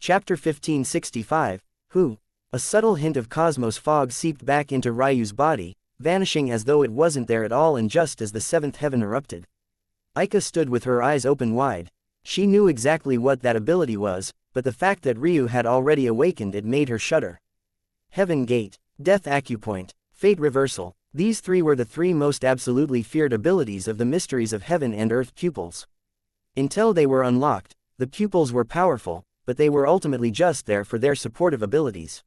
Chapter 1565, Who? A subtle hint of cosmos fog seeped back into Ryu's body, vanishing as though it wasn't there at all, and just as the seventh heaven erupted. Aika stood with her eyes open wide. She knew exactly what that ability was, but the fact that Ryu had already awakened it made her shudder. Heaven Gate, Death Acupoint, Fate Reversal. These three were the three most absolutely feared abilities of the Mysteries of Heaven and Earth pupils. Until they were unlocked, the pupils were powerful, but they were ultimately just there for their supportive abilities.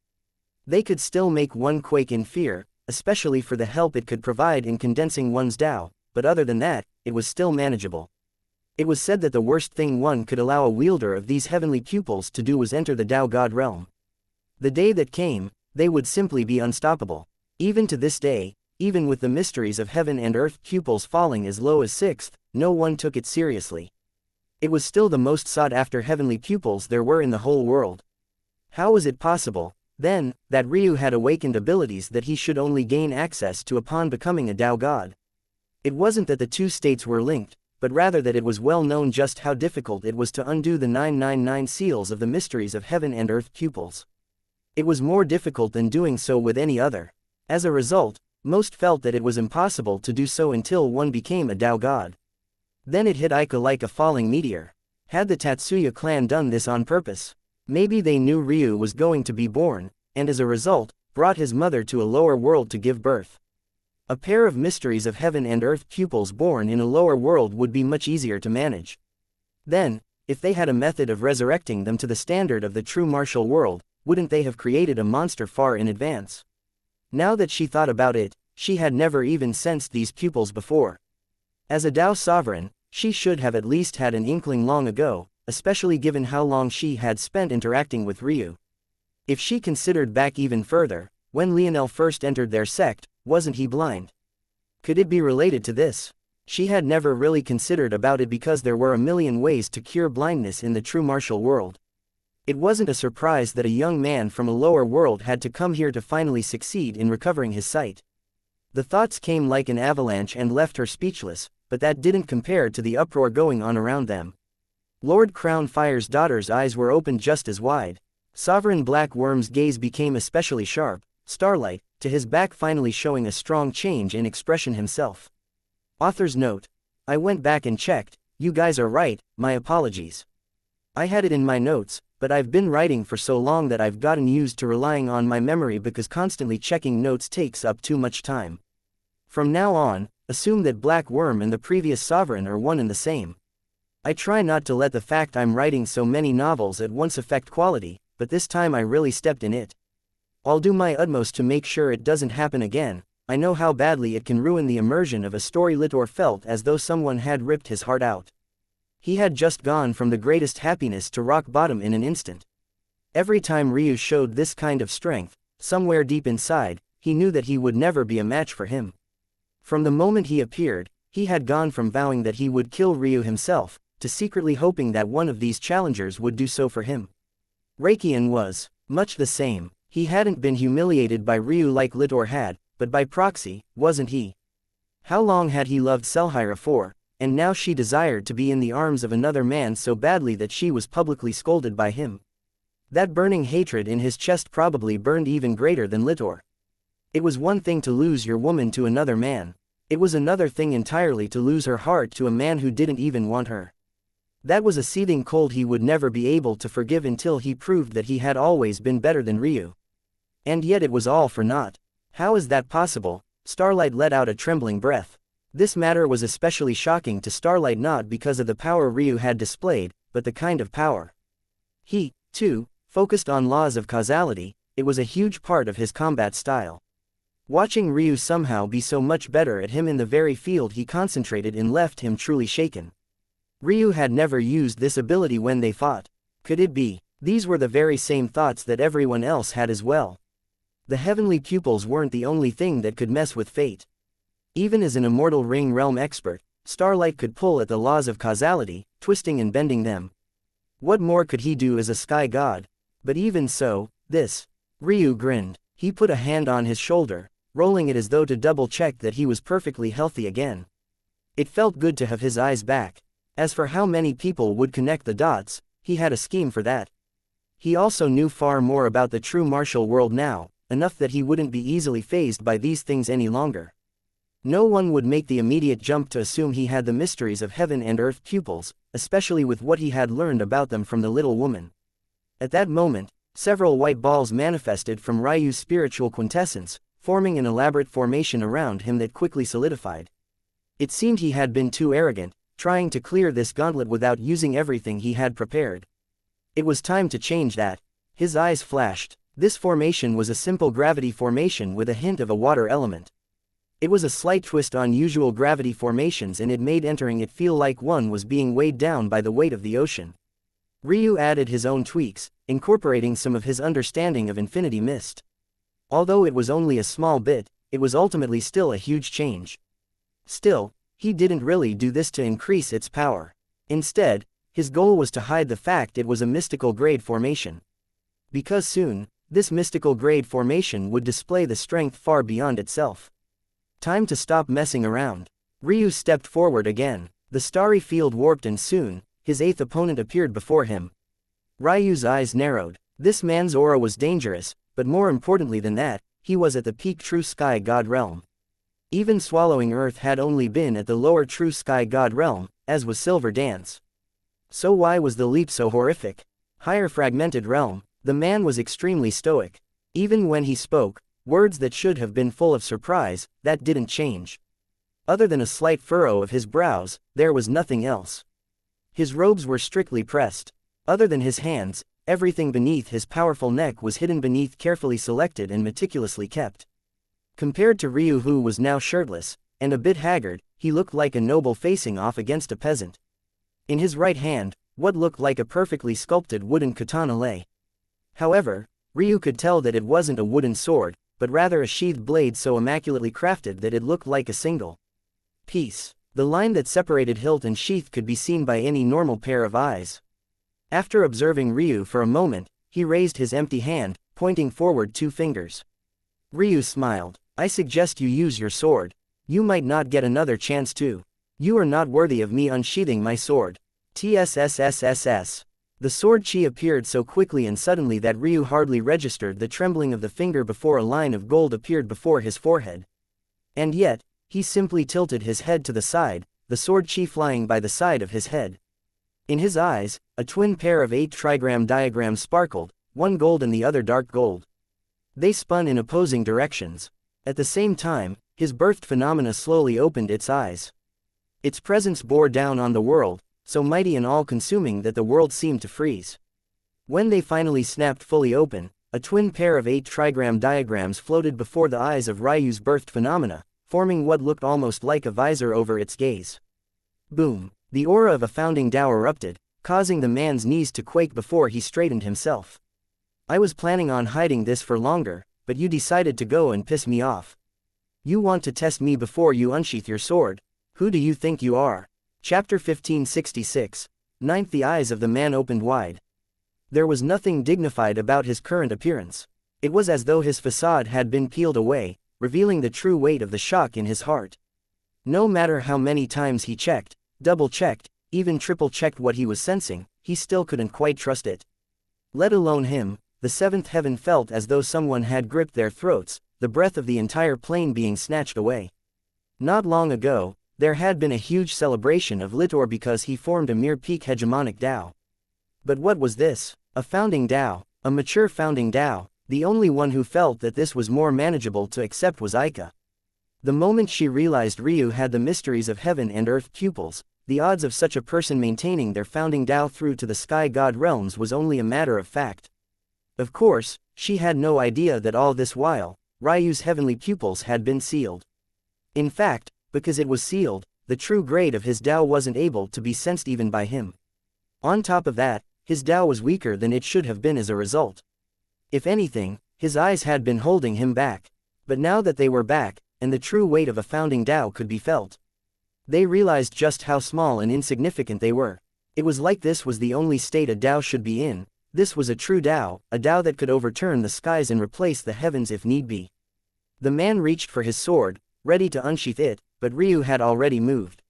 They could still make one quake in fear, especially for the help it could provide in condensing one's Tao, but other than that, it was still manageable. It was said that the worst thing one could allow a wielder of these heavenly pupils to do was enter the Tao God realm. The day that came, they would simply be unstoppable. Even to this day, even with the Mysteries of Heaven and Earth pupils falling as low as 6th, no one took it seriously. It was still the most sought-after heavenly pupils there were in the whole world. How was it possible, then, that Ryu had awakened abilities that he should only gain access to upon becoming a Tao God? It wasn't that the two states were linked, but rather that it was well known just how difficult it was to undo the 999 seals of the Mysteries of Heaven and Earth pupils. It was more difficult than doing so with any other. As a result, most felt that it was impossible to do so until one became a Tao God. Then it hit Aika like a falling meteor. Had the Tatsuya clan done this on purpose? Maybe they knew Ryu was going to be born, and as a result, brought his mother to a lower world to give birth. A pair of Mysteries of Heaven and Earth pupils born in a lower world would be much easier to manage. Then, if they had a method of resurrecting them to the standard of the true martial world, wouldn't they have created a monster far in advance? Now that she thought about it, she had never even sensed these pupils before. As a Tao sovereign, she should have at least had an inkling long ago, especially given how long she had spent interacting with Ryu. If she considered back even further, when Lionel first entered their sect, wasn't he blind? Could it be related to this? She had never really considered about it because there were a million ways to cure blindness in the true martial world. It wasn't a surprise that a young man from a lower world had to come here to finally succeed in recovering his sight. The thoughts came like an avalanche and left her speechless, but that didn't compare to the uproar going on around them. Lord Crownfire's daughter's eyes were opened just as wide. Sovereign Black Worm's gaze became especially sharp, Starlight, to his back finally showing a strong change in expression himself. Author's note. I went back and checked, you guys are right, my apologies. I had it in my notes, but I've been writing for so long that I've gotten used to relying on my memory because constantly checking notes takes up too much time. From now on, assume that Black Worm and the previous sovereign are one and the same. I try not to let the fact I'm writing so many novels at once affect quality, but this time I really stepped in it. I'll do my utmost to make sure it doesn't happen again. I know how badly it can ruin the immersion of a story. Litor felt as though someone had ripped his heart out. He had just gone from the greatest happiness to rock bottom in an instant. Every time Ryu showed this kind of strength, somewhere deep inside, he knew that he would never be a match for him. From the moment he appeared, he had gone from vowing that he would kill Ryu himself, to secretly hoping that one of these challengers would do so for him. Reikian was much the same. He hadn't been humiliated by Ryu like Litor had, but by proxy, wasn't he? How long had he loved Selhira for, and now she desired to be in the arms of another man so badly that she was publicly scolded by him. That burning hatred in his chest probably burned even greater than Litor. It was one thing to lose your woman to another man. It was another thing entirely to lose her heart to a man who didn't even want her. That was a seething cold he would never be able to forgive until he proved that he had always been better than Ryu. And yet it was all for naught. How is that possible? Starlight let out a trembling breath. This matter was especially shocking to Starlight not because of the power Ryu had displayed, but the kind of power. He, too, focused on laws of causality. It was a huge part of his combat style. Watching Ryu somehow be so much better at him in the very field he concentrated in left him truly shaken. Ryu had never used this ability when they fought. Could it be? These were the very same thoughts that everyone else had as well. The heavenly pupils weren't the only thing that could mess with fate. Even as an immortal ring realm expert, Starlight could pull at the laws of causality, twisting and bending them. What more could he do as a sky god? But even so, this. Ryu grinned. He put a hand on his shoulder, rolling it as though to double-check that he was perfectly healthy again. It felt good to have his eyes back. As for how many people would connect the dots, he had a scheme for that. He also knew far more about the true martial world now, enough that he wouldn't be easily fazed by these things any longer. No one would make the immediate jump to assume he had the mysteries of heaven and earth pupils, especially with what he had learned about them from the little woman. At that moment, several white balls manifested from Ryu's spiritual quintessence, forming an elaborate formation around him that quickly solidified. It seemed he had been too arrogant, trying to clear this gauntlet without using everything he had prepared. It was time to change that. His eyes flashed. This formation was a simple gravity formation with a hint of a water element. It was a slight twist on usual gravity formations, and it made entering it feel like one was being weighed down by the weight of the ocean. Ryu added his own tweaks, incorporating some of his understanding of infinity mist. Although it was only a small bit, it was ultimately still a huge change. Still, he didn't really do this to increase its power. Instead, his goal was to hide the fact it was a mystical grade formation. Because soon, this mystical grade formation would display the strength far beyond itself. Time to stop messing around. Ryu stepped forward again. The starry field warped, and soon, his eighth opponent appeared before him. Ryu's eyes narrowed. This man's aura was dangerous, but more importantly than that, he was at the peak true sky god realm. Even swallowing earth had only been at the lower true sky god realm, as was Silver Dance. So why was the leap so horrific? Higher fragmented realm. The man was extremely stoic. Even when he spoke, words that should have been full of surprise, that didn't change. Other than a slight furrow of his brows, there was nothing else. His robes were strictly pressed. Other than his hands, everything beneath his powerful neck was hidden beneath carefully selected and meticulously kept. Compared to Ryu, who was now shirtless, and a bit haggard, he looked like a noble facing off against a peasant. In his right hand, what looked like a perfectly sculpted wooden katana lay. However, Ryu could tell that it wasn't a wooden sword, but rather a sheathed blade so immaculately crafted that it looked like a single piece. The line that separated hilt and sheath could be seen by any normal pair of eyes. After observing Ryu for a moment, he raised his empty hand, pointing forward 2 fingers. Ryu smiled. I suggest you use your sword. You might not get another chance to. You are not worthy of me unsheathing my sword. TSSSSS. The sword chi appeared so quickly and suddenly that Ryu hardly registered the trembling of the finger before a line of gold appeared before his forehead. And yet, he simply tilted his head to the side, the sword chi flying by the side of his head. In his eyes, a twin pair of 8 trigram diagrams sparkled, one gold and the other dark gold. They spun in opposing directions. At the same time, his birthed phenomena slowly opened its eyes. Its presence bore down on the world, so mighty and all-consuming that the world seemed to freeze. When they finally snapped fully open, a twin pair of 8 trigram diagrams floated before the eyes of Ryu's birthed phenomena, forming what looked almost like a visor over its gaze. Boom! The aura of a founding Tao erupted, causing the man's knees to quake before he straightened himself. I was planning on hiding this for longer, but you decided to go and piss me off. You want to test me before you unsheath your sword? Who do you think you are? Chapter 1566. 9th. The eyes of the man opened wide. There was nothing dignified about his current appearance. It was as though his facade had been peeled away, revealing the true weight of the shock in his heart. No matter how many times he checked, double-checked, even triple-checked what he was sensing, he still couldn't quite trust it. Let alone him, the 7th heaven felt as though someone had gripped their throats, the breath of the entire plane being snatched away. Not long ago, there had been a huge celebration of Litor because he formed a mere peak hegemonic Tao. But what was this? A founding Tao, a mature founding Tao. The only one who felt that this was more manageable to accept was Aika. The moment she realized Ryu had the mysteries of heaven and earth pupils, the odds of such a person maintaining their founding Tao through to the sky god realms was only a matter of fact. Of course, she had no idea that all this while, Ryu's heavenly pupils had been sealed. In fact, because it was sealed, the true grade of his Tao wasn't able to be sensed even by him. On top of that, his Tao was weaker than it should have been as a result. If anything, his eyes had been holding him back. But now that they were back, and the true weight of a founding Tao could be felt, they realized just how small and insignificant they were. It was like this was the only state a Tao should be in. This was a true Tao, a Tao that could overturn the skies and replace the heavens if need be. The man reached for his sword, ready to unsheath it, but Ryu had already moved.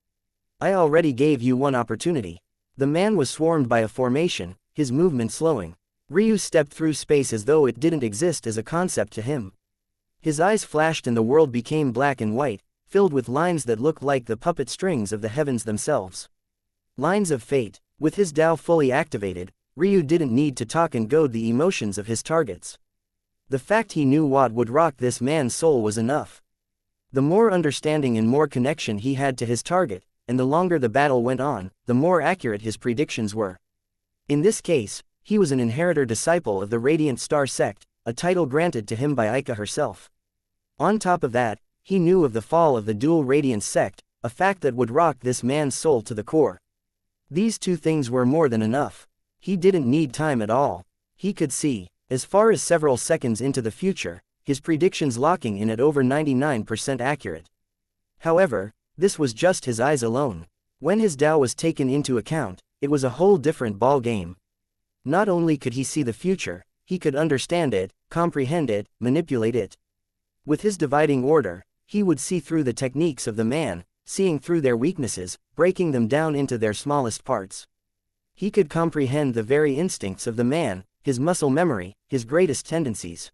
I already gave you one opportunity. The man was swarmed by a formation, his movement slowing. Ryu stepped through space as though it didn't exist as a concept to him. His eyes flashed and the world became black and white, filled with lines that looked like the puppet strings of the heavens themselves. Lines of fate. With his Tao fully activated, Ryu didn't need to talk and goad the emotions of his targets. The fact he knew what would rock this man's soul was enough. The more understanding and more connection he had to his target, and the longer the battle went on, the more accurate his predictions were. In this case, he was an inheritor disciple of the Radiant Star sect, a title granted to him by Aika herself. On top of that, he knew of the fall of the dual Radiance sect, a fact that would rock this man's soul to the core. These two things were more than enough. He didn't need time at all. He could see, as far as several seconds into the future, his predictions locking in at over 99% accurate. However, this was just his eyes alone. When his Tao was taken into account, it was a whole different ball game. Not only could he see the future, he could understand it, comprehend it, manipulate it. With his dividing order, he would see through the techniques of the man, seeing through their weaknesses, breaking them down into their smallest parts. He could comprehend the very instincts of the man, his muscle memory, his greatest tendencies.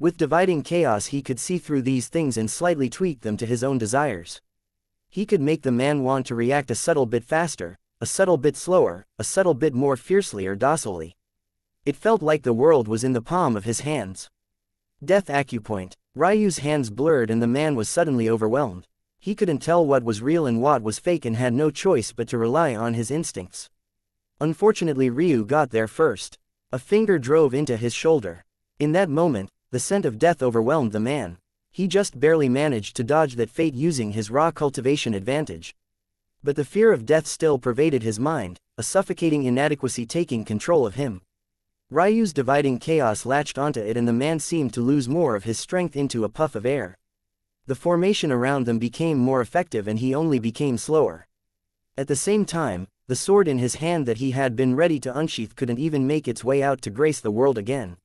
With dividing chaos he could see through these things and slightly tweak them to his own desires. He could make the man want to react a subtle bit faster, a subtle bit slower, a subtle bit more fiercely or docilely. It felt like the world was in the palm of his hands. Death acupoint. Ryu's hands blurred and the man was suddenly overwhelmed. He couldn't tell what was real and what was fake and had no choice but to rely on his instincts. Unfortunately Ryu got there first. A finger drove into his shoulder. In that moment, the scent of death overwhelmed the man. He just barely managed to dodge that fate using his raw cultivation advantage. But the fear of death still pervaded his mind, a suffocating inadequacy taking control of him. Ryu's dividing chaos latched onto it and the man seemed to lose more of his strength into a puff of air. The formation around them became more effective and he only became slower. At the same time, the sword in his hand that he had been ready to unsheath couldn't even make its way out to grace the world again.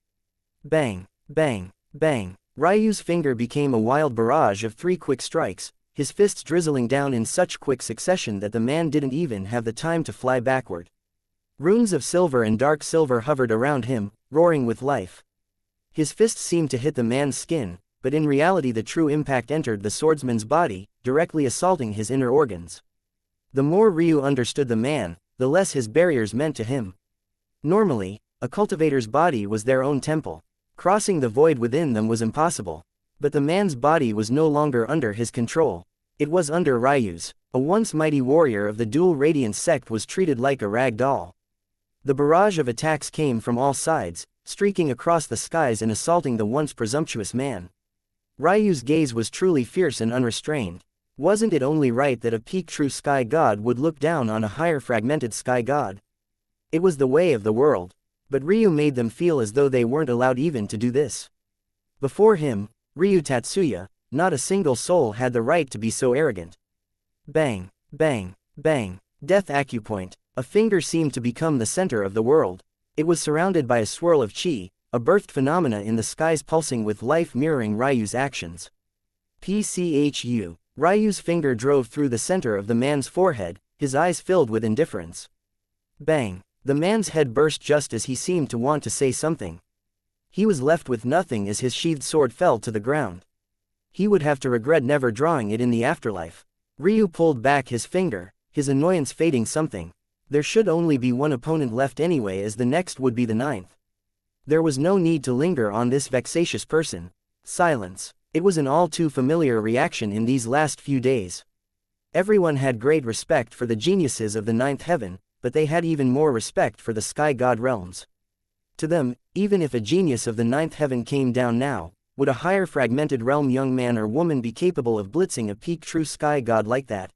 Bang, bang, bang. Ryu's finger became a wild barrage of 3 quick strikes, his fists drizzling down in such quick succession that the man didn't even have the time to fly backward. Runes of silver and dark silver hovered around him, roaring with life. His fists seemed to hit the man's skin, but in reality the true impact entered the swordsman's body, directly assaulting his inner organs. The more Ryu understood the man, the less his barriers meant to him. Normally, a cultivator's body was their own temple. Crossing the void within them was impossible. But the man's body was no longer under his control. It was under Ryu's. A once mighty warrior of the dual Radiance sect was treated like a rag doll. The barrage of attacks came from all sides, streaking across the skies and assaulting the once presumptuous man. Ryu's gaze was truly fierce and unrestrained. Wasn't it only right that a peak true sky god would look down on a higher fragmented sky god? It was the way of the world. But Ryu made them feel as though they weren't allowed even to do this. Before him, Ryu Tatsuya, not a single soul had the right to be so arrogant. Bang, bang, bang. Death acupoint. A finger seemed to become the center of the world. It was surrounded by a swirl of chi, a birthed phenomena in the skies pulsing with life mirroring Ryu's actions. PCHU. Ryu's finger drove through the center of the man's forehead, his eyes filled with indifference. Bang. The man's head burst just as he seemed to want to say something. He was left with nothing as his sheathed sword fell to the ground. He would have to regret never drawing it in the afterlife. Ryu pulled back his finger, his annoyance fading something. There should only be one opponent left anyway as the next would be the 9th. There was no need to linger on this vexatious person. Silence. It was an all too familiar reaction in these last few days. Everyone had great respect for the geniuses of the 9th heaven, but they had even more respect for the sky god realms. To them, even if a genius of the 9th heaven came down now, would a higher fragmented realm young man or woman be capable of blitzing a peak true sky god like that?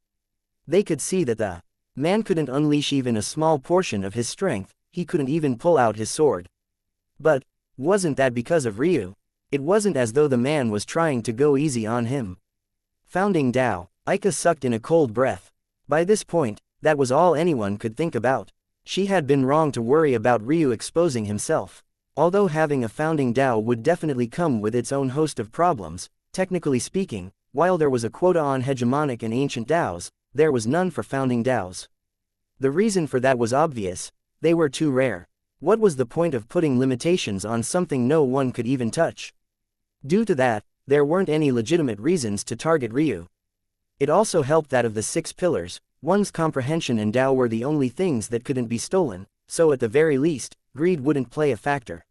They could see that the man couldn't unleash even a small portion of his strength, he couldn't even pull out his sword. But, wasn't that because of Ryu? It wasn't as though the man was trying to go easy on him. Founding Tao. Aika sucked in a cold breath. By this point, that was all anyone could think about. She had been wrong to worry about Ryu exposing himself. Although having a founding Tao would definitely come with its own host of problems, technically speaking, while there was a quota on hegemonic and ancient Taos, there was none for founding Taos. The reason for that was obvious: they were too rare. What was the point of putting limitations on something no one could even touch? Due to that, there weren't any legitimate reasons to target Ryu. It also helped that of the 6 pillars, one's comprehension and Tao were the only things that couldn't be stolen, so at the very least, greed wouldn't play a factor.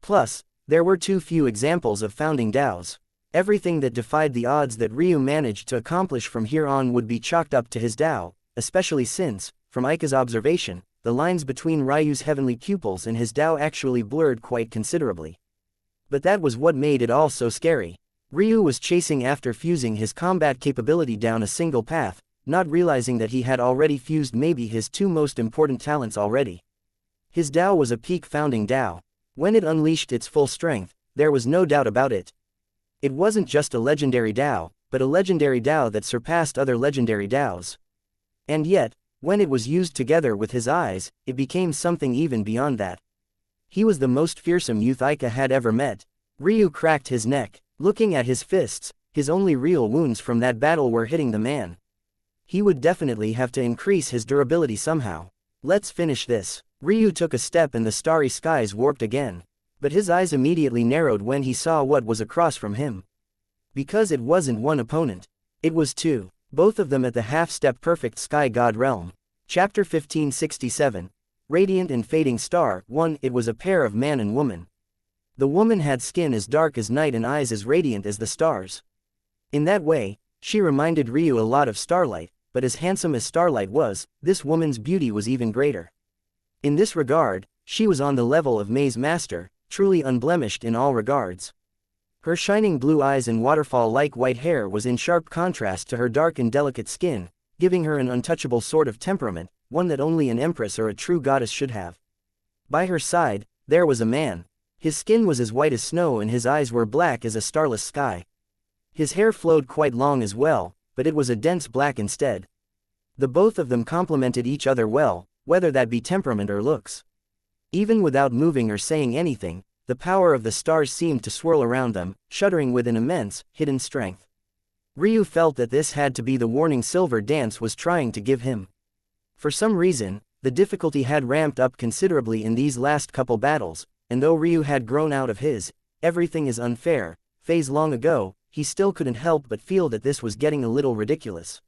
Plus, there were too few examples of founding Taos. Everything that defied the odds that Ryu managed to accomplish from here on would be chalked up to his Tao, especially since, from Aika's observation, the lines between Ryu's heavenly pupils and his Tao actually blurred quite considerably. But that was what made it all so scary. Ryu was chasing after fusing his combat capability down a single path, not realizing that he had already fused maybe his 2 most important talents already. His Tao was a peak founding Tao. When it unleashed its full strength, there was no doubt about it. It wasn't just a legendary Tao, but a legendary Tao that surpassed other legendary Taos. And yet, when it was used together with his eyes, it became something even beyond that. He was the most fearsome youth Aika had ever met. Ryu cracked his neck. Looking at his fists, his only real wounds from that battle were hitting the man. He would definitely have to increase his durability somehow. Let's finish this. Ryu took a step and the starry skies warped again. But his eyes immediately narrowed when he saw what was across from him. Because it wasn't one opponent. It was 2. Both of them at the half-step perfect sky god realm. Chapter 1567. Radiant and Fading Star. 1. It was a pair of man and woman. The woman had skin as dark as night and eyes as radiant as the stars. In that way, she reminded Ryu a lot of Starlight, but as handsome as Starlight was, this woman's beauty was even greater. In this regard, she was on the level of May's master, truly unblemished in all regards. Her shining blue eyes and waterfall-like white hair was in sharp contrast to her dark and delicate skin, giving her an untouchable sort of temperament, one that only an empress or a true goddess should have. By her side, there was a man. His skin was as white as snow and his eyes were black as a starless sky. His hair flowed quite long as well, but it was a dense black instead. The both of them complemented each other well, whether that be temperament or looks. Even without moving or saying anything, the power of the stars seemed to swirl around them, shuddering with an immense, hidden strength. Ryu felt that this had to be the warning Silver Dance was trying to give him. For some reason, the difficulty had ramped up considerably in these last couple battles, and though Ryu had grown out of his "everything is unfair" phase long ago, he still couldn't help but feel that this was getting a little ridiculous.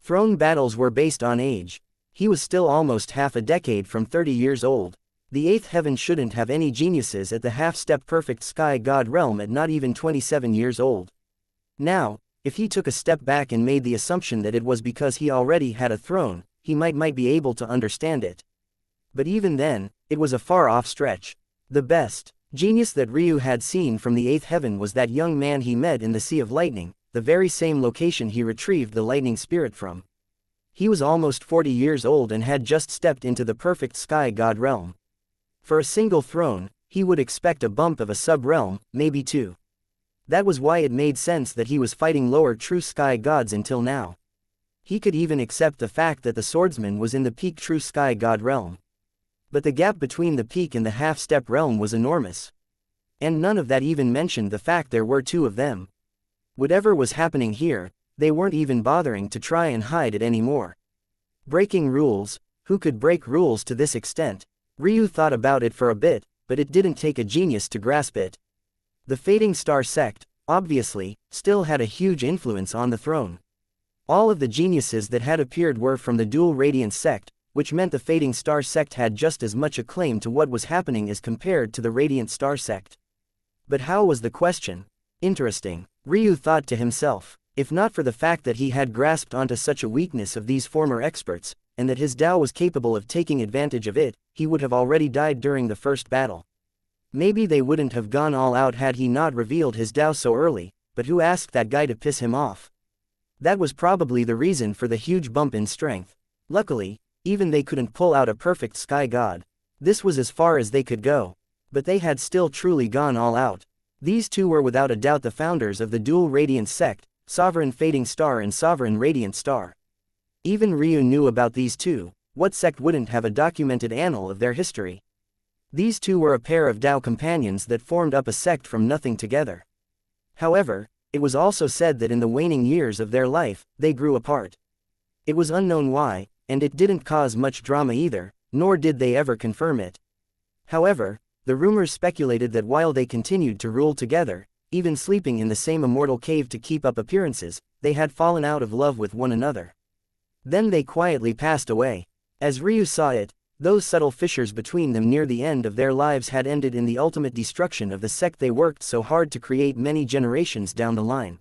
Throne battles were based on age. He was still almost half a decade from 30 years old. The 8th heaven shouldn't have any geniuses at the half-step perfect sky god realm at not even 27 years old. Now, if he took a step back and made the assumption that it was because he already had a throne, he might be able to understand it. But even then, it was a far-off stretch. The best genius that Ryu had seen from the 8th heaven was that young man he met in the Sea of Lightning, the very same location he retrieved the lightning spirit from. He was almost 40 years old and had just stepped into the perfect sky god realm. For a single throne, he would expect a bump of a sub-realm, maybe 2. That was why it made sense that he was fighting lower true sky gods until now. He could even accept the fact that the swordsman was in the peak true sky god realm. But the gap between the peak and the half-step realm was enormous. And none of that even mentioned the fact there were 2 of them. Whatever was happening here, they weren't even bothering to try and hide it anymore. Breaking rules? Who could break rules to this extent? Ryu thought about it for a bit, but it didn't take a genius to grasp it. The Fading Star sect, obviously, still had a huge influence on the throne. All of the geniuses that had appeared were from the Dual Radiance sect, which meant the Fading Star sect had just as much a claim to what was happening as compared to the Radiant Star sect. But how was the question? Interesting, Ryu thought to himself. If not for the fact that he had grasped onto such a weakness of these former experts, and that his Tao was capable of taking advantage of it, he would have already died during the first battle. Maybe they wouldn't have gone all out had he not revealed his Tao so early, but who asked that guy to piss him off? That was probably the reason for the huge bump in strength. Luckily, even they couldn't pull out a perfect sky god. This was as far as they could go. But they had still truly gone all out. These 2 were without a doubt the founders of the Dual Radiance sect, Sovereign Fading Star and Sovereign Radiant Star. Even Ryu knew about these 2. What sect wouldn't have a documented annal of their history? These 2 were a pair of Tao companions that formed up a sect from nothing together. However, it was also said that in the waning years of their life, they grew apart. It was unknown why, and it didn't cause much drama either, nor did they ever confirm it. However, the rumors speculated that while they continued to rule together, even sleeping in the same immortal cave to keep up appearances, they had fallen out of love with one another. Then they quietly passed away. As Ryu saw it, those subtle fissures between them near the end of their lives had ended in the ultimate destruction of the sect they worked so hard to create many generations down the line.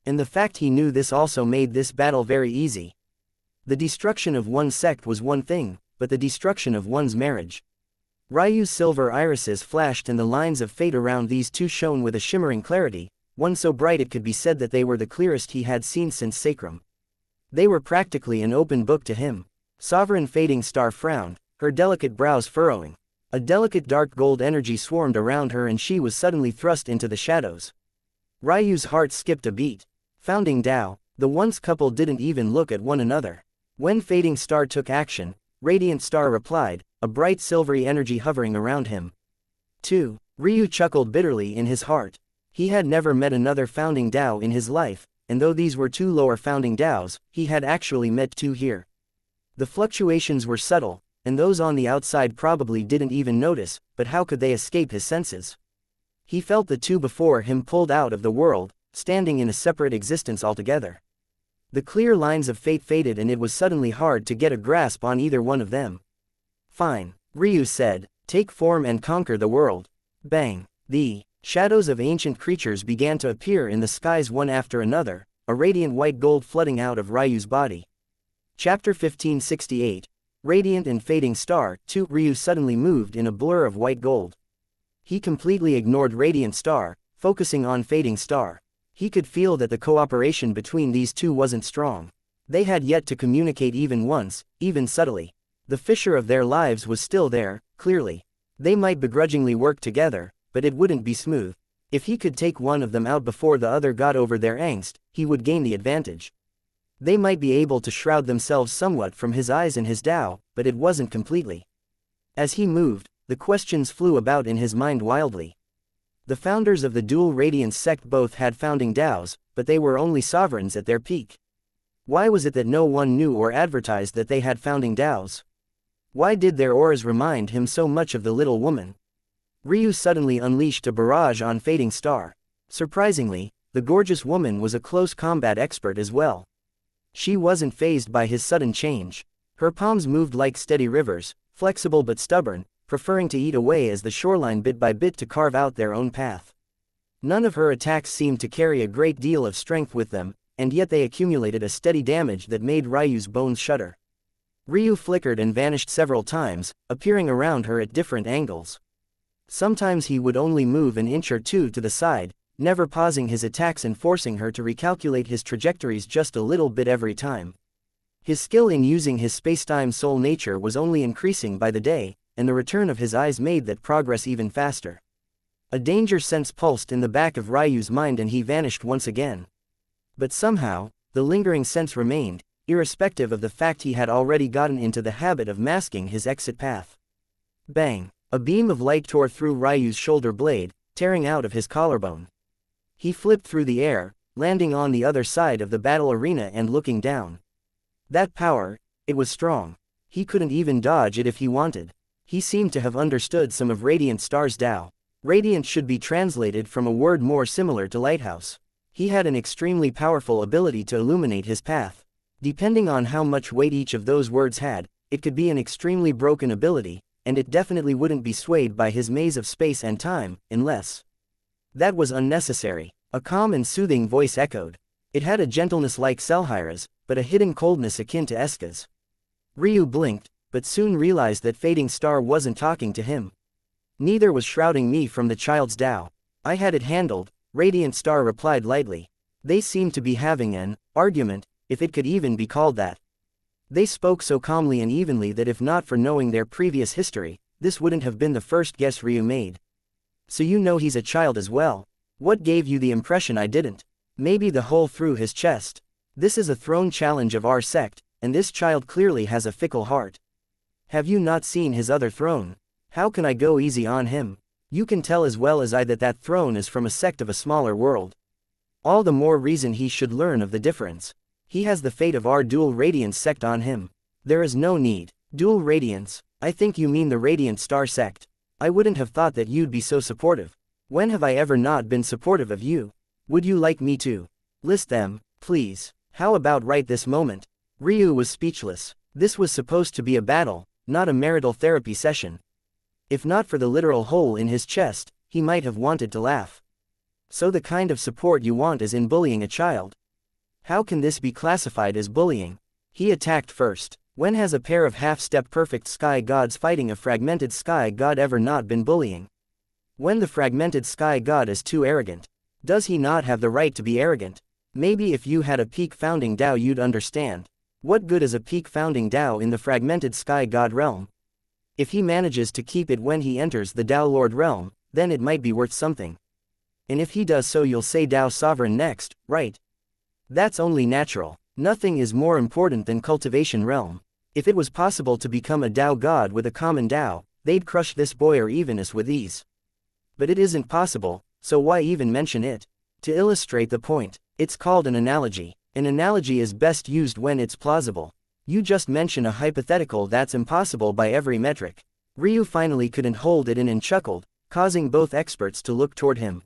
And the fact he knew this also made this battle very easy. The destruction of one sect was one thing, but the destruction of one's marriage. Ryu's silver irises flashed and the lines of fate around these two shone with a shimmering clarity, one so bright it could be said that they were the clearest he had seen since Sacrum. They were practically an open book to him. Sovereign Fading Star frowned, her delicate brows furrowing. A delicate dark gold energy swarmed around her and she was suddenly thrust into the shadows. Ryu's heart skipped a beat. Founding Tao, the once couple didn't even look at one another. When Fading Star took action, Radiant Star replied, a bright silvery energy hovering around him. 2. Ryu chuckled bitterly in his heart. He had never met another Founding Tao in his life, and though these were two lower Founding Taos, he had actually met two here. The fluctuations were subtle, and those on the outside probably didn't even notice, but how could they escape his senses? He felt the two before him pulled out of the world, standing in a separate existence altogether. The clear lines of fate faded and it was suddenly hard to get a grasp on either one of them. Fine, Ryu said, take form and conquer the world. Bang! The shadows of ancient creatures began to appear in the skies one after another, a radiant white gold flooding out of Ryu's body. Chapter 1568, Radiant and Fading Star 2. Ryu suddenly moved in a blur of white gold. He completely ignored Radiant Star, focusing on Fading Star. He could feel that the cooperation between these two wasn't strong. They had yet to communicate even once, even subtly. The fissure of their lives was still there, clearly. They might begrudgingly work together, but it wouldn't be smooth. If he could take one of them out before the other got over their angst, he would gain the advantage. They might be able to shroud themselves somewhat from his eyes and his Tao, but it wasn't completely. As he moved, the questions flew about in his mind wildly. The founders of the dual Radiance sect both had Founding Taos, but they were only sovereigns at their peak. Why was it that no one knew or advertised that they had Founding Taos? Why did their auras remind him so much of the little woman? Ryu suddenly unleashed a barrage on Fading Star. Surprisingly, the gorgeous woman was a close combat expert as well. She wasn't fazed by his sudden change. Her palms moved like steady rivers, flexible but stubborn, preferring to eat away as the shoreline bit by bit to carve out their own path. None of her attacks seemed to carry a great deal of strength with them, and yet they accumulated a steady damage that made Ryu's bones shudder. Ryu flickered and vanished several times, appearing around her at different angles. Sometimes he would only move an inch or two to the side, never pausing his attacks and forcing her to recalculate his trajectories just a little bit every time. His skill in using his spacetime soul nature was only increasing by the day, and the return of his eyes made that progress even faster. A danger sense pulsed in the back of Ryu's mind and he vanished once again. But somehow, the lingering sense remained, irrespective of the fact he had already gotten into the habit of masking his exit path. Bang! A beam of light tore through Ryu's shoulder blade, tearing out of his collarbone. He flipped through the air, landing on the other side of the battle arena and looking down. That power, it was strong. He couldn't even dodge it if he wanted. He seemed to have understood some of Radiant Star's Tao. Radiant should be translated from a word more similar to lighthouse. He had an extremely powerful ability to illuminate his path. Depending on how much weight each of those words had, it could be an extremely broken ability, and it definitely wouldn't be swayed by his maze of space and time, unless. That was unnecessary. A calm and soothing voice echoed. It had a gentleness like Selhira's, but a hidden coldness akin to Eska's. Ryu blinked, but soon realized that Fading Star wasn't talking to him. Neither was shrouding me from the child's Tao. I had it handled, Radiant Star replied lightly. They seemed to be having an argument, if it could even be called that. They spoke so calmly and evenly that if not for knowing their previous history, this wouldn't have been the first guess Ryu made. So you know he's a child as well? What gave you the impression I didn't? Maybe the hole through his chest. This is a throne challenge of our sect, and this child clearly has a fickle heart. Have you not seen his other throne? How can I go easy on him? You can tell as well as I that that throne is from a sect of a smaller world. All the more reason he should learn of the difference. He has the fate of our dual Radiance sect on him. There is no need. Dual Radiance, I think you mean the Radiant Star sect. I wouldn't have thought that you'd be so supportive. When have I ever not been supportive of you? Would you like me to list them, please? How about right this moment? Ryu was speechless. This was supposed to be a battle, not a marital therapy session. If not for the literal hole in his chest, he might have wanted to laugh. So the kind of support you want is in bullying a child. How can this be classified as bullying? He attacked first. When has a pair of half-step perfect sky gods fighting a fragmented sky god ever not been bullying? When the fragmented sky god is too arrogant. Does he not have the right to be arrogant? Maybe if you had a peak founding Tao you'd understand. What good is a peak founding Tao in the fragmented sky god realm? If he manages to keep it when he enters the Tao Lord realm, then it might be worth something. And if he does so you'll say Tao Sovereign next, right? That's only natural. Nothing is more important than Cultivation realm. If it was possible to become a Tao god with a common Tao, they'd crush this boy or even us with ease. But it isn't possible, so why even mention it? To illustrate the point, it's called an analogy. An analogy is best used when it's plausible. You just mention a hypothetical that's impossible by every metric. Ryu finally couldn't hold it in and chuckled, causing both experts to look toward him.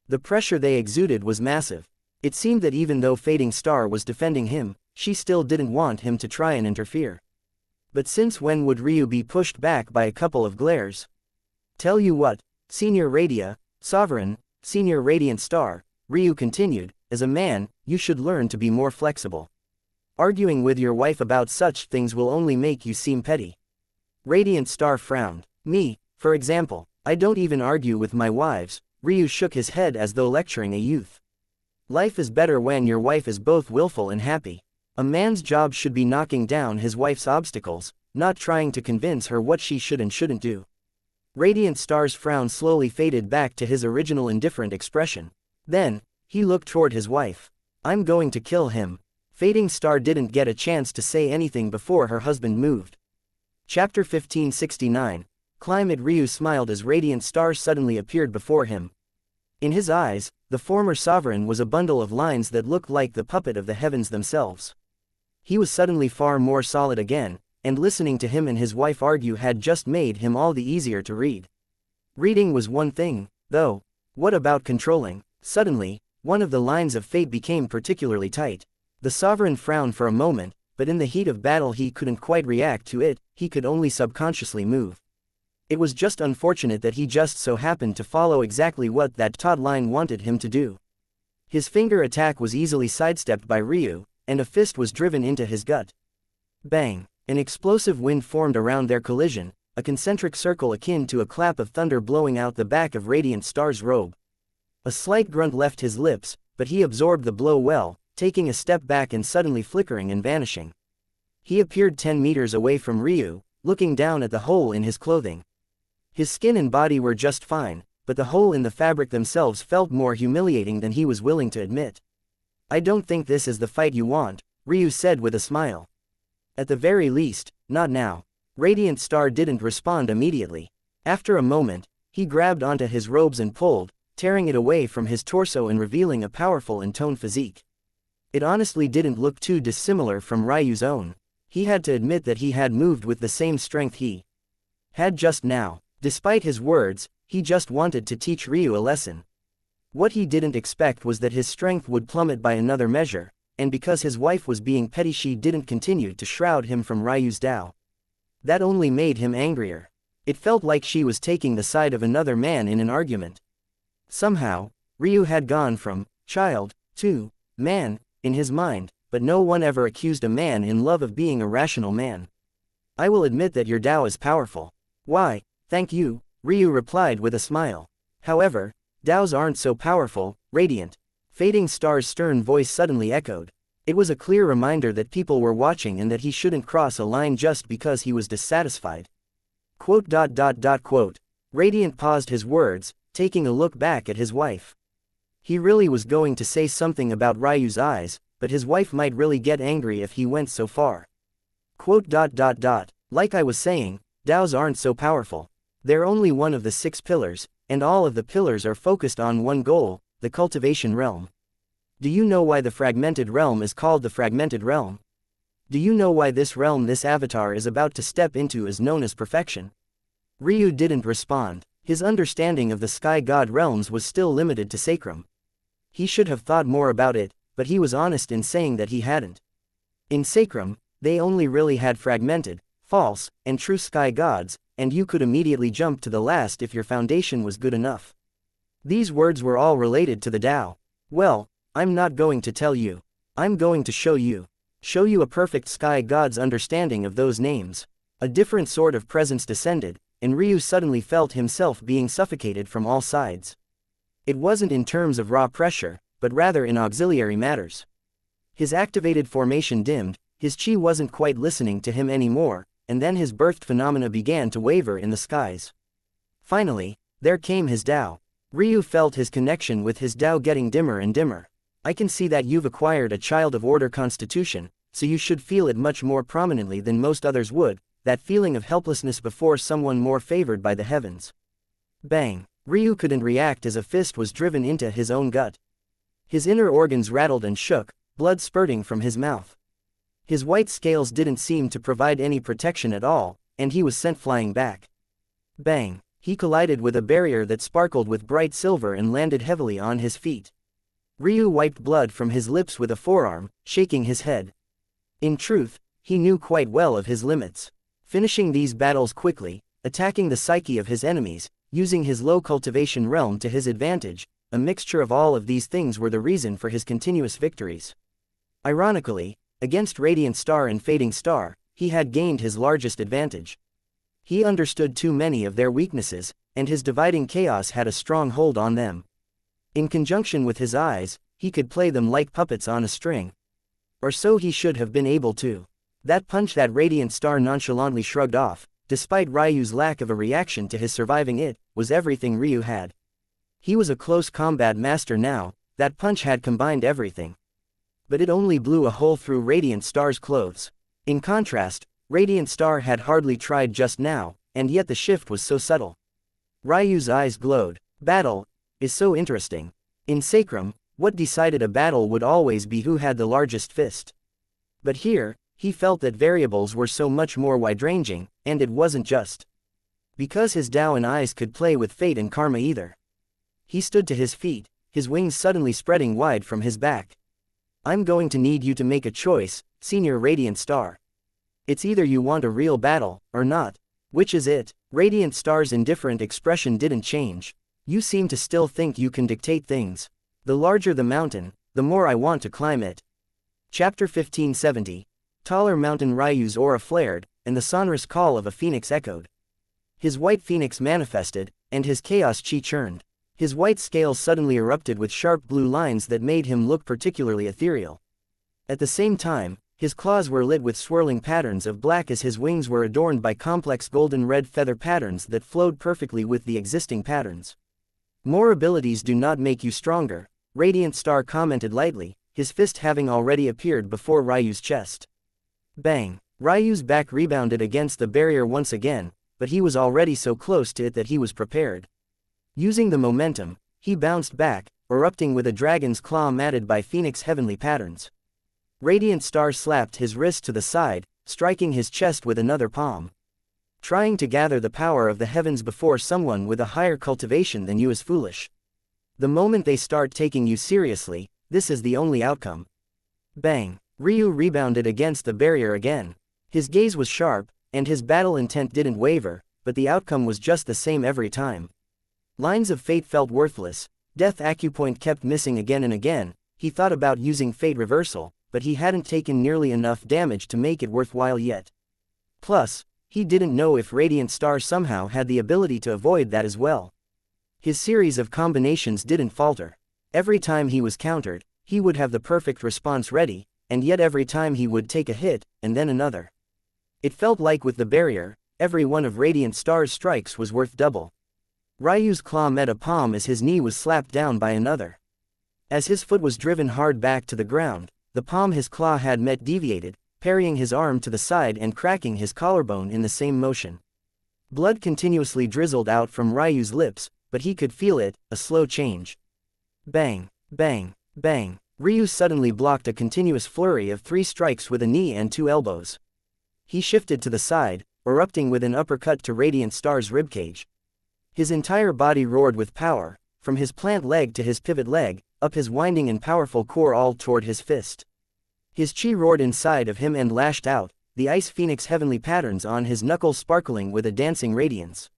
The pressure they exuded was massive. It seemed that even though Fading Star was defending him, she still didn't want him to try and interfere. But since when would Ryu be pushed back by a couple of glares? Tell you what, Senior Radia, Sovereign, Senior Radiant Star, Ryu continued, as a man, you should learn to be more flexible. Arguing with your wife about such things will only make you seem petty. Radiant Star frowned. Me, for example, I don't even argue with my wives. Ryu shook his head as though lecturing a youth. Life is better when your wife is both willful and happy. A man's job should be knocking down his wife's obstacles, not trying to convince her what she should and shouldn't do. Radiant Star's frown slowly faded back to his original indifferent expression. Then, he looked toward his wife. I'm going to kill him. Fading Star didn't get a chance to say anything before her husband moved. Chapter 1569. Climate. Ryu smiled as Radiant Star suddenly appeared before him. In his eyes, the former sovereign was a bundle of lines that looked like the puppet of the heavens themselves. He was suddenly far more solid again, and listening to him and his wife argue had just made him all the easier to read. Reading was one thing, though. What about controlling? Suddenly, one of the lines of fate became particularly tight. The sovereign frowned for a moment, but in the heat of battle he couldn't quite react to it, he could only subconsciously move. It was just unfortunate that he just so happened to follow exactly what that taut line wanted him to do. His finger attack was easily sidestepped by Ryu, and a fist was driven into his gut. Bang! An explosive wind formed around their collision, a concentric circle akin to a clap of thunder blowing out the back of Radiant Star's robe. A slight grunt left his lips, but he absorbed the blow well, taking a step back and suddenly flickering and vanishing. He appeared 10 meters away from Ryu, looking down at the hole in his clothing. His skin and body were just fine, but the hole in the fabric themselves felt more humiliating than he was willing to admit. I don't think this is the fight you want, Ryu said with a smile. At the very least, not now. Radiant Star didn't respond immediately. After a moment, he grabbed onto his robes and pulled, tearing it away from his torso and revealing a powerful and toned physique. It honestly didn't look too dissimilar from Ryu's own. He had to admit that he had moved with the same strength he had just now. Despite his words, he just wanted to teach Ryu a lesson. What he didn't expect was that his strength would plummet by another measure, and because his wife was being petty she didn't continue to shroud him from Ryu's Tao. That only made him angrier. It felt like she was taking the side of another man in an argument. Somehow, Ryu had gone from child to man in his mind, but no one ever accused a man in love of being a rational man. I will admit that your Tao is powerful. Why, thank you, Ryu replied with a smile. However, Taos aren't so powerful, Radiant. Fading Star's stern voice suddenly echoed. It was a clear reminder that people were watching and that he shouldn't cross a line just because he was dissatisfied. Quote. Radiant paused his words, taking a look back at his wife. He really was going to say something about Ryu's eyes, but his wife might really get angry if he went so far. Quote. Like I was saying, Taos aren't so powerful. They're only one of the 6 pillars, and all of the pillars are focused on one goal, the cultivation realm. Do you know why the fragmented realm is called the fragmented realm? Do you know why this realm this avatar is about to step into is known as perfection? Ryu didn't respond. His understanding of the sky god realms was still limited to sacrum. He should have thought more about it, but he was honest in saying that he hadn't. In sacrum, they only really had fragmented, false, and true sky gods, and you could immediately jump to the last if your foundation was good enough. These words were all related to the Tao. Well, I'm not going to tell you. I'm going to show you. Show you a perfect sky god's understanding of those names. A different sort of presence descended, and Ryu suddenly felt himself being suffocated from all sides. It wasn't in terms of raw pressure, but rather in auxiliary matters. His activated formation dimmed, his chi wasn't quite listening to him anymore, and then his birthed phenomena began to waver in the skies. Finally, there came his Tao. Ryu felt his connection with his Tao getting dimmer and dimmer. I can see that you've acquired a child of order constitution, so you should feel it much more prominently than most others would, that feeling of helplessness before someone more favored by the heavens. Bang! Ryu couldn't react as a fist was driven into his own gut. His inner organs rattled and shook, blood spurting from his mouth. His white scales didn't seem to provide any protection at all, and he was sent flying back. Bang! He collided with a barrier that sparkled with bright silver and landed heavily on his feet. Ryu wiped blood from his lips with a forearm, shaking his head. In truth, he knew quite well of his limits. Finishing these battles quickly, attacking the psyche of his enemies, using his low cultivation realm to his advantage, a mixture of all of these things were the reason for his continuous victories. Ironically, against Radiant Star and Fading Star, he had gained his largest advantage. He understood too many of their weaknesses, and his dividing chaos had a strong hold on them. In conjunction with his eyes, he could play them like puppets on a string. Or so he should have been able to. That punch that Radiant Star nonchalantly shrugged off, despite Ryu's lack of a reaction to his surviving it, was everything Ryu had. He was a close combat master now, that punch had combined everything. But it only blew a hole through Radiant Star's clothes. In contrast, Radiant Star had hardly tried just now, and yet the shift was so subtle. Ryu's eyes glowed. Battle is so interesting. In sacrum, what decided a battle would always be who had the largest fist. But here, he felt that variables were so much more wide-ranging, and it wasn't just because his Tao and eyes could play with fate and karma either. He stood to his feet, his wings suddenly spreading wide from his back. I'm going to need you to make a choice, Senior Radiant Star. It's either you want a real battle, or not. Which is it? Radiant Star's indifferent expression didn't change. You seem to still think you can dictate things. The larger the mountain, the more I want to climb it. Chapter 1570. Taller mountain. Ryu's aura flared, and the sonorous call of a phoenix echoed. His white phoenix manifested, and his chaos chi churned. His white scales suddenly erupted with sharp blue lines that made him look particularly ethereal. At the same time, his claws were lit with swirling patterns of black as his wings were adorned by complex golden-red feather patterns that flowed perfectly with the existing patterns. More abilities do not make you stronger, Radiant Star commented lightly, his fist having already appeared before Ryu's chest. Bang! Ryu's back rebounded against the barrier once again, but he was already so close to it that he was prepared. Using the momentum, he bounced back, erupting with a dragon's claw matted by phoenix heavenly patterns. Radiant Star slapped his wrist to the side, striking his chest with another palm. Trying to gather the power of the heavens before someone with a higher cultivation than you is foolish. The moment they start taking you seriously, this is the only outcome. Bang! Ryu rebounded against the barrier again. His gaze was sharp, and his battle intent didn't waver, but the outcome was just the same every time. Lines of fate felt worthless, death acupoint kept missing again and again. He thought about using fate reversal, but he hadn't taken nearly enough damage to make it worthwhile yet. Plus, he didn't know if Radiant Star somehow had the ability to avoid that as well. His series of combinations didn't falter. Every time he was countered, he would have the perfect response ready, and yet every time he would take a hit, and then another. It felt like with the barrier, every one of Radiant Star's strikes was worth double. Ryu's claw met a palm as his knee was slapped down by another. As his foot was driven hard back to the ground, the palm his claw had met deviated, parrying his arm to the side and cracking his collarbone in the same motion. Blood continuously drizzled out from Ryu's lips, but he could feel it, a slow change. Bang, bang, bang. Ryu suddenly blocked a continuous flurry of 3 strikes with a knee and 2 elbows. He shifted to the side, erupting with an uppercut to Radiant Star's ribcage. His entire body roared with power, from his plant leg to his pivot leg, up his winding and powerful core all toward his fist. His chi roared inside of him and lashed out, the ice phoenix heavenly patterns on his knuckles sparkling with a dancing radiance.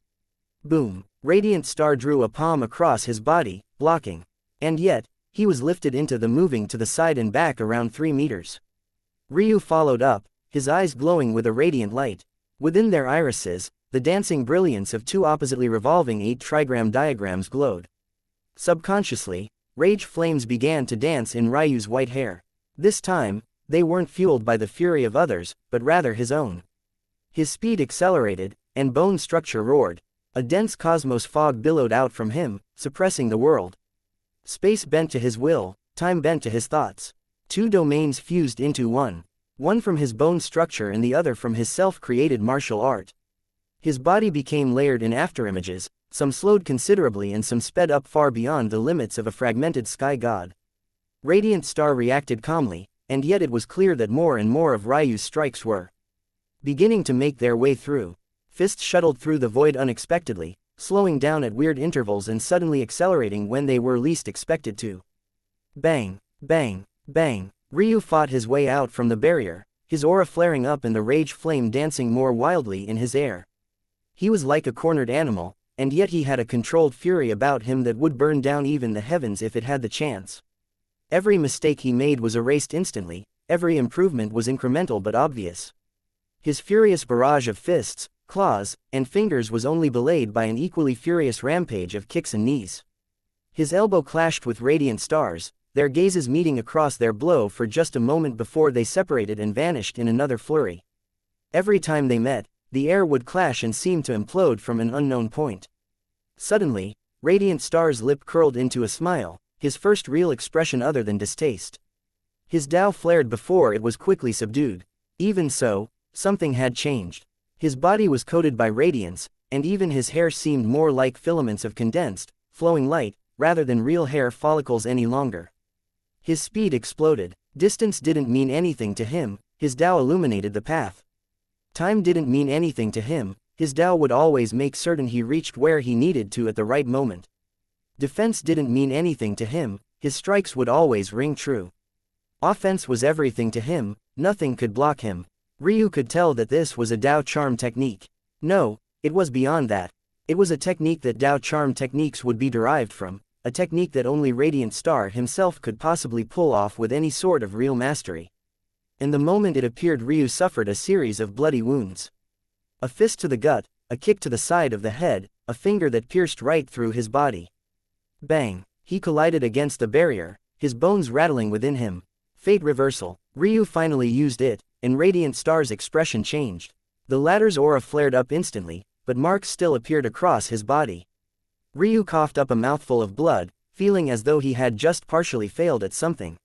Boom! Radiant Star drew a palm across his body, blocking. And yet, he was lifted into the moving to the side and back around 3 meters. Ryu followed up, his eyes glowing with a radiant light. Within their irises, the dancing brilliance of 2 oppositely revolving 8-trigram diagrams glowed. Subconsciously, rage flames began to dance in Ryu's white hair. This time, they weren't fueled by the fury of others, but rather his own. His speed accelerated, and bone structure roared. A dense cosmos fog billowed out from him, suppressing the world. Space bent to his will, time bent to his thoughts. 2 domains fused into one. One from his bone structure and the other from his self-created martial art. His body became layered in afterimages, some slowed considerably and some sped up far beyond the limits of a fragmented sky god. Radiant Star reacted calmly, and yet it was clear that more and more of Ryu's strikes were beginning to make their way through. Fists shuttled through the void unexpectedly, slowing down at weird intervals and suddenly accelerating when they were least expected to. Bang! Bang! Bang! Ryu fought his way out from the barrier, his aura flaring up and the rage flame dancing more wildly in his air. He was like a cornered animal, and yet he had a controlled fury about him that would burn down even the heavens if it had the chance. Every mistake he made was erased instantly, every improvement was incremental but obvious. His furious barrage of fists, claws, and fingers was only belayed by an equally furious rampage of kicks and knees. His elbow clashed with Radiant Star's, their gazes meeting across their blow for just a moment before they separated and vanished in another flurry. Every time they met, the air would clash and seem to implode from an unknown point. Suddenly, Radiant Star's lip curled into a smile, his first real expression other than distaste. His Tao flared before it was quickly subdued. Even so, something had changed. His body was coated by radiance, and even his hair seemed more like filaments of condensed, flowing light, rather than real hair follicles any longer. His speed exploded. Distance didn't mean anything to him, his Tao illuminated the path. Time didn't mean anything to him, his Tao would always make certain he reached where he needed to at the right moment. Defense didn't mean anything to him, his strikes would always ring true. Offense was everything to him, nothing could block him. Ryu could tell that this was a Tao charm technique. No, it was beyond that. It was a technique that Tao charm techniques would be derived from, a technique that only Radiant Star himself could possibly pull off with any sort of real mastery. In the moment it appeared, Ryu suffered a series of bloody wounds. A fist to the gut, a kick to the side of the head, a finger that pierced right through his body. Bang! He collided against the barrier, his bones rattling within him. Fate reversal. Ryu finally used it, and Radiant Star's expression changed. The latter's aura flared up instantly, but marks still appeared across his body. Ryu coughed up a mouthful of blood, feeling as though he had just partially failed at something.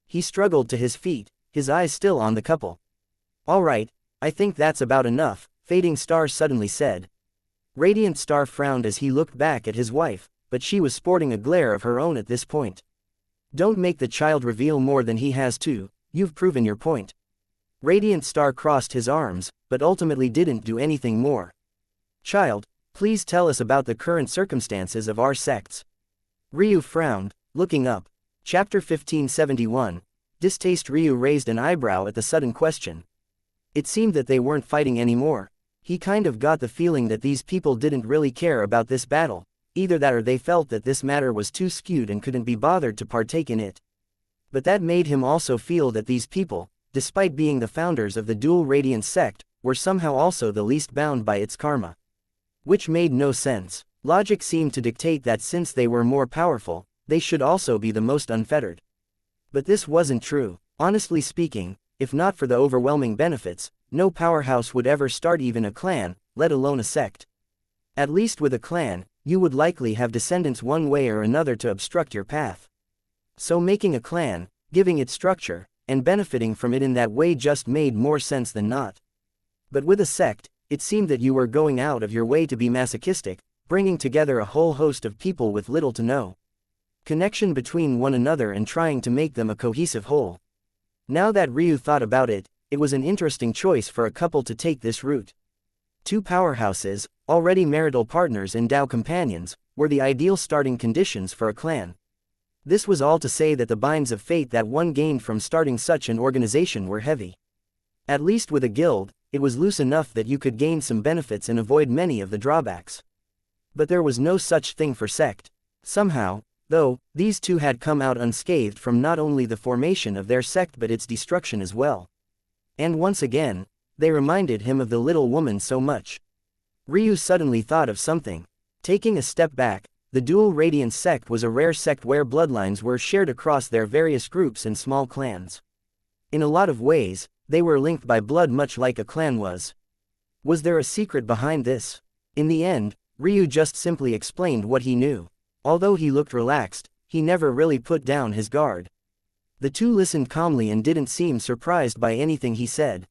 He struggled to his feet, his eyes still on the couple. "All right, I think that's about enough," Fading Star suddenly said. Radiant Star frowned as he looked back at his wife, but she was sporting a glare of her own at this point. "Don't make the child reveal more than he has to, you've proven your point." Radiant Star crossed his arms, but ultimately didn't do anything more. "Child, please tell us about the current circumstances of our sects." Ryu frowned, looking up. Chapter 1571. Distaste. Ryu raised an eyebrow at the sudden question. It seemed that they weren't fighting anymore. He kind of got the feeling that these people didn't really care about this battle, either that or they felt that this matter was too skewed and couldn't be bothered to partake in it. But that made him also feel that these people, despite being the founders of the dual radiance sect, were somehow also the least bound by its karma. Which made no sense. Logic seemed to dictate that since they were more powerful, they should also be the most unfettered. But this wasn't true. Honestly speaking, if not for the overwhelming benefits, no powerhouse would ever start even a clan, let alone a sect. At least with a clan, you would likely have descendants one way or another to obstruct your path. So making a clan, giving it structure, and benefiting from it in that way just made more sense than not. But with a sect, it seemed that you were going out of your way to be masochistic, bringing together a whole host of people with little to no connection between one another and trying to make them a cohesive whole. Now that Ryu thought about it, it was an interesting choice for a couple to take this route. Two powerhouses, already marital partners and Tao companions, were the ideal starting conditions for a clan. This was all to say that the binds of fate that one gained from starting such an organization were heavy. At least with a guild, it was loose enough that you could gain some benefits and avoid many of the drawbacks. But there was no such thing for sect. Somehow, though, these two had come out unscathed from not only the formation of their sect but its destruction as well. And once again, they reminded him of the little woman so much. Ryu suddenly thought of something. Taking a step back, the Dual Radiance sect was a rare sect where bloodlines were shared across their various groups and small clans. In a lot of ways, they were linked by blood much like a clan was. Was there a secret behind this? In the end, Ryu just simply explained what he knew. Although he looked relaxed, he never really put down his guard. The two listened calmly and didn't seem surprised by anything he said.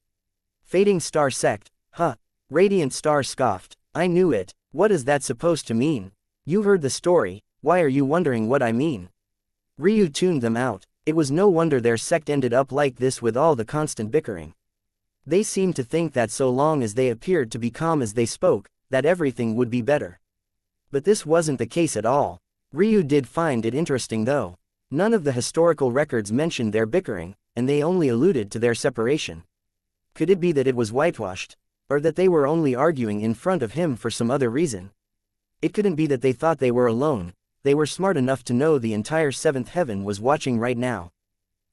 Fading Star Sect, huh? Radiant Star scoffed. I knew it. What is that supposed to mean? You heard the story, why are you wondering what I mean? Ryu tuned them out. It was no wonder their sect ended up like this with all the constant bickering. They seemed to think that so long as they appeared to be calm as they spoke, that everything would be better. But this wasn't the case at all. Ryu did find it interesting though. None of the historical records mentioned their bickering, and they only alluded to their separation. Could it be that it was whitewashed? Or that they were only arguing in front of him for some other reason? It couldn't be that they thought they were alone. They were smart enough to know the entire seventh heaven was watching right now.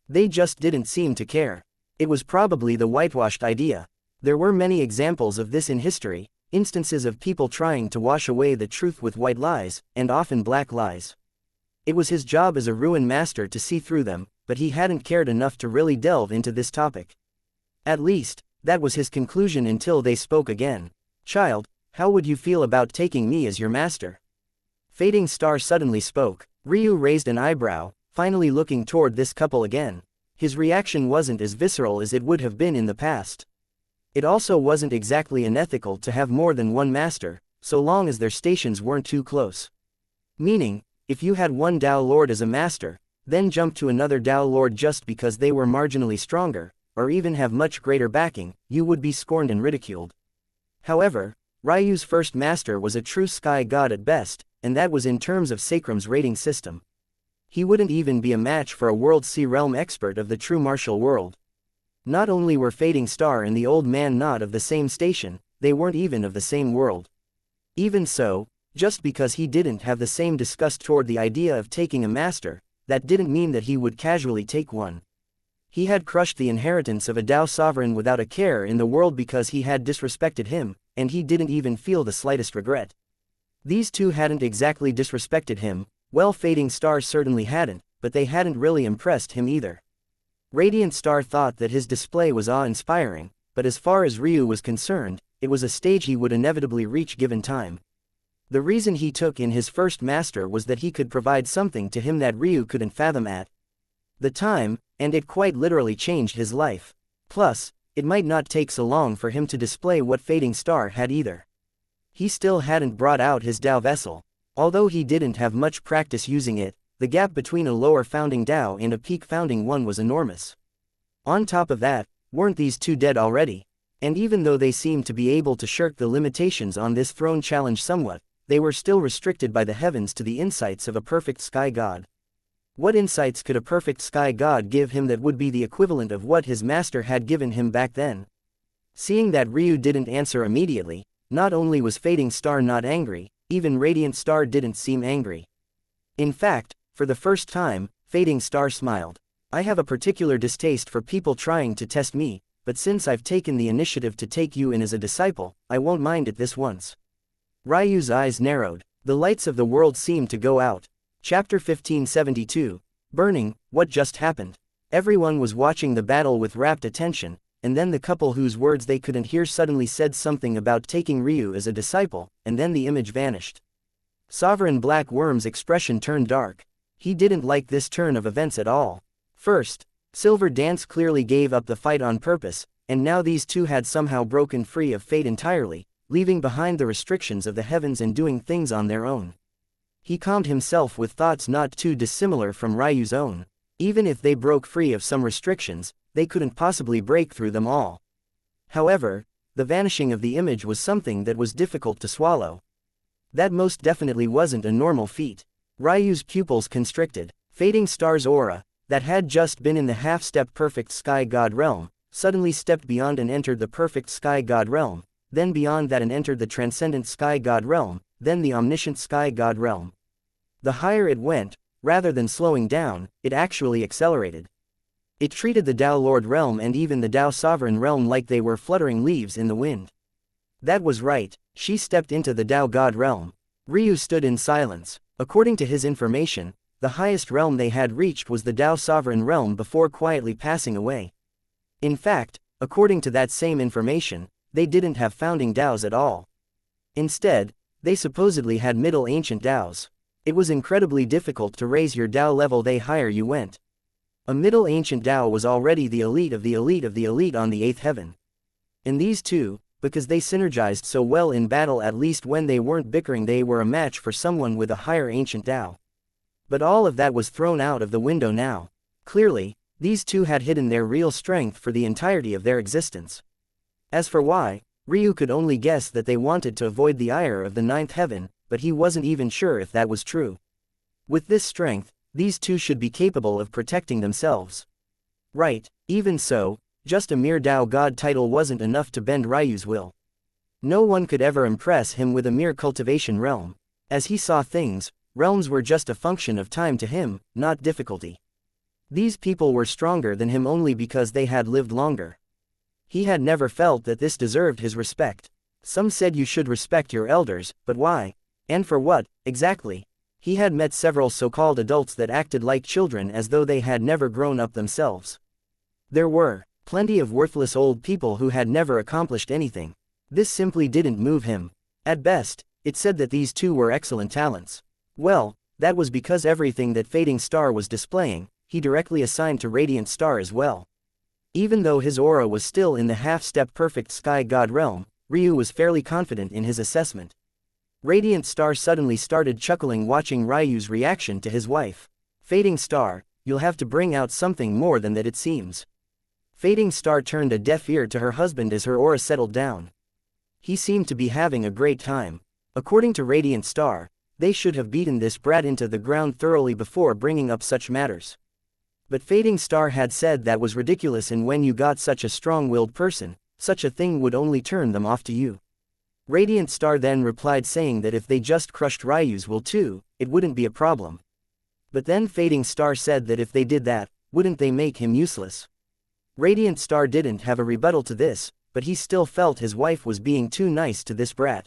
They just didn't seem to care. It was probably the whitewashed idea. There were many examples of this in history, instances of people trying to wash away the truth with white lies, and often black lies. It was his job as a ruin master to see through them, but he hadn't cared enough to really delve into this topic. At least, that was his conclusion until they spoke again. Child, how would you feel about taking me as your master? Fading Star suddenly spoke. Ryu raised an eyebrow, finally looking toward this couple again. His reaction wasn't as visceral as it would have been in the past. It also wasn't exactly unethical to have more than one master, so long as their stations weren't too close. Meaning, if you had one Tao Lord as a master, then jump to another Tao Lord just because they were marginally stronger, or even have much greater backing, you would be scorned and ridiculed. However, Ryu's first master was a true sky god at best, and that was in terms of Sacrum's rating system. He wouldn't even be a match for a World Sea Realm expert of the true martial world. Not only were Fading Star and the old man not of the same station, they weren't even of the same world. Even so, just because he didn't have the same disgust toward the idea of taking a master, that didn't mean that he would casually take one. He had crushed the inheritance of a Tao sovereign without a care in the world because he had disrespected him, and he didn't even feel the slightest regret. These two hadn't exactly disrespected him, well, Fading Star certainly hadn't, but they hadn't really impressed him either. Radiant Star thought that his display was awe-inspiring, but as far as Ryu was concerned, it was a stage he would inevitably reach given time. The reason he took in his first master was that he could provide something to him that Ryu couldn't fathom at the time, and it quite literally changed his life. Plus, it might not take so long for him to display what Fading Star had either. He still hadn't brought out his Tao vessel. Although he didn't have much practice using it, the gap between a lower founding Tao and a peak founding one was enormous. On top of that, weren't these two dead already? And even though they seemed to be able to shirk the limitations on this throne challenge somewhat, they were still restricted by the heavens to the insights of a perfect sky god. What insights could a perfect sky god give him that would be the equivalent of what his master had given him back then? Seeing that Ryu didn't answer immediately, not only was Fading Star not angry, even Radiant Star didn't seem angry. In fact, for the first time, Fading Star smiled. I have a particular distaste for people trying to test me, but since I've taken the initiative to take you in as a disciple, I won't mind it this once. Ryu's eyes narrowed. The lights of the world seemed to go out. Chapter 1572. Burning, what just happened? Everyone was watching the battle with rapt attention, and then the couple whose words they couldn't hear suddenly said something about taking Ryu as a disciple, and then the image vanished. Sovereign Black Worm's expression turned dark. He didn't like this turn of events at all. First, Silver Dance clearly gave up the fight on purpose, and now these two had somehow broken free of fate entirely, leaving behind the restrictions of the heavens and doing things on their own. He calmed himself with thoughts not too dissimilar from Ryu's own. Even if they broke free of some restrictions, they couldn't possibly break through them all. However, the vanishing of the image was something that was difficult to swallow. That most definitely wasn't a normal feat. Ryu's pupils constricted. Fading Star's aura, that had just been in the half-step perfect sky god realm, suddenly stepped beyond and entered the perfect sky god realm, then beyond that and entered the transcendent sky god realm, then the omniscient sky god realm. The higher it went, rather than slowing down, it actually accelerated. It treated the Tao Lord realm and even the Tao Sovereign realm like they were fluttering leaves in the wind. That was right, she stepped into the Tao God realm. Ryu stood in silence. According to his information, the highest realm they had reached was the Tao Sovereign realm before quietly passing away. In fact, according to that same information, they didn't have founding Taos at all. Instead, they supposedly had Middle Ancient Taos. It was incredibly difficult to raise your Tao level the higher you went. A Middle Ancient Tao was already the elite of the elite of the elite on the 8th heaven. And these two, because they synergized so well in battle, at least when they weren't bickering, they were a match for someone with a higher Ancient Tao. But all of that was thrown out of the window now. Clearly, these two had hidden their real strength for the entirety of their existence. As for why, Ryu could only guess that they wanted to avoid the ire of the 9th heaven, but he wasn't even sure if that was true. With this strength, these two should be capable of protecting themselves. Right, even so, just a mere Tao God title wasn't enough to bend Ryu's will. No one could ever impress him with a mere cultivation realm. As he saw things, realms were just a function of time to him, not difficulty. These people were stronger than him only because they had lived longer. He had never felt that this deserved his respect. Some said you should respect your elders, but why? And for what, exactly? He had met several so-called adults that acted like children as though they had never grown up themselves. There were plenty of worthless old people who had never accomplished anything. This simply didn't move him. At best, it said that these two were excellent talents. Well, that was because everything that Fading Star was displaying, he directly assigned to Radiant Star as well. Even though his aura was still in the half-step perfect sky god realm, Ryu was fairly confident in his assessment. Radiant Star suddenly started chuckling watching Ryu's reaction to his wife. Fading Star, you'll have to bring out something more than that, it seems. Fading Star turned a deaf ear to her husband as her aura settled down. He seemed to be having a great time. According to Radiant Star, they should have beaten this brat into the ground thoroughly before bringing up such matters. But Fading Star had said that was ridiculous, and when you got such a strong-willed person, such a thing would only turn them off to you. Radiant Star then replied saying that if they just crushed Ryu's will too, it wouldn't be a problem. But then Fading Star said that if they did that, wouldn't they make him useless? Radiant Star didn't have a rebuttal to this, but he still felt his wife was being too nice to this brat.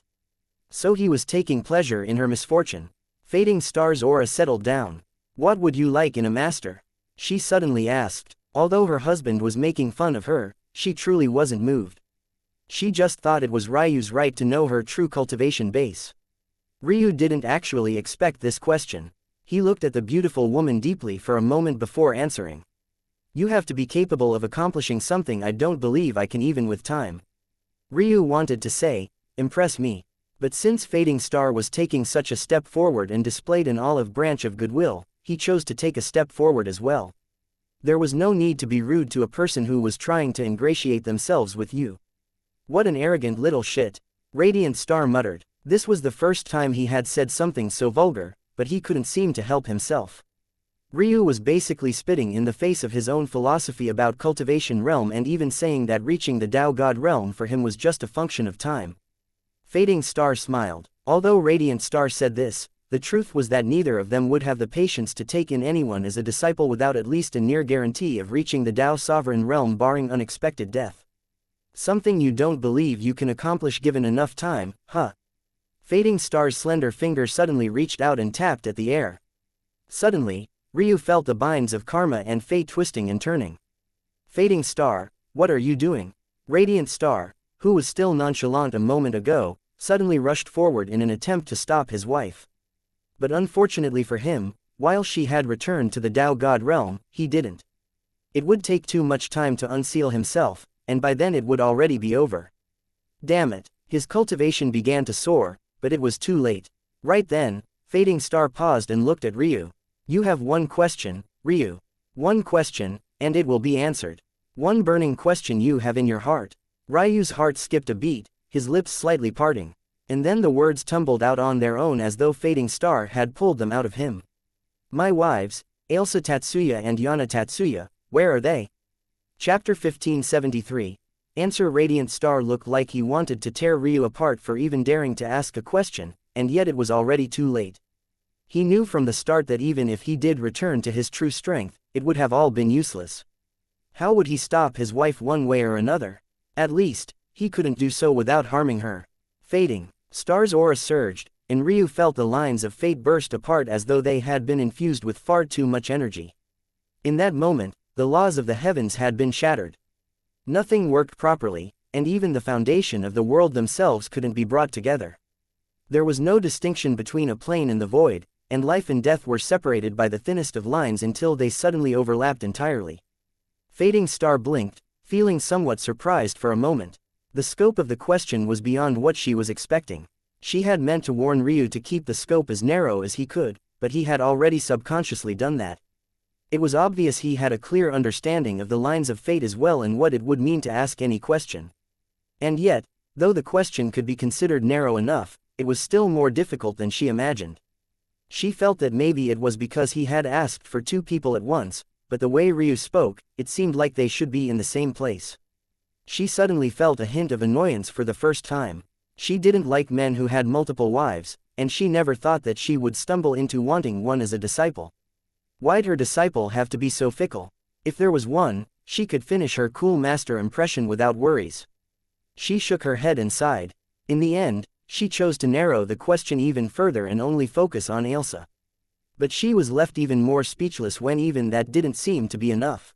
So he was taking pleasure in her misfortune. Fading Star's aura settled down. What would you like in a master? She suddenly asked. Although her husband was making fun of her, she truly wasn't moved. She just thought it was Ryu's right to know her true cultivation base. Ryu didn't actually expect this question. He looked at the beautiful woman deeply for a moment before answering. You have to be capable of accomplishing something I don't believe I can even with time. Ryu wanted to say, impress me. But since Fading Star was taking such a step forward and displayed an olive branch of goodwill, he chose to take a step forward as well. There was no need to be rude to a person who was trying to ingratiate themselves with you. What an arrogant little shit, Radiant Star muttered. This was the first time he had said something so vulgar, but he couldn't seem to help himself. Ryu was basically spitting in the face of his own philosophy about cultivation realm and even saying that reaching the Tao God realm for him was just a function of time. Fading Star smiled. Although Radiant Star said this, the truth was that neither of them would have the patience to take in anyone as a disciple without at least a near guarantee of reaching the Tao Sovereign realm barring unexpected death. Something you don't believe you can accomplish given enough time, huh? Fading Star's slender finger suddenly reached out and tapped at the air. Suddenly, Ryu felt the binds of karma and fate twisting and turning. Fading Star, what are you doing? Radiant Star, who was still nonchalant a moment ago, suddenly rushed forward in an attempt to stop his wife. But unfortunately for him, while she had returned to the Tao God realm, he didn't. It would take too much time to unseal himself, and by then it would already be over. Damn it, his cultivation began to soar, but it was too late. Right then, Fading Star paused and looked at Ryu. You have one question, Ryu. One question, and it will be answered. One burning question you have in your heart. Ryu's heart skipped a beat, his lips slightly parting. And then the words tumbled out on their own as though Fading Star had pulled them out of him. My wives, Ailsa Tatsuya and Yana Tatsuya, where are they? Chapter 1573. Answer. Radiant Star looked like he wanted to tear Ryu apart for even daring to ask a question, and yet it was already too late. He knew from the start that even if he did return to his true strength, it would have all been useless. How would he stop his wife one way or another? At least, he couldn't do so without harming her. Fading Star's aura surged, and Ryu felt the lines of fate burst apart as though they had been infused with far too much energy. In that moment, the laws of the heavens had been shattered. Nothing worked properly, and even the foundation of the world themselves couldn't be brought together. There was no distinction between a plane and the void, and life and death were separated by the thinnest of lines until they suddenly overlapped entirely. Fading Star blinked, feeling somewhat surprised for a moment. The scope of the question was beyond what she was expecting. She had meant to warn Ryu to keep the scope as narrow as he could, but he had already subconsciously done that. It was obvious he had a clear understanding of the lines of fate as well and what it would mean to ask any question. And yet, though the question could be considered narrow enough, it was still more difficult than she imagined. She felt that maybe it was because he had asked for two people at once, but the way Ryu spoke, it seemed like they should be in the same place. She suddenly felt a hint of annoyance for the first time. She didn't like men who had multiple wives, and she never thought that she would stumble into wanting one as a disciple. Why'd her disciple have to be so fickle? If there was one, she could finish her cool master impression without worries. She shook her head and sighed. In the end, she chose to narrow the question even further and only focus on Ailsa. But she was left even more speechless when even that didn't seem to be enough.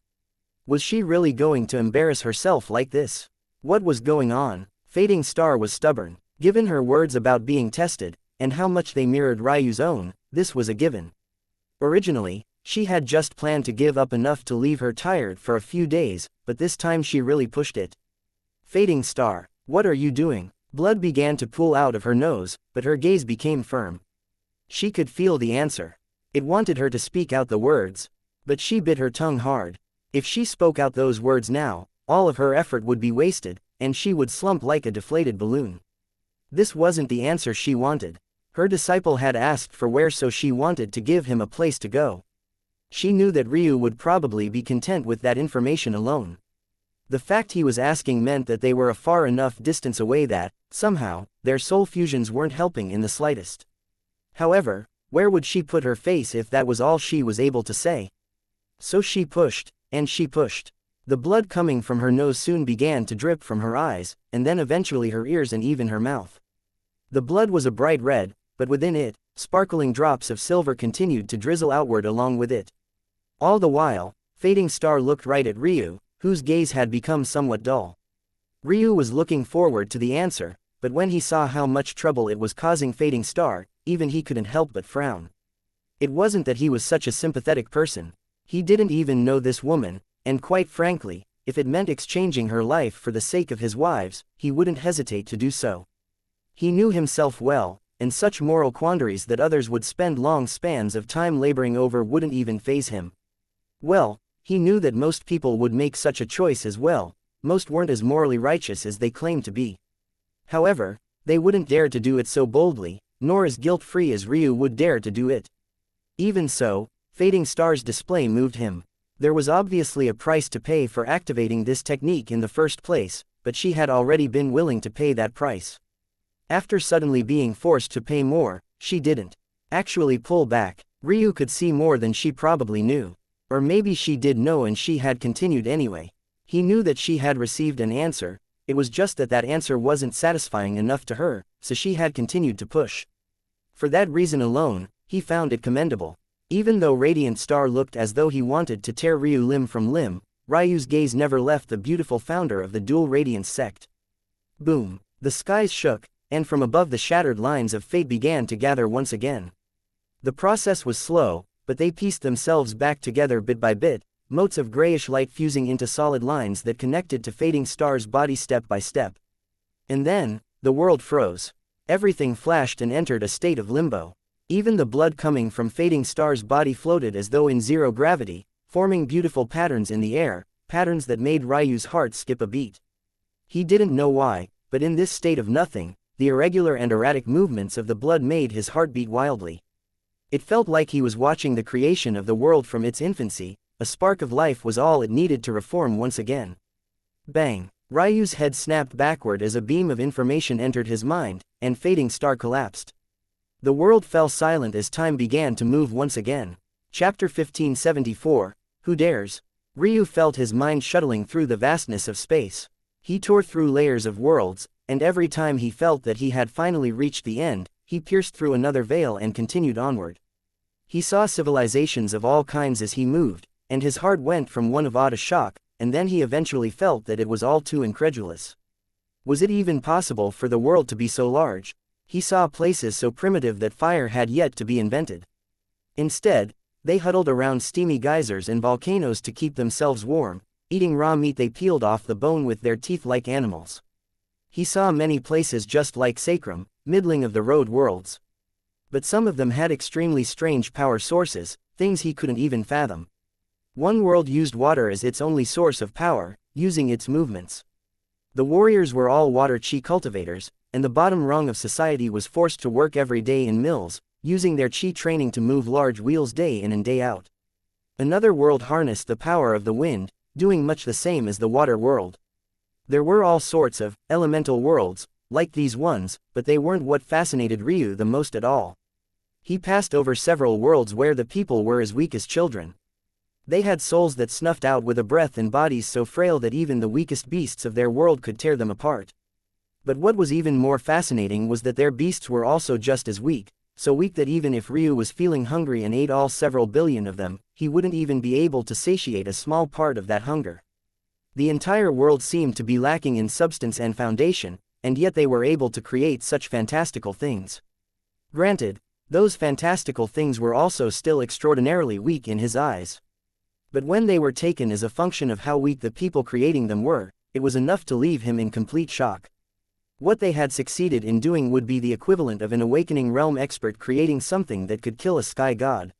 Was she really going to embarrass herself like this? What was going on? Fading Star was stubborn. Given her words about being tested, and how much they mirrored Ryu's own, this was a given. Originally, she had just planned to give up enough to leave her tired for a few days, but this time she really pushed it. Fading Star, what are you doing? Blood began to pool out of her nose, but her gaze became firm. She could feel the answer. It wanted her to speak out the words, but she bit her tongue hard. If she spoke out those words now, all of her effort would be wasted, and she would slump like a deflated balloon. This wasn't the answer she wanted. Her disciple had asked for where, so she wanted to give him a place to go. She knew that Ryu would probably be content with that information alone. The fact he was asking meant that they were a far enough distance away that, somehow, their soul fusions weren't helping in the slightest. However, where would she put her face if that was all she was able to say? So she pushed, and she pushed. The blood coming from her nose soon began to drip from her eyes, and then eventually her ears and even her mouth. The blood was a bright red, but within it, sparkling drops of silver continued to drizzle outward along with it. All the while, Fading Star looked right at Ryu, whose gaze had become somewhat dull. Ryu was looking forward to the answer, but when he saw how much trouble it was causing Fading Star, even he couldn't help but frown. It wasn't that he was such a sympathetic person. He didn't even know this woman, and quite frankly, if it meant exchanging her life for the sake of his wives, he wouldn't hesitate to do so. He knew himself well, and such moral quandaries that others would spend long spans of time laboring over wouldn't even faze him. Well, he knew that most people would make such a choice as well. Most weren't as morally righteous as they claimed to be. However, they wouldn't dare to do it so boldly, nor as guilt-free as Ryu would dare to do it. Even so, Fading Star's display moved him. There was obviously a price to pay for activating this technique in the first place, but she had already been willing to pay that price. After suddenly being forced to pay more, she didn't actually pull back. Ryu could see more than she probably knew. Or maybe she did know and she had continued anyway. He knew that she had received an answer, it was just that that answer wasn't satisfying enough to her, so she had continued to push. For that reason alone, he found it commendable. Even though Radiant Star looked as though he wanted to tear Ryu limb from limb, Ryu's gaze never left the beautiful founder of the Dual Radiance sect. Boom! The skies shook, and from above the shattered lines of fate began to gather once again. The process was slow, but they pieced themselves back together bit by bit, motes of grayish light fusing into solid lines that connected to Fading Star's body step by step. And then, the world froze. Everything flashed and entered a state of limbo. Even the blood coming from Fading Star's body floated as though in zero gravity, forming beautiful patterns in the air, patterns that made Ryu's heart skip a beat. He didn't know why, but in this state of nothing, the irregular and erratic movements of the blood made his heart beat wildly. It felt like he was watching the creation of the world from its infancy. A spark of life was all it needed to reform once again. Bang! Ryu's head snapped backward as a beam of information entered his mind, and fading star collapsed. The world fell silent as time began to move once again. Chapter 1574, Who Dares? Ryu felt his mind shuttling through the vastness of space. He tore through layers of worlds, and every time he felt that he had finally reached the end, he pierced through another veil and continued onward. He saw civilizations of all kinds as he moved, and his heart went from one of awe to shock, and then he eventually felt that it was all too incredulous. Was it even possible for the world to be so large? He saw places so primitive that fire had yet to be invented. Instead, they huddled around steamy geysers and volcanoes to keep themselves warm, eating raw meat they peeled off the bone with their teeth like animals. He saw many places just like Sacrum, middling of the road worlds. But some of them had extremely strange power sources, things he couldn't even fathom. One world used water as its only source of power, using its movements. The warriors were all water chi cultivators, and the bottom rung of society was forced to work every day in mills, using their chi training to move large wheels day in and day out. Another world harnessed the power of the wind, doing much the same as the water world. There were all sorts of elemental worlds, like these ones, but they weren't what fascinated Ryu the most at all. He passed over several worlds where the people were as weak as children. They had souls that snuffed out with a breath and bodies so frail that even the weakest beasts of their world could tear them apart. But what was even more fascinating was that their beasts were also just as weak, so weak that even if Ryu was feeling hungry and ate all several billion of them, he wouldn't even be able to satiate a small part of that hunger. The entire world seemed to be lacking in substance and foundation, and yet they were able to create such fantastical things. Granted, those fantastical things were also still extraordinarily weak in his eyes. But when they were taken as a function of how weak the people creating them were, it was enough to leave him in complete shock. What they had succeeded in doing would be the equivalent of an awakening realm expert creating something that could kill a sky god.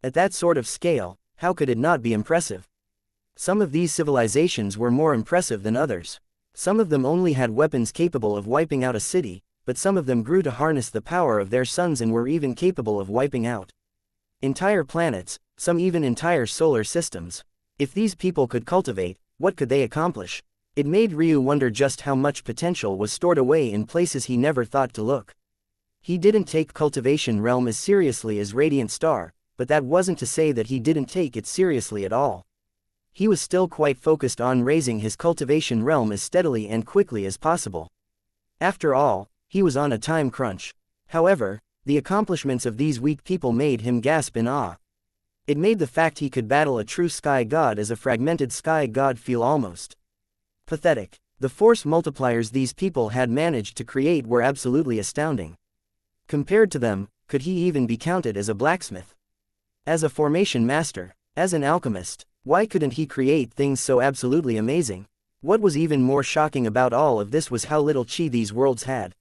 At that sort of scale, how could it not be impressive? Some of these civilizations were more impressive than others. Some of them only had weapons capable of wiping out a city, but some of them grew to harness the power of their suns and were even capable of wiping out entire planets, some even entire solar systems. If these people could cultivate, what could they accomplish? It made Ryu wonder just how much potential was stored away in places he never thought to look. He didn't take Cultivation Realm as seriously as Radiant Star, but that wasn't to say that he didn't take it seriously at all. He was still quite focused on raising his Cultivation Realm as steadily and quickly as possible. After all, he was on a time crunch. However, the accomplishments of these weak people made him gasp in awe. It made the fact he could battle a true sky god as a fragmented sky god feel almost pathetic. The force multipliers these people had managed to create were absolutely astounding. Compared to them, could he even be counted as a blacksmith? As a formation master? As an alchemist? Why couldn't he create things so absolutely amazing? What was even more shocking about all of this was how little chi these worlds had.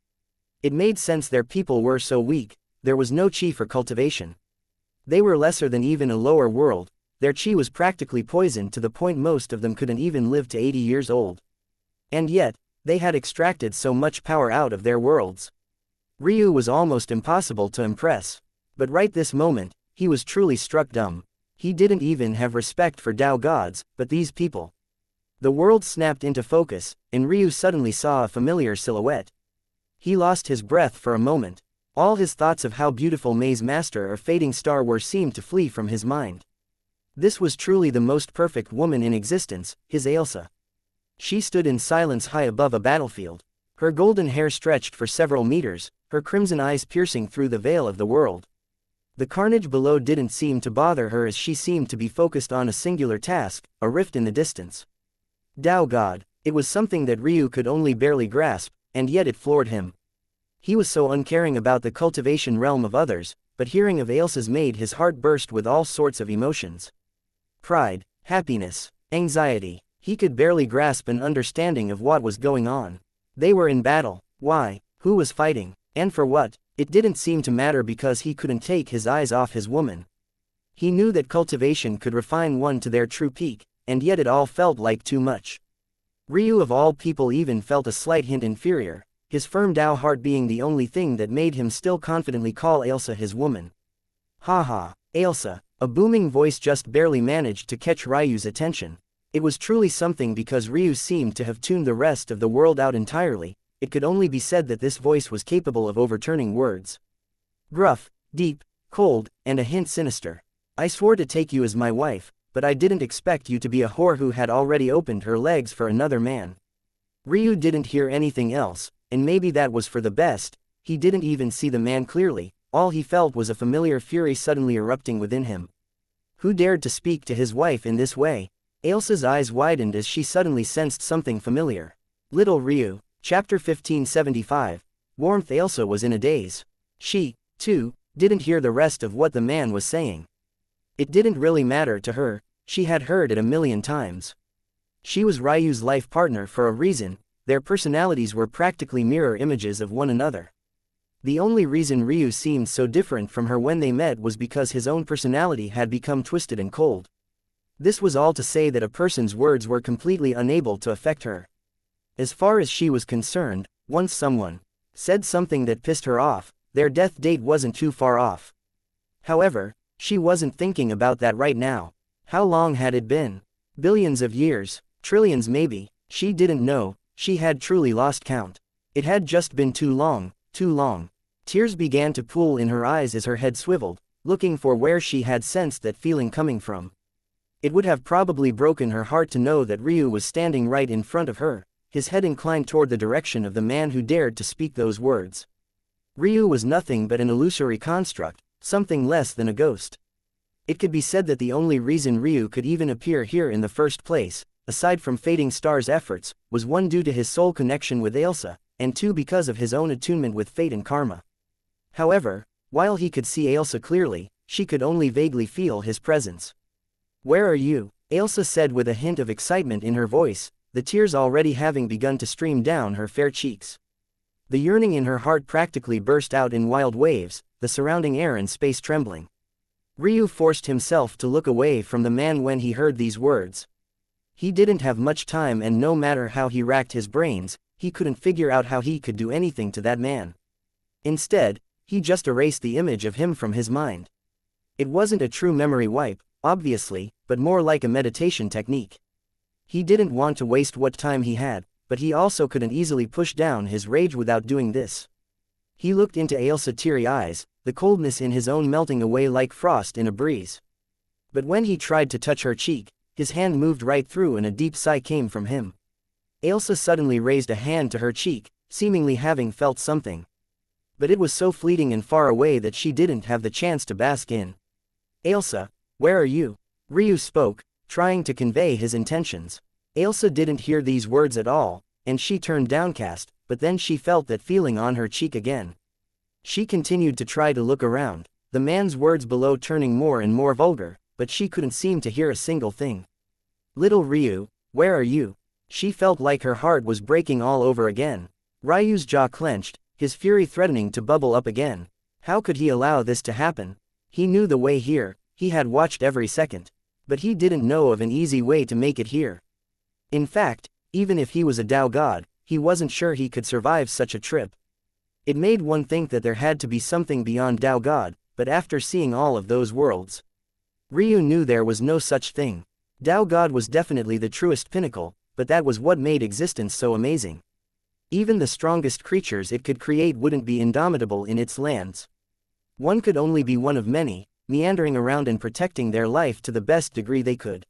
It made sense their people were so weak, there was no chi for cultivation. They were lesser than even a lower world, their chi was practically poisoned to the point most of them couldn't even live to 80 years old. And yet, they had extracted so much power out of their worlds. Ryu was almost impossible to impress. But right this moment, he was truly struck dumb. He didn't even have respect for Tao gods, but these people. The world snapped into focus, and Ryu suddenly saw a familiar silhouette. He lost his breath for a moment. All his thoughts of how beautiful Maze Master or Fading Star were seemed to flee from his mind. This was truly the most perfect woman in existence, his Ailsa. She stood in silence high above a battlefield. Her golden hair stretched for several meters, her crimson eyes piercing through the veil of the world. The carnage below didn't seem to bother her as she seemed to be focused on a singular task, a rift in the distance. Tao God, it was something that Ryu could only barely grasp, and yet it floored him. He was so uncaring about the cultivation realm of others, but hearing of Ailsa's made his heart burst with all sorts of emotions. Pride, happiness, anxiety. He could barely grasp an understanding of what was going on. They were in battle. Why? Who was fighting? And for what? It didn't seem to matter because he couldn't take his eyes off his woman. He knew that cultivation could refine one to their true peak, and yet it all felt like too much. Ryu of all people even felt a slight hint inferior, his firm Tao heart being the only thing that made him still confidently call Ailsa his woman. Ha ha, Ailsa, a booming voice just barely managed to catch Ryu's attention. It was truly something because Ryu seemed to have tuned the rest of the world out entirely. It could only be said that this voice was capable of overturning words. Gruff, deep, cold, and a hint sinister. I swore to take you as my wife, but I didn't expect you to be a whore who had already opened her legs for another man. Ryu didn't hear anything else, and maybe that was for the best. He didn't even see the man clearly. All he felt was a familiar fury suddenly erupting within him. Who dared to speak to his wife in this way? Ailsa's eyes widened as she suddenly sensed something familiar. Little Ryu, Chapter 1575. Warmth. Ailsa was in a daze. She, too, didn't hear the rest of what the man was saying. It didn't really matter to her, she had heard it a million times. She was Ryu's life partner for a reason. Their personalities were practically mirror images of one another. The only reason Ryu seemed so different from her when they met was because his own personality had become twisted and cold. This was all to say that a person's words were completely unable to affect her. As far as she was concerned, once someone said something that pissed her off, their death date wasn't too far off. However, she wasn't thinking about that right now. How long had it been? Billions of years, trillions maybe, she didn't know. She had truly lost count. It had just been too long, too long. Tears began to pool in her eyes as her head swiveled, looking for where she had sensed that feeling coming from. It would have probably broken her heart to know that Ryu was standing right in front of her, his head inclined toward the direction of the man who dared to speak those words. Ryu was nothing but an illusory construct, something less than a ghost. It could be said that the only reason Ryu could even appear here in the first place, aside from Fading Star's efforts, was one due to his soul connection with Ailsa, and two because of his own attunement with fate and karma. However, while he could see Ailsa clearly, she could only vaguely feel his presence. "Where are you?" Ailsa said with a hint of excitement in her voice, the tears already having begun to stream down her fair cheeks. The yearning in her heart practically burst out in wild waves, the surrounding air and space trembling. Ryu forced himself to look away from the man when he heard these words. He didn't have much time, and no matter how he racked his brains, he couldn't figure out how he could do anything to that man. Instead, he just erased the image of him from his mind. It wasn't a true memory wipe, obviously, but more like a meditation technique. He didn't want to waste what time he had, but he also couldn't easily push down his rage without doing this. He looked into Ailsa's teary eyes, the coldness in his own melting away like frost in a breeze. But when he tried to touch her cheek, his hand moved right through and a deep sigh came from him. Ailsa suddenly raised a hand to her cheek, seemingly having felt something. But it was so fleeting and far away that she didn't have the chance to bask in. "Ailsa, where are you?" Ryu spoke, trying to convey his intentions. Ailsa didn't hear these words at all, and she turned downcast, but then she felt that feeling on her cheek again. She continued to try to look around, the man's words below turning more and more vulgar, but she couldn't seem to hear a single thing. "Little Ryu, where are you?" She felt like her heart was breaking all over again. Ryu's jaw clenched, his fury threatening to bubble up again. How could he allow this to happen? He knew the way here, he had watched every second. But he didn't know of an easy way to make it here. In fact, even if he was a Tao god, he wasn't sure he could survive such a trip. It made one think that there had to be something beyond Tao god, but after seeing all of those worlds, Ryu knew there was no such thing. Tao god was definitely the truest pinnacle, but that was what made existence so amazing. Even the strongest creatures it could create wouldn't be indomitable in its lands. One could only be one of many, meandering around and protecting their life to the best degree they could.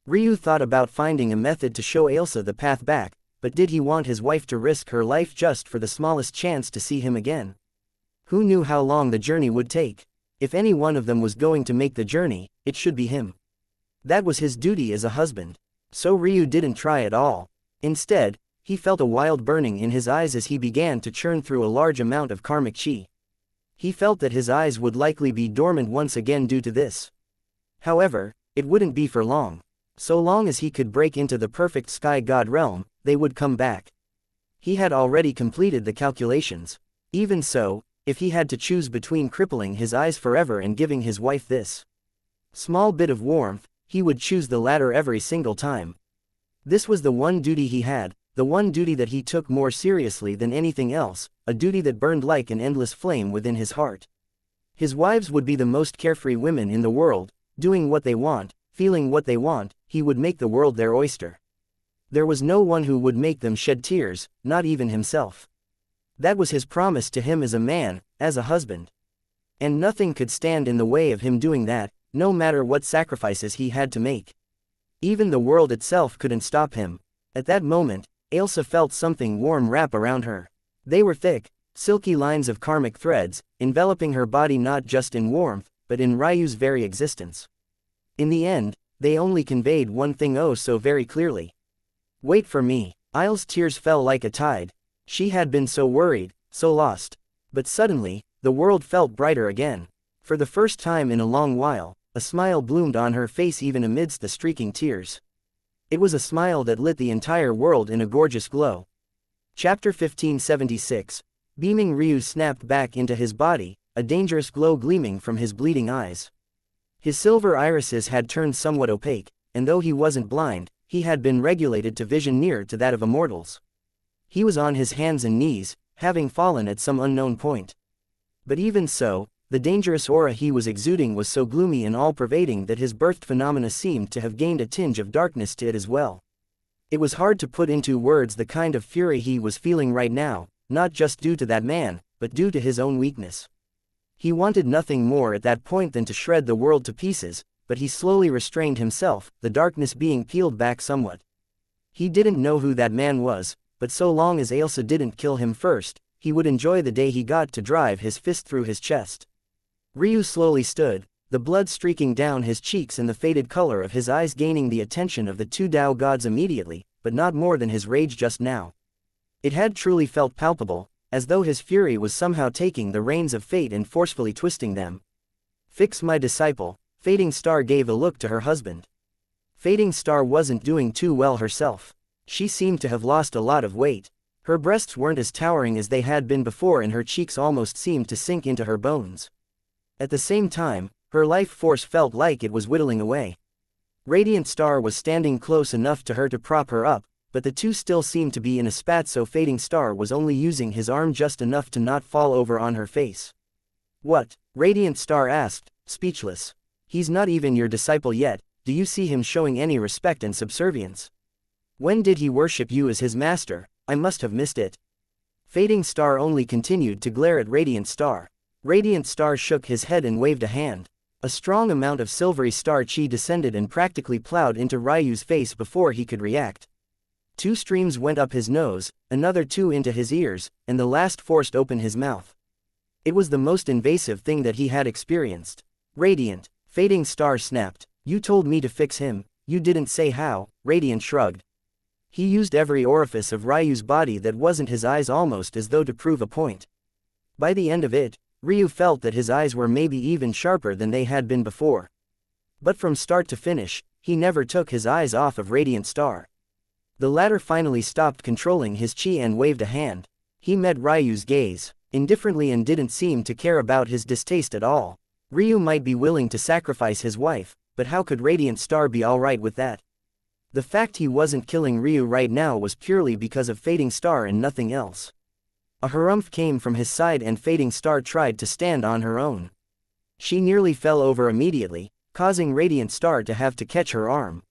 Ryu thought about finding a method to show Ailsa the path back, but did he want his wife to risk her life just for the smallest chance to see him again? Who knew how long the journey would take? If any one of them was going to make the journey, it should be him. That was his duty as a husband. So Ryu didn't try at all. Instead, he felt a wild burning in his eyes as he began to churn through a large amount of karmic chi. He felt that his eyes would likely be dormant once again due to this. However, it wouldn't be for long. So long as he could break into the perfect sky god realm, they would come back. He had already completed the calculations. Even so, if he had to choose between crippling his eyes forever and giving his wife this small bit of warmth, he would choose the latter every single time. This was the one duty he had, the one duty that he took more seriously than anything else, a duty that burned like an endless flame within his heart. His wives would be the most carefree women in the world, doing what they want, feeling what they want. He would make the world their oyster. There was no one who would make them shed tears, not even himself. That was his promise to him as a man, as a husband. And nothing could stand in the way of him doing that, no matter what sacrifices he had to make. Even the world itself couldn't stop him. At that moment, Ailsa felt something warm wrap around her. They were thick, silky lines of karmic threads, enveloping her body not just in warmth, but in Ryu's very existence. In the end, they only conveyed one thing oh so very clearly. Wait for me. Ailsa's tears fell like a tide. She had been so worried, so lost. But suddenly, the world felt brighter again. For the first time in a long while, a smile bloomed on her face even amidst the streaking tears. It was a smile that lit the entire world in a gorgeous glow. Chapter 1576. Beaming Ryu snapped back into his body, a dangerous glow gleaming from his bleeding eyes. His silver irises had turned somewhat opaque, and though he wasn't blind, he had been regulated to vision near to that of immortals. He was on his hands and knees, having fallen at some unknown point. But even so, the dangerous aura he was exuding was so gloomy and all-pervading that his birthed phenomena seemed to have gained a tinge of darkness to it as well. It was hard to put into words the kind of fury he was feeling right now, not just due to that man, but due to his own weakness. He wanted nothing more at that point than to shred the world to pieces, but he slowly restrained himself, the darkness being peeled back somewhat. He didn't know who that man was, but so long as Ailsa didn't kill him first, he would enjoy the day he got to drive his fist through his chest. Ryu slowly stood, the blood streaking down his cheeks and the faded color of his eyes gaining the attention of the two Tao gods immediately, but not more than his rage just now. It had truly felt palpable, as though his fury was somehow taking the reins of fate and forcefully twisting them. Fix my disciple. Fading Star gave a look to her husband. Fading Star wasn't doing too well herself. She seemed to have lost a lot of weight. Her breasts weren't as towering as they had been before and her cheeks almost seemed to sink into her bones. At the same time, her life force felt like it was whittling away. Radiant Star was standing close enough to her to prop her up, but the two still seemed to be in a spat, so Fading Star was only using his arm just enough to not fall over on her face. What? Radiant Star asked, speechless. He's not even your disciple yet, do you see him showing any respect and subservience? When did he worship you as his master? I must have missed it. Fading Star only continued to glare at Radiant Star. Radiant Star shook his head and waved a hand. A strong amount of silvery star chi descended and practically plowed into Ryu's face before he could react. 2 streams went up his nose, another 2 into his ears, and the last forced open his mouth. It was the most invasive thing that he had experienced. Radiant. Fading Star snapped. You told me to fix him, you didn't say how. Radiant shrugged. He used every orifice of Ryu's body that wasn't his eyes almost as though to prove a point. By the end of it, Ryu felt that his eyes were maybe even sharper than they had been before. But from start to finish, he never took his eyes off of Radiant Star. The latter finally stopped controlling his chi and waved a hand. He met Ryu's gaze, indifferently, and didn't seem to care about his distaste at all. Ryu might be willing to sacrifice his wife, but how could Radiant Star be alright with that? The fact he wasn't killing Ryu right now was purely because of Fading Star and nothing else. A harumph came from his side and Fading Star tried to stand on her own. She nearly fell over immediately, causing Radiant Star to have to catch her arm.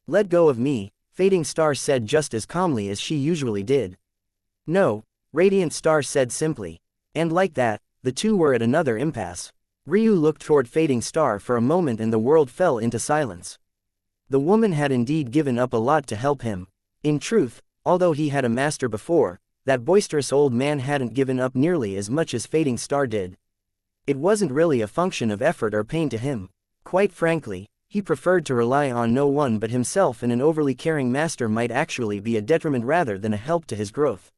Let go of me, Fading Star said just as calmly as she usually did. No, Radiant Star said simply. And like that, the two were at another impasse. Ryu looked toward Fading Star for a moment and the world fell into silence. The woman had indeed given up a lot to help him. In truth, although he had a master before, that boisterous old man hadn't given up nearly as much as Fading Star did. It wasn't really a function of effort or pain to him. Quite frankly, he preferred to rely on no one but himself, and an overly caring master might actually be a detriment rather than a help to his growth.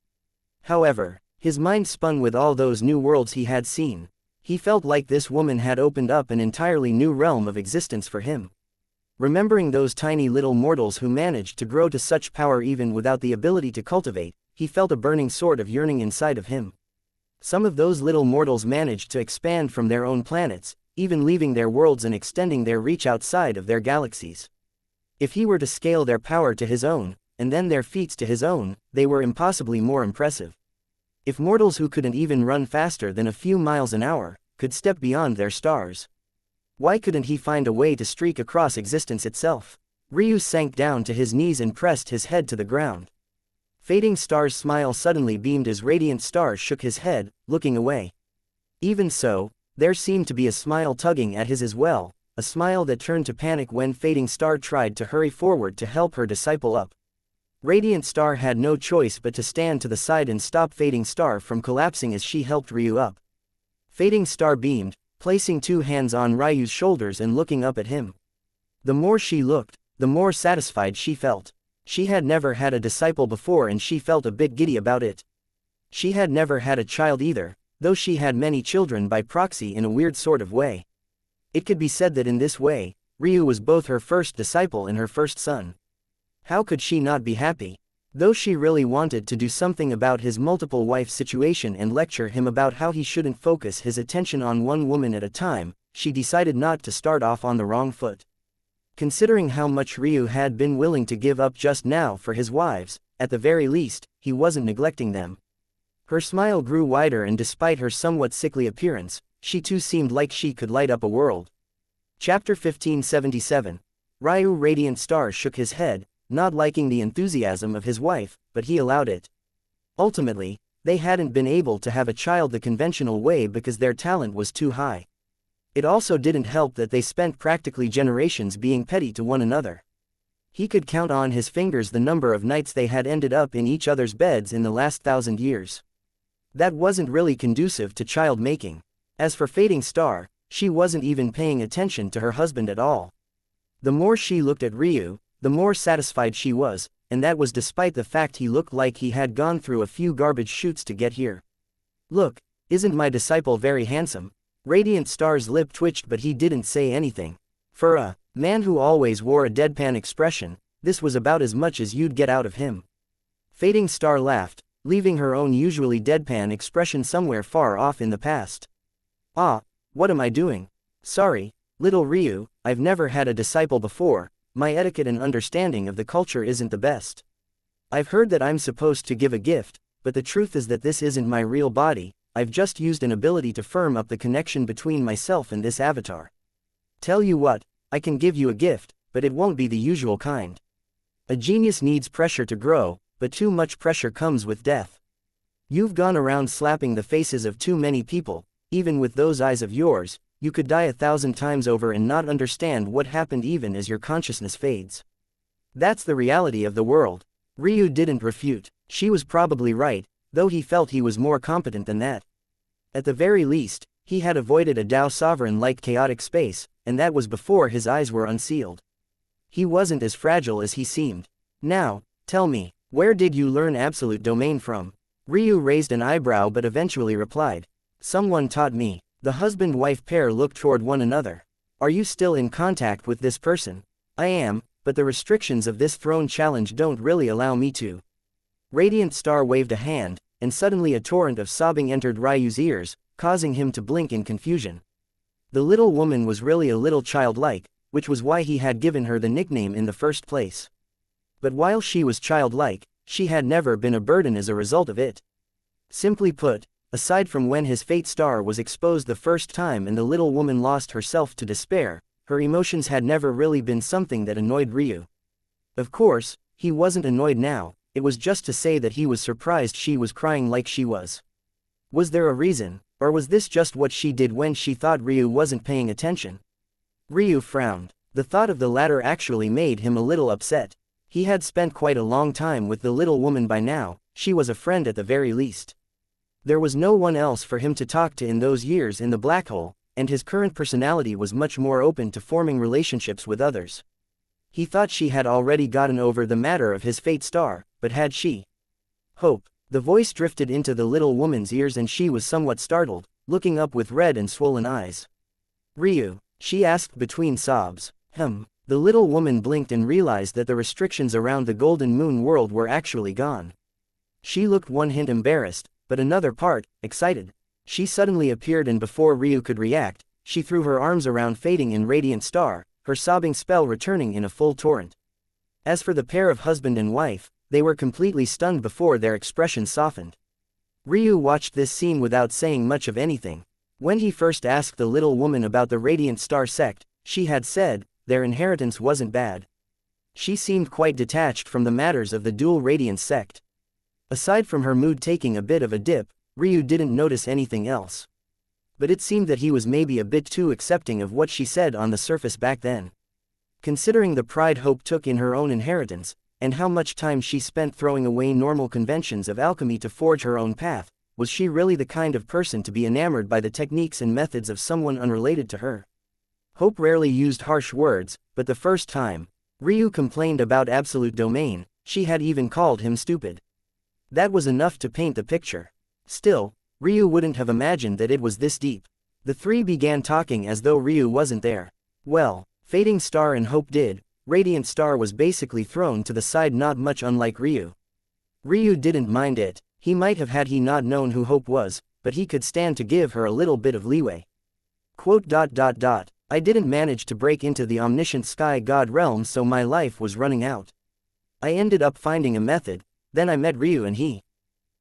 However, his mind spun with all those new worlds he had seen. He felt like this woman had opened up an entirely new realm of existence for him. Remembering those tiny little mortals who managed to grow to such power even without the ability to cultivate, he felt a burning sort of yearning inside of him. Some of those little mortals managed to expand from their own planets, even leaving their worlds and extending their reach outside of their galaxies. If he were to scale their power to his own, and then their feats to his own, they were impossibly more impressive. If mortals who couldn't even run faster than a few miles an hour, could step beyond their stars, why couldn't he find a way to streak across existence itself? Ryu sank down to his knees and pressed his head to the ground. Fading Star's smile suddenly beamed as Radiant Star shook his head, looking away. Even so, there seemed to be a smile tugging at his as well, a smile that turned to panic when Fading Star tried to hurry forward to help her disciple up. Radiant Star had no choice but to stand to the side and stop Fading Star from collapsing as she helped Ryu up. Fading Star beamed, placing two hands on Ryu's shoulders and looking up at him. The more she looked, the more satisfied she felt. She had never had a disciple before and she felt a bit giddy about it. She had never had a child either, though she had many children by proxy in a weird sort of way. It could be said that in this way, Ryu was both her first disciple and her first son. How could she not be happy? Though she really wanted to do something about his multiple wife situation and lecture him about how he shouldn't focus his attention on one woman at a time, she decided not to start off on the wrong foot. Considering how much Ryu had been willing to give up just now for his wives, at the very least, he wasn't neglecting them. Her smile grew wider and despite her somewhat sickly appearance, she too seemed like she could light up a world. Chapter 1577. Ryu Radiant Star shook his head, not liking the enthusiasm of his wife, but he allowed it. Ultimately, they hadn't been able to have a child the conventional way because their talent was too high. It also didn't help that they spent practically generations being petty to one another. He could count on his fingers the number of nights they had ended up in each other's beds in the last 1,000 years. That wasn't really conducive to child making. As for Fading Star, she wasn't even paying attention to her husband at all. The more she looked at Ryu, the more satisfied she was, and that was despite the fact he looked like he had gone through a few garbage chutes to get here. Look, isn't my disciple very handsome? Radiant Star's lip twitched but he didn't say anything. For a man who always wore a deadpan expression, this was about as much as you'd get out of him. Fading Star laughed, leaving her own usually deadpan expression somewhere far off in the past. Ah, what am I doing? Sorry, little Ryu, I've never had a disciple before. My etiquette and understanding of the culture isn't the best. I've heard that I'm supposed to give a gift, but the truth is that this isn't my real body. I've just used an ability to firm up the connection between myself and this avatar. Tell you what, I can give you a gift, but it won't be the usual kind. A genius needs pressure to grow, but too much pressure comes with death. You've gone around slapping the faces of too many people, even with those eyes of yours. You could die 1,000 times over and not understand what happened even as your consciousness fades. That's the reality of the world. Ryu didn't refute. She was probably right, though he felt he was more competent than that. At the very least, he had avoided a Tao sovereign like chaotic space, and that was before his eyes were unsealed. He wasn't as fragile as he seemed. Now, tell me, where did you learn absolute domain from? Ryu raised an eyebrow but eventually replied. Someone taught me. The husband-wife pair looked toward one another. Are you still in contact with this person? I am, but the restrictions of this throne challenge don't really allow me to. Radiant Star waved a hand, and suddenly a torrent of sobbing entered Ryu's ears, causing him to blink in confusion. The little woman was really a little childlike, which was why he had given her the nickname in the first place. But while she was childlike, she had never been a burden as a result of it. Simply put, aside from when his fate star was exposed the first time and the little woman lost herself to despair, her emotions had never really been something that annoyed Ryu. Of course, he wasn't annoyed now, it was just to say that he was surprised she was crying like she was. Was there a reason, or was this just what she did when she thought Ryu wasn't paying attention? Ryu frowned. The thought of the latter actually made him a little upset. He had spent quite a long time with the little woman by now, she was a friend at the very least. There was no one else for him to talk to in those years in the black hole, and his current personality was much more open to forming relationships with others. He thought she had already gotten over the matter of his fate star, but had she? Hope. The voice drifted into the little woman's ears and she was somewhat startled, looking up with red and swollen eyes. Ryu, she asked between sobs. The little woman blinked and realized that the restrictions around the Golden Moon world were actually gone. She looked one hint embarrassed, but another part, excited. She suddenly appeared and before Ryu could react, she threw her arms around Fading in Radiant Star, her sobbing spell returning in a full torrent. As for the pair of husband and wife, they were completely stunned before their expressions softened. Ryu watched this scene without saying much of anything. When he first asked the little woman about the Radiant Star sect, she had said, their inheritance wasn't bad. She seemed quite detached from the matters of the dual Radiance sect. Aside from her mood taking a bit of a dip, Ryu didn't notice anything else. But it seemed that he was maybe a bit too accepting of what she said on the surface back then. Considering the pride Hope took in her own inheritance, and how much time she spent throwing away normal conventions of alchemy to forge her own path, was she really the kind of person to be enamored by the techniques and methods of someone unrelated to her? Hope rarely used harsh words, but the first time Ryu complained about absolute domain, she had even called him stupid. That was enough to paint the picture. Still, Ryu wouldn't have imagined that it was this deep. The three began talking as though Ryu wasn't there. Well, Fading Star and Hope did. Radiant Star was basically thrown to the side, not much unlike Ryu. Ryu didn't mind it. He might have had he not known who Hope was, but he could stand to give her a little bit of leeway. Quote, I didn't manage to break into the omniscient sky god realm, so my life was running out. I ended up finding a method, then I met Ryu and he.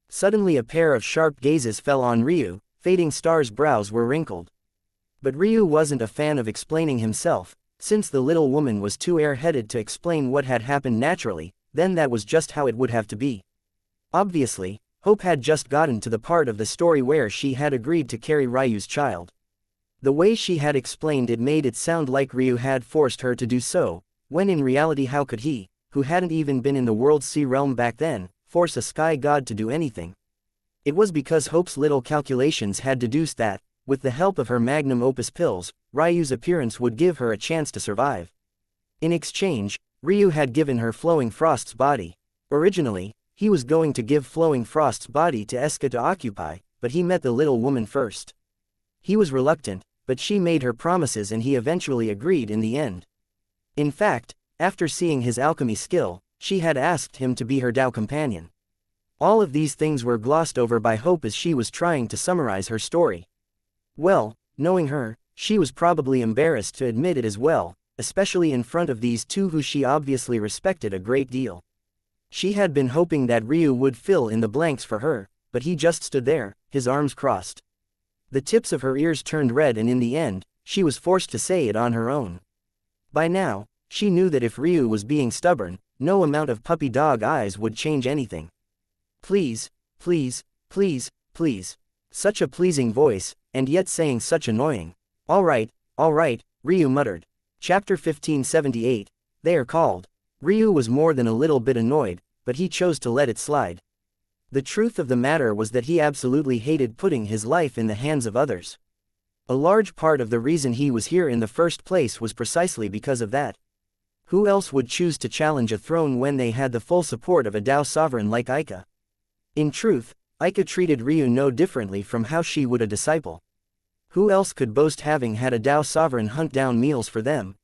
Suddenly a pair of sharp gazes fell on Ryu. Fading Star's brows were wrinkled. But Ryu wasn't a fan of explaining himself. Since the little woman was too airheaded to explain what had happened naturally, then that was just how it would have to be. Obviously, Hope had just gotten to the part of the story where she had agreed to carry Ryu's child. The way she had explained it made it sound like Ryu had forced her to do so, when in reality how could he, who hadn't even been in the world's sea realm back then, force a sky god to do anything? It was because Hope's little calculations had deduced that, with the help of her magnum opus pills, Ryu's appearance would give her a chance to survive. In exchange, Ryu had given her Flowing Frost's body. Originally, he was going to give Flowing Frost's body to Eska to occupy, but he met the little woman first. He was reluctant, but she made her promises and he eventually agreed in the end. In fact, after seeing his alchemy skill, she had asked him to be her Tao companion. All of these things were glossed over by Hope as she was trying to summarize her story. Well, knowing her, she was probably embarrassed to admit it as well, especially in front of these two who she obviously respected a great deal. She had been hoping that Ryu would fill in the blanks for her, but he just stood there, his arms crossed. The tips of her ears turned red and in the end, she was forced to say it on her own. By now, she knew that if Ryu was being stubborn, no amount of puppy dog eyes would change anything. Please, please, please, please. Such a pleasing voice, and yet saying such annoying. All right, Ryu muttered. Chapter 1578, They Are Called. Ryu was more than a little bit annoyed, but he chose to let it slide. The truth of the matter was that he absolutely hated putting his life in the hands of others. A large part of the reason he was here in the first place was precisely because of that. Who else would choose to challenge a throne when they had the full support of a Tao sovereign like Aika? In truth, Aika treated Ryu no differently from how she would a disciple. Who else could boast having had a Tao sovereign hunt down meals for them?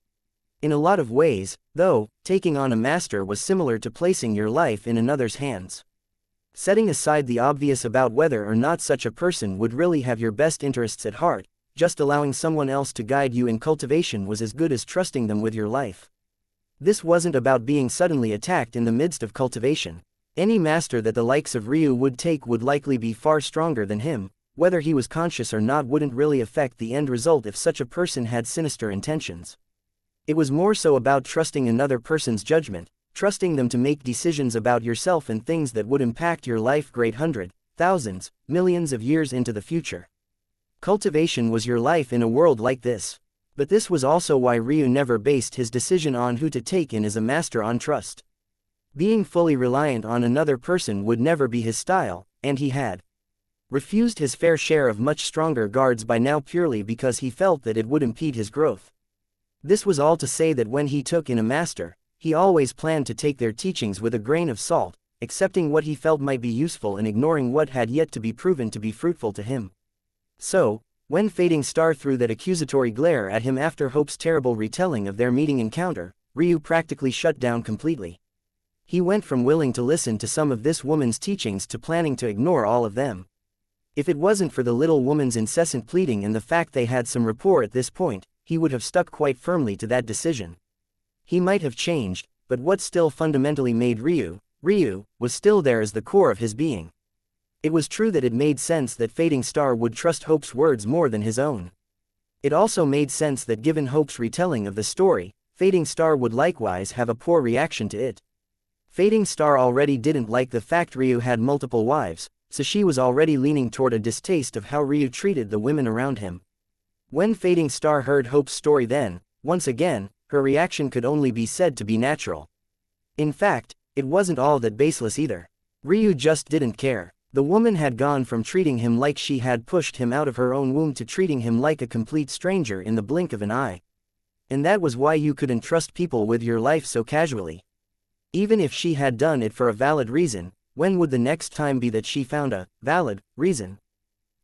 In a lot of ways, though, taking on a master was similar to placing your life in another's hands. Setting aside the obvious about whether or not such a person would really have your best interests at heart, just allowing someone else to guide you in cultivation was as good as trusting them with your life. This wasn't about being suddenly attacked in the midst of cultivation. Any master that the likes of Ryu would take would likely be far stronger than him. Whether he was conscious or not wouldn't really affect the end result if such a person had sinister intentions. It was more so about trusting another person's judgment, trusting them to make decisions about yourself and things that would impact your life great hundreds, thousands, millions of years into the future. Cultivation was your life in a world like this. But this was also why Ryu never based his decision on who to take in as a master on trust. Being fully reliant on another person would never be his style, and he had refused his fair share of much stronger guards by now purely because he felt that it would impede his growth. This was all to say that when he took in a master, he always planned to take their teachings with a grain of salt, accepting what he felt might be useful and ignoring what had yet to be proven to be fruitful to him. So, when Fading Star threw that accusatory glare at him after Hope's terrible retelling of their meeting encounter, Ryu practically shut down completely. He went from willing to listen to some of this woman's teachings to planning to ignore all of them. If it wasn't for the little woman's incessant pleading and the fact they had some rapport at this point, he would have stuck quite firmly to that decision. He might have changed, but what still fundamentally made Ryu, was still there as the core of his being. It was true that it made sense that Fading Star would trust Hope's words more than his own. It also made sense that given Hope's retelling of the story, Fading Star would likewise have a poor reaction to it. Fading Star already didn't like the fact Ryu had multiple wives, so she was already leaning toward a distaste of how Ryu treated the women around him. When Fading Star heard Hope's story then, once again, her reaction could only be said to be natural. In fact, it wasn't all that baseless either. Ryu just didn't care. The woman had gone from treating him like she had pushed him out of her own womb to treating him like a complete stranger in the blink of an eye. And that was why you couldn't trust people with your life so casually. Even if she had done it for a valid reason, when would the next time be that she found a valid reason?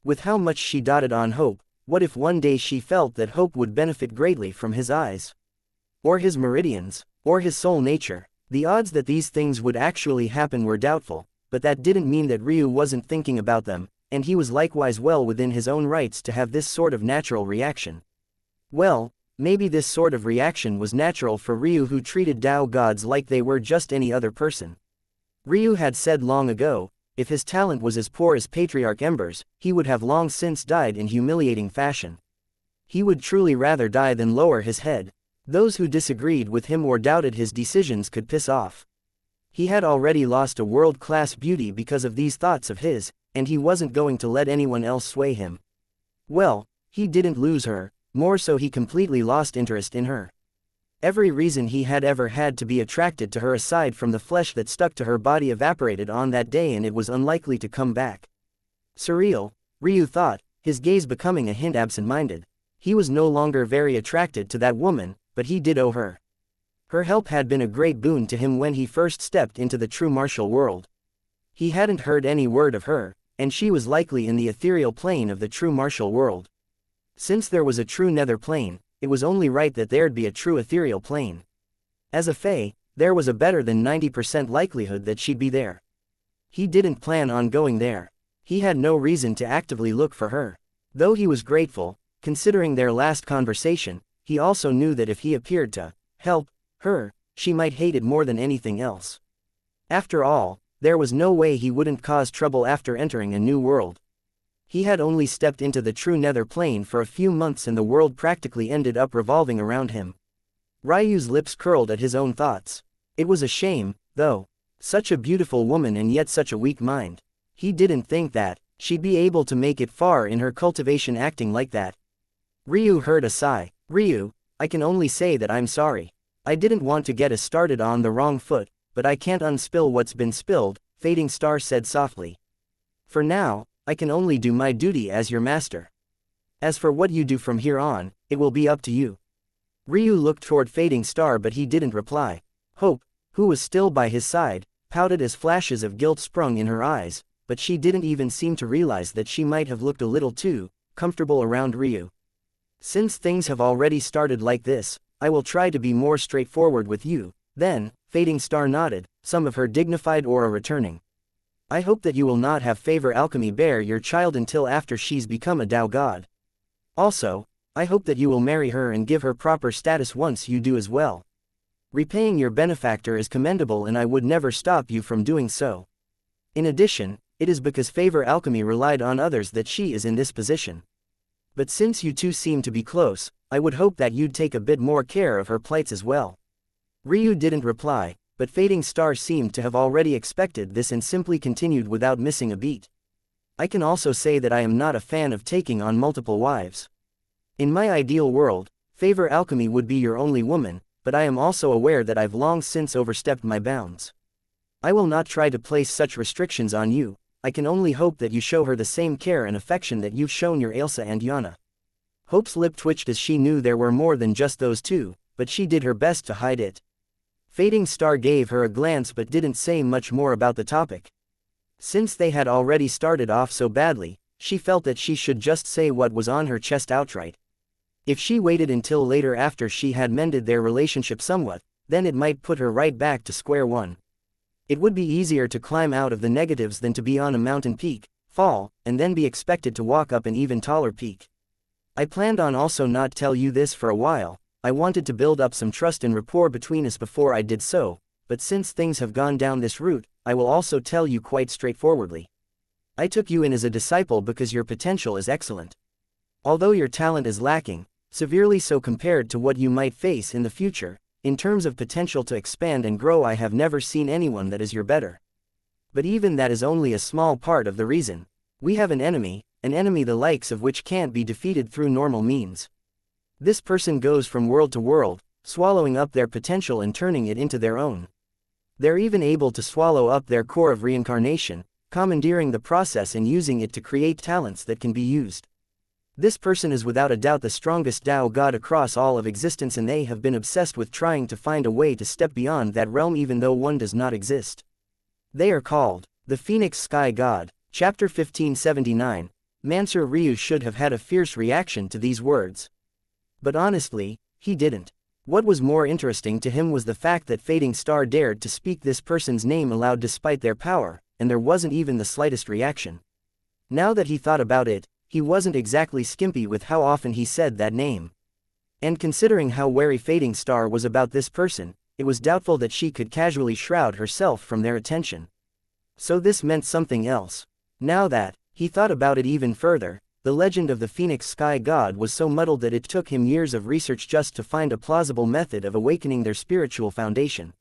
With how much she dotted on Hope, what if one day she felt that Hope would benefit greatly from his eyes? Or his meridians? Or his soul nature? The odds that these things would actually happen were doubtful, but that didn't mean that Ryu wasn't thinking about them, and he was likewise well within his own rights to have this sort of natural reaction. Well, maybe this sort of reaction was natural for Ryu, who treated Tao gods like they were just any other person. Ryu had said long ago, if his talent was as poor as Patriarch Ember's, he would have long since died in humiliating fashion. He would truly rather die than lower his head. Those who disagreed with him or doubted his decisions could piss off. He had already lost a world-class beauty because of these thoughts of his, and he wasn't going to let anyone else sway him. Well, he didn't lose her, more so he completely lost interest in her. Every reason he had ever had to be attracted to her aside from the flesh that stuck to her body evaporated on that day, and it was unlikely to come back. Surreal, Ryu thought, his gaze becoming a hint absent-minded. He was no longer very attracted to that woman, but he did owe her. Her help had been a great boon to him when he first stepped into the true martial world. He hadn't heard any word of her, and she was likely in the ethereal plane of the true martial world. Since there was a true nether plane, it was only right that there'd be a true ethereal plane. As a fae, there was a better than 90% likelihood that she'd be there. He didn't plan on going there. He had no reason to actively look for her. Though he was grateful, considering their last conversation, he also knew that if he appeared to help her, she might hate it more than anything else. After all, there was no way he wouldn't cause trouble after entering a new world. He had only stepped into the true nether plane for a few months and the world practically ended up revolving around him. Ryu's lips curled at his own thoughts. It was a shame, though. Such a beautiful woman and yet such a weak mind. He didn't think that she'd be able to make it far in her cultivation acting like that. Ryu heard a sigh. Ryu, I can only say that I'm sorry. I didn't want to get us started on the wrong foot, but I can't unspill what's been spilled, Fading Star said softly. For now, I can only do my duty as your master. As for what you do from here on, it will be up to you. Ryu looked toward Fading Star, but he didn't reply. Hope, who was still by his side, pouted as flashes of guilt sprung in her eyes, but she didn't even seem to realize that she might have looked a little too comfortable around Ryu. Since things have already started like this, I will try to be more straightforward with you. Then, Fading Star nodded, some of her dignified aura returning. I hope that you will not have Favor Alchemy bear your child until after she's become a Tao god. Also, I hope that you will marry her and give her proper status once you do as well. Repaying your benefactor is commendable and I would never stop you from doing so. In addition, it is because Favor Alchemy relied on others that she is in this position. But since you two seem to be close, I would hope that you'd take a bit more care of her plights as well. Ryu didn't reply, but Fading Star seemed to have already expected this and simply continued without missing a beat. I can also say that I am not a fan of taking on multiple wives. In my ideal world, Favor Alchemy would be your only woman, but I am also aware that I've long since overstepped my bounds. I will not try to place such restrictions on you. I can only hope that you show her the same care and affection that you've shown your Ailsa and Yana. Hope's lip twitched as she knew there were more than just those two, but she did her best to hide it. Fading Star gave her a glance but didn't say much more about the topic. Since they had already started off so badly, she felt that she should just say what was on her chest outright. If she waited until later after she had mended their relationship somewhat, then it might put her right back to square one. It would be easier to climb out of the negatives than to be on a mountain peak, fall, and then be expected to walk up an even taller peak. I planned on also not tell you this for a while, I wanted to build up some trust and rapport between us before I did so, but since things have gone down this route, I will also tell you quite straightforwardly. I took you in as a disciple because your potential is excellent. Although your talent is lacking, severely so compared to what you might face in the future, in terms of potential to expand and grow, I have never seen anyone that is your better. But even that is only a small part of the reason. We have an enemy the likes of which can't be defeated through normal means. This person goes from world to world, swallowing up their potential and turning it into their own. They're even able to swallow up their core of reincarnation, commandeering the process and using it to create talents that can be used. This person is without a doubt the strongest Tao God across all of existence, and they have been obsessed with trying to find a way to step beyond that realm even though one does not exist. They are called the Phoenix Sky God. Chapter 1579. Mansur Ryu should have had a fierce reaction to these words. But honestly, he didn't. What was more interesting to him was the fact that Fading Star dared to speak this person's name aloud despite their power, and there wasn't even the slightest reaction. Now that he thought about it, he wasn't exactly skimpy with how often he said that name. And considering how wary Fading Star was about this person, it was doubtful that she could casually shroud herself from their attention. So this meant something else. Now that he thought about it even further, the legend of the Phoenix Sky God was so muddled that it took him years of research just to find a plausible method of awakening their spiritual foundation.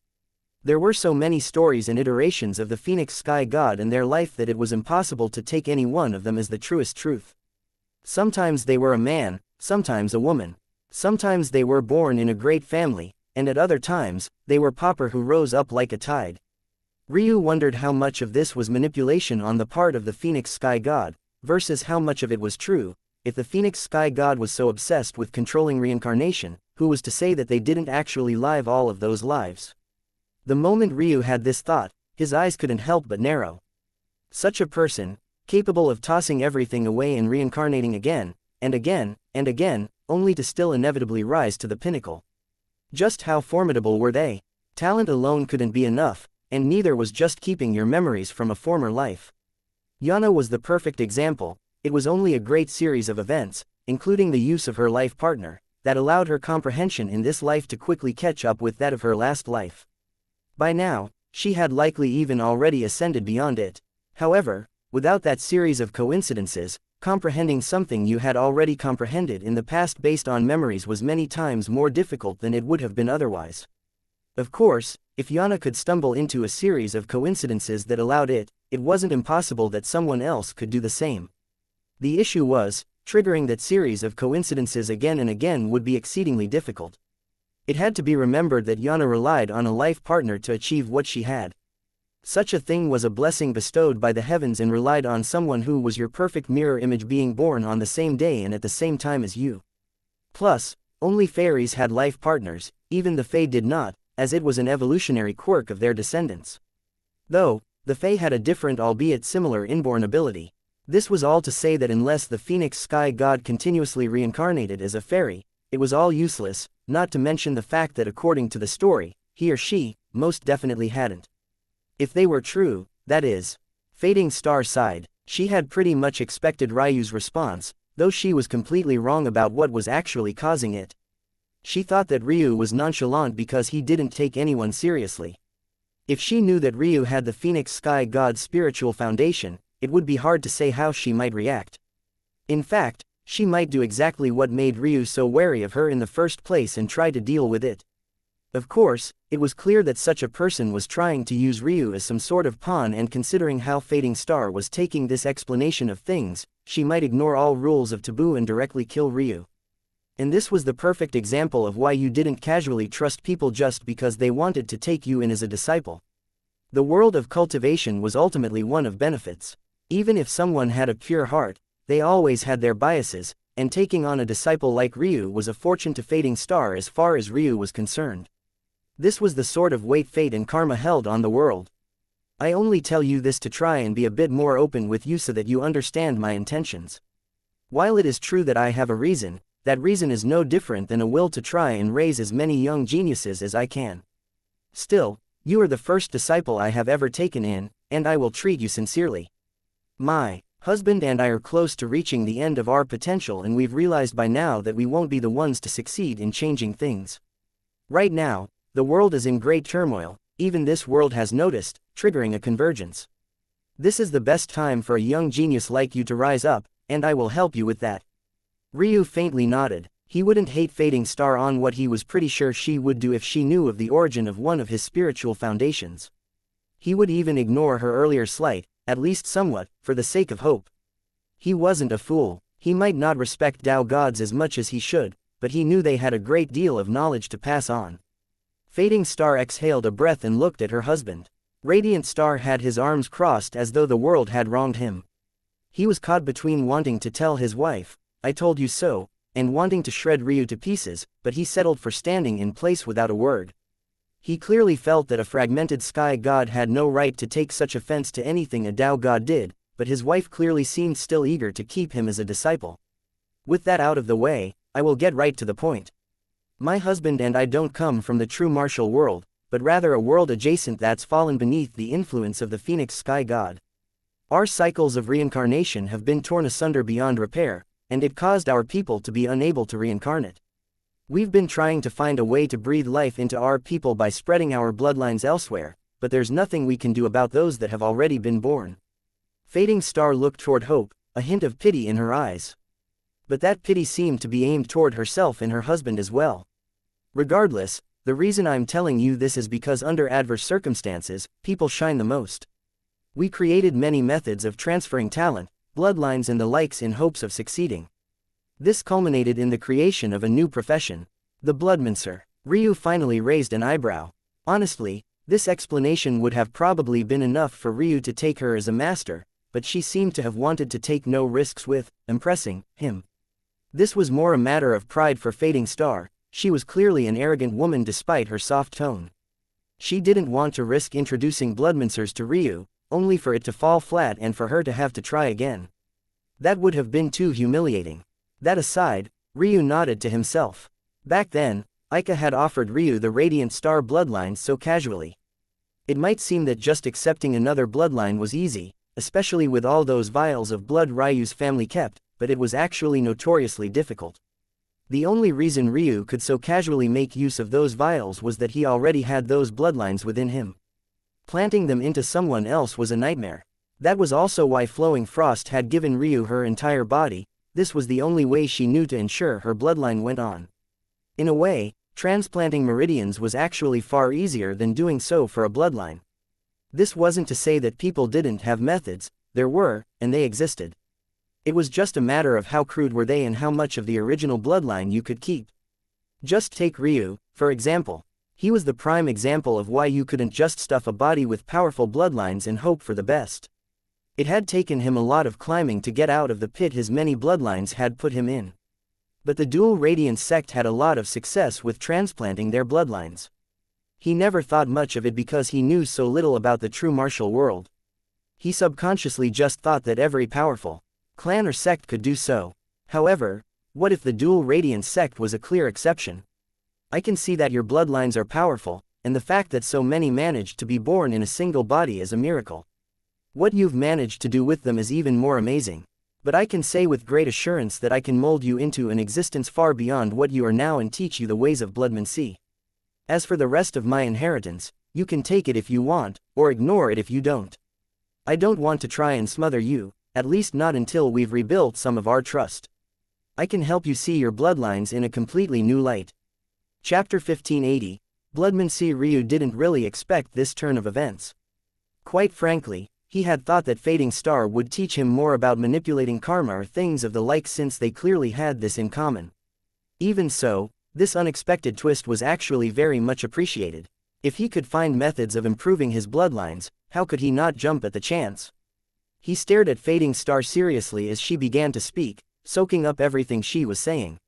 There were so many stories and iterations of the Phoenix Sky God and their life that it was impossible to take any one of them as the truest truth. Sometimes they were a man, sometimes a woman. Sometimes they were born in a great family, and at other times, they were pauper who rose up like a tide. Ryu wondered how much of this was manipulation on the part of the Phoenix Sky God, versus how much of it was true. If the Phoenix Sky God was so obsessed with controlling reincarnation, who was to say that they didn't actually live all of those lives? The moment Ryu had this thought, his eyes couldn't help but narrow. Such a person, capable of tossing everything away and reincarnating again, and again, and again, only to still inevitably rise to the pinnacle. Just how formidable were they? Talent alone couldn't be enough, and neither was just keeping your memories from a former life. Yana was the perfect example. It was only a great series of events, including the use of her life partner, that allowed her comprehension in this life to quickly catch up with that of her last life. By now, she had likely even already ascended beyond it. However, without that series of coincidences, comprehending something you had already comprehended in the past based on memories was many times more difficult than it would have been otherwise. Of course, if Yana could stumble into a series of coincidences that allowed it, it wasn't impossible that someone else could do the same. The issue was, triggering that series of coincidences again and again would be exceedingly difficult. It had to be remembered that Yana relied on a life partner to achieve what she had. Such a thing was a blessing bestowed by the heavens and relied on someone who was your perfect mirror image being born on the same day and at the same time as you. Plus, only fairies had life partners, even the Fae did not, as it was an evolutionary quirk of their descendants. Though, the Fae had a different albeit similar inborn ability. This was all to say that unless the Phoenix Sky God continuously reincarnated as a fairy, it was all useless, not to mention the fact that according to the story, he or she, most definitely hadn't. If they were true, that is. Fading Star sighed. She had pretty much expected Ryu's response, though she was completely wrong about what was actually causing it. She thought that Ryu was nonchalant because he didn't take anyone seriously. If she knew that Ryu had the Phoenix Sky God's spiritual foundation, it would be hard to say how she might react. In fact, she might do exactly what made Ryu so wary of her in the first place and try to deal with it. Of course, it was clear that such a person was trying to use Ryu as some sort of pawn, and considering how Fading Star was taking this explanation of things, she might ignore all rules of taboo and directly kill Ryu. And this was the perfect example of why you didn't casually trust people just because they wanted to take you in as a disciple. The world of cultivation was ultimately one of benefits. Even if someone had a pure heart, they always had their biases, and taking on a disciple like Ryu was a fortune to Fading Star as far as Ryu was concerned. This was the sort of weight fate and karma held on the world. I only tell you this to try and be a bit more open with you so that you understand my intentions. While it is true that I have a reason, that reason is no different than a will to try and raise as many young geniuses as I can. Still, you are the first disciple I have ever taken in, and I will treat you sincerely. My Husband and I are close to reaching the end of our potential, and we've realized by now that we won't be the ones to succeed in changing things. Right now, the world is in great turmoil, even this world has noticed, triggering a convergence. This is the best time for a young genius like you to rise up, and I will help you with that. Ryu faintly nodded. He wouldn't hate Fading Star on what he was pretty sure she would do if she knew of the origin of one of his spiritual foundations. He would even ignore her earlier slight, at least somewhat, for the sake of hope. He wasn't a fool. He might not respect Tao gods as much as he should, but he knew they had a great deal of knowledge to pass on. Fading Star exhaled a breath and looked at her husband. Radiant Star had his arms crossed as though the world had wronged him. He was caught between wanting to tell his wife, "I told you so," and wanting to shred Ryu to pieces, but he settled for standing in place without a word. He clearly felt that a fragmented sky god had no right to take such offense to anything a Tao god did, but his wife clearly seemed still eager to keep him as a disciple. With that out of the way, I will get right to the point. My husband and I don't come from the true martial world, but rather a world adjacent that's fallen beneath the influence of the Phoenix Sky God. Our cycles of reincarnation have been torn asunder beyond repair, and it caused our people to be unable to reincarnate. We've been trying to find a way to breathe life into our people by spreading our bloodlines elsewhere, but there's nothing we can do about those that have already been born. Fading Star looked toward Hope, a hint of pity in her eyes. But that pity seemed to be aimed toward herself and her husband as well. Regardless, the reason I'm telling you this is because under adverse circumstances, people shine the most. We created many methods of transferring talent, bloodlines and the likes in hopes of succeeding. This culminated in the creation of a new profession, the Bloodmancer. Ryu finally raised an eyebrow. Honestly, this explanation would have probably been enough for Ryu to take her as a master, but she seemed to have wanted to take no risks with impressing him. This was more a matter of pride for Fading Star. She was clearly an arrogant woman despite her soft tone. She didn't want to risk introducing Bloodmancers to Ryu, only for it to fall flat and for her to have to try again. That would have been too humiliating. That aside, Ryu nodded to himself. Back then, Aika had offered Ryu the Radiant Star bloodline so casually. It might seem that just accepting another bloodline was easy, especially with all those vials of blood Ryu's family kept, but it was actually notoriously difficult. The only reason Ryu could so casually make use of those vials was that he already had those bloodlines within him. Planting them into someone else was a nightmare. That was also why Flowing Frost had given Ryu her entire body. This was the only way she knew to ensure her bloodline went on. In a way, transplanting meridians was actually far easier than doing so for a bloodline. This wasn't to say that people didn't have methods, there were, and they existed. It was just a matter of how crude were they and how much of the original bloodline you could keep. Just take Ryu, for example. He was the prime example of why you couldn't just stuff a body with powerful bloodlines and hope for the best. It had taken him a lot of climbing to get out of the pit his many bloodlines had put him in. But the Dual Radiance sect had a lot of success with transplanting their bloodlines. He never thought much of it because he knew so little about the true martial world. He subconsciously just thought that every powerful clan or sect could do so. However, what if the Dual Radiance sect was a clear exception? I can see that your bloodlines are powerful, and the fact that so many managed to be born in a single body is a miracle. What you've managed to do with them is even more amazing. But I can say with great assurance that I can mold you into an existence far beyond what you are now and teach you the ways of bloodmancy. As for the rest of my inheritance, you can take it if you want, or ignore it if you don't. I don't want to try and smother you, at least not until we've rebuilt some of our trust. I can help you see your bloodlines in a completely new light. Chapter 1580, Bloodmancy. Ryu didn't really expect this turn of events. Quite frankly, he had thought that Fading Star would teach him more about manipulating karma or things of the like since they clearly had this in common. Even so, this unexpected twist was actually very much appreciated. If he could find methods of improving his bloodlines, how could he not jump at the chance? He stared at Fading Star seriously as she began to speak, soaking up everything she was saying.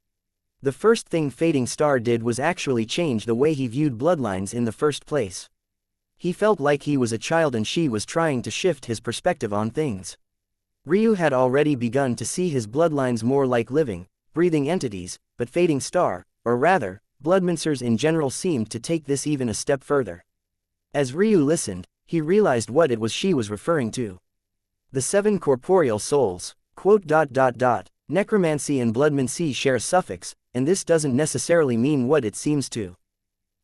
The first thing Fading Star did was actually change the way he viewed bloodlines in the first place. He felt like he was a child and she was trying to shift his perspective on things. Ryu had already begun to see his bloodlines more like living, breathing entities, but Fading Star, or rather, bloodmancers in general seemed to take this even a step further. As Ryu listened, he realized what it was she was referring to. The seven corporeal souls. Quote. Necromancy and bloodmancy share a suffix, and this doesn't necessarily mean what it seems to.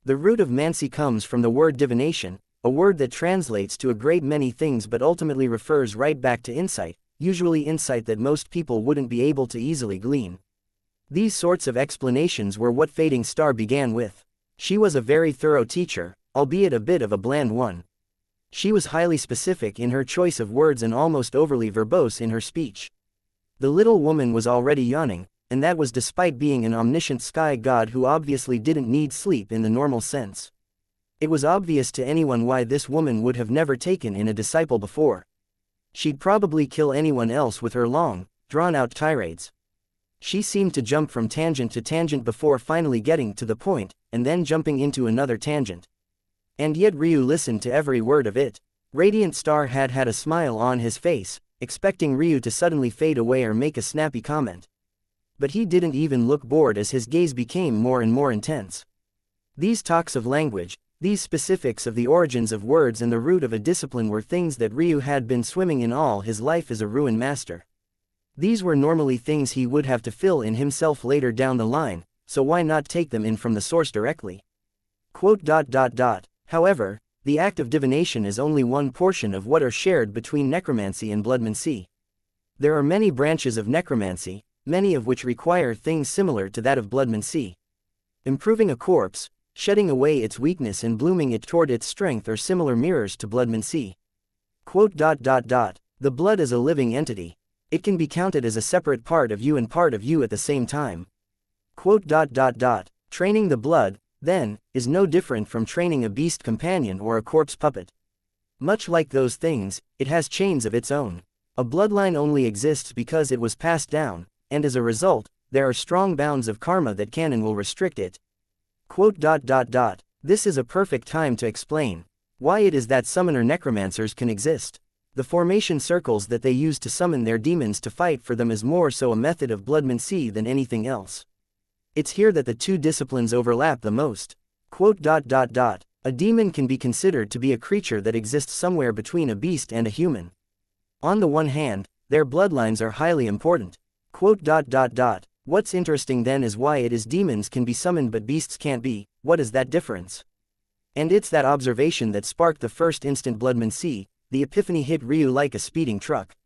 The root of mancy comes from the word divination, a word that translates to a great many things but ultimately refers right back to insight, usually insight that most people wouldn't be able to easily glean. These sorts of explanations were what Fading Star began with. She was a very thorough teacher, albeit a bit of a bland one. She was highly specific in her choice of words and almost overly verbose in her speech. The little woman was already yawning, and that was despite being an omniscient sky god who obviously didn't need sleep in the normal sense. It was obvious to anyone why this woman would have never taken in a disciple before. She'd probably kill anyone else with her long, drawn-out tirades. She seemed to jump from tangent to tangent before finally getting to the point, and then jumping into another tangent. And yet Ryu listened to every word of it. Radiant Star had a smile on his face, expecting Ryu to suddenly fade away or make a snappy comment. But he didn't even look bored as his gaze became more and more intense. These talks of language, these specifics of the origins of words and the root of a discipline were things that Ryu had been swimming in all his life as a ruin master. These were normally things he would have to fill in himself later down the line, so why not take them in from the source directly? Quote. However, the act of divination is only one portion of what are shared between necromancy and bloodmancy. There are many branches of necromancy, many of which require things similar to that of bloodmancy. Improving a corpse, shedding away its weakness and blooming it toward its strength are similar mirrors to bloodmancy. Quote. The blood is a living entity. It can be counted as a separate part of you and part of you at the same time. Quote. Training the blood, then, is no different from training a beast companion or a corpse puppet. Much like those things, it has chains of its own. A bloodline only exists because it was passed down, and as a result, there are strong bounds of karma that can and will restrict it. Quote. This is a perfect time to explain why it is that summoner necromancers can exist. The formation circles that they use to summon their demons to fight for them is more so a method of bloodmancy than anything else. It's here that the two disciplines overlap the most. Quote. A demon can be considered to be a creature that exists somewhere between a beast and a human. On the one hand, their bloodlines are highly important. Quote. What's interesting then is why it is demons can be summoned but beasts can't be. What is that difference? And it's that observation that sparked the first instant bloodmancy. The epiphany hit Ryu like a speeding truck.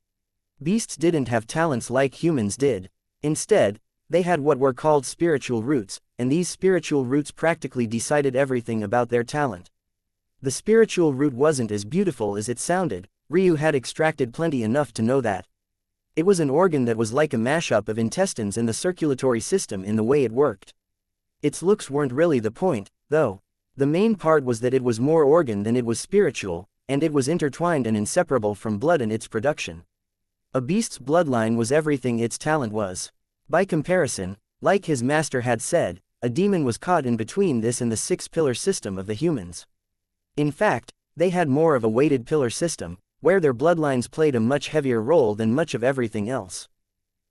Beasts didn't have talents like humans did. Instead, they had what were called spiritual roots, and these spiritual roots practically decided everything about their talent. The spiritual root wasn't as beautiful as it sounded. Ryu had extracted plenty enough to know that. It was an organ that was like a mashup of intestines and the circulatory system in the way it worked. Its looks weren't really the point, though. The main part was that it was more organ than it was spiritual, and it was intertwined and inseparable from blood and its production. A beast's bloodline was everything its talent was. By comparison, like his master had said, a demon was caught in between this and the six-pillar system of the humans. In fact, they had more of a weighted pillar system, where their bloodlines played a much heavier role than much of everything else.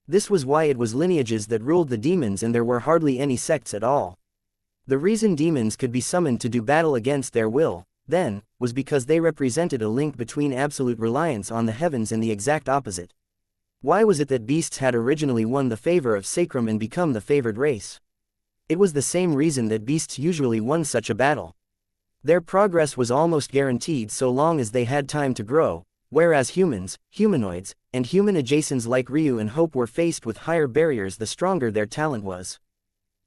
This was why it was lineages that ruled the demons and there were hardly any sects at all. The reason demons could be summoned to do battle against their will, then, was because they represented a link between absolute reliance on the heavens and the exact opposite. Why was it that beasts had originally won the favor of Sacrum and become the favored race? It was the same reason that beasts usually won such a battle. Their progress was almost guaranteed so long as they had time to grow, whereas humans, humanoids, and human adjacents like Ryu and Hope were faced with higher barriers the stronger their talent was.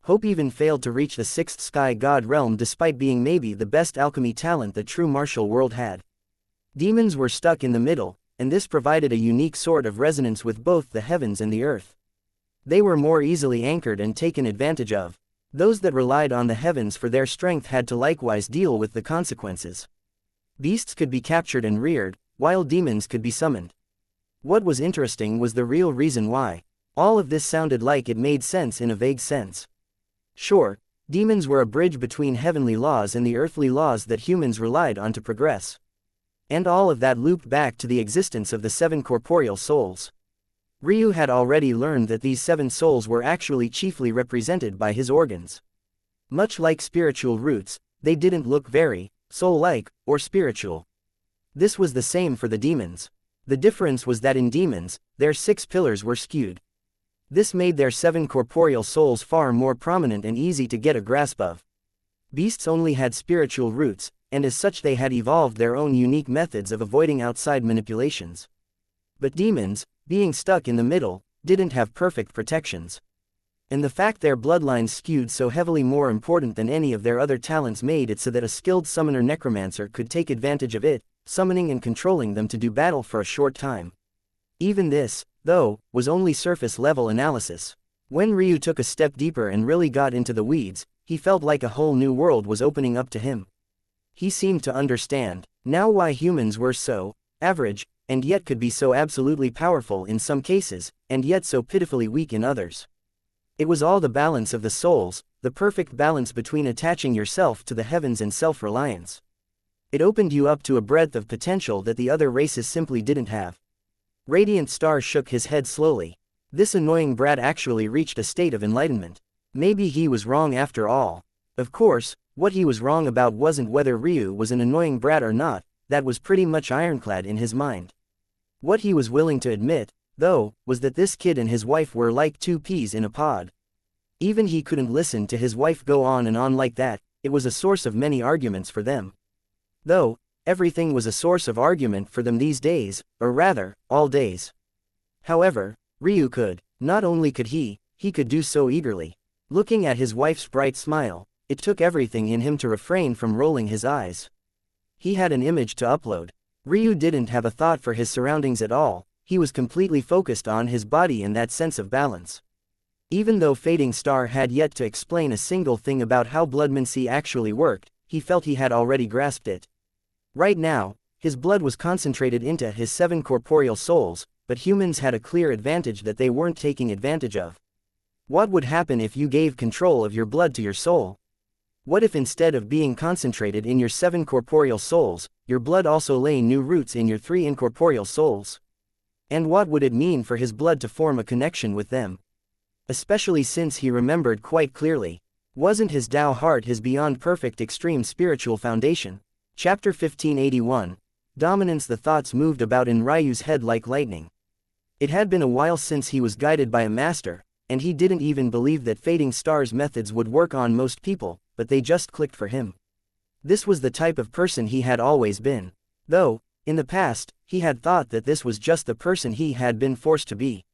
Hope even failed to reach the sixth sky god realm despite being maybe the best alchemy talent the true martial world had. Demons were stuck in the middle, and this provided a unique sort of resonance with both the heavens and the earth. They were more easily anchored and taken advantage of. Those that relied on the heavens for their strength had to likewise deal with the consequences. Beasts could be captured and reared, while demons could be summoned. What was interesting was the real reason why. All of this sounded like it made sense in a vague sense. Sure, demons were a bridge between heavenly laws and the earthly laws that humans relied on to progress. And all of that looped back to the existence of the seven corporeal souls. Ryu had already learned that these seven souls were actually chiefly represented by his organs. Much like spiritual roots, they didn't look very soul-like or spiritual. This was the same for the demons. The difference was that in demons, their 6 pillars were skewed. This made their 7 corporeal souls far more prominent and easy to get a grasp of. Beasts only had spiritual roots, and as such they had evolved their own unique methods of avoiding outside manipulations. But demons, being stuck in the middle, didn't have perfect protections. And the fact their bloodlines skewed so heavily more important than any of their other talents made it so that a skilled summoner necromancer could take advantage of it, summoning and controlling them to do battle for a short time. Even this, though, was only surface-level analysis. When Ryu took a step deeper and really got into the weeds, he felt like a whole new world was opening up to him. He seemed to understand, now, why humans were so average, and yet could be so absolutely powerful in some cases, and yet so pitifully weak in others. It was all the balance of the souls, the perfect balance between attaching yourself to the heavens and self-reliance. It opened you up to a breadth of potential that the other races simply didn't have. Radiant Star shook his head slowly. This annoying brat actually reached a state of enlightenment. Maybe he was wrong after all. Of course, what he was wrong about wasn't whether Ryu was an annoying brat or not, that was pretty much ironclad in his mind. What he was willing to admit, though, was that this kid and his wife were like 2 peas in a pod. Even he couldn't listen to his wife go on and on like that, it was a source of many arguments for them. Though, everything was a source of argument for them these days, or rather, all days. However, Ryu could. Not only could he could do so eagerly. Looking at his wife's bright smile, it took everything in him to refrain from rolling his eyes. He had an image to upload. Ryu didn't have a thought for his surroundings at all, he was completely focused on his body and that sense of balance. Even though Fading Star had yet to explain a single thing about how bloodmancy actually worked, he felt he had already grasped it. Right now, his blood was concentrated into his 7 corporeal souls, but humans had a clear advantage that they weren't taking advantage of. What would happen if you gave control of your blood to your soul? What if instead of being concentrated in your 7 corporeal souls, your blood also lay new roots in your 3 incorporeal souls? And what would it mean for his blood to form a connection with them? Especially since he remembered quite clearly. Wasn't his Tao heart his beyond perfect extreme spiritual foundation? Chapter 1581. Dominance. The thoughts moved about in Ryu's head like lightning. It had been a while since he was guided by a master, and he didn't even believe that Fading Star's methods would work on most people, but they just clicked for him. This was the type of person he had always been. Though, in the past, he had thought that this was just the person he had been forced to be.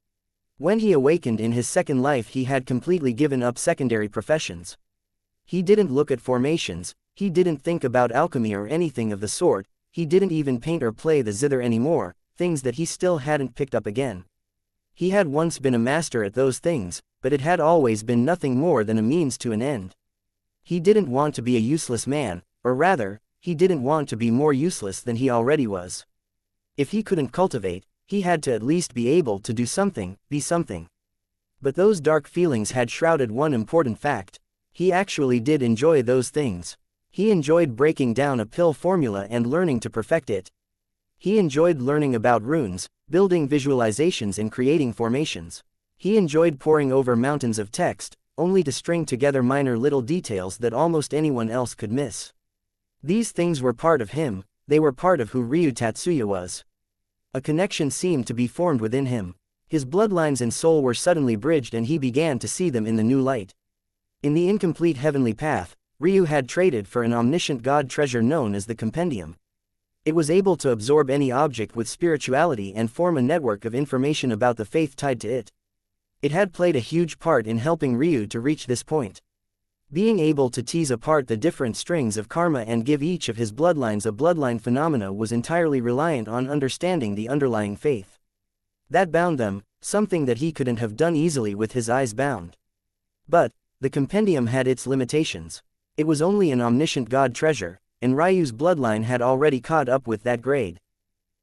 When he awakened in his second life he had completely given up secondary professions. He didn't look at formations, he didn't think about alchemy or anything of the sort, he didn't even paint or play the zither anymore, things that he still hadn't picked up again. He had once been a master at those things, but it had always been nothing more than a means to an end. He didn't want to be a useless man, or rather, he didn't want to be more useless than he already was. If he couldn't cultivate, he had to at least be able to do something, be something. But those dark feelings had shrouded one important fact. He actually did enjoy those things. He enjoyed breaking down a pill formula and learning to perfect it. He enjoyed learning about runes, building visualizations and creating formations. He enjoyed poring over mountains of text, only to string together minor little details that almost anyone else could miss. These things were part of him, they were part of who Ryu Tatsuya was. A connection seemed to be formed within him. His bloodlines and soul were suddenly bridged and he began to see them in the new light. In the incomplete heavenly path, Ryu had traded for an omniscient god treasure known as the Compendium. It was able to absorb any object with spirituality and form a network of information about the faith tied to it. It had played a huge part in helping Ryu to reach this point. Being able to tease apart the different strings of karma and give each of his bloodlines a bloodline phenomena was entirely reliant on understanding the underlying faith. That bound them, something that he couldn't have done easily with his eyes bound. But, the compendium had its limitations. It was only an omniscient god treasure, and Ryu's bloodline had already caught up with that grade.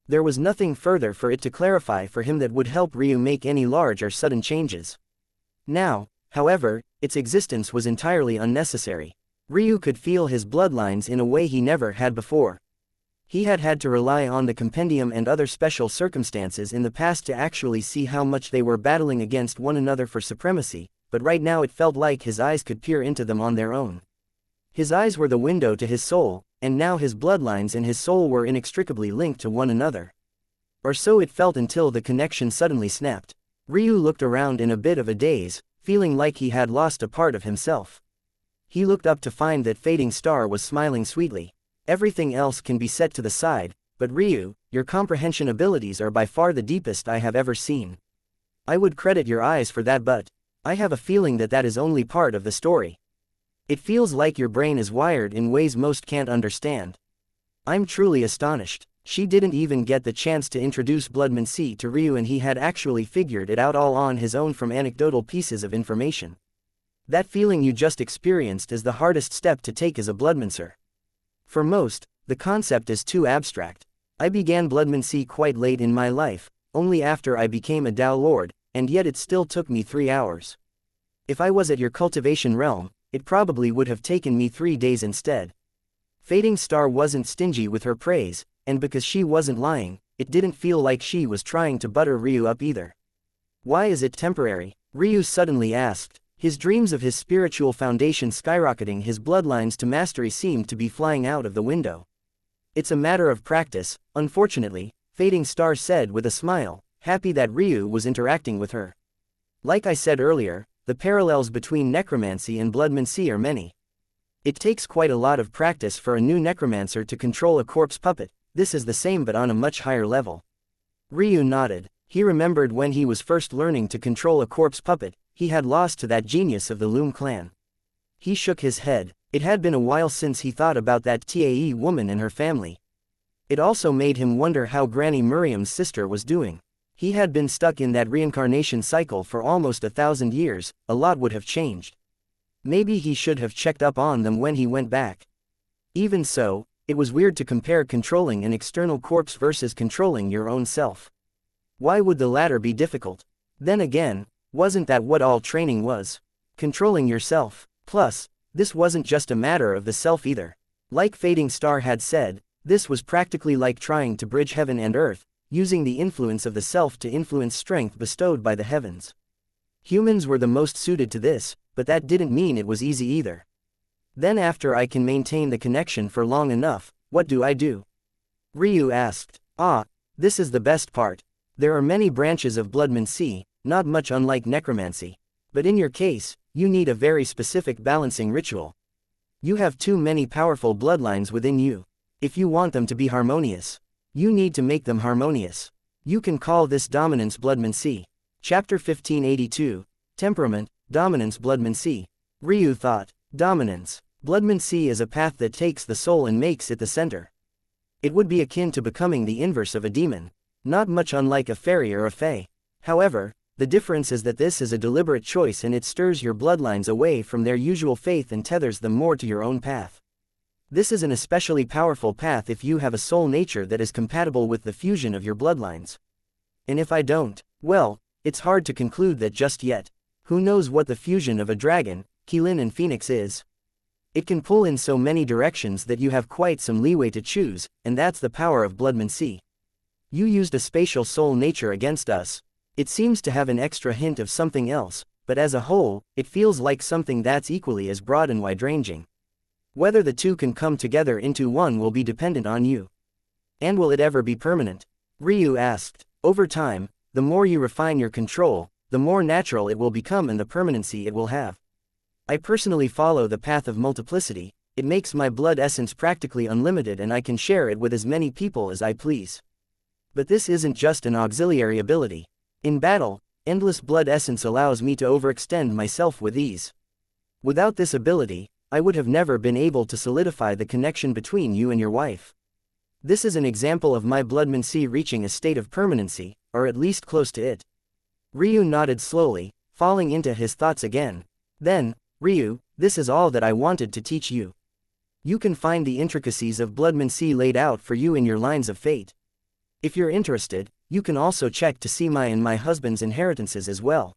There was nothing further for it to clarify for him that would help Ryu make any large or sudden changes. Now, however, its existence was entirely unnecessary. Ryu could feel his bloodlines in a way he never had before. He had had to rely on the compendium and other special circumstances in the past to actually see how much they were battling against one another for supremacy, but right now it felt like his eyes could peer into them on their own. His eyes were the window to his soul, and now his bloodlines and his soul were inextricably linked to one another. Or so it felt until the connection suddenly snapped. Ryu looked around in a bit of a daze, feeling like he had lost a part of himself. He looked up to find that Fading Star was smiling sweetly. Everything else can be set to the side, but Ryu, your comprehension abilities are by far the deepest I have ever seen. I would credit your eyes for that, but I have a feeling that that is only part of the story. It feels like your brain is wired in ways most can't understand. I'm truly astonished. She didn't even get the chance to introduce Bloodman-C to Ryu, and he had actually figured it out all on his own from anecdotal pieces of information. That feeling you just experienced is the hardest step to take as a Bloodmancer. For most, the concept is too abstract. I began Bloodman-C quite late in my life, only after I became a Dao Lord, and yet it still took me 3 hours. If I was at your cultivation realm, it probably would have taken me 3 days instead. Fading Star wasn't stingy with her praise, and because she wasn't lying, it didn't feel like she was trying to butter Ryu up either. Why is it temporary? Ryu suddenly asked. His dreams of his spiritual foundation skyrocketing his bloodlines to mastery seemed to be flying out of the window. It's a matter of practice, unfortunately, Fading Star said with a smile, happy that Ryu was interacting with her. Like I said earlier, the parallels between necromancy and Bloodman-C are many. It takes quite a lot of practice for a new necromancer to control a corpse puppet. This is the same but on a much higher level. Ryu nodded. He remembered when he was first learning to control a corpse puppet, he had lost to that genius of the Loom clan. He shook his head. It had been a while since he thought about that Tae woman and her family. It also made him wonder how Granny Miriam's sister was doing. He had been stuck in that reincarnation cycle for almost 1,000 years, a lot would have changed. Maybe he should have checked up on them when he went back. Even so, it was weird to compare controlling an external corpse versus controlling your own self. Why would the latter be difficult? Then again, wasn't that what all training was? Controlling yourself. Plus, this wasn't just a matter of the self either. Like Fading Star had said, this was practically like trying to bridge heaven and earth, using the influence of the self to influence strength bestowed by the heavens. Humans were the most suited to this, but that didn't mean it was easy either. Then after I can maintain the connection for long enough, what do I do? Ryu asked. This is the best part. There are many branches of Bloodman-C, not much unlike necromancy. But in your case, you need a very specific balancing ritual. You have too many powerful bloodlines within you. If you want them to be harmonious, you need to make them harmonious. You can call this dominance Bloodman-C. Chapter 1582, Temperament, Dominance Bloodman-C. Ryu thought, dominance. Bloodman-C is a path that takes the soul and makes it the center. It would be akin to becoming the inverse of a demon. Not much unlike a fairy or a fae. However, the difference is that this is a deliberate choice and it stirs your bloodlines away from their usual faith and tethers them more to your own path. This is an especially powerful path if you have a soul nature that is compatible with the fusion of your bloodlines. And if I don't, well, it's hard to conclude that just yet. Who knows what the fusion of a dragon, Qilin and Phoenix is? It can pull in so many directions that you have quite some leeway to choose, and that's the power of Bloodman-C. You used a spatial soul nature against us. It seems to have an extra hint of something else, but as a whole, it feels like something that's equally as broad and wide-ranging. Whether the two can come together into one will be dependent on you. And will it ever be permanent? Ryu asked. Over time, the more you refine your control, the more natural it will become and the permanency it will have. I personally follow the path of multiplicity. It makes my blood essence practically unlimited and I can share it with as many people as I please. But this isn't just an auxiliary ability. In battle, endless blood essence allows me to overextend myself with ease. Without this ability, I would have never been able to solidify the connection between you and your wife. This is an example of my Bloodman-C reaching a state of permanency, or at least close to it. Ryu nodded slowly, falling into his thoughts again. Then, Ryu, this is all that I wanted to teach you. You can find the intricacies of Bloodman-C laid out for you in your lines of fate. If you're interested, you can also check to see my and my husband's inheritances as well.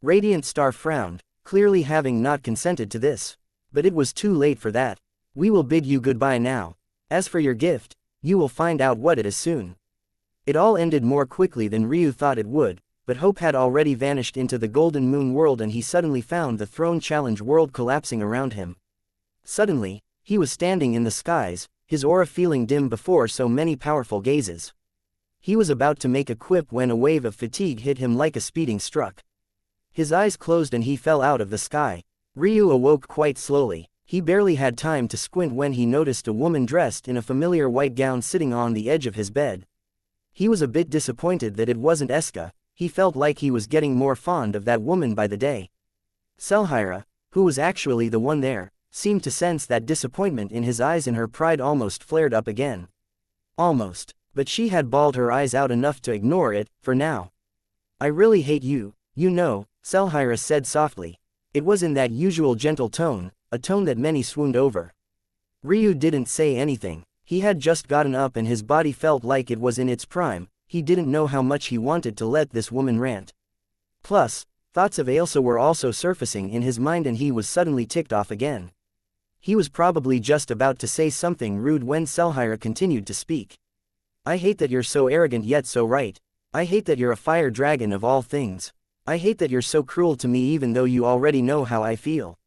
Radiant Star frowned, clearly having not consented to this. But it was too late for that. We will bid you goodbye now. As for your gift, you will find out what it is soon. It all ended more quickly than Ryu thought it would, but hope had already vanished into the Golden Moon world and he suddenly found the Throne Challenge world collapsing around him. Suddenly, he was standing in the skies, his aura feeling dim before so many powerful gazes. He was about to make a quip when a wave of fatigue hit him like a speeding struck. His eyes closed and he fell out of the sky. Ryu awoke quite slowly. He barely had time to squint when he noticed a woman dressed in a familiar white gown sitting on the edge of his bed. He was a bit disappointed that it wasn't Eska. He felt like he was getting more fond of that woman by the day. Xianxia, who was actually the one there, seemed to sense that disappointment in his eyes and her pride almost flared up again. Almost. But she had bawled her eyes out enough to ignore it, for now. "I really hate you, you know," Xianxia said softly. It was in that usual gentle tone, a tone that many swooned over. Ryu didn't say anything. He had just gotten up and his body felt like it was in its prime. He didn't know how much he wanted to let this woman rant. Plus, thoughts of Ailsa were also surfacing in his mind and he was suddenly ticked off again. He was probably just about to say something rude when Xianxia continued to speak. "I hate that you're so arrogant yet so right. I hate that you're a fire dragon of all things. I hate that you're so cruel to me even though you already know how I feel."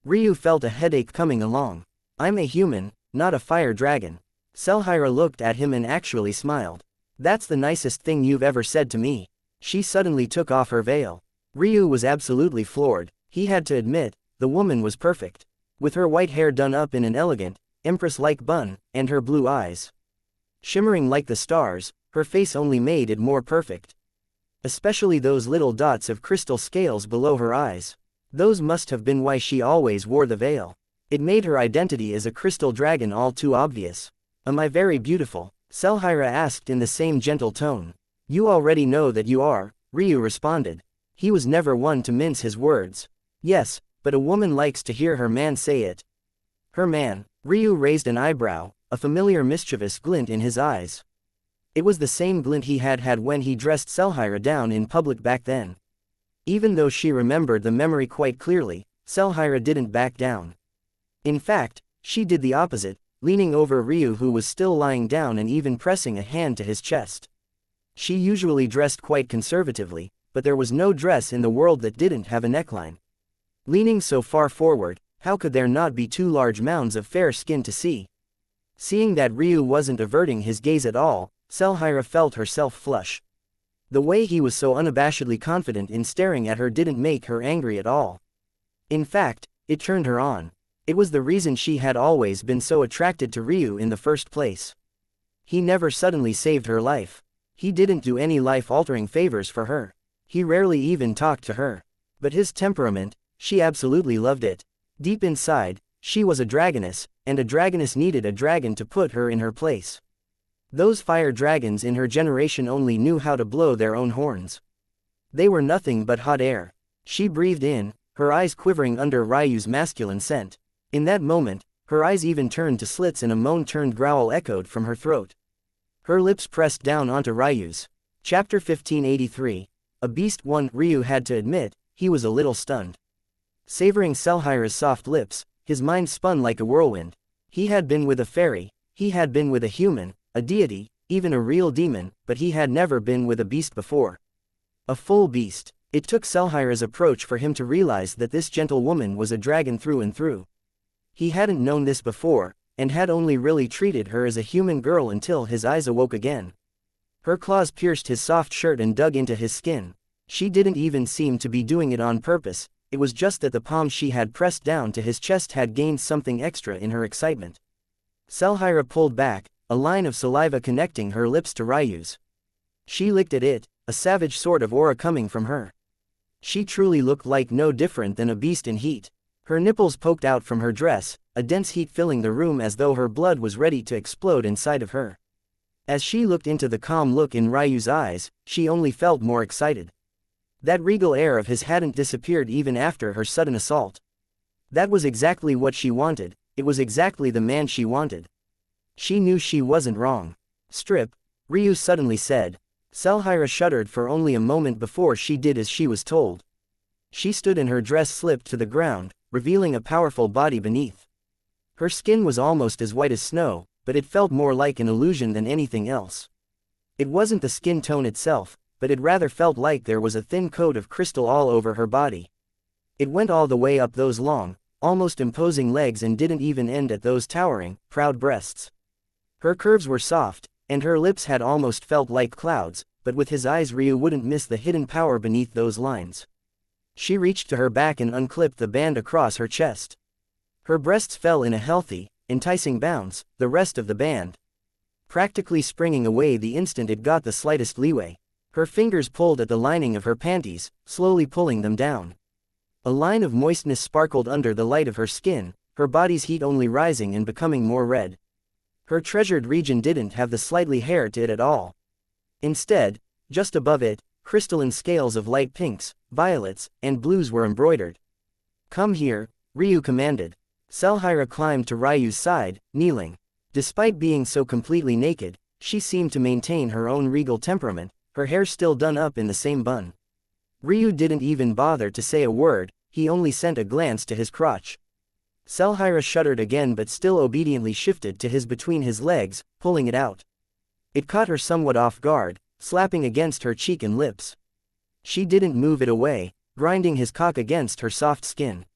Ryu felt a headache coming along. "I'm a human, not a fire dragon." Xianxia looked at him and actually smiled. "That's the nicest thing you've ever said to me." She suddenly took off her veil. Ryu was absolutely floored. He had to admit, the woman was perfect. With her white hair done up in an elegant, empress-like bun, and her blue eyes shimmering like the stars, her face only made it more perfect. Especially those little dots of crystal scales below her eyes. Those must have been why she always wore the veil. It made her identity as a crystal dragon all too obvious. "Am I very beautiful?" Xianxia asked in the same gentle tone. "You already know that you are," Ryu responded. He was never one to mince his words. "Yes, but a woman likes to hear her man say it." "Her man?" Ryu raised an eyebrow, a familiar mischievous glint in his eyes. It was the same glint he had had when he dressed Xianxia down in public back then. Even though she remembered the memory quite clearly, Xianxia didn't back down. In fact, she did the opposite, leaning over Ryu who was still lying down and even pressing a hand to his chest. She usually dressed quite conservatively, but there was no dress in the world that didn't have a neckline. Leaning so far forward, how could there not be two large mounds of fair skin to see? Seeing that Ryu wasn't averting his gaze at all, Xianxia felt herself flush. The way he was so unabashedly confident in staring at her didn't make her angry at all. In fact, it turned her on. It was the reason she had always been so attracted to Ryu in the first place. He never suddenly saved her life. He didn't do any life-altering favors for her. He rarely even talked to her. But his temperament, she absolutely loved it. Deep inside, she was a dragoness, and a dragoness needed a dragon to put her in her place. Those fire dragons in her generation only knew how to blow their own horns. They were nothing but hot air. She breathed in, her eyes quivering under Ryu's masculine scent. In that moment, her eyes even turned to slits and a moan-turned-growl echoed from her throat. Her lips pressed down onto Ryu's. Chapter 1583. A Beast 1. Ryu had to admit, he was a little stunned. Savoring Xianxia's soft lips, his mind spun like a whirlwind. He had been with a fairy, he had been with a human, a deity, even a real demon, but he had never been with a beast before. A full beast. It took Xianxia's approach for him to realize that this gentle woman was a dragon through and through. He hadn't known this before, and had only really treated her as a human girl until his eyes awoke again. Her claws pierced his soft shirt and dug into his skin. She didn't even seem to be doing it on purpose, it was just that the palm she had pressed down to his chest had gained something extra in her excitement. Xianxia pulled back, a line of saliva connecting her lips to Ryu's. She licked at it, a savage sort of aura coming from her. She truly looked like no different than a beast in heat. Her nipples poked out from her dress, a dense heat filling the room as though her blood was ready to explode inside of her. As she looked into the calm look in Ryu's eyes, she only felt more excited. That regal air of his hadn't disappeared even after her sudden assault. That was exactly what she wanted, it was exactly the man she wanted. She knew she wasn't wrong. "Strip," Ryu suddenly said. Xianxia shuddered for only a moment before she did as she was told. She stood and her dress slipped to the ground, revealing a powerful body beneath. Her skin was almost as white as snow, but it felt more like an illusion than anything else. It wasn't the skin tone itself, but it rather felt like there was a thin coat of crystal all over her body. It went all the way up those long, almost imposing legs and didn't even end at those towering, proud breasts. Her curves were soft, and her lips had almost felt like clouds, but with his eyes Ryu wouldn't miss the hidden power beneath those lines. She reached to her back and unclipped the band across her chest. Her breasts fell in a healthy, enticing bounce, the rest of the band practically springing away the instant it got the slightest leeway. Her fingers pulled at the lining of her panties, slowly pulling them down. A line of moistness sparkled under the light of her skin, her body's heat only rising and becoming more red. Her treasured region didn't have the slightly hair to it at all. Instead, just above it, crystalline scales of light pinks, violets, and blues were embroidered. "Come here," Ryu commanded. Xianxia climbed to Ryu's side, kneeling. Despite being so completely naked, she seemed to maintain her own regal temperament, her hair still done up in the same bun. Ryu didn't even bother to say a word, he only sent a glance to his crotch. Xianxia shuddered again but still obediently shifted to his between his legs, pulling it out. It caught her somewhat off guard, slapping against her cheek and lips. She didn't move it away, grinding his cock against her soft skin.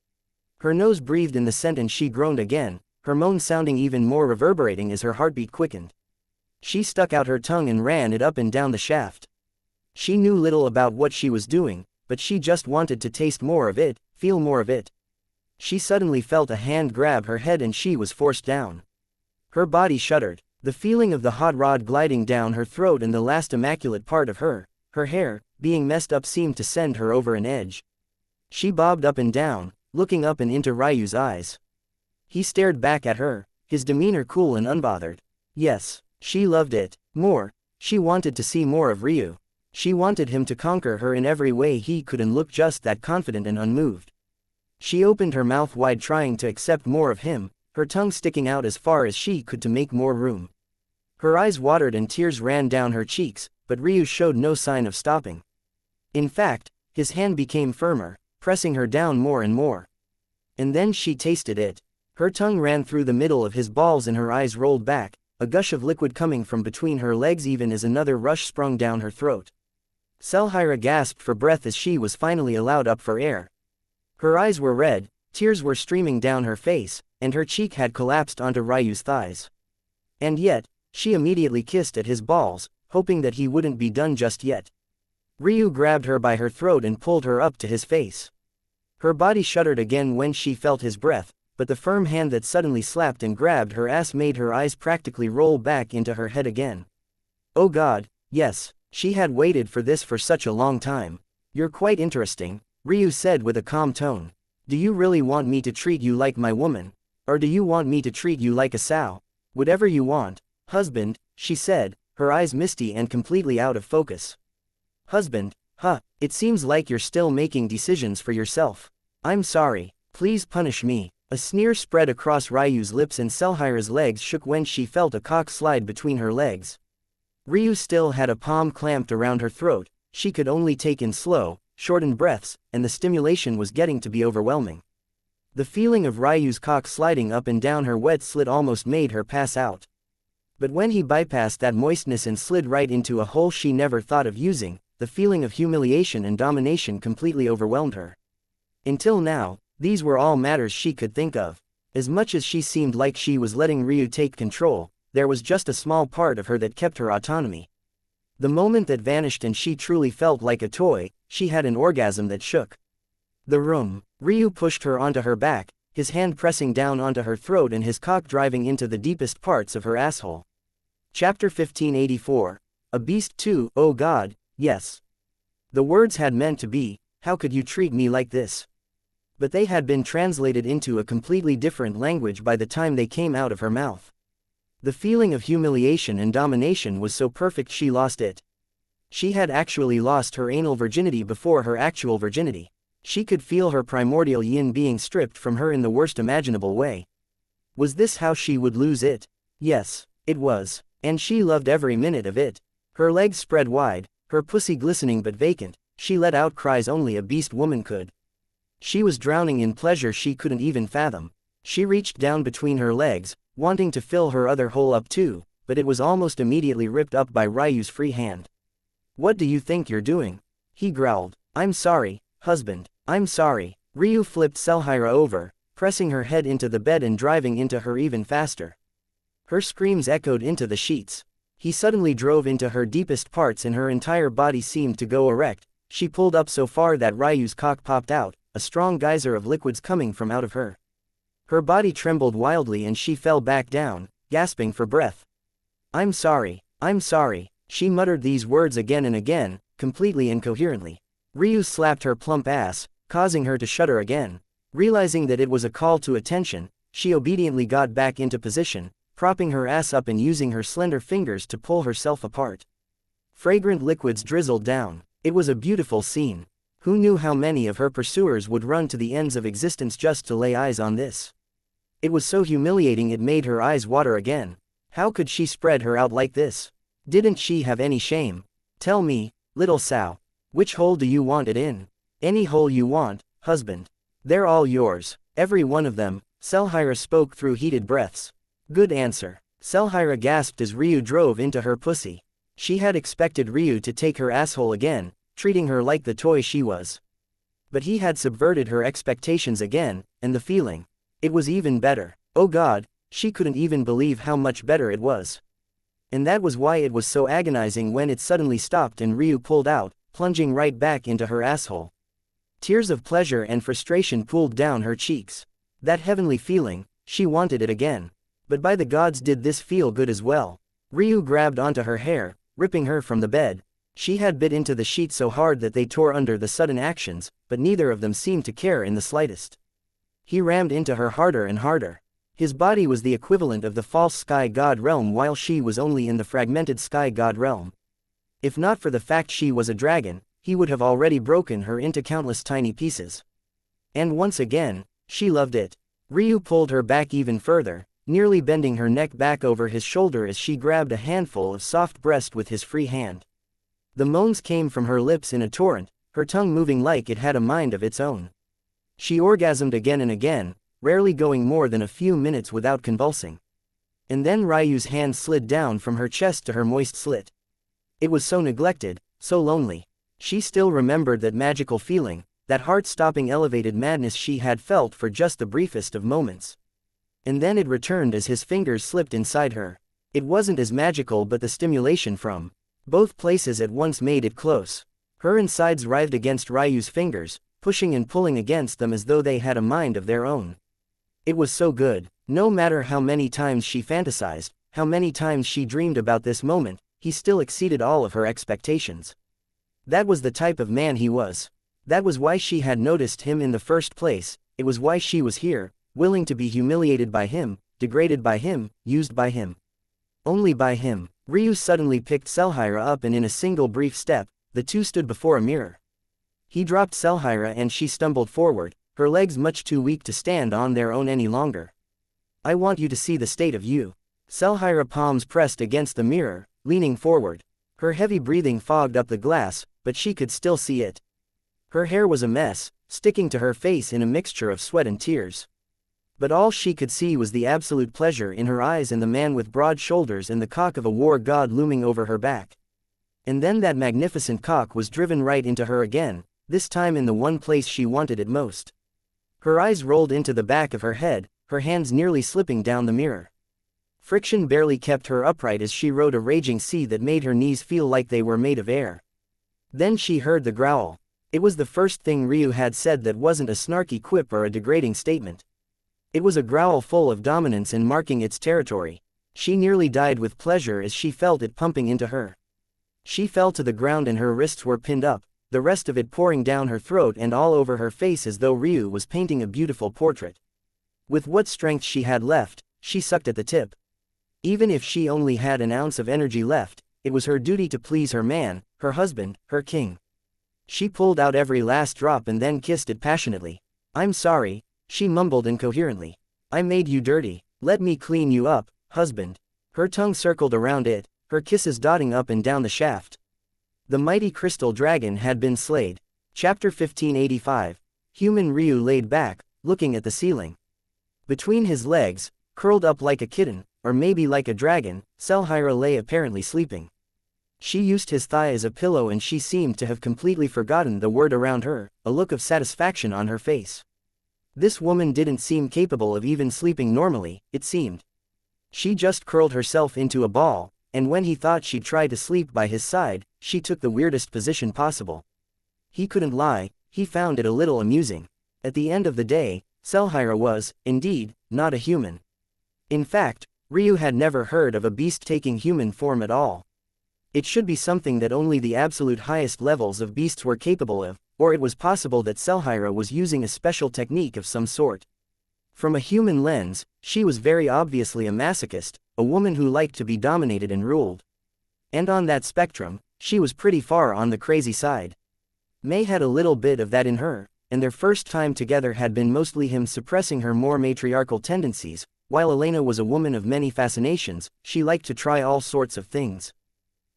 Her nose breathed in the scent and she groaned again, her moan sounding even more reverberating as her heartbeat quickened. She stuck out her tongue and ran it up and down the shaft. She knew little about what she was doing, but she just wanted to taste more of it, feel more of it. She suddenly felt a hand grab her head and she was forced down. Her body shuddered, the feeling of the hot rod gliding down her throat and the last immaculate part of her hair, being messed up seemed to send her over an edge. She bobbed up and down, looking up and into Ryu's eyes. He stared back at her, his demeanor cool and unbothered. Yes, she loved it. More. She wanted to see more of Ryu. She wanted him to conquer her in every way he could and look just that confident and unmoved. She opened her mouth wide trying to accept more of him, her tongue sticking out as far as she could to make more room. Her eyes watered and tears ran down her cheeks, but Ryu showed no sign of stopping. In fact, his hand became firmer, pressing her down more and more. And then she tasted it. Her tongue ran through the middle of his balls and her eyes rolled back, a gush of liquid coming from between her legs even as another rush sprung down her throat. Xianxia gasped for breath as she was finally allowed up for air. Her eyes were red, tears were streaming down her face, and her cheek had collapsed onto Ryu's thighs. And yet, she immediately kissed at his balls, hoping that he wouldn't be done just yet. Ryu grabbed her by her throat and pulled her up to his face. Her body shuddered again when she felt his breath, but the firm hand that suddenly slapped and grabbed her ass made her eyes practically roll back into her head again. Oh God, yes, she had waited for this for such a long time. "You're quite interesting," Ryu said with a calm tone. "Do you really want me to treat you like my woman? Or do you want me to treat you like a sow? Whatever you want, husband," she said, her eyes misty and completely out of focus. "Husband, huh, it seems like you're still making decisions for yourself. I'm sorry, please punish me." A sneer spread across Ryu's lips and Xianxia's legs shook when she felt a cock slide between her legs. Ryu still had a palm clamped around her throat, she could only take in slow, shortened breaths, and the stimulation was getting to be overwhelming. The feeling of Ryu's cock sliding up and down her wet slit almost made her pass out. But when he bypassed that moistness and slid right into a hole she never thought of using, the feeling of humiliation and domination completely overwhelmed her. Until now, these were all matters she could think of. As much as she seemed like she was letting Ryu take control, there was just a small part of her that kept her autonomy. The moment that vanished and she truly felt like a toy, she had an orgasm that shook the room. Ryu pushed her onto her back, his hand pressing down onto her throat and his cock driving into the deepest parts of her asshole. Chapter 1584. A beast too, oh God, yes. The words had meant to be, "How could you treat me like this?" But they had been translated into a completely different language by the time they came out of her mouth. The feeling of humiliation and domination was so perfect she lost it. She had actually lost her anal virginity before her actual virginity. She could feel her primordial yin being stripped from her in the worst imaginable way. Was this how she would lose it? Yes, it was, and she loved every minute of it. Her legs spread wide, her pussy glistening but vacant, she let out cries only a beast woman could. She was drowning in pleasure she couldn't even fathom. She reached down between her legs, wanting to fill her other hole up too, but it was almost immediately ripped up by Ryu's free hand. "What do you think you're doing?" he growled. "I'm sorry, husband, I'm sorry." Ryu flipped Xianxia over, pressing her head into the bed and driving into her even faster. Her screams echoed into the sheets. He suddenly drove into her deepest parts and her entire body seemed to go erect. She pulled up so far that Ryu's cock popped out, a strong geyser of liquids coming from out of her. Her body trembled wildly and she fell back down, gasping for breath. I'm sorry, she muttered these words again and again, completely incoherently. Ryu slapped her plump ass, causing her to shudder again. Realizing that it was a call to attention, she obediently got back into position, propping her ass up and using her slender fingers to pull herself apart. Fragrant liquids drizzled down. It was a beautiful scene. Who knew how many of her pursuers would run to the ends of existence just to lay eyes on this? It was so humiliating it made her eyes water again. How could she spread her out like this? Didn't she have any shame? Tell me, little sow. Which hole do you want it in? Any hole you want, husband. They're all yours. Every one of them, Selhira spoke through heated breaths. Good answer. Selhira gasped as Ryu drove into her pussy. She had expected Ryu to take her asshole again, treating her like the toy she was. But he had subverted her expectations again, and the feeling. It was even better. Oh God, she couldn't even believe how much better it was. And that was why it was so agonizing when it suddenly stopped and Ryu pulled out, plunging right back into her asshole. Tears of pleasure and frustration pooled down her cheeks. That heavenly feeling, she wanted it again. But by the gods, did this feel good as well. Ryu grabbed onto her hair, ripping her from the bed. She had bit into the sheet so hard that they tore under the sudden actions, but neither of them seemed to care in the slightest. He rammed into her harder and harder. His body was the equivalent of the false sky god realm while she was only in the fragmented sky god realm. If not for the fact she was a dragon, he would have already broken her into countless tiny pieces. And once again, she loved it. Ryu pulled her back even further, nearly bending her neck back over his shoulder as she grabbed a handful of soft breast with his free hand. The moans came from her lips in a torrent, her tongue moving like it had a mind of its own. She orgasmed again and again, rarely going more than a few minutes without convulsing. And then Ryu's hand slid down from her chest to her moist slit. It was so neglected, so lonely. She still remembered that magical feeling, that heart-stopping elevated madness she had felt for just the briefest of moments. And then it returned as his fingers slipped inside her. It wasn't as magical, but the stimulation from both places at once made it close. Her insides writhed against Ryu's fingers, pushing and pulling against them as though they had a mind of their own. It was so good. No matter how many times she fantasized, how many times she dreamed about this moment, he still exceeded all of her expectations. That was the type of man he was. That was why she had noticed him in the first place. It was why she was here, willing to be humiliated by him, degraded by him, used by him. Only by him. Ryu suddenly picked Selhira up and in a single brief step, the two stood before a mirror. He dropped Selhira and she stumbled forward, her legs much too weak to stand on their own any longer. I want you to see the state of you. Selhira palms pressed against the mirror, leaning forward. Her heavy breathing fogged up the glass, but she could still see it. Her hair was a mess, sticking to her face in a mixture of sweat and tears. But all she could see was the absolute pleasure in her eyes and the man with broad shoulders and the cock of a war god looming over her back. And then that magnificent cock was driven right into her again, this time in the one place she wanted it most. Her eyes rolled into the back of her head, her hands nearly slipping down the mirror. Friction barely kept her upright as she rode a raging sea that made her knees feel like they were made of air. Then she heard the growl. It was the first thing Ryu had said that wasn't a snarky quip or a degrading statement. It was a growl full of dominance and marking its territory. She nearly died with pleasure as she felt it pumping into her. She fell to the ground and her wrists were pinned up, the rest of it pouring down her throat and all over her face as though Ryu was painting a beautiful portrait. With what strength she had left, she sucked at the tip. Even if she only had an ounce of energy left, it was her duty to please her man, her husband, her king. She pulled out every last drop and then kissed it passionately. I'm sorry, she mumbled incoherently. I made you dirty. Let me clean you up, husband. Her tongue circled around it, her kisses dotting up and down the shaft. The mighty crystal dragon had been slayed. Chapter 1585. Human Ryu laid back, looking at the ceiling. Between his legs, curled up like a kitten, or maybe like a dragon, Selhira lay apparently sleeping. She used his thigh as a pillow and she seemed to have completely forgotten the word around her, a look of satisfaction on her face. This woman didn't seem capable of even sleeping normally, it seemed. She just curled herself into a ball, and when he thought she'd try to sleep by his side, she took the weirdest position possible. He couldn't lie, he found it a little amusing. At the end of the day, xianxia was, indeed, not a human. In fact, Ryu had never heard of a beast taking human form at all. It should be something that only the absolute highest levels of beasts were capable of, or it was possible that xianxia was using a special technique of some sort. From a human lens, she was very obviously a masochist, a woman who liked to be dominated and ruled. And on that spectrum, she was pretty far on the crazy side. May had a little bit of that in her, and their first time together had been mostly him suppressing her more matriarchal tendencies. While Elena was a woman of many fascinations, she liked to try all sorts of things.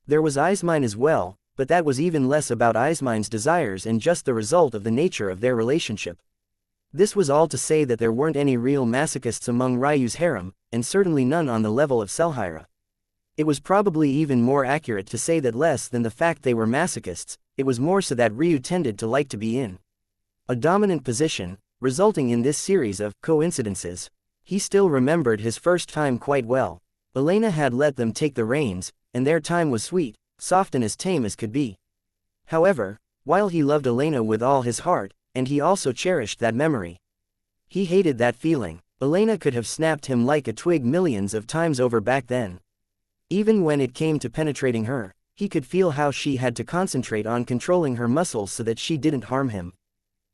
There was Eismine as well, but that was even less about Eismine's desires and just the result of the nature of their relationship. This was all to say that there weren't any real masochists among Ryu's harem, and certainly none on the level of xianxia. It was probably even more accurate to say that less than the fact they were masochists, it was more so that Ryu tended to like to be in a dominant position, resulting in this series of coincidences. He still remembered his first time quite well. Elena had let them take the reins, and their time was sweet, soft and as tame as could be. However, while he loved Elena with all his heart, and he also cherished that memory, he hated that feeling. Elena could have snapped him like a twig millions of times over back then. Even when it came to penetrating her, he could feel how she had to concentrate on controlling her muscles so that she didn't harm him.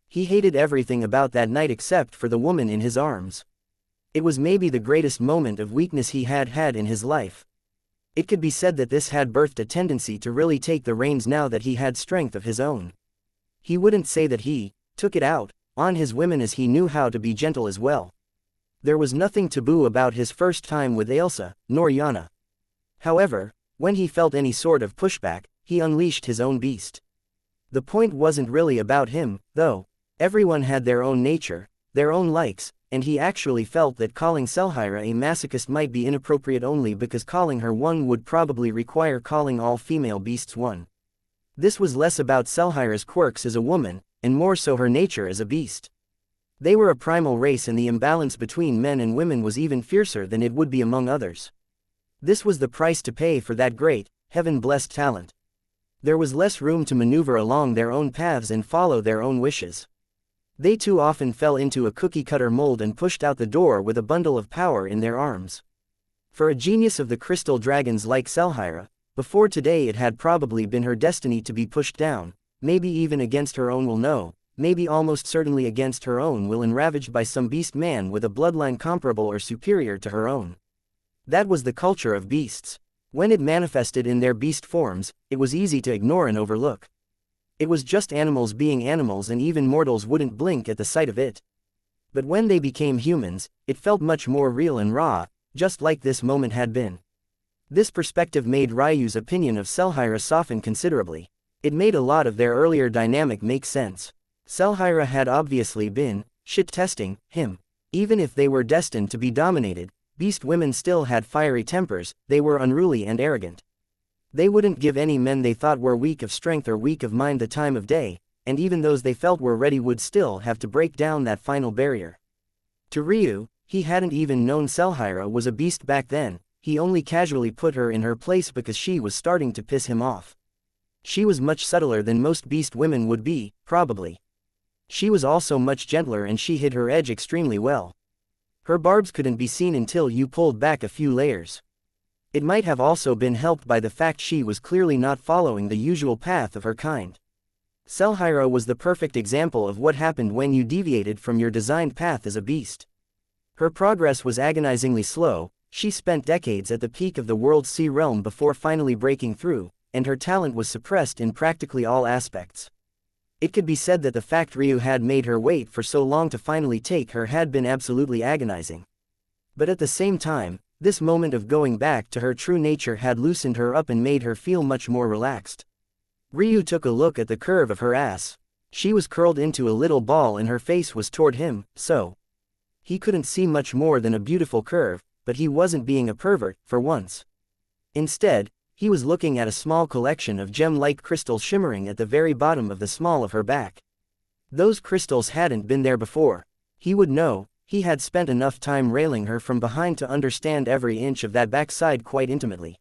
He hated everything about that night except for the woman in his arms. It was maybe the greatest moment of weakness he had had in his life. It could be said that this had birthed a tendency to really take the reins now that he had strength of his own. He wouldn't say that he took it out on his women, as he knew how to be gentle as well. There was nothing taboo about his first time with Ailsa, nor Yana. However, when he felt any sort of pushback, he unleashed his own beast. The point wasn't really about him, though. Everyone had their own nature, their own likes, and he actually felt that calling xianxia a masochist might be inappropriate only because calling her one would probably require calling all female beasts one. This was less about xianxia's quirks as a woman, and more so her nature as a beast. They were a primal race, and the imbalance between men and women was even fiercer than it would be among others. This was the price to pay for that great, heaven-blessed talent. There was less room to maneuver along their own paths and follow their own wishes. They too often fell into a cookie-cutter mold and pushed out the door with a bundle of power in their arms. For a genius of the crystal dragons like xianxia, before today it had probably been her destiny to be pushed down, maybe even against her own will, no, maybe almost certainly against her own will, and ravaged by some beast man with a bloodline comparable or superior to her own. That was the culture of beasts. When it manifested in their beast forms, it was easy to ignore and overlook. It was just animals being animals, and even mortals wouldn't blink at the sight of it. But when they became humans, it felt much more real and raw, just like this moment had been. This perspective made Ryu's opinion of xianxia soften considerably. It made a lot of their earlier dynamic make sense. Xianxia had obviously been shit-testing him. Even if they were destined to be dominated, beast women still had fiery tempers. They were unruly and arrogant. They wouldn't give any men they thought were weak of strength or weak of mind the time of day, and even those they felt were ready would still have to break down that final barrier. To Ryu, he hadn't even known xianxia was a beast back then. He only casually put her in her place because she was starting to piss him off. She was much subtler than most beast women would be, probably. She was also much gentler, and she hid her edge extremely well. Her barbs couldn't be seen until you pulled back a few layers. It might have also been helped by the fact she was clearly not following the usual path of her kind. xianxia was the perfect example of what happened when you deviated from your designed path as a beast. Her progress was agonizingly slow. She spent decades at the peak of the world's sea realm before finally breaking through, and her talent was suppressed in practically all aspects. It could be said that the fact Ryu had made her wait for so long to finally take her had been absolutely agonizing. But at the same time, this moment of going back to her true nature had loosened her up and made her feel much more relaxed. Ryu took a look at the curve of her ass. She was curled into a little ball and her face was toward him, so he couldn't see much more than a beautiful curve, but he wasn't being a pervert, for once. Instead, he was looking at a small collection of gem-like crystals shimmering at the very bottom of the small of her back. Those crystals hadn't been there before. He would know. He had spent enough time railing her from behind to understand every inch of that backside quite intimately.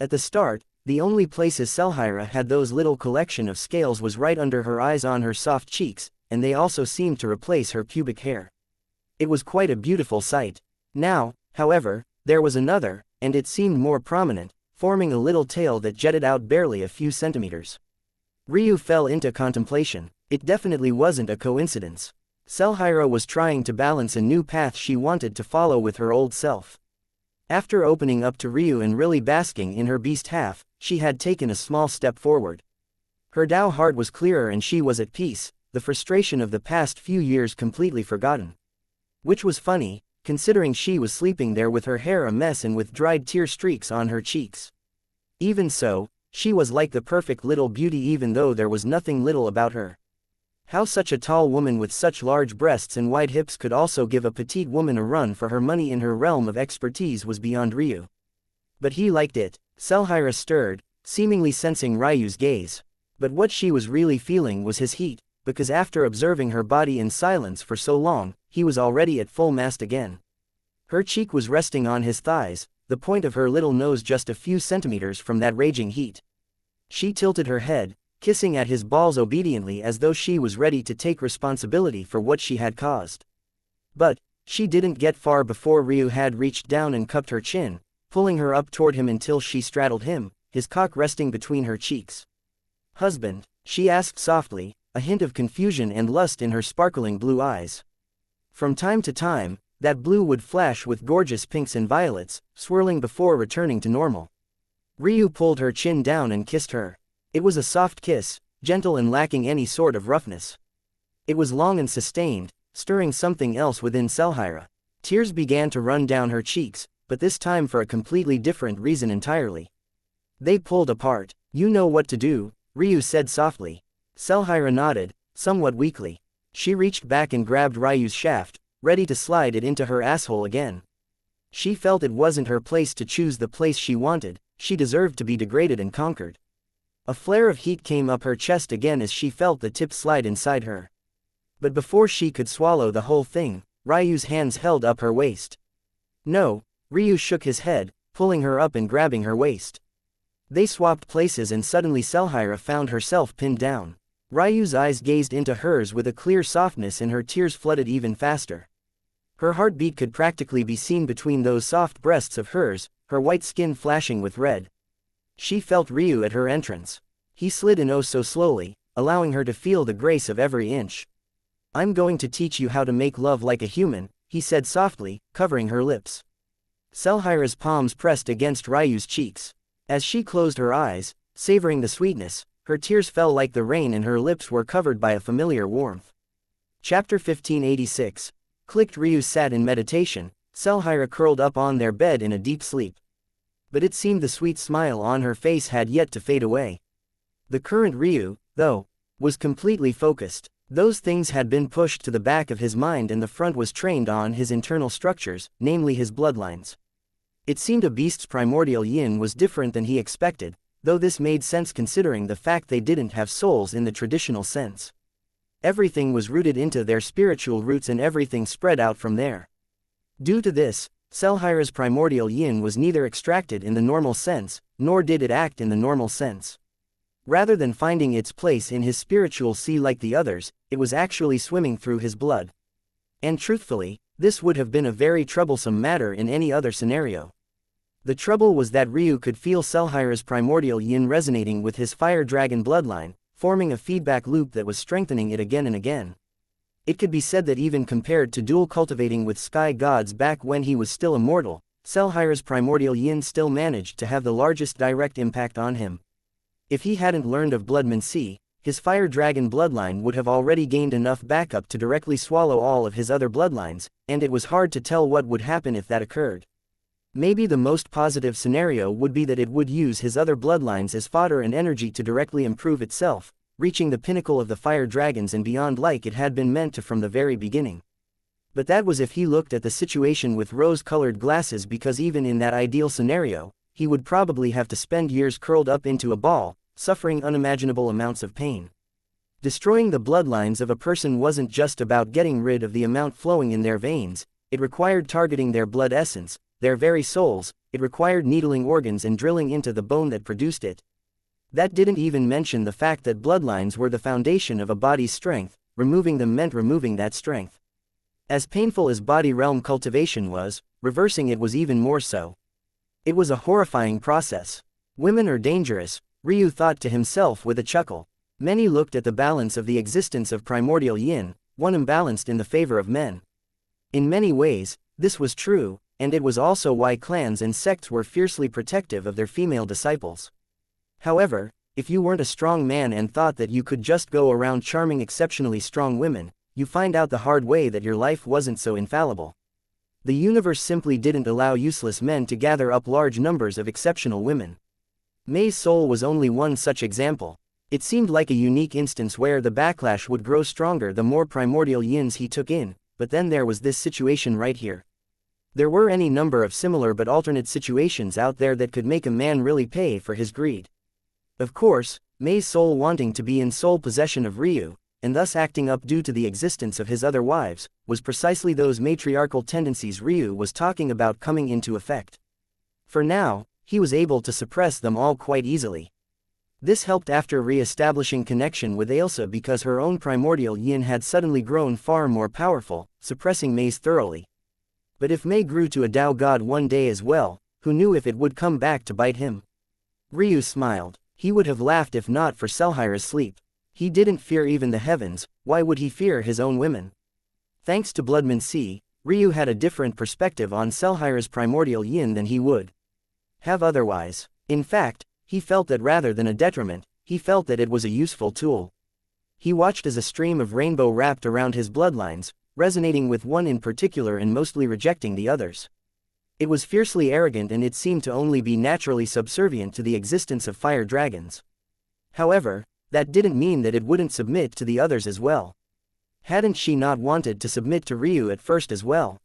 At the start, the only places Selhira had those little collection of scales was right under her eyes on her soft cheeks, and they also seemed to replace her pubic hair. It was quite a beautiful sight. Now, however, there was another, and it seemed more prominent, forming a little tail that jetted out barely a few centimeters. Ryu fell into contemplation. It definitely wasn't a coincidence. Selhira was trying to balance a new path she wanted to follow with her old self. After opening up to Ryu and really basking in her beast half, she had taken a small step forward. Her Tao heart was clearer and she was at peace, the frustration of the past few years completely forgotten. Which was funny, considering she was sleeping there with her hair a mess and with dried tear streaks on her cheeks. Even so, she was like the perfect little beauty even though there was nothing little about her. How such a tall woman with such large breasts and wide hips could also give a petite woman a run for her money in her realm of expertise was beyond Ryu. But he liked it. Selhira stirred, seemingly sensing Ryu's gaze. But what she was really feeling was his heat, because after observing her body in silence for so long, he was already at full mast again. Her cheek was resting on his thighs, the point of her little nose just a few centimeters from that raging heat. She tilted her head, kissing at his balls obediently as though she was ready to take responsibility for what she had caused. But she didn't get far before Ryu had reached down and cupped her chin, pulling her up toward him until she straddled him, his cock resting between her cheeks. "Husband?" she asked softly, a hint of confusion and lust in her sparkling blue eyes. From time to time, that blue would flash with gorgeous pinks and violets, swirling before returning to normal. Ryu pulled her chin down and kissed her. It was a soft kiss, gentle and lacking any sort of roughness. It was long and sustained, stirring something else within Selhira. Tears began to run down her cheeks, but this time for a completely different reason entirely. They pulled apart. "You know what to do," Ryu said softly. Selhira nodded, somewhat weakly. She reached back and grabbed Ryu's shaft, ready to slide it into her asshole again. She felt it wasn't her place to choose the place she wanted, she deserved to be degraded and conquered. A flare of heat came up her chest again as she felt the tip slide inside her. But before she could swallow the whole thing, Ryu's hands held up her waist. "No," Ryu shook his head, pulling her up and grabbing her waist. They swapped places and suddenly Selhira found herself pinned down. Ryu's eyes gazed into hers with a clear softness and her tears flooded even faster. Her heartbeat could practically be seen between those soft breasts of hers, her white skin flashing with red. She felt Ryu at her entrance. He slid in oh so slowly, allowing her to feel the grace of every inch. "I'm going to teach you how to make love like a human," he said softly, covering her lips. Selhira's palms pressed against Ryu's cheeks. As she closed her eyes, savoring the sweetness, her tears fell like the rain and her lips were covered by a familiar warmth. Chapter 1586. Clicked. Ryu sat in meditation, Selhira curled up on their bed in a deep sleep. But it seemed the sweet smile on her face had yet to fade away. The current Ryu, though, was completely focused. Those things had been pushed to the back of his mind and the front was trained on his internal structures, namely his bloodlines. It seemed a beast's primordial yin was different than he expected, though this made sense considering the fact they didn't have souls in the traditional sense. Everything was rooted into their spiritual roots and everything spread out from there. Due to this, Selhira's primordial yin was neither extracted in the normal sense, nor did it act in the normal sense. Rather than finding its place in his spiritual sea like the others, it was actually swimming through his blood. And truthfully, this would have been a very troublesome matter in any other scenario. The trouble was that Ryu could feel Selhira's primordial yin resonating with his fire dragon bloodline, forming a feedback loop that was strengthening it again and again. It could be said that even compared to dual cultivating with sky gods back when he was still immortal, Selhira's primordial yin still managed to have the largest direct impact on him. If he hadn't learned of Bloodmancy, his fire dragon bloodline would have already gained enough backup to directly swallow all of his other bloodlines, and it was hard to tell what would happen if that occurred. Maybe the most positive scenario would be that it would use his other bloodlines as fodder and energy to directly improve itself, reaching the pinnacle of the fire dragons and beyond like it had been meant to from the very beginning. But that was if he looked at the situation with rose-colored glasses, because even in that ideal scenario, he would probably have to spend years curled up into a ball, suffering unimaginable amounts of pain. Destroying the bloodlines of a person wasn't just about getting rid of the amount flowing in their veins, it required targeting their blood essence, their very souls, it required needling organs and drilling into the bone that produced it. That didn't even mention the fact that bloodlines were the foundation of a body's strength. Removing them meant removing that strength. As painful as body realm cultivation was, reversing it was even more so. It was a horrifying process. Women are dangerous, Ryu thought to himself with a chuckle. Many looked at the balance of the existence of primordial yin, one imbalanced in the favor of men. In many ways, this was true, and it was also why clans and sects were fiercely protective of their female disciples. However, if you weren't a strong man and thought that you could just go around charming exceptionally strong women, you find out the hard way that your life wasn't so infallible. The universe simply didn't allow useless men to gather up large numbers of exceptional women. Mei's soul was only one such example. It seemed like a unique instance where the backlash would grow stronger the more primordial yins he took in, but then there was this situation right here. There were any number of similar but alternate situations out there that could make a man really pay for his greed. Of course, Mei's soul wanting to be in sole possession of Ryu, and thus acting up due to the existence of his other wives, was precisely those matriarchal tendencies Ryu was talking about coming into effect. For now, he was able to suppress them all quite easily. This helped after re-establishing connection with Ailsa because her own primordial yin had suddenly grown far more powerful, suppressing Mei's thoroughly. But if Mei grew to a Tao god one day as well, who knew if it would come back to bite him? Ryu smiled. He would have laughed if not for Selhira's sleep. He didn't fear even the heavens, why would he fear his own women? Thanks to Bloodman, Ryu had a different perspective on Selhira's primordial yin than he would have otherwise. In fact, he felt that rather than a detriment, he felt that it was a useful tool. He watched as a stream of rainbow wrapped around his bloodlines, resonating with one in particular and mostly rejecting the others. It was fiercely arrogant and it seemed to only be naturally subservient to the existence of fire dragons. However, that didn't mean that it wouldn't submit to the others as well. Hadn't she not wanted to submit to Ryu at first as well?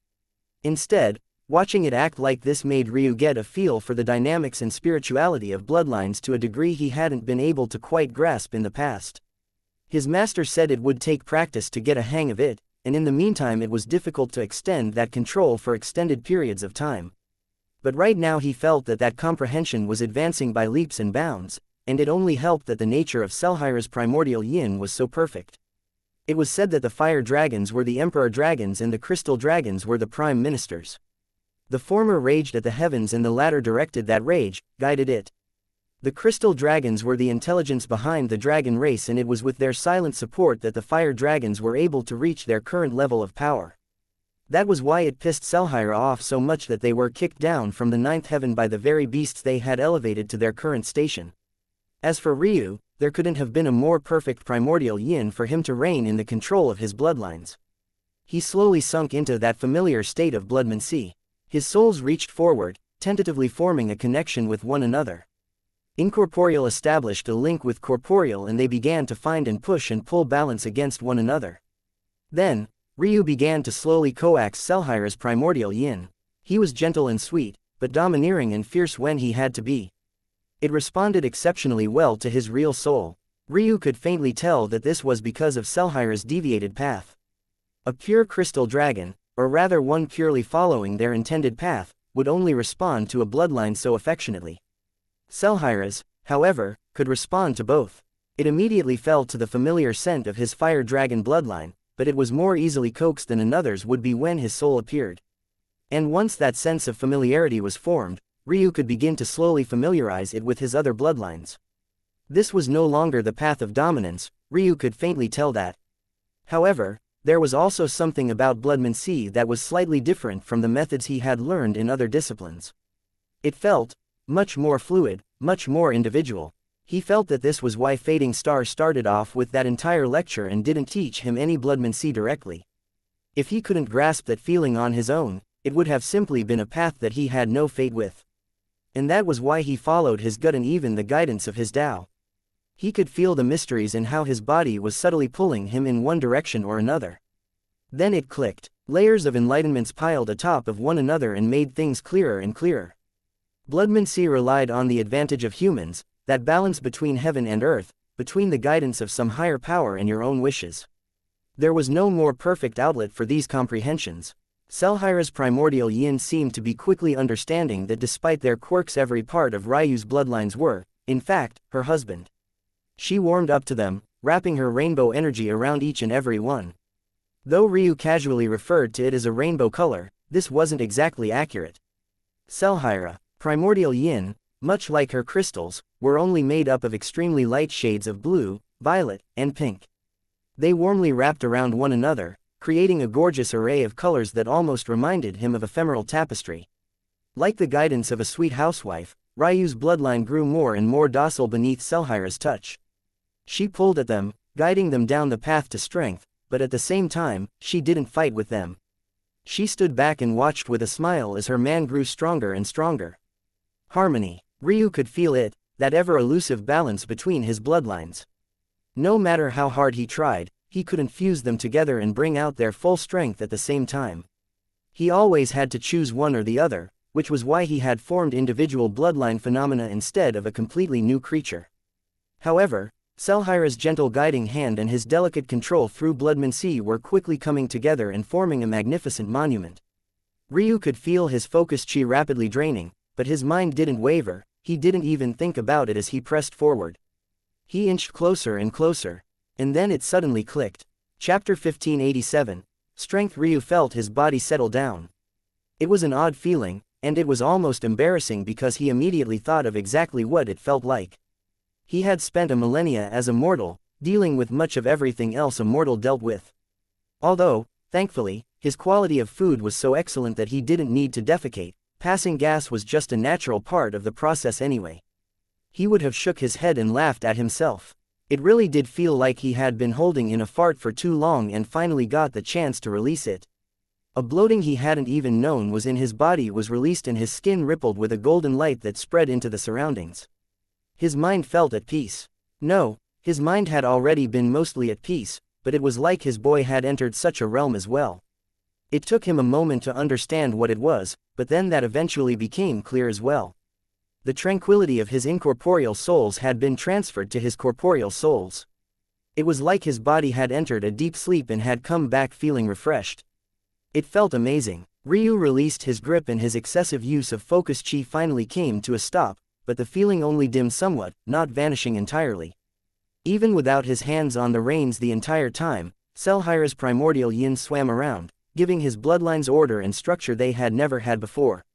Instead, watching it act like this made Ryu get a feel for the dynamics and spirituality of bloodlines to a degree he hadn't been able to quite grasp in the past. His master said it would take practice to get a hang of it, and in the meantime it was difficult to extend that control for extended periods of time. But right now he felt that that comprehension was advancing by leaps and bounds, and it only helped that the nature of Selhira's primordial yin was so perfect. It was said that the fire dragons were the emperor dragons and the crystal dragons were the prime ministers. The former raged at the heavens and the latter directed that rage, guided it. The crystal dragons were the intelligence behind the dragon race and it was with their silent support that the fire dragons were able to reach their current level of power. That was why it pissed Selhira off so much that they were kicked down from the ninth heaven by the very beasts they had elevated to their current station. As for Ryu, there couldn't have been a more perfect primordial yin for him to reign in the control of his bloodlines. He slowly sunk into that familiar state of bloodmancy. His souls reached forward, tentatively forming a connection with one another. Incorporeal established a link with corporeal and they began to find and push and pull balance against one another. Then, Ryu began to slowly coax Selhira's primordial yin. He was gentle and sweet, but domineering and fierce when he had to be. It responded exceptionally well to his real soul. Ryu could faintly tell that this was because of Selhira's deviated path. A pure crystal dragon, or rather one purely following their intended path, would only respond to a bloodline so affectionately. Selhira's, however, could respond to both. It immediately fell to the familiar scent of his fire dragon bloodline, but it was more easily coaxed than another's would be when his soul appeared. And once that sense of familiarity was formed, Ryu could begin to slowly familiarize it with his other bloodlines. This was no longer the path of dominance, Ryu could faintly tell that. However, there was also something about bloodmancy that was slightly different from the methods he had learned in other disciplines. It felt much more fluid, much more individual. He felt that this was why Fading Star started off with that entire lecture and didn't teach him any bloodmancy directly. If he couldn't grasp that feeling on his own, it would have simply been a path that he had no fate with. And that was why he followed his gut and even the guidance of his Tao. He could feel the mysteries in how his body was subtly pulling him in one direction or another. Then it clicked. Layers of enlightenments piled atop of one another and made things clearer and clearer. Bloodmancy relied on the advantage of humans, that balance between heaven and earth, between the guidance of some higher power and your own wishes. There was no more perfect outlet for these comprehensions. Selhira's primordial yin seemed to be quickly understanding that despite their quirks every part of Ryu's bloodlines were, in fact, her husband. She warmed up to them, wrapping her rainbow energy around each and every one. Though Ryu casually referred to it as a rainbow color, this wasn't exactly accurate. Selhira, primordial yin, much like her crystals, were only made up of extremely light shades of blue, violet, and pink. They warmly wrapped around one another, creating a gorgeous array of colors that almost reminded him of ephemeral tapestry. Like the guidance of a sweet housewife, Ryu's bloodline grew more and more docile beneath Selhira's touch. She pulled at them, guiding them down the path to strength, but at the same time, she didn't fight with them. She stood back and watched with a smile as her man grew stronger and stronger. Harmony. Ryu could feel it, that ever-elusive balance between his bloodlines. No matter how hard he tried, he couldn't fuse them together and bring out their full strength at the same time. He always had to choose one or the other, which was why he had formed individual bloodline phenomena instead of a completely new creature. However, Selhira's gentle guiding hand and his delicate control through bloodmancy were quickly coming together and forming a magnificent monument. Ryu could feel his focus chi rapidly draining, but his mind didn't waver. He didn't even think about it as he pressed forward. He inched closer and closer. And then it suddenly clicked. Chapter 1587. Strength. Ryu felt his body settle down. It was an odd feeling, and it was almost embarrassing because he immediately thought of exactly what it felt like. He had spent a millennia as a mortal, dealing with much of everything else a mortal dealt with. Although, thankfully, his quality of food was so excellent that he didn't need to defecate, passing gas was just a natural part of the process anyway. He would have shook his head and laughed at himself. It really did feel like he had been holding in a fart for too long and finally got the chance to release it. A bloating he hadn't even known was in his body was released and his skin rippled with a golden light that spread into the surroundings. His mind felt at peace. No, his mind had already been mostly at peace, but it was like his boy had entered such a realm as well. It took him a moment to understand what it was, but then that eventually became clear as well. The tranquility of his incorporeal souls had been transferred to his corporeal souls. It was like his body had entered a deep sleep and had come back feeling refreshed. It felt amazing. Ryu released his grip and his excessive use of focus chi finally came to a stop, but the feeling only dimmed somewhat, not vanishing entirely. Even without his hands on the reins the entire time, Selhira's primordial yin swam around, giving his bloodlines order and structure they had never had before.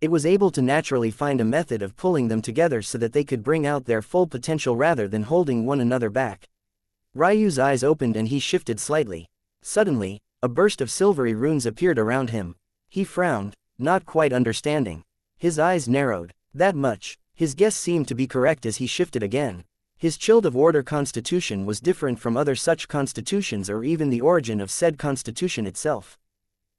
It was able to naturally find a method of pulling them together so that they could bring out their full potential rather than holding one another back. Ryu's eyes opened and he shifted slightly. Suddenly, a burst of silvery runes appeared around him. He frowned, not quite understanding. His eyes narrowed. That much. His guess seemed to be correct as he shifted again. His chilled of order constitution was different from other such constitutions or even the origin of said constitution itself.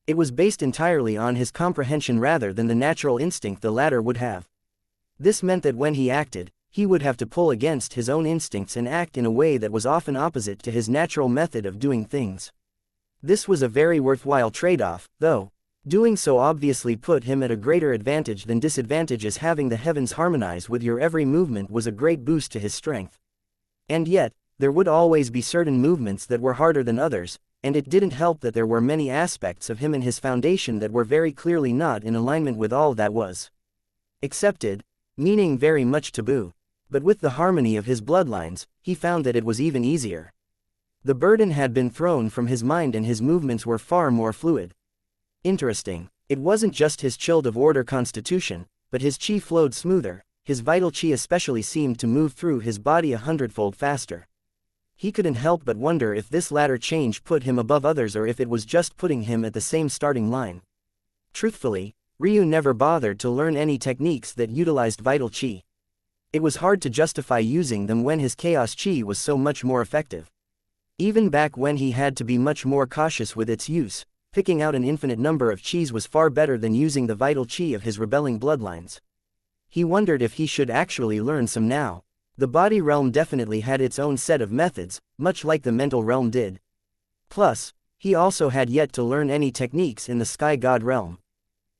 It was based entirely on his comprehension rather than the natural instinct the latter would have. This meant that when he acted, he would have to pull against his own instincts and act in a way that was often opposite to his natural method of doing things. This was a very worthwhile trade-off, though. Doing so obviously put him at a greater advantage than disadvantage, as having the heavens harmonize with your every movement was a great boost to his strength. And yet, there would always be certain movements that were harder than others, and it didn't help that there were many aspects of him and his foundation that were very clearly not in alignment with all that was accepted, meaning very much taboo. But with the harmony of his bloodlines, he found that it was even easier. The burden had been thrown from his mind and his movements were far more fluid. Interesting, it wasn't just his chilled of order constitution, but his chi flowed smoother, his vital chi especially seemed to move through his body 100-fold faster. He couldn't help but wonder if this latter change put him above others or if it was just putting him at the same starting line. Truthfully, Ryu never bothered to learn any techniques that utilized vital chi. It was hard to justify using them when his chaos chi was so much more effective. Even back when he had to be much more cautious with its use, picking out an infinite number of chis was far better than using the vital chi of his rebelling bloodlines. He wondered if he should actually learn some now. The body realm definitely had its own set of methods, much like the mental realm did. Plus, he also had yet to learn any techniques in the sky god realm.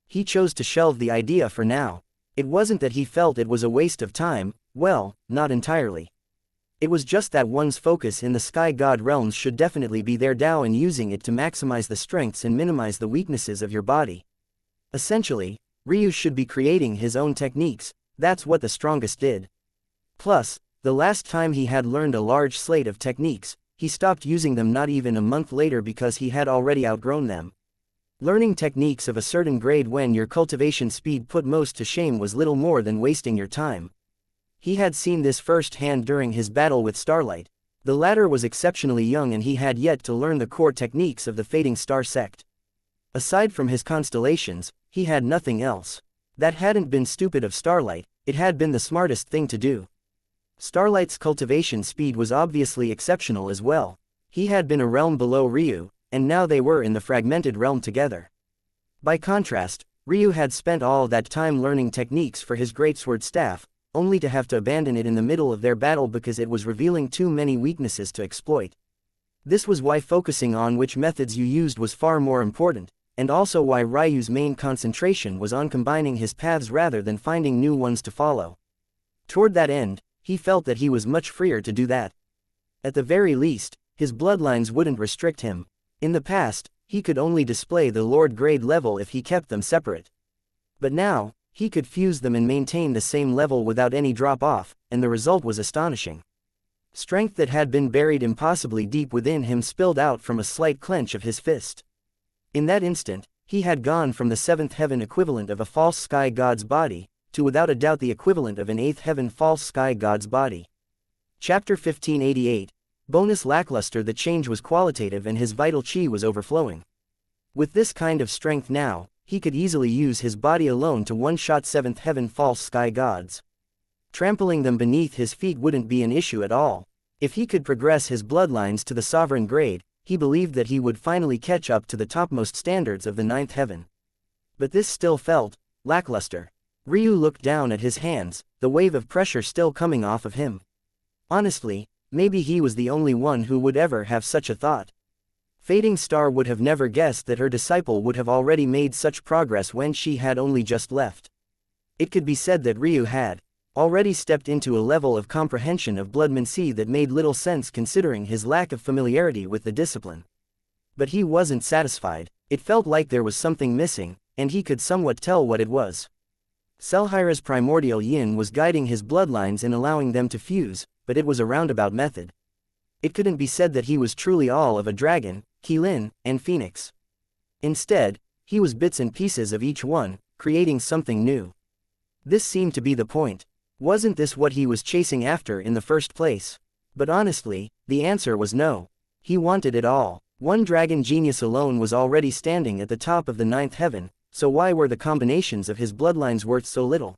He chose to shelve the idea for now. It wasn't that he felt it was a waste of time, well, not entirely. It was just that one's focus in the sky god realms should definitely be their Tao and using it to maximize the strengths and minimize the weaknesses of your body. Essentially, Ryu should be creating his own techniques, that's what the strongest did. Plus, the last time he had learned a large slate of techniques, he stopped using them not even a month later because he had already outgrown them. Learning techniques of a certain grade when your cultivation speed put most to shame was little more than wasting your time. He had seen this firsthand during his battle with Starlight. The latter was exceptionally young and he had yet to learn the core techniques of the fading star sect. Aside from his constellations, he had nothing else. That hadn't been stupid of Starlight, it had been the smartest thing to do. Starlight's cultivation speed was obviously exceptional as well. He had been a realm below Ryu, and now they were in the fragmented realm together. By contrast, Ryu had spent all that time learning techniques for his greatsword staff, only to have to abandon it in the middle of their battle because it was revealing too many weaknesses to exploit. This was why focusing on which methods you used was far more important, and also why Ryu's main concentration was on combining his paths rather than finding new ones to follow. Toward that end, he felt that he was much freer to do that. At the very least, his bloodlines wouldn't restrict him. In the past, he could only display the Lord grade level if he kept them separate. But now, he could fuse them and maintain the same level without any drop-off, and the result was astonishing. Strength that had been buried impossibly deep within him spilled out from a slight clench of his fist. In that instant, he had gone from the seventh heaven equivalent of a false sky god's body, to without a doubt the equivalent of an eighth heaven false sky god's body. Chapter 1588. Bonus lackluster. The change was qualitative and his vital chi was overflowing. With this kind of strength now, he could easily use his body alone to one-shot seventh heaven false sky gods. Trampling them beneath his feet wouldn't be an issue at all. If he could progress his bloodlines to the sovereign grade, he believed that he would finally catch up to the topmost standards of the ninth heaven. But this still felt lackluster. Ryu looked down at his hands, the wave of pressure still coming off of him. Honestly, maybe he was the only one who would ever have such a thought. Fading Star would have never guessed that her disciple would have already made such progress when she had only just left. It could be said that Ryu had already stepped into a level of comprehension of bloodmancy that made little sense considering his lack of familiarity with the discipline. But he wasn't satisfied. It felt like there was something missing, and he could somewhat tell what it was. Selhira's primordial yin was guiding his bloodlines in allowing them to fuse, but it was a roundabout method. It couldn't be said that he was truly all of a dragon, Qilin, and Phoenix. Instead, he was bits and pieces of each one, creating something new. This seemed to be the point. Wasn't this what he was chasing after in the first place? But honestly, the answer was no. He wanted it all. One dragon genius alone was already standing at the top of the ninth heaven, so why were the combinations of his bloodlines worth so little?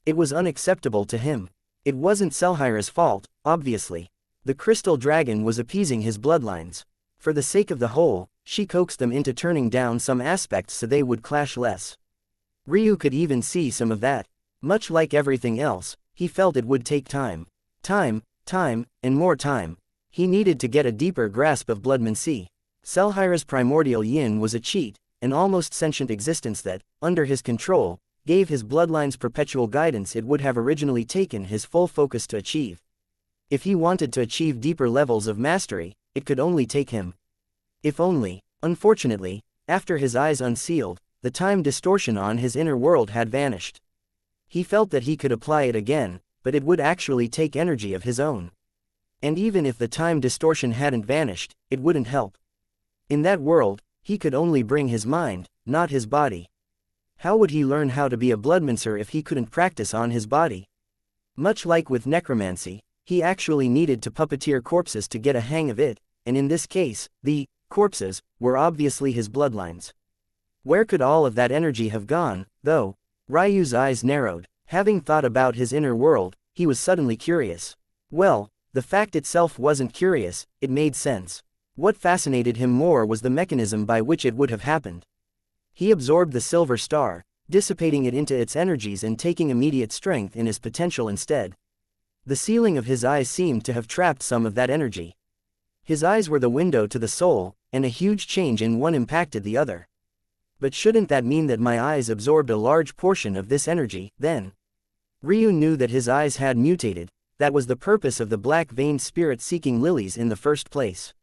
It was unacceptable to him. It wasn't Selhira's fault, obviously. The crystal dragon was appeasing his bloodlines. For the sake of the whole, she coaxed them into turning down some aspects so they would clash less. Ryu could even see some of that. Much like everything else, he felt it would take time. Time, and more time. He needed to get a deeper grasp of bloodmancy. Selhira's primordial yin was a cheat, an almost sentient existence that, under his control, gave his bloodlines perpetual guidance it would have originally taken his full focus to achieve. If he wanted to achieve deeper levels of mastery, it could only take him. If only. Unfortunately, after his eyes unsealed, the time distortion on his inner world had vanished. He felt that he could apply it again, but it would actually take energy of his own. And even if the time distortion hadn't vanished, it wouldn't help. In that world, he could only bring his mind, not his body. How would he learn how to be a bloodmancer if he couldn't practice on his body? Much like with necromancy, he actually needed to puppeteer corpses to get a hang of it, and in this case, the corpses were obviously his bloodlines. Where could all of that energy have gone, though? Ryu's eyes narrowed. Having thought about his inner world, he was suddenly curious. Well, the fact itself wasn't curious, it made sense. What fascinated him more was the mechanism by which it would have happened. He absorbed the silver star, dissipating it into its energies and taking immediate strength in his potential instead. The ceiling of his eyes seemed to have trapped some of that energy. His eyes were the window to the soul, and a huge change in one impacted the other. But shouldn't that mean that my eyes absorbed a large portion of this energy, then? Ryu knew that his eyes had mutated, that was the purpose of the black-veined spirit-seeking lilies in the first place.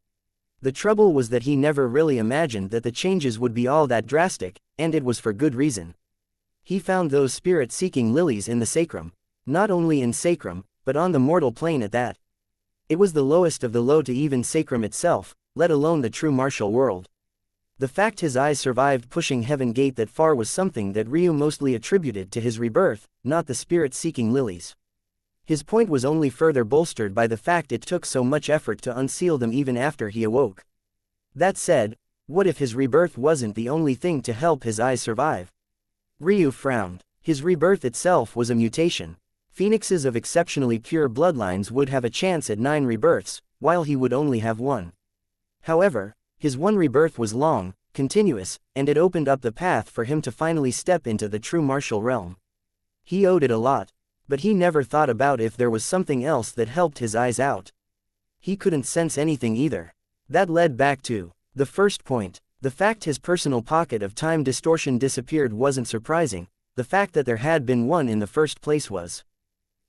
The trouble was that he never really imagined that the changes would be all that drastic, and it was for good reason. He found those spirit-seeking lilies in the sacrum. Not only in sacrum, but on the mortal plane at that. It was the lowest of the low to even sacrum itself, let alone the true martial world. The fact his eyes survived pushing heaven gate that far was something that Ryu mostly attributed to his rebirth, not the spirit-seeking lilies. His point was only further bolstered by the fact it took so much effort to unseal them even after he awoke. That said, what if his rebirth wasn't the only thing to help his eyes survive? Ryu frowned. His rebirth itself was a mutation. Phoenixes of exceptionally pure bloodlines would have a chance at 9 rebirths, while he would only have 1. However, his one rebirth was long, continuous, and it opened up the path for him to finally step into the true martial realm. He owed it a lot. But he never thought about if there was something else that helped his eyes out. He couldn't sense anything either. That led back to the first point. The fact his personal pocket of time distortion disappeared wasn't surprising, the fact that there had been one in the first place was.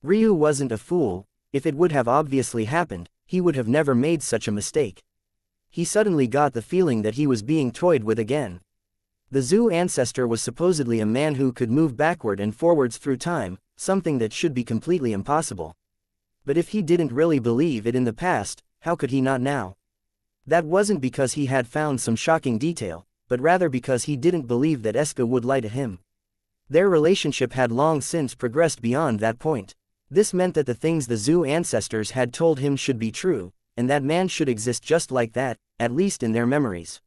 Ryu wasn't a fool. If it would have obviously happened, he would have never made such a mistake. He suddenly got the feeling that he was being toyed with again. The Zhu ancestor was supposedly a man who could move backward and forwards through time, something that should be completely impossible. But if he didn't really believe it in the past, how could he not now? That wasn't because he had found some shocking detail, but rather because he didn't believe that Eska would lie to him. Their relationship had long since progressed beyond that point. This meant that the things the Zhu ancestors had told him should be true, and that man should exist just like that, at least in their memories.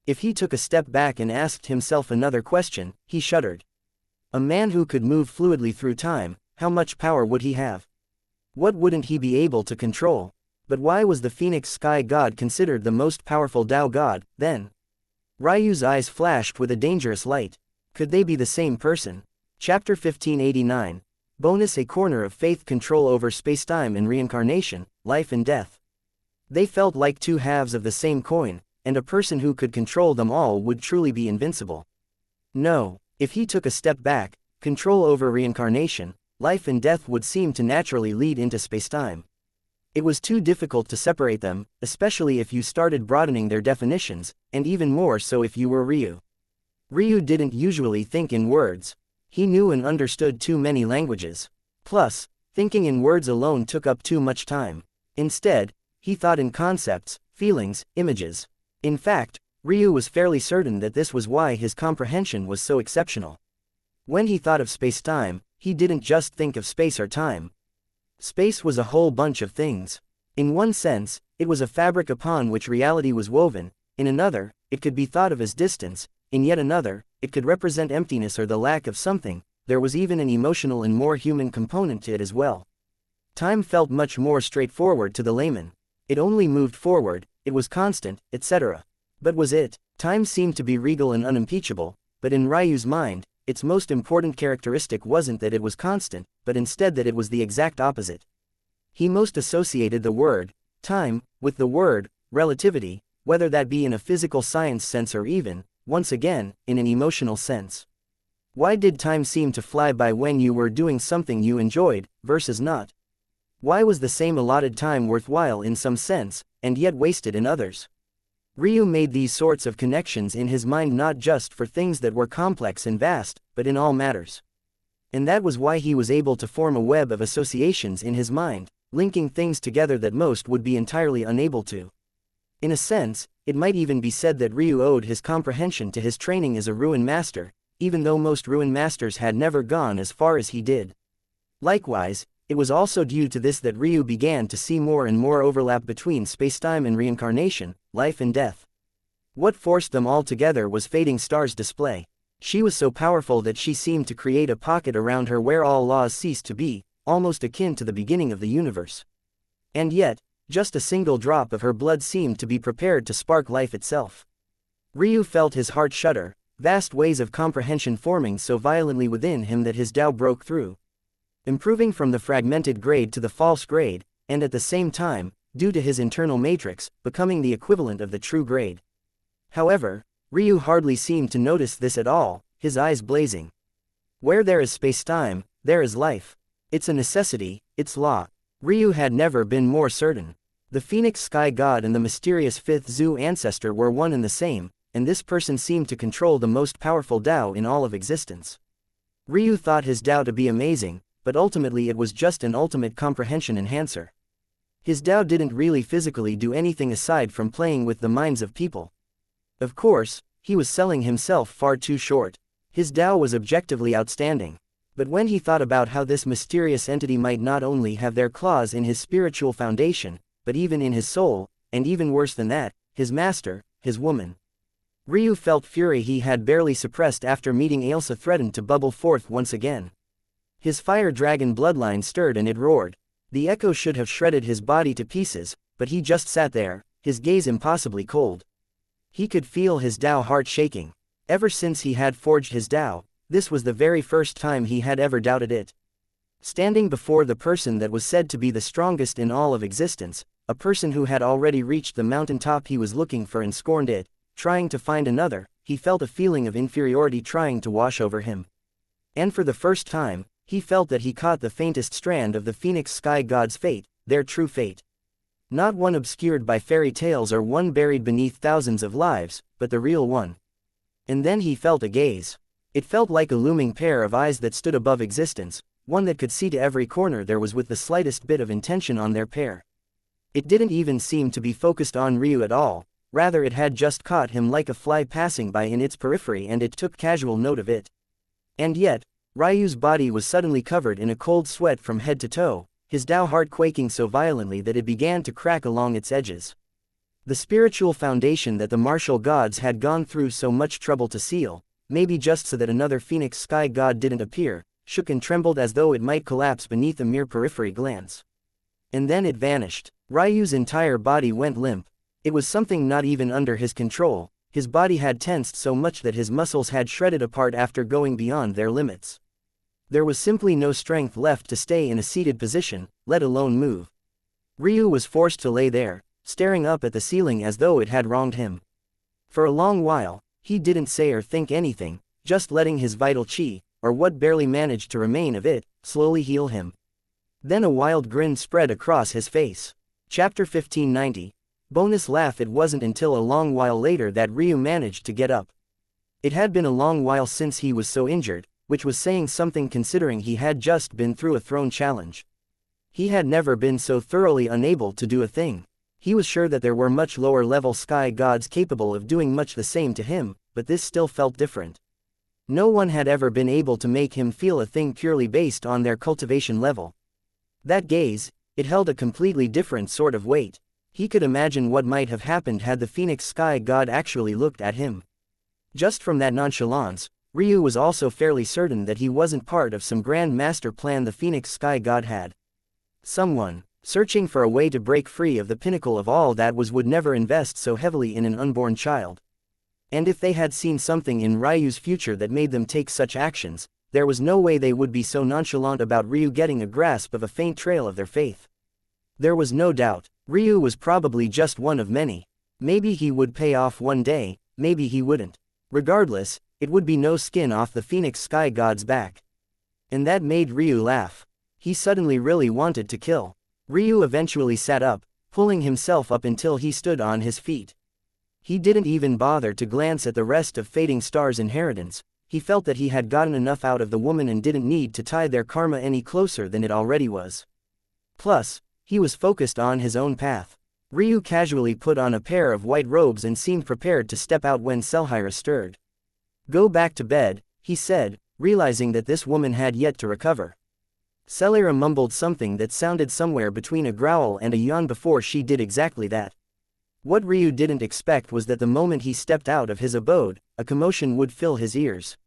If he took a step back and asked himself another question, he shuddered. A man who could move fluidly through time, how much power would he have? What wouldn't he be able to control? But why was the Phoenix Sky God considered the most powerful Tao God, then? Ryu's eyes flashed with a dangerous light. Could they be the same person? Chapter 1589. Bonus: a corner of faith, control over spacetime and reincarnation, life and death. They felt like two halves of the same coin, and a person who could control them all would truly be invincible. No. If he took a step back, control over reincarnation, life and death would seem to naturally lead into spacetime. It was too difficult to separate them, especially if you started broadening their definitions, and even more so if you were Ryu. Ryu didn't usually think in words. He knew and understood too many languages. Plus, thinking in words alone took up too much time. Instead, he thought in concepts, feelings, images. In fact, Ryu was fairly certain that this was why his comprehension was so exceptional. When he thought of space-time, he didn't just think of space or time. Space was a whole bunch of things. In one sense, it was a fabric upon which reality was woven. In another, it could be thought of as distance. In yet another, it could represent emptiness or the lack of something. There was even an emotional and more human component to it as well. Time felt much more straightforward to the layman. It only moved forward, it was constant, etc. But was it? Time seemed to be regal and unimpeachable, but in Ryu's mind, its most important characteristic wasn't that it was constant, but instead that it was the exact opposite. He most associated the word, time, with the word, relativity, whether that be in a physical science sense or even, once again, in an emotional sense. Why did time seem to fly by when you were doing something you enjoyed, versus not? Why was the same allotted time worthwhile in some sense, and yet wasted in others? Ryu made these sorts of connections in his mind not just for things that were complex and vast, but in all matters. And that was why he was able to form a web of associations in his mind, linking things together that most would be entirely unable to. In a sense, it might even be said that Ryu owed his comprehension to his training as a ruin master, even though most ruin masters had never gone as far as he did. Likewise, it was also due to this that Ryu began to see more and more overlap between spacetime and reincarnation, life and death. What forced them all together was Fading Star's display. She was so powerful that she seemed to create a pocket around her where all laws ceased to be, almost akin to the beginning of the universe. And yet, just a single drop of her blood seemed to be prepared to spark life itself. Ryu felt his heart shudder, vast ways of comprehension forming so violently within him that his Tao broke through. Improving from the fragmented grade to the false grade, and at the same time, due to his internal matrix, becoming the equivalent of the true grade. However, Ryu hardly seemed to notice this at all, his eyes blazing. Where there is space-time, there is life. It's a necessity, it's law. Ryu had never been more certain. The Phoenix Sky God and the mysterious fifth Zhu ancestor were one and the same, and this person seemed to control the most powerful Tao in all of existence. Ryu thought his Tao to be amazing, but ultimately it was just an ultimate comprehension enhancer. His Tao didn't really physically do anything aside from playing with the minds of people. Of course, he was selling himself far too short. His Tao was objectively outstanding. But when he thought about how this mysterious entity might not only have their claws in his spiritual foundation, but even in his soul, and even worse than that, his master, his woman. Ryu felt fury he had barely suppressed after meeting Ailsa threatened to bubble forth once again. His fire dragon bloodline stirred and it roared. The echo should have shredded his body to pieces, but he just sat there, his gaze impossibly cold. He could feel his Tao heart shaking. Ever since he had forged his Tao, this was the very first time he had ever doubted it. Standing before the person that was said to be the strongest in all of existence, a person who had already reached the mountaintop he was looking for and scorned it, trying to find another, he felt a feeling of inferiority trying to wash over him. And for the first time, he felt that he caught the faintest strand of the Phoenix Sky God's fate, their true fate. Not one obscured by fairy tales or one buried beneath thousands of lives, but the real one. And then he felt a gaze. It felt like a looming pair of eyes that stood above existence, one that could see to every corner there was with the slightest bit of intention on their pair. It didn't even seem to be focused on Ryu at all, rather it had just caught him like a fly passing by in its periphery and it took casual note of it. And yet, Ryu's body was suddenly covered in a cold sweat from head to toe, his Tao heart quaking so violently that it began to crack along its edges. The spiritual foundation that the martial gods had gone through so much trouble to seal, maybe just so that another Phoenix Sky God didn't appear, shook and trembled as though it might collapse beneath a mere periphery glance. And then it vanished. Ryu's entire body went limp. It was something not even under his control. His body had tensed so much that his muscles had shredded apart after going beyond their limits. There was simply no strength left to stay in a seated position, let alone move. Ryu was forced to lay there, staring up at the ceiling as though it had wronged him. For a long while, he didn't say or think anything, just letting his vital chi, or what barely managed to remain of it, slowly heal him. Then a wild grin spread across his face. Chapter 1590. Bonus laugh. It wasn't until a long while later that Ryu managed to get up. It had been a long while since he was so injured, which was saying something considering he had just been through a throne challenge. He had never been so thoroughly unable to do a thing. He was sure that there were much lower-level sky gods capable of doing much the same to him, but this still felt different. No one had ever been able to make him feel a thing purely based on their cultivation level. That gaze, it held a completely different sort of weight. He could imagine what might have happened had the Phoenix Sky God actually looked at him. Just from that nonchalance, Ryu was also fairly certain that he wasn't part of some grand master plan the Phoenix Sky God had. Someone, searching for a way to break free of the pinnacle of all that was, would never invest so heavily in an unborn child. And if they had seen something in Ryu's future that made them take such actions, there was no way they would be so nonchalant about Ryu getting a grasp of a faint trail of their faith. There was no doubt, Ryu was probably just one of many. Maybe he would pay off one day, maybe he wouldn't. Regardless, it would be no skin off the Phoenix Sky God's back. And that made Ryu laugh. He suddenly really wanted to kill. Ryu eventually sat up, pulling himself up until he stood on his feet. He didn't even bother to glance at the rest of Fading Star's inheritance. He felt that he had gotten enough out of the woman and didn't need to tie their karma any closer than it already was. Plus, he was focused on his own path. Ryu casually put on a pair of white robes and seemed prepared to step out when Selhira stirred. "Go back to bed," he said, realizing that this woman had yet to recover. Selhira mumbled something that sounded somewhere between a growl and a yawn before she did exactly that. What Ryu didn't expect was that the moment he stepped out of his abode, a commotion would fill his ears.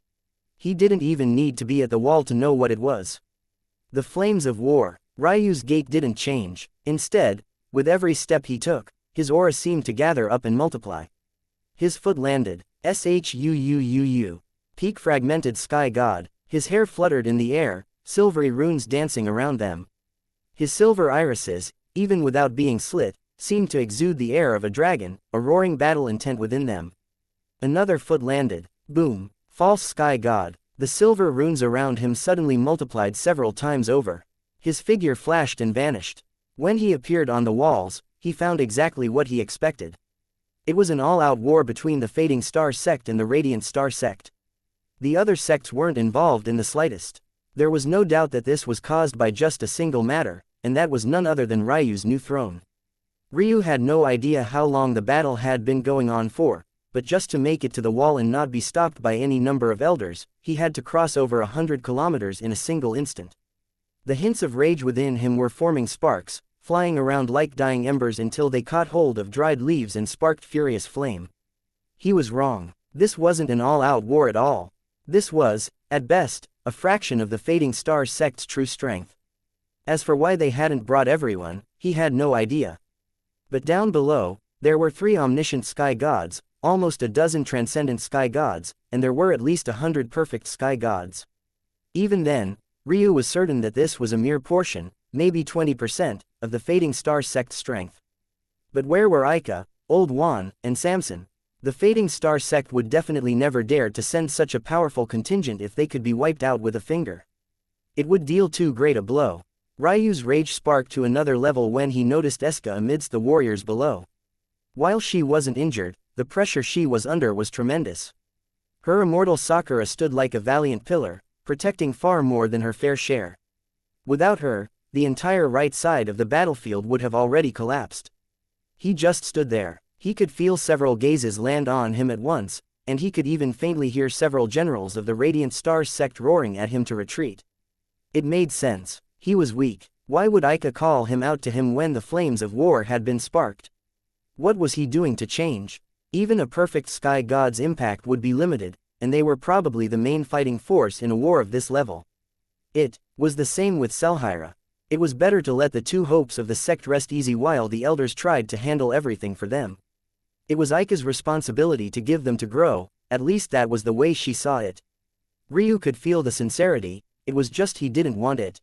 He didn't even need to be at the wall to know what it was. The flames of war. Ryu's gait didn't change. Instead, with every step he took, his aura seemed to gather up and multiply. His foot landed. Shuu. Peak fragmented sky god. His hair fluttered in the air, silvery runes dancing around them. His silver irises, even without being slit, seemed to exude the air of a dragon, a roaring battle intent within them. Another foot landed. Boom. False sky god. The silver runes around him suddenly multiplied several times over. His figure flashed and vanished. When he appeared on the walls, he found exactly what he expected. It was an all-out war between the Fading Star sect and the Radiant Star sect. The other sects weren't involved in the slightest. There was no doubt that this was caused by just a single matter, and that was none other than Ryu's new throne. Ryu had no idea how long the battle had been going on for, but just to make it to the wall and not be stopped by any number of elders, he had to cross over 100 kilometers in a single instant. The hints of rage within him were forming sparks, flying around like dying embers until they caught hold of dried leaves and sparked furious flame. He was wrong. This wasn't an all-out war at all. This was, at best, a fraction of the Fading Star sect's true strength. As for why they hadn't brought everyone, he had no idea. But down below, there were 3 omniscient sky gods, almost a dozen transcendent sky gods, and there were at least 100 perfect sky gods. Even then, Ryu was certain that this was a mere portion, maybe 20%, of the Fading Star sect's strength. But where were Aika, Old Juan, and Samson? The Fading Star sect would definitely never dare to send such a powerful contingent if they could be wiped out with a finger. It would deal too great a blow. Ryu's rage sparked to another level when he noticed Eska amidst the warriors below. While she wasn't injured, the pressure she was under was tremendous. Her immortal Sakura stood like a valiant pillar, protecting far more than her fair share. Without her, the entire right side of the battlefield would have already collapsed. He just stood there. He could feel several gazes land on him at once, and he could even faintly hear several generals of the Radiant Stars sect roaring at him to retreat. It made sense. He was weak. Why would Aika call him out to him when the flames of war had been sparked? What was he doing to change? Even a perfect sky god's impact would be limited, and they were probably the main fighting force in a war of this level. It was the same with Selhira. It was better to let the 2 hopes of the sect rest easy while the elders tried to handle everything for them. It was Aika's responsibility to give them to grow, at least that was the way she saw it. Ryu could feel the sincerity, it was just he didn't want it.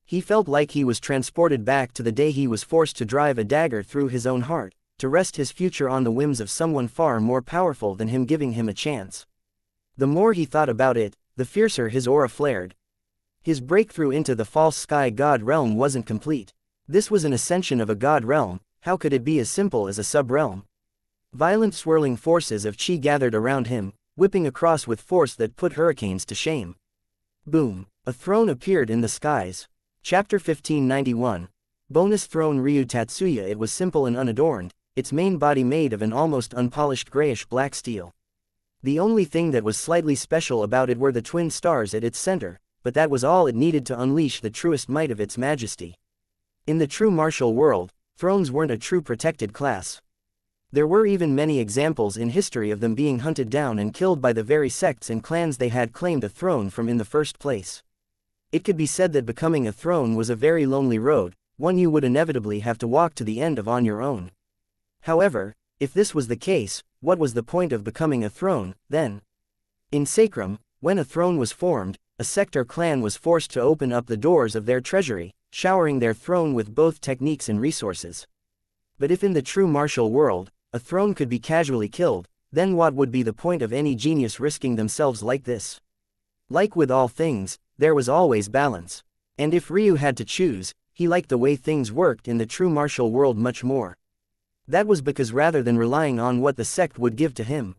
He felt like he was transported back to the day he was forced to drive a dagger through his own heart, to rest his future on the whims of someone far more powerful than him giving him a chance. The more he thought about it, the fiercer his aura flared. His breakthrough into the false sky god realm wasn't complete. This was an ascension of a god realm. How could it be as simple as a sub-realm? Violent swirling forces of chi gathered around him, whipping across with force that put hurricanes to shame. Boom! A throne appeared in the skies. Chapter 1591. Bonus Throne Ryu Tatsuya. It was simple and unadorned, its main body made of an almost unpolished grayish-black steel. The only thing that was slightly special about it were the twin stars at its center, but that was all it needed to unleash the truest might of its majesty. In the true martial world, thrones weren't a true protected class. There were even many examples in history of them being hunted down and killed by the very sects and clans they had claimed a throne from in the first place. It could be said that becoming a throne was a very lonely road, one you would inevitably have to walk to the end of on your own. However, if this was the case, what was the point of becoming a throne, then? In Sacrum, when a throne was formed, a sect or clan was forced to open up the doors of their treasury, showering their throne with both techniques and resources. But if in the true martial world, a throne could be casually killed, then what would be the point of any genius risking themselves like this? Like with all things, there was always balance. And if Ryu had to choose, he liked the way things worked in the true martial world much more. That was because rather than relying on what the sect would give to him,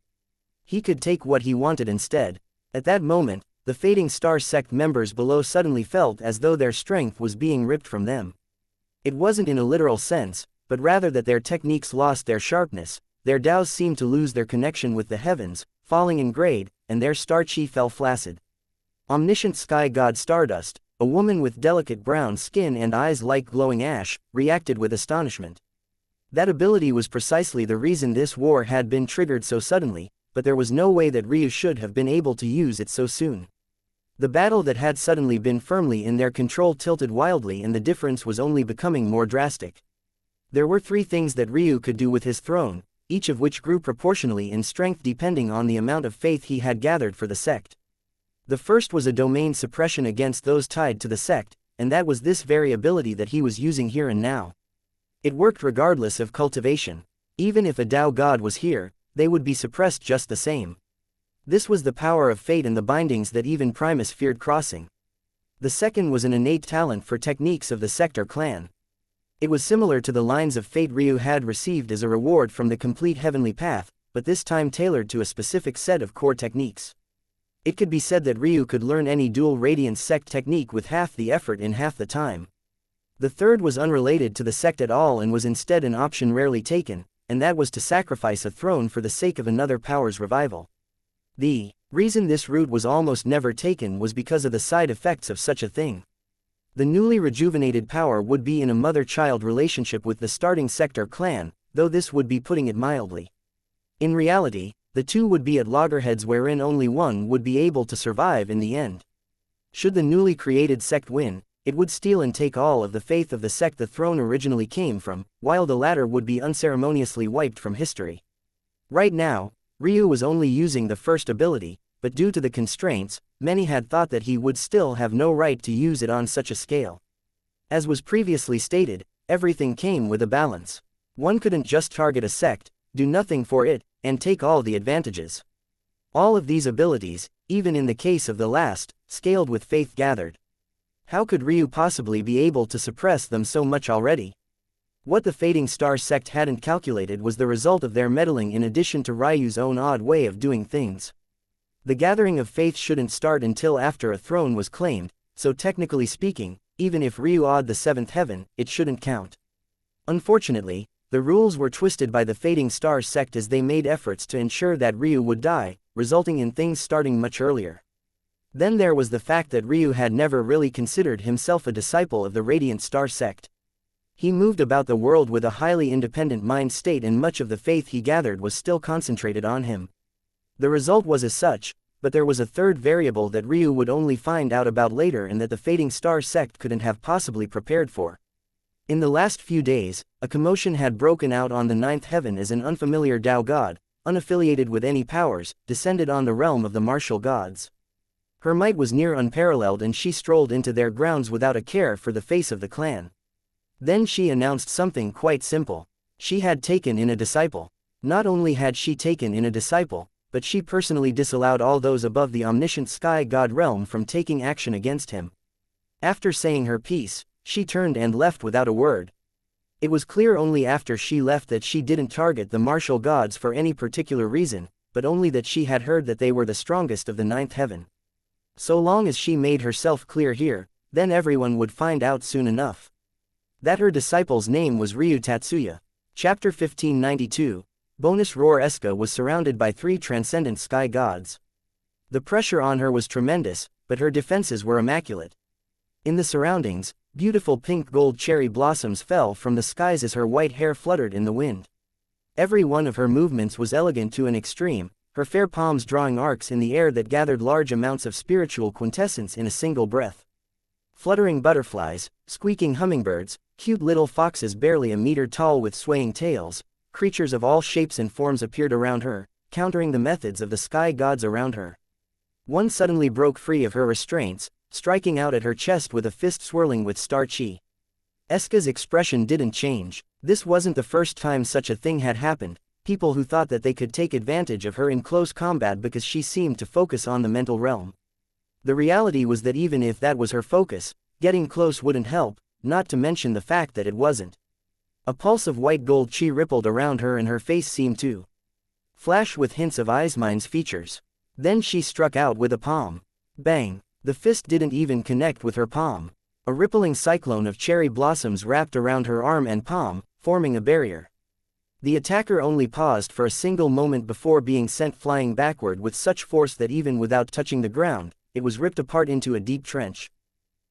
he could take what he wanted instead. At that moment, the Fading Star sect members below suddenly felt as though their strength was being ripped from them. It wasn't in a literal sense, but rather that their techniques lost their sharpness, their Taos seemed to lose their connection with the heavens, falling in grade, and their star chi fell flaccid. Omniscient sky god Stardust, a woman with delicate brown skin and eyes like glowing ash, reacted with astonishment. That ability was precisely the reason this war had been triggered so suddenly, but there was no way that Ryu should have been able to use it so soon. The battle that had suddenly been firmly in their control tilted wildly, and the difference was only becoming more drastic. There were 3 things that Ryu could do with his throne, each of which grew proportionally in strength depending on the amount of faith he had gathered for the sect. The first was a domain suppression against those tied to the sect, and that was this very ability that he was using here and now. It worked regardless of cultivation. Even if a Tao god was here, they would be suppressed just the same. This was the power of fate and the bindings that even Primus feared crossing. The second was an innate talent for techniques of the Sector clan. It was similar to the lines of fate Ryu had received as a reward from the complete heavenly path, but this time tailored to a specific set of core techniques. It could be said that Ryu could learn any dual radiance sect technique with half the effort in half the time. The third was unrelated to the sect at all and was instead an option rarely taken, and that was to sacrifice a throne for the sake of another power's revival. The reason this route was almost never taken was because of the side effects of such a thing. The newly rejuvenated power would be in a mother-child relationship with the starting Sector clan, though this would be putting it mildly. In reality, the two would be at loggerheads wherein only one would be able to survive in the end. Should the newly created sect win, it would steal and take all of the faith of the sect the throne originally came from, while the latter would be unceremoniously wiped from history. Right now, Ryu was only using the first ability, but due to the constraints, many had thought that he would still have no right to use it on such a scale. As was previously stated, everything came with a balance. One couldn't just target a sect, do nothing for it, and take all the advantages. All of these abilities, even in the case of the last, scaled with faith gathered. How could Ryu possibly be able to suppress them so much already? What the Fading Star sect hadn't calculated was the result of their meddling in addition to Ryu's own odd way of doing things. The gathering of faith shouldn't start until after a throne was claimed, so technically speaking, even if Ryu awed the seventh heaven, it shouldn't count. Unfortunately, the rules were twisted by the Fading Star sect as they made efforts to ensure that Ryu would die, resulting in things starting much earlier. Then there was the fact that Ryu had never really considered himself a disciple of the Radiant Star sect. He moved about the world with a highly independent mind state and much of the faith he gathered was still concentrated on him. The result was as such, but there was a third variable that Ryu would only find out about later and that the Fading Star sect couldn't have possibly prepared for. In the last few days, a commotion had broken out on the ninth heaven as an unfamiliar Tao god, unaffiliated with any powers, descended on the realm of the martial gods. Her might was near unparalleled and she strolled into their grounds without a care for the face of the clan. Then she announced something quite simple. She had taken in a disciple. Not only had she taken in a disciple, but she personally disallowed all those above the omniscient sky god realm from taking action against him. After saying her piece, she turned and left without a word. It was clear only after she left that she didn't target the martial gods for any particular reason, but only that she had heard that they were the strongest of the ninth heaven. So long as she made herself clear here, then everyone would find out soon enough. That her disciple's name was Ryu Tatsuya. Chapter 1592. Bonus Roar Eska was surrounded by 3 transcendent sky gods. The pressure on her was tremendous, but her defenses were immaculate. In the surroundings, beautiful pink gold cherry blossoms fell from the skies as her white hair fluttered in the wind. Every one of her movements was elegant to an extreme, her fair palms drawing arcs in the air that gathered large amounts of spiritual quintessence in a single breath. Fluttering butterflies, squeaking hummingbirds, cute little foxes barely a meter tall with swaying tails, creatures of all shapes and forms appeared around her, countering the methods of the sky gods around her. One suddenly broke free of her restraints, striking out at her chest with a fist swirling with star chi. Eska's expression didn't change. This wasn't the first time such a thing had happened. People who thought that they could take advantage of her in close combat because she seemed to focus on the mental realm. The reality was that even if that was her focus, getting close wouldn't help, not to mention the fact that it wasn't. A pulse of white gold chi rippled around her and her face seemed to flash with hints of Eismind's features. Then she struck out with a palm. Bang! The fist didn't even connect with her palm. A rippling cyclone of cherry blossoms wrapped around her arm and palm, forming a barrier. The attacker only paused for a single moment before being sent flying backward with such force that even without touching the ground, it was ripped apart into a deep trench.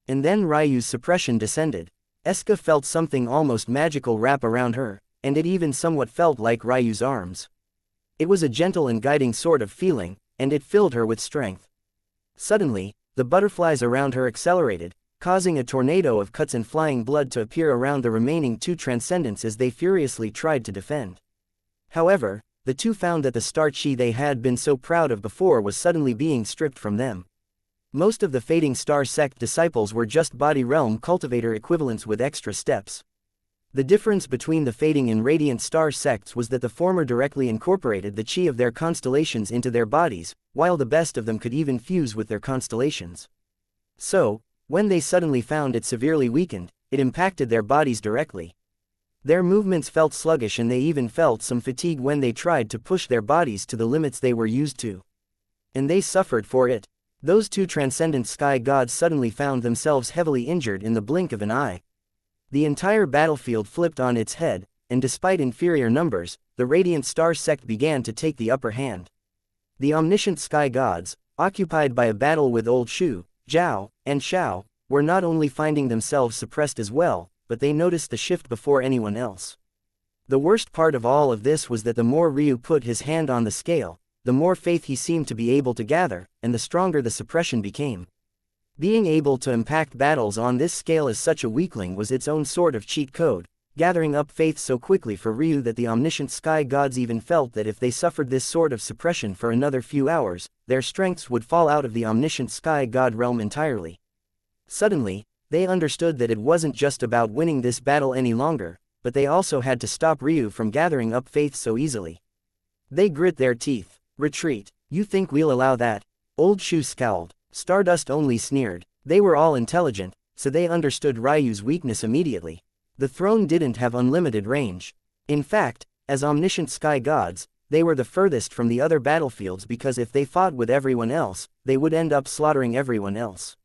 And then Ryu's suppression descended. Eska felt something almost magical wrap around her, and it even somewhat felt like Ryu's arms. It was a gentle and guiding sort of feeling, and it filled her with strength. Suddenly, the butterflies around her accelerated, causing a tornado of cuts and flying blood to appear around the remaining 2 transcendents as they furiously tried to defend. However, the 2 found that the star chi they had been so proud of before was suddenly being stripped from them. Most of the Fading Star sect disciples were just body realm cultivator equivalents with extra steps. The difference between the Fading and Radiant Star sects was that the former directly incorporated the chi of their constellations into their bodies, while the best of them could even fuse with their constellations. So, When they suddenly found it severely weakened, it impacted their bodies directly. Their movements felt sluggish and they even felt some fatigue when they tried to push their bodies to the limits they were used to. And they suffered for it. Those two transcendent sky gods suddenly found themselves heavily injured in the blink of an eye. The entire battlefield flipped on its head, and despite inferior numbers, the Radiant Star sect began to take the upper hand. The omniscient sky gods, occupied by a battle with Old Shu, Zhao, and Shao, were not only finding themselves suppressed as well, but they noticed the shift before anyone else. The worst part of all of this was that the more Ryu put his hand on the scale, the more faith he seemed to be able to gather, and the stronger the suppression became. Being able to impact battles on this scale as such a weakling was its own sort of cheat code, gathering up faith so quickly for Ryu that the omniscient sky gods even felt that if they suffered this sort of suppression for another few hours, their strengths would fall out of the omniscient sky god realm entirely. Suddenly, they understood that it wasn't just about winning this battle any longer, but they also had to stop Ryu from gathering up faith so easily. They grit their teeth. Retreat. You think we'll allow that? Old Shu scowled. Stardust only sneered. They were all intelligent, so they understood Ryu's weakness immediately. The throne didn't have unlimited range. In fact, as omniscient sky gods, they were the furthest from the other battlefields because if they fought with everyone else, they would end up slaughtering everyone else.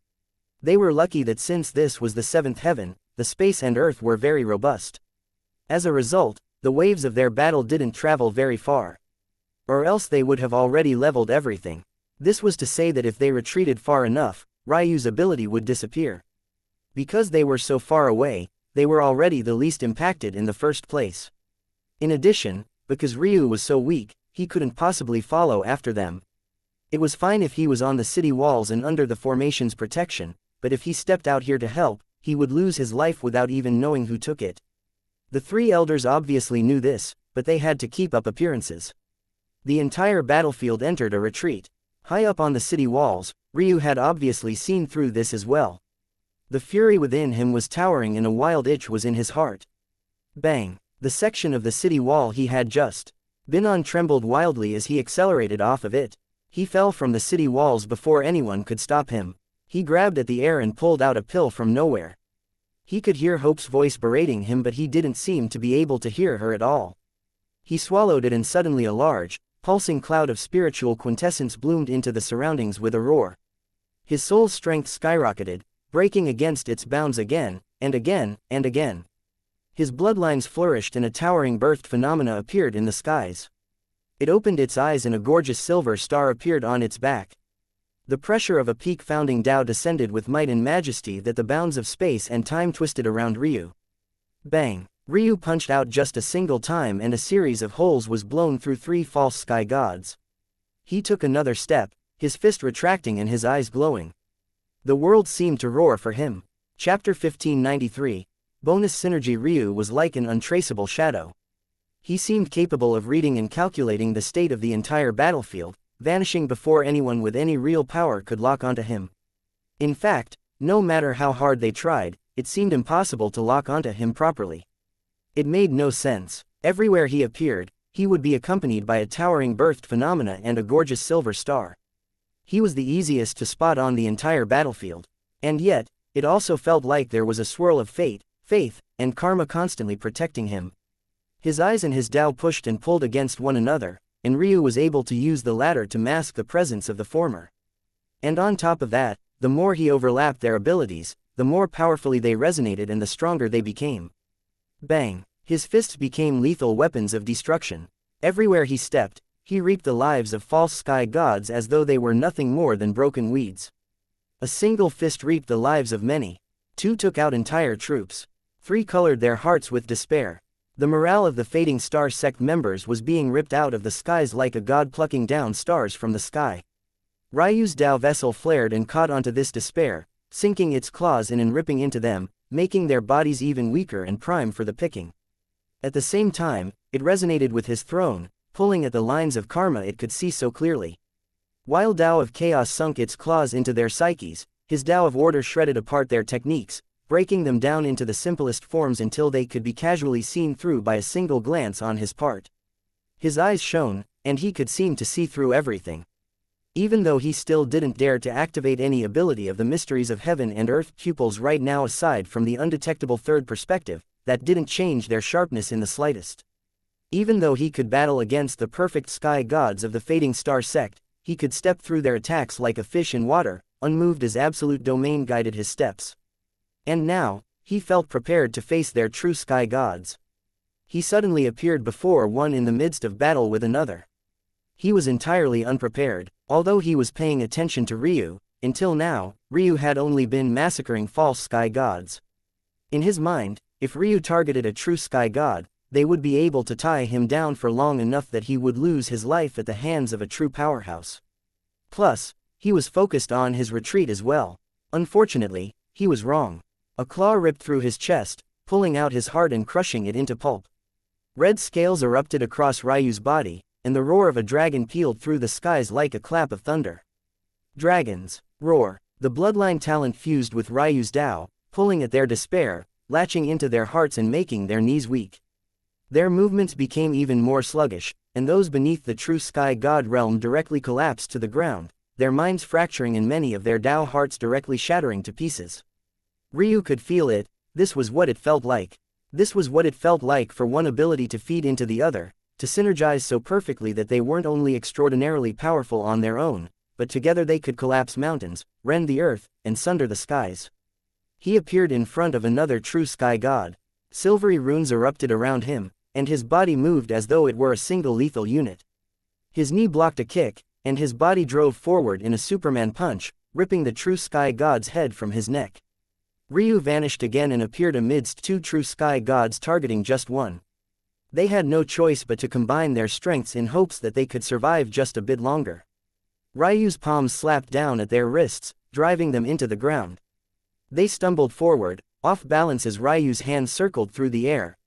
They were lucky that since this was the seventh heaven, the space and earth were very robust. As a result, the waves of their battle didn't travel very far. Or else they would have already leveled everything. This was to say that if they retreated far enough, Ryu's ability would disappear. Because they were so far away, they were already the least impacted in the first place. In addition, because Ryu was so weak, he couldn't possibly follow after them. It was fine if he was on the city walls and under the formation's protection, but if he stepped out here to help, he would lose his life without even knowing who took it. The three elders obviously knew this, but they had to keep up appearances. The entire battlefield entered a retreat. High up on the city walls, Ryu had obviously seen through this as well. The fury within him was towering and a wild itch was in his heart. Bang! The section of the city wall he had just been on trembled wildly as he accelerated off of it. He fell from the city walls before anyone could stop him. He grabbed at the air and pulled out a pill from nowhere. He could hear Hope's voice berating him, but he didn't seem to be able to hear her at all. He swallowed it and suddenly a large, pulsing cloud of spiritual quintessence bloomed into the surroundings with a roar. His soul's strength skyrocketed, breaking against its bounds again, and again, and again. His bloodlines flourished and a towering birthed phenomena appeared in the skies. It opened its eyes and a gorgeous silver star appeared on its back. The pressure of a peak founding Tao descended with might and majesty that the bounds of space and time twisted around Ryu. Bang! Ryu punched out just a single time and a series of holes was blown through three false sky gods. He took another step, his fist retracting and his eyes glowing. The world seemed to roar for him. Chapter 1593. Bonus Synergy. Ryu was like an untraceable shadow. He seemed capable of reading and calculating the state of the entire battlefield, vanishing before anyone with any real power could lock onto him. In fact, no matter how hard they tried, it seemed impossible to lock onto him properly. It made no sense. Everywhere he appeared, he would be accompanied by a towering birthed phenomena and a gorgeous silver star. He was the easiest to spot on the entire battlefield. And yet, it also felt like there was a swirl of fate, faith, and karma constantly protecting him. His eyes and his Tao pushed and pulled against one another, and Ryu was able to use the latter to mask the presence of the former. And on top of that, the more he overlapped their abilities, the more powerfully they resonated and the stronger they became. Bang! His fists became lethal weapons of destruction. Everywhere he stepped, he reaped the lives of false sky gods as though they were nothing more than broken weeds. A single fist reaped the lives of many. Two took out entire troops. Three colored their hearts with despair. The morale of the fading star sect members was being ripped out of the skies like a god plucking down stars from the sky. Ryu's Tao vessel flared and caught onto this despair, sinking its claws in and ripping into them, making their bodies even weaker and prime for the picking. At the same time, it resonated with his throne, pulling at the lines of karma it could see so clearly. While Tao of Chaos sunk its claws into their psyches, his Tao of Order shredded apart their techniques, breaking them down into the simplest forms until they could be casually seen through by a single glance on his part. His eyes shone, and he could seem to see through everything. Even though he still didn't dare to activate any ability of the mysteries of heaven and earth pupils right now aside from the undetectable third perspective, that didn't change their sharpness in the slightest. Even though he could battle against the perfect sky gods of the fading star sect, he could step through their attacks like a fish in water, unmoved as absolute domain guided his steps. And now, he felt prepared to face their true sky gods. He suddenly appeared before one in the midst of battle with another. He was entirely unprepared, although he was paying attention to Ryu. Until now, Ryu had only been massacring false sky gods. In his mind, if Ryu targeted a true sky god, they would be able to tie him down for long enough that he would lose his life at the hands of a true powerhouse. Plus, he was focused on his retreat as well. Unfortunately, he was wrong. A claw ripped through his chest, pulling out his heart and crushing it into pulp. Red scales erupted across Ryu's body, and the roar of a dragon pealed through the skies like a clap of thunder. Dragons, roar. The bloodline talent fused with Ryu's Tao, pulling at their despair, latching into their hearts and making their knees weak. Their movements became even more sluggish, and those beneath the true sky god realm directly collapsed to the ground, their minds fracturing and many of their Tao hearts directly shattering to pieces. Ryu could feel it. This was what it felt like. This was what it felt like for one ability to feed into the other, to synergize so perfectly that they weren't only extraordinarily powerful on their own, but together they could collapse mountains, rend the earth, and sunder the skies. He appeared in front of another true sky god. Silvery runes erupted around him, and his body moved as though it were a single lethal unit. His knee blocked a kick, and his body drove forward in a Superman punch, ripping the true sky god's head from his neck. Ryu vanished again and appeared amidst two true sky gods targeting just one. They had no choice but to combine their strengths in hopes that they could survive just a bit longer. Ryu's palms slapped down at their wrists, driving them into the ground. They stumbled forward, off balance as Ryu's hands circled through the air.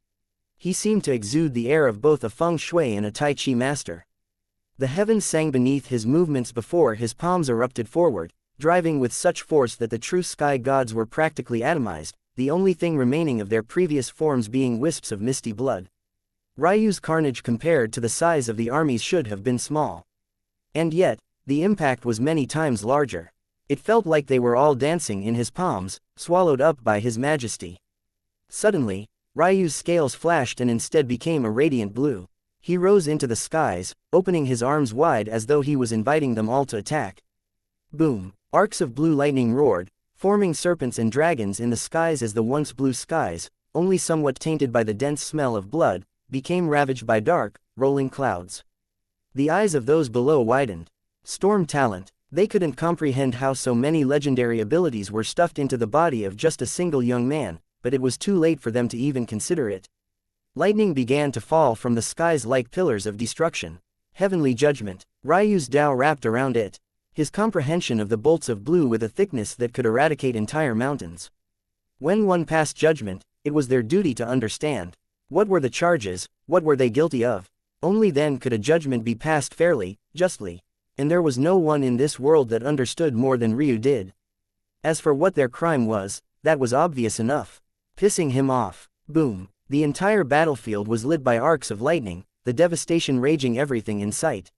He seemed to exude the air of both a feng shui and a tai chi master. The heavens sang beneath his movements before his palms erupted forward, driving with such force that the true sky gods were practically atomized, the only thing remaining of their previous forms being wisps of misty blood. Ryu's carnage compared to the size of the armies should have been small. And yet, the impact was many times larger. It felt like they were all dancing in his palms, swallowed up by his majesty. Suddenly, Ryu's scales flashed and instead became a radiant blue. He rose into the skies, opening his arms wide as though he was inviting them all to attack. Boom! Arcs of blue lightning roared, forming serpents and dragons in the skies as the once blue skies, only somewhat tainted by the dense smell of blood, became ravaged by dark, rolling clouds. The eyes of those below widened. Storm talent. They couldn't comprehend how so many legendary abilities were stuffed into the body of just a single young man, but it was too late for them to even consider it. Lightning began to fall from the skies like pillars of destruction. Heavenly judgment. Ryu's Tao wrapped around it. His comprehension of the bolts of blue with a thickness that could eradicate entire mountains. When one passed judgment, it was their duty to understand. What were the charges? What were they guilty of? Only then could a judgment be passed fairly, justly. And there was no one in this world that understood more than Ryu did. As for what their crime was, that was obvious enough. Pissing him off. Boom. The entire battlefield was lit by arcs of lightning, the devastation raging everything in sight.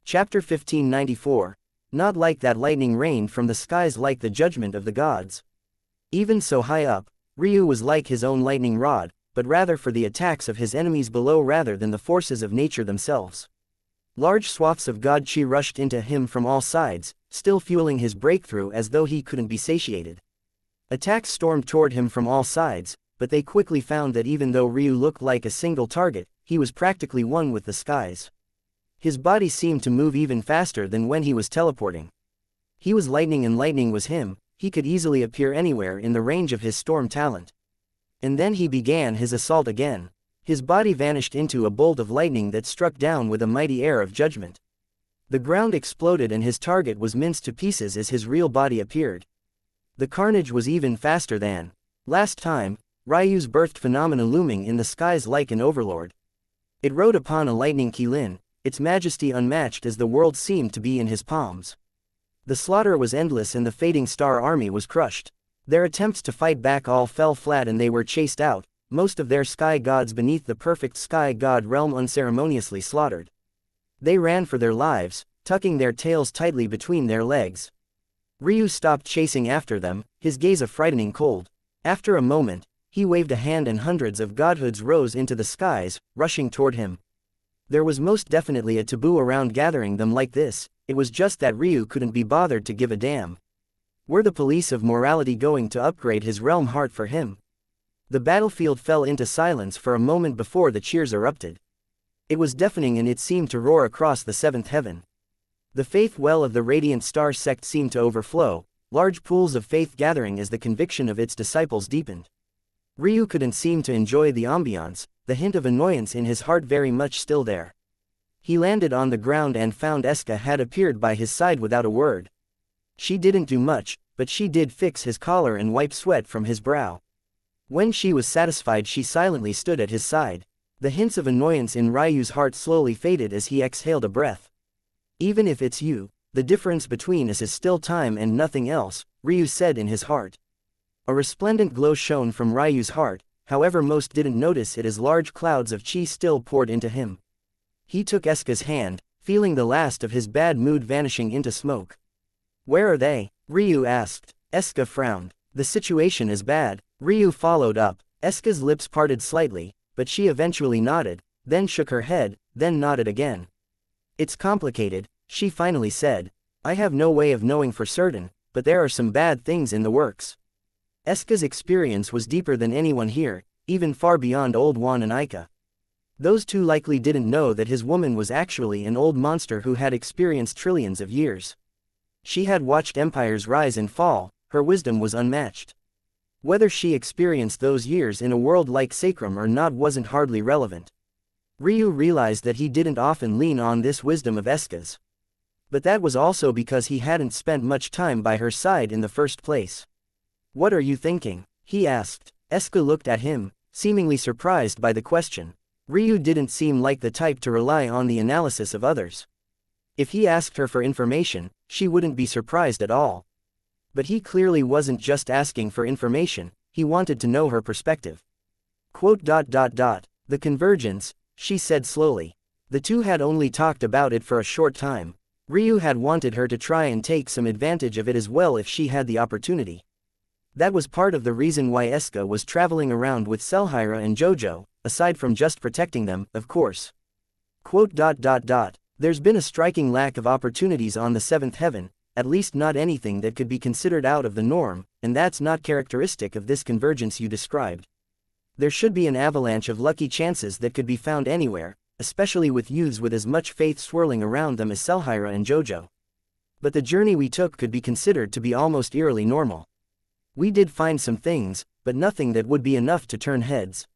Chapter 1594. Not like that lightning rained from the skies like the judgment of the gods. Even so high up, Ryu was like his own lightning rod, but rather for the attacks of his enemies below rather than the forces of nature themselves. Large swaths of god chi rushed into him from all sides, still fueling his breakthrough as though he couldn't be satiated. Attacks stormed toward him from all sides, but they quickly found that even though Ryu looked like a single target, he was practically one with the skies. His body seemed to move even faster than when he was teleporting. He was lightning and lightning was him. He could easily appear anywhere in the range of his storm talent. And then he began his assault again. His body vanished into a bolt of lightning that struck down with a mighty air of judgment. The ground exploded and his target was minced to pieces as his real body appeared. The carnage was even faster than last time. Ryu's birthed phenomena looming in the skies like an overlord. It rode upon a lightning Qilin, its majesty unmatched as the world seemed to be in his palms. The slaughter was endless and the fading star army was crushed. Their attempts to fight back all fell flat and they were chased out, most of their sky gods beneath the perfect sky god realm unceremoniously slaughtered. They ran for their lives, tucking their tails tightly between their legs. Ryu stopped chasing after them, his gaze a frightening cold. After a moment, he waved a hand and hundreds of godhoods rose into the skies, rushing toward him. There was most definitely a taboo around gathering them like this, it was just that Ryu couldn't be bothered to give a damn. Were the police of morality going to upgrade his realm heart for him? The battlefield fell into silence for a moment before the cheers erupted. It was deafening and it seemed to roar across the seventh heaven. The faith well of the Radiant Star sect seemed to overflow, large pools of faith gathering as the conviction of its disciples deepened. Ryu couldn't seem to enjoy the ambiance, the hint of annoyance in his heart very much still there. He landed on the ground and found Eska had appeared by his side without a word. She didn't do much, but she did fix his collar and wipe sweat from his brow. When she was satisfied, she silently stood at his side. The hints of annoyance in Ryu's heart slowly faded as he exhaled a breath. Even if it's you, the difference between us is still time and nothing else, Ryu said in his heart. A resplendent glow shone from Ryu's heart, however most didn't notice it as large clouds of chi still poured into him. He took Eska's hand, feeling the last of his bad mood vanishing into smoke. Where are they? Ryu asked. Eska frowned. The situation is bad. Ryu followed up. Eska's lips parted slightly, but she eventually nodded, then shook her head, then nodded again. It's complicated, she finally said. I have no way of knowing for certain, but there are some bad things in the works. Eska's experience was deeper than anyone here, even far beyond Old Juan and Aika. Those two likely didn't know that his woman was actually an old monster who had experienced trillions of years. She had watched empires rise and fall, her wisdom was unmatched. Whether she experienced those years in a world like Sacrum or not wasn't hardly relevant. Ryu realized that he didn't often lean on this wisdom of Eska's. But that was also because he hadn't spent much time by her side in the first place. What are you thinking? He asked. Eska looked at him, seemingly surprised by the question. Ryu didn't seem like the type to rely on the analysis of others. If he asked her for information, she wouldn't be surprised at all. But he clearly wasn't just asking for information, he wanted to know her perspective. The convergence, she said slowly. The two had only talked about it for a short time. Ryu had wanted her to try and take some advantage of it as well if she had the opportunity. That was part of the reason why Eska was traveling around with Selhira and Jojo, aside from just protecting them, of course. There's been a striking lack of opportunities on the seventh heaven, at least not anything that could be considered out of the norm, and that's not characteristic of this convergence you described. There should be an avalanche of lucky chances that could be found anywhere, especially with youths with as much faith swirling around them as Selhira and Jojo. But the journey we took could be considered to be almost eerily normal. We did find some things, but nothing that would be enough to turn heads.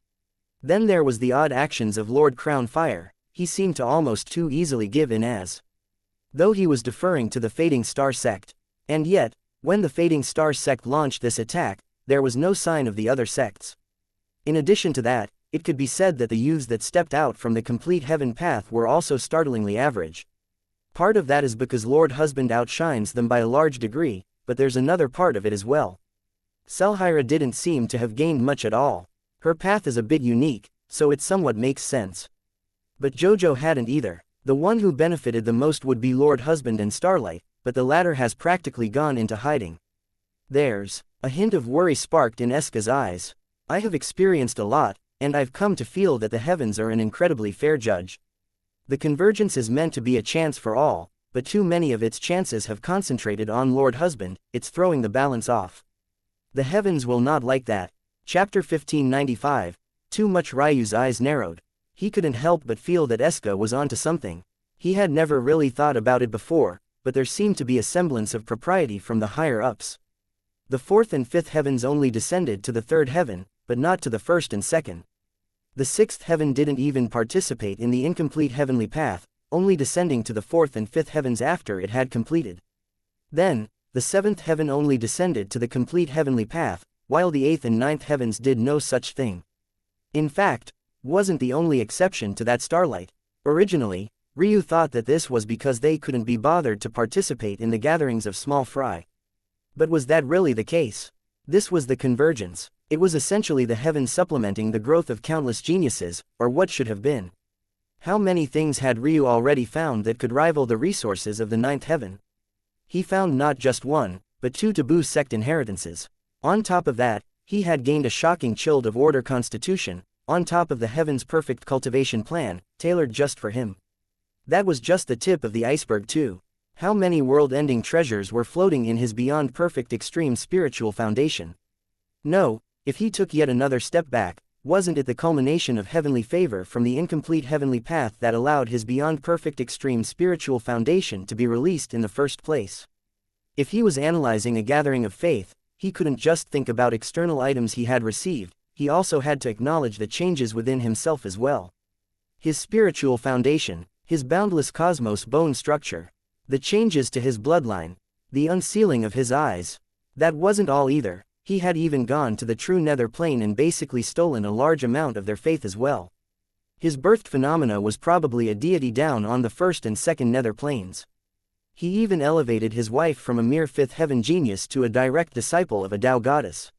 Then there was the odd actions of Lord Crownfire. He seemed to almost too easily give in as though he was deferring to the Fading Star sect. And yet, when the Fading Star sect launched this attack, there was no sign of the other sects. In addition to that, it could be said that the youths that stepped out from the complete heaven path were also startlingly average. Part of that is because Lord Husband outshines them by a large degree, but there's another part of it as well. Selhira didn't seem to have gained much at all. Her path is a bit unique, so it somewhat makes sense. But Jojo hadn't either. The one who benefited the most would be Lord Husband and Starlight, but the latter has practically gone into hiding. There's a hint of worry sparked in Eska's eyes. I have experienced a lot, and I've come to feel that the heavens are an incredibly fair judge. The convergence is meant to be a chance for all, but too many of its chances have concentrated on Lord Husband, it's throwing the balance off. The heavens will not like that. Chapter 1595. Too much. Ryu's eyes narrowed. He couldn't help but feel that Eska was onto something. He had never really thought about it before, but there seemed to be a semblance of propriety from the higher-ups. The fourth and fifth heavens only descended to the third heaven, but not to the first and second. The sixth heaven didn't even participate in the incomplete heavenly path, only descending to the fourth and fifth heavens after it had completed. Then, the seventh heaven only descended to the complete heavenly path, while the eighth and ninth heavens did no such thing. In fact, wasn't the only exception to that Starlight. Originally, Ryu thought that this was because they couldn't be bothered to participate in the gatherings of small fry. But was that really the case? This was the convergence. It was essentially the heavens supplementing the growth of countless geniuses, or what should have been. How many things had Ryu already found that could rival the resources of the ninth heaven? He found not just one, but two taboo sect inheritances. On top of that, he had gained a shocking chilled of order constitution, on top of the heaven's perfect cultivation plan, tailored just for him. That was just the tip of the iceberg too. How many world-ending treasures were floating in his beyond perfect extreme spiritual foundation? No, if he took yet another step back, wasn't it the culmination of heavenly favor from the incomplete heavenly path that allowed his beyond perfect extreme spiritual foundation to be released in the first place? If he was analyzing a gathering of faith, he couldn't just think about external items he had received, he also had to acknowledge the changes within himself as well. His spiritual foundation, his boundless cosmos bone structure, the changes to his bloodline, the unsealing of his eyes. That wasn't all either. He had even gone to the true nether plane and basically stolen a large amount of their faith as well. His birthed phenomena was probably a deity down on the first and second nether planes. He even elevated his wife from a mere fifth heaven genius to a direct disciple of a Tao goddess.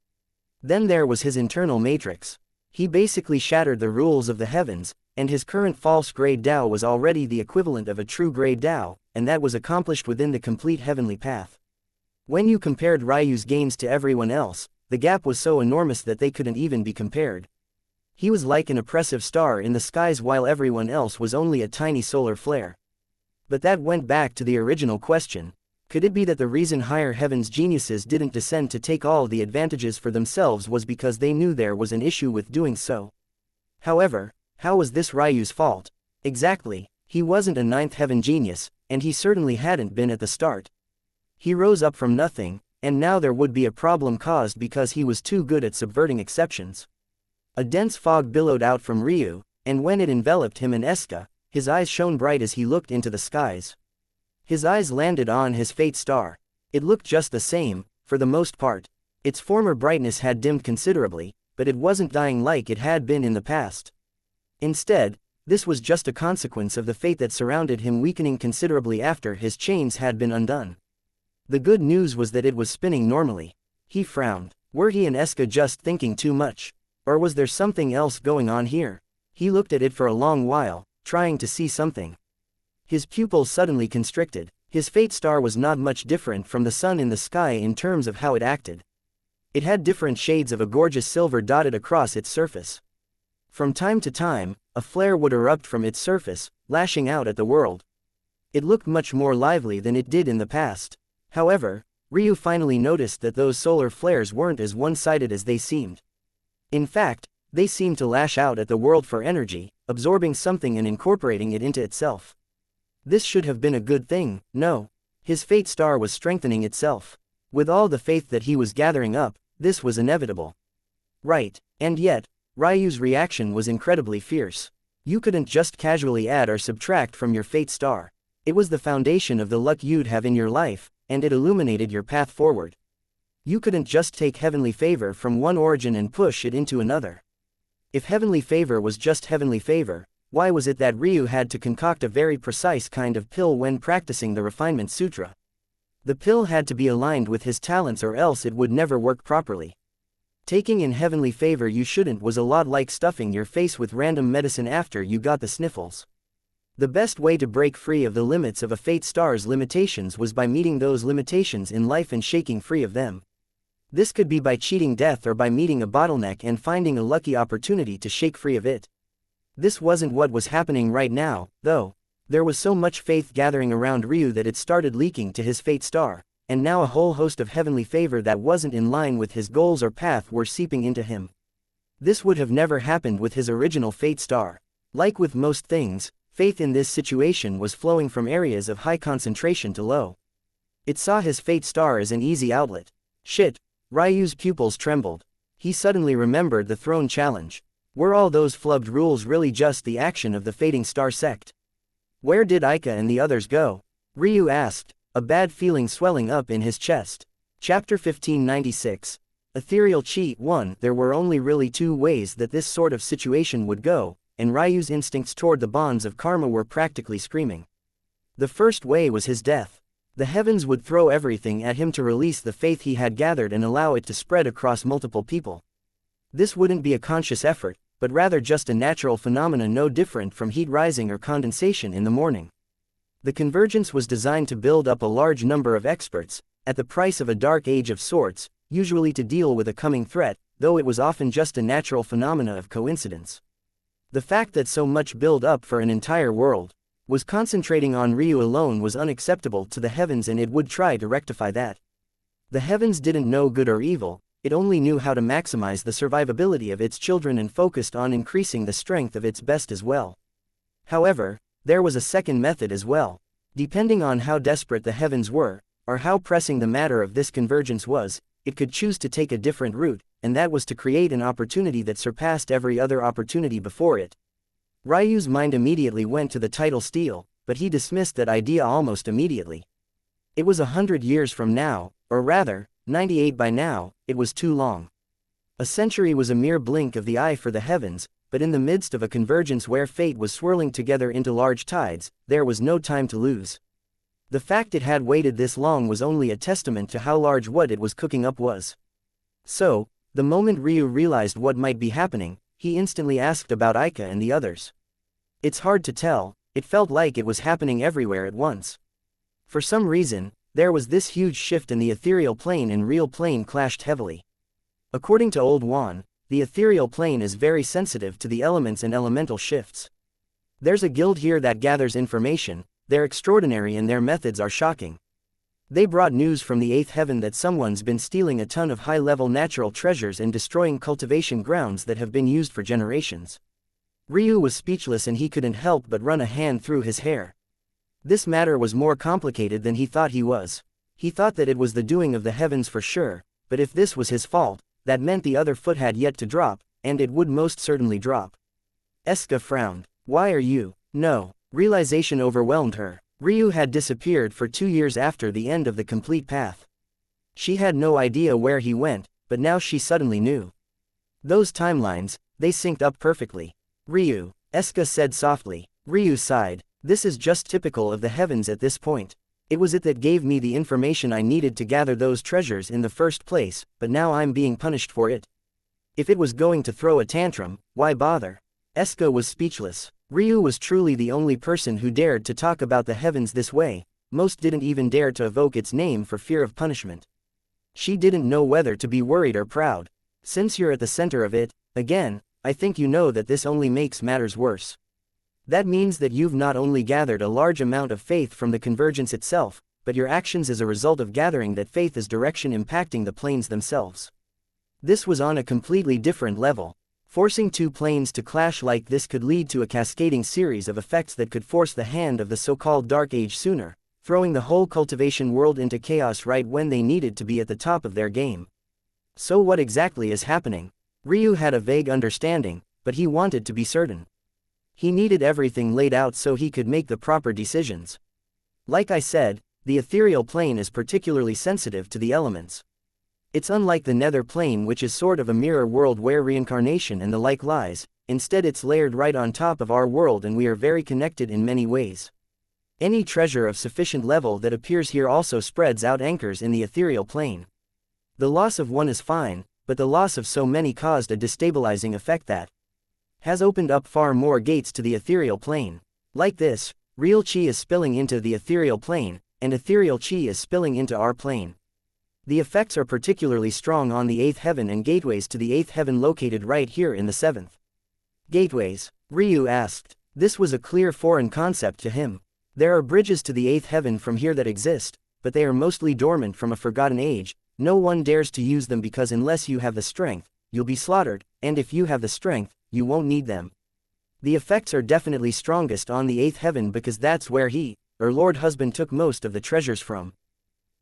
Then there was his internal matrix. He basically shattered the rules of the heavens, and his current false grade Tao was already the equivalent of a true grade Tao, and that was accomplished within the complete heavenly path. When you compared Ryu's gains to everyone else, the gap was so enormous that they couldn't even be compared. He was like an oppressive star in the skies while everyone else was only a tiny solar flare. But that went back to the original question. Could it be that the reason higher heavens geniuses didn't descend to take all the advantages for themselves was because they knew there was an issue with doing so? However, how was this Ryu's fault? Exactly, he wasn't a ninth heaven genius, and he certainly hadn't been at the start. He rose up from nothing, and now there would be a problem caused because he was too good at subverting exceptions. A dense fog billowed out from Ryu, and when it enveloped him and Eska, his eyes shone bright as he looked into the skies. His eyes landed on his fate star. It looked just the same, for the most part. Its former brightness had dimmed considerably, but it wasn't dying like it had been in the past. Instead, this was just a consequence of the fate that surrounded him weakening considerably after his chains had been undone. The good news was that it was spinning normally. He frowned. Were he and Eska just thinking too much? Or was there something else going on here? He looked at it for a long while, trying to see something. His pupils suddenly constricted. His fate star was not much different from the sun in the sky in terms of how it acted. It had different shades of a gorgeous silver dotted across its surface. From time to time, a flare would erupt from its surface, lashing out at the world. It looked much more lively than it did in the past. However, Ryu finally noticed that those solar flares weren't as one-sided as they seemed. In fact, they seemed to lash out at the world for energy, absorbing something and incorporating it into itself. This should have been a good thing, no. His fate star was strengthening itself. With all the faith that he was gathering up, this was inevitable. Right, and yet, Ryu's reaction was incredibly fierce. You couldn't just casually add or subtract from your fate star. It was the foundation of the luck you'd have in your life, and it illuminated your path forward. You couldn't just take heavenly favor from one origin and push it into another. If heavenly favor was just heavenly favor, why was it that Ryu had to concoct a very precise kind of pill when practicing the Refinement Sutra? The pill had to be aligned with his talents or else it would never work properly. Taking in heavenly favor you shouldn't was a lot like stuffing your face with random medicine after you got the sniffles. The best way to break free of the limits of a fate star's limitations was by meeting those limitations in life and shaking free of them. This could be by cheating death or by meeting a bottleneck and finding a lucky opportunity to shake free of it. This wasn't what was happening right now, though. There was so much faith gathering around Ryu that it started leaking to his fate star, and now a whole host of heavenly favor that wasn't in line with his goals or path were seeping into him. This would have never happened with his original fate star. Like with most things, faith in this situation was flowing from areas of high concentration to low. It saw his fate star as an easy outlet. Shit, Ryu's pupils trembled. He suddenly remembered the throne challenge. Were all those flubbed rules really just the action of the fading star sect? Where did Aika and the others go? Ryu asked, a bad feeling swelling up in his chest. Chapter 1596. Ethereal Chi 1. There were only really two ways that this sort of situation would go, and Ryu's instincts toward the bonds of karma were practically screaming. The first way was his death. The heavens would throw everything at him to release the faith he had gathered and allow it to spread across multiple people. This wouldn't be a conscious effort, but rather just a natural phenomena no different from heat rising or condensation in the morning. The convergence was designed to build up a large number of experts, at the price of a dark age of sorts, usually to deal with a coming threat, though it was often just a natural phenomena of coincidence. The fact that so much build up for an entire world was concentrating on Ryu alone was unacceptable to the heavens, and it would try to rectify that. The heavens didn't know good or evil, it only knew how to maximize the survivability of its children and focused on increasing the strength of its best as well. However, there was a second method as well. Depending on how desperate the heavens were, or how pressing the matter of this convergence was, it could choose to take a different route, and that was to create an opportunity that surpassed every other opportunity before it. Ryu's mind immediately went to the tidal steel, but he dismissed that idea almost immediately. It was 100 years from now, or rather, 98 by now, it was too long. A century was a mere blink of the eye for the heavens, but in the midst of a convergence where fate was swirling together into large tides, there was no time to lose. The fact it had waited this long was only a testament to how large what it was cooking up was. So, the moment Ryu realized what might be happening, he instantly asked about Aika and the others. It's hard to tell, it felt like it was happening everywhere at once. For some reason, there was this huge shift in the ethereal plane and real plane clashed heavily. According to Old Juan, the ethereal plane is very sensitive to the elements and elemental shifts. There's a guild here that gathers information, they're extraordinary and their methods are shocking. They brought news from the 8th heaven that someone's been stealing a ton of high-level natural treasures and destroying cultivation grounds that have been used for generations. Ryu was speechless and he couldn't help but run a hand through his hair. This matter was more complicated than he thought he was. He thought that it was the doing of the heavens for sure, but if this was his fault, that meant the other foot had yet to drop, and it would most certainly drop. Eska frowned. Why are you? No. Realization overwhelmed her. Ryu had disappeared for 2 years after the end of the complete path. She had no idea where he went, but now she suddenly knew. Those timelines, they synced up perfectly. Ryu, Eska said softly. Ryu sighed. This is just typical of the heavens at this point. It was it that gave me the information I needed to gather those treasures in the first place, but now I'm being punished for it. If it was going to throw a tantrum, why bother? Eska was speechless. Ryu was truly the only person who dared to talk about the heavens this way, most didn't even dare to evoke its name for fear of punishment. She didn't know whether to be worried or proud. Since you're at the center of it, again, I think you know that this only makes matters worse. That means that you've not only gathered a large amount of faith from the convergence itself, but your actions as a result of gathering that faith is direction impacting the planes themselves. This was on a completely different level. Forcing two planes to clash like this could lead to a cascading series of effects that could force the hand of the so-called Dark Age sooner, throwing the whole cultivation world into chaos right when they needed to be at the top of their game. So what exactly is happening? Ryu had a vague understanding, but he wanted to be certain. He needed everything laid out so he could make the proper decisions. Like I said, the ethereal plane is particularly sensitive to the elements. It's unlike the nether plane, which is sort of a mirror world where reincarnation and the like lies. Instead it's layered right on top of our world and we are very connected in many ways. Any treasure of sufficient level that appears here also spreads out anchors in the ethereal plane. The loss of one is fine, but the loss of so many caused a destabilizing effect that has opened up far more gates to the ethereal plane. Like this, real chi is spilling into the ethereal plane, and ethereal chi is spilling into our plane. The effects are particularly strong on the 8th heaven and gateways to the 8th heaven located right here in the 7th. Gateways? Ryu asked. This was a clear foreign concept to him. There are bridges to the 8th heaven from here that exist, but they are mostly dormant from a forgotten age. No one dares to use them because unless you have the strength, you'll be slaughtered, and if you have the strength, you won't need them. The effects are definitely strongest on the 8th heaven because that's where he, or Lord Husband, took most of the treasures from.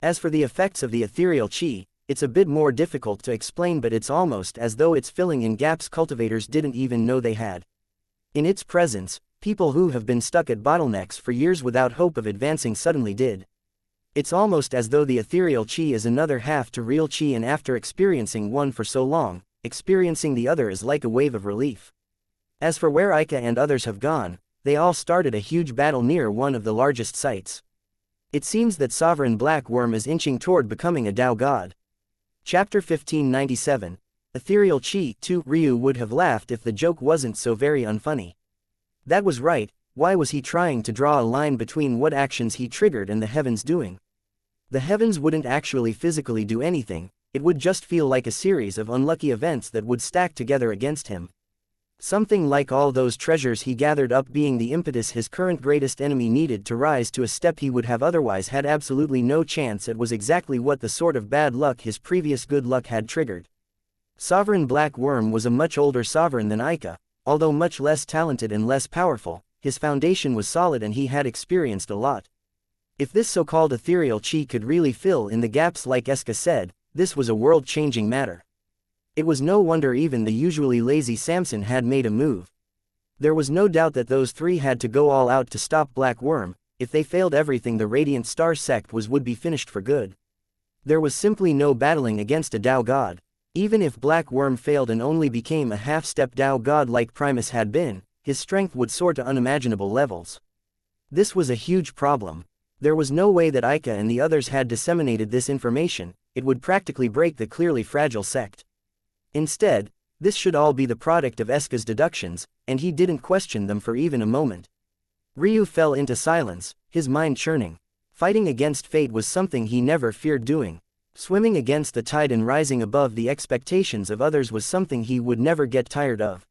As for the effects of the ethereal chi, it's a bit more difficult to explain, but it's almost as though it's filling in gaps cultivators didn't even know they had. In its presence, people who have been stuck at bottlenecks for years without hope of advancing suddenly did. It's almost as though the ethereal chi is another half to real chi, and after experiencing one for so long, experiencing the other is like a wave of relief. As for where Aika and others have gone, they all started a huge battle near one of the largest sites. It seems that Sovereign Black Worm is inching toward becoming a Tao god. Chapter 1597. ethereal chi, too. Ryu would have laughed if the joke wasn't so very unfunny. That was right, why was he trying to draw a line between what actions he triggered and the heavens doing? The heavens wouldn't actually physically do anything, it would just feel like a series of unlucky events that would stack together against him. Something like all those treasures he gathered up being the impetus his current greatest enemy needed to rise to a step he would have otherwise had absolutely no chance at was exactly what the sort of bad luck his previous good luck had triggered. Sovereign Black Worm was a much older sovereign than Aika, although much less talented and less powerful, his foundation was solid and he had experienced a lot. If this so-called ethereal chi could really fill in the gaps like Eska said, this was a world-changing matter. It was no wonder even the usually lazy Samson had made a move. There was no doubt that those three had to go all out to stop Black Worm. If they failed everything, the Radiant Star sect would be finished for good. There was simply no battling against a Tao god. Even if Black Worm failed and only became a half-step Tao god like Primus had been, his strength would soar to unimaginable levels. This was a huge problem. There was no way that Aika and the others had disseminated this information, it would practically break the clearly fragile sect. Instead, this should all be the product of Eska's deductions, and he didn't question them for even a moment. Ryu fell into silence, his mind churning. Fighting against fate was something he never feared doing. Swimming against the tide and rising above the expectations of others was something he would never get tired of.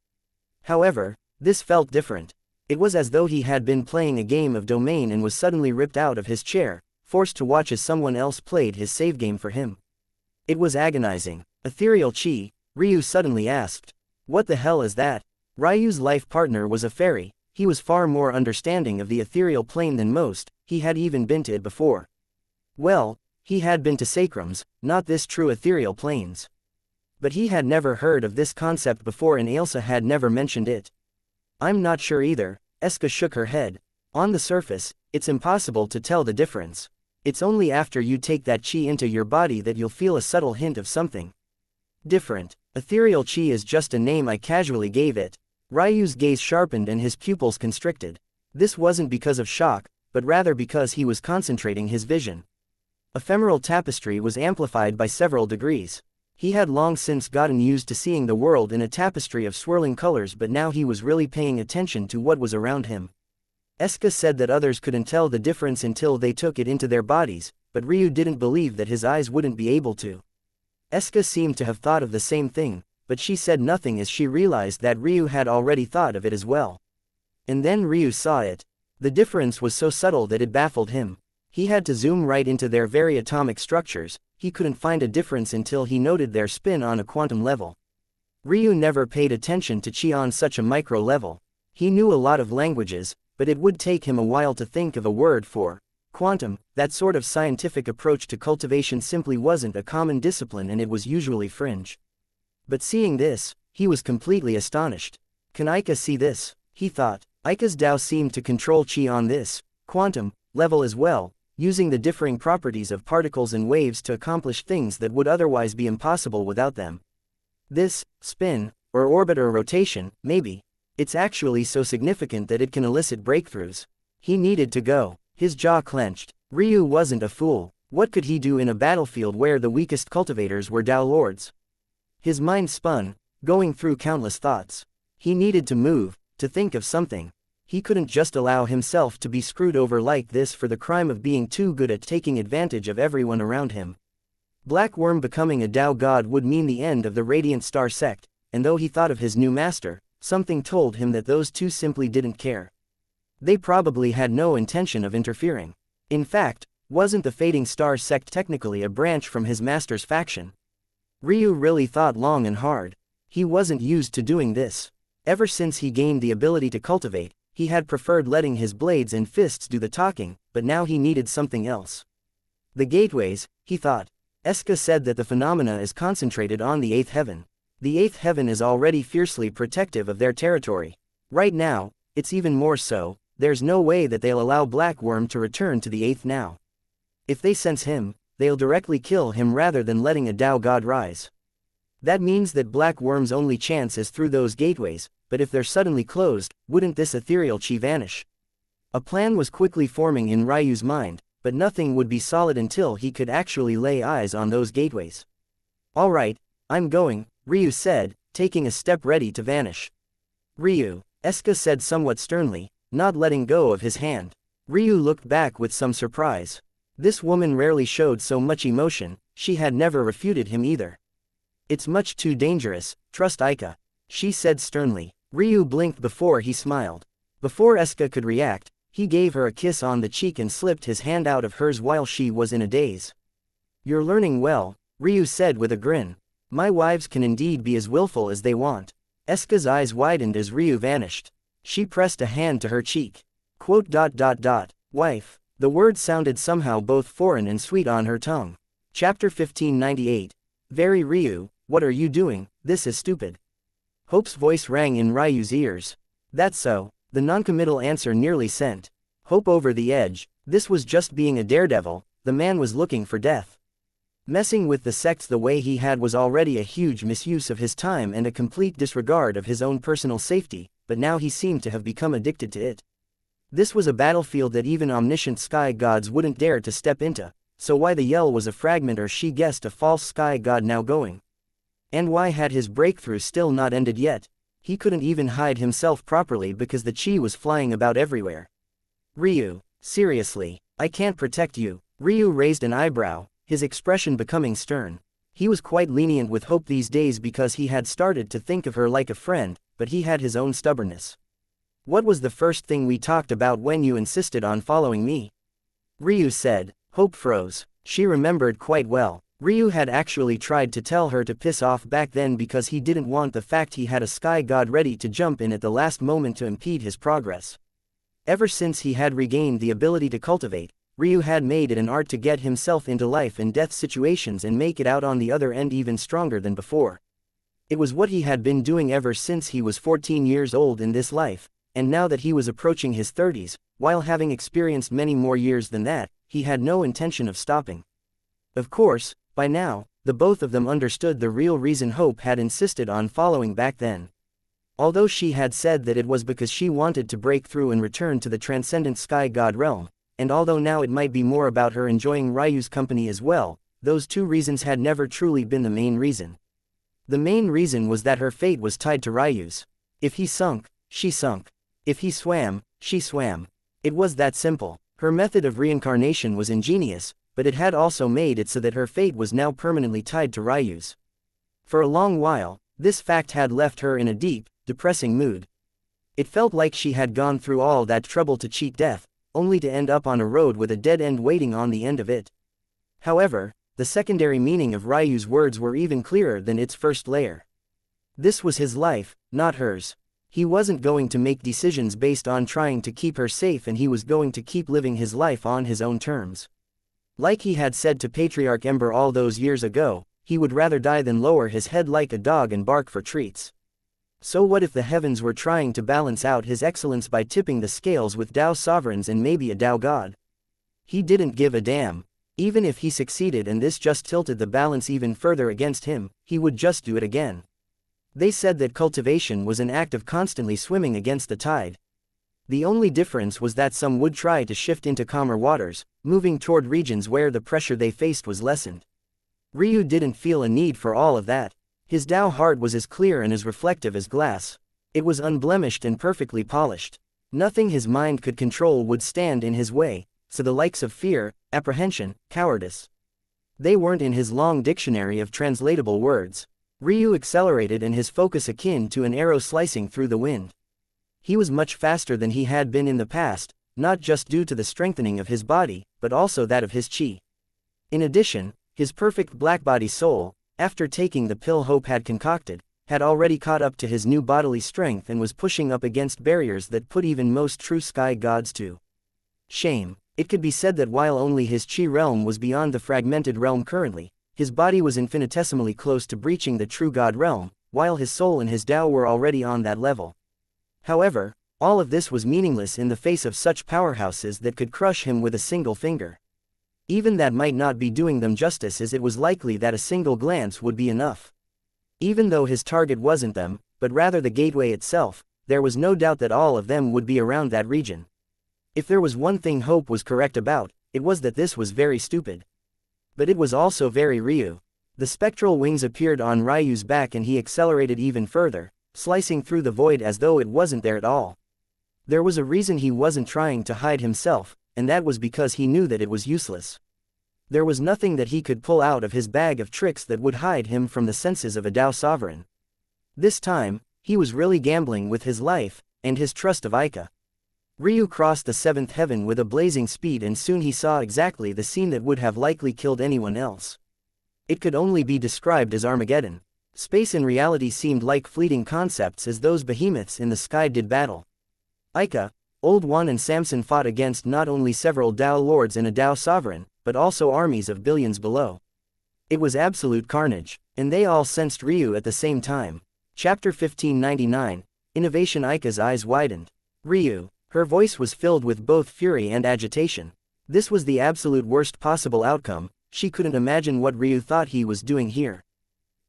However, this felt different. It was as though he had been playing a game of domain and was suddenly ripped out of his chair, forced to watch as someone else played his save game for him. It was agonizing. Ethereal chi? Ryu suddenly asked. What the hell is that? Ryu's life partner was a fairy, he was far more understanding of the ethereal plane than most, he had even been to it before. Well, he had been to sacrums, not this true ethereal planes. But he had never heard of this concept before and Ailsa had never mentioned it. I'm not sure either, Eska shook her head. On the surface, it's impossible to tell the difference. It's only after you take that chi into your body that you'll feel a subtle hint of something different. Ethereal chi is just a name I casually gave it. Ryu's gaze sharpened and his pupils constricted. This wasn't because of shock, but rather because he was concentrating his vision. Ephemeral tapestry was amplified by several degrees. He had long since gotten used to seeing the world in a tapestry of swirling colors, but now he was really paying attention to what was around him. Eska said that others couldn't tell the difference until they took it into their bodies, but Ryu didn't believe that his eyes wouldn't be able to. Eska seemed to have thought of the same thing, but she said nothing as she realized that Ryu had already thought of it as well. And then Ryu saw it. The difference was so subtle that it baffled him. He had to zoom right into their very atomic structures, he couldn't find a difference until he noted their spin on a quantum level. Ryu never paid attention to chi on such a micro level. He knew a lot of languages, but it would take him a while to think of a word for quantum. That sort of scientific approach to cultivation simply wasn't a common discipline and it was usually fringe. But seeing this, he was completely astonished. Can Aika see this? He thought. Aika's Tao seemed to control chi on this quantum level as well, using the differing properties of particles and waves to accomplish things that would otherwise be impossible without them. This spin, or orbit or rotation, maybe. It's actually so significant that it can elicit breakthroughs. He needed to go. His jaw clenched. Ryu wasn't a fool. What could he do in a battlefield where the weakest cultivators were Tao lords? His mind spun, going through countless thoughts. He needed to move, to think of something. He couldn't just allow himself to be screwed over like this for the crime of being too good at taking advantage of everyone around him. Black Worm becoming a Tao god would mean the end of the Radiant Star sect, and though he thought of his new master, something told him that those two simply didn't care. They probably had no intention of interfering. In fact, wasn't the Fading Star sect technically a branch from his master's faction? Ryu really thought long and hard. He wasn't used to doing this. Ever since he gained the ability to cultivate, he had preferred letting his blades and fists do the talking, but now he needed something else. The gateways, he thought. Eska said that the phenomena is concentrated on the 8th heaven. The 8th heaven is already fiercely protective of their territory. Right now, it's even more so. There's no way that they'll allow Black Worm to return to the 8th now. If they sense him, they'll directly kill him rather than letting a Tao god rise. That means that Black Worm's only chance is through those gateways, but if they're suddenly closed, wouldn't this ethereal chi vanish? A plan was quickly forming in Ryu's mind, but nothing would be solid until he could actually lay eyes on those gateways. Alright, I'm going, Ryu said, taking a step ready to vanish. Ryu, Eska said somewhat sternly, not letting go of his hand. Ryu looked back with some surprise. This woman rarely showed so much emotion, she had never refuted him either. It's much too dangerous, trust Aika, she said sternly. Ryu blinked before he smiled. Before Eska could react, he gave her a kiss on the cheek and slipped his hand out of hers while she was in a daze. You're learning well, Ryu said with a grin. My wives can indeed be as willful as they want. Eska's eyes widened as Ryu vanished. She pressed a hand to her cheek. Wife. The word sounded somehow both foreign and sweet on her tongue. Chapter 1598. Very Ryu, what are you doing? This is stupid. Hope's voice rang in Ryu's ears. That's so, the noncommittal answer nearly sent Hope over the edge. This was just being a daredevil, the man was looking for death. Messing with the sects the way he had was already a huge misuse of his time and a complete disregard of his own personal safety, but now he seemed to have become addicted to it. This was a battlefield that even omniscient sky gods wouldn't dare to step into, so why the yell was a fragment or she guessed a false sky god now going? And why had his breakthrough still not ended yet? He couldn't even hide himself properly because the chi was flying about everywhere. Ryu, seriously, I can't protect you. Ryu raised an eyebrow, his expression becoming stern. He was quite lenient with Hope these days because he had started to think of her like a friend, but he had his own stubbornness. What was the first thing we talked about when you insisted on following me? Ryu said. Hope froze. She remembered quite well. Ryu had actually tried to tell her to piss off back then because he didn't want the fact he had a sky god ready to jump in at the last moment to impede his progress. Ever since he had regained the ability to cultivate, Ryu had made it an art to get himself into life and death situations and make it out on the other end even stronger than before. It was what he had been doing ever since he was 14 years old in this life, and now that he was approaching his 30s, while having experienced many more years than that, he had no intention of stopping. Of course, by now, the both of them understood the real reason Hope had insisted on following back then. Although she had said that it was because she wanted to break through and return to the transcendent sky god realm, and although now it might be more about her enjoying Ryu's company as well, those two reasons had never truly been the main reason. The main reason was that her fate was tied to Ryu's. If he sunk, she sunk. If he swam, she swam. It was that simple. Her method of reincarnation was ingenious, but it had also made it so that her fate was now permanently tied to Ryu's. For a long while, this fact had left her in a deep, depressing mood. It felt like she had gone through all that trouble to cheat death, only to end up on a road with a dead end waiting on the end of it. However, the secondary meaning of Ryu's words were even clearer than its first layer. This was his life, not hers. He wasn't going to make decisions based on trying to keep her safe, and he was going to keep living his life on his own terms. Like he had said to Patriarch Ember all those years ago, he would rather die than lower his head like a dog and bark for treats. So what if the heavens were trying to balance out his excellence by tipping the scales with Tao sovereigns and maybe a Tao god? He didn't give a damn. Even if he succeeded and this just tilted the balance even further against him, he would just do it again. They said that cultivation was an act of constantly swimming against the tide. The only difference was that some would try to shift into calmer waters, moving toward regions where the pressure they faced was lessened. Ryu didn't feel a need for all of that. His Tao heart was as clear and as reflective as glass. It was unblemished and perfectly polished. Nothing his mind could control would stand in his way, so the likes of fear, apprehension, cowardice. They weren't in his long dictionary of translatable words. Ryu accelerated and his focus akin to an arrow slicing through the wind. He was much faster than he had been in the past, not just due to the strengthening of his body, but also that of his chi. In addition, his perfect black-body soul, after taking the pill Hope had concocted, had already caught up to his new bodily strength and was pushing up against barriers that put even most true sky gods to shame. It could be said that while only his chi realm was beyond the fragmented realm currently, his body was infinitesimally close to breaching the true god realm, while his soul and his Tao were already on that level. However, all of this was meaningless in the face of such powerhouses that could crush him with a single finger. Even that might not be doing them justice, as it was likely that a single glance would be enough. Even though his target wasn't them, but rather the gateway itself, there was no doubt that all of them would be around that region. If there was one thing Hope was correct about, it was that this was very stupid. But it was also very Ryu. The spectral wings appeared on Ryu's back and he accelerated even further, slicing through the void as though it wasn't there at all. There was a reason he wasn't trying to hide himself, and that was because he knew that it was useless. There was nothing that he could pull out of his bag of tricks that would hide him from the senses of a Tao sovereign. This time, he was really gambling with his life, and his trust of Aika. Ryu crossed the seventh heaven with a blazing speed and soon he saw exactly the scene that would have likely killed anyone else. It could only be described as Armageddon. Space and reality seemed like fleeting concepts as those behemoths in the sky did battle. Aika, Old One and Samson fought against not only several Tao lords and a Tao sovereign, but also armies of billions below. It was absolute carnage, and they all sensed Ryu at the same time. Chapter 1599, Innovation. Aika's eyes widened. Ryu. Her voice was filled with both fury and agitation. This was the absolute worst possible outcome. She couldn't imagine what Ryu thought he was doing here.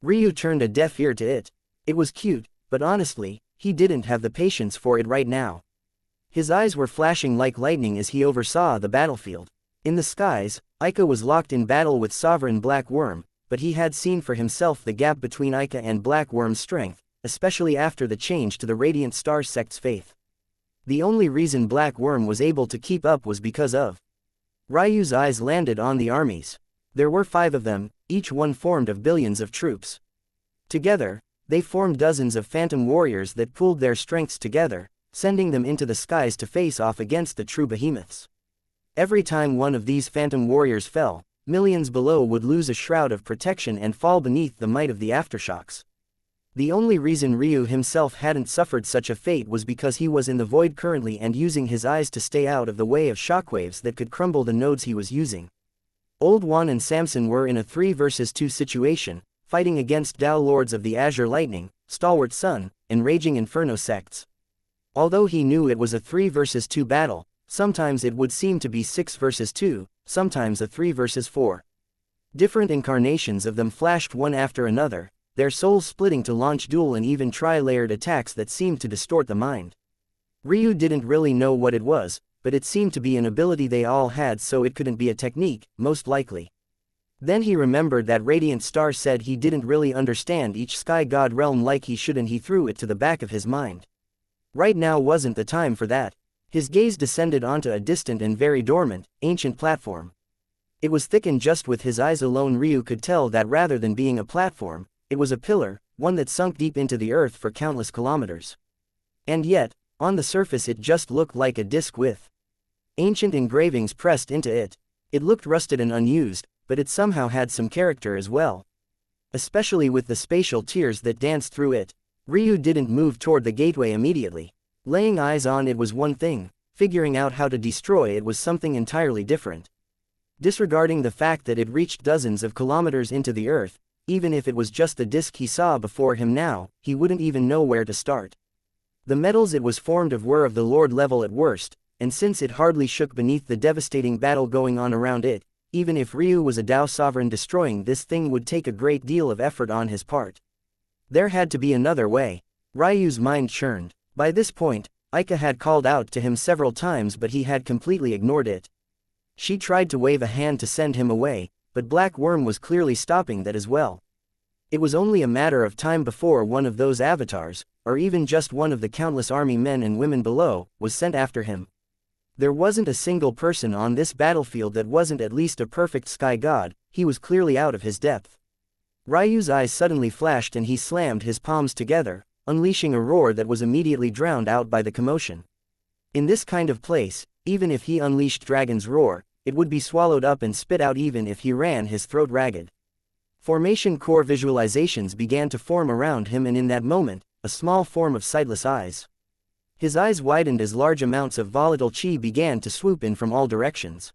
Ryu turned a deaf ear to it. It was cute, but honestly, he didn't have the patience for it right now. His eyes were flashing like lightning as he oversaw the battlefield. In the skies, Aika was locked in battle with Sovereign Black Worm, but he had seen for himself the gap between Aika and Black Worm's strength, especially after the change to the Radiant Star sect's faith. The only reason Black Worm was able to keep up was because of. Ryu's eyes landed on the armies. There were 5 of them, each one formed of billions of troops. Together, they formed dozens of phantom warriors that pooled their strengths together, sending them into the skies to face off against the true behemoths. Every time one of these phantom warriors fell, millions below would lose a shroud of protection and fall beneath the might of the aftershocks. The only reason Ryu himself hadn't suffered such a fate was because he was in the void currently and using his eyes to stay out of the way of shockwaves that could crumble the nodes he was using. Old One and Samson were in a 3 versus 2 situation, fighting against Tao lords of the Azure Lightning, Stalwart Sun, and Raging Inferno sects. Although he knew it was a 3 versus 2 battle, sometimes it would seem to be 6 versus 2, sometimes a 3 versus 4. Different incarnations of them flashed one after another, their souls splitting to launch dual and even tri-layered attacks that seemed to distort the mind. Ryu didn't really know what it was, but it seemed to be an ability they all had, so it couldn't be a technique, most likely. Then he remembered that Radiant Star said he didn't really understand each sky god realm like he should and he threw it to the back of his mind. Right now wasn't the time for that. His gaze descended onto a distant and very dormant, ancient platform. It was thickened just with his eyes alone. Ryu could tell that rather than being a platform, it was a pillar, one that sunk deep into the earth for countless kilometers. And yet, on the surface it just looked like a disc with ancient engravings pressed into it. It looked rusted and unused, but it somehow had some character as well. Especially with the spatial tears that danced through it. Ryu didn't move toward the gateway immediately. Laying eyes on it was one thing, figuring out how to destroy it was something entirely different. Disregarding the fact that it reached dozens of kilometers into the earth, even if it was just the disk he saw before him now, he wouldn't even know where to start. The metals it was formed of were of the Lord level at worst, and since it hardly shook beneath the devastating battle going on around it, even if Ryu was a Tao sovereign, destroying this thing would take a great deal of effort on his part. There had to be another way. Ryu's mind churned. By this point, Aika had called out to him several times but he had completely ignored it. She tried to wave a hand to send him away, but Black Worm was clearly stopping that as well. It was only a matter of time before one of those avatars, or even just one of the countless army men and women below, was sent after him. There wasn't a single person on this battlefield that wasn't at least a perfect sky god. He was clearly out of his depth. Ryu's eyes suddenly flashed and he slammed his palms together, unleashing a roar that was immediately drowned out by the commotion. In this kind of place, even if he unleashed Dragon's Roar, it would be swallowed up and spit out even if he ran his throat ragged. Formation core visualizations began to form around him and in that moment, a small form of sightless eyes. His eyes widened as large amounts of volatile chi began to swoop in from all directions.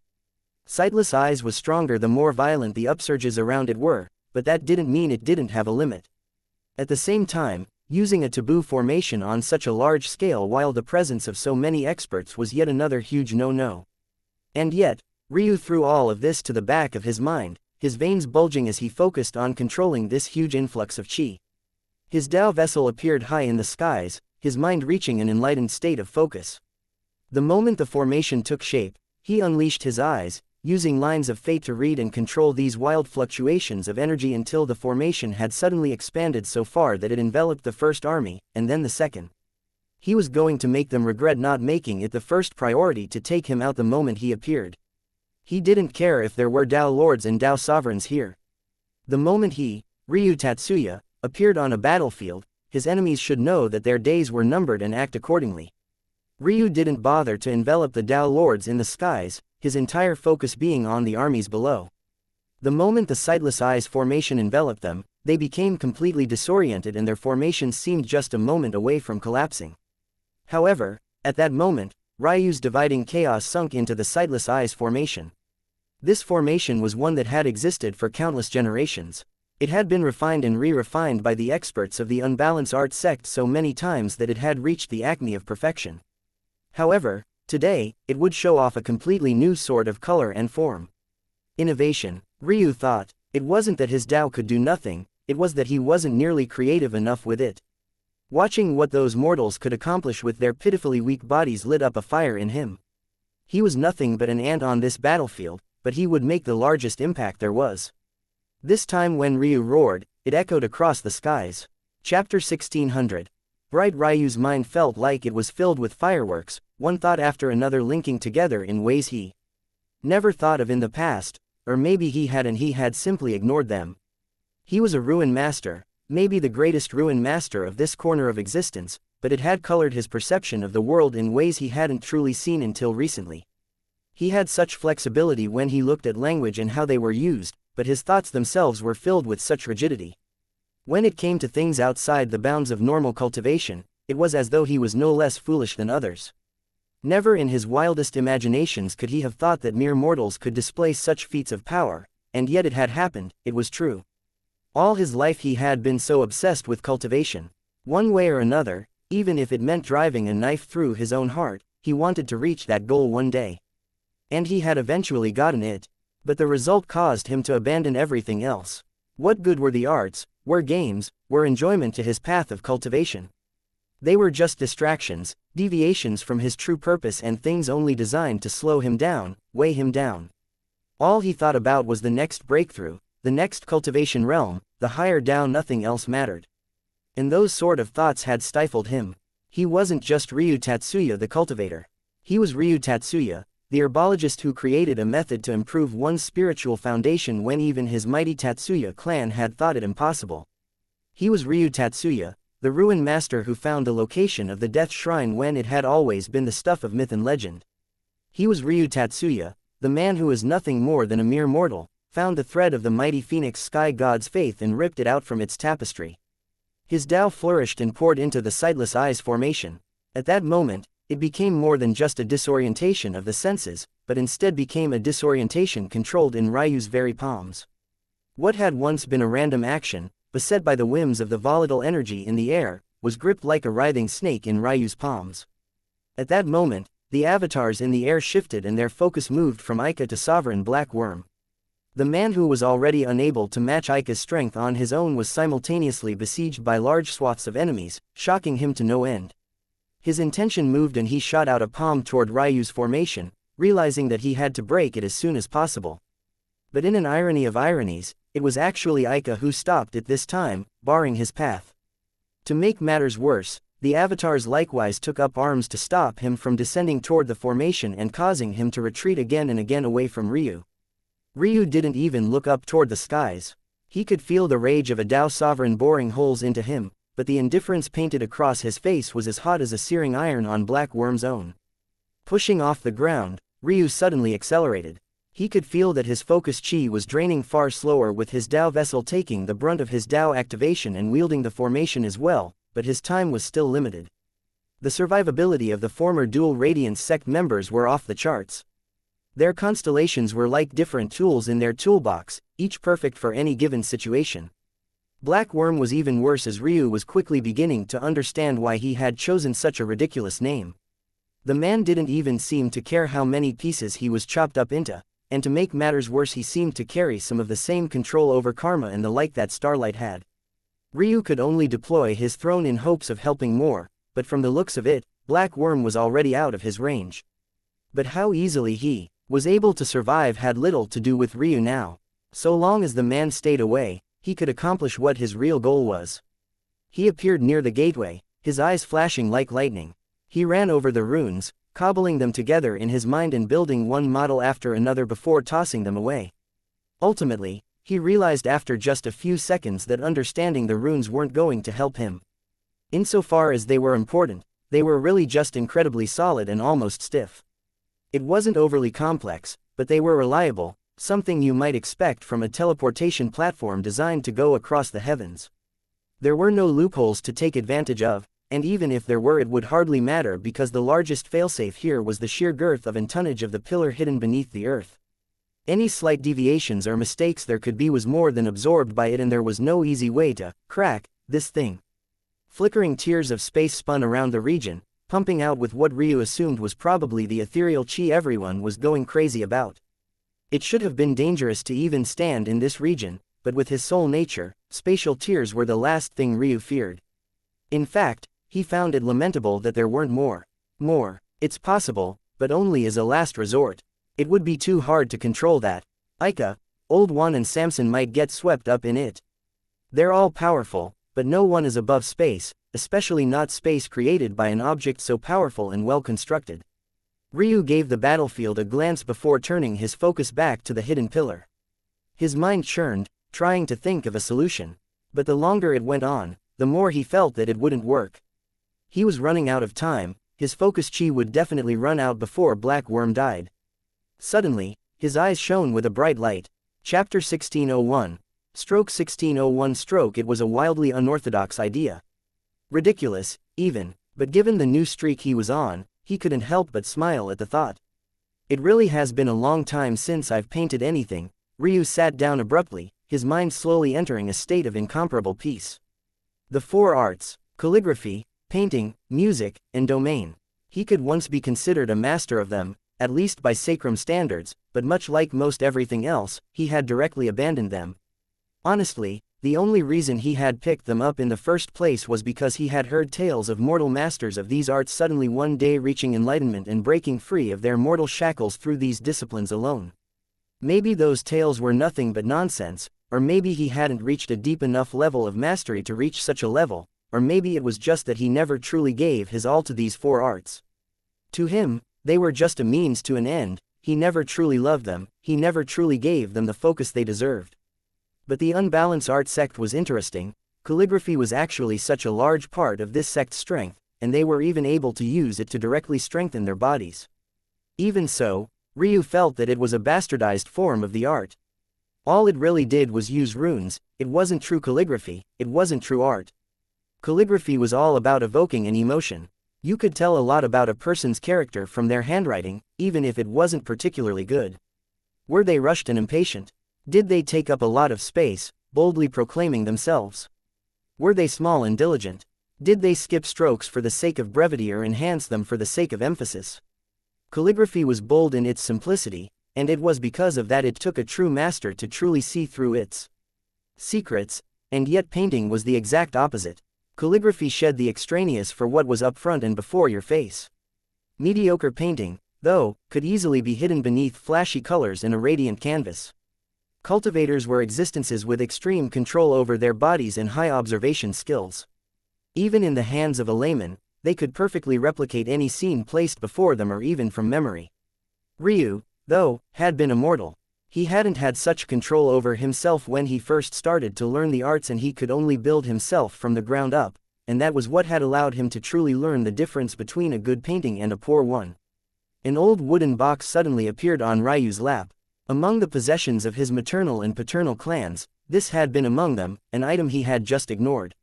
Sightless eyes was stronger the more violent the upsurges around it were, but that didn't mean it didn't have a limit. At the same time, using a taboo formation on such a large scale while the presence of so many experts was yet another huge no-no. And yet, Ryu threw all of this to the back of his mind, his veins bulging as he focused on controlling this huge influx of chi. His Tao vessel appeared high in the skies, his mind reaching an enlightened state of focus. The moment the formation took shape, he unleashed his eyes, using lines of fate to read and control these wild fluctuations of energy until the formation had suddenly expanded so far that it enveloped the first army, and then the second. He was going to make them regret not making it the first priority to take him out the moment he appeared. He didn't care if there were Tao lords and Tao sovereigns here. The moment he, Ryu Tatsuya, appeared on a battlefield, his enemies should know that their days were numbered and act accordingly. Ryu didn't bother to envelop the Tao lords in the skies, his entire focus being on the armies below. The moment the sightless eyes formation enveloped them, they became completely disoriented and their formation seemed just a moment away from collapsing. However, at that moment, Ryu's dividing chaos sunk into the sightless eyes formation. This formation was one that had existed for countless generations. It had been refined and re-refined by the experts of the unbalanced art sect so many times that it had reached the acme of perfection. However, today, it would show off a completely new sort of color and form. Innovation, Ryu thought. It wasn't that his Tao could do nothing, it was that he wasn't nearly creative enough with it. Watching what those mortals could accomplish with their pitifully weak bodies lit up a fire in him. He was nothing but an ant on this battlefield, but he would make the largest impact there was. This time when Ryu roared, it echoed across the skies. Chapter 1600. Bright Ryu's mind felt like it was filled with fireworks, one thought after another linking together in ways he never thought of in the past, or maybe he had and he had simply ignored them. He was a ruin master, maybe the greatest ruin master of this corner of existence, but it had colored his perception of the world in ways he hadn't truly seen until recently. He had such flexibility when he looked at language and how they were used, but his thoughts themselves were filled with such rigidity. When it came to things outside the bounds of normal cultivation, it was as though he was no less foolish than others. Never in his wildest imaginations could he have thought that mere mortals could display such feats of power, and yet it had happened, it was true. All his life he had been so obsessed with cultivation. One way or another, even if it meant driving a knife through his own heart, he wanted to reach that goal one day. And he had eventually gotten it. But the result caused him to abandon everything else. What good were the arts, were games, were enjoyment to his path of cultivation? They were just distractions, deviations from his true purpose and things only designed to slow him down, weigh him down. All he thought about was the next breakthrough, the next cultivation realm, the higher down, nothing else mattered. And those sort of thoughts had stifled him. He wasn't just Ryu Tatsuya the cultivator. He was Ryu Tatsuya, the herbologist who created a method to improve one's spiritual foundation when even his mighty Tatsuya clan had thought it impossible. He was Ryu Tatsuya, the ruin master who found the location of the death shrine when it had always been the stuff of myth and legend. He was Ryu Tatsuya, the man who is nothing more than a mere mortal, found the thread of the mighty phoenix sky god's faith and ripped it out from its tapestry. His Tao flourished and poured into the sightless eyes formation. At that moment, it became more than just a disorientation of the senses, but instead became a disorientation controlled in Ryu's very palms. What had once been a random action, beset by the whims of the volatile energy in the air, was gripped like a writhing snake in Ryu's palms. At that moment, the avatars in the air shifted and their focus moved from Ica to Sovereign Black Worm. The man who was already unable to match Ica's strength on his own was simultaneously besieged by large swaths of enemies, shocking him to no end. His intention moved and he shot out a palm toward Ryu's formation, realizing that he had to break it as soon as possible. But in an irony of ironies, it was actually Ica who stopped it this time, barring his path. To make matters worse, the avatars likewise took up arms to stop him from descending toward the formation and causing him to retreat again and again away from Ryu. Ryu didn't even look up toward the skies. He could feel the rage of a Tao sovereign boring holes into him, but the indifference painted across his face was as hot as a searing iron on Black Worm's own. Pushing off the ground, Ryu suddenly accelerated. He could feel that his focus chi was draining far slower, with his Tao vessel taking the brunt of his Tao activation and wielding the formation as well, but his time was still limited. The survivability of the former Dual Radiance sect members were off the charts. Their constellations were like different tools in their toolbox, each perfect for any given situation. Black Worm was even worse, as Ryu was quickly beginning to understand why he had chosen such a ridiculous name. The man didn't even seem to care how many pieces he was chopped up into, and to make matters worse he seemed to carry some of the same control over karma and the like that Starlight had. Ryu could only deploy his throne in hopes of helping more, but from the looks of it, Black Worm was already out of his range. But how easily he, was able to survive had little to do with Ryu now. So long as the man stayed away, he could accomplish what his real goal was. He appeared near the gateway, his eyes flashing like lightning. He ran over the runes, cobbling them together in his mind and building one model after another before tossing them away. Ultimately, he realized after just a few seconds that understanding the runes weren't going to help him. Insofar as they were important, they were really just incredibly solid and almost stiff. It wasn't overly complex, but they were reliable, something you might expect from a teleportation platform designed to go across the heavens. There were no loopholes to take advantage of, and even if there were it would hardly matter because the largest failsafe here was the sheer girth of and tonnage of the pillar hidden beneath the earth. Any slight deviations or mistakes there could be was more than absorbed by it, and there was no easy way to crack this thing. Flickering tears of space spun around the region, pumping out with what Ryu assumed was probably the ethereal chi everyone was going crazy about. It should have been dangerous to even stand in this region, but with his soul nature, spatial tears were the last thing Ryu feared. In fact, he found it lamentable that there weren't more. It's possible, but only as a last resort. It would be too hard to control that. Aika, Old One and Samson might get swept up in it. They're all powerful, but no one is above space, especially not space created by an object so powerful and well constructed. Ryu gave the battlefield a glance before turning his focus back to the hidden pillar. His mind churned, trying to think of a solution. But the longer it went on, the more he felt that it wouldn't work. He was running out of time, his focus chi would definitely run out before Black Worm died. Suddenly, his eyes shone with a bright light. Chapter 1601. Stroke 1601. Stroke. It was a wildly unorthodox idea. Ridiculous, even, but given the new streak he was on, he couldn't help but smile at the thought. It really has been a long time since I've painted anything. Ryu sat down abruptly, his mind slowly entering a state of incomparable peace. The four arts, calligraphy, painting, music, and domain. He could once be considered a master of them, at least by sacrum standards, but much like most everything else, he had directly abandoned them. Honestly, the only reason he had picked them up in the first place was because he had heard tales of mortal masters of these arts suddenly one day reaching enlightenment and breaking free of their mortal shackles through these disciplines alone. Maybe those tales were nothing but nonsense, or maybe he hadn't reached a deep enough level of mastery to reach such a level, or maybe it was just that he never truly gave his all to these four arts. To him, they were just a means to an end. He never truly loved them, he never truly gave them the focus they deserved. But the unbalanced art sect was interesting. Calligraphy was actually such a large part of this sect's strength, and they were even able to use it to directly strengthen their bodies. Even so, Ryu felt that it was a bastardized form of the art. All it really did was use runes. It wasn't true calligraphy, it wasn't true art. Calligraphy was all about evoking an emotion. You could tell a lot about a person's character from their handwriting, even if it wasn't particularly good. Were they rushed and impatient? Did they take up a lot of space, boldly proclaiming themselves? Were they small and diligent? Did they skip strokes for the sake of brevity or enhance them for the sake of emphasis? Calligraphy was bold in its simplicity, and it was because of that it took a true master to truly see through its secrets, and yet painting was the exact opposite. Calligraphy shed the extraneous for what was up front and before your face. Mediocre painting, though, could easily be hidden beneath flashy colors in a radiant canvas. Cultivators were existences with extreme control over their bodies and high observation skills. Even in the hands of a layman, they could perfectly replicate any scene placed before them or even from memory. Ryu, though, had been immortal. He hadn't had such control over himself when he first started to learn the arts, and he could only build himself from the ground up, and that was what had allowed him to truly learn the difference between a good painting and a poor one. An old wooden box suddenly appeared on Ryu's lap. Among the possessions of his maternal and paternal clans, this had been among them, an item he had just ignored.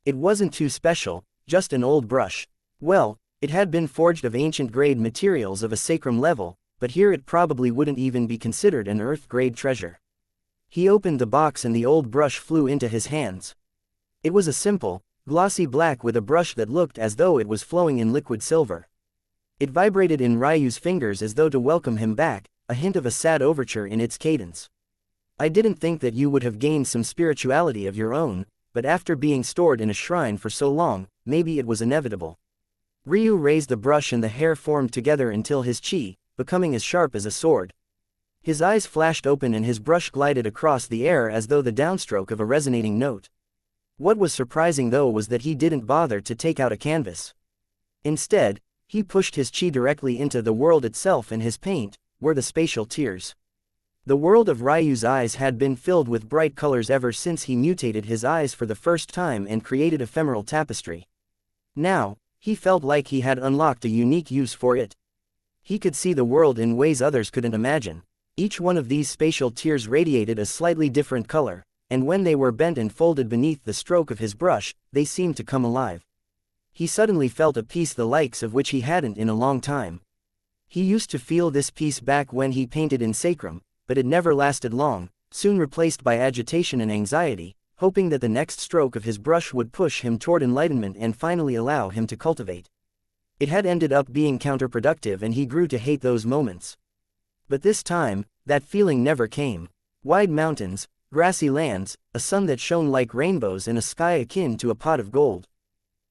It wasn't too special, just an old brush. Well, it had been forged of ancient-grade materials of a sacrum level, but here it probably wouldn't even be considered an earth-grade treasure. He opened the box and the old brush flew into his hands. It was a simple, glossy black with a brush that looked as though it was flowing in liquid silver. It vibrated in Ryu's fingers as though to welcome him back, a hint of a sad overture in its cadence. I didn't think that you would have gained some spirituality of your own, but after being stored in a shrine for so long, maybe it was inevitable. Ryu raised the brush and the hair formed together until his chi, becoming as sharp as a sword. His eyes flashed open and his brush glided across the air as though the downstroke of a resonating note. What was surprising though was that he didn't bother to take out a canvas. Instead, he pushed his chi directly into the world itself, and his paint were the spatial tears. The world of Ryu's eyes had been filled with bright colors ever since he mutated his eyes for the first time and created ephemeral tapestry. Now, he felt like he had unlocked a unique use for it. He could see the world in ways others couldn't imagine. Each one of these spatial tears radiated a slightly different color, and when they were bent and folded beneath the stroke of his brush, they seemed to come alive. He suddenly felt a peace the likes of which he hadn't in a long time. He used to feel this peace back when he painted in sacrum, but it never lasted long, soon replaced by agitation and anxiety, hoping that the next stroke of his brush would push him toward enlightenment and finally allow him to cultivate. It had ended up being counterproductive, and he grew to hate those moments. But this time, that feeling never came. Wide mountains, grassy lands, a sun that shone like rainbows, and a sky akin to a pot of gold.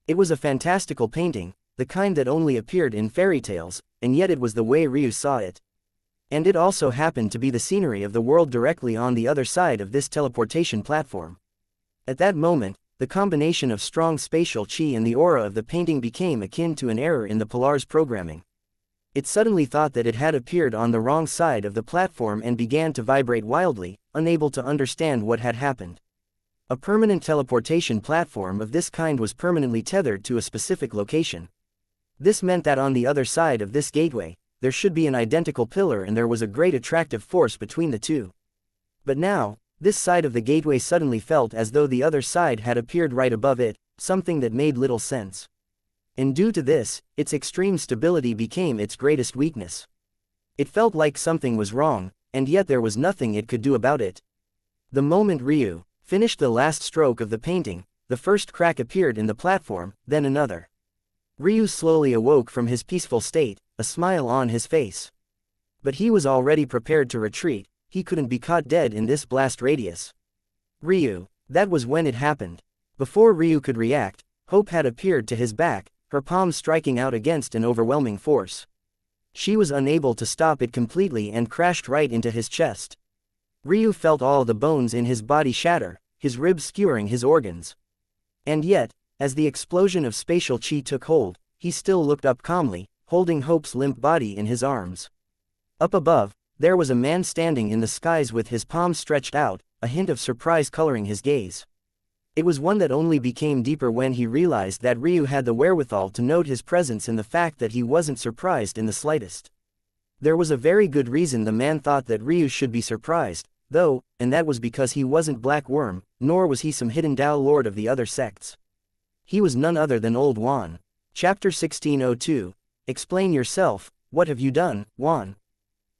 It was a fantastical painting, the kind that only appeared in fairy tales, and yet it was the way Ryu saw it. And it also happened to be the scenery of the world directly on the other side of this teleportation platform. At that moment, the combination of strong spatial chi and the aura of the painting became akin to an error in the Polar's programming. It suddenly thought that it had appeared on the wrong side of the platform and began to vibrate wildly, unable to understand what had happened. A permanent teleportation platform of this kind was permanently tethered to a specific location. This meant that on the other side of this gateway, there should be an identical pillar, and there was a great attractive force between the two. But now, this side of the gateway suddenly felt as though the other side had appeared right above it, something that made little sense. And due to this, its extreme stability became its greatest weakness. It felt like something was wrong, and yet there was nothing it could do about it. The moment Ryu finished the last stroke of the painting, the first crack appeared in the platform, then another. Ryu slowly awoke from his peaceful state, a smile on his face. But he was already prepared to retreat. He couldn't be caught dead in this blast radius. Ryu, that was when it happened. Before Ryu could react, Hope had appeared to his back, her palm striking out against an overwhelming force. She was unable to stop it completely and crashed right into his chest. Ryu felt all the bones in his body shatter, his ribs skewering his organs. And yet, as the explosion of spatial chi took hold, he still looked up calmly, holding Hope's limp body in his arms. Up above, there was a man standing in the skies with his palms stretched out, a hint of surprise coloring his gaze. It was one that only became deeper when he realized that Ryu had the wherewithal to note his presence and the fact that he wasn't surprised in the slightest. There was a very good reason the man thought that Ryu should be surprised, though, and that was because he wasn't Black Worm, nor was he some hidden Tao lord of the other sects. He was none other than Old Wan. Chapter 1602. Explain yourself, what have you done, Wan?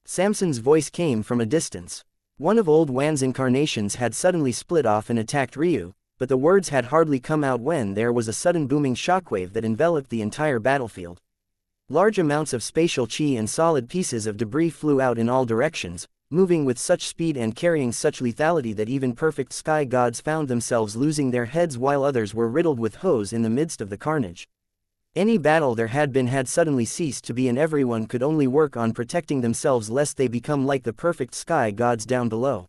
Samson's voice came from a distance. One of Old Wan's incarnations had suddenly split off and attacked Ryu, but the words had hardly come out when there was a sudden booming shockwave that enveloped the entire battlefield. Large amounts of spatial chi and solid pieces of debris flew out in all directions, moving with such speed and carrying such lethality that even perfect sky gods found themselves losing their heads while others were riddled with hoes in the midst of the carnage. Any battle there had been had suddenly ceased to be, and everyone could only work on protecting themselves lest they become like the perfect sky gods down below.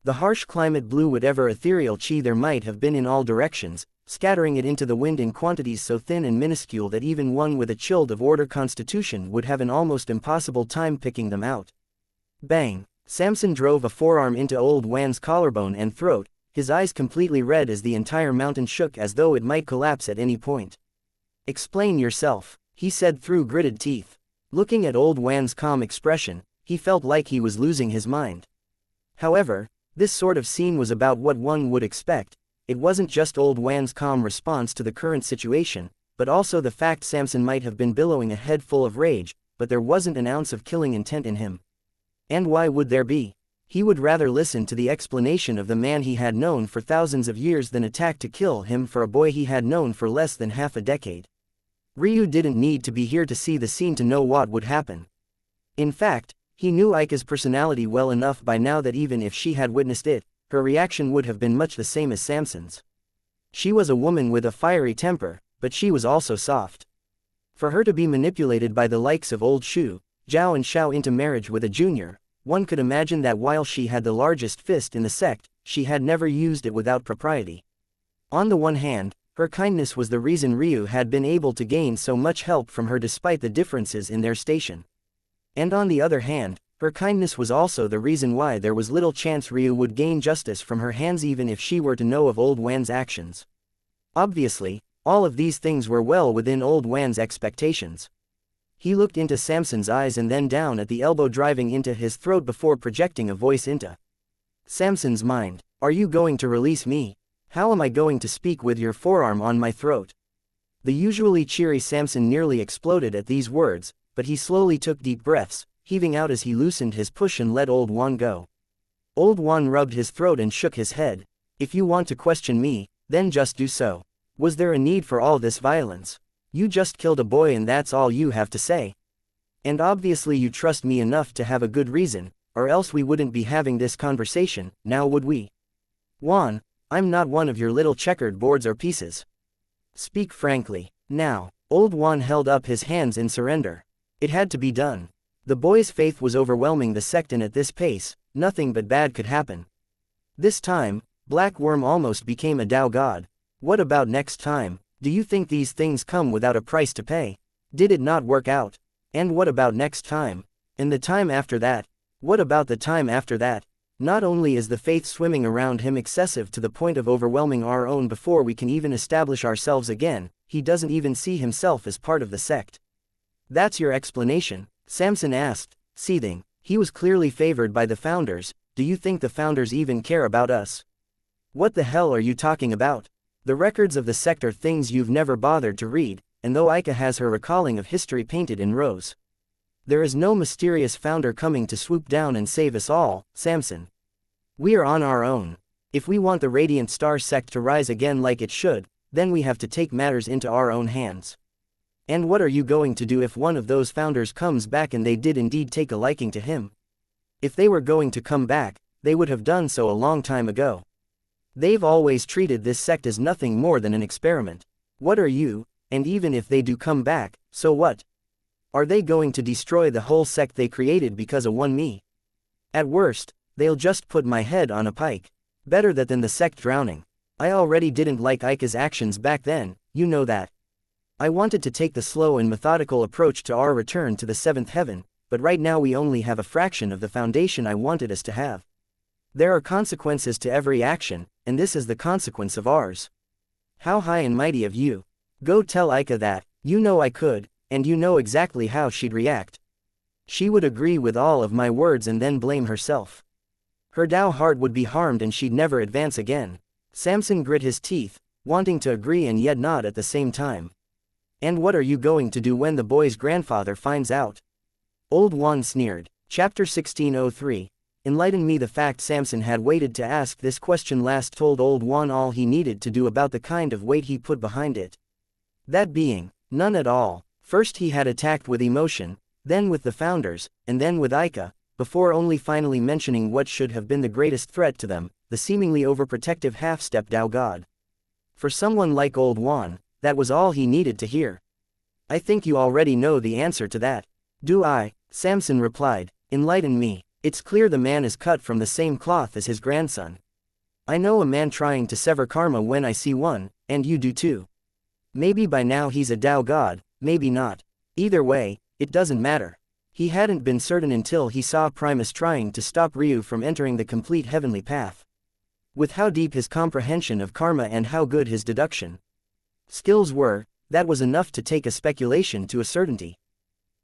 The harsh climate blew whatever ethereal chi there might have been in all directions, scattering it into the wind in quantities so thin and minuscule that even one with a chilled of order constitution would have an almost impossible time picking them out. Bang! Samson drove a forearm into Old Wan's collarbone and throat, his eyes completely red as the entire mountain shook as though it might collapse at any point. Explain yourself, he said through gritted teeth. Looking at Old Wan's calm expression, he felt like he was losing his mind. However, this sort of scene was about what one would expect. It wasn't just Old Wan's calm response to the current situation, but also the fact Samson might have been billowing a head full of rage, but there wasn't an ounce of killing intent in him. And why would there be? He would rather listen to the explanation of the man he had known for thousands of years than attack to kill him for a boy he had known for less than half a decade. Ryu didn't need to be here to see the scene to know what would happen. In fact, he knew Aika's personality well enough by now that even if she had witnessed it, her reaction would have been much the same as Samson's. She was a woman with a fiery temper, but she was also soft. For her to be manipulated by the likes of Old Shu, Zhao and Xiao into marriage with a junior, one could imagine that while she had the largest fist in the sect, she had never used it without propriety. On the one hand, her kindness was the reason Ryu had been able to gain so much help from her despite the differences in their station. And on the other hand, her kindness was also the reason why there was little chance Ryu would gain justice from her hands even if she were to know of Old Wan's actions. Obviously, all of these things were well within Old Wan's expectations. He looked into Samson's eyes and then down at the elbow driving into his throat before projecting a voice into Samson's mind. Are you going to release me? How am I going to speak with your forearm on my throat? The usually cheery Samson nearly exploded at these words, but he slowly took deep breaths, heaving out as he loosened his push and let Old Wan go. Old Wan rubbed his throat and shook his head. If you want to question me, then just do so. Was there a need for all this violence? You just killed a boy and that's all you have to say. And obviously you trust me enough to have a good reason, or else we wouldn't be having this conversation, now would we? Wan, I'm not one of your little checkered boards or pieces. Speak frankly. Now. Old Wan held up his hands in surrender. It had to be done. The boy's faith was overwhelming the sect and at this pace, nothing but bad could happen. This time, Black Worm almost became a Dao god. What about next time? Do you think these things come without a price to pay? Did it not work out? And what about next time? And the time after that? What about the time after that? Not only is the faith swimming around him excessive to the point of overwhelming our own before we can even establish ourselves again, he doesn't even see himself as part of the sect. That's your explanation? Samson asked, seething. He was clearly favored by the founders. Do you think the founders even care about us? What the hell are you talking about? The records of the sect are things you've never bothered to read, and though Aika has her recalling of history painted in rose. There is no mysterious founder coming to swoop down and save us all, Samson. We are on our own. If we want the Radiant Star sect to rise again like it should, then we have to take matters into our own hands. And what are you going to do if one of those founders comes back and they did indeed take a liking to him? If they were going to come back, they would have done so a long time ago. They've always treated this sect as nothing more than an experiment. What are you, and even if they do come back, so what? Are they going to destroy the whole sect they created because of one me? At worst, they'll just put my head on a pike. Better that than the sect drowning. I already didn't like Aika's actions back then, you know that. I wanted to take the slow and methodical approach to our return to the seventh heaven, but right now we only have a fraction of the foundation I wanted us to have. There are consequences to every action, and this is the consequence of ours. How high and mighty of you. Go tell Aika that, you know I could, and you know exactly how she'd react. She would agree with all of my words and then blame herself. Her Dao heart would be harmed and she'd never advance again. Samson grit his teeth, wanting to agree and yet not at the same time. And what are you going to do when the boy's grandfather finds out? Old Wan sneered. Chapter 1603. Enlighten me. The fact Samson had waited to ask this question last told Old Wan all he needed to do about the kind of weight he put behind it. That being, none at all. First he had attacked with emotion, then with the founders, and then with Aika, before only finally mentioning what should have been the greatest threat to them, the seemingly overprotective half-step Dao god. For someone like Old Wan, that was all he needed to hear. I think you already know the answer to that. Do I? Samson replied. Enlighten me. It's clear the man is cut from the same cloth as his grandson. I know a man trying to sever karma when I see one, and you do too. Maybe by now he's a Dao god, maybe not. Either way, it doesn't matter. He hadn't been certain until he saw Primus trying to stop Ryu from entering the complete heavenly path. With how deep his comprehension of karma and how good his deduction skills were, that was enough to take a speculation to a certainty.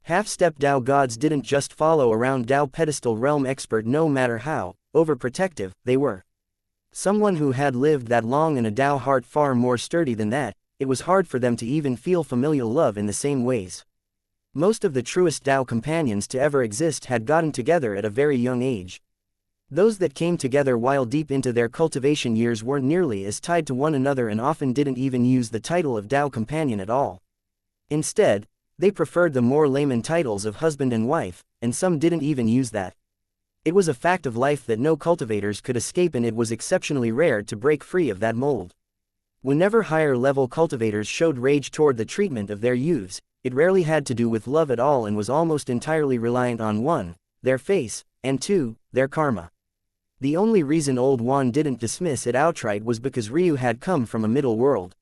Half-step Dao gods didn't just follow around Dao pedestal realm expert no matter how overprotective they were. Someone who had lived that long and a Dao heart far more sturdy than that, it was hard for them to even feel familial love in the same ways. Most of the truest Dao companions to ever exist had gotten together at a very young age. Those that came together while deep into their cultivation years weren't nearly as tied to one another and often didn't even use the title of Dao companion at all. Instead, they preferred the more layman titles of husband and wife, and some didn't even use that. It was a fact of life that no cultivators could escape, and it was exceptionally rare to break free of that mold. Whenever higher-level cultivators showed rage toward the treatment of their youths, it rarely had to do with love at all and was almost entirely reliant on 1. Their face, and 2. Their karma. The only reason Old Juan didn't dismiss it outright was because Ryu had come from a middle world.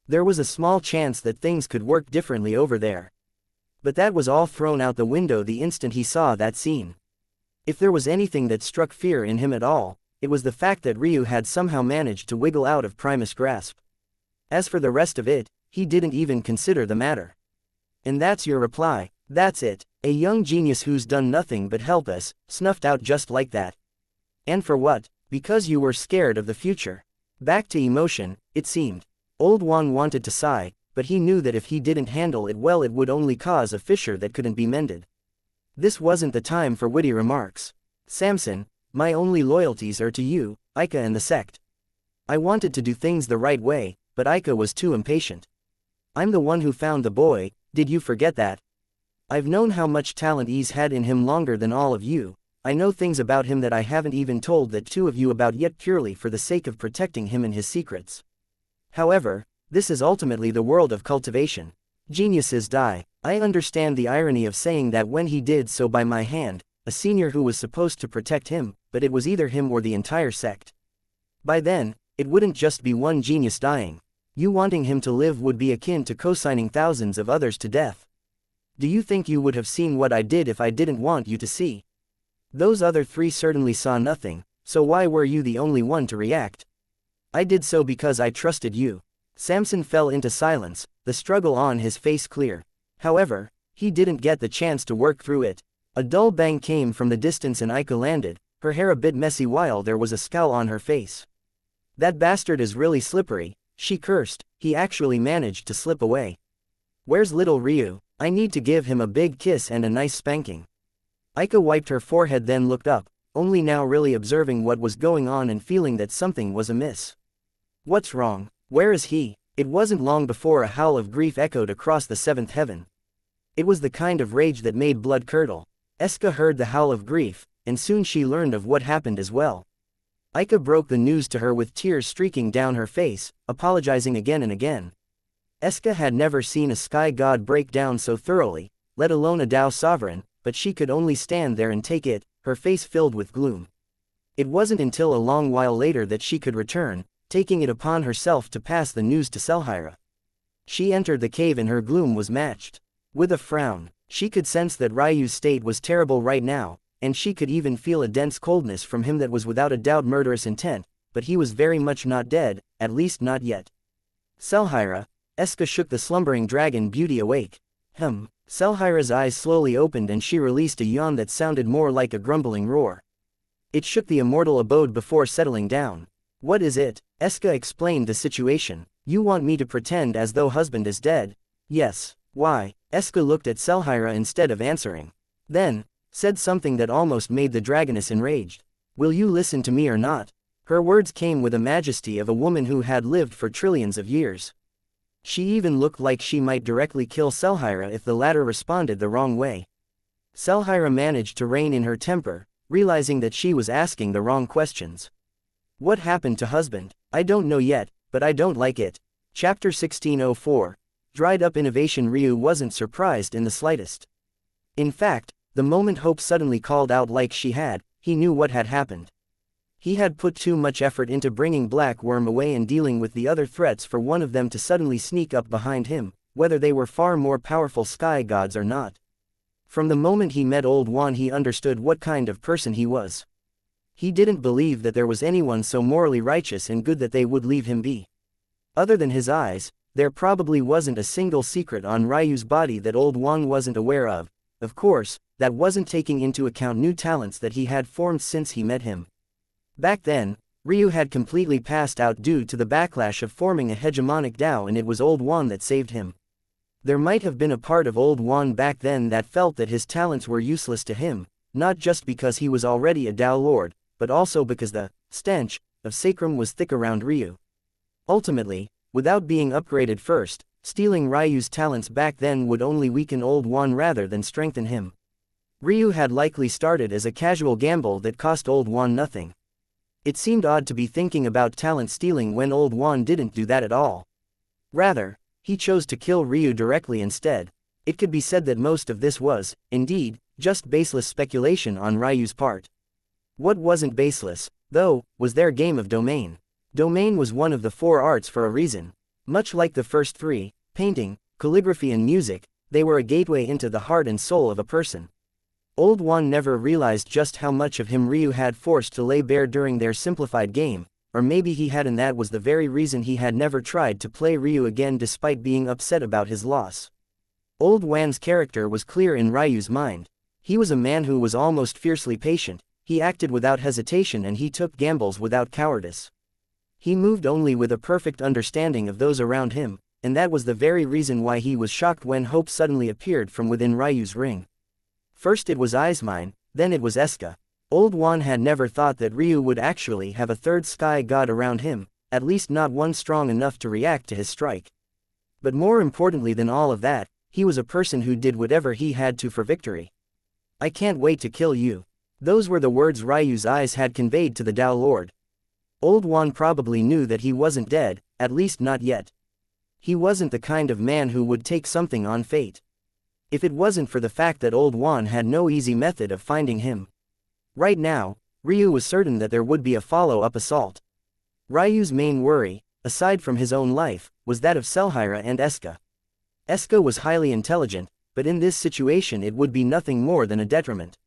There was a small chance that things could work differently over there. But that was all thrown out the window the instant he saw that scene. If there was anything that struck fear in him at all, it was the fact that Ryu had somehow managed to wiggle out of Primus' grasp. As for the rest of it, he didn't even consider the matter. And that's your reply, that's it, a young genius who's done nothing but help us, snuffed out just like that. And for what? Because you were scared of the future. Back to emotion, it seemed. Old Juan wanted to sigh, but he knew that if he didn't handle it well it would only cause a fissure that couldn't be mended. This wasn't the time for witty remarks. Samson, my only loyalties are to you, Ika and the sect. I wanted to do things the right way, but Ika was too impatient. I'm the one who found the boy, did you forget that? I've known how much talent he's had in him longer than all of you. I know things about him that I haven't even told that 2 of you about yet purely for the sake of protecting him and his secrets. However, this is ultimately the world of cultivation. Geniuses die. I understand the irony of saying that when he did so by my hand, a senior who was supposed to protect him, but it was either him or the entire sect. By then, it wouldn't just be one genius dying. You wanting him to live would be akin to co-signing thousands of others to death. Do you think you would have seen what I did if I didn't want you to see? Those other 3 certainly saw nothing, so why were you the only one to react? I did so because I trusted you. Samson fell into silence, the struggle on his face clear. However, he didn't get the chance to work through it. A dull bang came from the distance and Ika landed, her hair a bit messy while there was a scowl on her face. That bastard is really slippery, she cursed. He actually managed to slip away. Where's little Ryu? I need to give him a big kiss and a nice spanking. Ika wiped her forehead then looked up, only now really observing what was going on and feeling that something was amiss. What's wrong? Where is he? It wasn't long before a howl of grief echoed across the 7th heaven. It was the kind of rage that made blood curdle. Eska heard the howl of grief, and soon she learned of what happened as well. Ika broke the news to her with tears streaking down her face, apologizing again and again. Eska had never seen a sky god break down so thoroughly, let alone a Tao sovereign, but she could only stand there and take it, her face filled with gloom. It wasn't until a long while later that she could return, taking it upon herself to pass the news to Xianxia. She entered the cave and her gloom was matched. With a frown, she could sense that Ryu's state was terrible right now, and she could even feel a dense coldness from him that was without a doubt murderous intent, but he was very much not dead, at least not yet. Xianxia, Eska shook the slumbering dragon beauty awake. Xianxia's eyes slowly opened and she released a yawn that sounded more like a grumbling roar. It shook the immortal abode before settling down. What is it? Eska explained the situation. You want me to pretend as though husband is dead? Yes. Why? Eska looked at Xianxia instead of answering. Then, said something that almost made the dragoness enraged. Will you listen to me or not? Her words came with the majesty of a woman who had lived for trillions of years. She even looked like she might directly kill Xianxia if the latter responded the wrong way. Xianxia managed to rein in her temper, realizing that she was asking the wrong questions. What happened to husband? I don't know yet, but I don't like it. Chapter 1604. Dried up innovation. Ryu wasn't surprised in the slightest. In fact, the moment Hope suddenly called out like she had, he knew what had happened. He had put too much effort into bringing Black Worm away and dealing with the other threats for one of them to suddenly sneak up behind him, whether they were far more powerful sky gods or not. From the moment he met Old Juan he understood what kind of person he was. He didn't believe that there was anyone so morally righteous and good that they would leave him be. Other than his eyes, there probably wasn't a single secret on Ryu's body that Old Juan wasn't aware of. Of course, that wasn't taking into account new talents that he had formed since he met him. Back then, Ryu had completely passed out due to the backlash of forming a hegemonic Tao, and it was Old Juan that saved him. There might have been a part of Old Juan back then that felt that his talents were useless to him, not just because he was already a Tao Lord, but also because the stench of sacrum was thick around Ryu. Ultimately, without being upgraded first, stealing Ryu's talents back then would only weaken Old Juan rather than strengthen him. Ryu had likely started as a casual gamble that cost Old Juan nothing. It seemed odd to be thinking about talent stealing when Old Juan didn't do that at all. Rather, he chose to kill Ryu directly instead. It could be said that most of this was, indeed, just baseless speculation on Ryu's part. What wasn't baseless, though, was their game of domain. Domain was one of the 4 arts for a reason. Much like the first 3, painting, calligraphy and music, they were a gateway into the heart and soul of a person. Old Juan never realized just how much of him Ryu had forced to lay bare during their simplified game, or maybe he had, and that was the very reason he had never tried to play Ryu again despite being upset about his loss. Old Juan's character was clear in Ryu's mind. He was a man who was almost fiercely patient, he acted without hesitation and he took gambles without cowardice. He moved only with a perfect understanding of those around him, and that was the very reason why he was shocked when hope suddenly appeared from within Ryu's ring. First it was Izmine, then it was Eska. Old Juan had never thought that Ryu would actually have a third sky god around him, at least not one strong enough to react to his strike. But more importantly than all of that, he was a person who did whatever he had to for victory. "I can't wait to kill you." Those were the words Ryu's eyes had conveyed to the Tao Lord. Old Juan probably knew that he wasn't dead, at least not yet. He wasn't the kind of man who would take something on fate. If it wasn't for the fact that Old Juan had no easy method of finding him. Right now, Ryu was certain that there would be a follow-up assault. Ryu's main worry, aside from his own life, was that of Selhira and Eska. Eska was highly intelligent, but in this situation it would be nothing more than a detriment.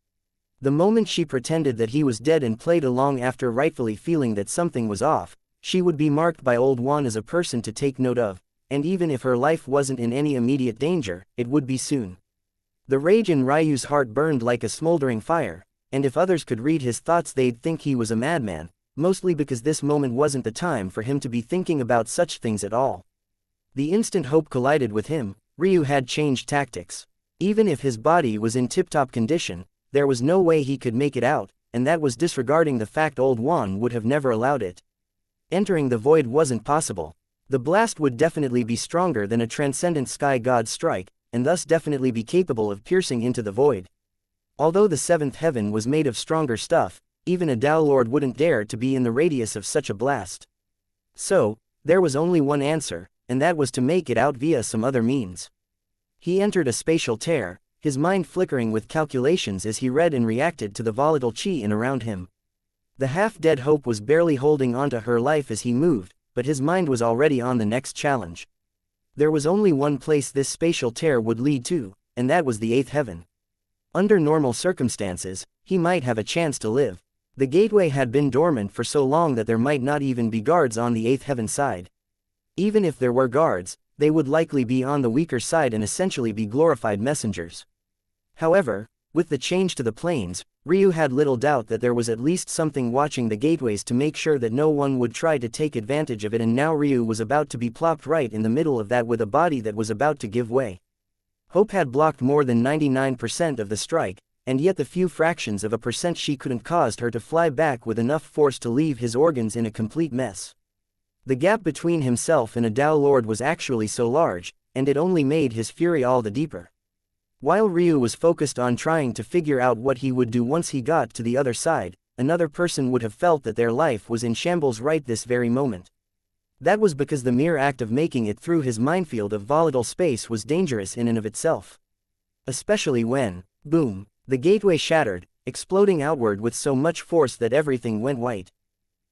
The moment she pretended that he was dead and played along after rightfully feeling that something was off, she would be marked by Old Juan as a person to take note of, and even if her life wasn't in any immediate danger, it would be soon. The rage in Ryu's heart burned like a smoldering fire, and if others could read his thoughts they'd think he was a madman, mostly because this moment wasn't the time for him to be thinking about such things at all. The instant hope collided with him, Ryu had changed tactics. Even if his body was in tip-top condition, there was no way he could make it out, and that was disregarding the fact Old Juan would have never allowed it. Entering the void wasn't possible. The blast would definitely be stronger than a transcendent sky god's strike, and thus definitely be capable of piercing into the void. Although the 7th heaven was made of stronger stuff, even a Tao Lord wouldn't dare to be in the radius of such a blast. So, there was only one answer, and that was to make it out via some other means. He entered a spatial tear, his mind flickering with calculations as he read and reacted to the volatile chi in around him. The half-dead Hope was barely holding onto her life as he moved, but his mind was already on the next challenge. There was only one place this spatial tear would lead to, and that was the 8th heaven. Under normal circumstances, he might have a chance to live. The gateway had been dormant for so long that there might not even be guards on the 8th heaven side. Even if there were guards, they would likely be on the weaker side and essentially be glorified messengers. However, with the change to the planes, Ryu had little doubt that there was at least something watching the gateways to make sure that no one would try to take advantage of it, and now Ryu was about to be plopped right in the middle of that with a body that was about to give way. Hope had blocked more than 99% of the strike, and yet the few fractions of a percent she couldn't caused her to fly back with enough force to leave his organs in a complete mess. The gap between himself and a Tao Lord was actually so large, and it only made his fury all the deeper. While Ryu was focused on trying to figure out what he would do once he got to the other side, another person would have felt that their life was in shambles right this very moment. That was because the mere act of making it through his minefield of volatile space was dangerous in and of itself. Especially when, boom, the gateway shattered, exploding outward with so much force that everything went white.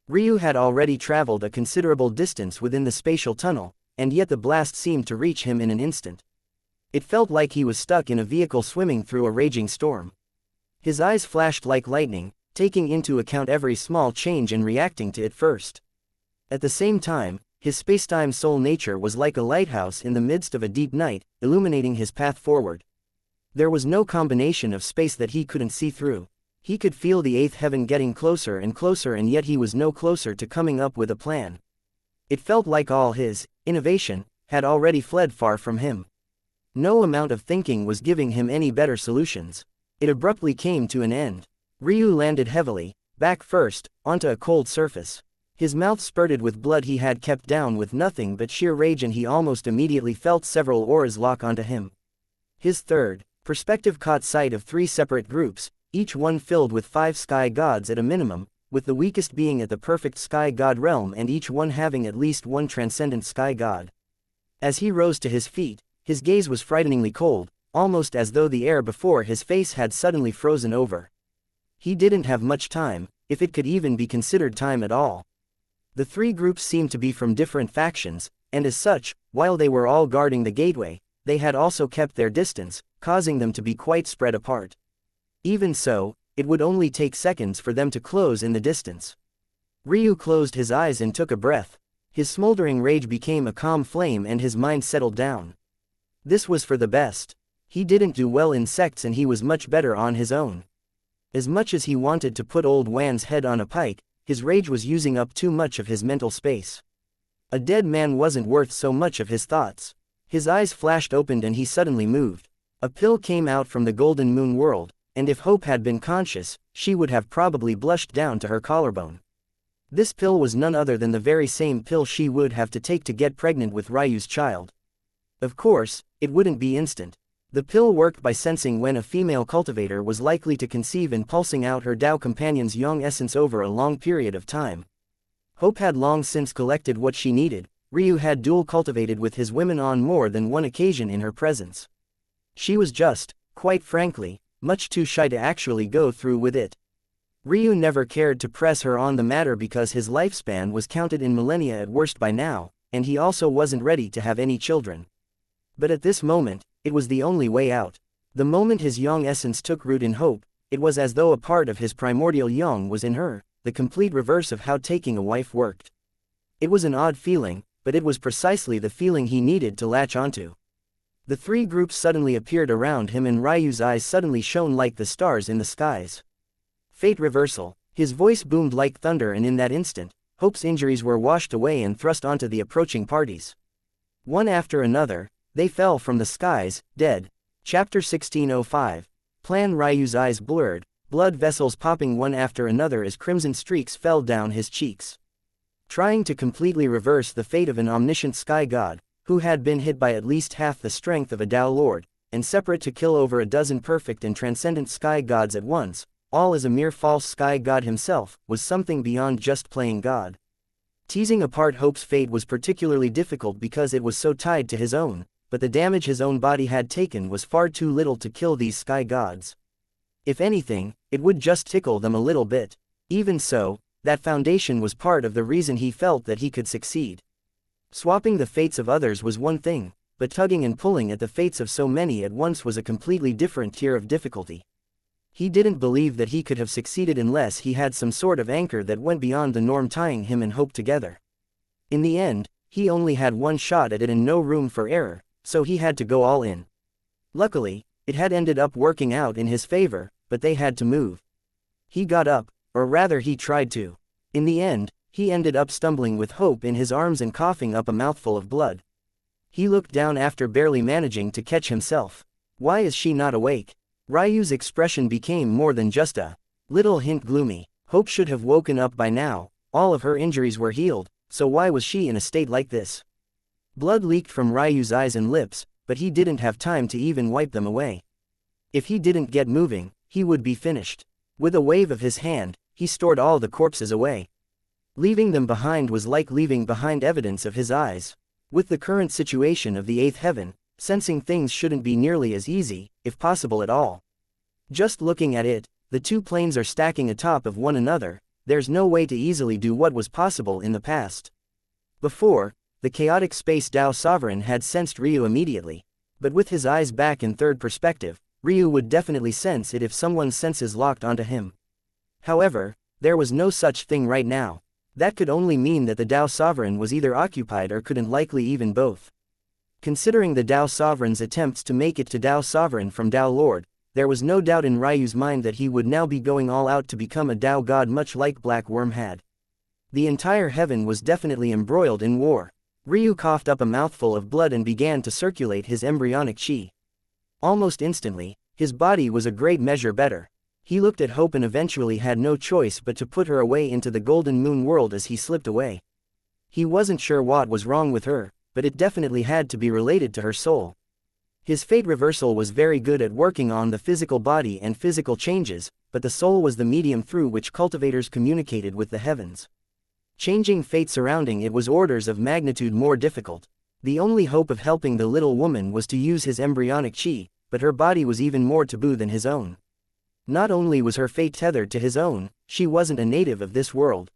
Ryu had already traveled a considerable distance within the spatial tunnel, and yet the blast seemed to reach him in an instant. It felt like he was stuck in a vehicle swimming through a raging storm. His eyes flashed like lightning, taking into account every small change and reacting to it first. At the same time, his spacetime soul nature was like a lighthouse in the midst of a deep night, illuminating his path forward. There was no combination of space that he couldn't see through. He could feel the 8th heaven getting closer and closer, and yet he was no closer to coming up with a plan. It felt like all his innovation had already fled far from him. No amount of thinking was giving him any better solutions. It abruptly came to an end. Ryu landed heavily, back first, onto a cold surface. His mouth spurted with blood he had kept down with nothing but sheer rage, and he almost immediately felt several auras lock onto him. His third perspective caught sight of 3 separate groups, each one filled with 5 sky gods at a minimum, with the weakest being at the perfect sky god realm and each one having at least one transcendent sky god. As he rose to his feet, his gaze was frighteningly cold, almost as though the air before his face had suddenly frozen over. He didn't have much time, if it could even be considered time at all. The three groups seemed to be from different factions, and as such, while they were all guarding the gateway, they had also kept their distance, causing them to be quite spread apart. Even so, it would only take seconds for them to close in the distance. Ryu closed his eyes and took a breath. His smoldering rage became a calm flame and his mind settled down. This was for the best. He didn't do well in sects and he was much better on his own. As much as he wanted to put old Wan's head on a pike, his rage was using up too much of his mental space. A dead man wasn't worth so much of his thoughts. His eyes flashed open and he suddenly moved. A pill came out from the Golden Moon world, and if Hope had been conscious, she would have probably blushed down to her collarbone. This pill was none other than the very same pill she would have to take to get pregnant with Ryu's child. Of course, it wouldn't be instant. The pill worked by sensing when a female cultivator was likely to conceive and pulsing out her Tao companion's yang essence over a long period of time. Hope had long since collected what she needed. Ryu had dual cultivated with his women on more than one occasion in her presence. She was just, quite frankly, much too shy to actually go through with it. Ryu never cared to press her on the matter because his lifespan was counted in millennia at worst by now, and he also wasn't ready to have any children. But at this moment, it was the only way out. The moment his yang essence took root in Hope, it was as though a part of his primordial yang was in her, the complete reverse of how taking a wife worked. It was an odd feeling, but it was precisely the feeling he needed to latch onto. The three groups suddenly appeared around him and Ryu's eyes suddenly shone like the stars in the skies. Fate reversal. His voice boomed like thunder and in that instant, Hope's injuries were washed away and thrust onto the approaching parties. One after another, they fell from the skies, dead. Chapter 1605. Plan. Ryu's eyes blurred, blood vessels popping one after another as crimson streaks fell down his cheeks. Trying to completely reverse the fate of an omniscient sky god, who had been hit by at least half the strength of a Tao lord, and separate to kill over a dozen perfect and transcendent sky gods at once, all as a mere false sky god himself, was something beyond just playing God. Teasing apart Hope's fate was particularly difficult because it was so tied to his own, but the damage his own body had taken was far too little to kill these sky gods. If anything, it would just tickle them a little bit. Even so, that foundation was part of the reason he felt that he could succeed. Swapping the fates of others was one thing, but tugging and pulling at the fates of so many at once was a completely different tier of difficulty. He didn't believe that he could have succeeded unless he had some sort of anchor that went beyond the norm tying him and Hope together. In the end, he only had one shot at it and no room for error, so he had to go all in. Luckily, it had ended up working out in his favor, but they had to move. He got up, or rather he tried to. In the end, he ended up stumbling with Hope in his arms and coughing up a mouthful of blood. He looked down after barely managing to catch himself. Why is she not awake? Ryu's expression became more than just a little hint gloomy. Hope should have woken up by now, all of her injuries were healed, so why was she in a state like this? Blood leaked from Ryu's eyes and lips, but he didn't have time to even wipe them away. If he didn't get moving, he would be finished. With a wave of his hand, he stored all the corpses away. Leaving them behind was like leaving behind evidence of his eyes. With the current situation of the eighth heaven, sensing things shouldn't be nearly as easy, if possible at all. Just looking at it, the two planes are stacking atop of one another. There's no way to easily do what was possible in the past. Before, the chaotic space Tao sovereign had sensed Ryu immediately. But with his eyes back in third perspective, Ryu would definitely sense it if someone's senses locked onto him. However, there was no such thing right now. That could only mean that the Tao sovereign was either occupied or couldn't, likely even both. Considering the Tao sovereign's attempts to make it to Tao sovereign from Tao lord, there was no doubt in Ryu's mind that he would now be going all out to become a Tao god, much like Black Worm had. The entire heaven was definitely embroiled in war. Ryu coughed up a mouthful of blood and began to circulate his embryonic chi. Almost instantly, his body was a great measure better. He looked at Hope and eventually had no choice but to put her away into the Golden Moon world as he slipped away. He wasn't sure what was wrong with her, but it definitely had to be related to her soul. His fate reversal was very good at working on the physical body and physical changes, but the soul was the medium through which cultivators communicated with the heavens. Changing fate surrounding it was orders of magnitude more difficult. The only hope of helping the little woman was to use his embryonic chi, but her body was even more taboo than his own. Not only was her fate tethered to his own, she wasn't a native of this world.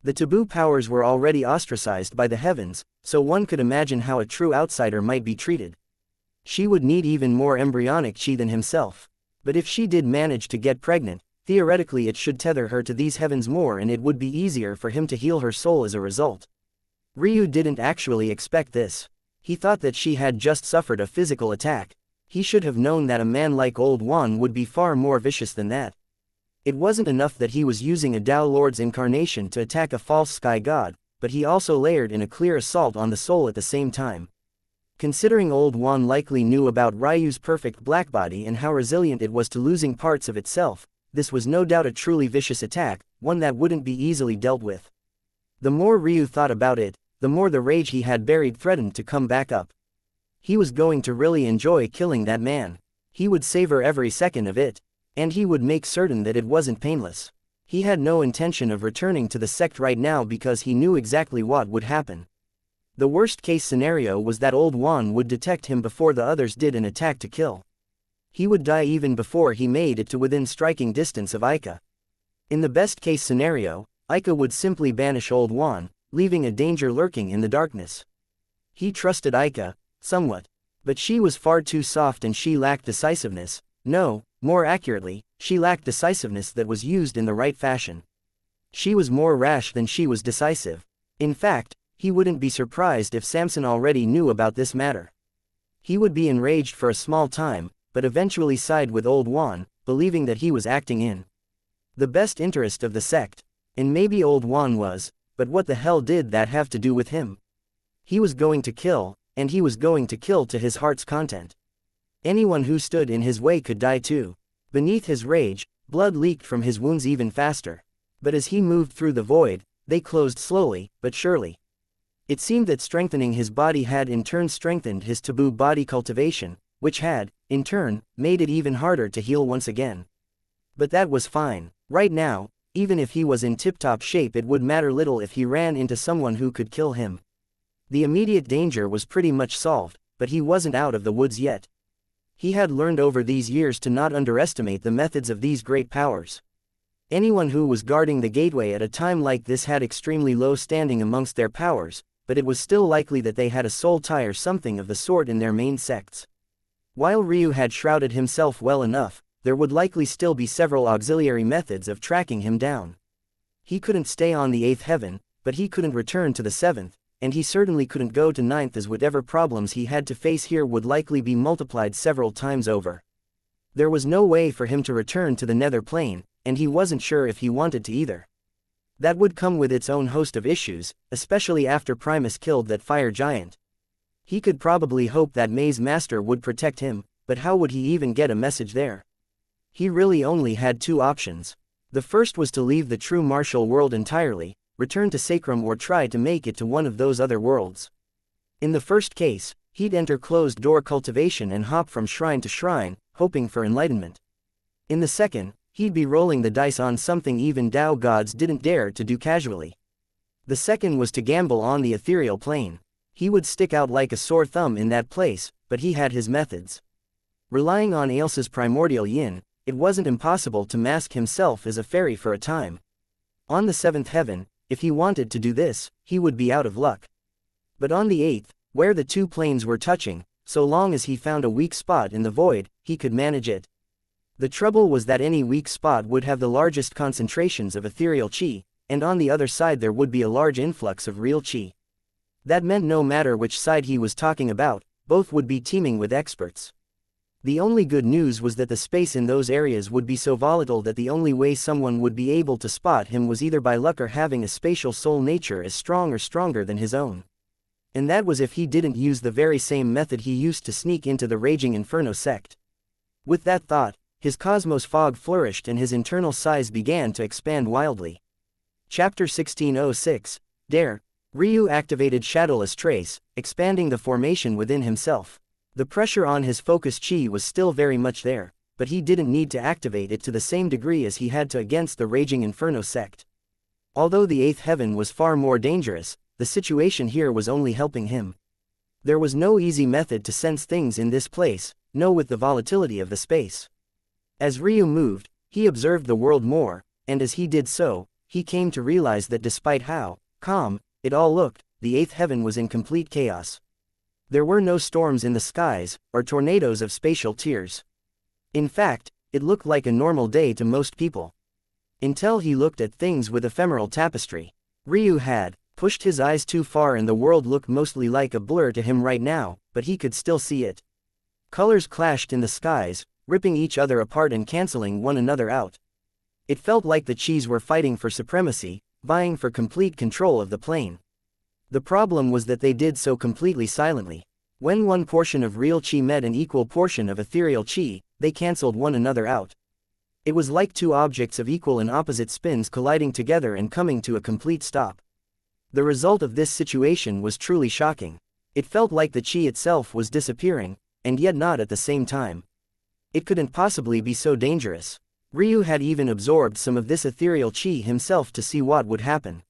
The taboo powers were already ostracized by the heavens, so one could imagine how a true outsider might be treated. She would need even more embryonic chi than himself. But if she did manage to get pregnant, theoretically it should tether her to these heavens more, and it would be easier for him to heal her soul as a result. Ryu didn't actually expect this. He thought that she had just suffered a physical attack. He should have known that a man like Old Wan would be far more vicious than that. It wasn't enough that he was using a Tao Lord's incarnation to attack a false sky god, but he also layered in a clear assault on the soul at the same time. Considering Old Wan likely knew about Ryu's perfect black body and how resilient it was to losing parts of itself, this was no doubt a truly vicious attack, one that wouldn't be easily dealt with. The more Ryu thought about it, the more the rage he had buried threatened to come back up. He was going to really enjoy killing that man. He would savor every second of it. And he would make certain that it wasn't painless. He had no intention of returning to the sect right now because he knew exactly what would happen. The worst-case scenario was that Old Wan would detect him before the others did and attack to kill. He would die even before he made it to within striking distance of Aika. In the best-case scenario, Aika would simply banish Old Wan, leaving a danger lurking in the darkness. He trusted Aika, somewhat. But she was far too soft and she lacked decisiveness. No, more accurately, she lacked decisiveness that was used in the right fashion. She was more rash than she was decisive. In fact, he wouldn't be surprised if Samson already knew about this matter. He would be enraged for a small time, but eventually side with Old Wan, believing that he was acting in the best interest of the sect. And maybe Old Wan was, but what the hell did that have to do with him? He was going to kill, and he was going to kill to his heart's content. Anyone who stood in his way could die too. Beneath his rage, blood leaked from his wounds even faster. But as he moved through the void, they closed slowly, but surely. It seemed that strengthening his body had in turn strengthened his taboo body cultivation, which had, in turn, made it even harder to heal once again. But that was fine. Right now, even if he was in tip-top shape, it would matter little if he ran into someone who could kill him. The immediate danger was pretty much solved, but he wasn't out of the woods yet. He had learned over these years to not underestimate the methods of these great powers. Anyone who was guarding the gateway at a time like this had extremely low standing amongst their powers, but it was still likely that they had a soul tie or something of the sort in their main sects. While Ryu had shrouded himself well enough, there would likely still be several auxiliary methods of tracking him down. He couldn't stay on the 8th heaven, but he couldn't return to the 7th. And he certainly couldn't go to 9th, as whatever problems he had to face here would likely be multiplied several times over. There was no way for him to return to the nether plane, and he wasn't sure if he wanted to either. That would come with its own host of issues, especially after Primus killed that fire giant. He could probably hope that Maze Master would protect him, but how would he even get a message there? He really only had two options. The first was to leave the true martial world entirely, return to Sacrum, or try to make it to one of those other worlds. In the first case, he'd enter closed-door cultivation and hop from shrine to shrine, hoping for enlightenment. In the second, he'd be rolling the dice on something even Tao gods didn't dare to do casually. The second was to gamble on the ethereal plane. He would stick out like a sore thumb in that place, but he had his methods. Relying on Ailsa's primordial yin, it wasn't impossible to mask himself as a fairy for a time. On the 7th heaven, if he wanted to do this, he would be out of luck. But on the 8th, where the two planes were touching, so long as he found a weak spot in the void, he could manage it. The trouble was that any weak spot would have the largest concentrations of ethereal chi, and on the other side there would be a large influx of real chi. That meant no matter which side he was talking about, both would be teeming with experts. The only good news was that the space in those areas would be so volatile that the only way someone would be able to spot him was either by luck or having a spatial soul nature as strong or stronger than his own. And that was if he didn't use the very same method he used to sneak into the Raging Inferno sect. With that thought, his cosmos fog flourished and his internal size began to expand wildly. Chapter 1606, Dare. Ryu activated Shadowless Trace, expanding the formation within himself. The pressure on his focus chi was still very much there, but he didn't need to activate it to the same degree as he had to against the Raging Inferno sect. Although the 8th heaven was far more dangerous, the situation here was only helping him. There was no easy method to sense things in this place, nor with the volatility of the space. As Ryu moved, he observed the world more, and as he did so, he came to realize that despite how calm it all looked, the eighth heaven was in complete chaos. There were no storms in the skies, or tornadoes of spatial tears. In fact, it looked like a normal day to most people. Until he looked at things with ephemeral tapestry. Ryu had pushed his eyes too far and the world looked mostly like a blur to him right now, but he could still see it. Colors clashed in the skies, ripping each other apart and canceling one another out. It felt like the Chis were fighting for supremacy, vying for complete control of the plane. The problem was that they did so completely silently. When one portion of real Chi met an equal portion of ethereal Chi, they cancelled one another out. It was like two objects of equal and opposite spins colliding together and coming to a complete stop. The result of this situation was truly shocking. It felt like the Chi itself was disappearing, and yet not at the same time. It couldn't possibly be so dangerous. Ryu had even absorbed some of this ethereal Chi himself to see what would happen.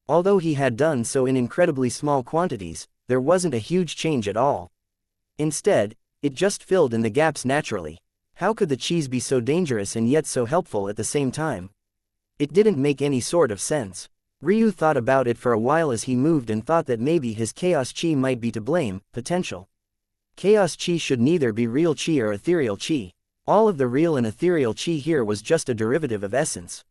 Although he had done so in incredibly small quantities, there wasn't a huge change at all. Instead, it just filled in the gaps naturally. How could the Chis be so dangerous and yet so helpful at the same time? It didn't make any sort of sense. Ryu thought about it for a while as he moved and thought that maybe his Chaos Chi might be to blame. Potential. Chaos Chi should neither be real Chi or ethereal Chi. All of the real and ethereal Chi here was just a derivative of essence.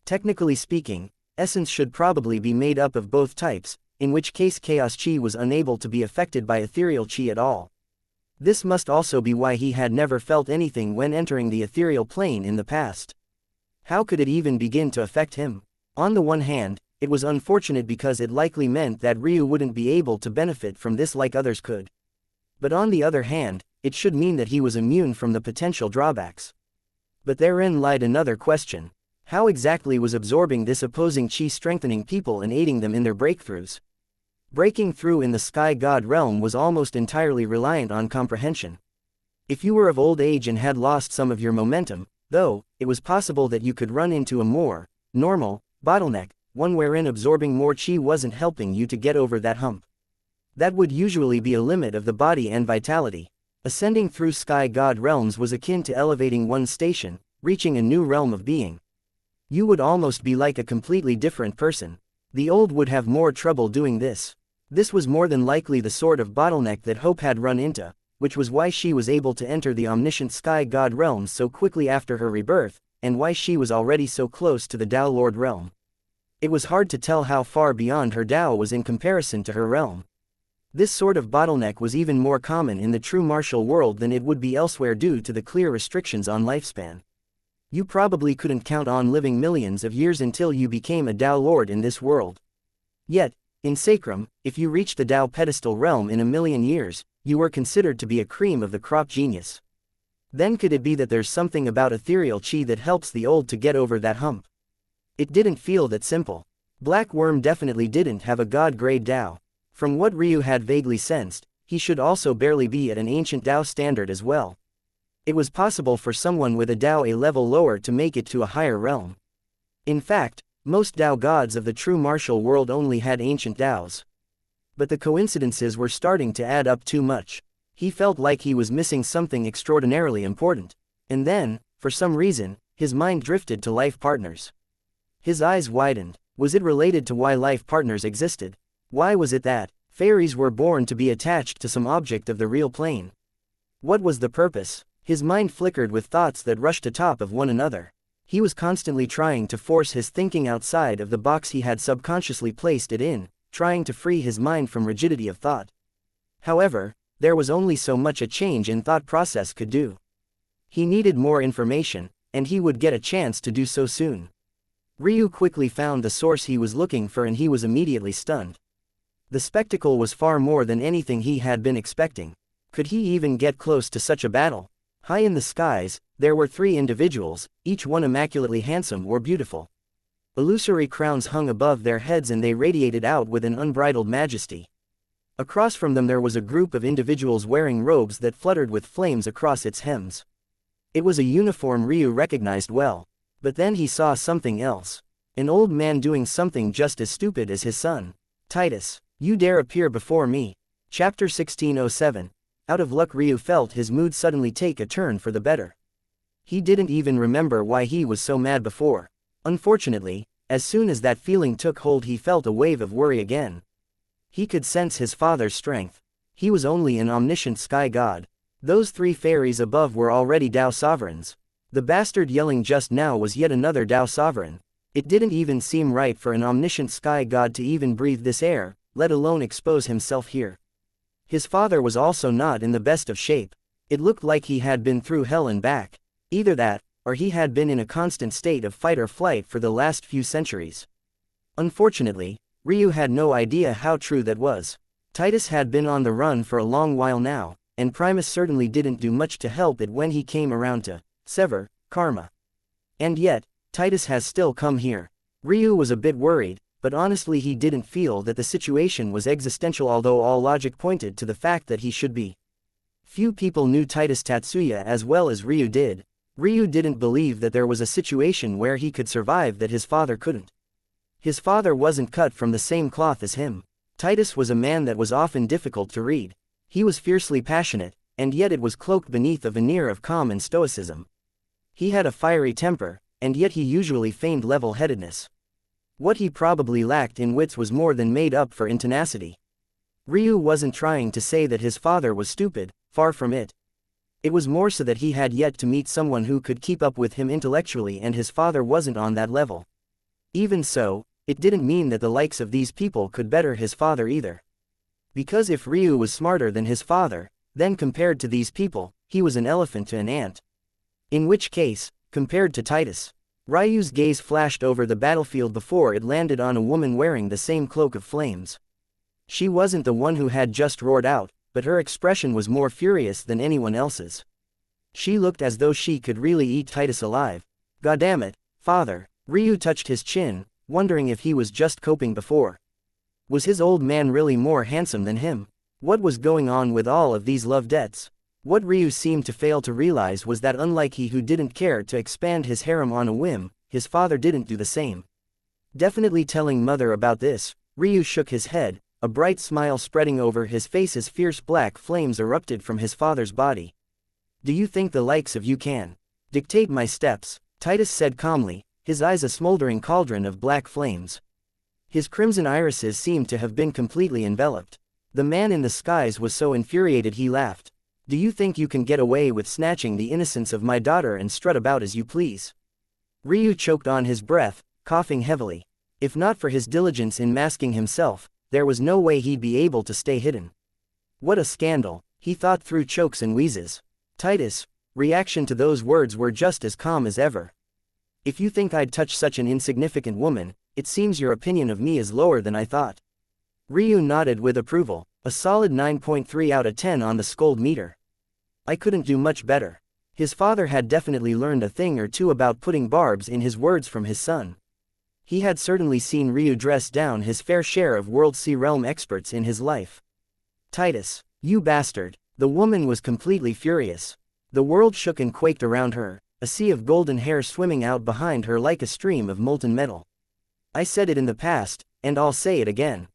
Technically speaking, essence should probably be made up of both types, in which case Chaos Chi was unable to be affected by ethereal Chi at all. This must also be why he had never felt anything when entering the ethereal plane in the past. How could it even begin to affect him? On the one hand, it was unfortunate because it likely meant that Ryu wouldn't be able to benefit from this like others could. But on the other hand, it should mean that he was immune from the potential drawbacks. But therein lied another question. How exactly was absorbing this opposing Chi strengthening people and aiding them in their breakthroughs? Breaking through in the Sky God realm was almost entirely reliant on comprehension. If you were of old age and had lost some of your momentum, though, it was possible that you could run into a more normal bottleneck, one wherein absorbing more Chi wasn't helping you to get over that hump. That would usually be a limit of the body and vitality. Ascending through Sky God realms was akin to elevating one's station, reaching a new realm of being. You would almost be like a completely different person. The old would have more trouble doing this. This was more than likely the sort of bottleneck that Hope had run into, which was why she was able to enter the omniscient Sky God realms so quickly after her rebirth, and why she was already so close to the Tao Lord realm. It was hard to tell how far beyond her Tao was in comparison to her realm. This sort of bottleneck was even more common in the true martial world than it would be elsewhere due to the clear restrictions on lifespan. You probably couldn't count on living millions of years until you became a Tao Lord in this world. Yet, in Sacrum, if you reached the Tao pedestal realm in a million years, you were considered to be a cream of the crop genius. Then could it be that there's something about ethereal Chi that helps the old to get over that hump? It didn't feel that simple. Black Worm definitely didn't have a god-grade Tao. From what Ryu had vaguely sensed, he should also barely be at an ancient Tao standard as well. It was possible for someone with a Tao a level lower to make it to a higher realm. In fact, most Tao gods of the true martial world only had ancient Taos. But the coincidences were starting to add up too much. He felt like he was missing something extraordinarily important. And then, for some reason, his mind drifted to life partners. His eyes widened. Was it related to why life partners existed? Why was it that fairies were born to be attached to some object of the real plane? What was the purpose? His mind flickered with thoughts that rushed atop of one another. He was constantly trying to force his thinking outside of the box he had subconsciously placed it in, trying to free his mind from rigidity of thought. However, there was only so much a change in thought process could do. He needed more information, and he would get a chance to do so soon. Ryu quickly found the source he was looking for and he was immediately stunned. The spectacle was far more than anything he had been expecting. Could he even get close to such a battle? High in the skies, there were three individuals, each one immaculately handsome or beautiful. Illusory crowns hung above their heads and they radiated out with an unbridled majesty. Across from them there was a group of individuals wearing robes that fluttered with flames across its hems. It was a uniform Ryu recognized well. But then he saw something else. An old man doing something just as stupid as his son. Titus, you dare appear before me? Chapter 1607. Out of luck. Ryu felt his mood suddenly take a turn for the better. He didn't even remember why he was so mad before. Unfortunately, as soon as that feeling took hold, he felt a wave of worry again. He could sense his father's strength. He was only an omniscient sky god. Those 3 fairies above were already Dao sovereigns. The bastard yelling just now was yet another Dao sovereign. It didn't even seem right for an omniscient sky god to even breathe this air, let alone expose himself here. His father was also not in the best of shape. It looked like he had been through hell and back. Either that, or he had been in a constant state of fight or flight for the last few centuries. Unfortunately, Ryu had no idea how true that was. Titus had been on the run for a long while now, and Primus certainly didn't do much to help it when he came around to sever karma. And yet, Titus has still come here. Ryu was a bit worried, but honestly he didn't feel that the situation was existential, although all logic pointed to the fact that he should be. Few people knew Titus Tatsuya as well as Ryu did. Ryu didn't believe that there was a situation where he could survive that his father couldn't. His father wasn't cut from the same cloth as him. Titus was a man that was often difficult to read. He was fiercely passionate, and yet it was cloaked beneath a veneer of calm and stoicism. He had a fiery temper, and yet he usually feigned level-headedness. What he probably lacked in wits was more than made up for in tenacity. Ryu wasn't trying to say that his father was stupid, far from it. It was more so that he had yet to meet someone who could keep up with him intellectually, and his father wasn't on that level. Even so, it didn't mean that the likes of these people could better his father either. Because if Ryu was smarter than his father, then compared to these people, he was an elephant to an ant. In which case, compared to Titus, Ryu's gaze flashed over the battlefield before it landed on a woman wearing the same cloak of flames. She wasn't the one who had just roared out, but her expression was more furious than anyone else's. She looked as though she could really eat Titus alive. Goddammit, father. Ryu touched his chin, wondering if he was just coping before. Was his old man really more handsome than him? What was going on with all of these love debts? What Ryu seemed to fail to realize was that unlike he who didn't care to expand his harem on a whim, his father didn't do the same. Definitely telling mother about this, Ryu shook his head, a bright smile spreading over his face as fierce black flames erupted from his father's body. Do you think the likes of you can dictate my steps? Titus said calmly, his eyes a smoldering cauldron of black flames. His crimson irises seemed to have been completely enveloped. The man in the skies was so infuriated he laughed. Do you think you can get away with snatching the innocence of my daughter and strut about as you please? Ryu choked on his breath, coughing heavily. If not for his diligence in masking himself, there was no way he'd be able to stay hidden. What a scandal, he thought through chokes and wheezes. Titus' reaction to those words were just as calm as ever. If you think I'd touch such an insignificant woman, it seems your opinion of me is lower than I thought. Ryu nodded with approval, a solid 9.3 out of 10 on the scold meter. I couldn't do much better. His father had definitely learned a thing or two about putting barbs in his words from his son. He had certainly seen Ryu dress down his fair share of World Sea Realm experts in his life. Titus, you bastard! The woman was completely furious. The world shook and quaked around her, a sea of golden hair swimming out behind her like a stream of molten metal. I said it in the past, and I'll say it again.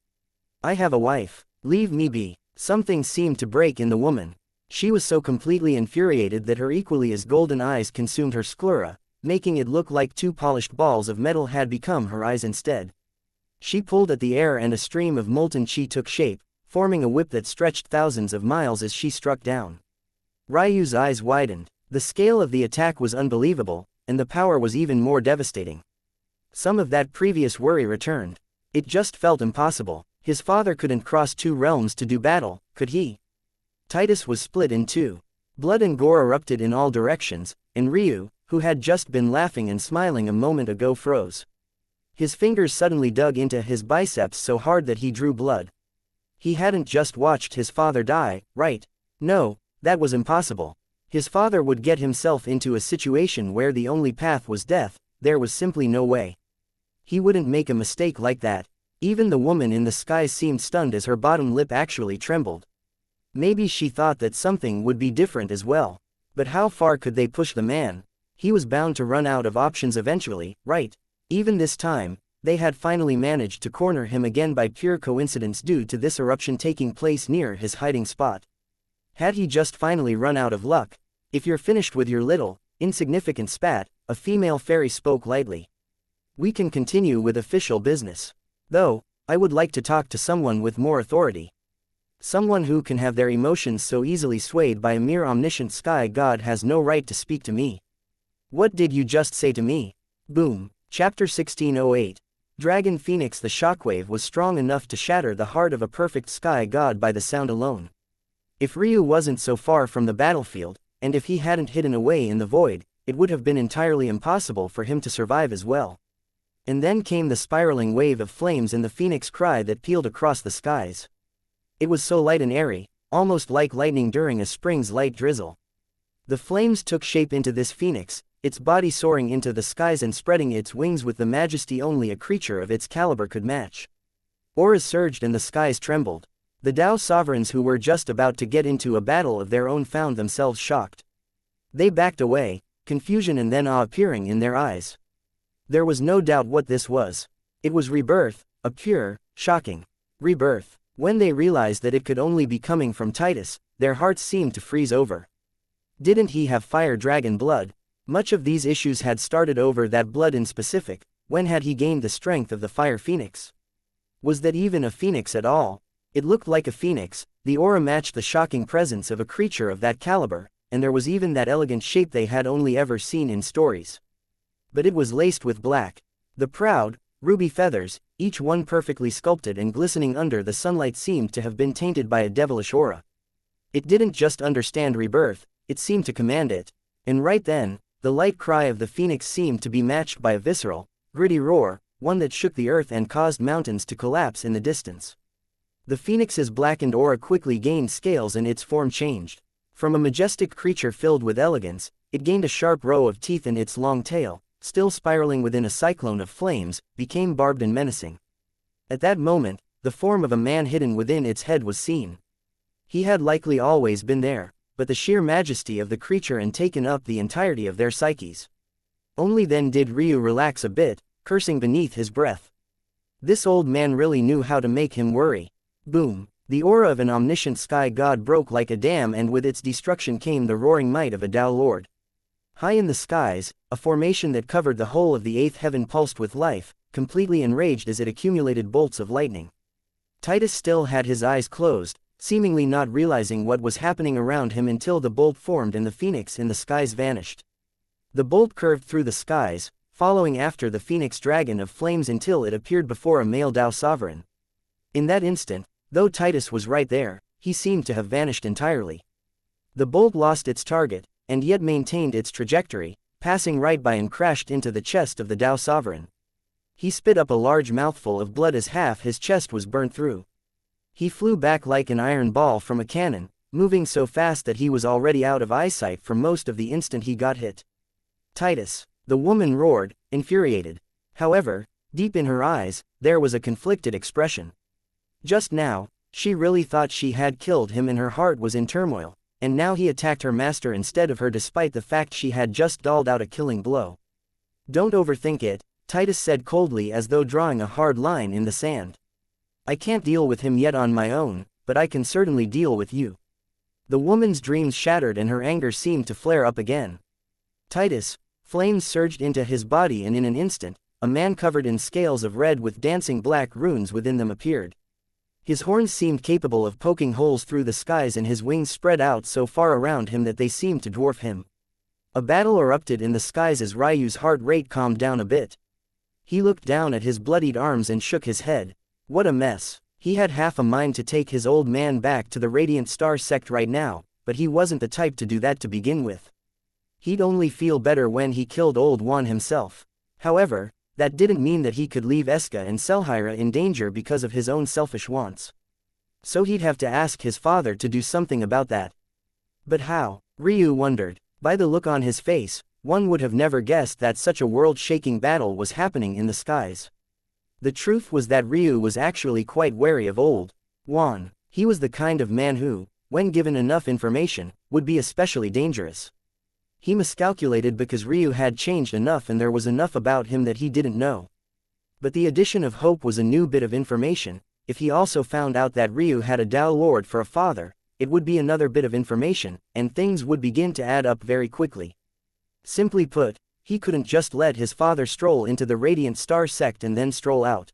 I have a wife. Leave me be. Something seemed to break in the woman. She was so completely infuriated that her equally as golden eyes consumed her sclera, making it look like 2 polished balls of metal had become her eyes instead. She pulled at the air and a stream of molten chi took shape, forming a whip that stretched thousands of miles as she struck down. Ryu's eyes widened. The scale of the attack was unbelievable, and the power was even more devastating. Some of that previous worry returned. It just felt impossible. His father couldn't cross 2 realms to do battle, could he? Titus was split in 2. Blood and gore erupted in all directions, and Ryu, who had just been laughing and smiling a moment ago, froze. His fingers suddenly dug into his biceps so hard that he drew blood. He hadn't just watched his father die, right? No, that was impossible. His father would get himself into a situation where the only path was death. There was simply no way. He wouldn't make a mistake like that. Even the woman in the skies seemed stunned as her bottom lip actually trembled. Maybe she thought that something would be different as well. But how far could they push the man? He was bound to run out of options eventually, right? Even this time, They had finally managed to corner him again by pure coincidence due to this eruption taking place near his hiding spot. Had he just finally run out of luck? If you're finished with your little, insignificant spat, a female fairy spoke lightly. We can continue with official business. Though, I would like to talk to someone with more authority. Someone who can have their emotions so easily swayed by a mere omniscient sky god has no right to speak to me. What did you just say to me? Boom. Chapter 1608. Dragon Phoenix. The shockwave was strong enough to shatter the heart of a perfect sky god by the sound alone. If Ryu wasn't so far from the battlefield, and if he hadn't hidden away in the void, it would have been entirely impossible for him to survive as well. And then came the spiraling wave of flames and the phoenix cry that peeled across the skies. It was so light and airy, almost like lightning during a spring's light drizzle. The flames took shape into this phoenix, its body soaring into the skies and spreading its wings with the majesty only a creature of its caliber could match. Auras surged and the skies trembled. The Tao sovereigns who were just about to get into a battle of their own found themselves shocked. They backed away, confusion and then awe appearing in their eyes. There was no doubt what this was. It was rebirth, a pure, shocking rebirth. When they realized that it could only be coming from Titus, their hearts seemed to freeze over. Didn't he have fire dragon blood? Much of these issues had started over that blood in specific. When had he gained the strength of the fire phoenix? Was that even a phoenix at all? It looked like a phoenix, the aura matched the shocking presence of a creature of that caliber, and there was even that elegant shape they had only ever seen in stories. But it was laced with black. The proud, ruby feathers, each one perfectly sculpted and glistening under the sunlight, seemed to have been tainted by a devilish aura. It didn't just understand rebirth, it seemed to command it. And right then, the light cry of the phoenix seemed to be matched by a visceral, gritty roar, one that shook the earth and caused mountains to collapse in the distance. The phoenix's blackened aura quickly gained scales and its form changed. From a majestic creature filled with elegance, it gained a sharp row of teeth, and its long tail, still spiraling within a cyclone of flames, became barbed and menacing. At that moment, the form of a man hidden within its head was seen. He had likely always been there, but the sheer majesty of the creature had taken up the entirety of their psyches. Only then did Ryu relax a bit, cursing beneath his breath. This old man really knew how to make him worry. Boom! The aura of an omniscient sky god broke like a dam, and with its destruction came the roaring might of a Tao Lord. High in the skies, a formation that covered the whole of the eighth heaven pulsed with life, completely enraged as it accumulated bolts of lightning. Titus still had his eyes closed, seemingly not realizing what was happening around him until the bolt formed and the phoenix in the skies vanished. The bolt curved through the skies, following after the phoenix dragon of flames until it appeared before a male Tao sovereign. In that instant, though Titus was right there, he seemed to have vanished entirely. The bolt lost its target, and yet maintained its trajectory, passing right by and crashed into the chest of the Tao sovereign. He spit up a large mouthful of blood as half his chest was burnt through. He flew back like an iron ball from a cannon, moving so fast that he was already out of eyesight for most of the instant he got hit. Titus! The woman roared, infuriated. However, deep in her eyes, there was a conflicted expression. Just now, she really thought she had killed him and her heart was in turmoil, and now he attacked her master instead of her despite the fact she had just doled out a killing blow. Don't overthink it, Titus said coldly as though drawing a hard line in the sand. I can't deal with him yet on my own, but I can certainly deal with you. The woman's dreams shattered and her anger seemed to flare up again. Titus, flames surged into his body and in an instant, a man covered in scales of red with dancing black runes within them appeared. His horns seemed capable of poking holes through the skies and his wings spread out so far around him that they seemed to dwarf him. A battle erupted in the skies as Ryu's heart rate calmed down a bit. He looked down at his bloodied arms and shook his head. What a mess. He had half a mind to take his old man back to the Radiant Star sect right now, but he wasn't the type to do that to begin with. He'd only feel better when he killed old Juan himself. However, that didn't mean that he could leave Eska and Selhira in danger because of his own selfish wants. So he'd have to ask his father to do something about that. But how? Ryu wondered. By the look on his face, one would have never guessed that such a world-shaking battle was happening in the skies. The truth was that Ryu was actually quite wary of old Juan. He was the kind of man who, when given enough information, would be especially dangerous. He miscalculated because Ryu had changed enough and there was enough about him that he didn't know. But the addition of hope was a new bit of information. If he also found out that Ryu had a Tao Lord for a father, it would be another bit of information, and things would begin to add up very quickly. Simply put, he couldn't just let his father stroll into the Radiant Star sect and then stroll out.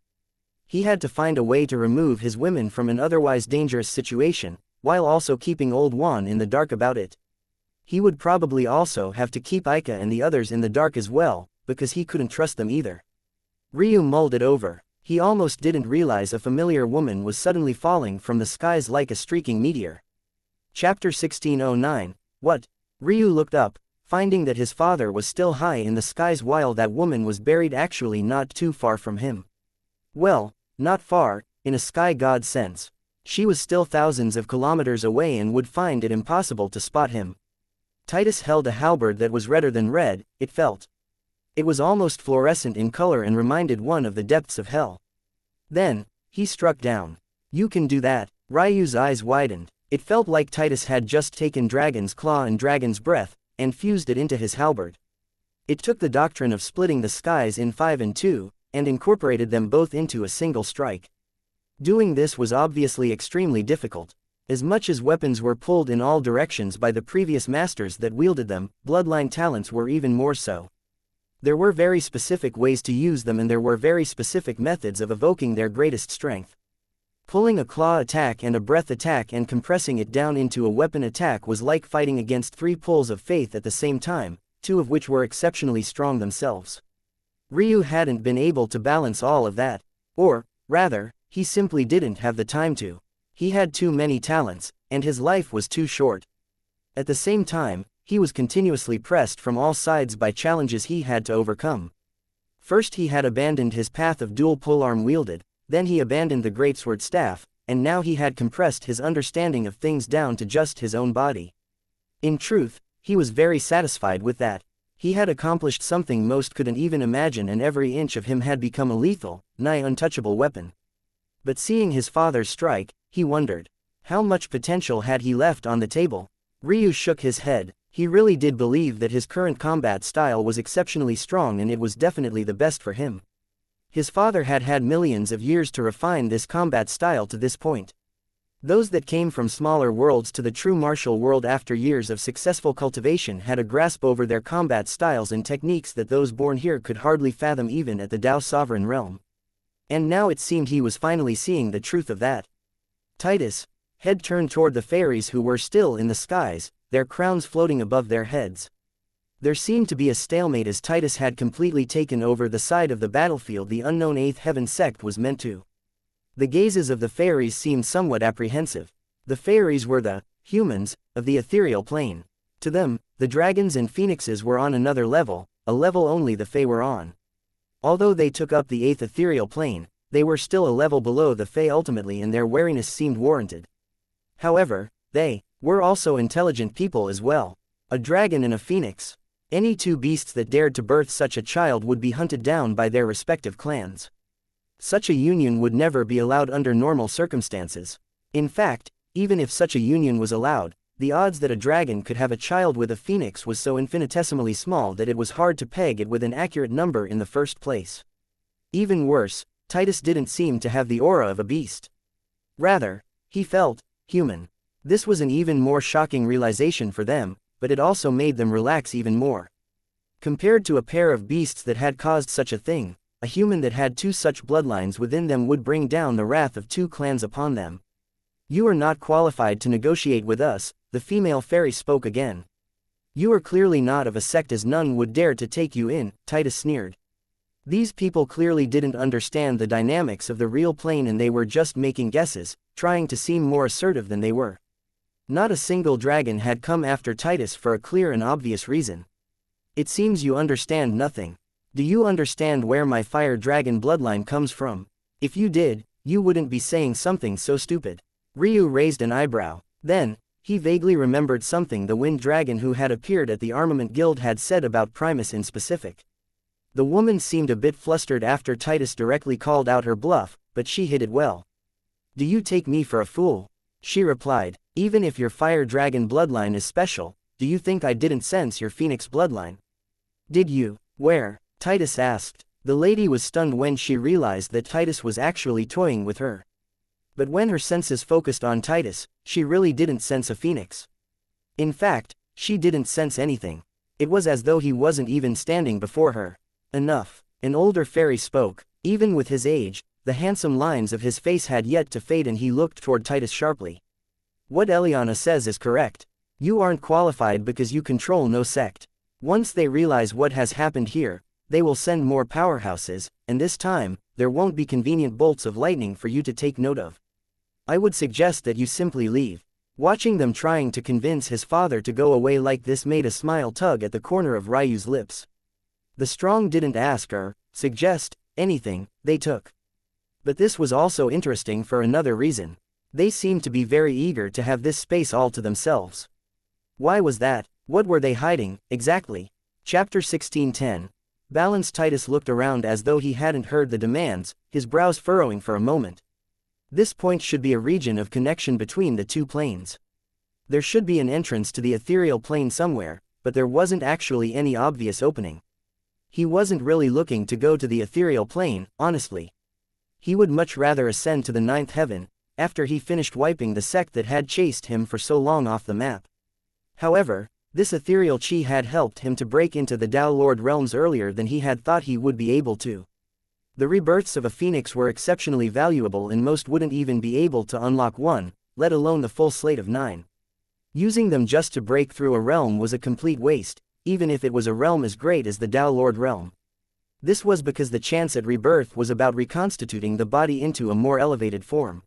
He had to find a way to remove his women from an otherwise dangerous situation, while also keeping Old Juan in the dark about it. He would probably also have to keep Aika and the others in the dark as well, because he couldn't trust them either. Ryu mulled it over. He almost didn't realize a familiar woman was suddenly falling from the skies like a streaking meteor. Chapter 1609. What? Ryu looked up, finding that his father was still high in the skies while that woman was buried actually not too far from him. Well, not far, in a sky god sense. She was still thousands of kilometers away and would find it impossible to spot him. Titus held a halberd that was redder than red, it felt. It was almost fluorescent in color and reminded one of the depths of hell. Then, he struck down. You can do that. Ryu's eyes widened. It felt like Titus had just taken Dragon's Claw and Dragon's Breath, and fused it into his halberd. It took the doctrine of splitting the skies in 5 and 2, and incorporated them both into a single strike. Doing this was obviously extremely difficult. As much as weapons were pulled in all directions by the previous masters that wielded them, bloodline talents were even more so. There were very specific ways to use them and there were very specific methods of evoking their greatest strength. Pulling a claw attack and a breath attack and compressing it down into a weapon attack was like fighting against 3 pulls of faith at the same time, 2 of which were exceptionally strong themselves. Ryu hadn't been able to balance all of that. Or, rather, he simply didn't have the time to. He had too many talents, and his life was too short. At the same time, he was continuously pressed from all sides by challenges he had to overcome. First he had abandoned his path of dual polearm wielded, then he abandoned the greatsword staff, and now he had compressed his understanding of things down to just his own body. In truth, he was very satisfied with that. He had accomplished something most couldn't even imagine and every inch of him had become a lethal, nigh untouchable weapon. But seeing his father strike, he wondered. How much potential had he left on the table? Ryu shook his head. He really did believe that his current combat style was exceptionally strong and it was definitely the best for him. His father had had millions of years to refine this combat style to this point. Those that came from smaller worlds to the true martial world after years of successful cultivation had a grasp over their combat styles and techniques that those born here could hardly fathom even at the Tao Sovereign realm. And now it seemed he was finally seeing the truth of that. Titus, head turned toward the fairies who were still in the skies, their crowns floating above their heads. There seemed to be a stalemate as Titus had completely taken over the side of the battlefield the unknown 8th Heaven sect was meant to. The gazes of the fairies seemed somewhat apprehensive. The fairies were the humans of the ethereal plane. To them, the dragons and phoenixes were on another level, a level only the Fae were on. Although they took up the 8th ethereal plane, they were still a level below the Fae ultimately and their wariness seemed warranted. However, they were also intelligent people as well. A dragon and a phoenix. Any 2 beasts that dared to birth such a child would be hunted down by their respective clans. Such a union would never be allowed under normal circumstances. In fact, even if such a union was allowed, the odds that a dragon could have a child with a phoenix was so infinitesimally small that it was hard to peg it with an accurate number in the first place. Even worse, Titus didn't seem to have the aura of a beast. Rather, he felt human. This was an even more shocking realization for them, but it also made them relax even more. Compared to a pair of beasts that had caused such a thing, a human that had 2 such bloodlines within them would bring down the wrath of 2 clans upon them. You are not qualified to negotiate with us, the female fairy spoke again. You are clearly not of a sect as none would dare to take you in, Titus sneered. These people clearly didn't understand the dynamics of the real plane and they were just making guesses, trying to seem more assertive than they were. Not a single dragon had come after Titus for a clear and obvious reason. It seems you understand nothing. Do you understand where my fire dragon bloodline comes from? If you did, you wouldn't be saying something so stupid. Ryu raised an eyebrow. Then, he vaguely remembered something the wind dragon who had appeared at the Armament Guild had said about Primus in specific. The woman seemed a bit flustered after Titus directly called out her bluff, but she hid it well. Do you take me for a fool? She replied, even if your fire dragon bloodline is special, do you think I didn't sense your phoenix bloodline? Did you? Where? Titus asked. The lady was stunned when she realized that Titus was actually toying with her. But when her senses focused on Titus, she really didn't sense a phoenix. In fact, she didn't sense anything. It was as though he wasn't even standing before her. Enough. An older fairy spoke. Even with his age, the handsome lines of his face had yet to fade, and he looked toward Titus sharply. What Eliana says is correct. You aren't qualified because you control no sect. Once they realize what has happened here, they will send more powerhouses, and this time, there won't be convenient bolts of lightning for you to take note of. I would suggest that you simply leave. Watching them trying to convince his father to go away like this made a smile tug at the corner of Ryu's lips. The strong didn't ask or suggest anything, they took. But this was also interesting for another reason. They seemed to be very eager to have this space all to themselves. Why was that? What were they hiding, exactly? Chapter 16:10. Balanced. Titus looked around as though he hadn't heard the demands, his brows furrowing for a moment. This point should be a region of connection between the two planes. There should be an entrance to the ethereal plane somewhere, but there wasn't actually any obvious opening. He wasn't really looking to go to the ethereal plane, honestly. He would much rather ascend to the ninth heaven, after he finished wiping the sect that had chased him for so long off the map. However, this ethereal chi had helped him to break into the Tao Lord realms earlier than he had thought he would be able to. The rebirths of a phoenix were exceptionally valuable, and most wouldn't even be able to unlock one, let alone the full slate of 9. Using them just to break through a realm was a complete waste, even if it was a realm as great as the Tao Lord realm. This was because the chance at rebirth was about reconstituting the body into a more elevated form.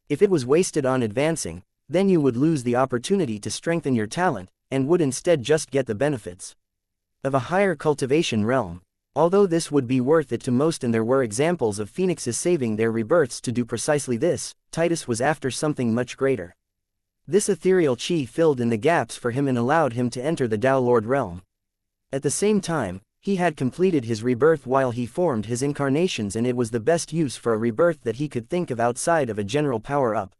If it was wasted on advancing, then you would lose the opportunity to strengthen your talent, and would instead just get the benefits of a higher cultivation realm. Although this would be worth it to most, and there were examples of phoenixes saving their rebirths to do precisely this, Titus was after something much greater. This ethereal chi filled in the gaps for him and allowed him to enter the Tao Lord realm. At the same time, he had completed his rebirth while he formed his incarnations, and it was the best use for a rebirth that he could think of outside of a general power-up.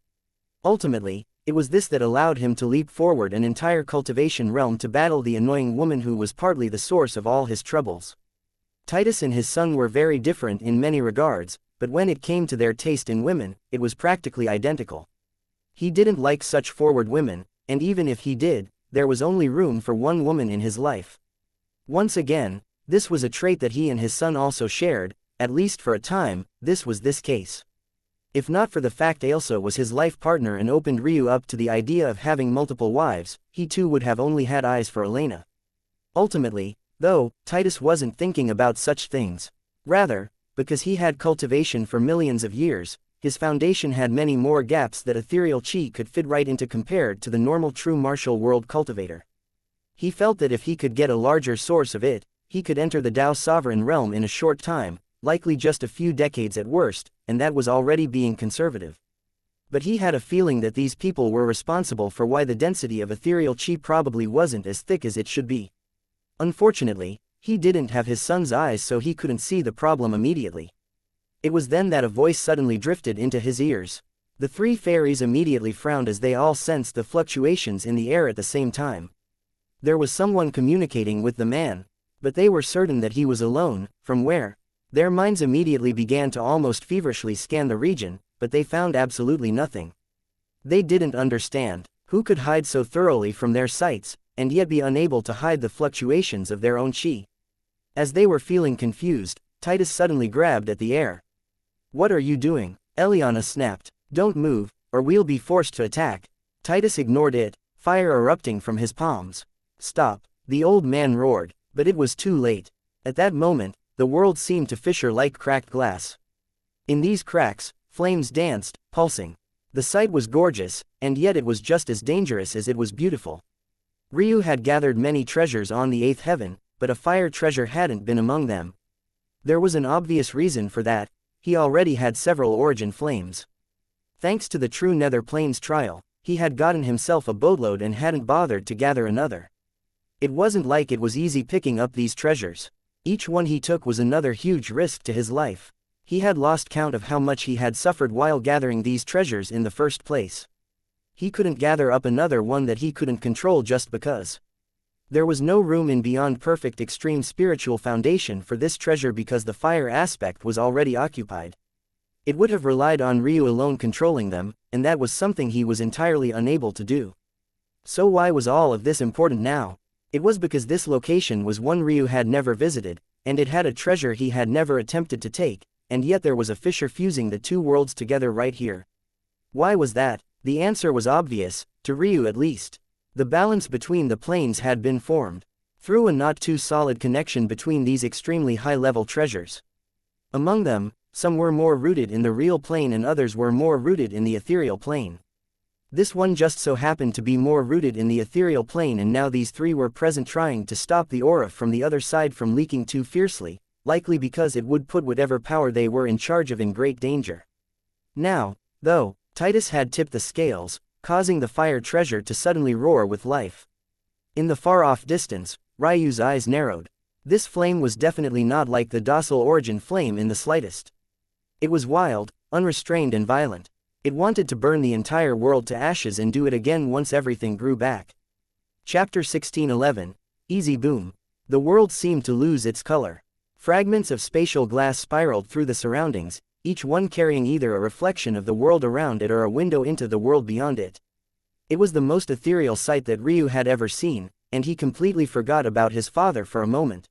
Ultimately, it was this that allowed him to leap forward an entire cultivation realm to battle the annoying woman who was partly the source of all his troubles. Titus and his son were very different in many regards, but when it came to their taste in women, it was practically identical. He didn't like such forward women, and even if he did, there was only room for one woman in his life. Once again, this was a trait that he and his son also shared, at least for a time. This was this case. If not for the fact Ailsa was his life partner and opened Ryu up to the idea of having multiple wives, he too would have only had eyes for Elena. Ultimately, though, Titus wasn't thinking about such things. Rather, because he had cultivation for millions of years, his foundation had many more gaps that ethereal chi could fit right into compared to the normal true martial world cultivator. He felt that if he could get a larger source of it, he could enter the Tao sovereign realm in a short time, likely just a few decades at worst, and that was already being conservative. But he had a feeling that these people were responsible for why the density of ethereal chi probably wasn't as thick as it should be. Unfortunately, he didn't have his son's eyes, so he couldn't see the problem immediately. It was then that a voice suddenly drifted into his ears. The three fairies immediately frowned as they all sensed the fluctuations in the air at the same time. There was someone communicating with the man, but they were certain that he was alone. From where? Their minds immediately began to almost feverishly scan the region, but they found absolutely nothing. They didn't understand. Who could hide so thoroughly from their sights, and yet be unable to hide the fluctuations of their own chi? As they were feeling confused, Titus suddenly grabbed at the air. "What are you doing?" Eliana snapped. "Don't move, or we'll be forced to attack." Titus ignored it, fire erupting from his palms. "Stop," the old man roared, but it was too late. At that moment, the world seemed to fissure like cracked glass. In these cracks, flames danced, pulsing. The sight was gorgeous, and yet it was just as dangerous as it was beautiful. Ryu had gathered many treasures on the 8th heaven, but a fire treasure hadn't been among them. There was an obvious reason for that. He already had several origin flames. Thanks to the true Nether Plains trial, he had gotten himself a boatload and hadn't bothered to gather another. It wasn't like it was easy picking up these treasures. Each one he took was another huge risk to his life. He had lost count of how much he had suffered while gathering these treasures in the first place. He couldn't gather up another one that he couldn't control just because. There was no room in beyond perfect extreme spiritual foundation for this treasure because the fire aspect was already occupied. It would have relied on Ryu alone controlling them, and that was something he was entirely unable to do. So why was all of this important now? It was because this location was one Ryu had never visited, and it had a treasure he had never attempted to take, and yet there was a fissure fusing the two worlds together right here. Why was that? The answer was obvious, to Ryu at least. The balance between the planes had been formed through a not too solid connection between these extremely high-level treasures. Among them, some were more rooted in the real plane and others were more rooted in the ethereal plane. This one just so happened to be more rooted in the ethereal plane, and now these three were present trying to stop the aura from the other side from leaking too fiercely, likely because it would put whatever power they were in charge of in great danger. Now, though, Titus had tipped the scales, causing the fire treasure to suddenly roar with life. In the far-off distance, Ryu's eyes narrowed. This flame was definitely not like the docile origin flame in the slightest. It was wild, unrestrained and violent. It wanted to burn the entire world to ashes and do it again once everything grew back. Chapter 16:11, Easy Boom. The world seemed to lose its color. Fragments of spatial glass spiraled through the surroundings, each one carrying either a reflection of the world around it or a window into the world beyond it. It was the most ethereal sight that Ryu had ever seen, and he completely forgot about his father for a moment.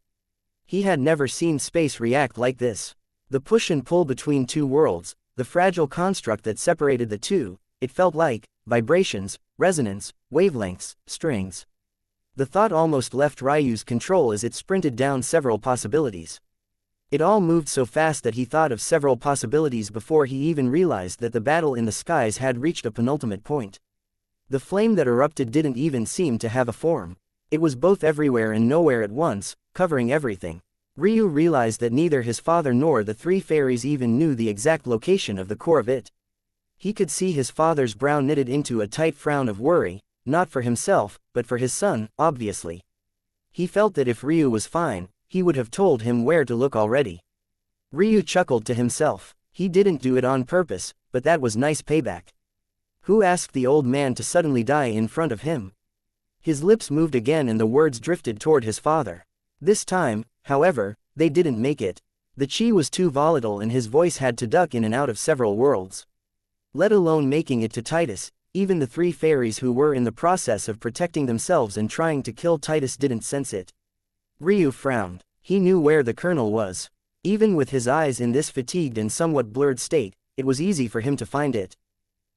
He had never seen space react like this. The push and pull between two worlds, the fragile construct that separated the two, it felt like vibrations, resonance, wavelengths, strings. The thought almost left Ryu's control as it sprinted down several possibilities. It all moved so fast that he thought of several possibilities before he even realized that the battle in the skies had reached a penultimate point. The flame that erupted didn't even seem to have a form. It was both everywhere and nowhere at once, covering everything. Ryu realized that neither his father nor the three fairies even knew the exact location of the core of it. He could see his father's brow knitted into a tight frown of worry, not for himself, but for his son, obviously. He felt that if Ryu was fine, he would have told him where to look already. Ryu chuckled to himself. He didn't do it on purpose, but that was nice payback. Who asked the old man to suddenly die in front of him? His lips moved again and the words drifted toward his father. This time, however, they didn't make it. The chi was too volatile and his voice had to duck in and out of several worlds. Let alone making it to Titus, even the three fairies who were in the process of protecting themselves and trying to kill Titus didn't sense it. Ryu frowned. He knew where the colonel was. Even with his eyes in this fatigued and somewhat blurred state, it was easy for him to find it.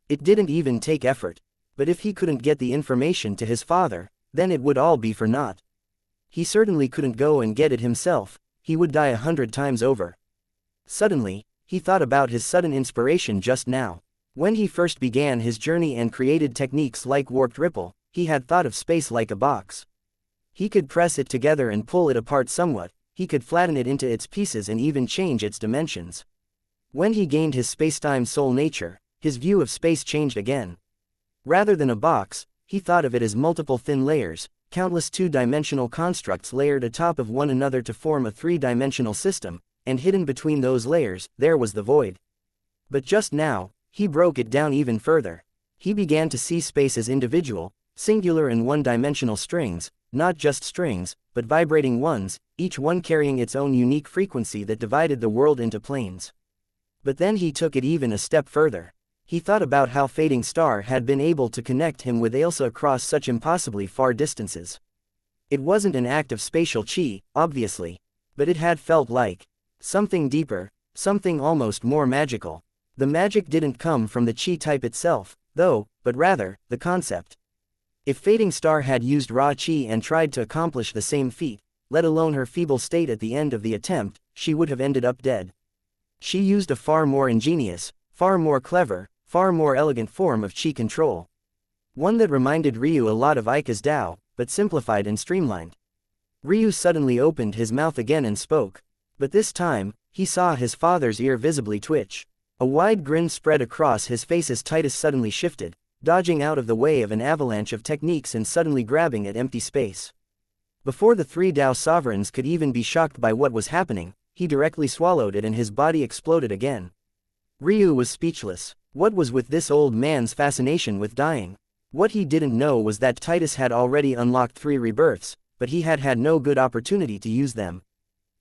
It didn't even take effort. But if he couldn't get the information to his father, then it would all be for naught. He certainly couldn't go and get it himself, he would die 100 times over. Suddenly, he thought about his sudden inspiration just now. When he first began his journey and created techniques like warped ripple, he had thought of space like a box. He could press it together and pull it apart somewhat, he could flatten it into its pieces and even change its dimensions. When he gained his spacetime soul nature, his view of space changed again. Rather than a box, he thought of it as multiple thin layers, countless two-dimensional constructs layered atop of one another to form a three-dimensional system, and hidden between those layers, there was the void. But just now, he broke it down even further. He began to see space as individual, singular and one-dimensional strings, not just strings, but vibrating ones, each one carrying its own unique frequency that divided the world into planes. But then he took it even a step further. He thought about how Fading Star had been able to connect him with Ailsa across such impossibly far distances. It wasn't an act of spatial chi, obviously, but it had felt like something deeper, something almost more magical. The magic didn't come from the chi type itself, though, but rather, the concept. If Fading Star had used raw chi and tried to accomplish the same feat, let alone her feeble state at the end of the attempt, she would have ended up dead. She used a far more ingenious, far more clever, far more elegant form of chi control. One that reminded Ryu a lot of Ika's Tao, but simplified and streamlined. Ryu suddenly opened his mouth again and spoke. But this time, he saw his father's ear visibly twitch. A wide grin spread across his face as Titus suddenly shifted, dodging out of the way of an avalanche of techniques and suddenly grabbing at empty space. Before the three Tao sovereigns could even be shocked by what was happening, he directly swallowed it and his body exploded again. Ryu was speechless. What was with this old man's fascination with dying? What he didn't know was that Titus had already unlocked 3 rebirths, but he had had no good opportunity to use them.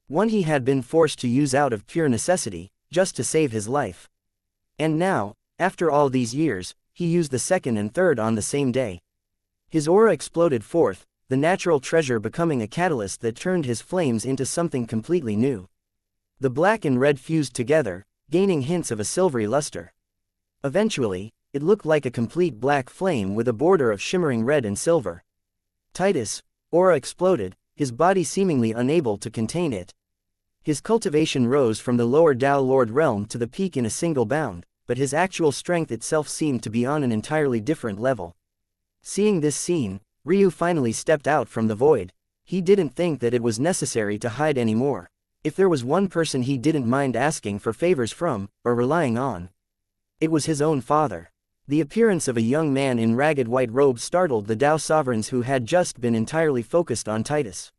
One he had been forced to use out of pure necessity, just to save his life. And now, after all these years, he used the second and third on the same day. His aura exploded forth, the natural treasure becoming a catalyst that turned his flames into something completely new. The black and red fused together, gaining hints of a silvery luster. Eventually, it looked like a complete black flame with a border of shimmering red and silver. Titus' aura exploded, his body seemingly unable to contain it. His cultivation rose from the lower Tao Lord realm to the peak in a single bound, but his actual strength itself seemed to be on an entirely different level. Seeing this scene, Ryu finally stepped out from the void. He didn't think that it was necessary to hide anymore. If there was one person he didn't mind asking for favors from, or relying on, it was his own father. The appearance of a young man in ragged white robes startled the Tao sovereigns who had just been entirely focused on Titus.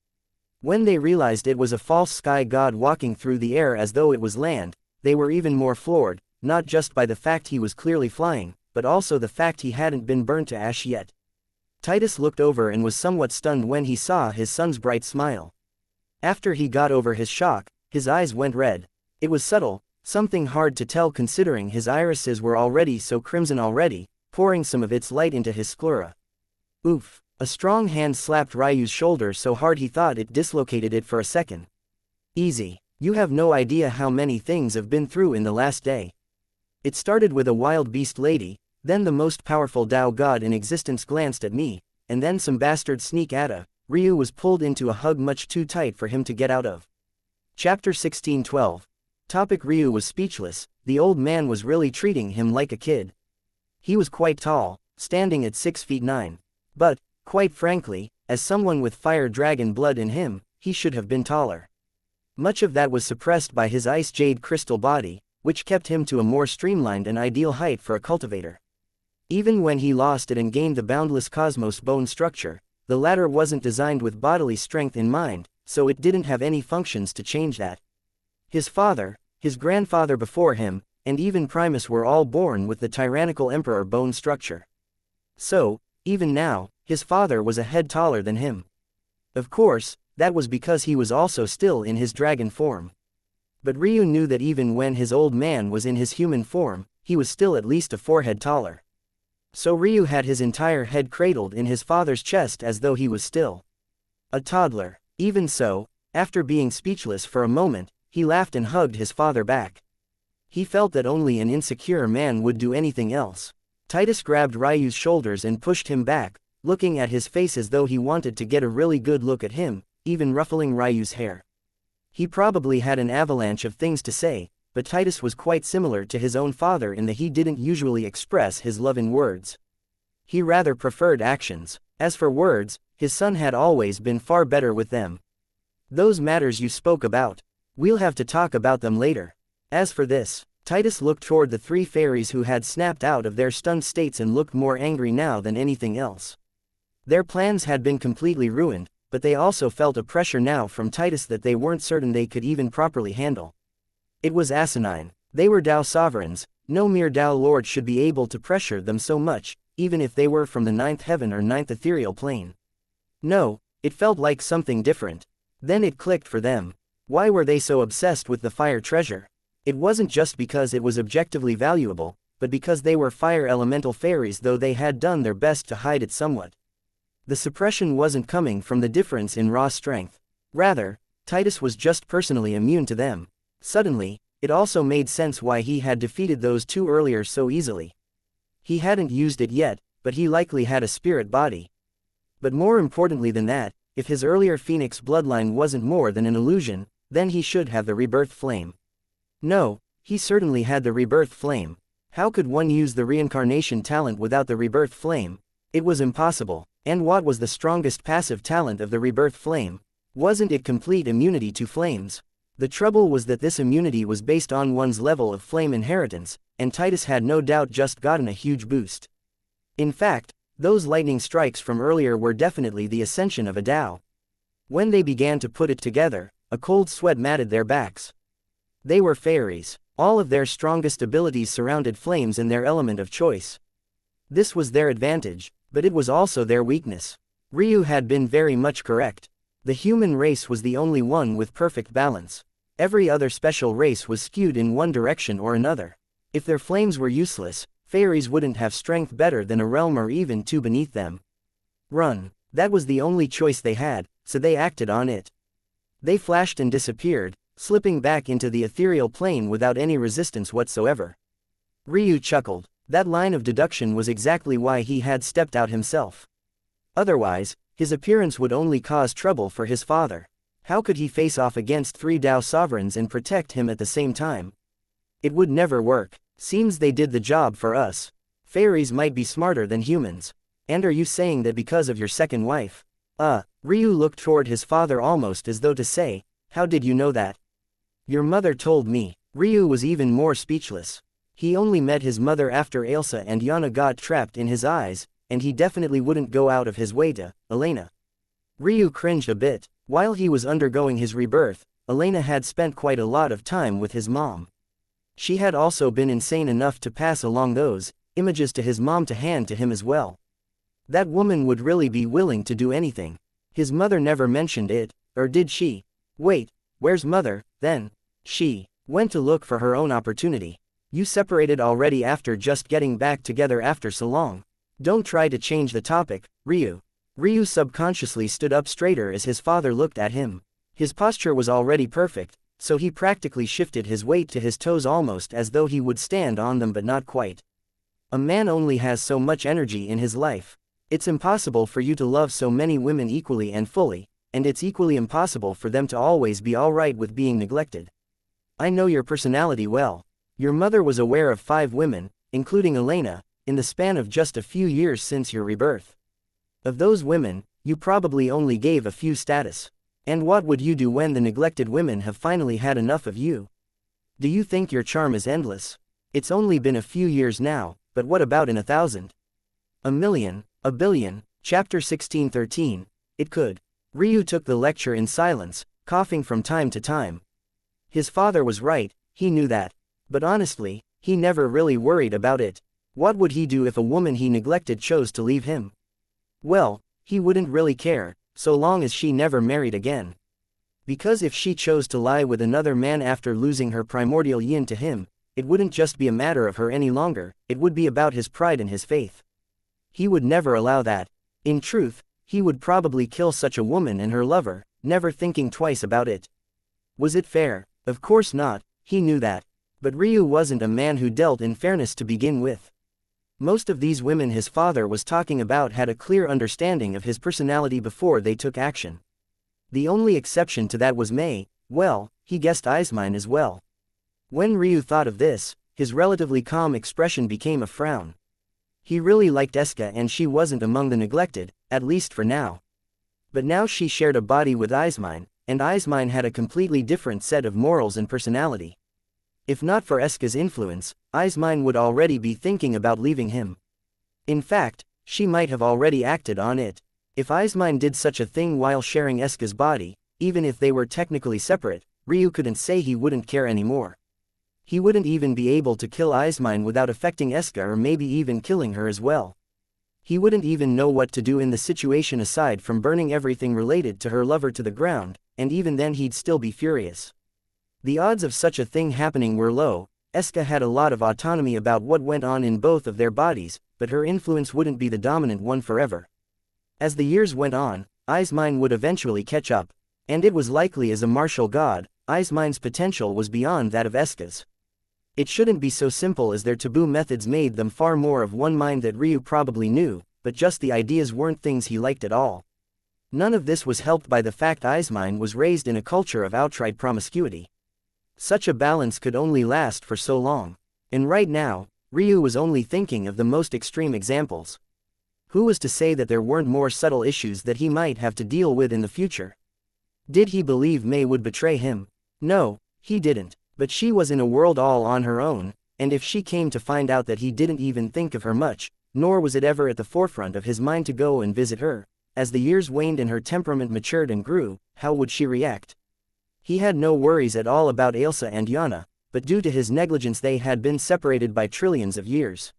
When they realized it was a false sky god walking through the air as though it was land, they were even more floored, not just by the fact he was clearly flying, but also the fact he hadn't been burnt to ash yet. Titus looked over and was somewhat stunned when he saw his son's bright smile. After he got over his shock, his eyes went red. It was subtle, something hard to tell considering his irises were already so crimson already, pouring some of its light into his sclera. Oof! A strong hand slapped Ryu's shoulder so hard he thought it dislocated it for a second. Easy. You have no idea how many things I've been through in the last day. It started with a wild beast lady, then the most powerful Tao god in existence glanced at me, and then some bastard sneak at a. Ryu was pulled into a hug much too tight for him to get out of. Chapter 16:12. Ryu was speechless. The old man was really treating him like a kid. He was quite tall, standing at 6 feet 9. But, quite frankly, as someone with fire dragon blood in him, he should have been taller. Much of that was suppressed by his ice jade crystal body, which kept him to a more streamlined and ideal height for a cultivator. Even when he lost it and gained the boundless cosmos bone structure, the latter wasn't designed with bodily strength in mind, so it didn't have any functions to change that. His father, his grandfather before him, and even Primus were all born with the tyrannical emperor bone structure. So, even now, his father was a head taller than him. Of course, that was because he was also still in his dragon form. But Ryu knew that even when his old man was in his human form, he was still at least a forehead taller. So Ryu had his entire head cradled in his father's chest as though he was still a toddler. Even so, after being speechless for a moment, he laughed and hugged his father back. He felt that only an insecure man would do anything else. Titus grabbed Ryu's shoulders and pushed him back, looking at his face as though he wanted to get a really good look at him, even ruffling Ryu's hair. He probably had an avalanche of things to say, but Titus was quite similar to his own father in that he didn't usually express his love in words. He rather preferred actions. As for words, his son had always been far better with them. Those matters you spoke about. We'll have to talk about them later. As for this, Titus looked toward the three fairies who had snapped out of their stunned states and looked more angry now than anything else. Their plans had been completely ruined, but they also felt a pressure now from Titus that they weren't certain they could even properly handle. It was asinine. They were Tao sovereigns, no mere Tao lord should be able to pressure them so much, even if they were from the 9th heaven or 9th ethereal plane. No, it felt like something different. Then it clicked for them. Why were they so obsessed with the fire treasure? It wasn't just because it was objectively valuable, but because they were fire elemental fairies, though they had done their best to hide it somewhat. The suppression wasn't coming from the difference in raw strength. Rather, Titus was just personally immune to them. Suddenly, it also made sense why he had defeated those two earlier so easily. He hadn't used it yet, but he likely had a spirit body. But more importantly than that, if his earlier Phoenix bloodline wasn't more than an illusion, then he should have the rebirth flame. No, he certainly had the rebirth flame. How could one use the reincarnation talent without the rebirth flame? It was impossible. And what was the strongest passive talent of the rebirth flame? Wasn't it complete immunity to flames? The trouble was that this immunity was based on one's level of flame inheritance, and Titus had no doubt just gotten a huge boost. In fact, those lightning strikes from earlier were definitely the ascension of a Tao. When they began to put it together, a cold sweat matted their backs. They were fairies. All of their strongest abilities surrounded flames in their element of choice. This was their advantage, but it was also their weakness. Ryu had been very much correct. The human race was the only one with perfect balance. Every other special race was skewed in one direction or another. If their flames were useless, fairies wouldn't have strength better than a realm or even two beneath them. Run. That was the only choice they had, so they acted on it. They flashed and disappeared, slipping back into the ethereal plane without any resistance whatsoever. Ryu chuckled. That line of deduction was exactly why he had stepped out himself. Otherwise, his appearance would only cause trouble for his father. How could he face off against 3 Dao sovereigns and protect him at the same time? It would never work. Seems they did the job for us. Fairies might be smarter than humans. And are you saying that because of your second wife? Ryu looked toward his father almost as though to say, how did you know that? Your mother told me. Ryu was even more speechless. He only met his mother after Ailsa and Yana got trapped in his eyes, and he definitely wouldn't go out of his way to, Elena. Ryu cringed a bit. While he was undergoing his rebirth, Elena had spent quite a lot of time with his mom. She had also been insane enough to pass along those images to his mom to hand to him as well. That woman would really be willing to do anything. His mother never mentioned it, or did she? Wait, where's mother, then? She went to look for her own opportunity. You separated already after just getting back together after so long. Don't try to change the topic, Ryu. Ryu subconsciously stood up straighter as his father looked at him. His posture was already perfect, so he practically shifted his weight to his toes almost as though he would stand on them but not quite. A man only has so much energy in his life. It's impossible for you to love so many women equally and fully, and it's equally impossible for them to always be alright with being neglected. I know your personality well. Your mother was aware of 5 women, including Elena, in the span of just a few years since your rebirth. Of those women, you probably only gave a few status. And what would you do when the neglected women have finally had enough of you? Do you think your charm is endless? It's only been a few years now, but what about in 1,000? A million, a billion, chapter 1613, it could. Ryu took the lecture in silence, coughing from time to time. His father was right, he knew that. But honestly, he never really worried about it. What would he do if a woman he neglected chose to leave him? Well, he wouldn't really care, so long as she never married again. Because if she chose to lie with another man after losing her primordial yin to him, it wouldn't just be a matter of her any longer, it would be about his pride and his faith. He would never allow that. In truth, he would probably kill such a woman and her lover, never thinking twice about it. Was it fair? Of course not, he knew that. But Ryu wasn't a man who dealt in fairness to begin with. Most of these women his father was talking about had a clear understanding of his personality before they took action. The only exception to that was Mei. Well, he guessed Aizmine as well. When Ryu thought of this, his relatively calm expression became a frown. He really liked Eska and she wasn't among the neglected, at least for now. But now she shared a body with Aizmine, and Aizmine had a completely different set of morals and personality. If not for Eska's influence, Aizmine would already be thinking about leaving him. In fact, she might have already acted on it. If Aizmine did such a thing while sharing Eska's body, even if they were technically separate, Ryu couldn't say he wouldn't care anymore. He wouldn't even be able to kill Aizmine without affecting Eska or maybe even killing her as well. He wouldn't even know what to do in the situation aside from burning everything related to her lover to the ground, and even then he'd still be furious. The odds of such a thing happening were low. Eska had a lot of autonomy about what went on in both of their bodies, but her influence wouldn't be the dominant one forever. As the years went on, Aizmine would eventually catch up, and it was likely as a martial god, Aizmine's potential was beyond that of Eska's. It shouldn't be so simple as their taboo methods made them far more of one mind that Ryu probably knew, but just the ideas weren't things he liked at all. None of this was helped by the fact Aizmine was raised in a culture of outright promiscuity. Such a balance could only last for so long. And right now, Ryu was only thinking of the most extreme examples. Who was to say that there weren't more subtle issues that he might have to deal with in the future? Did he believe Mei would betray him? No, he didn't. But she was in a world all on her own, and if she came to find out that he didn't even think of her much, nor was it ever at the forefront of his mind to go and visit her, as the years waned and her temperament matured and grew, how would she react? He had no worries at all about Ailsa and Yana, but due to his negligence they had been separated by trillions of years.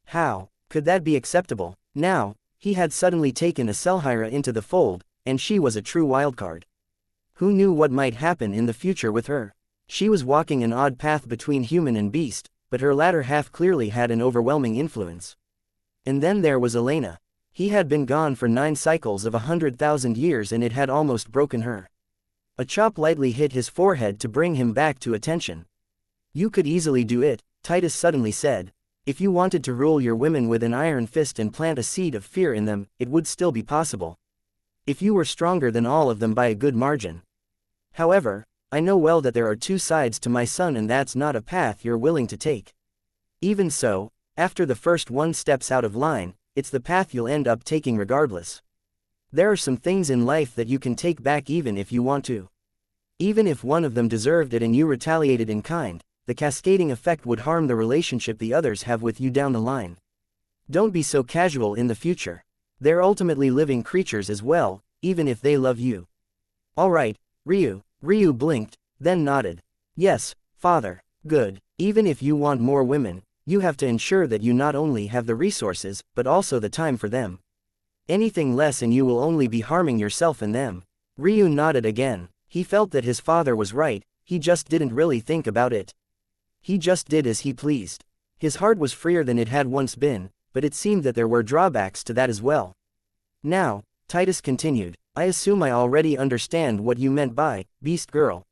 How could that be acceptable? Now, He had suddenly taken a xianxia into the fold, and she was a true wildcard. Who knew what might happen in the future with her? She was walking an odd path between human and beast, but her latter half clearly had an overwhelming influence. And then there was Elena. He had been gone for 9 cycles of 100,000 years and it had almost broken her. A chop lightly hit his forehead to bring him back to attention. You could easily do it, Titus suddenly said. If you wanted to rule your women with an iron fist and plant a seed of fear in them, it would still be possible. If you were stronger than all of them by a good margin. However, I know well that there are 2 sides to my son and that's not a path you're willing to take. Even so, after the first one steps out of line, it's the path you'll end up taking regardless. There are some things in life that you can take back even if you want to. Even if one of them deserved it and you retaliated in kind, the cascading effect would harm the relationship the others have with you down the line. Don't be so casual in the future. They're ultimately living creatures as well, even if they love you. Alright, Ryu. Ryu blinked, then nodded. Yes, father. Good. Even if you want more women, you have to ensure that you not only have the resources, but also the time for them. Anything less and you will only be harming yourself and them. Ryu nodded again. He felt that his father was right, he just didn't really think about it. He just did as he pleased. His heart was freer than it had once been, but it seemed that there were drawbacks to that as well. Now, Titus continued, I assume I already understand what you meant by beast girl.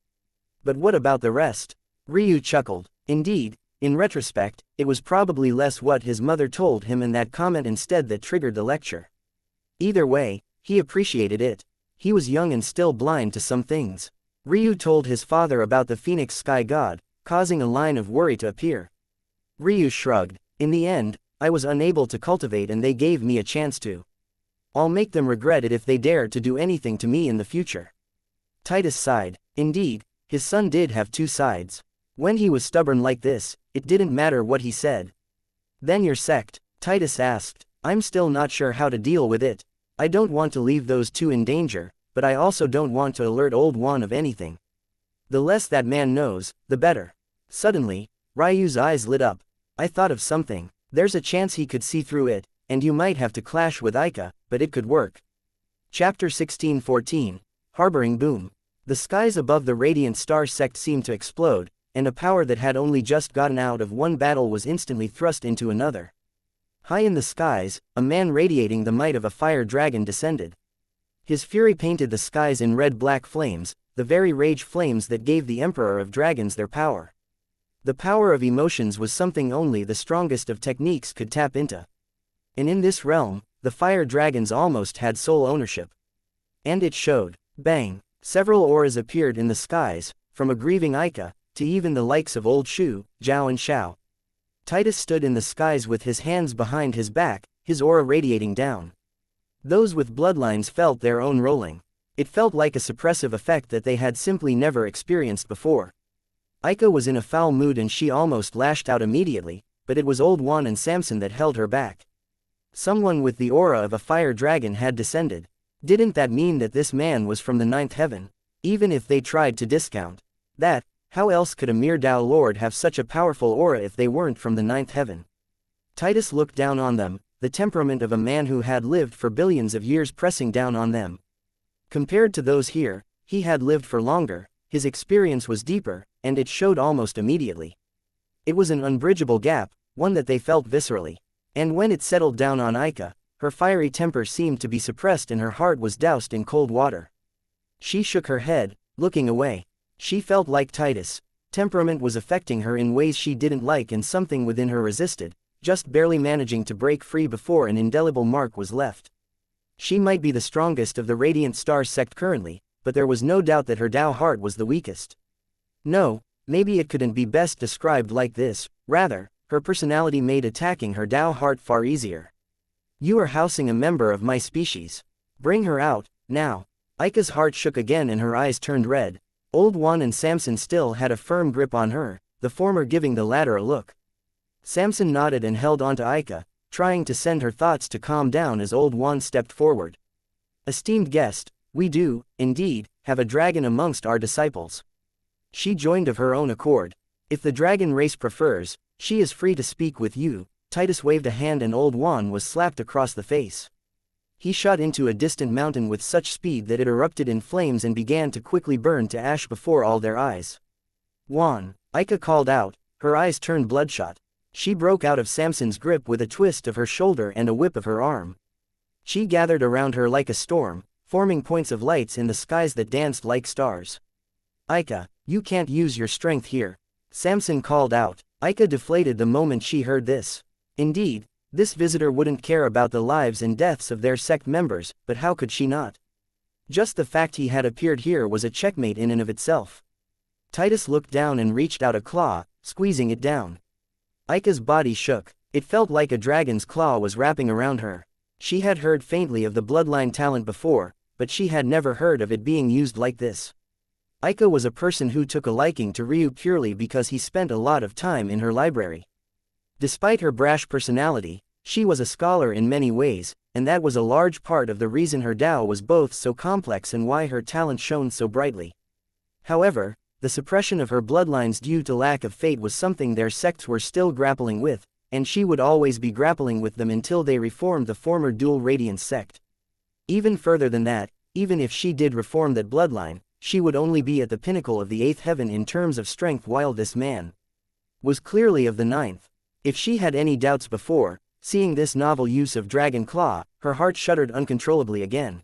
But what about the rest? Ryu chuckled. Indeed, in retrospect, it was probably less what his mother told him and that comment instead that triggered the lecture. Either way, he appreciated it. He was young and still blind to some things. Ryu told his father about the Phoenix Sky God, causing a line of worry to appear. Ryu shrugged. In the end, I was unable to cultivate and they gave me a chance to. I'll make them regret it if they dare to do anything to me in the future. Titus sighed. Indeed, his son did have 2 sides. When he was stubborn like this, it didn't matter what he said. Then your sect, Titus asked. I'm still not sure how to deal with it. I don't want to leave those 2 in danger, but I also don't want to alert Old One of anything. The less that man knows, the better. Suddenly, Ryu's eyes lit up. I thought of something. There's a chance he could see through it, and you might have to clash with Aika, but it could work. Chapter 16:14, Harboring Boom. The skies above the Radiant Star sect seemed to explode, and a power that had only just gotten out of one battle was instantly thrust into another. High in the skies, a man radiating the might of a fire dragon descended. His fury painted the skies in red-black flames, the very rage flames that gave the Emperor of Dragons their power. The power of emotions was something only the strongest of techniques could tap into. And in this realm, the fire dragons almost had sole ownership. And it showed. Bang! Several auras appeared in the skies, from a grieving Aika, to even the likes of Old Shu, Zhao and Xiao. Titus stood in the skies with his hands behind his back, his aura radiating down. Those with bloodlines felt their own rolling. It felt like a suppressive effect that they had simply never experienced before. Aika was in a foul mood and she almost lashed out immediately, but it was Old Juan and Samson that held her back. Someone with the aura of a fire dragon had descended. Didn't that mean that this man was from the 9th heaven? Even if they tried to discount that, how else could a mere Tao Lord have such a powerful aura if they weren't from the 9th heaven? Titus looked down on them, the temperament of a man who had lived for billions of years pressing down on them. Compared to those here, he had lived for longer, his experience was deeper, and it showed almost immediately. It was an unbridgeable gap, one that they felt viscerally. And when it settled down on Aika, her fiery temper seemed to be suppressed and her heart was doused in cold water. She shook her head, looking away. She felt like Titus. Temperament was affecting her in ways she didn't like and something within her resisted, just barely managing to break free before an indelible mark was left. She might be the strongest of the Radiant Star sect currently, but there was no doubt that her Tao heart was the weakest. No, maybe it couldn't be best described like this, rather, her personality made attacking her Tao heart far easier. You are housing a member of my species. Bring her out, now. Aika's heart shook again and her eyes turned red. Old Juan and Samson still had a firm grip on her, the former giving the latter a look. Samson nodded and held onto Aika, trying to send her thoughts to calm down as Old Juan stepped forward. Esteemed guest, we do, indeed, have a dragon amongst our disciples. She joined of her own accord. If the dragon race prefers, she is free to speak with you. Titus waved a hand and Old Juan was slapped across the face. he shot into a distant mountain with such speed that it erupted in flames and began to quickly burn to ash before all their eyes. Juan, Ika called out, her eyes turned bloodshot. She broke out of Samson's grip with a twist of her shoulder and a whip of her arm. She gathered around her like a storm, forming points of lights in the skies that danced like stars. Ika, you can't use your strength here, Samson called out. Ika deflated the moment she heard this. Indeed, this visitor wouldn't care about the lives and deaths of their sect members, but how could she not? Just the fact he had appeared here was a checkmate in and of itself. Titus looked down and reached out a claw, squeezing it down. Ika's body shook. It felt like a dragon's claw was wrapping around her. She had heard faintly of the bloodline talent before, but she had never heard of it being used like this. Ika was a person who took a liking to Ryu purely because he spent a lot of time in her library. Despite her brash personality, she was a scholar in many ways, and that was a large part of the reason her Tao was both so complex and why her talent shone so brightly. However, the suppression of her bloodlines due to lack of fate was something their sects were still grappling with, and she would always be grappling with them until they reformed the former dual radiance sect. Even further than that, even if she did reform that bloodline, she would only be at the pinnacle of the 8th heaven in terms of strength, while this man was clearly of the 9th. If she had any doubts before, seeing this novel use of Dragon Claw, her heart shuddered uncontrollably again.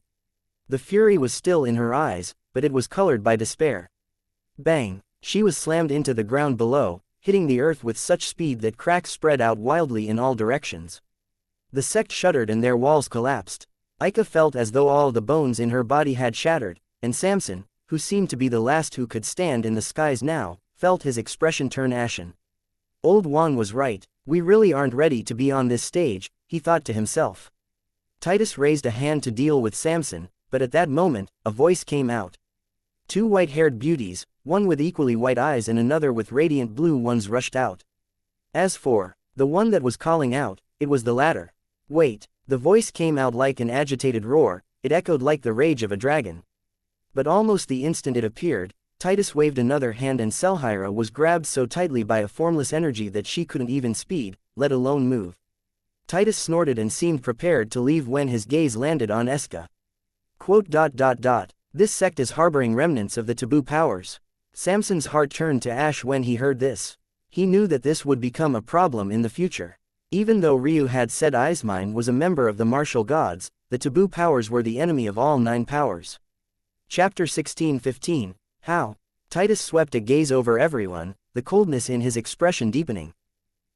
The fury was still in her eyes, but it was colored by despair. Bang! She was slammed into the ground below, hitting the earth with such speed that cracks spread out wildly in all directions. The sect shuddered and their walls collapsed. Ika felt as though all the bones in her body had shattered, and Samson, who seemed to be the last who could stand in the skies now, felt his expression turn ashen. Old Juan was right, we really aren't ready to be on this stage, he thought to himself. Titus raised a hand to deal with Samson, but at that moment, a voice came out. Two white-haired beauties, one with equally white eyes and another with radiant blue ones, rushed out. As for the one that was calling out, it was the latter. Wait, the voice came out like an agitated roar, it echoed like the rage of a dragon. But almost the instant it appeared, Titus waved another hand and Xianxia was grabbed so tightly by a formless energy that she couldn't even speed, let alone move. Titus snorted and seemed prepared to leave when his gaze landed on Eska. This sect is harboring remnants of the taboo powers. Samson's heart turned to ash when he heard this. He knew that this would become a problem in the future. Even though Ryu had said Aizmine was a member of the martial gods, the taboo powers were the enemy of all 9 powers. Chapter 16:15. How? Titus swept a gaze over everyone, the coldness in his expression deepening.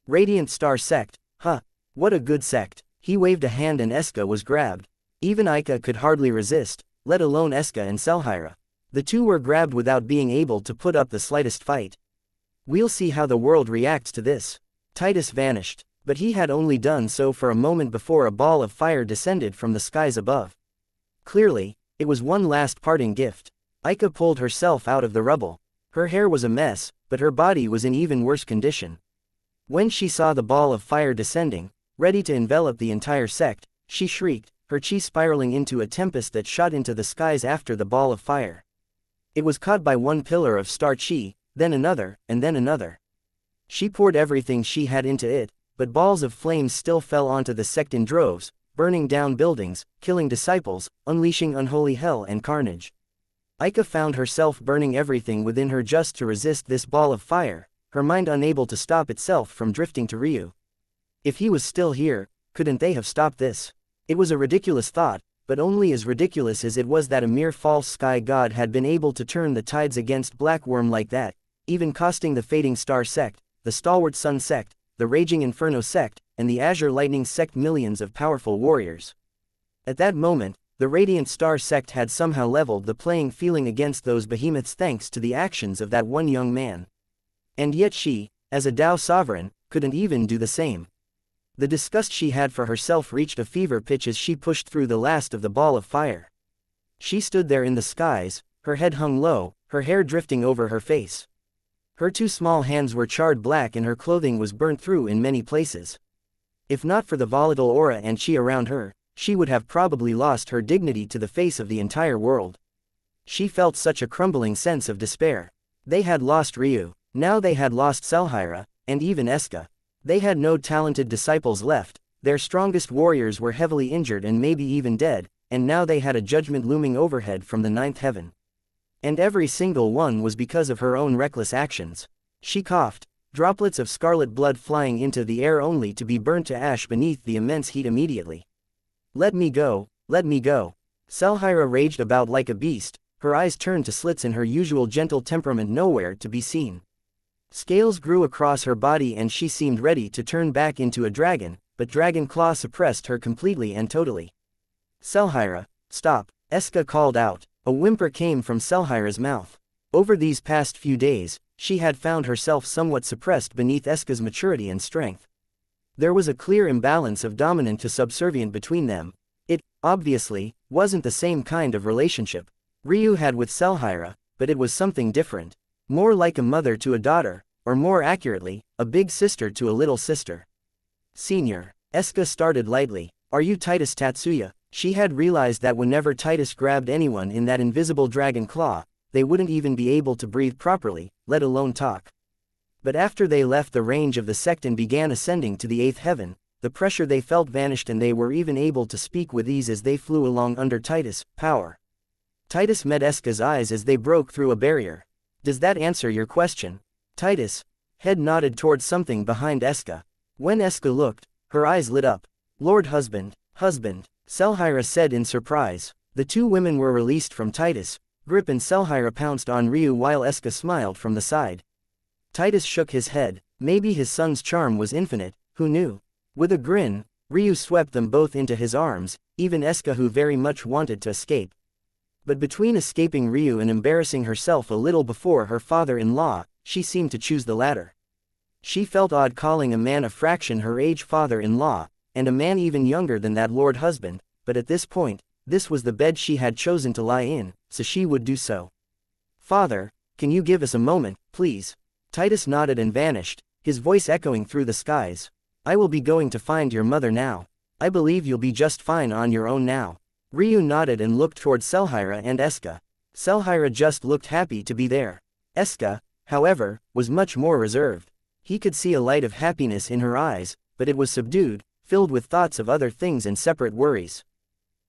Radiant Star Sect, huh? What a good sect. He waved a hand and Eska was grabbed. Even Ika could hardly resist, let alone Eska and Xianxia. The two were grabbed without being able to put up the slightest fight. We'll see how the world reacts to this. Titus vanished, but he had only done so for a moment before a ball of fire descended from the skies above. Clearly, it was one last parting gift. Ika pulled herself out of the rubble. Her hair was a mess, but her body was in even worse condition. When she saw the ball of fire descending, ready to envelop the entire sect, she shrieked, her chi spiraling into a tempest that shot into the skies after the ball of fire. It was caught by one pillar of star chi, then another, and then another. She poured everything she had into it, but balls of flames still fell onto the sect in droves, burning down buildings, killing disciples, unleashing unholy hell and carnage. Ika found herself burning everything within her just to resist this ball of fire, her mind unable to stop itself from drifting to Ryu. If he was still here, couldn't they have stopped this? It was a ridiculous thought, but only as ridiculous as it was that a mere false sky god had been able to turn the tides against Blackworm like that, even costing the Fading Star Sect, the Stalwart Sun Sect, the Raging Inferno Sect, and the Azure Lightning Sect millions of powerful warriors. At that moment, the Radiant Star Sect had somehow leveled the playing field against those behemoths thanks to the actions of that one young man. And yet she, as a Tao sovereign, couldn't even do the same. The disgust she had for herself reached a fever pitch as she pushed through the last of the ball of fire. She stood there in the skies, her head hung low, her hair drifting over her face. Her 2 small hands were charred black and her clothing was burnt through in many places. If not for the volatile aura and chi around her, she would have probably lost her dignity to the face of the entire world. She felt such a crumbling sense of despair. They had lost Ryu, now they had lost Xianxia, and even Eska. They had no talented disciples left, Their strongest warriors were heavily injured and maybe even dead, and now they had a judgment looming overhead from the ninth heaven. And every single one was because of her own reckless actions. She coughed, droplets of scarlet blood flying into the air only to be burnt to ash beneath the immense heat immediately. Let me go, let me go. Xianxia raged about like a beast, her eyes turned to slits in her usual gentle temperament nowhere to be seen. Scales grew across her body and she seemed ready to turn back into a dragon, but Dragon Claw suppressed her completely and totally. Xianxia, stop, Eska called out. A whimper came from Xianxia's mouth. Over these past few days, she had found herself somewhat suppressed beneath Eska's maturity and strength. There was a clear imbalance of dominant to subservient between them. It, obviously, wasn't the same kind of relationship Ryu had with Xianxia, but it was something different. More like a mother to a daughter, or more accurately, a big sister to a little sister. Senior, Eska started lightly. Are you Titus Tatsuya? She had realized that whenever Titus grabbed anyone in that invisible dragon claw, they wouldn't even be able to breathe properly, let alone talk. But after they left the range of the sect and began ascending to the eighth heaven, the pressure they felt vanished and they were even able to speak with ease as they flew along under Titus' power. Titus met Eska's eyes as they broke through a barrier. Does that answer your question? Titus' head nodded towards something behind Eska. When Eska looked, her eyes lit up. Lord Husband, Xianxia said in surprise. The two women were released from Titus' grip and Xianxia pounced on Ryu while Eska smiled from the side. Titus shook his head. Maybe his son's charm was infinite, who knew? With a grin, Ryu swept them both into his arms, even Eska who very much wanted to escape. But between escaping Ryu and embarrassing herself a little before her father-in-law, she seemed to choose the latter. She felt odd calling a man a fraction her age father-in-law, and a man even younger than that Lord Husband, but at this point, this was the bed she had chosen to lie in, so she would do so. Father, can you give us a moment, please? Titus nodded and vanished, his voice echoing through the skies. I will be going to find your mother now. I believe you'll be just fine on your own now. Ryu nodded and looked towards Xianxia and Eska. Xianxia just looked happy to be there. Eska, however, was much more reserved. He could see a light of happiness in her eyes, but it was subdued, filled with thoughts of other things and separate worries.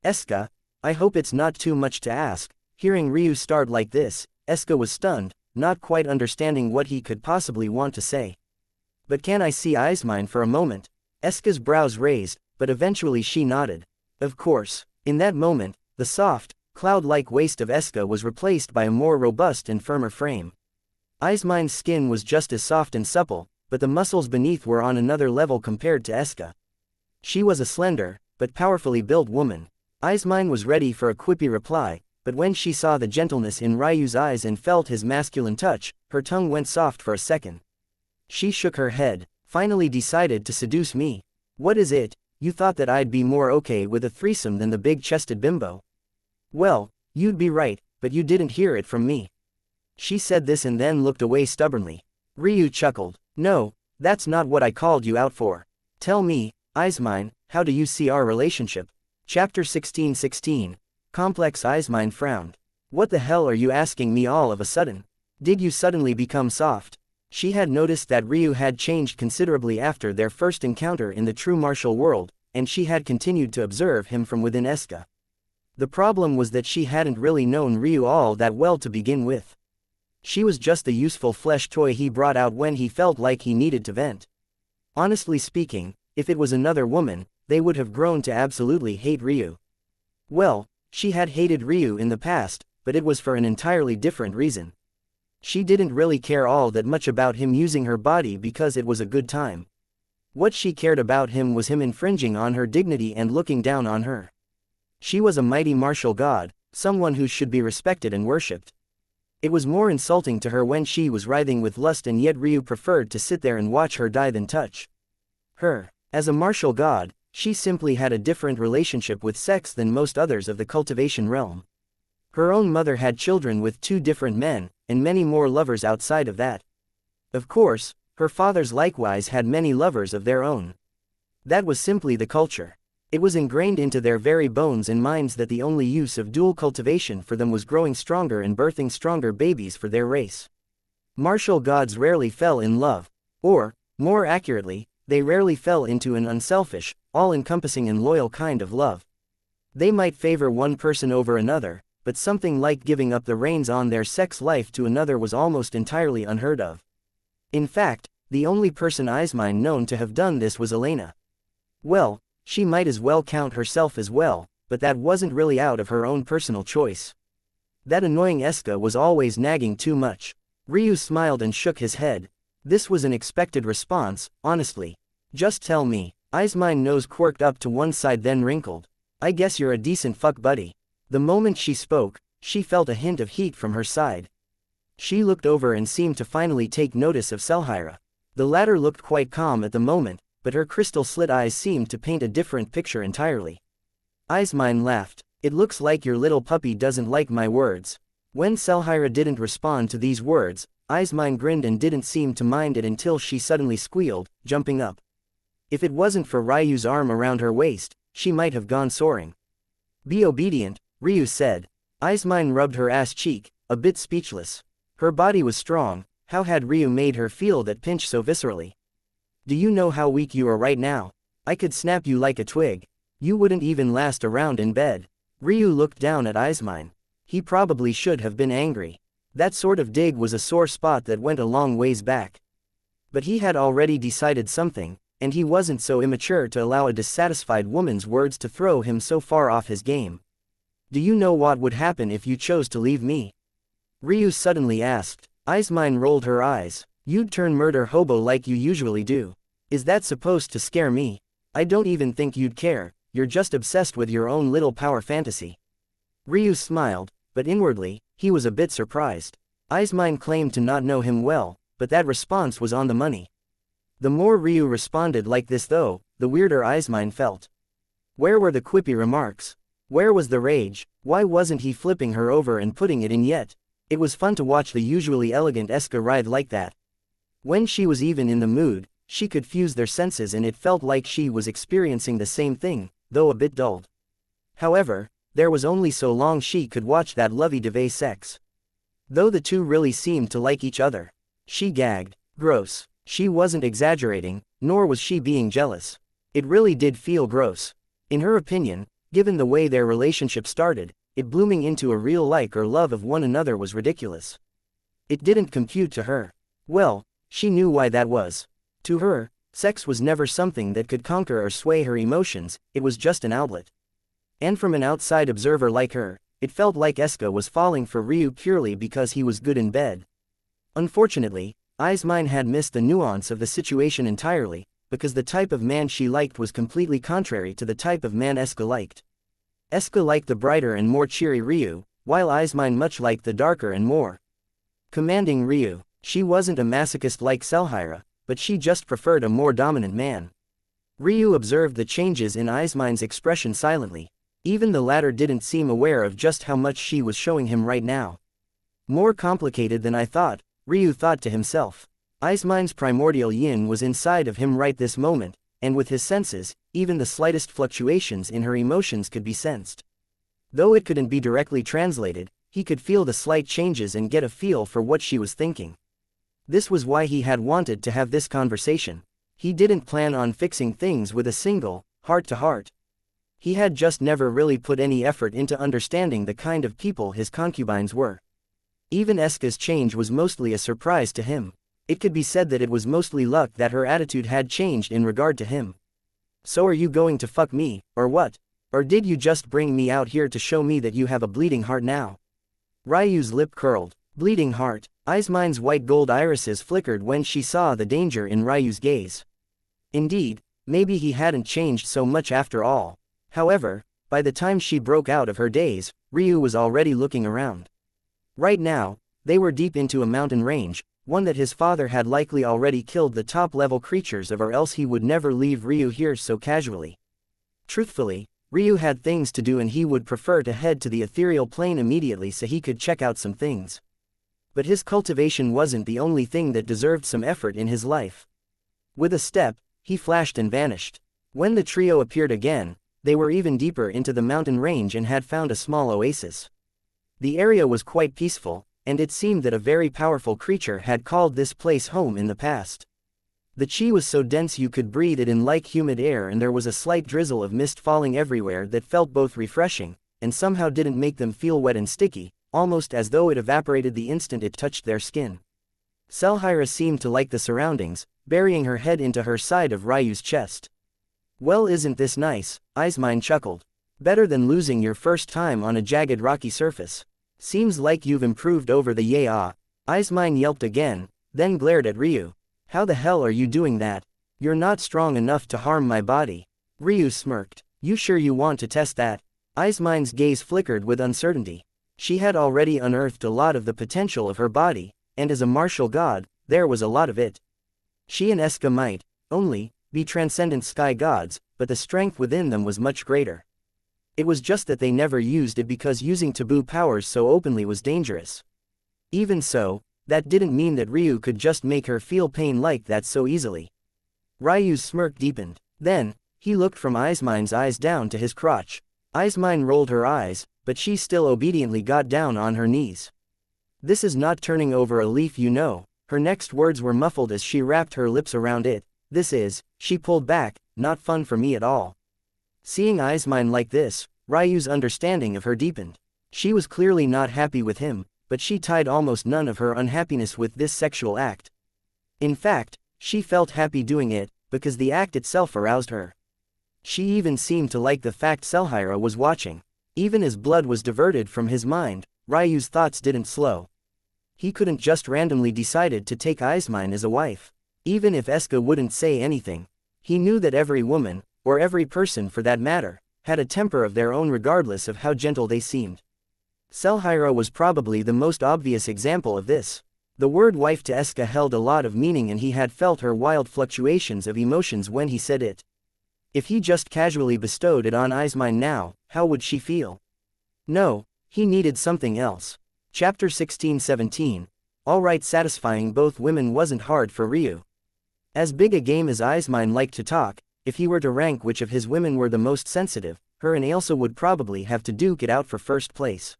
Eska, I hope it's not too much to ask. Hearing Ryu start like this, Eska was stunned, not quite understanding what he could possibly want to say. But can I see Eismine for a moment? Eska's brows raised, but eventually she nodded. Of course. In that moment, the soft, cloud-like waist of Eska was replaced by a more robust and firmer frame. Eismine's skin was just as soft and supple, but the muscles beneath were on another level compared to Eska. She was a slender, but powerfully built woman. Eismine was ready for a quippy reply, but when she saw the gentleness in Ryu's eyes and felt his masculine touch, her tongue went soft for a second. She shook her head. Finally decided to seduce me. What is it? You thought that I'd be more okay with a threesome than the big-chested bimbo? Well, you'd be right, but you didn't hear it from me. She said this and then looked away stubbornly. Ryu chuckled. No, that's not what I called you out for. Tell me, Eismine, how do you see our relationship? Chapter 16:16. Complex. Eismine frowned. What the hell are you asking me all of a sudden? Did you suddenly become soft? She had noticed that Ryu had changed considerably after their first encounter in the true martial world, and she had continued to observe him from within Eska. The problem was that she hadn't really known Ryu all that well to begin with. She was just the useful flesh toy he brought out when he felt like he needed to vent. Honestly speaking, if it was another woman, they would have grown to absolutely hate Ryu. Well, she had hated Ryu in the past, but it was for an entirely different reason. She didn't really care all that much about him using her body because it was a good time. What she cared about him was him infringing on her dignity and looking down on her. She was a mighty martial god, someone who should be respected and worshipped. It was more insulting to her when she was writhing with lust and yet Ryu preferred to sit there and watch her die than touch her. As a martial god, she simply had a different relationship with sex than most others of the cultivation realm. Her own mother had children with 2 different men, and many more lovers outside of that. Of course, her fathers likewise had many lovers of their own. That was simply the culture. It was ingrained into their very bones and minds that the only use of dual cultivation for them was growing stronger and birthing stronger babies for their race. Martial gods rarely fell in love. Or, more accurately, they rarely fell into an unselfish, all-encompassing and loyal kind of love. They might favor one person over another, but something like giving up the reins on their sex life to another was almost entirely unheard of. In fact, the only person Eismine known to have done this was Elena. Well, she might as well count herself as well, but that wasn't really out of her own personal choice. That annoying Eska was always nagging too much. Ryu smiled and shook his head. This was an expected response, honestly. Just tell me. Eismine's nose quirked up to one side then wrinkled. I guess you're a decent fuck buddy. The moment she spoke, she felt a hint of heat from her side. She looked over and seemed to finally take notice of Selhira. The latter looked quite calm at the moment, but her crystal-slit eyes seemed to paint a different picture entirely. Eismine laughed. It looks like your little puppy doesn't like my words. When Selhira didn't respond to these words, Eismine grinned and didn't seem to mind it until she suddenly squealed, jumping up. If it wasn't for Ryu's arm around her waist, she might have gone soaring. Be obedient, Ryu said. Eismine rubbed her ass cheek, a bit speechless. Her body was strong. How had Ryu made her feel that pinch so viscerally? Do you know how weak you are right now? I could snap you like a twig. You wouldn't even last a round in bed. Ryu looked down at Eismine. He probably should have been angry. That sort of dig was a sore spot that went a long ways back. But he had already decided something, and he wasn't so immature to allow a dissatisfied woman's words to throw him so far off his game. Do you know what would happen if you chose to leave me? Ryu suddenly asked. Eismine rolled her eyes. You'd turn murder hobo like you usually do. Is that supposed to scare me? I don't even think you'd care. You're just obsessed with your own little power fantasy. Ryu smiled, but inwardly, he was a bit surprised. Eismine claimed to not know him well, but that response was on the money. The more Ryu responded like this though, the weirder Eismine felt. Where were the quippy remarks? Where was the rage? Why wasn't he flipping her over and putting it in yet? It was fun to watch the usually elegant Eska writhe like that. When she was even in the mood, she could fuse their senses and it felt like she was experiencing the same thing, though a bit dulled. However, there was only so long she could watch that lovey-dovey sex. Though the two really seemed to like each other. She gagged. Gross. She wasn't exaggerating, nor was she being jealous. It really did feel gross. In her opinion, given the way their relationship started, it blooming into a real like or love of one another was ridiculous. It didn't compute to her. Well, she knew why that was. To her, sex was never something that could conquer or sway her emotions, it was just an outlet. And from an outside observer like her, it felt like Eska was falling for Ryu purely because he was good in bed. Unfortunately, Eismine had missed the nuance of the situation entirely, because the type of man she liked was completely contrary to the type of man Eska liked. Eska liked the brighter and more cheery Ryu, while Eismine much liked the darker and more commanding Ryu. She wasn't a masochist like Selhira, but she just preferred a more dominant man. Ryu observed the changes in Eismine's expression silently. Even the latter didn't seem aware of just how much she was showing him right now. More complicated than I thought, Ryu thought to himself. Eismine's primordial yin was inside of him right this moment, and with his senses, even the slightest fluctuations in her emotions could be sensed. Though it couldn't be directly translated, he could feel the slight changes and get a feel for what she was thinking. This was why he had wanted to have this conversation. He didn't plan on fixing things with a single, heart-to-heart. He had just never really put any effort into understanding the kind of people his concubines were. Even Eska's change was mostly a surprise to him. It could be said that it was mostly luck that her attitude had changed in regard to him. So are you going to fuck me, or what? Or did you just bring me out here to show me that you have a bleeding heart now? Ryu's lip curled. Bleeding heart. Eismine's white gold irises flickered when she saw the danger in Ryu's gaze. Indeed, maybe he hadn't changed so much after all. However, by the time she broke out of her daze, Ryu was already looking around. Right now, they were deep into a mountain range, one that his father had likely already killed the top-level creatures of, or else he would never leave Ryu here so casually. Truthfully, Ryu had things to do and he would prefer to head to the ethereal plane immediately so he could check out some things. But his cultivation wasn't the only thing that deserved some effort in his life. With a step, he flashed and vanished. When the trio appeared again, they were even deeper into the mountain range and had found a small oasis. The area was quite peaceful, and it seemed that a very powerful creature had called this place home in the past. The chi was so dense you could breathe it in like humid air, and there was a slight drizzle of mist falling everywhere that felt both refreshing, and somehow didn't make them feel wet and sticky, almost as though it evaporated the instant it touched their skin. Xianxia seemed to like the surroundings, burying her head into her side of Ryu's chest. Well, isn't this nice? Aizmine chuckled. Better than losing your first time on a jagged rocky surface. Seems like you've improved over the yeah. Aizmine yelped again, then glared at Ryu. How the hell are you doing that? You're not strong enough to harm my body. Ryu smirked. You sure you want to test that? Aizmine's gaze flickered with uncertainty. She had already unearthed a lot of the potential of her body, and as a martial god, there was a lot of it. She and Eska might, only, be transcendent sky gods, but the strength within them was much greater. It was just that they never used it because using taboo powers so openly was dangerous. Even so, that didn't mean that Ryu could just make her feel pain like that so easily. Ryu's smirk deepened. Then, he looked from Aizmine's eyes down to his crotch. Aizmine rolled her eyes, but she still obediently got down on her knees. This is not turning over a leaf, you know. Her next words were muffled as she wrapped her lips around it. This is, she pulled back, not fun for me at all. Seeing Aizmine like this, Ryu's understanding of her deepened. She was clearly not happy with him, but she tied almost none of her unhappiness with this sexual act. In fact, she felt happy doing it, because the act itself aroused her. She even seemed to like the fact Xianxia was watching. Even as blood was diverted from his mind, Ryu's thoughts didn't slow. He couldn't just randomly decided to take Aizmine as a wife. Even if Eska wouldn't say anything. He knew that every woman, or every person for that matter, had a temper of their own regardless of how gentle they seemed. Xianxia was probably the most obvious example of this. The word wife to Eska held a lot of meaning, and he had felt her wild fluctuations of emotions when he said it. If he just casually bestowed it on Aizmine now, how would she feel? No, he needed something else. Chapter 16-17. Alright, satisfying both women wasn't hard for Ryu. As big a game as Aizmine liked to talk, if he were to rank which of his women were the most sensitive, her and Ailsa would probably have to duke it out for first place.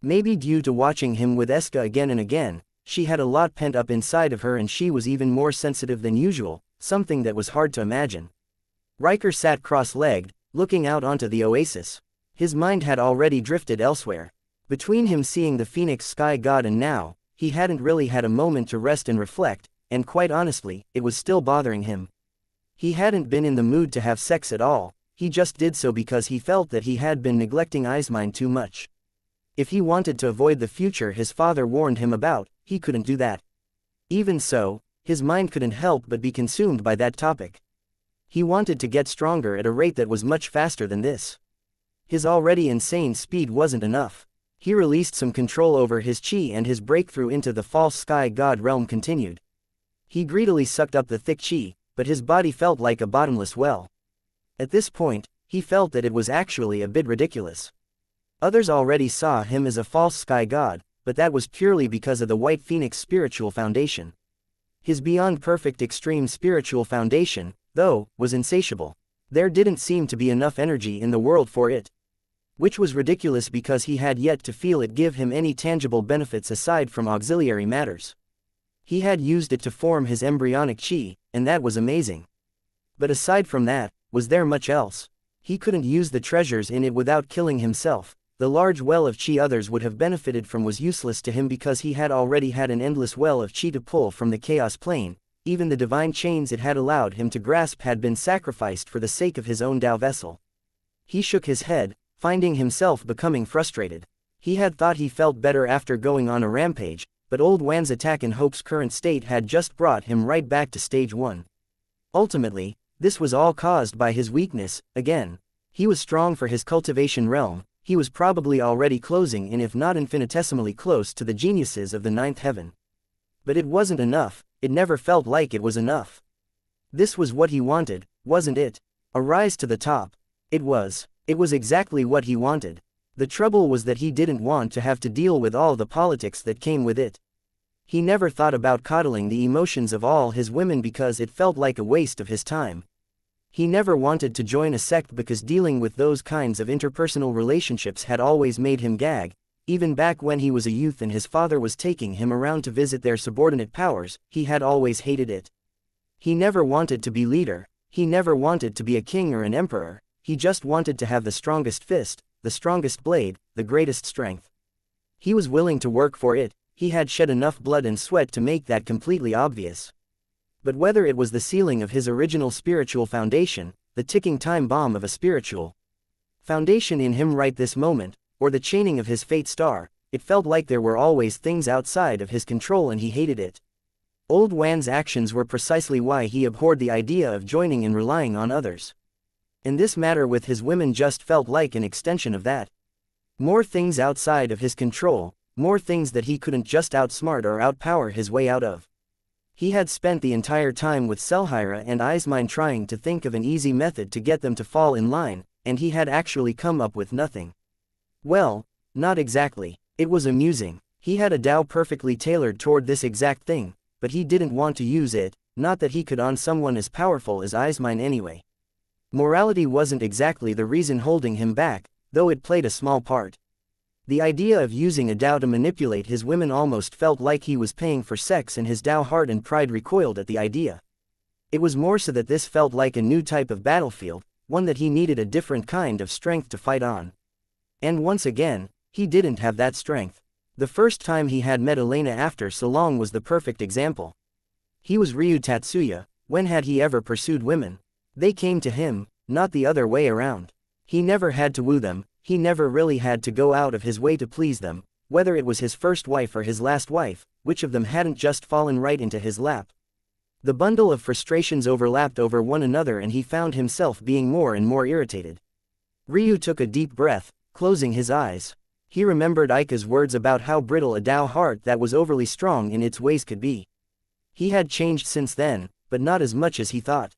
Maybe due to watching him with Eska again and again, she had a lot pent up inside of her, and she was even more sensitive than usual, something that was hard to imagine. Riker sat cross-legged, looking out onto the oasis. His mind had already drifted elsewhere. Between him seeing the Phoenix Sky God and now, he hadn't really had a moment to rest and reflect, and quite honestly, it was still bothering him. He hadn't been in the mood to have sex at all, he just did so because he felt that he had been neglecting Aizmine too much. If he wanted to avoid the future his father warned him about, he couldn't do that. Even so, his mind couldn't help but be consumed by that topic. He wanted to get stronger at a rate that was much faster than this. His already insane speed wasn't enough. He released some control over his chi, and his breakthrough into the false sky god realm continued. He greedily sucked up the thick chi, but his body felt like a bottomless well. At this point, he felt that it was actually a bit ridiculous. Others already saw him as a false sky god, but that was purely because of the White Phoenix spiritual foundation. His beyond perfect extreme spiritual foundation, though, was insatiable. There didn't seem to be enough energy in the world for it. Which was ridiculous because he had yet to feel it give him any tangible benefits aside from auxiliary matters. He had used it to form his embryonic chi, and that was amazing. But aside from that, was there much else? He couldn't use the treasures in it without killing himself. The large well of chi others would have benefited from was useless to him because he had already had an endless well of chi to pull from the chaos plane. Even the divine chains it had allowed him to grasp had been sacrificed for the sake of his own Tao vessel. He shook his head, finding himself becoming frustrated. He had thought he felt better after going on a rampage, but old Wan's attack and Hope's current state had just brought him right back to stage 1. Ultimately, this was all caused by his weakness. Again, he was strong for his cultivation realm. He was probably already closing in, if not infinitesimally close to the geniuses of the 9th heaven. But it wasn't enough. It never felt like it was enough. This was what he wanted, wasn't it? A rise to the top. It was. It was exactly what he wanted. The trouble was that he didn't want to have to deal with all the politics that came with it. He never thought about coddling the emotions of all his women because it felt like a waste of his time. He never wanted to join a sect because dealing with those kinds of interpersonal relationships had always made him gag. Even back when he was a youth and his father was taking him around to visit their subordinate powers, he had always hated it. He never wanted to be leader, he never wanted to be a king or an emperor, he just wanted to have the strongest fist, the strongest blade, the greatest strength. He was willing to work for it, he had shed enough blood and sweat to make that completely obvious. But whether it was the ceiling of his original spiritual foundation, the ticking time bomb of a spiritual foundation in him right this moment, or the chaining of his fate star, it felt like there were always things outside of his control and he hated it. Old Wan's actions were precisely why he abhorred the idea of joining and relying on others. And this matter with his women just felt like an extension of that. More things outside of his control, more things that he couldn't just outsmart or outpower his way out of. He had spent the entire time with Selhira and Eismine trying to think of an easy method to get them to fall in line, and he had actually come up with nothing. Well, not exactly. It was amusing. He had a Tao perfectly tailored toward this exact thing, but he didn't want to use it, not that he could on someone as powerful as Eismine anyway. Morality wasn't exactly the reason holding him back, though it played a small part. The idea of using a Tao to manipulate his women almost felt like he was paying for sex, and his Tao heart and pride recoiled at the idea. It was more so that this felt like a new type of battlefield, one that he needed a different kind of strength to fight on. And once again, he didn't have that strength. The first time he had met Elena after so long was the perfect example. He was Ryu Tatsuya. When had he ever pursued women? They came to him, not the other way around. He never had to woo them, he never really had to go out of his way to please them, whether it was his first wife or his last wife, which of them hadn't just fallen right into his lap. The bundle of frustrations overlapped over one another and he found himself being more and more irritated. Ryu took a deep breath, closing his eyes. He remembered Aika's words about how brittle a Tao heart that was overly strong in its ways could be. He had changed since then, but not as much as he thought.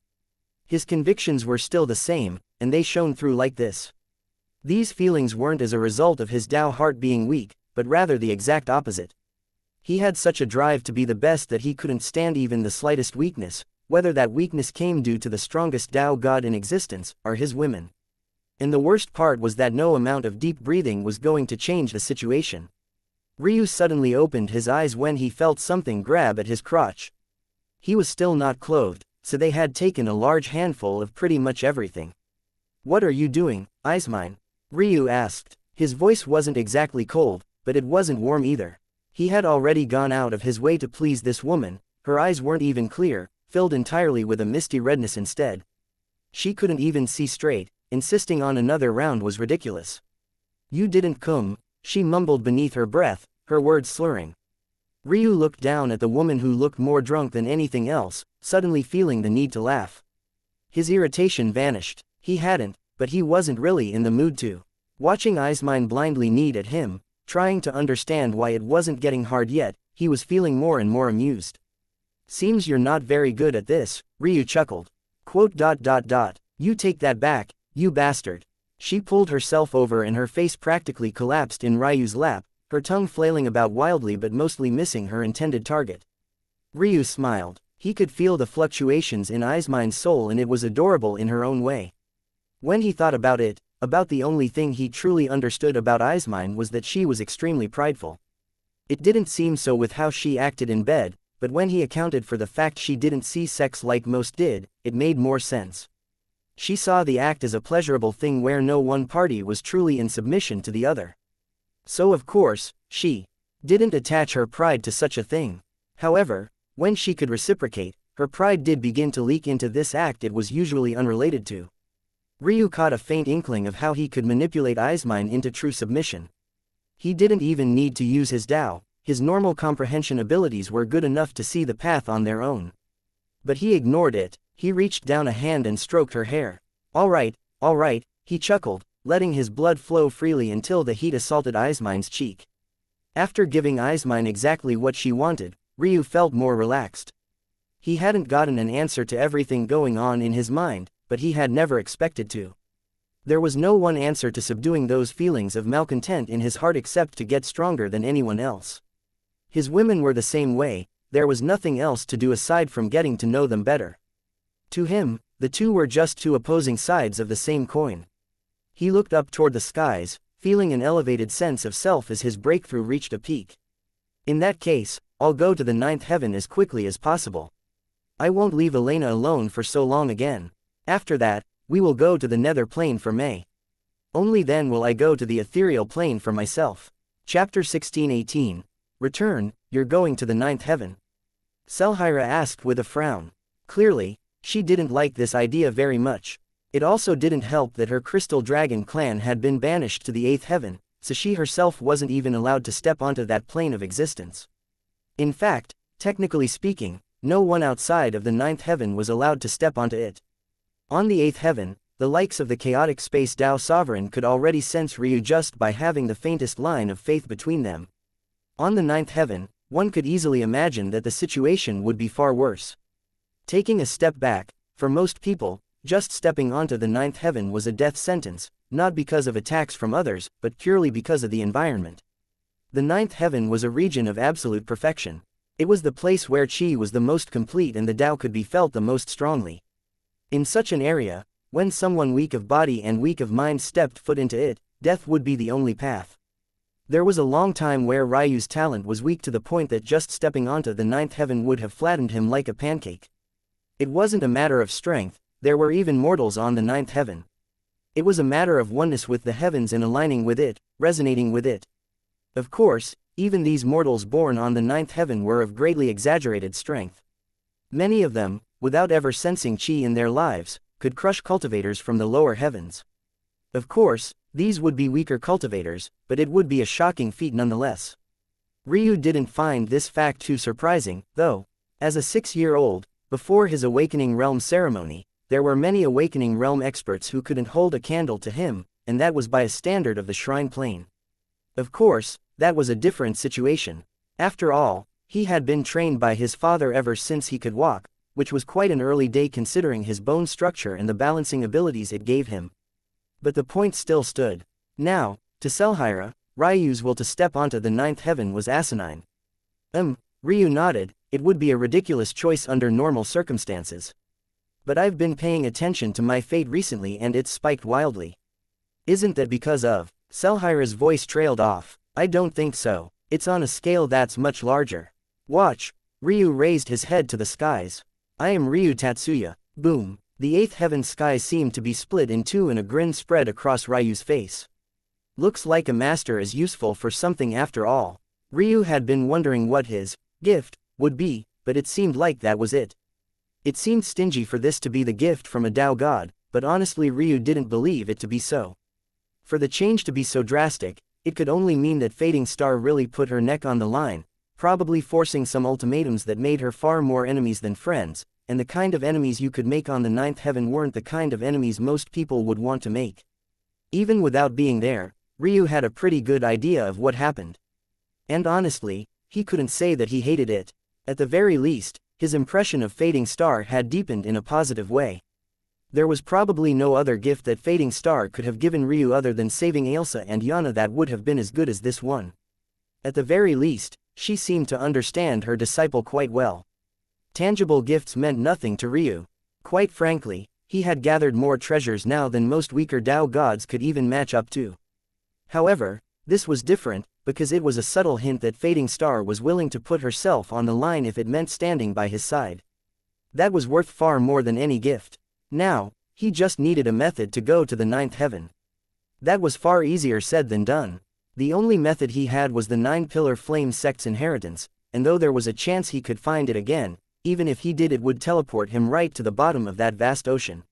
His convictions were still the same, and they shone through like this. These feelings weren't as a result of his Tao heart being weak, but rather the exact opposite. He had such a drive to be the best that he couldn't stand even the slightest weakness, whether that weakness came due to the strongest Tao god in existence, or his women. And the worst part was that no amount of deep breathing was going to change the situation. Ryu suddenly opened his eyes when he felt something grab at his crotch. He was still not clothed, so they had taken a large handful of pretty much everything. "What are you doing, Eismine?" Ryu asked. His voice wasn't exactly cold, but it wasn't warm either. He had already gone out of his way to please this woman. Her eyes weren't even clear, filled entirely with a misty redness instead. She couldn't even see straight. Insisting on another round was ridiculous. "You didn't come," she mumbled beneath her breath, her words slurring. Ryu looked down at the woman who looked more drunk than anything else, suddenly feeling the need to laugh. His irritation vanished. He hadn't, but he wasn't really in the mood to. Watching Eismine blindly knead at him, trying to understand why it wasn't getting hard yet, he was feeling more and more amused. "Seems you're not very good at this," Ryu chuckled. "You take that back, you bastard." She pulled herself over and her face practically collapsed in Ryu's lap, her tongue flailing about wildly but mostly missing her intended target. Ryu smiled. He could feel the fluctuations in Eismine's soul, and it was adorable in her own way. When he thought about it, about the only thing he truly understood about Eismine was that she was extremely prideful. It didn't seem so with how she acted in bed, but when he accounted for the fact she didn't see sex like most did, it made more sense. She saw the act as a pleasurable thing where no one party was truly in submission to the other. So of course, she didn't attach her pride to such a thing. However, when she could reciprocate, her pride did begin to leak into this act it was usually unrelated to. Ryu caught a faint inkling of how he could manipulate Eismine into true submission. He didn't even need to use his Tao, his normal comprehension abilities were good enough to see the path on their own. But he ignored it. He reached down a hand and stroked her hair. All right, he chuckled, letting his blood flow freely until the heat assaulted Eismine's cheek. After giving Eismine exactly what she wanted, Ryu felt more relaxed. He hadn't gotten an answer to everything going on in his mind, but he had never expected to. There was no one answer to subduing those feelings of malcontent in his heart except to get stronger than anyone else. His women were the same way, there was nothing else to do aside from getting to know them better. To him, the two were just two opposing sides of the same coin. He looked up toward the skies, feeling an elevated sense of self as his breakthrough reached a peak. In that case, I'll go to the ninth heaven as quickly as possible. I won't leave Elena alone for so long again. After that, we will go to the nether plane for May. Only then will I go to the ethereal plane for myself. Chapter 16:18. Return, you're going to the ninth heaven? Selhira asked with a frown. Clearly, she didn't like this idea very much. It also didn't help that her Crystal Dragon clan had been banished to the eighth heaven, so she herself wasn't even allowed to step onto that plane of existence. In fact, technically speaking, no one outside of the ninth heaven was allowed to step onto it. On the eighth heaven, the likes of the chaotic space Tao Sovereign could already sense Ryu just by having the faintest line of faith between them. On the ninth heaven, one could easily imagine that the situation would be far worse. Taking a step back, for most people, just stepping onto the ninth heaven was a death sentence, not because of attacks from others, but purely because of the environment. The ninth heaven was a region of absolute perfection. It was the place where Qi was the most complete and the Tao could be felt the most strongly. In such an area, when someone weak of body and weak of mind stepped foot into it, death would be the only path. There was a long time where Ryu's talent was weak to the point that just stepping onto the ninth heaven would have flattened him like a pancake. It wasn't a matter of strength, there were even mortals on the ninth heaven. It was a matter of oneness with the heavens and aligning with it, resonating with it. Of course, even these mortals born on the ninth heaven were of greatly exaggerated strength. Many of them, without ever sensing Qi in their lives, could crush cultivators from the lower heavens. Of course, these would be weaker cultivators, but it would be a shocking feat nonetheless. Ryu didn't find this fact too surprising, though. As a 6-year-old, before his Awakening Realm ceremony, there were many Awakening Realm experts who couldn't hold a candle to him, and that was by a standard of the Shrine Plane. Of course, that was a different situation. After all, he had been trained by his father ever since he could walk, which was quite an early day considering his bone structure and the balancing abilities it gave him. But the point still stood. Now, to Selhira, Ryu's will to step onto the ninth heaven was asinine. Ryu nodded, it would be a ridiculous choice under normal circumstances. But I've been paying attention to my fate recently and it's spiked wildly. Isn't that because of? Selhira's voice trailed off. I don't think so. It's on a scale that's much larger. Watch. Ryu raised his head to the skies. I am Ryu Tatsuya. Boom. The eighth heaven sky seemed to be split in two and a grin spread across Ryu's face. Looks like a master is useful for something after all. Ryu had been wondering what his gift would be, but it seemed like that was it. It seemed stingy for this to be the gift from a Tao god, but honestly Ryu didn't believe it to be so. For the change to be so drastic, it could only mean that Fading Star really put her neck on the line, probably forcing some ultimatums that made her far more enemies than friends, and the kind of enemies you could make on the ninth heaven weren't the kind of enemies most people would want to make. Even without being there, Ryu had a pretty good idea of what happened. And honestly, he couldn't say that he hated it. At the very least, his impression of Fading Star had deepened in a positive way. There was probably no other gift that Fading Star could have given Ryu other than saving Ailsa and Yana that would have been as good as this one. At the very least, she seemed to understand her disciple quite well. Tangible gifts meant nothing to Ryu. Quite frankly, he had gathered more treasures now than most weaker Tao gods could even match up to. However, this was different, because it was a subtle hint that Fading Star was willing to put herself on the line if it meant standing by his side. That was worth far more than any gift. Now, he just needed a method to go to the ninth heaven. That was far easier said than done. The only method he had was the Nine-Pillar Flame sect's inheritance, and though there was a chance he could find it again, even if he did it would teleport him right to the bottom of that vast ocean.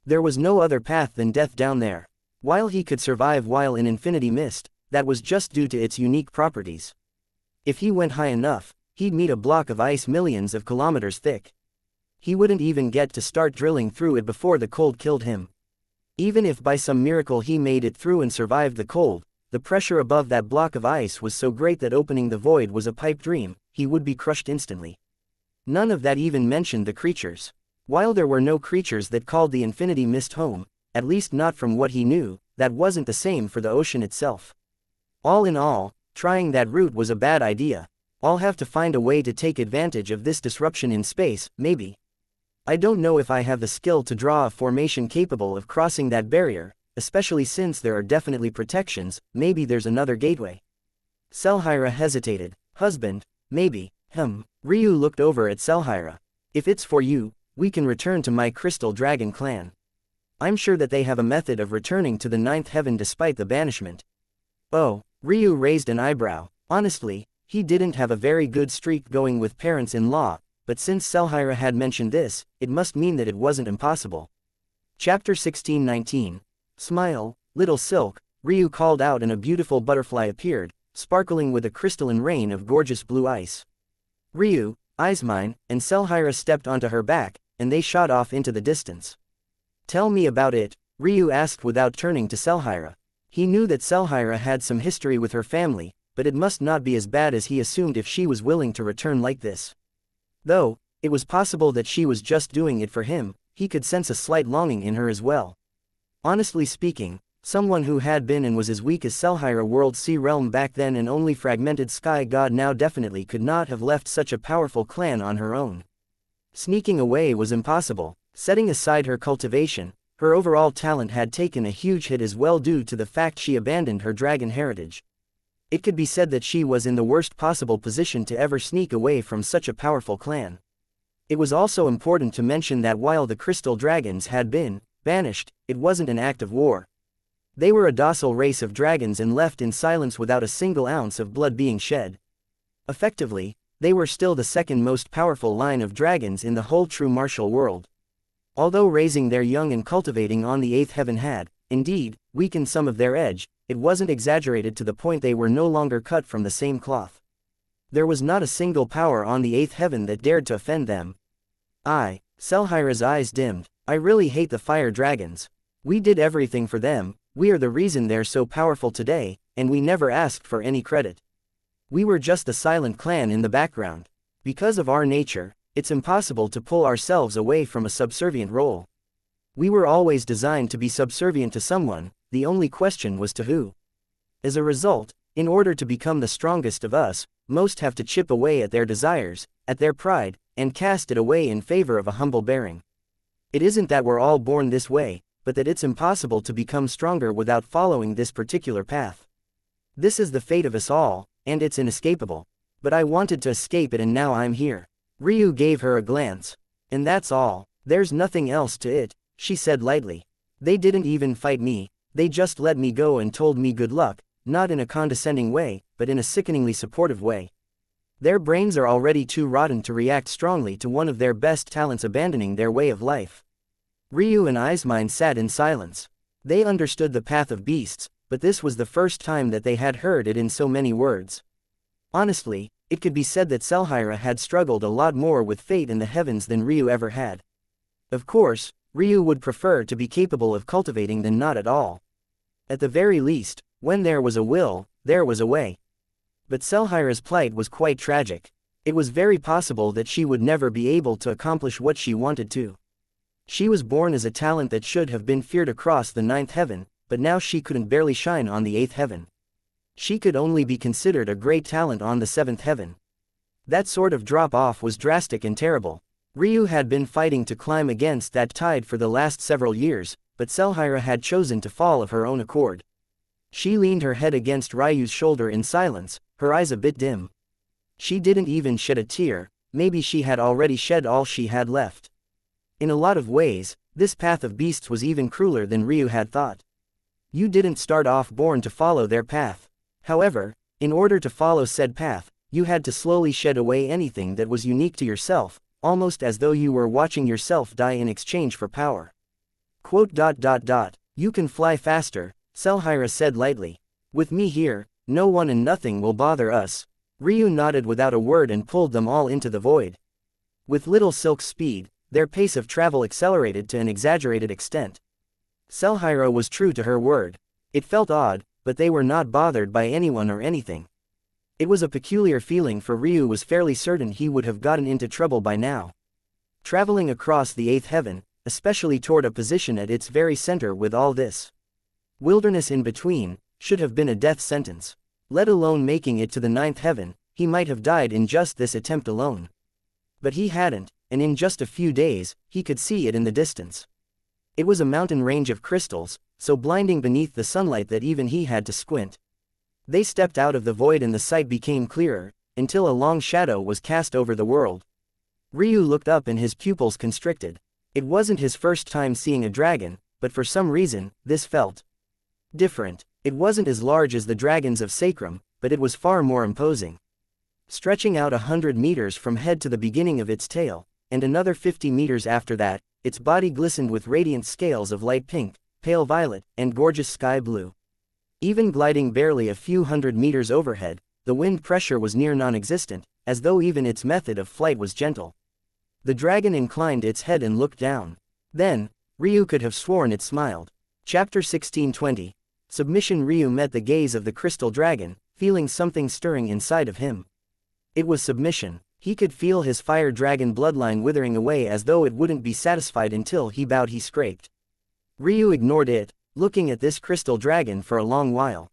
There was no other path than death down there. While he could survive while in Infinity Mist, that was just due to its unique properties. If he went high enough, he'd meet a block of ice millions of kilometers thick. He wouldn't even get to start drilling through it before the cold killed him. Even if by some miracle he made it through and survived the cold, the pressure above that block of ice was so great that opening the void was a pipe dream, he would be crushed instantly. None of that even mentioned the creatures. While there were no creatures that called the Infinity Mist home, at least not from what he knew, that wasn't the same for the ocean itself. All in all, trying that route was a bad idea. I'll have to find a way to take advantage of this disruption in space, maybe. I don't know if I have the skill to draw a formation capable of crossing that barrier, especially since there are definitely protections. Maybe there's another gateway. Selhira hesitated. Husband, maybe. Ryu looked over at Selhira. If it's for you, we can return to my Crystal Dragon clan. I'm sure that they have a method of returning to the ninth heaven despite the banishment. Oh, Ryu raised an eyebrow. Honestly, he didn't have a very good streak going with parents-in-law, but since Selhira had mentioned this, it must mean that it wasn't impossible. Chapter 1619. Smile, little Silk, Ryu called out and a beautiful butterfly appeared, sparkling with a crystalline rain of gorgeous blue ice. Ryu, Eismine, and Selhira stepped onto her back, and they shot off into the distance. Tell me about it, Ryu asked without turning to Selhira. He knew that Selhira had some history with her family, but it must not be as bad as he assumed if she was willing to return like this. Though, it was possible that she was just doing it for him, he could sense a slight longing in her as well. Honestly speaking, someone who had been and was as weak as Selhira World Sea Realm back then and only fragmented Sky God now definitely could not have left such a powerful clan on her own. Sneaking away was impossible. Setting aside her cultivation, her overall talent had taken a huge hit as well due to the fact she abandoned her dragon heritage. It could be said that she was in the worst possible position to ever sneak away from such a powerful clan. It was also important to mention that while the crystal dragons had been banished, it wasn't an act of war. They were a docile race of dragons and left in silence without a single ounce of blood being shed. Effectively, they were still the second most powerful line of dragons in the whole true martial world. Although raising their young and cultivating on the eighth heaven had, indeed, weakened some of their edge, it wasn't exaggerated to the point they were no longer cut from the same cloth. There was not a single power on the eighth heaven that dared to offend them. Selhira's eyes dimmed. I really hate the fire dragons. We did everything for them, we are the reason they're so powerful today, and we never asked for any credit. We were just a silent clan in the background. Because of our nature, it's impossible to pull ourselves away from a subservient role. We were always designed to be subservient to someone, the only question was to who. As a result, in order to become the strongest of us, most have to chip away at their desires, at their pride, and cast it away in favor of a humble bearing. It isn't that we're all born this way, but that it's impossible to become stronger without following this particular path. This is the fate of us all, and it's inescapable. But I wanted to escape it and now I'm here. Ryu gave her a glance. And that's all, there's nothing else to it, she said lightly. They didn't even fight me, they just let me go and told me good luck, not in a condescending way, but in a sickeningly supportive way. Their brains are already too rotten to react strongly to one of their best talents abandoning their way of life. Ryu and Eismine sat in silence. They understood the path of beasts, but this was the first time that they had heard it in so many words. Honestly, it could be said that Selhira had struggled a lot more with fate in the heavens than Ryu ever had. Of course, Ryu would prefer to be capable of cultivating than not at all. At the very least, when there was a will, there was a way. But Selhira's plight was quite tragic. It was very possible that she would never be able to accomplish what she wanted to. She was born as a talent that should have been feared across the ninth heaven, but now she couldn't barely shine on the eighth heaven. She could only be considered a great talent on the seventh heaven. That sort of drop-off was drastic and terrible. Ryu had been fighting to climb against that tide for the last several years, but Selhira had chosen to fall of her own accord. She leaned her head against Ryu's shoulder in silence, her eyes a bit dim. She didn't even shed a tear, maybe she had already shed all she had left. In a lot of ways, this path of beasts was even crueler than Ryu had thought. You didn't start off born to follow their path. However, in order to follow said path, you had to slowly shed away anything that was unique to yourself, almost as though you were watching yourself die in exchange for power. You can fly faster, Selhira said lightly. With me here, no one and nothing will bother us. Ryu nodded without a word and pulled them all into the void. With little Silk's speed, their pace of travel accelerated to an exaggerated extent. Selhira was true to her word. It felt odd, but they were not bothered by anyone or anything. It was a peculiar feeling for Ryu was fairly certain he would have gotten into trouble by now. Traveling across the eighth heaven, especially toward a position at its very center with all this wilderness in between, should have been a death sentence. Let alone making it to the ninth heaven, he might have died in just this attempt alone. But he hadn't, and in just a few days, he could see it in the distance. It was a mountain range of crystals, so blinding beneath the sunlight that even he had to squint. They stepped out of the void and the sight became clearer, until a long shadow was cast over the world. Ryu looked up and his pupils constricted. It wasn't his first time seeing a dragon, but for some reason, this felt different. It wasn't as large as the dragons of Sacrum, but it was far more imposing. Stretching out 100 meters from head to the beginning of its tail, and another 50 meters after that, its body glistened with radiant scales of light pink, pale violet, and gorgeous sky blue. Even gliding barely a few hundred meters overhead, the wind pressure was near non-existent, as though even its method of flight was gentle. The dragon inclined its head and looked down. Then, Ryu could have sworn it smiled. Chapter 1620. Submission. Ryu met the gaze of the crystal dragon, feeling something stirring inside of him. It was submission. He could feel his fire dragon bloodline withering away as though it wouldn't be satisfied until he bowed. He scraped. Ryu ignored it, looking at this crystal dragon for a long while.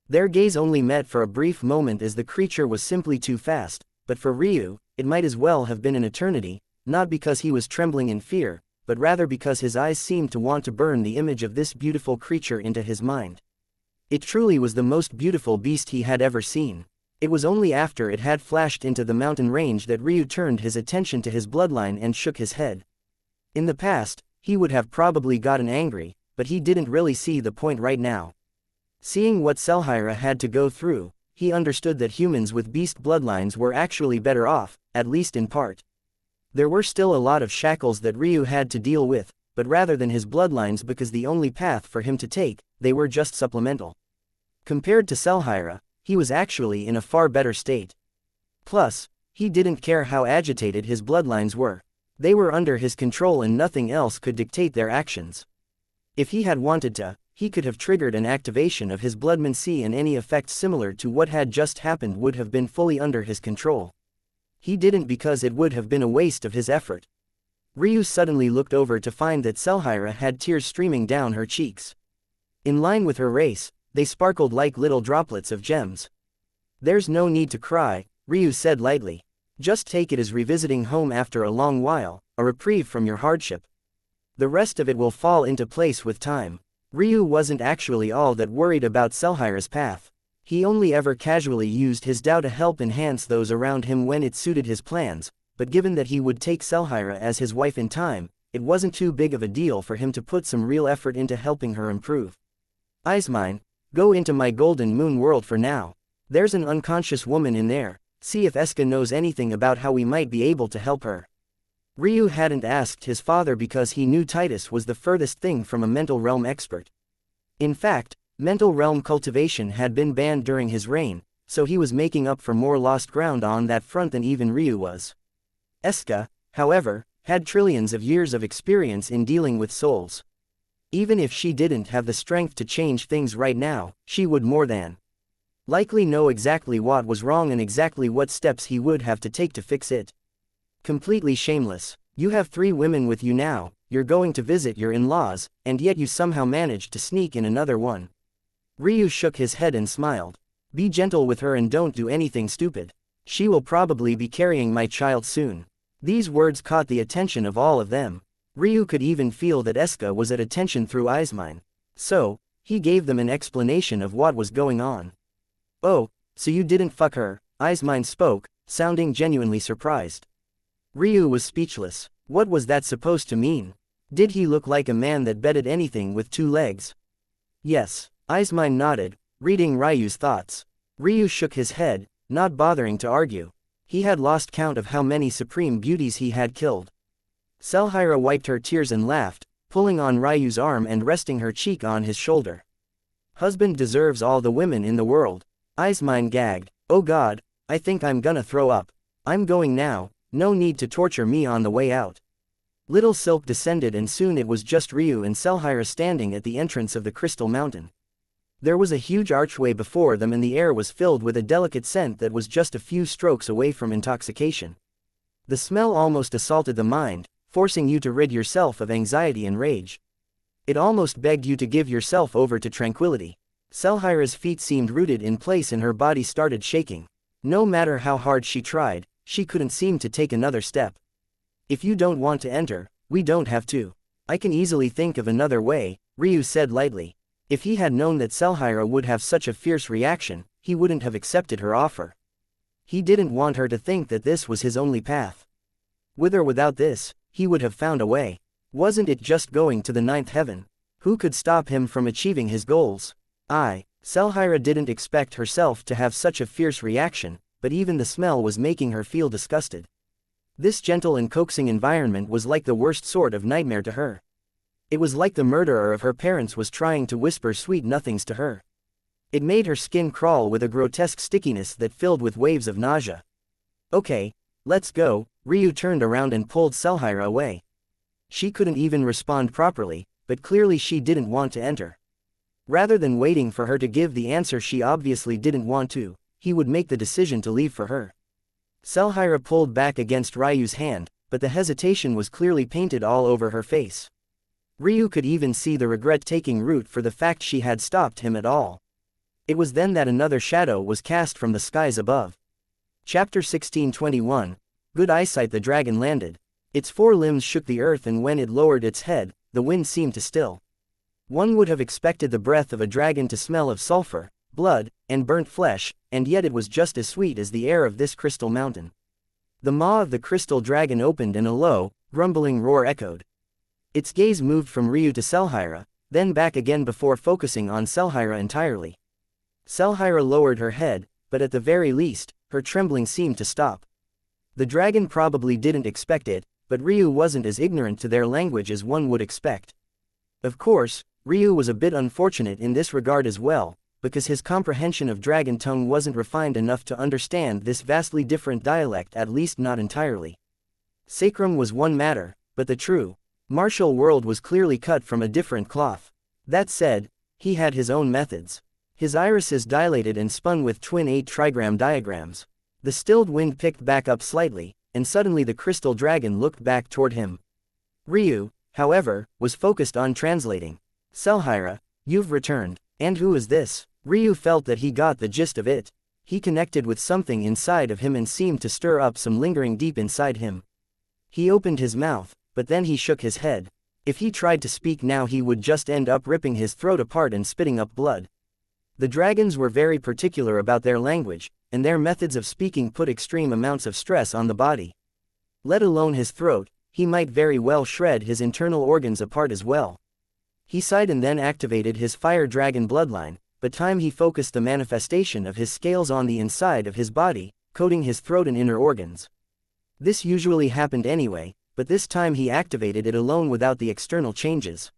Their gaze only met for a brief moment as the creature was simply too fast, but for Ryu, it might as well have been an eternity, not because he was trembling in fear, but rather because his eyes seemed to want to burn the image of this beautiful creature into his mind. It truly was the most beautiful beast he had ever seen. It was only after it had flashed into the mountain range that Ryu turned his attention to his bloodline and shook his head. In the past, he would have probably gotten angry, but he didn't really see the point right now. Seeing what xianxia had to go through, he understood that humans with beast bloodlines were actually better off, at least in part. There were still a lot of shackles that Ryu had to deal with, but rather than his bloodlines, because the only path for him to take, they were just supplemental. Compared to xianxia, he was actually in a far better state. Plus, he didn't care how agitated his bloodlines were. They were under his control and nothing else could dictate their actions. If he had wanted to, he could have triggered an activation of his bloodmancy and any effect similar to what had just happened would have been fully under his control. He didn't because it would have been a waste of his effort. Ryu suddenly looked over to find that xianxia had tears streaming down her cheeks. In line with her race, they sparkled like little droplets of gems. "There's no need to cry," Ryu said lightly. "Just take it as revisiting home after a long while, a reprieve from your hardship. The rest of it will fall into place with time." Ryu wasn't actually all that worried about xianxia's path. He only ever casually used his Tao to help enhance those around him when it suited his plans, but given that he would take xianxia as his wife in time, it wasn't too big of a deal for him to put some real effort into helping her improve. "Aizmine, go into my golden moon world for now. There's an unconscious woman in there, see if Eska knows anything about how we might be able to help her." Ryu hadn't asked his father because he knew Titus was the furthest thing from a mental realm expert. In fact, mental realm cultivation had been banned during his reign, so he was making up for more lost ground on that front than even Ryu was. Eska, however, had trillions of years of experience in dealing with souls. Even if she didn't have the strength to change things right now, she would more than likely know exactly what was wrong and exactly what steps he would have to take to fix it. Completely shameless. You have 3 women with you now, you're going to visit your in-laws, and yet you somehow managed to sneak in another one. Ryu shook his head and smiled. "Be gentle with her and don't do anything stupid. She will probably be carrying my child soon." These words caught the attention of all of them. Ryu could even feel that Eska was at attention through Aizmine. So, he gave them an explanation of what was going on. "Oh, so you didn't fuck her?" Aizmine spoke, sounding genuinely surprised. Ryu was speechless. What was that supposed to mean? Did he look like a man that bedded anything with 2 legs? Yes. Aizmine nodded, reading Ryu's thoughts. Ryu shook his head, not bothering to argue. He had lost count of how many supreme beauties he had killed. xianxia wiped her tears and laughed, pulling on Ryu's arm and resting her cheek on his shoulder. "Husband deserves all the women in the world." Aizmine gagged. "Oh God, I think I'm gonna throw up. I'm going now, no need to torture me on the way out." Little Silk descended and soon it was just Ryu and xianxia standing at the entrance of the Crystal Mountain. There was a huge archway before them and the air was filled with a delicate scent that was just a few strokes away from intoxication. The smell almost assaulted the mind, forcing you to rid yourself of anxiety and rage. It almost begged you to give yourself over to tranquility. xianxia's feet seemed rooted in place and her body started shaking. No matter how hard she tried, she couldn't seem to take another step. "If you don't want to enter, we don't have to. I can easily think of another way," Ryu said lightly. If he had known that xianxia would have such a fierce reaction, he wouldn't have accepted her offer. He didn't want her to think that this was his only path. With or without this, he would have found a way. Wasn't it just going to the ninth heaven? Who could stop him from achieving his goals? Selhira didn't expect herself to have such a fierce reaction, but even the smell was making her feel disgusted. This gentle and coaxing environment was like the worst sort of nightmare to her. It was like the murderer of her parents was trying to whisper sweet nothings to her. It made her skin crawl with a grotesque stickiness that filled with waves of nausea. Okay, let's go. Ryu turned around and pulled Selhira away. She couldn't even respond properly, but clearly she didn't want to enter. Rather than waiting for her to give the answer she obviously didn't want to, he would make the decision to leave for her. Selhira pulled back against Ryu's hand, but the hesitation was clearly painted all over her face. Ryu could even see the regret taking root for the fact she had stopped him at all. It was then that another shadow was cast from the skies above. Chapter 16:21. Good eyesight. The dragon landed. Its four limbs shook the earth, and when it lowered its head, the wind seemed to still. One would have expected the breath of a dragon to smell of sulfur, blood, and burnt flesh, and yet it was just as sweet as the air of this crystal mountain. The maw of the crystal dragon opened and a low, grumbling roar echoed. Its gaze moved from Ryu to Selhira, then back again before focusing on Selhira entirely. Selhira lowered her head, but at the very least, her trembling seemed to stop. The dragon probably didn't expect it, but Ryu wasn't as ignorant to their language as one would expect. Of course, Ryu was a bit unfortunate in this regard as well, because his comprehension of dragon tongue wasn't refined enough to understand this vastly different dialect, at least not entirely. Sacrum was one matter, but the true, martial world was clearly cut from a different cloth. That said, he had his own methods. His irises dilated and spun with twin 8-trigram diagrams. The stilled wind picked back up slightly, and suddenly the crystal dragon looked back toward him. Ryu, however, was focused on translating. Selhira, you've returned. And who is this? Ryu felt that he got the gist of it. He connected with something inside of him and seemed to stir up some lingering deep inside him. He opened his mouth, but then he shook his head. If he tried to speak now, he would just end up ripping his throat apart and spitting up blood. The dragons were very particular about their language, and their methods of speaking put extreme amounts of stress on the body. Let alone his throat, he might very well shred his internal organs apart as well. He sighed and then activated his fire dragon bloodline, but he focused the manifestation of his scales on the inside of his body, coating his throat and inner organs. This usually happened anyway, but this time he activated it alone without the external changes.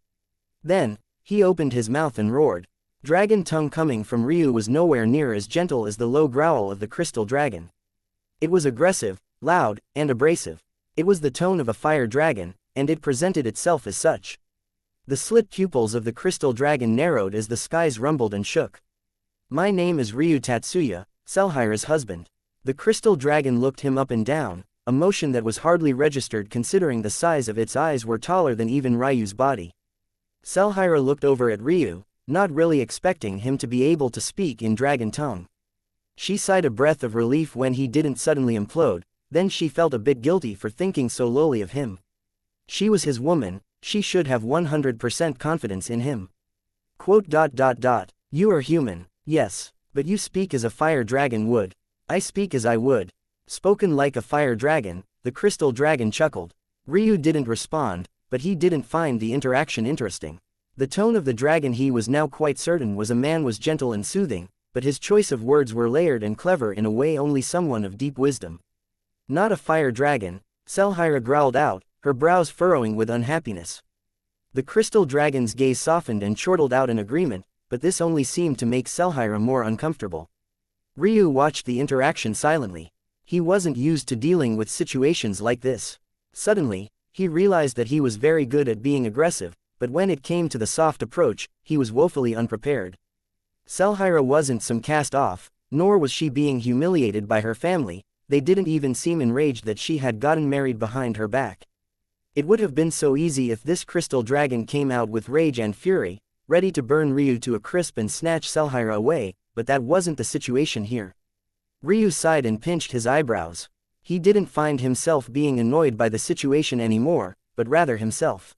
Then, he opened his mouth and roared. Dragon tongue coming from Ryu was nowhere near as gentle as the low growl of the crystal dragon. It was aggressive, loud, and abrasive. It was the tone of a fire dragon, and it presented itself as such. The slit pupils of the crystal dragon narrowed as the skies rumbled and shook. My name is Ryu Tatsuya, Selhira's husband. The crystal dragon looked him up and down, a motion that was hardly registered considering the size of its eyes were taller than even Ryu's body. Selhira looked over at Ryu, not really expecting him to be able to speak in dragon tongue. She sighed a breath of relief when he didn't suddenly implode, then she felt a bit guilty for thinking so lowly of him. She was his woman. She should have 100% confidence in him. You are human, yes, but you speak as a fire dragon would. I speak as I would. Spoken like a fire dragon, the crystal dragon chuckled. Ryu didn't respond, but he didn't find the interaction interesting. The tone of the dragon, he was now quite certain, was gentle and soothing, but his choice of words were layered and clever in a way only someone of deep wisdom. Not a fire dragon, Selhira growled out, her brows furrowing with unhappiness. The crystal dragon's gaze softened and chortled out in agreement, but this only seemed to make Selhira more uncomfortable. Ryu watched the interaction silently. He wasn't used to dealing with situations like this. Suddenly, he realized that he was very good at being aggressive, but when it came to the soft approach, he was woefully unprepared. Selhira wasn't some cast-off, nor was she being humiliated by her family. They didn't even seem enraged that she had gotten married behind her back. It would have been so easy if this crystal dragon came out with rage and fury, ready to burn Ryu to a crisp and snatch Selhira away, but that wasn't the situation here. Ryu sighed and pinched his eyebrows. He didn't find himself being annoyed by the situation anymore, but rather himself.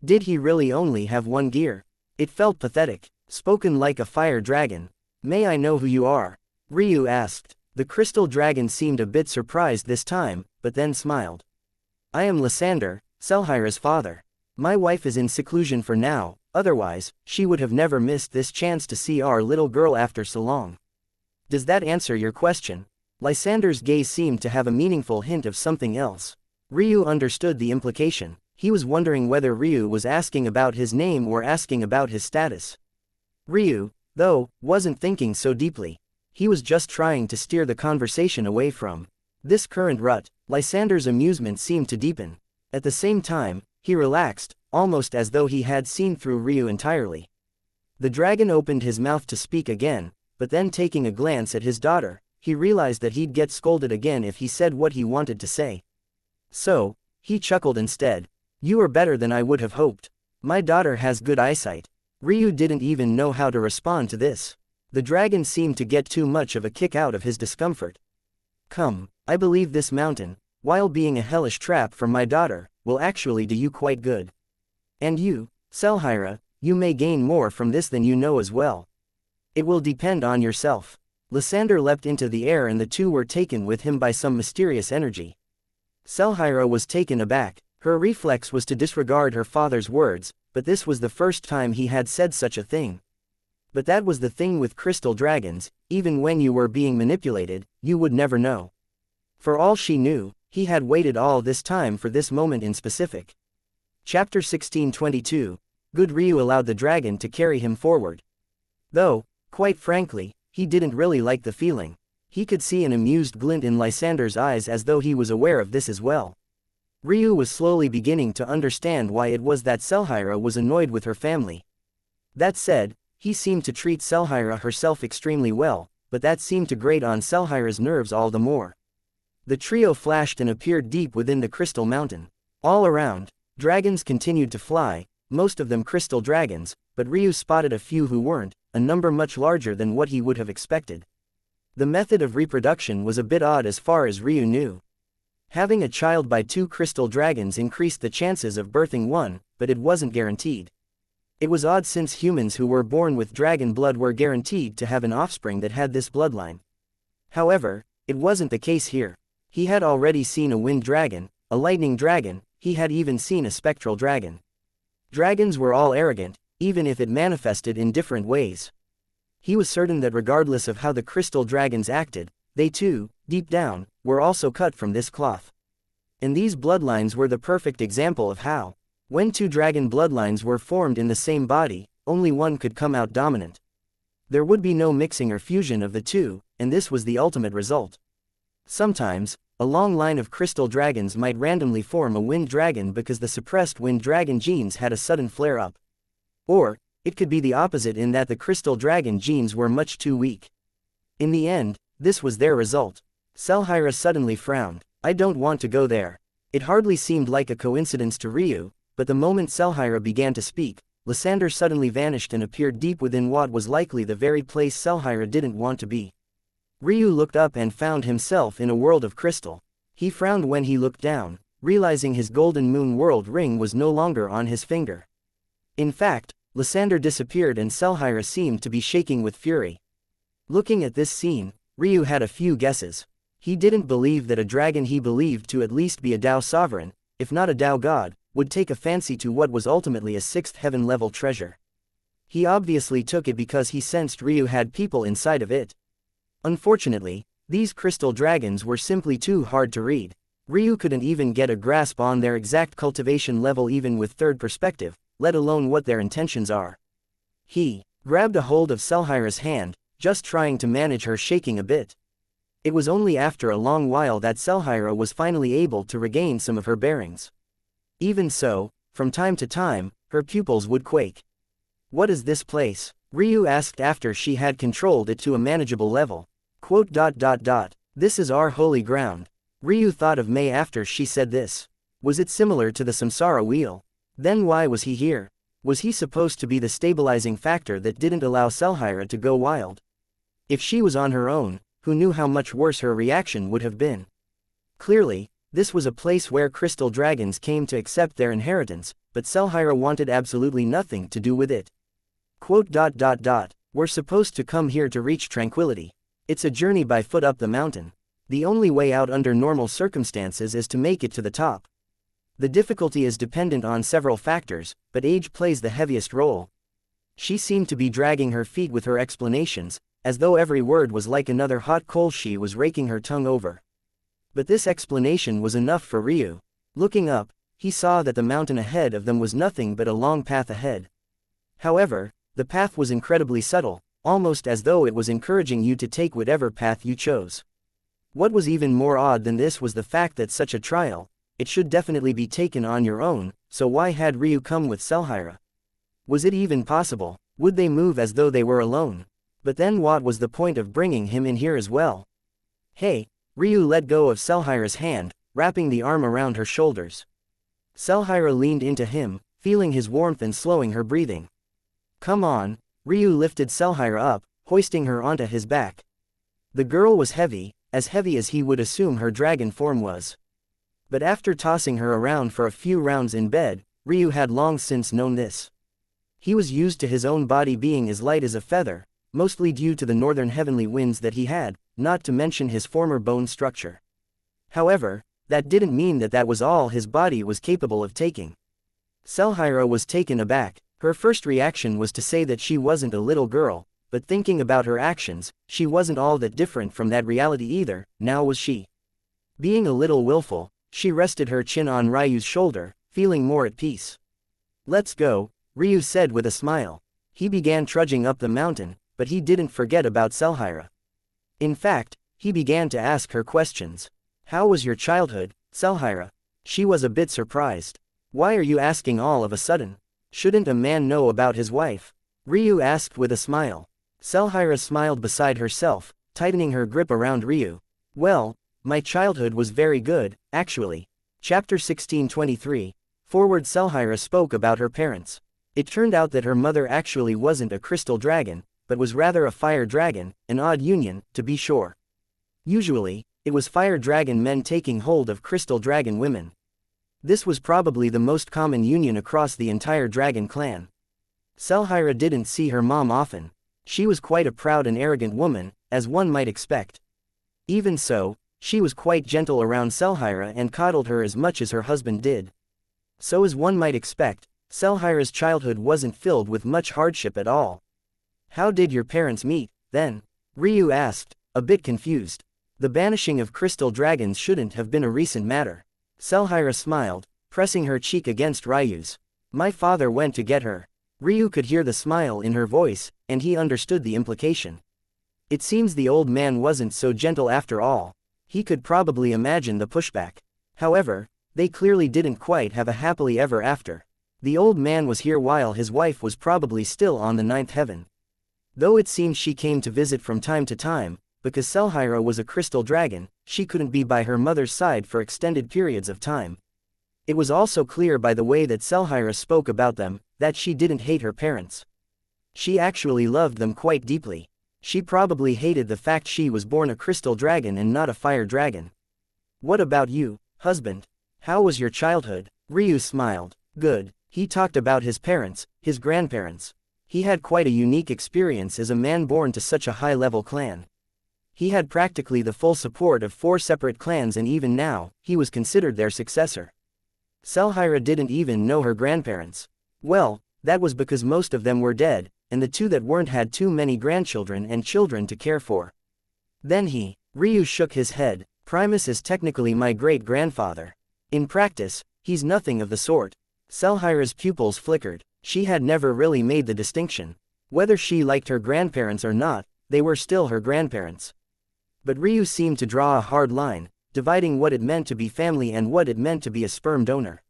Did he really only have one gear? It felt pathetic. Spoken like a fire dragon. May I know who you are? Ryu asked. The crystal dragon seemed a bit surprised this time, but then smiled. I am Lysander, Selhyra's father. My wife is in seclusion for now, otherwise, she would have never missed this chance to see our little girl after so long. Does that answer your question? Lysander's gaze seemed to have a meaningful hint of something else. Ryu understood the implication. He was wondering whether Ryu was asking about his name or asking about his status. Ryu, though, wasn't thinking so deeply. He was just trying to steer the conversation away from this current rut. Lysander's amusement seemed to deepen. At the same time, he relaxed, almost as though he had seen through Ryu entirely. The dragon opened his mouth to speak again, but then taking a glance at his daughter, he realized that he'd get scolded again if he said what he wanted to say. So, he chuckled instead. You are better than I would have hoped. My daughter has good eyesight. Ryu didn't even know how to respond to this. The dragon seemed to get too much of a kick out of his discomfort. Come, I believe this mountain, while being a hellish trap for my daughter, will actually do you quite good. And you, Selhyra, you may gain more from this than you know as well. It will depend on yourself. Lysander leapt into the air and the two were taken with him by some mysterious energy. Selhyra was taken aback. Her reflex was to disregard her father's words, but this was the first time he had said such a thing. But that was the thing with crystal dragons, even when you were being manipulated, you would never know. For all she knew, he had waited all this time for this moment in specific. Chapter 1622. Good Ryu allowed the dragon to carry him forward. Though, quite frankly, he didn't really like the feeling. He could see an amused glint in Lysander's eyes as though he was aware of this as well. Ryu was slowly beginning to understand why it was that Selhyra was annoyed with her family. That said, he seemed to treat Selhyra herself extremely well, but that seemed to grate on Selhyra's nerves all the more. The trio flashed and appeared deep within the crystal mountain. All around, dragons continued to fly, most of them crystal dragons, but Ryu spotted a few who weren't, a number much larger than what he would have expected. The method of reproduction was a bit odd as far as Ryu knew. Having a child by two crystal dragons increased the chances of birthing one, but it wasn't guaranteed. It was odd since humans who were born with dragon blood were guaranteed to have an offspring that had this bloodline. However, it wasn't the case here. He had already seen a wind dragon, a lightning dragon, he had even seen a spectral dragon. Dragons were all arrogant, even if it manifested in different ways. He was certain that regardless of how the crystal dragons acted, they too, deep down, were also cut from this cloth. And these bloodlines were the perfect example of how, when two dragon bloodlines were formed in the same body, only one could come out dominant. There would be no mixing or fusion of the two, and this was the ultimate result. Sometimes, a long line of crystal dragons might randomly form a wind dragon because the suppressed wind dragon genes had a sudden flare-up. Or, it could be the opposite in that the crystal dragon genes were much too weak. In the end, this was their result. Selhyra suddenly frowned. I don't want to go there. It hardly seemed like a coincidence to Ryu, but the moment Selhyra began to speak, Lysander suddenly vanished and appeared deep within what was likely the very place Selhyra didn't want to be. Ryu looked up and found himself in a world of crystal. He frowned when he looked down, realizing his golden moon world ring was no longer on his finger. In fact, Lysander disappeared and Selhyra seemed to be shaking with fury. Looking at this scene, Ryu had a few guesses. He didn't believe that a dragon he believed to at least be a Tao sovereign, if not a Tao god, would take a fancy to what was ultimately a sixth heaven level treasure. He obviously took it because he sensed Ryu had people inside of it. Unfortunately, these crystal dragons were simply too hard to read. Ryu couldn't even get a grasp on their exact cultivation level even with third perspective, let alone what their intentions are. He grabbed a hold of Selhyra's hand, just trying to manage her shaking a bit. It was only after a long while that Selhyra was finally able to regain some of her bearings. Even so, from time to time, her pupils would quake. What is this place? Ryu asked after she had controlled it to a manageable level. This is our holy ground. Ryu thought of Mei after she said this. Was it similar to the samsara wheel? Then why was he here? Was he supposed to be the stabilizing factor that didn't allow Selhyra to go wild? If she was on her own, who knew how much worse her reaction would have been? Clearly, this was a place where crystal dragons came to accept their inheritance, but Selhyra wanted absolutely nothing to do with it. We're supposed to come here to reach tranquility. It's a journey by foot up the mountain. The only way out under normal circumstances is to make it to the top. The difficulty is dependent on several factors, but age plays the heaviest role. She seemed to be dragging her feet with her explanations, as though every word was like another hot coal she was raking her tongue over. But this explanation was enough for Ryu. Looking up, he saw that the mountain ahead of them was nothing but a long path ahead. However, the path was incredibly subtle, almost as though it was encouraging you to take whatever path you chose. What was even more odd than this was the fact that such a trial, it should definitely be taken on your own, so why had Ryu come with xianxia? Was it even possible? Would they move as though they were alone? But then what was the point of bringing him in here as well? Hey, Ryu let go of xianxia's hand, wrapping the arm around her shoulders. Xianxia leaned into him, feeling his warmth and slowing her breathing. Come on, Ryu lifted xianxia up, hoisting her onto his back. The girl was heavy, as heavy as he would assume her dragon form was. But after tossing her around for a few rounds in bed, Ryu had long since known this. He was used to his own body being as light as a feather, mostly due to the northern heavenly winds that he had, not to mention his former bone structure. However, that didn't mean that that was all his body was capable of taking. Xianxia was taken aback. Her first reaction was to say that she wasn't a little girl, but thinking about her actions, she wasn't all that different from that reality either, now was she. Being a little willful, she rested her chin on Ryu's shoulder, feeling more at peace. Let's go, Ryu said with a smile. He began trudging up the mountain, but he didn't forget about xianxia. In fact, he began to ask her questions. How was your childhood, xianxia? She was a bit surprised. Why are you asking all of a sudden? Shouldn't a man know about his wife? Ryu asked with a smile. Xianxia smiled beside herself, tightening her grip around Ryu. Well, my childhood was very good, actually. Chapter 1623. Forward. Xianxia spoke about her parents. It turned out that her mother actually wasn't a crystal dragon, but was rather a fire dragon, an odd union, to be sure. Usually, it was fire dragon men taking hold of crystal dragon women. This was probably the most common union across the entire dragon clan. Xianxia didn't see her mom often. She was quite a proud and arrogant woman, as one might expect. Even so, she was quite gentle around Xianxia and coddled her as much as her husband did. So as one might expect, Xianxia's childhood wasn't filled with much hardship at all. How did your parents meet, then? Ryu asked, a bit confused. The banishing of crystal dragons shouldn't have been a recent matter. Xianxia smiled, pressing her cheek against Ryu's. My father went to get her. Ryu could hear the smile in her voice, and he understood the implication. It seems the old man wasn't so gentle after all. He could probably imagine the pushback. However, they clearly didn't quite have a happily ever after. The old man was here while his wife was probably still on the ninth heaven. Though it seems she came to visit from time to time, because xianxia was a crystal dragon, she couldn't be by her mother's side for extended periods of time. It was also clear by the way that xianxia spoke about them, that she didn't hate her parents. She actually loved them quite deeply. She probably hated the fact she was born a crystal dragon and not a fire dragon. What about you, husband? How was your childhood? Ryu smiled. Good. He talked about his parents, his grandparents. He had quite a unique experience as a man born to such a high-level clan. He had practically the full support of 4 separate clans, and even now, he was considered their successor. Xianxia didn't even know her grandparents. Well, that was because most of them were dead, and the 2 that weren't had too many grandchildren and children to care for. Then Ryu shook his head. Primus is technically my great-grandfather. In practice, he's nothing of the sort. Xianxia's pupils flickered. She had never really made the distinction. Whether she liked her grandparents or not, they were still her grandparents. But Ryu seemed to draw a hard line, dividing what it meant to be family and what it meant to be a sperm donor.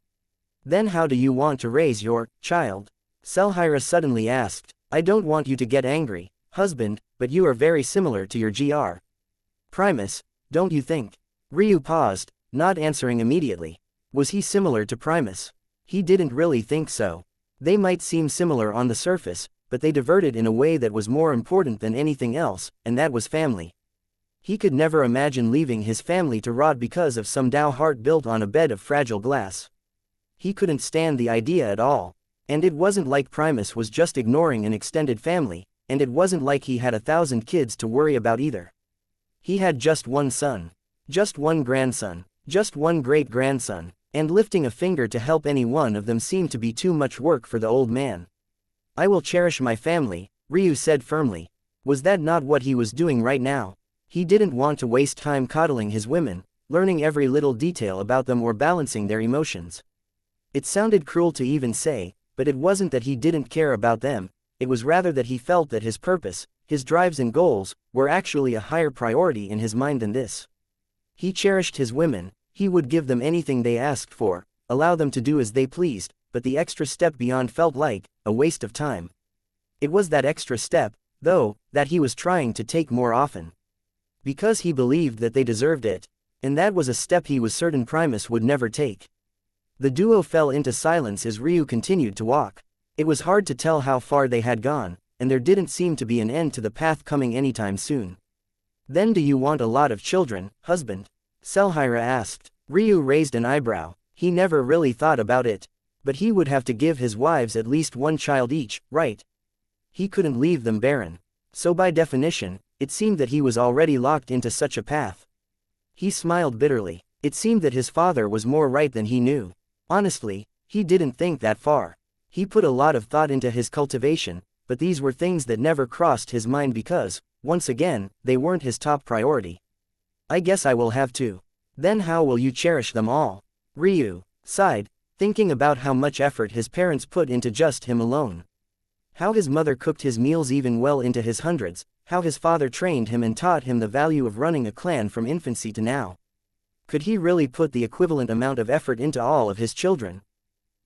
Then how do you want to raise your child? Xianxia suddenly asked. I don't want you to get angry, husband, but you are very similar to your GR. Primus, don't you think? Ryu paused, not answering immediately. Was he similar to Primus? He didn't really think so. They might seem similar on the surface, but they diverted in a way that was more important than anything else, and that was family. He could never imagine leaving his family to rot because of some Dao heart built on a bed of fragile glass. He couldn't stand the idea at all. And it wasn't like Primus was just ignoring an extended family, and it wasn't like he had 1,000 kids to worry about either. He had just one son. Just one grandson. Just one great-grandson. And lifting a finger to help any one of them seemed to be too much work for the old man. I will cherish my family, Ryu said firmly. Was that not what he was doing right now? He didn't want to waste time coddling his women, learning every little detail about them or balancing their emotions. It sounded cruel to even say, but it wasn't that he didn't care about them, it was rather that he felt that his purpose, his drives and goals, were actually a higher priority in his mind than this. He cherished his women, he would give them anything they asked for, allow them to do as they pleased, but the extra step beyond felt like a waste of time. It was that extra step, though, that he was trying to take more often. Because he believed that they deserved it. And that was a step he was certain Primus would never take. The duo fell into silence as Ryu continued to walk. It was hard to tell how far they had gone, and there didn't seem to be an end to the path coming anytime soon. Then do you want a lot of children, husband? Xianxia asked. Ryu raised an eyebrow. He never really thought about it. But he would have to give his wives at least one child each, right? He couldn't leave them barren. So by definition, it seemed that he was already locked into such a path. He smiled bitterly. It seemed that his father was more right than he knew. Honestly, he didn't think that far. He put a lot of thought into his cultivation, but these were things that never crossed his mind because, once again, they weren't his top priority. I guess I will have to. Then how will you cherish them all? Ryu sighed, thinking about how much effort his parents put into just him alone. How his mother cooked his meals even well into his hundreds, how his father trained him and taught him the value of running a clan from infancy to now. Could he really put the equivalent amount of effort into all of his children?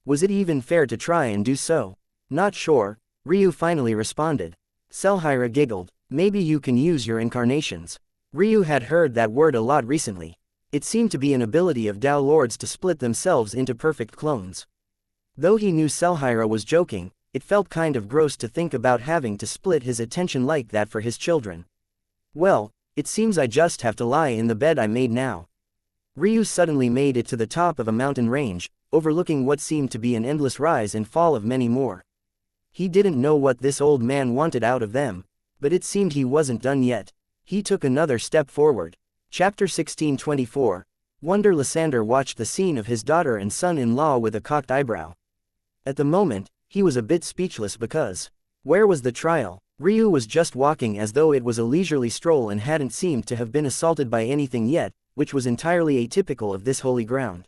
Was it even fair to try and do so? Not sure, Ryu finally responded. Xianxia giggled. Maybe you can use your incarnations. Ryu had heard that word a lot recently. It seemed to be an ability of Dao Lords to split themselves into perfect clones. Though he knew Xianxia was joking, it felt kind of gross to think about having to split his attention like that for his children. Well, it seems I just have to lie in the bed I made now. Ryu suddenly made it to the top of a mountain range, overlooking what seemed to be an endless rise and fall of many more. He didn't know what this old man wanted out of them, but it seemed he wasn't done yet. He took another step forward. Chapter 1624. Wonder Lysander watched the scene of his daughter and son-in-law with a cocked eyebrow. At the moment, he was a bit speechless because, where was the trial? Ryu was just walking as though it was a leisurely stroll and hadn't seemed to have been assaulted by anything yet, which was entirely atypical of this holy ground.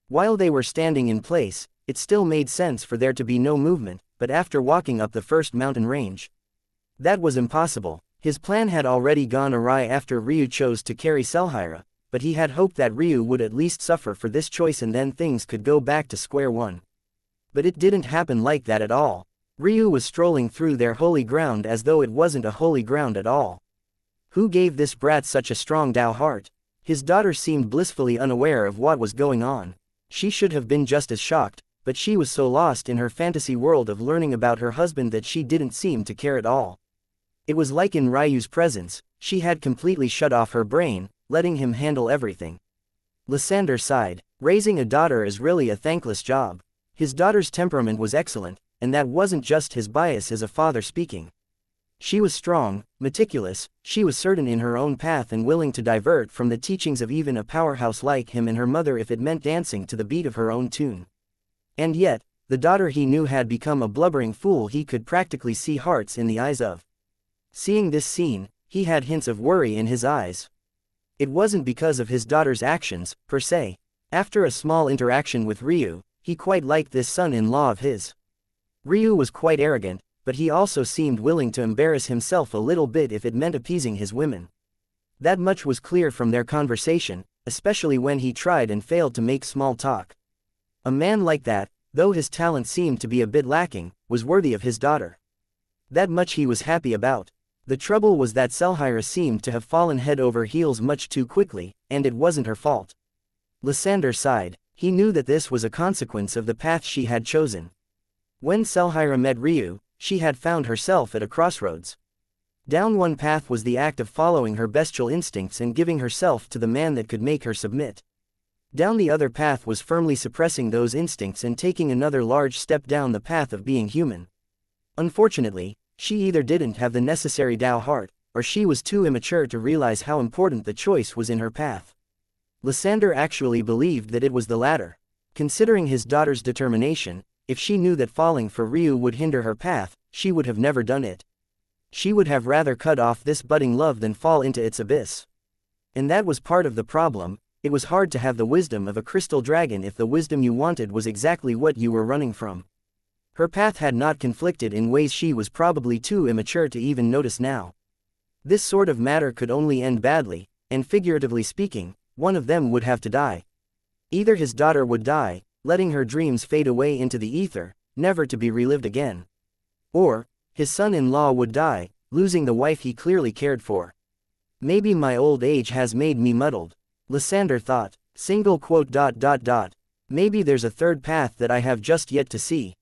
While they were standing in place, it still made sense for there to be no movement, but after walking up the first mountain range, that was impossible. His plan had already gone awry after Ryu chose to carry Xianxia, but he had hoped that Ryu would at least suffer for this choice and then things could go back to square one. But it didn't happen like that at all. Ryu was strolling through their holy ground as though it wasn't a holy ground at all. Who gave this brat such a strong Dao heart? His daughter seemed blissfully unaware of what was going on. She should have been just as shocked, but she was so lost in her fantasy world of learning about her husband that she didn't seem to care at all. It was like in Ryu's presence, she had completely shut off her brain, letting him handle everything. Lysander sighed. Raising a daughter is really a thankless job. His daughter's temperament was excellent, and that wasn't just his bias as a father speaking. She was strong, meticulous, she was certain in her own path and willing to divert from the teachings of even a powerhouse like him and her mother if it meant dancing to the beat of her own tune. And yet, the daughter he knew had become a blubbering fool he could practically see hearts in the eyes of. Seeing this scene, he had hints of worry in his eyes. It wasn't because of his daughter's actions, per se. After a small interaction with Ryu, he quite liked this son-in-law of his. Ryu was quite arrogant, but he also seemed willing to embarrass himself a little bit if it meant appeasing his women. That much was clear from their conversation, especially when he tried and failed to make small talk. A man like that, though his talent seemed to be a bit lacking, was worthy of his daughter. That much he was happy about. The trouble was that Xianxia seemed to have fallen head over heels much too quickly, and it wasn't her fault. Lysander sighed. He knew that this was a consequence of the path she had chosen. When Xianxia met Ryu, she had found herself at a crossroads. Down one path was the act of following her bestial instincts and giving herself to the man that could make her submit. Down the other path was firmly suppressing those instincts and taking another large step down the path of being human. Unfortunately, she either didn't have the necessary Dao heart, or she was too immature to realize how important the choice was in her path. Lysander actually believed that it was the latter. Considering his daughter's determination, if she knew that falling for Ryu would hinder her path, she would have never done it. She would have rather cut off this budding love than fall into its abyss. And that was part of the problem. It was hard to have the wisdom of a crystal dragon if the wisdom you wanted was exactly what you were running from. Her path had not conflicted in ways she was probably too immature to even notice now. This sort of matter could only end badly, and figuratively speaking, one of them would have to die. Either his daughter would die, letting her dreams fade away into the ether, never to be relived again. Or, his son-in-law would die, losing the wife he clearly cared for. Maybe my old age has made me muddled, Lysander thought, Maybe there's a third path that I have just yet to see.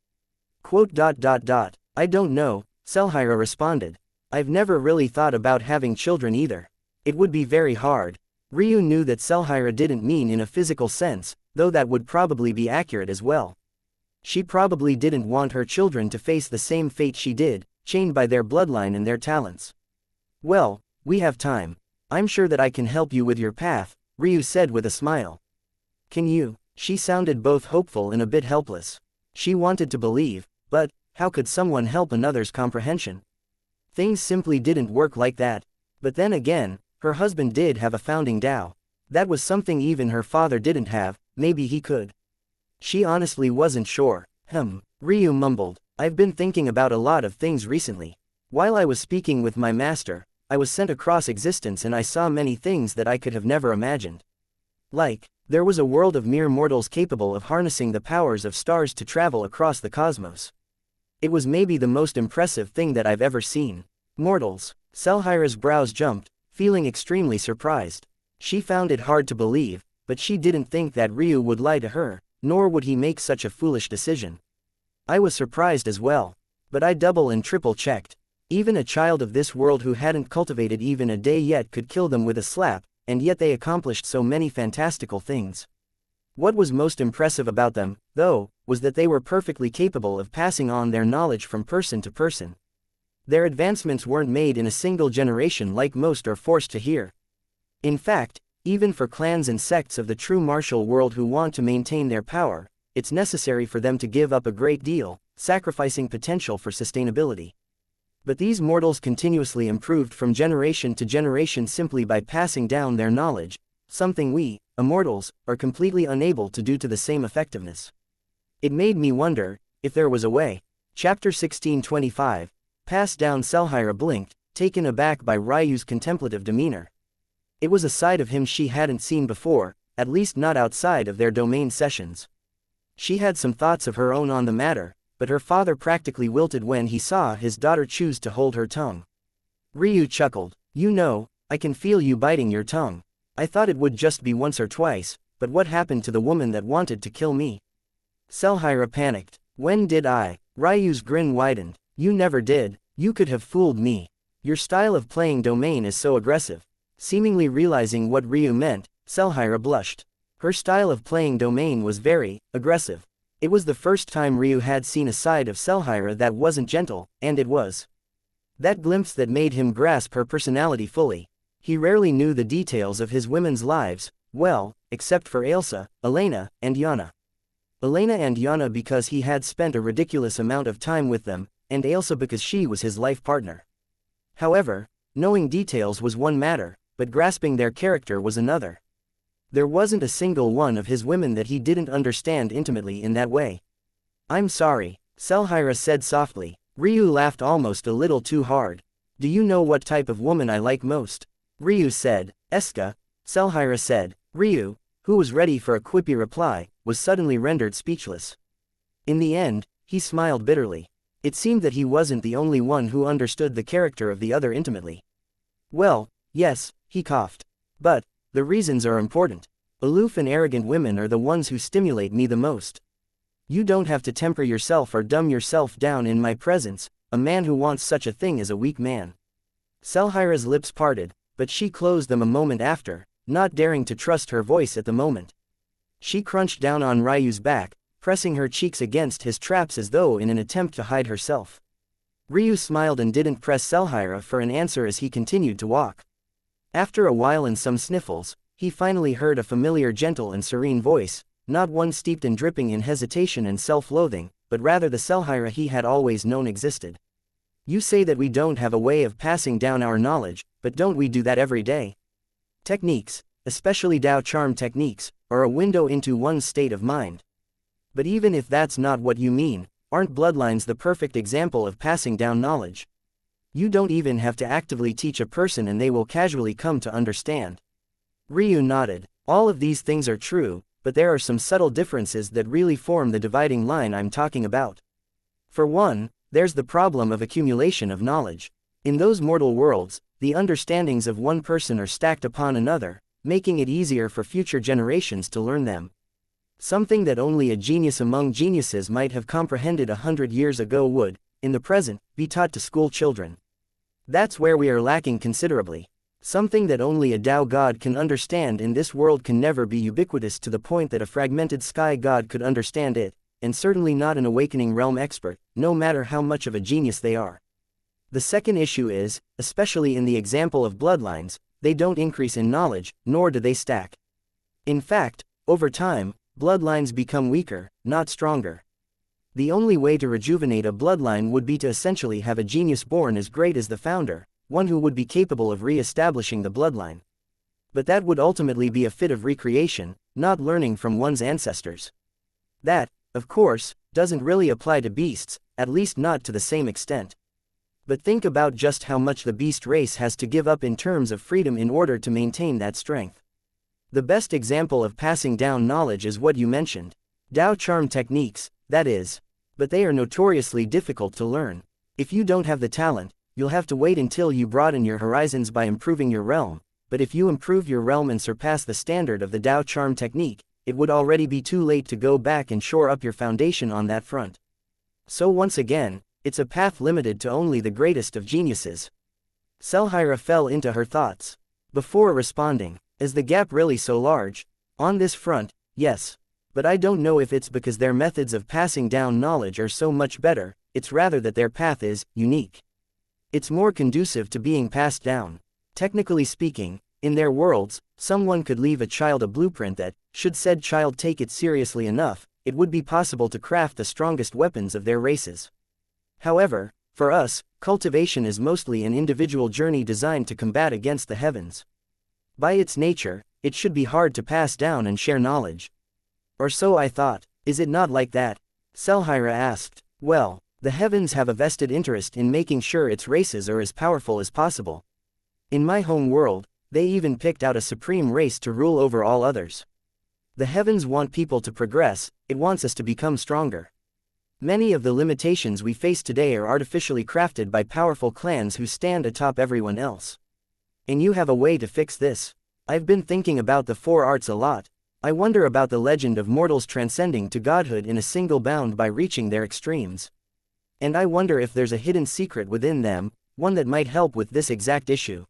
I don't know, Selhira responded. I've never really thought about having children either. It would be very hard. Ryu knew that Selhira didn't mean in a physical sense, though that would probably be accurate as well. She probably didn't want her children to face the same fate she did, chained by their bloodline and their talents. Well, we have time. I'm sure that I can help you with your path, Ryu said with a smile. Can you? She sounded both hopeful and a bit helpless. She wanted to believe, but how could someone help another's comprehension? Things simply didn't work like that. But then again, her husband did have a founding Tao. That was something even her father didn't have. Maybe he could. She honestly wasn't sure. Ryu mumbled. I've been thinking about a lot of things recently. While I was speaking with my master, I was sent across existence and I saw many things that I could have never imagined. Like, there was a world of mere mortals capable of harnessing the powers of stars to travel across the cosmos. It was maybe the most impressive thing that I've ever seen. Mortals. Selhira's brows jumped, feeling extremely surprised. She found it hard to believe, but she didn't think that Ryu would lie to her, nor would he make such a foolish decision. I was surprised as well. But I double and triple checked. Even a child of this world who hadn't cultivated even a day yet could kill them with a slap, and yet they accomplished so many fantastical things. What was most impressive about them, though, was that they were perfectly capable of passing on their knowledge from person to person. Their advancements weren't made in a single generation like most are forced to hear. In fact, even for clans and sects of the true martial world who want to maintain their power, it's necessary for them to give up a great deal, sacrificing potential for sustainability. But these mortals continuously improved from generation to generation simply by passing down their knowledge, something we, immortals, are completely unable to do to the same effectiveness. It made me wonder if there was a way. Chapter 1625. Passed down. Selhira blinked, taken aback by Ryu's contemplative demeanor. It was a side of him she hadn't seen before, at least not outside of their domain sessions. She had some thoughts of her own on the matter, but her father practically wilted when he saw his daughter choose to hold her tongue. Ryu chuckled. You know, I can feel you biting your tongue. I thought it would just be once or twice, but what happened to the woman that wanted to kill me? Selhira panicked. When did I? Ryu's grin widened. You never did. You could have fooled me. Your style of playing domain is so aggressive. Seemingly realizing what Ryu meant, Selhira blushed. Her style of playing domain was very aggressive. It was the first time Ryu had seen a side of Selhira that wasn't gentle, and it was that glimpse that made him grasp her personality fully. He rarely knew the details of his women's lives, well, except for Ailsa, Elena, and Yana. Elena and Yana because he had spent a ridiculous amount of time with them, and Ailsa because she was his life partner. However, knowing details was one matter, but grasping their character was another. There wasn't a single one of his women that he didn't understand intimately in that way. I'm sorry, Selhira said softly. Ryu laughed almost a little too hard. Do you know what type of woman I like most? Ryu said. Eska, Selhira said. Ryu, who was ready for a quippy reply, was suddenly rendered speechless. In the end, he smiled bitterly. It seemed that he wasn't the only one who understood the character of the other intimately. Well, yes, he coughed. But the reasons are important. Aloof and arrogant women are the ones who stimulate me the most. You don't have to temper yourself or dumb yourself down in my presence. A man who wants such a thing is a weak man. Selhira's lips parted, but she closed them a moment after, not daring to trust her voice at the moment. She crunched down on Ryu's back, pressing her cheeks against his traps as though in an attempt to hide herself. Ryu smiled and didn't press Selhira for an answer as he continued to walk. After a while and some sniffles, he finally heard a familiar gentle and serene voice. not one steeped and dripping in hesitation and self-loathing, but rather the xianxia he had always known existed. You say that we don't have a way of passing down our knowledge, but don't we do that every day? Techniques, especially Dao charm techniques, are a window into one's state of mind. But even if that's not what you mean, aren't bloodlines the perfect example of passing down knowledge? You don't even have to actively teach a person and they will casually come to understand. Ryu nodded. All of these things are true, but there are some subtle differences that really form the dividing line I'm talking about. For one, there's the problem of accumulation of knowledge. In those mortal worlds, the understandings of one person are stacked upon another, making it easier for future generations to learn them. Something that only a genius among geniuses might have comprehended 100 years ago would, in the present, be taught to school children. That's where we are lacking considerably. Something that only a Tao god can understand in this world can never be ubiquitous to the point that a fragmented sky god could understand it, and certainly not an awakening realm expert, no matter how much of a genius they are. The second issue is, especially in the example of bloodlines, they don't increase in knowledge, nor do they stack. In fact, over time, bloodlines become weaker, not stronger. The only way to rejuvenate a bloodline would be to essentially have a genius born as great as the founder, one who would be capable of re-establishing the bloodline. But that would ultimately be a fit of recreation, not learning from one's ancestors. That, of course, doesn't really apply to beasts, at least not to the same extent. But think about just how much the beast race has to give up in terms of freedom in order to maintain that strength. The best example of passing down knowledge is what you mentioned. Dao charm techniques, that is. But they are notoriously difficult to learn. If you don't have the talent, you'll have to wait until you broaden your horizons by improving your realm, but if you improve your realm and surpass the standard of the Dao charm technique, it would already be too late to go back and shore up your foundation on that front. So once again, it's a path limited to only the greatest of geniuses. Xianxia fell into her thoughts. Before responding, is the gap really so large? On this front, yes. But I don't know if it's because their methods of passing down knowledge are so much better, it's rather that their path is unique. It's more conducive to being passed down. Technically speaking, in their worlds, someone could leave a child a blueprint that, should said child take it seriously enough, it would be possible to craft the strongest weapons of their races. However, for us, cultivation is mostly an individual journey designed to combat against the heavens. By its nature, it should be hard to pass down and share knowledge. Or so I thought. Is it not like that? Xianxia asked. Well, the heavens have a vested interest in making sure its races are as powerful as possible. In my home world, they even picked out a supreme race to rule over all others. The heavens want people to progress, it wants us to become stronger. Many of the limitations we face today are artificially crafted by powerful clans who stand atop everyone else. And you have a way to fix this. I've been thinking about the four arts a lot. I wonder about the legend of mortals transcending to godhood in a single bound by reaching their extremes. And I wonder if there's a hidden secret within them, one that might help with this exact issue.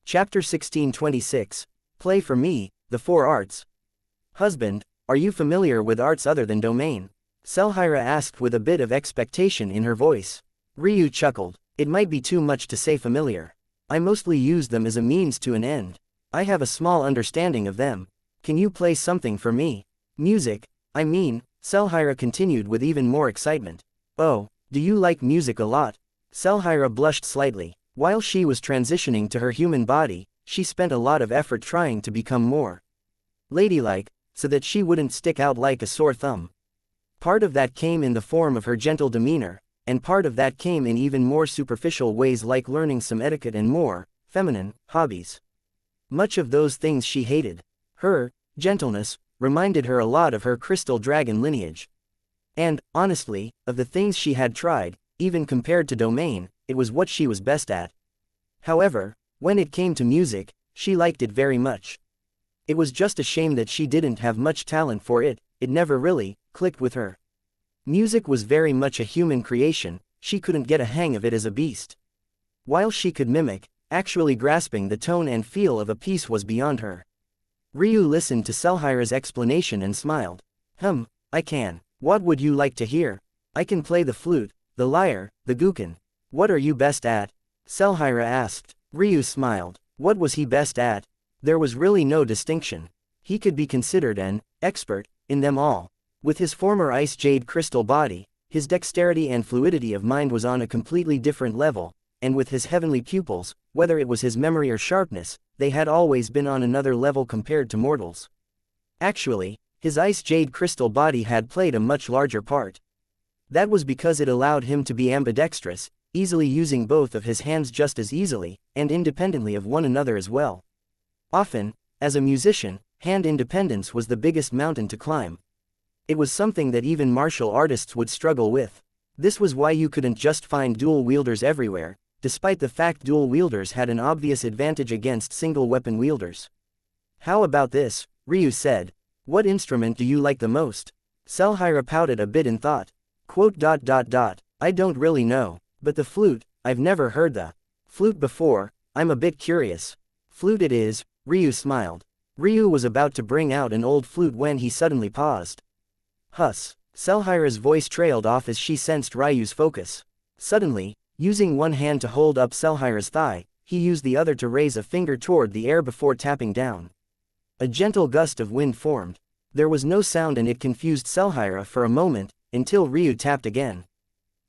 Chapter 1626. Play for me, the four arts. Husband, are you familiar with arts other than domain? Xianxia asked with a bit of expectation in her voice. Ryu chuckled. It might be too much to say familiar. I mostly use them as a means to an end. I have a small understanding of them. Can you play something for me? Music, I mean, Xianxia continued with even more excitement. Oh, do you like music a lot? Xianxia blushed slightly. While she was transitioning to her human body, she spent a lot of effort trying to become more ladylike, so that she wouldn't stick out like a sore thumb. Part of that came in the form of her gentle demeanor, and part of that came in even more superficial ways like learning some etiquette and more feminine hobbies. Much of those things she hated. Her gentleness reminded her a lot of her crystal dragon lineage. And, honestly, of the things she had tried, even compared to domain, it was what she was best at. However, when it came to music, she liked it very much. It was just a shame that she didn't have much talent for it, it never really clicked with her. Music was very much a human creation, she couldn't get a hang of it as a beast. While she could mimic, actually grasping the tone and feel of a piece was beyond her. Ryu listened to Xianxia's explanation and smiled. I can. What would you like to hear? I can play the flute, the lyre, the guqin. What are you best at? Xianxia asked. Ryu smiled. What was he best at? There was really no distinction. He could be considered an expert in them all. With his former ice jade crystal body, his dexterity and fluidity of mind was on a completely different level, and with his heavenly pupils, whether it was his memory or sharpness, they had always been on another level compared to mortals. Actually, his ice jade crystal body had played a much larger part. That was because it allowed him to be ambidextrous, easily using both of his hands just as easily, and independently of one another as well. Often, as a musician, hand independence was the biggest mountain to climb. It was something that even martial artists would struggle with. This was why you couldn't just find dual wielders everywhere, despite the fact dual wielders had an obvious advantage against single weapon wielders. How about this? Ryu said. What instrument do you like the most? Xianxia pouted a bit in thought. I don't really know, but the flute, I've never heard the flute before, I'm a bit curious. Flute it is, Ryu smiled. Ryu was about to bring out an old flute when he suddenly paused. Huss. Xianxia's voice trailed off as she sensed Ryu's focus. Suddenly, using one hand to hold up Xianxia's thigh, he used the other to raise a finger toward the air before tapping down. A gentle gust of wind formed. There was no sound and it confused Xianxia for a moment, until Ryu tapped again.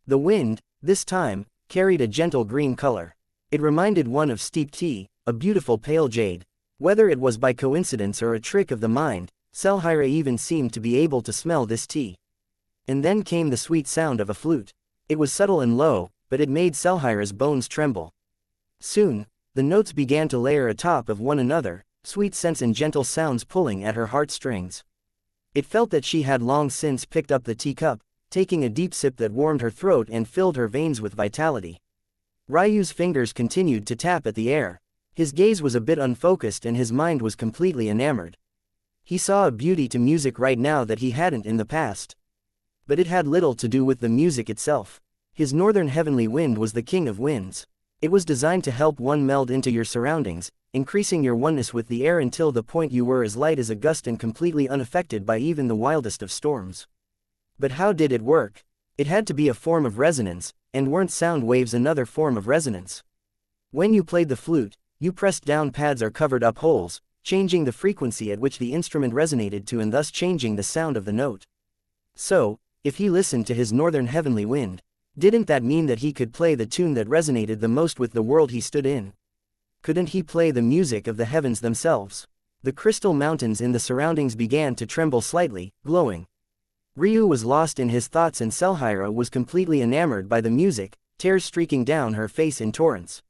The wind, this time, carried a gentle green color. It reminded one of steeped tea, a beautiful pale jade. Whether it was by coincidence or a trick of the mind, Xianxia even seemed to be able to smell this tea. And then came the sweet sound of a flute. It was subtle and low, but it made Xianxia's bones tremble. Soon, the notes began to layer atop of one another, sweet scents and gentle sounds pulling at her heartstrings. It felt that she had long since picked up the teacup, taking a deep sip that warmed her throat and filled her veins with vitality. Ryu's fingers continued to tap at the air. His gaze was a bit unfocused and his mind was completely enamored. He saw a beauty to music right now that he hadn't in the past. But it had little to do with the music itself. His northern heavenly wind was the king of winds. It was designed to help one meld into your surroundings, increasing your oneness with the air until the point you were as light as a gust and completely unaffected by even the wildest of storms. But how did it work? It had to be a form of resonance, and weren't sound waves another form of resonance? When you played the flute, you pressed down pads or covered up holes, changing the frequency at which the instrument resonated to and thus changing the sound of the note. So, if he listened to his northern heavenly wind, didn't that mean that he could play the tune that resonated the most with the world he stood in? Couldn't he play the music of the heavens themselves? The crystal mountains in the surroundings began to tremble slightly, glowing. Ryu was lost in his thoughts and Xianxia was completely enamored by the music, tears streaking down her face in torrents.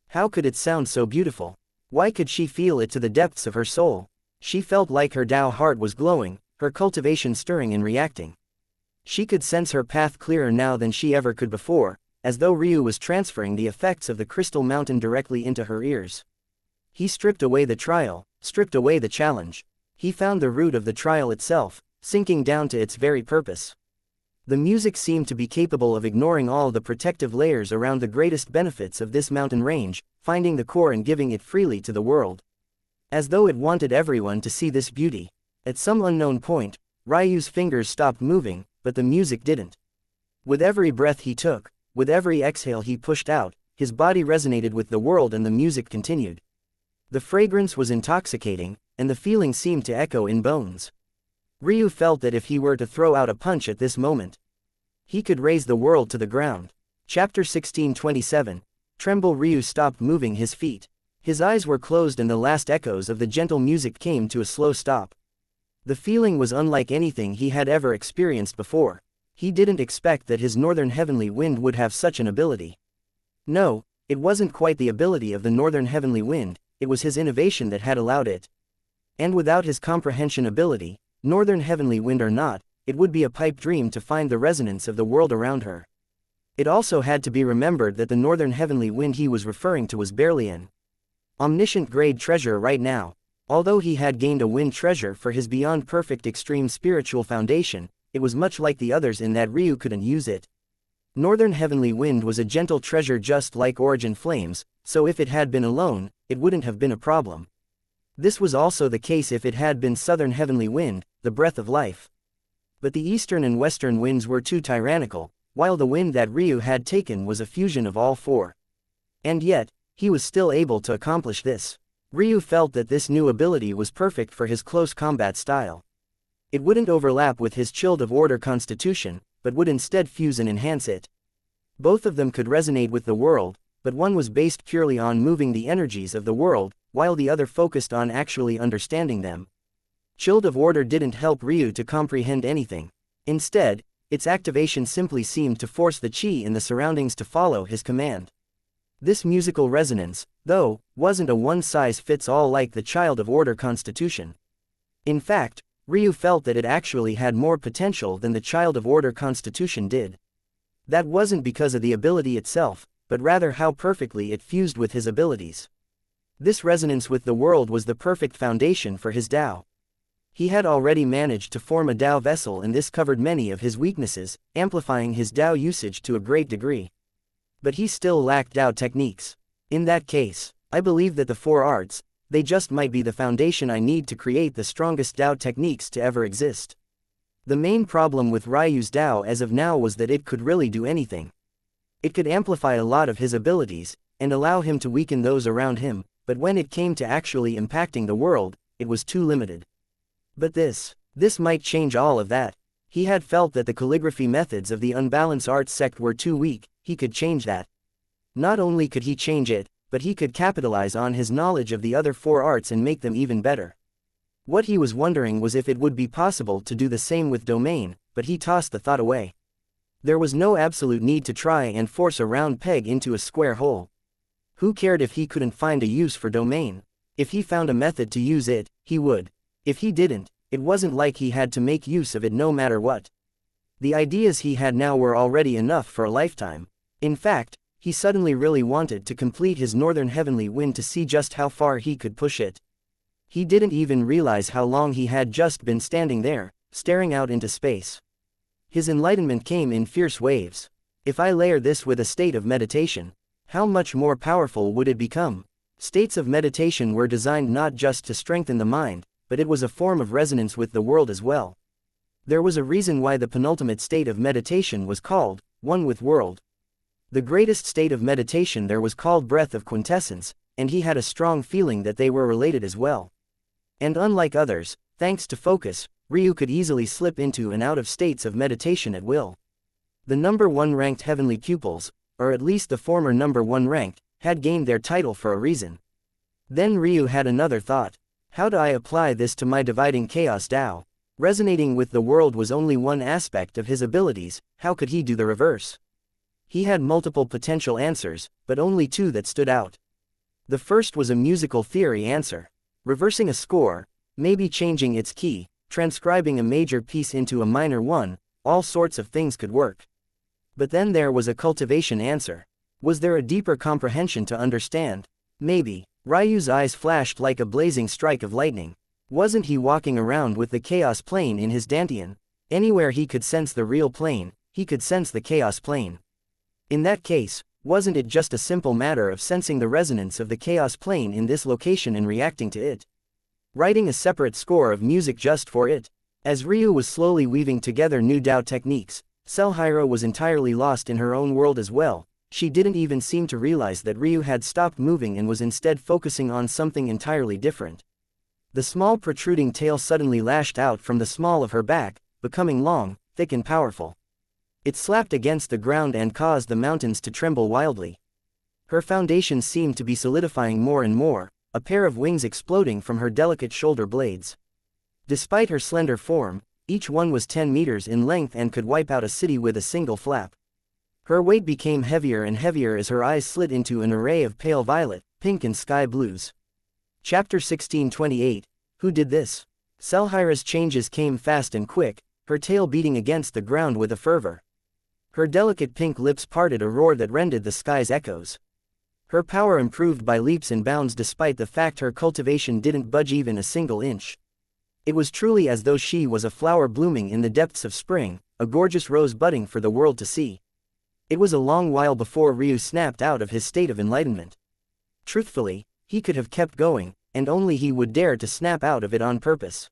How could it sound so beautiful? Why could she feel it to the depths of her soul? She felt like her Tao heart was glowing, her cultivation stirring and reacting. She could sense her path clearer now than she ever could before, as though Ryu was transferring the effects of the crystal mountain directly into her ears. He stripped away the trial, stripped away the challenge. He found the root of the trial itself, sinking down to its very purpose. The music seemed to be capable of ignoring all the protective layers around the greatest benefits of this mountain range, finding the core and giving it freely to the world. As though it wanted everyone to see this beauty. At some unknown point, Ryu's fingers stopped moving, but the music didn't. With every breath he took, with every exhale he pushed out, his body resonated with the world and the music continued. The fragrance was intoxicating, and the feeling seemed to echo in bones. Ryu felt that if he were to throw out a punch at this moment, he could raise the world to the ground. Chapter 16:27. Tremble. Ryu stopped moving his feet. His eyes were closed and the last echoes of the gentle music came to a slow stop. The feeling was unlike anything he had ever experienced before. He didn't expect that his northern heavenly wind would have such an ability. No, it wasn't quite the ability of the northern heavenly wind, it was his innovation that had allowed it. And without his comprehension ability, northern heavenly wind or not, it would be a pipe dream to find the resonance of the world around her. It also had to be remembered that the northern heavenly wind he was referring to was barely an omniscient grade treasure right now. Although he had gained a wind treasure for his beyond perfect extreme spiritual foundation, it was much like the others in that Ryu couldn't use it. Northern heavenly wind was a gentle treasure just like origin flames, so if it had been alone, it wouldn't have been a problem. This was also the case if it had been southern heavenly wind, the breath of life. But the eastern and western winds were too tyrannical, while the wind that Ryu had taken was a fusion of all four. And yet, he was still able to accomplish this. Ryu felt that this new ability was perfect for his close combat style. It wouldn't overlap with his chilled of order constitution, but would instead fuse and enhance it. Both of them could resonate with the world, but one was based purely on moving the energies of the world, while the other focused on actually understanding them. Chilled of order didn't help Ryu to comprehend anything. Instead, its activation simply seemed to force the chi in the surroundings to follow his command. This musical resonance, though, wasn't a one-size-fits-all like the child of order constitution. In fact, Ryu felt that it actually had more potential than the child of order constitution did. That wasn't because of the ability itself, but rather how perfectly it fused with his abilities. This resonance with the world was the perfect foundation for his Tao. He had already managed to form a Tao vessel, and this covered many of his weaknesses, amplifying his Tao usage to a great degree. But he still lacked Tao techniques. In that case, I believe that the four arts, they just might be the foundation I need to create the strongest Tao techniques to ever exist. The main problem with Ryu's Tao as of now was that it could really do anything. It could amplify a lot of his abilities, and allow him to weaken those around him, but when it came to actually impacting the world, it was too limited. But this might change all of that. He had felt that the calligraphy methods of the unbalanced arts sect were too weak. He could change that. Not only could he change it, but he could capitalize on his knowledge of the other four arts and make them even better. What he was wondering was if it would be possible to do the same with domain, but he tossed the thought away. There was no absolute need to try and force a round peg into a square hole. Who cared if he couldn't find a use for domain? If he found a method to use it, he would. If he didn't, it wasn't like he had to make use of it no matter what. The ideas he had now were already enough for a lifetime. In fact, he suddenly really wanted to complete his northern heavenly wind to see just how far he could push it. He didn't even realize how long he had just been standing there, staring out into space. His enlightenment came in fierce waves. If I layer this with a state of meditation, how much more powerful would it become? States of meditation were designed not just to strengthen the mind, but it was a form of resonance with the world as well. There was a reason why the penultimate state of meditation was called one with world. The greatest state of meditation there was called breath of quintessence, and he had a strong feeling that they were related as well. And unlike others, thanks to focus, Ryu could easily slip into and out of states of meditation at will. The number one ranked heavenly pupils, or at least the former number one ranked, had gained their title for a reason. Then Ryu had another thought. How do I apply this to my dividing chaos Tao? Resonating with the world was only one aspect of his abilities. How could he do the reverse? He had multiple potential answers, but only two that stood out. The first was a musical theory answer. Reversing a score, maybe changing its key, transcribing a major piece into a minor one, all sorts of things could work. But then there was a cultivation answer. Was there a deeper comprehension to understand? Maybe. Ryu's eyes flashed like a blazing strike of lightning. Wasn't he walking around with the chaos plane in his dantian? Anywhere he could sense the real plane, he could sense the chaos plane. In that case, wasn't it just a simple matter of sensing the resonance of the chaos plane in this location and reacting to it? Writing a separate score of music just for it? As Ryu was slowly weaving together new Tao techniques, Selhira was entirely lost in her own world as well. She didn't even seem to realize that Ryu had stopped moving and was instead focusing on something entirely different. The small protruding tail suddenly lashed out from the small of her back, becoming long, thick and powerful. It slapped against the ground and caused the mountains to tremble wildly. Her foundation seemed to be solidifying more and more, a pair of wings exploding from her delicate shoulder blades. Despite her slender form, each one was 10 meters in length and could wipe out a city with a single flap. Her weight became heavier and heavier as her eyes slid into an array of pale violet, pink and sky blues. Chapter 1628, Who Did This? Selhira's changes came fast and quick, her tail beating against the ground with a fervor. Her delicate pink lips parted a roar that rended the sky's echoes. Her power improved by leaps and bounds despite the fact her cultivation didn't budge even a single inch. It was truly as though she was a flower blooming in the depths of spring, a gorgeous rose budding for the world to see. It was a long while before Ryu snapped out of his state of enlightenment. Truthfully, he could have kept going, and only he would dare to snap out of it on purpose.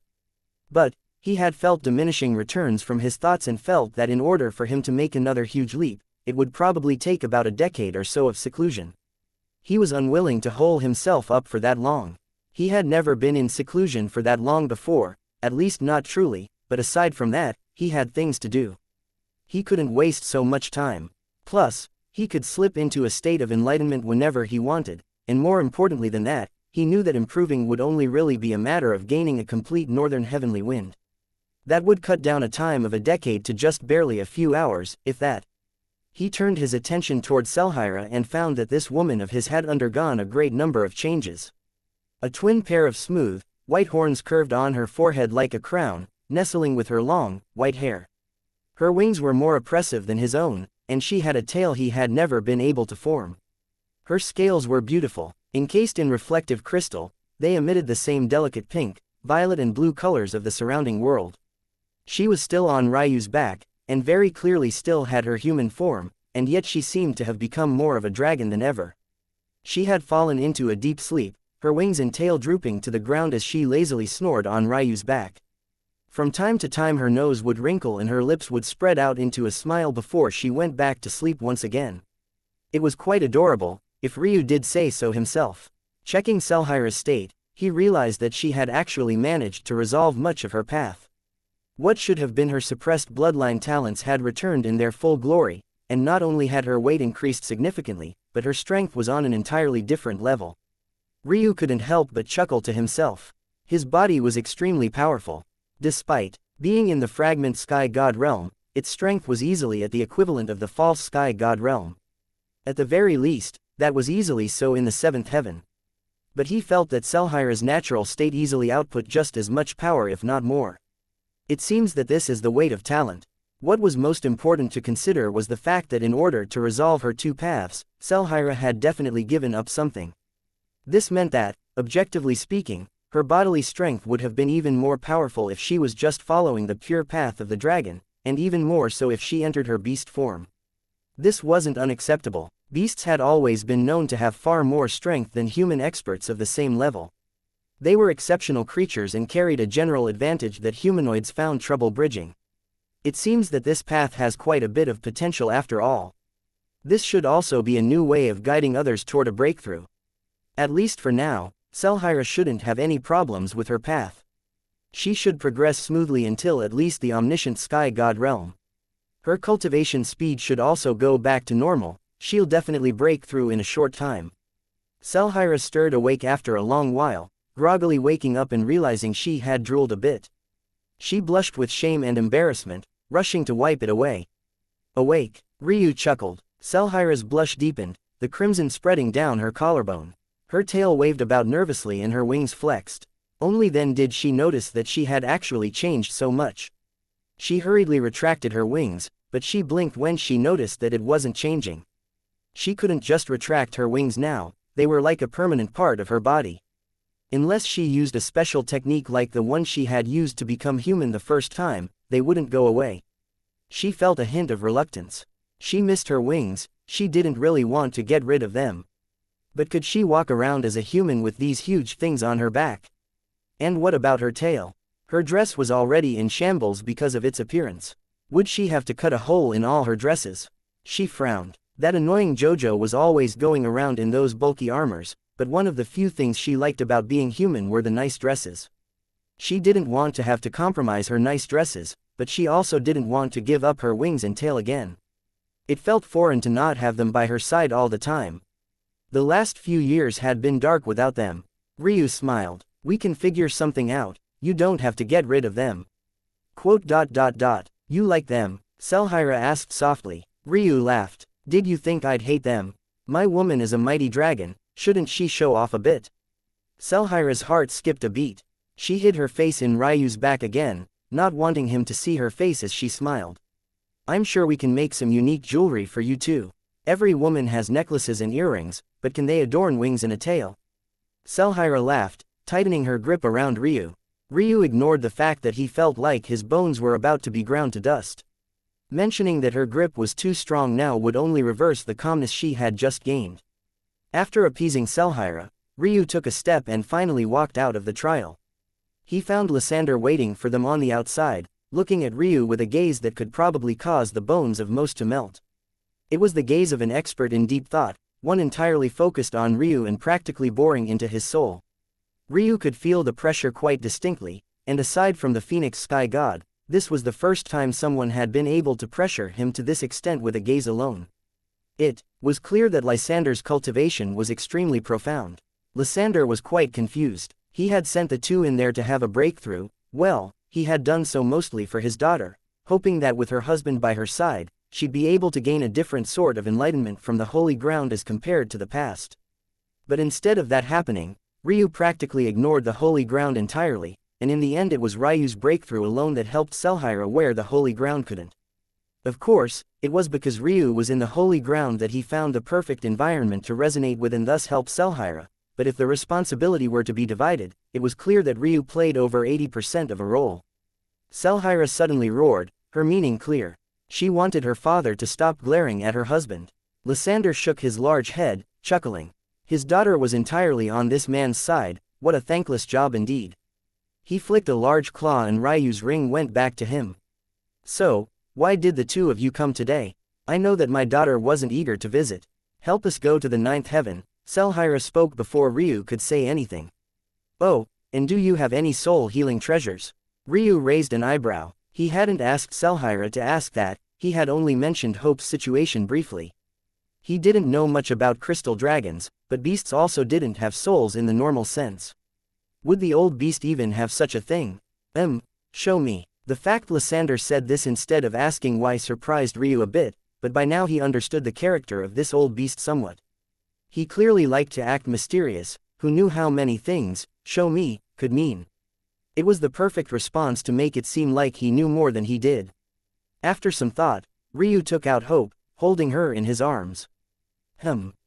But he had felt diminishing returns from his thoughts and felt that in order for him to make another huge leap, it would probably take about a decade or so of seclusion. He was unwilling to hole himself up for that long. He had never been in seclusion for that long before, at least not truly, but aside from that, he had things to do. He couldn't waste so much time. Plus, he could slip into a state of enlightenment whenever he wanted, and more importantly than that, he knew that improving would only really be a matter of gaining a complete northern heavenly wind. That would cut down a time of a decade to just barely a few hours, if that. He turned his attention toward xianxia and found that this woman of his had undergone a great number of changes. A twin pair of smooth, white horns curved on her forehead like a crown, nestling with her long, white hair. Her wings were more oppressive than his own, and she had a tail he had never been able to form. Her scales were beautiful, encased in reflective crystal. They emitted the same delicate pink, violet and blue colors of the surrounding world. She was still on Ryu's back, and very clearly still had her human form, and yet she seemed to have become more of a dragon than ever. She had fallen into a deep sleep, her wings and tail drooping to the ground as she lazily snored on Ryu's back. From time to time her nose would wrinkle and her lips would spread out into a smile before she went back to sleep once again. It was quite adorable, if Ryu did say so himself. Checking xianxia's state, he realized that she had actually managed to resolve much of her path. What should have been her suppressed bloodline talents had returned in their full glory, and not only had her weight increased significantly, but her strength was on an entirely different level. Ryu couldn't help but chuckle to himself. His body was extremely powerful. Despite being in the fragment sky god realm, its strength was easily at the equivalent of the false sky god realm. At the very least, that was easily so in the seventh heaven. But he felt that xianxia's natural state easily output just as much power if not more. It seems that this is the weight of talent. What was most important to consider was the fact that in order to resolve her two paths, xianxia had definitely given up something. This meant that, objectively speaking, her bodily strength would have been even more powerful if she was just following the pure path of the dragon, and even more so if she entered her beast form. This wasn't unacceptable. Beasts had always been known to have far more strength than human experts of the same level. They were exceptional creatures and carried a general advantage that humanoids found trouble bridging. It seems that this path has quite a bit of potential after all. This should also be a new way of guiding others toward a breakthrough. At least for now, xianxia shouldn't have any problems with her path. She should progress smoothly until at least the omniscient sky god realm. Her cultivation speed should also go back to normal. She'll definitely break through in a short time. xianxia stirred awake after a long while, groggily waking up and realizing she had drooled a bit. She blushed with shame and embarrassment, rushing to wipe it away. Awake, Ryu chuckled. xianxia's blush deepened, the crimson spreading down her collarbone. Her tail waved about nervously and her wings flexed. Only then did she notice that she had actually changed so much. She hurriedly retracted her wings, but she blinked when she noticed that it wasn't changing. She couldn't just retract her wings now, they were like a permanent part of her body. Unless she used a special technique like the one she had used to become human the first time, they wouldn't go away. She felt a hint of reluctance. She missed her wings, she didn't really want to get rid of them. But could she walk around as a human with these huge things on her back? And what about her tail? Her dress was already in shambles because of its appearance. Would she have to cut a hole in all her dresses? She frowned. That annoying JoJo was always going around in those bulky armors, but one of the few things she liked about being human were the nice dresses. She didn't want to have to compromise her nice dresses, but she also didn't want to give up her wings and tail again. It felt foreign to not have them by her side all the time. The last few years had been dark without them. Ryu smiled. We can figure something out, you don't have to get rid of them. Quote. You like them? xianxia asked softly. Ryu laughed. Did you think I'd hate them? My woman is a mighty dragon, shouldn't she show off a bit? xianxia's heart skipped a beat. She hid her face in Ryu's back again, not wanting him to see her face as she smiled. I'm sure we can make some unique jewelry for you too. Every woman has necklaces and earrings, but can they adorn wings and a tail? xianxia laughed, tightening her grip around Ryu. Ryu ignored the fact that he felt like his bones were about to be ground to dust. Mentioning that her grip was too strong now would only reverse the calmness she had just gained. After appeasing xianxia, Ryu took a step and finally walked out of the trial. He found Lysander waiting for them on the outside, looking at Ryu with a gaze that could probably cause the bones of most to melt. It was the gaze of an expert in deep thought, one entirely focused on Ryu and practically boring into his soul. Ryu could feel the pressure quite distinctly, and aside from the Phoenix Sky God, This was the first time someone had been able to pressure him to this extent with a gaze alone. It was clear that Lysander's cultivation was extremely profound. Lysander was quite confused. He had sent the two in there to have a breakthrough. Well, he had done so mostly for his daughter, hoping that with her husband by her side, she'd be able to gain a different sort of enlightenment from the holy ground as compared to the past. But instead of that happening, Ryu practically ignored the holy ground entirely, and in the end it was Ryu's breakthrough alone that helped Selhira where the holy ground couldn't. Of course, it was because Ryu was in the holy ground that he found the perfect environment to resonate with and thus help Selhira, but if the responsibility were to be divided, it was clear that Ryu played over 80% of a role. Selhira suddenly roared, her meaning clear. She wanted her father to stop glaring at her husband. Lysander shook his large head, chuckling. His daughter was entirely on this man's side, what a thankless job indeed. He flicked a large claw and Ryu's ring went back to him. So, why did the two of you come today? I know that my daughter wasn't eager to visit. Help us go to the ninth heaven. Selhira spoke before Ryu could say anything. Oh, and do you have any soul-healing treasures? Ryu raised an eyebrow. He hadn't asked Selhira to ask that, he had only mentioned Hope's situation briefly. He didn't know much about crystal dragons, but beasts also didn't have souls in the normal sense. Would the old beast even have such a thing? Show me. The fact Lysander said this instead of asking why surprised Ryu a bit, but by now he understood the character of this old beast somewhat. He clearly liked to act mysterious, who knew how many things, show me, could mean. It was the perfect response to make it seem like he knew more than he did. After some thought, Ryu took out Hope, holding her in his arms.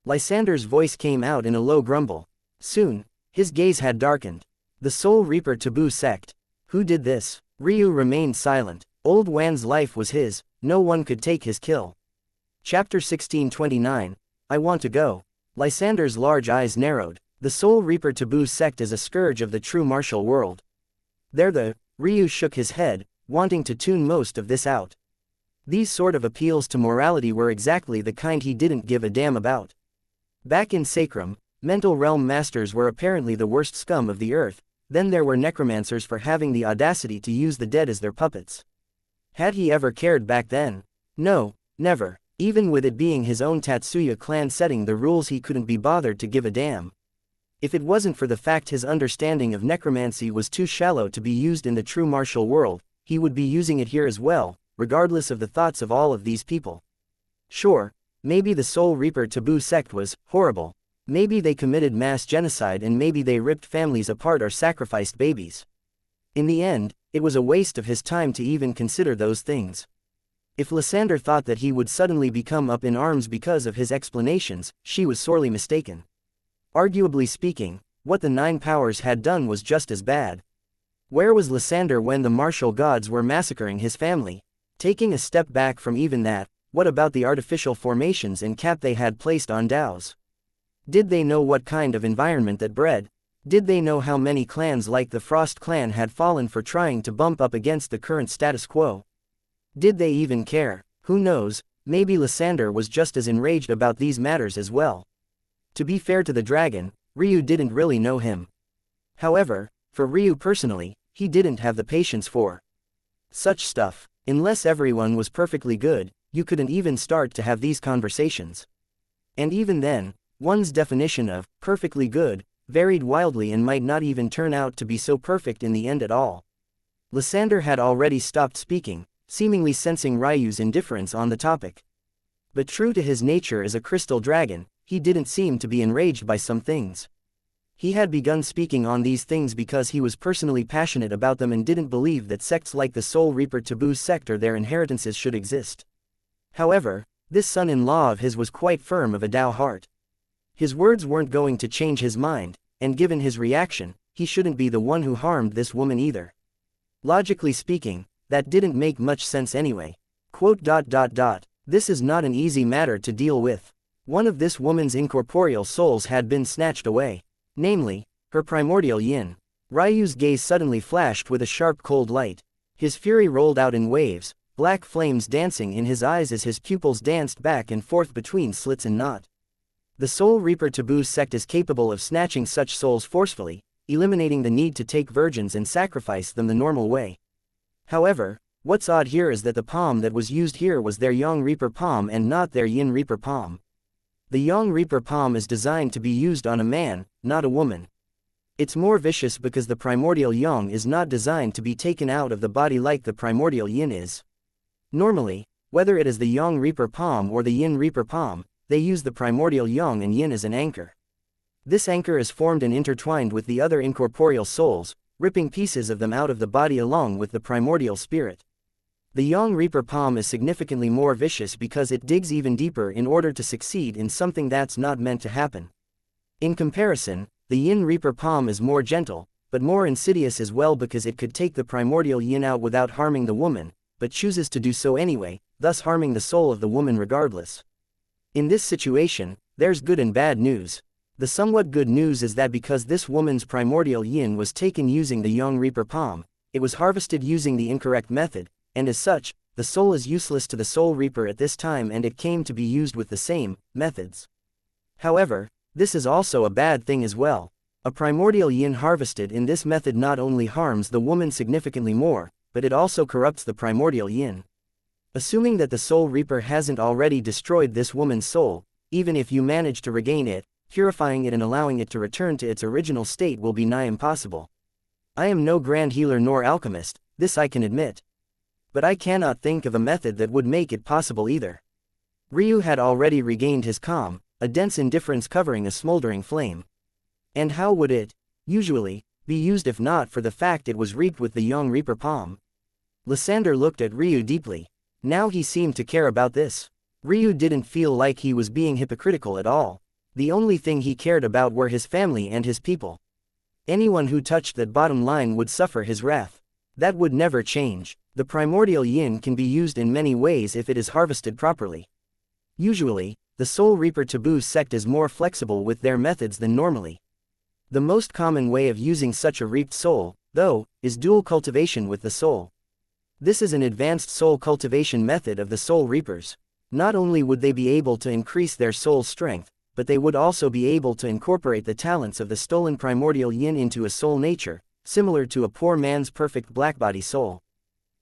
Lysander's voice came out in a low grumble. Soon, his gaze had darkened. The Soul Reaper Taboo sect. Who did this? Ryu remained silent. Old Wan's life was his, no one could take his kill. Chapter 1629, I want to go. Lysander's large eyes narrowed. The Soul Reaper Taboo sect is a scourge of the true martial world. Ryu shook his head, wanting to tune most of this out. These sort of appeals to morality were exactly the kind he didn't give a damn about. Back in Sacrum, mental realm masters were apparently the worst scum of the earth, then there were necromancers for having the audacity to use the dead as their puppets. Had he ever cared back then? No, never. Even with it being his own Tatsuya clan setting the rules, he couldn't be bothered to give a damn. If it wasn't for the fact his understanding of necromancy was too shallow to be used in the true martial world, he would be using it here as well, regardless of the thoughts of all of these people. Sure, maybe the Soul Reaper Taboo sect was horrible. Maybe they committed mass genocide and maybe they ripped families apart or sacrificed babies. In the end, it was a waste of his time to even consider those things. If Lysander thought that he would suddenly become up in arms because of his explanations, she was sorely mistaken. Arguably speaking, what the Nine Powers had done was just as bad. Where was Lysander when the martial gods were massacring his family? Taking a step back from even that, what about the artificial formations and cap they had placed on Daos? Did they know what kind of environment that bred? Did they know how many clans like the Frost clan had fallen for trying to bump up against the current status quo? Did they even care? Who knows, maybe Lysander was just as enraged about these matters as well. To be fair to the dragon, Ryu didn't really know him. However, for Ryu personally, he didn't have the patience for such stuff. Unless everyone was perfectly good, you couldn't even start to have these conversations. And even then, one's definition of perfectly good varied wildly and might not even turn out to be so perfect in the end at all. Lysander had already stopped speaking, seemingly sensing Ryu's indifference on the topic. But true to his nature as a crystal dragon, he didn't seem to be enraged by some things. He had begun speaking on these things because he was personally passionate about them and didn't believe that sects like the Soul Reaper Taboo sect or their inheritances should exist. However, this son-in-law of his was quite firm of a Dao heart. His words weren't going to change his mind, and given his reaction, he shouldn't be the one who harmed this woman either. Logically speaking, that didn't make much sense anyway. This is not an easy matter to deal with. One of this woman's incorporeal souls had been snatched away. Namely, her primordial yin. Ryu's gaze suddenly flashed with a sharp cold light. His fury rolled out in waves, black flames dancing in his eyes as his pupils danced back and forth between slits and not. The Soul Reaper Taboo sect is capable of snatching such souls forcefully, eliminating the need to take virgins and sacrifice them the normal way. However, What's odd here is that the palm that was used here was their Yang Reaper palm and not their Yin Reaper palm. The Yang Reaper palm is designed to be used on a man, not a woman. It's more vicious because the primordial Yang is not designed to be taken out of the body like the primordial Yin is. Normally, whether it is the Yang Reaper palm or the Yin Reaper palm, they use the primordial Yang and Yin as an anchor. This anchor is formed and intertwined with the other incorporeal souls, ripping pieces of them out of the body along with the primordial spirit. The Yang Reaper palm is significantly more vicious because it digs even deeper in order to succeed in something that's not meant to happen. In comparison, the Yin Reaper palm is more gentle, but more insidious as well because it could take the primordial Yin out without harming the woman, but chooses to do so anyway, thus harming the soul of the woman regardless. In this situation, there's good and bad news. The somewhat good news is that because this woman's primordial Yin was taken using the Yang Reaper palm, it was harvested using the incorrect method, and as such, the soul is useless to the Soul Reaper at this time and it came to be used with the same methods. However, this is also a bad thing as well. A primordial Yin harvested in this method not only harms the woman significantly more, but it also corrupts the primordial Yin. Assuming that the Soul Reaper hasn't already destroyed this woman's soul, even if you manage to regain it, purifying it and allowing it to return to its original state will be nigh impossible. I am no grand healer nor alchemist, this I can admit. But I cannot think of a method that would make it possible either. Ryu had already regained his calm, a dense indifference covering a smoldering flame. And how would it, usually, be used if not for the fact it was reaped with the Yang Reaper palm? Lysander looked at Ryu deeply. Now he seemed to care about this. Ryu didn't feel like he was being hypocritical at all. The only thing he cared about were his family and his people. Anyone who touched that bottom line would suffer his wrath. That would never change. The primordial Yin can be used in many ways if it is harvested properly. Usually, the Soul Reaper taboo sect is more flexible with their methods than normally. The most common way of using such a reaped soul, though, is dual cultivation with the soul. This is an advanced soul cultivation method of the Soul Reapers. Not only would they be able to increase their soul strength, but they would also be able to incorporate the talents of the stolen primordial Yin into a soul nature, similar to a poor man's perfect blackbody soul.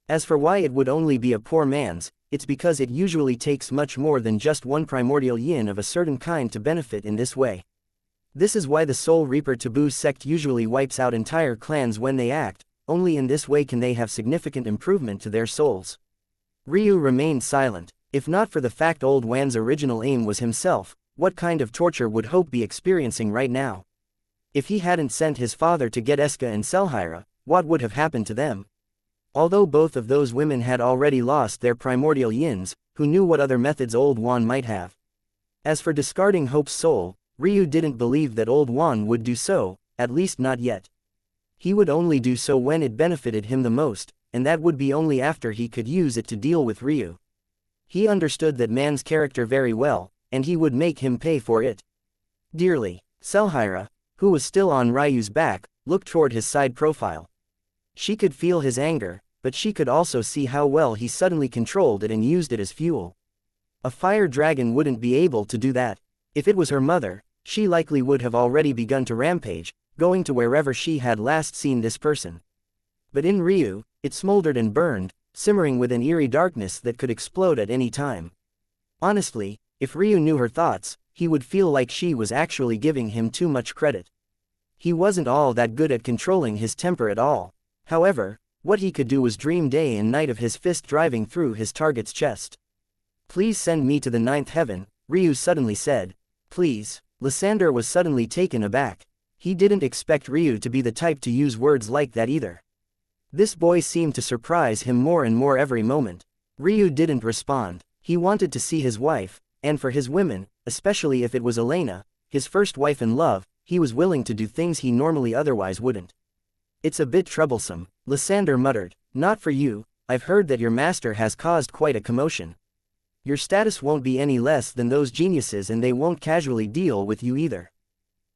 As for why it would only be a poor man's, it's because it usually takes much more than just one primordial Yin of a certain kind to benefit in this way. This is why the Soul Reaper taboo sect usually wipes out entire clans when they act, only in this way can they have significant improvement to their souls. Ryu remained silent. If not for the fact Old Wan's original aim was himself, what kind of torture would Hope be experiencing right now? If he hadn't sent his father to get Eska and Selhira, what would have happened to them? Although both of those women had already lost their primordial Yins, who knew what other methods Old Wan might have? As for discarding Hope's soul, Ryu didn't believe that Old Wan would do so, at least not yet. He would only do so when it benefited him the most, and that would be only after he could use it to deal with Ryu. He understood that man's character very well, and he would make him pay for it dearly. Selhira, who was still on Ryu's back, looked toward his side profile. She could feel his anger, but she could also see how well he suddenly controlled it and used it as fuel. A fire dragon wouldn't be able to do that. If it was her mother, she likely would have already begun to rampage, going to wherever she had last seen this person. But in Ryu, it smoldered and burned, simmering with an eerie darkness that could explode at any time. Honestly, if Ryu knew her thoughts, he would feel like she was actually giving him too much credit. He wasn't all that good at controlling his temper at all. However, what he could do was dream day and night of his fist driving through his target's chest. "Please send me to the 9th heaven," Ryu suddenly said. "Please." Lysander was suddenly taken aback. He didn't expect Ryu to be the type to use words like that either. This boy seemed to surprise him more and more every moment. Ryu didn't respond. He wanted to see his wife, and for his women, especially if it was Elena, his first wife in love, he was willing to do things he normally otherwise wouldn't. "It's a bit troublesome," Lysander muttered. "Not for you, I've heard that your master has caused quite a commotion. Your status won't be any less than those geniuses and they won't casually deal with you either."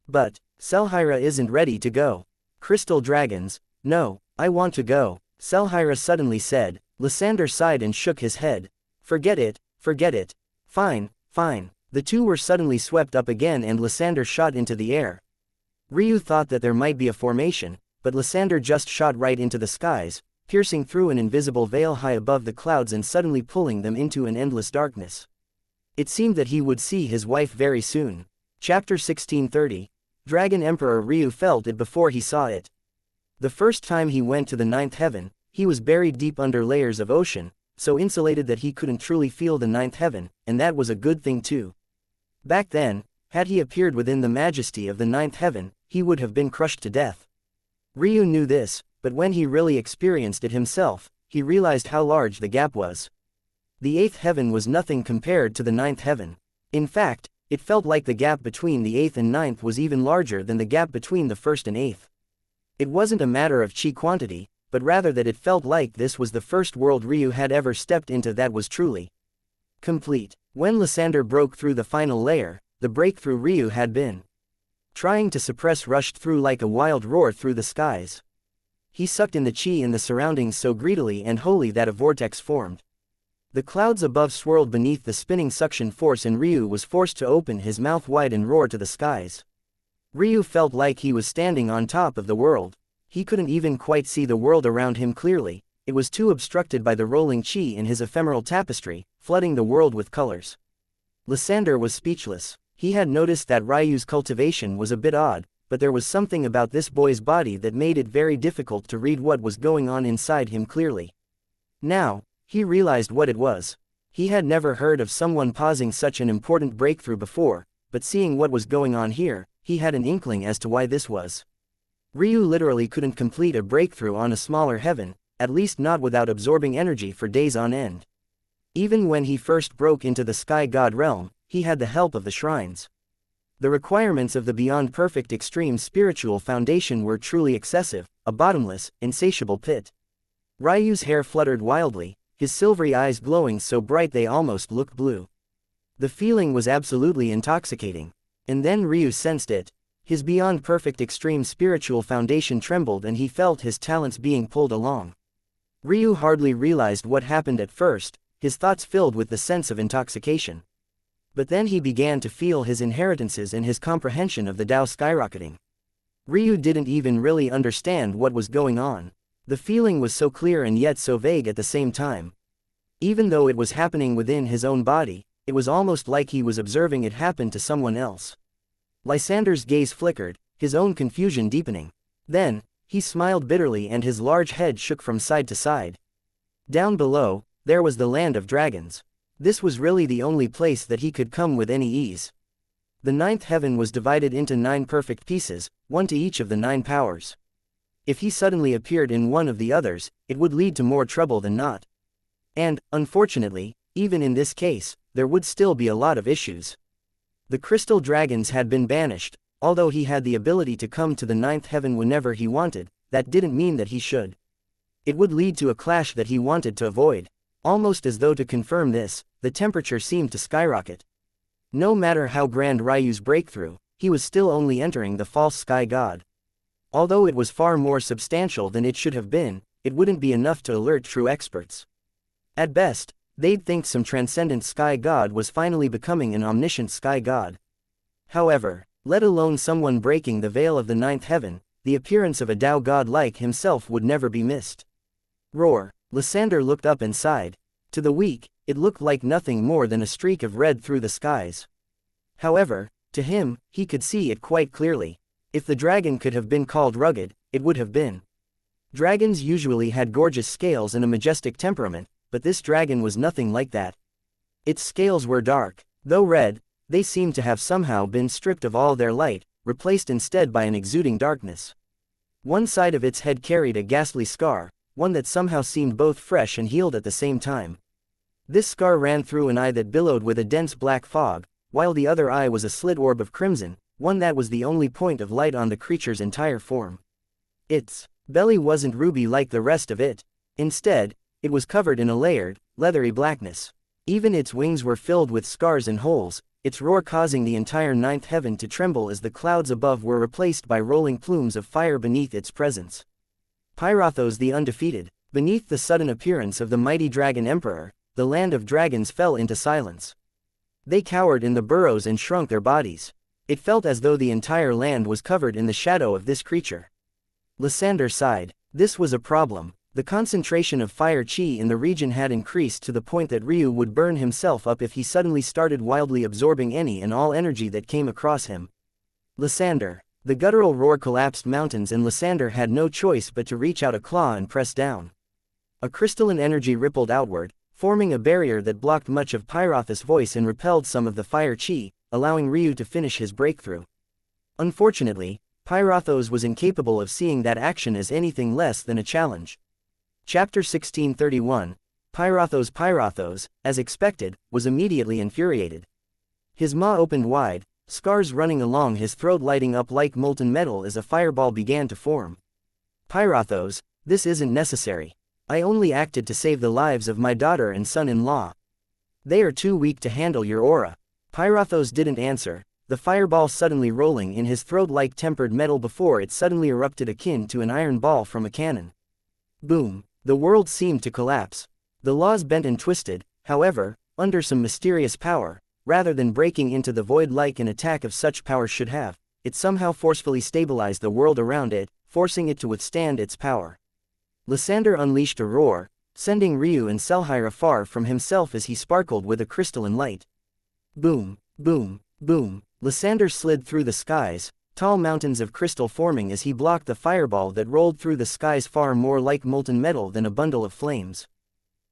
"But, Selhira isn't ready to go." "Crystal dragons, no, I want to go," Selhira suddenly said. Lysander sighed and shook his head. Forget it, forget it. Fine, fine." The two were suddenly swept up again and Lysander shot into the air. Ryu thought that there might be a formation, but Lysander just shot right into the skies, piercing through an invisible veil high above the clouds and suddenly pulling them into an endless darkness. It seemed that he would see his wife very soon. Chapter 1630. Dragon Emperor Ryu felt it before he saw it. The first time he went to the ninth heaven, he was buried deep under layers of ocean, so insulated that he couldn't truly feel the ninth heaven, and that was a good thing too. Back then, had he appeared within the majesty of the ninth heaven, he would have been crushed to death. Ryu knew this, but when he really experienced it himself, he realized how large the gap was. The eighth heaven was nothing compared to the ninth heaven. In fact, it felt like the gap between the eighth and ninth was even larger than the gap between the first and eighth. It wasn't a matter of chi quantity, but rather that it felt like this was the first world Ryu had ever stepped into that was truly complete. When Lysander broke through the final layer, the breakthrough Ryu had been trying to suppress rushed through like a wild roar through the skies. He sucked in the chi in the surroundings so greedily and wholly that a vortex formed. The clouds above swirled beneath the spinning suction force and Ryu was forced to open his mouth wide and roar to the skies. Ryu felt like he was standing on top of the world. He couldn't even quite see the world around him clearly, it was too obstructed by the rolling chi in his ephemeral tapestry, flooding the world with colors. Lysander was speechless. He had noticed that Ryu's cultivation was a bit odd, but there was something about this boy's body that made it very difficult to read what was going on inside him clearly. Now, he realized what it was. He had never heard of someone pausing such an important breakthrough before, but seeing what was going on here, he had an inkling as to why this was. Ryu literally couldn't complete a breakthrough on a smaller heaven, at least not without absorbing energy for days on end. Even when he first broke into the Sky God realm, he had the help of the shrines. The requirements of the beyond perfect extreme spiritual foundation were truly excessive, a bottomless, insatiable pit. Ryu's hair fluttered wildly, his silvery eyes glowing so bright they almost looked blue. The feeling was absolutely intoxicating. And then Ryu sensed it. His beyond perfect extreme spiritual foundation trembled and he felt his talents being pulled along. Ryu hardly realized what happened at first, his thoughts filled with the sense of intoxication. But then he began to feel his inheritances and his comprehension of the Tao skyrocketing. Ryu didn't even really understand what was going on. The feeling was so clear and yet so vague at the same time. Even though it was happening within his own body, it was almost like he was observing it happen to someone else. Lysander's gaze flickered, his own confusion deepening. Then, he smiled bitterly and his large head shook from side to side. Down below, there was the land of dragons. This was really the only place that he could come with any ease. The ninth heaven was divided into 9 perfect pieces, one to each of the 9 powers. If he suddenly appeared in one of the others, it would lead to more trouble than not. And, unfortunately, even in this case, there would still be a lot of issues. The crystal dragons had been banished. Although he had the ability to come to the ninth heaven whenever he wanted, that didn't mean that he should. It would lead to a clash that he wanted to avoid. Almost as though to confirm this, the temperature seemed to skyrocket. No matter how grand Ryu's breakthrough, he was still only entering the false sky god. Although it was far more substantial than it should have been, it wouldn't be enough to alert true experts. At best, they'd think some transcendent sky god was finally becoming an omniscient sky god. However, let alone someone breaking the veil of the ninth heaven, the appearance of a Tao god like himself would never be missed. Roar! Lysander looked up and sighed. To the weak, it looked like nothing more than a streak of red through the skies. However, to him, he could see it quite clearly. If the dragon could have been called rugged, it would have been. Dragons usually had gorgeous scales and a majestic temperament, but this dragon was nothing like that. Its scales were dark. Though red, they seemed to have somehow been stripped of all their light, replaced instead by an exuding darkness. One side of its head carried a ghastly scar, one that somehow seemed both fresh and healed at the same time. This scar ran through an eye that billowed with a dense black fog, while the other eye was a slit orb of crimson, one that was the only point of light on the creature's entire form. Its belly wasn't ruby like the rest of it. Instead, it was covered in a layered, leathery blackness. Even its wings were filled with scars and holes, its roar causing the entire ninth heaven to tremble as the clouds above were replaced by rolling plumes of fire beneath its presence. Pyrothos the undefeated. Beneath the sudden appearance of the mighty dragon emperor, the land of dragons fell into silence. They cowered in the burrows and shrunk their bodies. It felt as though the entire land was covered in the shadow of this creature. Lysander sighed. This was a problem. The concentration of fire chi in the region had increased to the point that Ryu would burn himself up if he suddenly started wildly absorbing any and all energy that came across him. Lysander. The guttural roar collapsed mountains and Lysander had no choice but to reach out a claw and press down. A crystalline energy rippled outward, forming a barrier that blocked much of Pyroth's voice and repelled some of the fire chi, allowing Ryu to finish his breakthrough. Unfortunately, Pyrothos was incapable of seeing that action as anything less than a challenge. Chapter 1631. Pyrothos, as expected, was immediately infuriated. His maw opened wide, scars running along his throat lighting up like molten metal as a fireball began to form. Pyrothos, this isn't necessary. I only acted to save the lives of my daughter and son-in-law. They are too weak to handle your aura. Pyrothos didn't answer, the fireball suddenly rolling in his throat like tempered metal before it suddenly erupted akin to an iron ball from a cannon. Boom. The world seemed to collapse. The laws bent and twisted, however, under some mysterious power. Rather than breaking into the void like an attack of such power should have, it somehow forcefully stabilized the world around it, forcing it to withstand its power. Lysander unleashed a roar, sending Ryu and Selhira far from himself as he sparkled with a crystalline light. Boom, boom, boom. Lysander slid through the skies, tall mountains of crystal forming as he blocked the fireball that rolled through the skies far more like molten metal than a bundle of flames.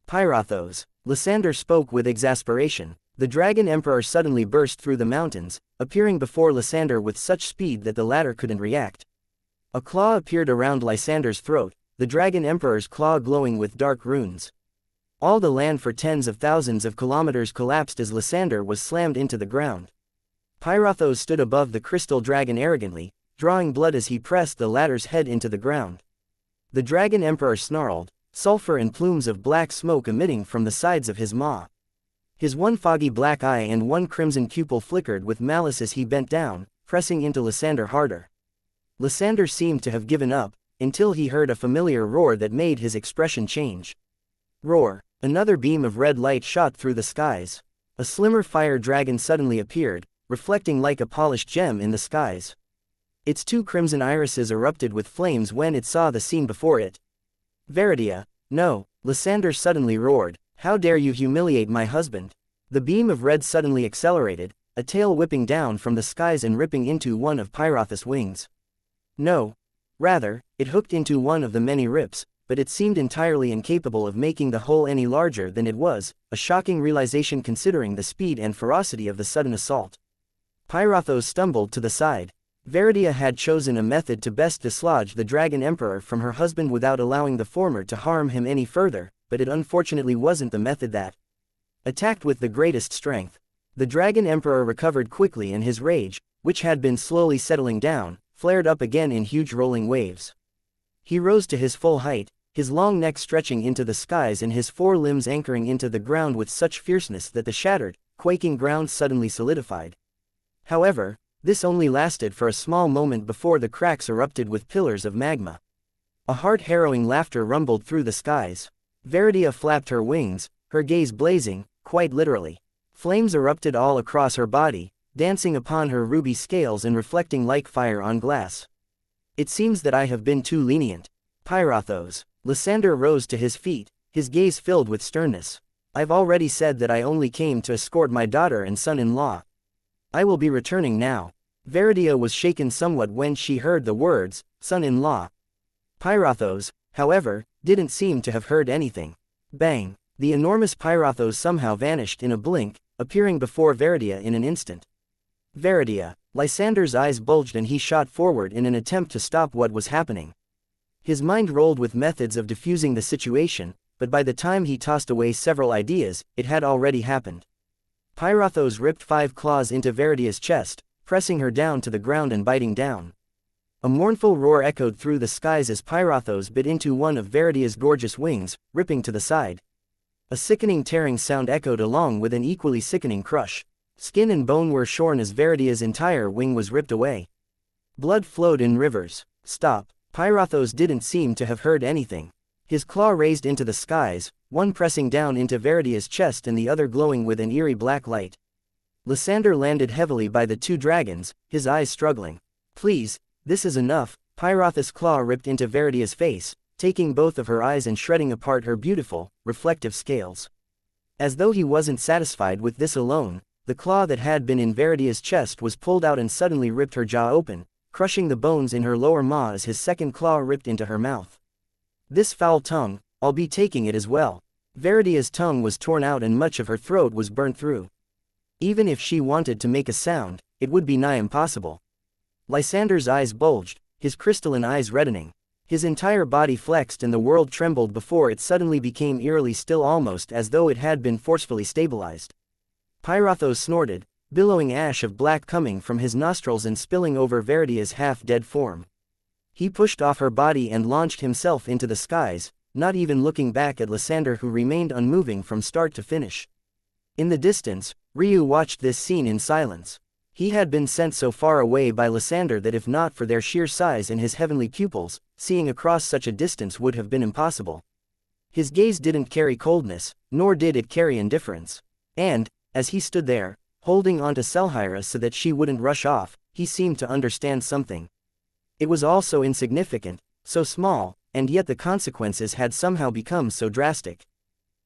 Pyrothos. Lysander spoke with exasperation. The Dragon Emperor suddenly burst through the mountains, appearing before Lysander with such speed that the latter couldn't react. A claw appeared around Lysander's throat, the Dragon Emperor's claw glowing with dark runes. All the land for tens of thousands of kilometers collapsed as Lysander was slammed into the ground. Pyrothos stood above the crystal dragon arrogantly, drawing blood as he pressed the latter's head into the ground. The Dragon Emperor snarled, sulfur and plumes of black smoke emitting from the sides of his maw. His one foggy black eye and one crimson pupil flickered with malice as he bent down, pressing into Lysander harder. Lysander seemed to have given up, until he heard a familiar roar that made his expression change. Roar. Another beam of red light shot through the skies. A slimmer fire dragon suddenly appeared, reflecting like a polished gem in the skies. Its two crimson irises erupted with flames when it saw the scene before it. Veridia. No, Lysander suddenly roared. How dare you humiliate my husband? The beam of red suddenly accelerated, a tail whipping down from the skies and ripping into one of Pyrothos' wings. No. Rather, it hooked into one of the many rips, but it seemed entirely incapable of making the hole any larger than it was, a shocking realization considering the speed and ferocity of the sudden assault. Pyrothos stumbled to the side. Veridia had chosen a method to best dislodge the Dragon Emperor from her husband without allowing the former to harm him any further, but it unfortunately wasn't the method that attacked with the greatest strength. The Dragon Emperor recovered quickly and his rage, which had been slowly settling down, flared up again in huge rolling waves. He rose to his full height, his long neck stretching into the skies and his four limbs anchoring into the ground with such fierceness that the shattered, quaking ground suddenly solidified. However, this only lasted for a small moment before the cracks erupted with pillars of magma. A heart-harrowing laughter rumbled through the skies. Veridia flapped her wings, her gaze blazing, quite literally. Flames erupted all across her body, dancing upon her ruby scales and reflecting like fire on glass. It seems that I have been too lenient. Pyrothos. Lysander rose to his feet, his gaze filled with sternness. I've already said that I only came to escort my daughter and son-in-law. I will be returning now. Veridia was shaken somewhat when she heard the words, son-in-law. Pyrothos, however, didn't seem to have heard anything. Bang! The enormous Pyrothos somehow vanished in a blink, appearing before Veridia in an instant. Veridia. Lysander's eyes bulged and he shot forward in an attempt to stop what was happening. His mind rolled with methods of diffusing the situation, but by the time he tossed away several ideas, it had already happened. Pyrothos ripped 5 claws into Veridia's chest, pressing her down to the ground and biting down. A mournful roar echoed through the skies as Pyrothos bit into one of Veridia's gorgeous wings, ripping to the side. A sickening tearing sound echoed along with an equally sickening crush. Skin and bone were shorn as Veridia's entire wing was ripped away. Blood flowed in rivers. Stop. Pyrothos didn't seem to have heard anything. His claw raised into the skies, one pressing down into Veridia's chest and the other glowing with an eerie black light. Lysander landed heavily by the 2 dragons, his eyes struggling. Please, this is enough. Pyrothos' claw ripped into Veridia's face, taking both of her eyes and shredding apart her beautiful, reflective scales. As though he wasn't satisfied with this alone, the claw that had been in Veridia's chest was pulled out and suddenly ripped her jaw open, crushing the bones in her lower maw as his second claw ripped into her mouth. This foul tongue, I'll be taking it as well. Veridia's tongue was torn out and much of her throat was burnt through. Even if she wanted to make a sound, it would be nigh impossible. Lysander's eyes bulged, his crystalline eyes reddening. His entire body flexed and the world trembled before it suddenly became eerily still, almost as though it had been forcefully stabilized. Pyrothos snorted, billowing ash of black coming from his nostrils and spilling over Veridia's half-dead form. He pushed off her body and launched himself into the skies, not even looking back at Lysander, who remained unmoving from start to finish. In the distance, Ryu watched this scene in silence. He had been sent so far away by Lysander that if not for their sheer size and his heavenly pupils, seeing across such a distance would have been impossible. His gaze didn't carry coldness, nor did it carry indifference. And, as he stood there, holding onto Selhira so that she wouldn't rush off, he seemed to understand something. It was all so insignificant, so small, and yet the consequences had somehow become so drastic.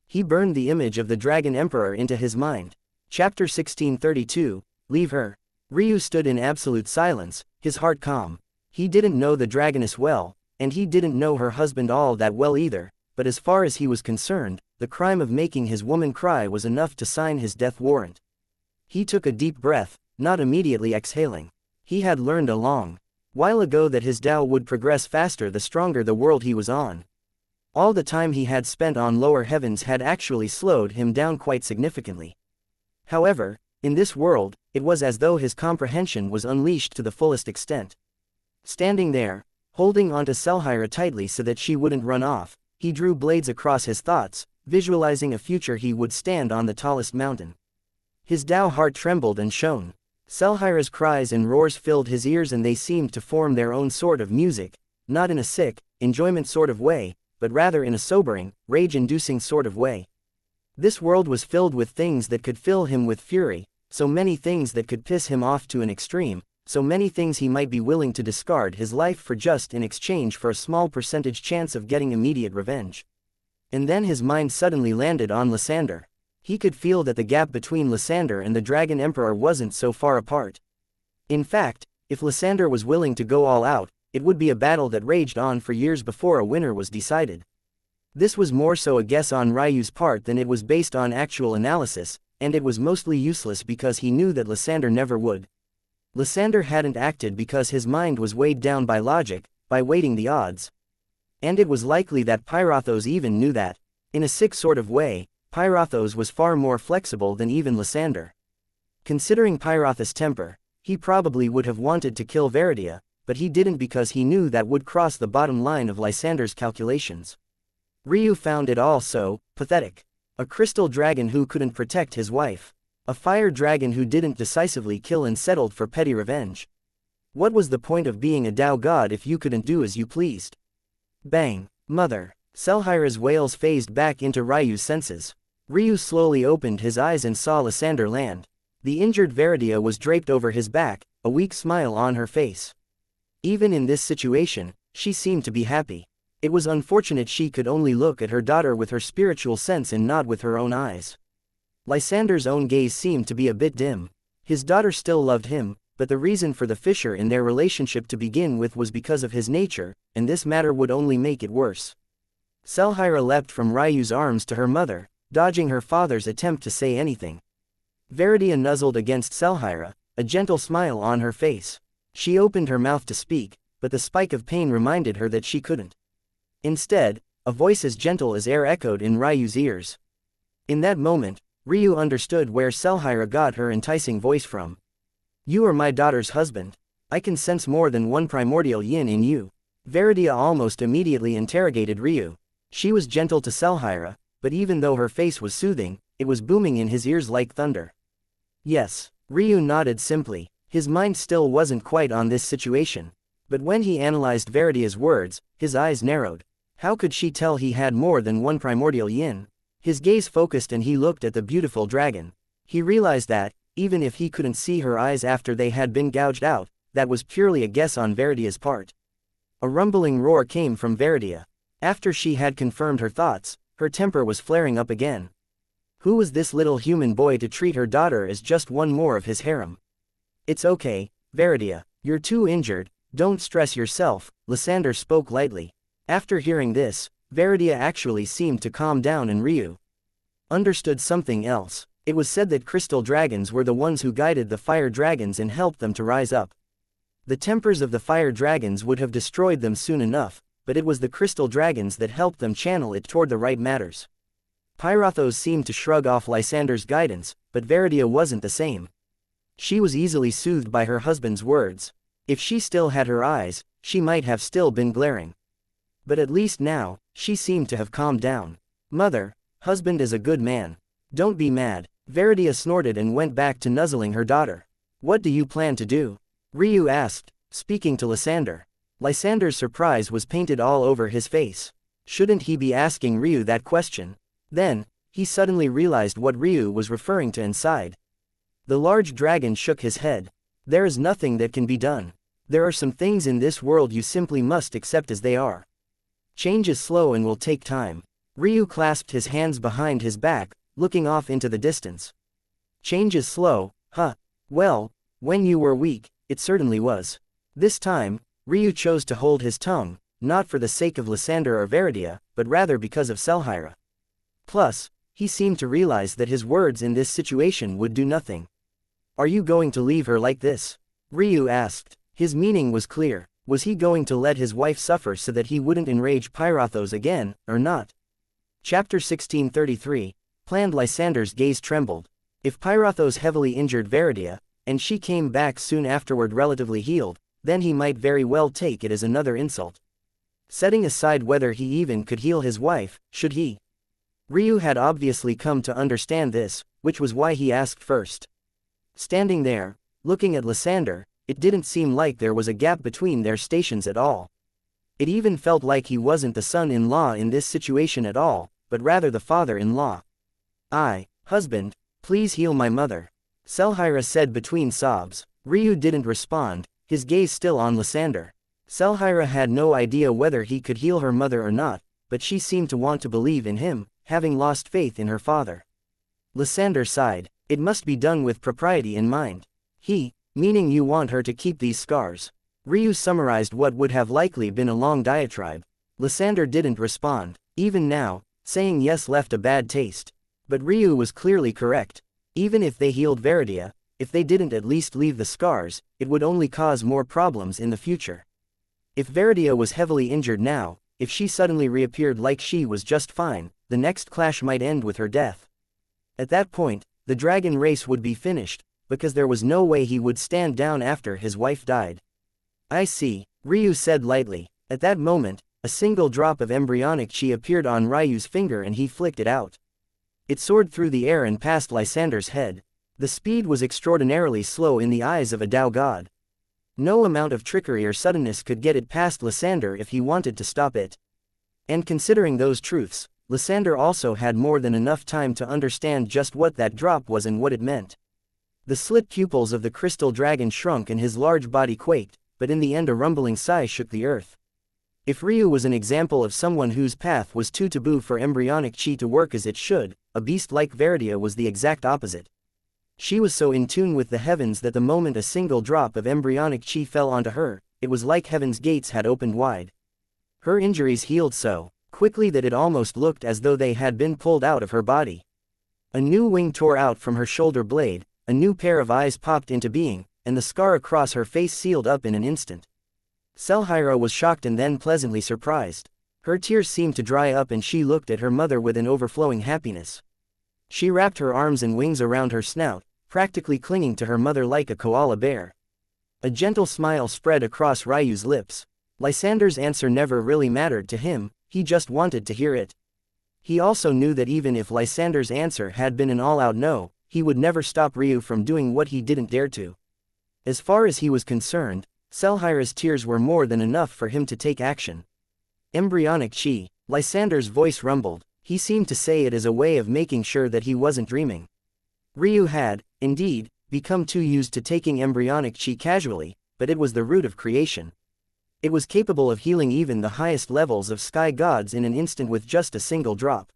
He burned the image of the Dragon Emperor into his mind. Chapter 1632, Leave her. Ryu stood in absolute silence, his heart calm. He didn't know the dragoness well, and he didn't know her husband all that well either, but as far as he was concerned, the crime of making his woman cry was enough to sign his death warrant. He took a deep breath, not immediately exhaling. He had learned a long while ago that his Tao would progress faster the stronger the world he was on. All the time he had spent on lower heavens had actually slowed him down quite significantly. However, in this world, it was as though his comprehension was unleashed to the fullest extent. Standing there, holding onto Selhira tightly so that she wouldn't run off, he drew blades across his thoughts, visualizing a future he would stand on the tallest mountain. His Tao heart trembled and shone. Selhira's cries and roars filled his ears, and they seemed to form their own sort of music, not in a sick, enjoyment sort of way, but rather in a sobering, rage-inducing sort of way. This world was filled with things that could fill him with fury, so many things that could piss him off to an extreme, so many things he might be willing to discard his life for just in exchange for a small percentage chance of getting immediate revenge. And then his mind suddenly landed on Lysander. He could feel that the gap between Lysander and the Dragon Emperor wasn't so far apart. In fact, if Lysander was willing to go all out, it would be a battle that raged on for years before a winner was decided. This was more so a guess on Ryu's part than it was based on actual analysis, and it was mostly useless because he knew that Lysander never would. Lysander hadn't acted because his mind was weighed down by logic, by weighting the odds. And it was likely that Pyrothos even knew that. In a sick sort of way, Pyrothos was far more flexible than even Lysander. Considering Pyrothos' temper, he probably would have wanted to kill Veridia, but he didn't because he knew that would cross the bottom line of Lysander's calculations. Ryu found it all so pathetic. A crystal dragon who couldn't protect his wife. A fire dragon who didn't decisively kill and settled for petty revenge. What was the point of being a Tao god if you couldn't do as you pleased? Bang! Mother! Selhira's wails phased back into Ryu's senses. Ryu slowly opened his eyes and saw Lysander land. The injured Veridia was draped over his back, a weak smile on her face. Even in this situation, she seemed to be happy. It was unfortunate she could only look at her daughter with her spiritual sense and not with her own eyes. Lysander's own gaze seemed to be a bit dim. His daughter still loved him, but the reason for the fissure in their relationship to begin with was because of his nature, and this matter would only make it worse. Selhira leapt from Ryu's arms to her mother, dodging her father's attempt to say anything. Veridia nuzzled against Selhira, a gentle smile on her face. She opened her mouth to speak, but the spike of pain reminded her that she couldn't. Instead, a voice as gentle as air echoed in Ryu's ears. In that moment, Ryu understood where Selhira got her enticing voice from. You are my daughter's husband. I can sense more than one primordial yin in you. Veridia almost immediately interrogated Ryu. She was gentle to Selhira, but even though her face was soothing, it was booming in his ears like thunder. Yes, Ryu nodded simply. His mind still wasn't quite on this situation. But when he analyzed Veridia's words, his eyes narrowed. How could she tell he had more than one primordial yin? His gaze focused and he looked at the beautiful dragon. He realized that, even if he couldn't see her eyes after they had been gouged out, that was purely a guess on Veridia's part. A rumbling roar came from Veridia. After she had confirmed her thoughts, her temper was flaring up again. Who was this little human boy to treat her daughter as just one more of his harem? It's okay, Veridia, you're too injured, don't stress yourself, Lysander spoke lightly. After hearing this, Veridia actually seemed to calm down, and Ryu understood something else. It was said that crystal dragons were the ones who guided the fire dragons and helped them to rise up. The tempers of the fire dragons would have destroyed them soon enough, but it was the crystal dragons that helped them channel it toward the right matters. Pyrothos seemed to shrug off Lysander's guidance, but Veridia wasn't the same. She was easily soothed by her husband's words. If she still had her eyes, she might have still been glaring. But at least now, she seemed to have calmed down. Mother, husband is a good man. Don't be mad. Veridia snorted and went back to nuzzling her daughter. What do you plan to do? Ryu asked, speaking to Lysander. Lysander's surprise was painted all over his face. Shouldn't he be asking Ryu that question? Then, he suddenly realized what Ryu was referring to inside. The large dragon shook his head. There is nothing that can be done. There are some things in this world you simply must accept as they are. Change is slow and will take time. Ryu clasped his hands behind his back, looking off into the distance. Change is slow, huh? Well, when you were weak, it certainly was. This time, Ryu chose to hold his tongue, not for the sake of Lysander or Veridia, but rather because of Xianxia. Plus, he seemed to realize that his words in this situation would do nothing. Are you going to leave her like this? Ryu asked. His meaning was clear. Was he going to let his wife suffer so that he wouldn't enrage Pyrothos again, or not? Chapter 1633. Planned. Lysander's gaze trembled. If Pyrothos heavily injured Veridia, and she came back soon afterward relatively healed, then he might very well take it as another insult. Setting aside whether he even could heal his wife, should he? Ryu had obviously come to understand this, which was why he asked first. Standing there, looking at Lysander, it didn't seem like there was a gap between their stations at all. It even felt like he wasn't the son-in-law in this situation at all, but rather the father-in-law. Husband, please heal my mother, Xianxia said between sobs. Ryu didn't respond, his gaze still on Lysander. Xianxia had no idea whether he could heal her mother or not, but she seemed to want to believe in him, having lost faith in her father. Lysander sighed. It must be done with propriety in mind. Meaning you want her to keep these scars. Ryu summarized what would have likely been a long diatribe. Lysander didn't respond. Even now, saying yes left a bad taste. But Ryu was clearly correct. Even if they healed Veridia, if they didn't at least leave the scars, it would only cause more problems in the future. If Veridia was heavily injured now, if she suddenly reappeared like she was just fine, the next clash might end with her death. At that point, the dragon race would be finished, because there was no way he would stand down after his wife died. I see, Ryu said lightly. At that moment, a single drop of embryonic chi appeared on Ryu's finger and he flicked it out. It soared through the air and past Lysander's head. The speed was extraordinarily slow in the eyes of a Tao god. No amount of trickery or suddenness could get it past Lysander if he wanted to stop it. And considering those truths, Lysander also had more than enough time to understand just what that drop was and what it meant. The slit pupils of the crystal dragon shrunk and his large body quaked, but in the end a rumbling sigh shook the earth. If Ryu was an example of someone whose path was too taboo for embryonic chi to work as it should, a beast like Veridia was the exact opposite. She was so in tune with the heavens that the moment a single drop of embryonic chi fell onto her, it was like heaven's gates had opened wide. Her injuries healed so quickly that it almost looked as though they had been pulled out of her body. A new wing tore out from her shoulder blade, a new pair of eyes popped into being, and the scar across her face sealed up in an instant. Xianxia was shocked and then pleasantly surprised. Her tears seemed to dry up and she looked at her mother with an overflowing happiness. She wrapped her arms and wings around her snout, practically clinging to her mother like a koala bear. A gentle smile spread across Ryu's lips. Lysander's answer never really mattered to him, he just wanted to hear it. He also knew that even if Lysander's answer had been an all-out no, he would never stop Ryu from doing what he didn't dare to. As far as he was concerned, Xianxia's tears were more than enough for him to take action. Embryonic chi, Lysander's voice rumbled. He seemed to say it as a way of making sure that he wasn't dreaming. Ryu had, indeed, become too used to taking embryonic chi casually, but it was the root of creation. It was capable of healing even the highest levels of sky gods in an instant with just a single drop.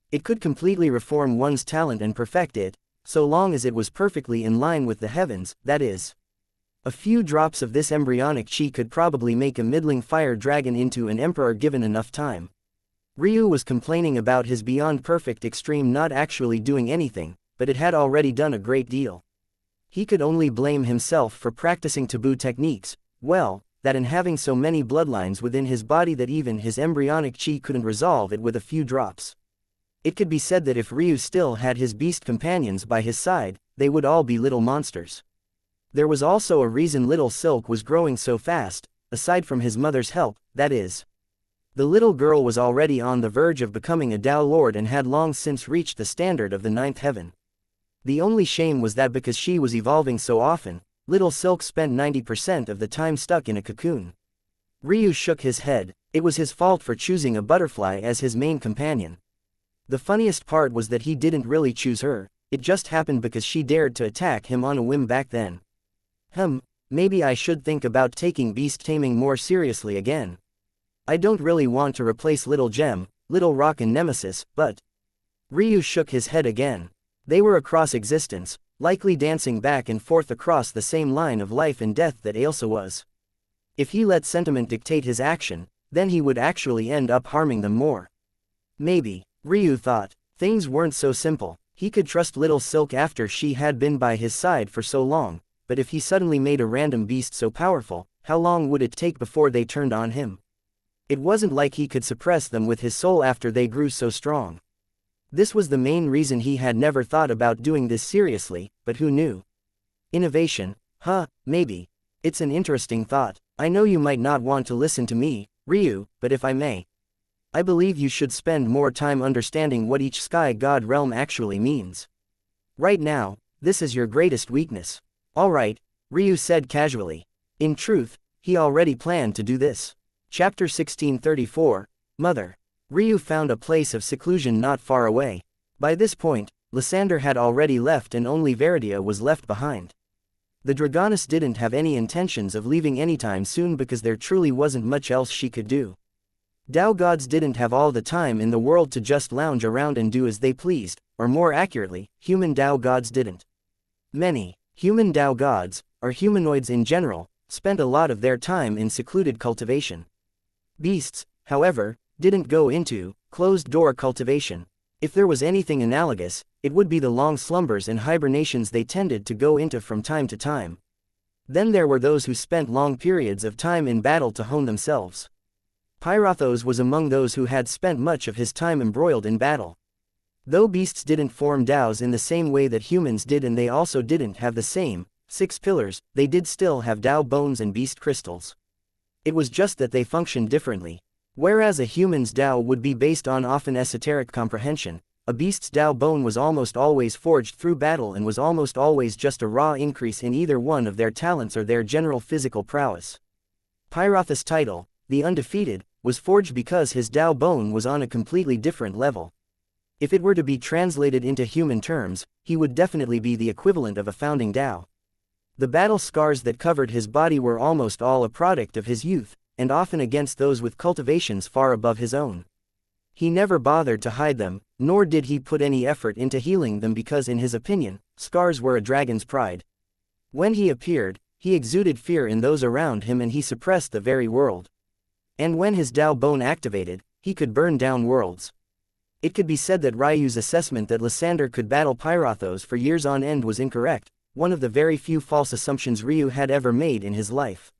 It could completely reform one's talent and perfect it, so long as it was perfectly in line with the heavens, that is. A few drops of this embryonic chi could probably make a middling fire dragon into an emperor given enough time. Ryu was complaining about his beyond perfect extreme not actually doing anything, but it had already done a great deal. He could only blame himself for practicing taboo techniques, well, that in having so many bloodlines within his body that even his embryonic chi couldn't resolve it with a few drops. It could be said that if Ryu still had his beast companions by his side, they would all be little monsters. There was also a reason Little Silk was growing so fast, aside from his mother's help, that is. The little girl was already on the verge of becoming a Tao Lord and had long since reached the standard of the ninth heaven. The only shame was that because she was evolving so often, Little Silk spent 90% of the time stuck in a cocoon. Ryu shook his head. It was his fault for choosing a butterfly as his main companion. The funniest part was that he didn't really choose her, it just happened because she dared to attack him on a whim back then. Maybe I should think about taking beast taming more seriously again. I don't really want to replace Little Gem, Little Rock and Nemesis, but... Ryu shook his head again. They were across existence, likely dancing back and forth across the same line of life and death that Ailsa was. If he let sentiment dictate his action, then he would actually end up harming them more. Maybe, Ryu thought, things weren't so simple. He could trust Little Silk after she had been by his side for so long, but if he suddenly made a random beast so powerful, how long would it take before they turned on him? It wasn't like he could suppress them with his soul after they grew so strong. This was the main reason he had never thought about doing this seriously, but who knew? Innovation, maybe. It's an interesting thought. I know you might not want to listen to me, Ryu, but if I may. I believe you should spend more time understanding what each sky god realm actually means. Right now, this is your greatest weakness. Alright, Ryu said casually. In truth, he already planned to do this. Chapter 1634, Mother. Ryu found a place of seclusion not far away. By this point, Lysander had already left and only Veridia was left behind. The Dragoness didn't have any intentions of leaving anytime soon because there truly wasn't much else she could do. Tao gods didn't have all the time in the world to just lounge around and do as they pleased, or more accurately, human Tao gods didn't. Many human Tao gods, or humanoids in general, spent a lot of their time in secluded cultivation. Beasts, however, didn't go into closed-door cultivation. If there was anything analogous, it would be the long slumbers and hibernations they tended to go into from time to time. Then there were those who spent long periods of time in battle to hone themselves. Pyrothos was among those who had spent much of his time embroiled in battle. Though beasts didn't form Taos in the same way that humans did and they also didn't have the same 6 pillars, they did still have Tao bones and beast crystals. It was just that they functioned differently. Whereas a human's Tao would be based on often esoteric comprehension, a beast's Tao bone was almost always forged through battle and was almost always just a raw increase in either one of their talents or their general physical prowess. Pyrothos' title, the Undefeated, was forged because his Tao bone was on a completely different level. If it were to be translated into human terms, he would definitely be the equivalent of a founding Tao. The battle scars that covered his body were almost all a product of his youth, and often against those with cultivations far above his own. He never bothered to hide them, nor did he put any effort into healing them because in his opinion, scars were a dragon's pride. When he appeared, he exuded fear in those around him and he suppressed the very world. And when his Tao bone activated, he could burn down worlds. It could be said that Ryu's assessment that Lysander could battle Pyrothos for years on end was incorrect, one of the very few false assumptions Ryu had ever made in his life.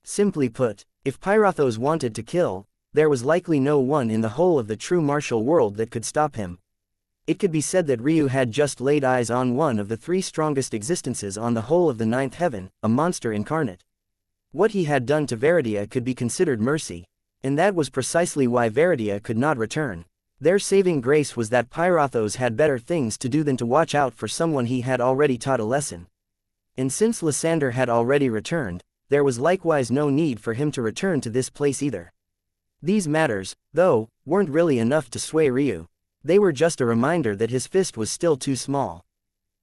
Simply put, if Pyrothos wanted to kill, there was likely no one in the whole of the true martial world that could stop him. It could be said that Ryu had just laid eyes on one of the 3 strongest existences on the whole of the 9th heaven, a monster incarnate. What he had done to Veridia could be considered mercy, and that was precisely why Veridia could not return. Their saving grace was that Pyrothos had better things to do than to watch out for someone he had already taught a lesson. And since Lysander had already returned, there was likewise no need for him to return to this place either. These matters, though, weren't really enough to sway Ryu. They were just a reminder that his fist was still too small.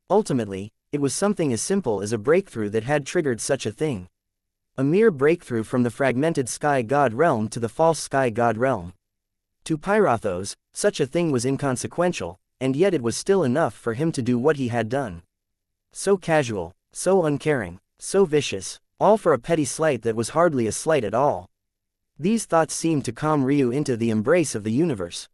Ultimately, it was something as simple as a breakthrough that had triggered such a thing. A mere breakthrough from the fragmented sky god realm to the false sky god realm. To Pyrothos, such a thing was inconsequential, and yet it was still enough for him to do what he had done. So casual, so uncaring, so vicious, all for a petty slight that was hardly a slight at all. These thoughts seemed to calm Ryu into the embrace of the universe.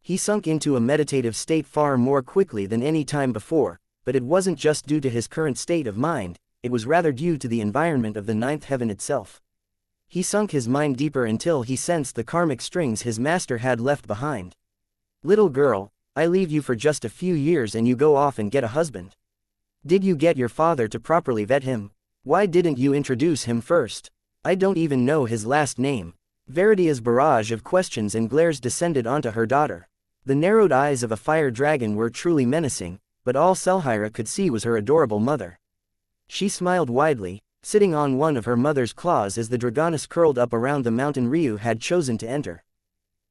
He sunk into a meditative state far more quickly than any time before, but it wasn't just due to his current state of mind, it was rather due to the environment of the ninth heaven itself. He sunk his mind deeper until he sensed the karmic strings his master had left behind. Little girl, I leave you for just a few years and you go off and get a husband. Did you get your father to properly vet him? Why didn't you introduce him first? I don't even know his last name. Veridia's barrage of questions and glares descended onto her daughter. The narrowed eyes of a fire dragon were truly menacing, but all Selhira could see was her adorable mother. She smiled widely, sitting on one of her mother's claws as the dragoness curled up around the mountain Ryu had chosen to enter.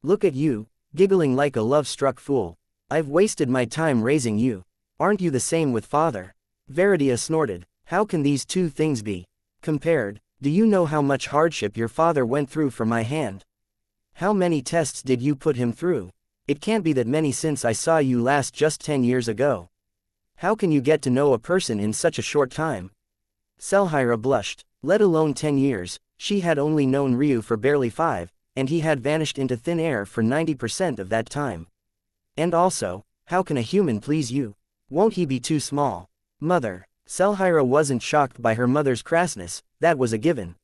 Look at you, giggling like a love-struck fool. I've wasted my time raising you. Aren't you the same with father? Veridia snorted. How can these two things be compared? Do you know how much hardship your father went through for my hand? How many tests did you put him through? It can't be that many since I saw you last just 10 years ago. How can you get to know a person in such a short time? Selhira blushed. Let alone 10 years, she had only known Ryu for barely 5, and he had vanished into thin air for 90% of that time. And also, how can a human please you? Won't he be too small? Mother. Selhira wasn't shocked by her mother's crassness, that was a given.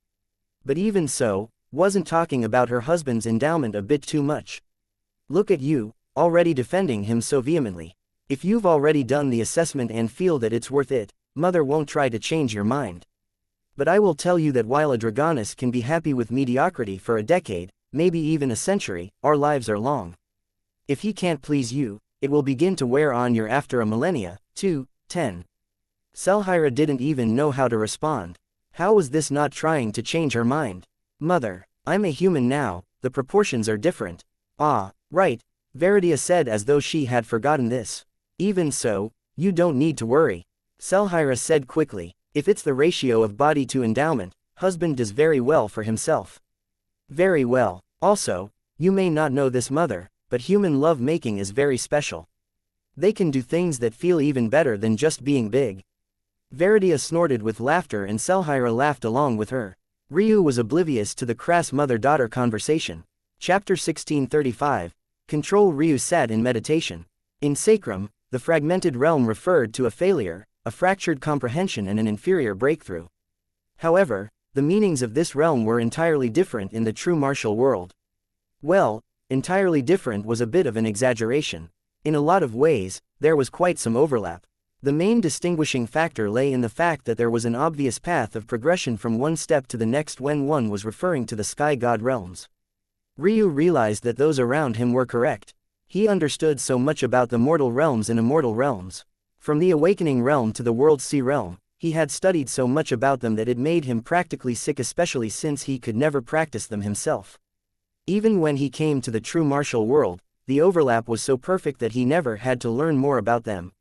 But even so, wasn't talking about her husband's endowment a bit too much? Look at you, already defending him so vehemently. If you've already done the assessment and feel that it's worth it, mother won't try to change your mind. But I will tell you that while a dragoness can be happy with mediocrity for a decade, maybe even a century, our lives are long. If he can't please you, it will begin to wear on you after a millennia, 10. Selhira didn't even know how to respond. How was this not trying to change her mind? Mother, I'm a human now, the proportions are different. Ah, right, Veridia said as though she had forgotten this. Even so, you don't need to worry. Selhira said quickly, if it's the ratio of body to endowment, husband does very well for himself. Very well. Also, you may not know this mother, but human love making is very special. They can do things that feel even better than just being big. Veridia snorted with laughter and Selhira laughed along with her. Ryu was oblivious to the crass mother-daughter conversation. Chapter 1635. Control. Ryu sat in meditation. In Sacrum, the fragmented realm referred to a failure, a fractured comprehension and an inferior breakthrough. However, the meanings of this realm were entirely different in the true martial world. Well, entirely different was a bit of an exaggeration. In a lot of ways, there was quite some overlap. The main distinguishing factor lay in the fact that there was an obvious path of progression from one step to the next when one was referring to the sky god realms. Ryu realized that those around him were correct. He understood so much about the mortal realms and immortal realms. From the awakening realm to the world sea realm, he had studied so much about them that it made him practically sick, especially since he could never practice them himself. Even when he came to the true martial world, the overlap was so perfect that he never had to learn more about them.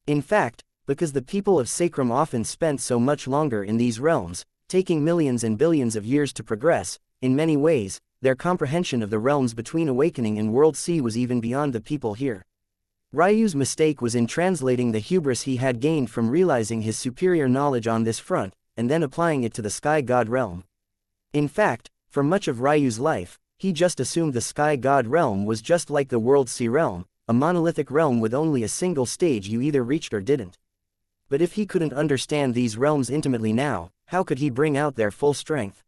In fact, because the people of Sacrum often spent so much longer in these realms, taking millions and billions of years to progress, in many ways, their comprehension of the realms between awakening and world sea was even beyond the people here. Ryu's mistake was in translating the hubris he had gained from realizing his superior knowledge on this front, and then applying it to the sky god realm. In fact, for much of Ryu's life, he just assumed the sky god realm was just like the world sea realm, a monolithic realm with only a single stage you either reached or didn't. But if he couldn't understand these realms intimately now, how could he bring out their full strength?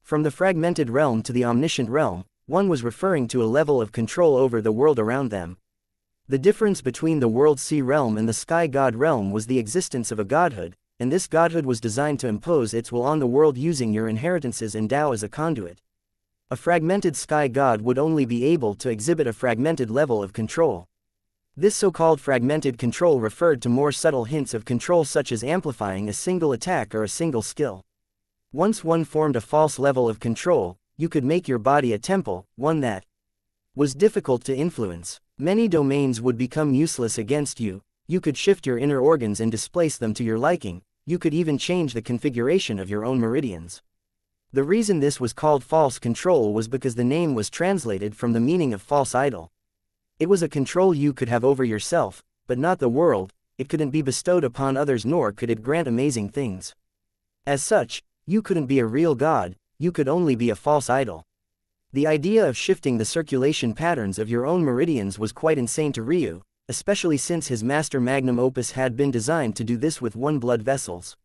From the fragmented realm to the omniscient realm, one was referring to a level of control over the world around them. The difference between the world sea realm and the sky god realm was the existence of a godhood, and this godhood was designed to impose its will on the world using your inheritances and Tao as a conduit. A fragmented sky god would only be able to exhibit a fragmented level of control. This so-called fragmented control referred to more subtle hints of control, such as amplifying a single attack or a single skill. Once one formed a false level of control, you could make your body a temple, one that was difficult to influence. Many domains would become useless against you. You could shift your inner organs and displace them to your liking. You could even change the configuration of your own meridians. The reason this was called false control was because the name was translated from the meaning of false idol. It was a control you could have over yourself, but not the world. It couldn't be bestowed upon others, nor could it grant amazing things. As such, you couldn't be a real god, you could only be a false idol. The idea of shifting the circulation patterns of your own meridians was quite insane to Ryu, especially since his master magnum opus had been designed to do this with one blood vessels.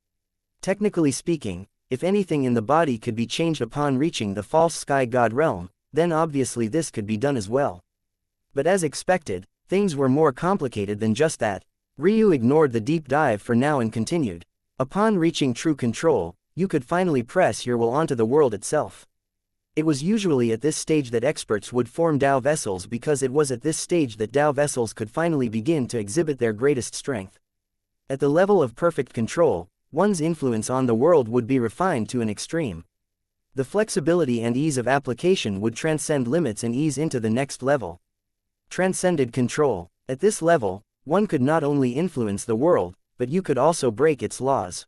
Technically speaking, if anything in the body could be changed upon reaching the false sky god realm, then obviously this could be done as well. But as expected, things were more complicated than just that. Ryu ignored the deep dive for now and continued. Upon reaching true control, you could finally press your will onto the world itself. It was usually at this stage that experts would form Dao vessels, because it was at this stage that Dao vessels could finally begin to exhibit their greatest strength. At the level of perfect control, one's influence on the world would be refined to an extreme. The flexibility and ease of application would transcend limits and ease into the next level. Transcended control. At this level, one could not only influence the world, but you could also break its laws.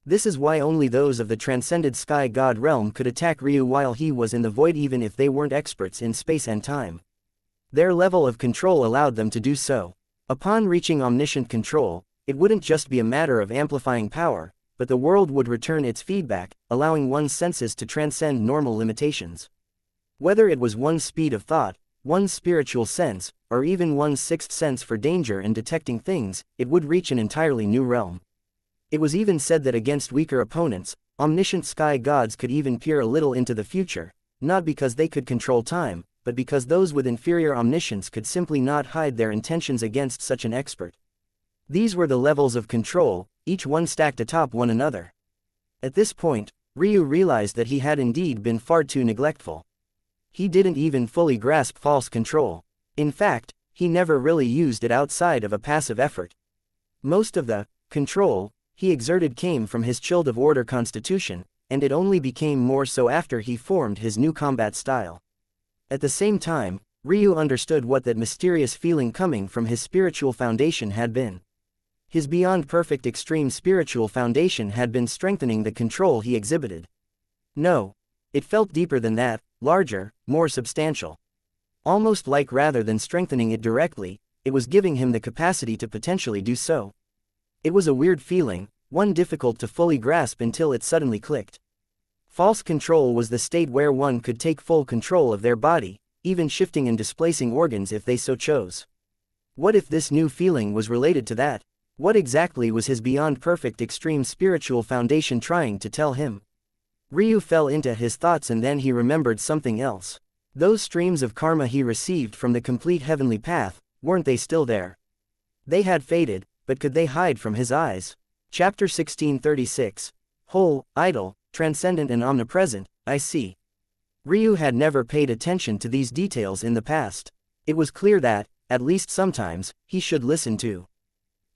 This is why only those of the transcended sky god realm could attack Ryu while he was in the void, even if they weren't experts in space and time. Their level of control allowed them to do so. Upon reaching omniscient control, it wouldn't just be a matter of amplifying power, but the world would return its feedback, allowing one's senses to transcend normal limitations. Whether it was one's speed of thought, one's spiritual sense, or even one's sixth sense for danger and detecting things, it would reach an entirely new realm. It was even said that against weaker opponents, omniscient sky gods could even peer a little into the future, not because they could control time, but because those with inferior omniscience could simply not hide their intentions against such an expert. These were the levels of control, each one stacked atop one another. At this point, Ryu realized that he had indeed been far too neglectful. He didn't even fully grasp false control. In fact, he never really used it outside of a passive effort. Most of the control he exerted came from his chilled of order constitution, and it only became more so after he formed his new combat style. At the same time, Ryu understood what that mysterious feeling coming from his spiritual foundation had been. His beyond perfect extreme spiritual foundation had been strengthening the control he exhibited. No, it felt deeper than that, larger, more substantial. Almost like rather than strengthening it directly, it was giving him the capacity to potentially do so. It was a weird feeling, one difficult to fully grasp until it suddenly clicked. False control was the state where one could take full control of their body, even shifting and displacing organs if they so chose. What if this new feeling was related to that? What exactly was his beyond perfect extreme spiritual foundation trying to tell him? Ryu fell into his thoughts, and then he remembered something else. Those streams of karma he received from the complete heavenly path, weren't they still there? They had faded, but could they hide from his eyes? Chapter 1636. Whole, idle, transcendent and omnipresent, I see. Ryu had never paid attention to these details in the past. It was clear that, at least sometimes, he should listen to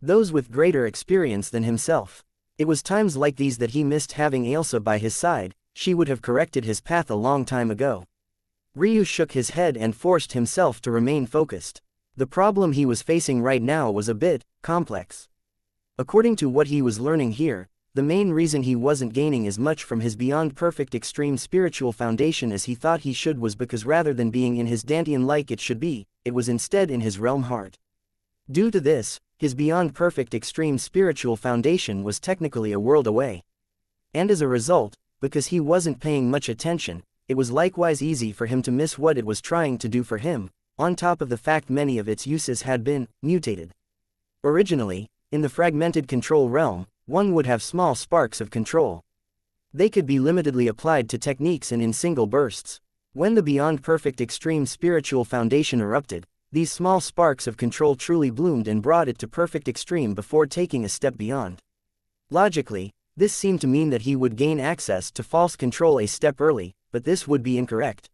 those with greater experience than himself. It was times like these that he missed having Ailsa by his side. She would have corrected his path a long time ago. Ryu shook his head and forced himself to remain focused. The problem he was facing right now was a bit complex. According to what he was learning here, the main reason he wasn't gaining as much from his beyond perfect extreme spiritual foundation as he thought he should was because rather than being in his dantian like it should be, it was instead in his realm heart. Due to this, his beyond perfect extreme spiritual foundation was technically a world away. And as a result, because he wasn't paying much attention, it was likewise easy for him to miss what it was trying to do for him, on top of the fact many of its uses had been mutated. Originally, in the fragmented control realm, one would have small sparks of control. They could be limitedly applied to techniques and in single bursts. When the beyond perfect extreme spiritual foundation erupted, these small sparks of control truly bloomed and brought it to perfect extreme before taking a step beyond. Logically, this seemed to mean that he would gain access to false control a step early, but this would be incorrect.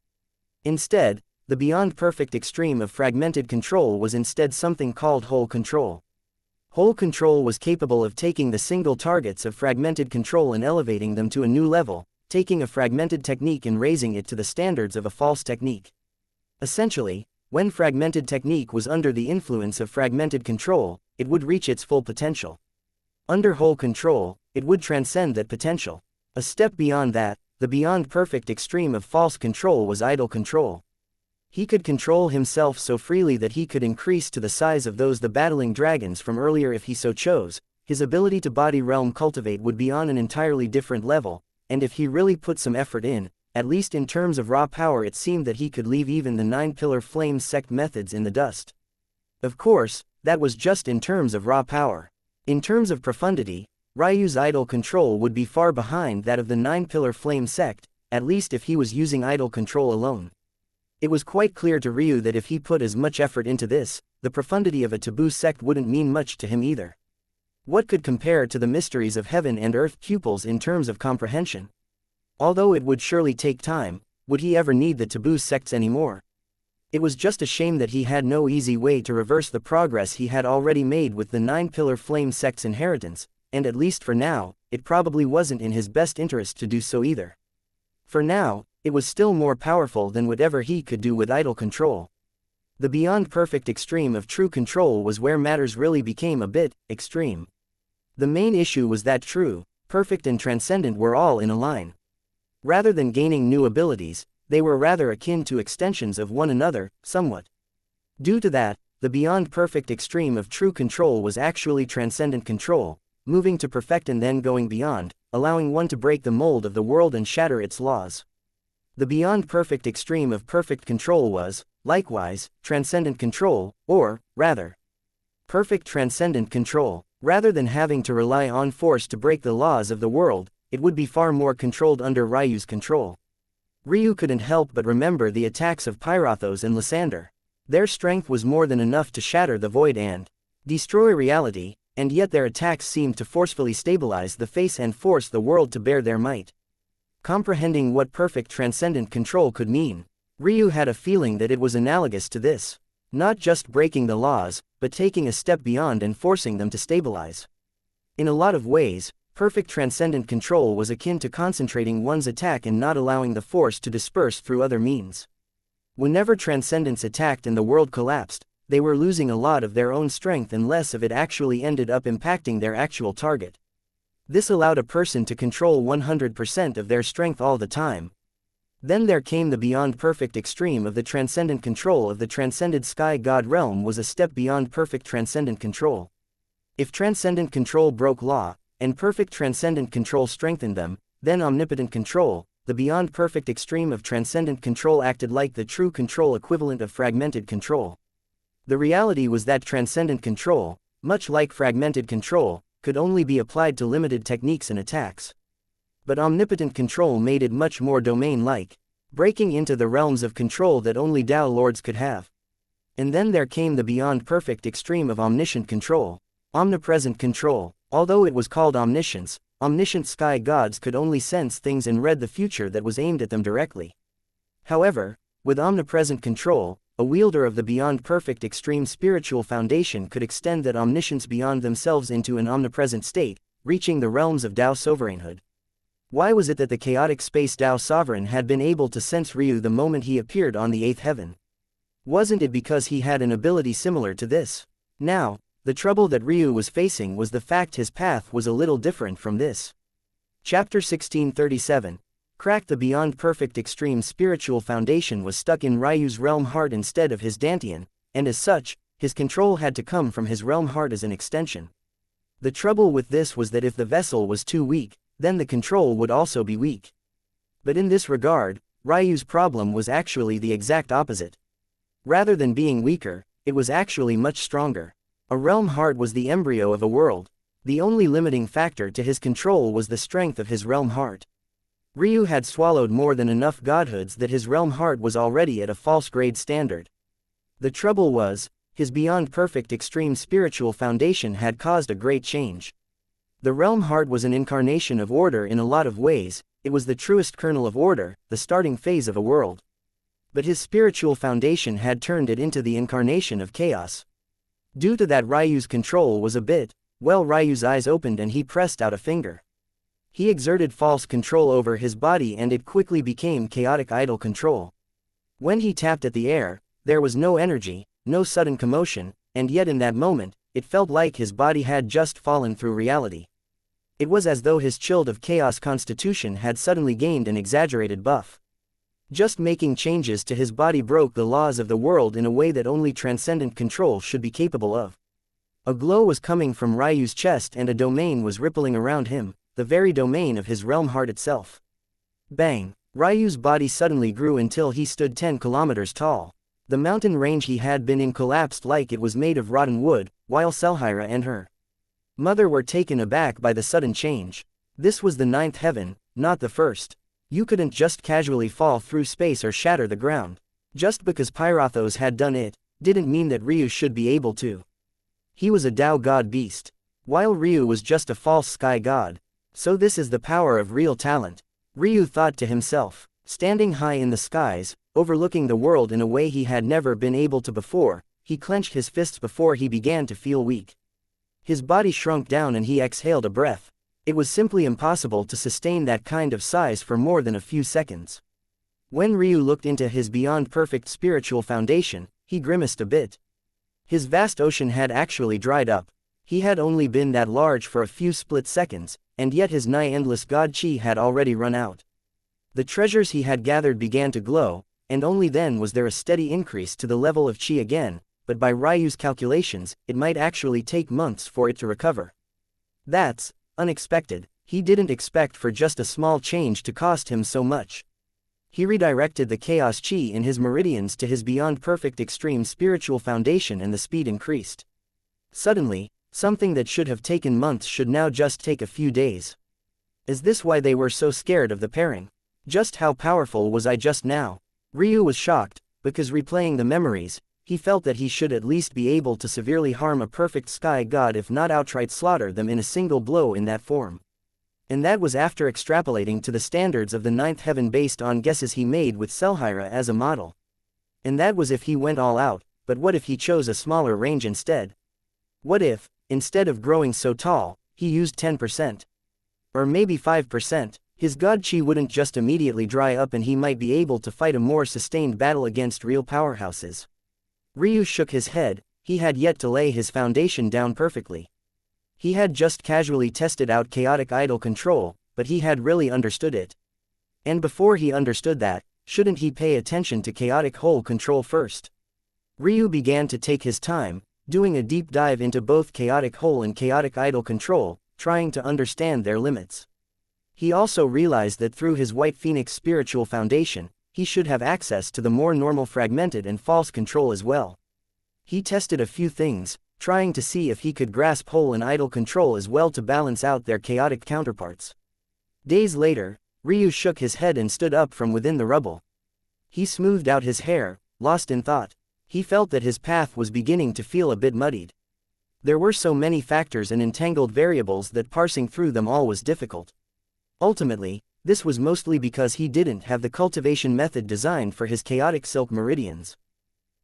Instead, the beyond perfect extreme of fragmented control was instead something called whole control. Whole control was capable of taking the single targets of fragmented control and elevating them to a new level, taking a fragmented technique and raising it to the standards of a false technique. Essentially, when fragmented technique was under the influence of fragmented control, it would reach its full potential. Under whole control, it would transcend that potential. A step beyond that, the beyond perfect extreme of false control was idle control. He could control himself so freely that he could increase to the size of the battling dragons from earlier if he so chose. His ability to body realm cultivate would be on an entirely different level, and if he really put some effort in, at least in terms of raw power, it seemed that he could leave even the 9-pillar flame sect methods in the dust. Of course, that was just in terms of raw power. In terms of profundity, Ryu's idle control would be far behind that of the 9-pillar flame sect, at least if he was using idle control alone. It was quite clear to Ryu that if he put as much effort into this, the profundity of a taboo sect wouldn't mean much to him either. What could compare to the mysteries of heaven and earth pupils in terms of comprehension? Although it would surely take time, would he ever need the taboo sects anymore? It was just a shame that he had no easy way to reverse the progress he had already made with the 9-pillar flame sect's inheritance, and at least for now, it probably wasn't in his best interest to do so either. For now, it was still more powerful than whatever he could do with idle control. The beyond perfect extreme of true control was where matters really became a bit extreme. The main issue was that true, perfect and transcendent were all in a line. Rather than gaining new abilities, they were rather akin to extensions of one another, somewhat. Due to that, the beyond perfect extreme of true control was actually transcendent control, moving to perfect and then going beyond, allowing one to break the mold of the world and shatter its laws. The beyond perfect extreme of perfect control was, likewise, transcendent control, or, rather, perfect transcendent control. Rather than having to rely on force to break the laws of the world, it would be far more controlled under Ryu's control. Ryu couldn't help but remember the attacks of Pyrothos and Lysander. Their strength was more than enough to shatter the void and destroy reality, and yet their attacks seemed to forcefully stabilize the face and force the world to bear their might. Comprehending what perfect transcendent control could mean, Ryu had a feeling that it was analogous to this. Not just breaking the laws, but taking a step beyond and forcing them to stabilize. In a lot of ways, perfect transcendent control was akin to concentrating one's attack and not allowing the force to disperse through other means. Whenever transcendence attacked and the world collapsed, they were losing a lot of their own strength and less of it actually ended up impacting their actual target. This allowed a person to control 100% of their strength all the time. Then there came the beyond perfect extreme of the transcendent control of the transcended sky god realm was a step beyond perfect transcendent control. If transcendent control broke law, and perfect transcendent control strengthened them, then omnipotent control, the beyond perfect extreme of transcendent control acted like the true control equivalent of fragmented control. The reality was that transcendent control, much like fragmented control, could only be applied to limited techniques and attacks. But omnipotent control made it much more domain-like, breaking into the realms of control that only Tao Lords could have. And then there came the beyond perfect extreme of omniscient control, omnipresent control. Although it was called omniscience, omniscient sky gods could only sense things and read the future that was aimed at them directly. However, with omnipresent control, a wielder of the beyond perfect extreme spiritual foundation could extend that omniscience beyond themselves into an omnipresent state, reaching the realms of Tao sovereignhood. Why was it that the chaotic space Tao sovereign had been able to sense Ryu the moment he appeared on the 8th heaven? Wasn't it because he had an ability similar to this? Now, the trouble that Ryu was facing was the fact his path was a little different from this. Chapter 1637. Crack. The beyond perfect extreme spiritual foundation was stuck in Ryu's realm heart instead of his Dantian, and as such, his control had to come from his realm heart as an extension. The trouble with this was that if the vessel was too weak, then the control would also be weak. But in this regard, Ryu's problem was actually the exact opposite. Rather than being weaker, it was actually much stronger. A realm heart was the embryo of a world. The only limiting factor to his control was the strength of his realm heart. Ryu had swallowed more than enough godhoods that his realm heart was already at a false grade standard. The trouble was, his beyond perfect extreme spiritual foundation had caused a great change. The realm heart was an incarnation of order in a lot of ways, it was the truest kernel of order, the starting phase of a world. But his spiritual foundation had turned it into the incarnation of chaos. Due to that, Ryu's control was a bit, well, Ryu's eyes opened and he pressed out a finger. He exerted false control over his body and it quickly became chaotic idle control. When he tapped at the air, there was no energy, no sudden commotion, and yet in that moment, it felt like his body had just fallen through reality. It was as though his chilled of chaos constitution had suddenly gained an exaggerated buff. Just making changes to his body broke the laws of the world in a way that only transcendent control should be capable of. A glow was coming from Ryu's chest and a domain was rippling around him, the very domain of his realm heart itself. Bang! Ryu's body suddenly grew until he stood 10 kilometers tall. The mountain range he had been in collapsed like it was made of rotten wood, while xianxia and her mother were taken aback by the sudden change. This was the 9th heaven, not the 1st. You couldn't just casually fall through space or shatter the ground. Just because Pyrothos had done it, didn't mean that Ryu should be able to. He was a Tao god beast, while Ryu was just a false sky god. So this is the power of real talent. Ryu thought to himself, standing high in the skies, overlooking the world in a way he had never been able to before. He clenched his fists before he began to feel weak. His body shrunk down and he exhaled a breath. It was simply impossible to sustain that kind of size for more than a few seconds. When Ryu looked into his beyond perfect spiritual foundation, he grimaced a bit. His vast ocean had actually dried up. He had only been that large for a few split seconds, and yet his nigh endless god chi had already run out. The treasures he had gathered began to glow, and only then was there a steady increase to the level of chi again, but by Ryu's calculations, it might actually take months for it to recover. That's unexpected. He didn't expect for just a small change to cost him so much. He redirected the chaos chi in his meridians to his beyond perfect extreme spiritual foundation and the speed increased. Suddenly, something that should have taken months should now just take a few days. Is this why they were so scared of the pairing? Just how powerful was I just now? Ryu was shocked, because replaying the memories, he felt that he should at least be able to severely harm a perfect sky god if not outright slaughter them in a single blow in that form. And that was after extrapolating to the standards of the 9th heaven based on guesses he made with xianxia as a model. And that was if he went all out, but what if he chose a smaller range instead? What if, instead of growing so tall, he used 10%? Or maybe 5%, his god chi wouldn't just immediately dry up and he might be able to fight a more sustained battle against real powerhouses. Ryu shook his head. He had yet to lay his foundation down perfectly. He had just casually tested out chaotic idol control, but he had really understood it. And before he understood that, shouldn't he pay attention to chaotic whole control first? Ryu began to take his time, doing a deep dive into both chaotic whole and chaotic idol control, trying to understand their limits. He also realized that through his White Phoenix spiritual foundation, he should have access to the more normal fragmented and false control as well. He tested a few things, trying to see if he could grasp whole and idol control as well to balance out their chaotic counterparts. Days later, Ryu shook his head and stood up from within the rubble. He smoothed out his hair, lost in thought. He felt that his path was beginning to feel a bit muddied. There were so many factors and entangled variables that parsing through them all was difficult. Ultimately, this was mostly because he didn't have the cultivation method designed for his chaotic silk meridians.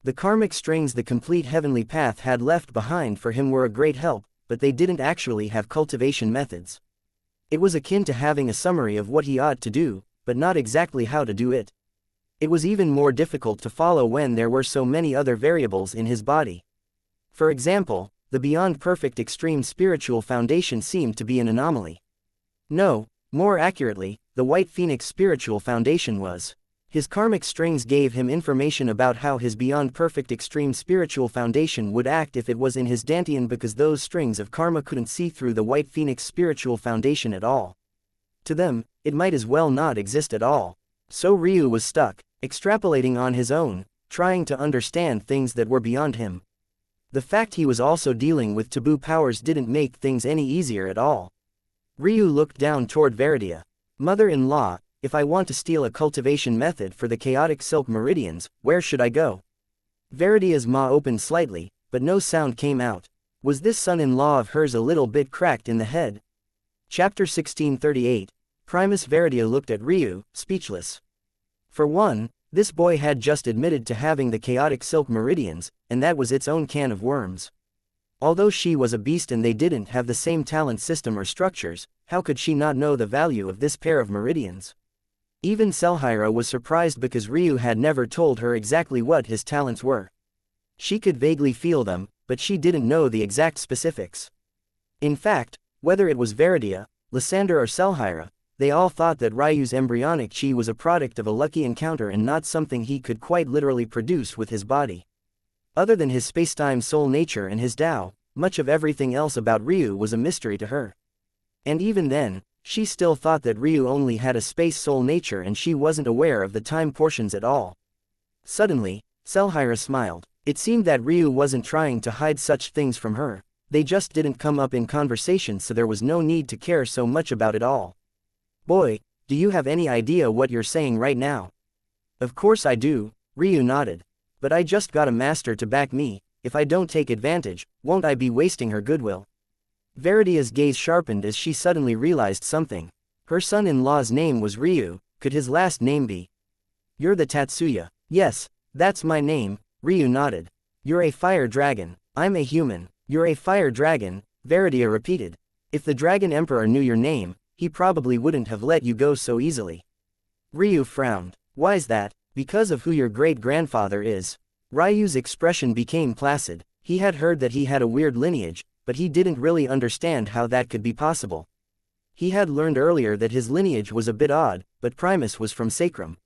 The karmic strings the complete heavenly path had left behind for him were a great help, but they didn't actually have cultivation methods. It was akin to having a summary of what he ought to do, but not exactly how to do it. It was even more difficult to follow when there were so many other variables in his body. For example, the beyond perfect extreme spiritual foundation seemed to be an anomaly. No, more accurately, the White Phoenix spiritual foundation was. His karmic strings gave him information about how his beyond perfect extreme spiritual foundation would act if it was in his dantian because those strings of karma couldn't see through the White Phoenix spiritual foundation at all. To them, it might as well not exist at all. So Ryu was stuck, extrapolating on his own, trying to understand things that were beyond him. The fact he was also dealing with taboo powers didn't make things any easier at all. Ryu looked down toward Veridia. Mother-in-law, if I want to steal a cultivation method for the chaotic silk meridians, where should I go? Veridia's maw opened slightly, but no sound came out. Was this son-in-law of hers a little bit cracked in the head? Chapter 1638. Primus Veridia looked at Ryu, speechless. For one, this boy had just admitted to having the chaotic silk meridians, and that was its own can of worms. Although she was a beast and they didn't have the same talent system or structures, how could she not know the value of this pair of meridians? Even Selhira was surprised because Ryu had never told her exactly what his talents were. She could vaguely feel them, but she didn't know the exact specifics. In fact, whether it was Veridia, Lysander or Selhira, they all thought that Ryu's embryonic chi was a product of a lucky encounter and not something he could quite literally produce with his body. Other than his spacetime soul nature and his Tao, much of everything else about Ryu was a mystery to her. And even then, she still thought that Ryu only had a space soul nature and she wasn't aware of the time portions at all. Suddenly, Selhira smiled. It seemed that Ryu wasn't trying to hide such things from her. They just didn't come up in conversation, so there was no need to care so much about it all. Boy, do you have any idea what you're saying right now? Of course I do, Ryu nodded. But I just got a master to back me. If I don't take advantage, won't I be wasting her goodwill? Veridia's gaze sharpened as she suddenly realized something. Her son-in-law's name was Ryu. Could his last name be? You're the Tatsuya. Yes, that's my name, Ryu nodded. You're a fire dragon. I'm a human. You're a fire dragon, Veridia repeated. If the Dragon Emperor knew your name, he probably wouldn't have let you go so easily. Ryu frowned. Why's that? Because of who your great-grandfather is. Ryu's expression became placid. He had heard that he had a weird lineage, but he didn't really understand how that could be possible. He had learned earlier that his lineage was a bit odd, but Primus was from Sacrum.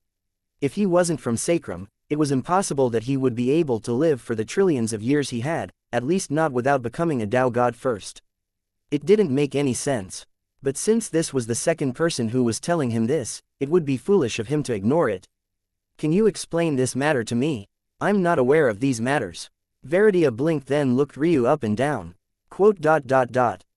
If he wasn't from Sacrum, it was impossible that he would be able to live for the trillions of years he had, at least not without becoming a Tao god first. It didn't make any sense. But since this was the second person who was telling him this, it would be foolish of him to ignore it. Can you explain this matter to me? I'm not aware of these matters. Veridia blinked, then looked Ryu up and down. Quote,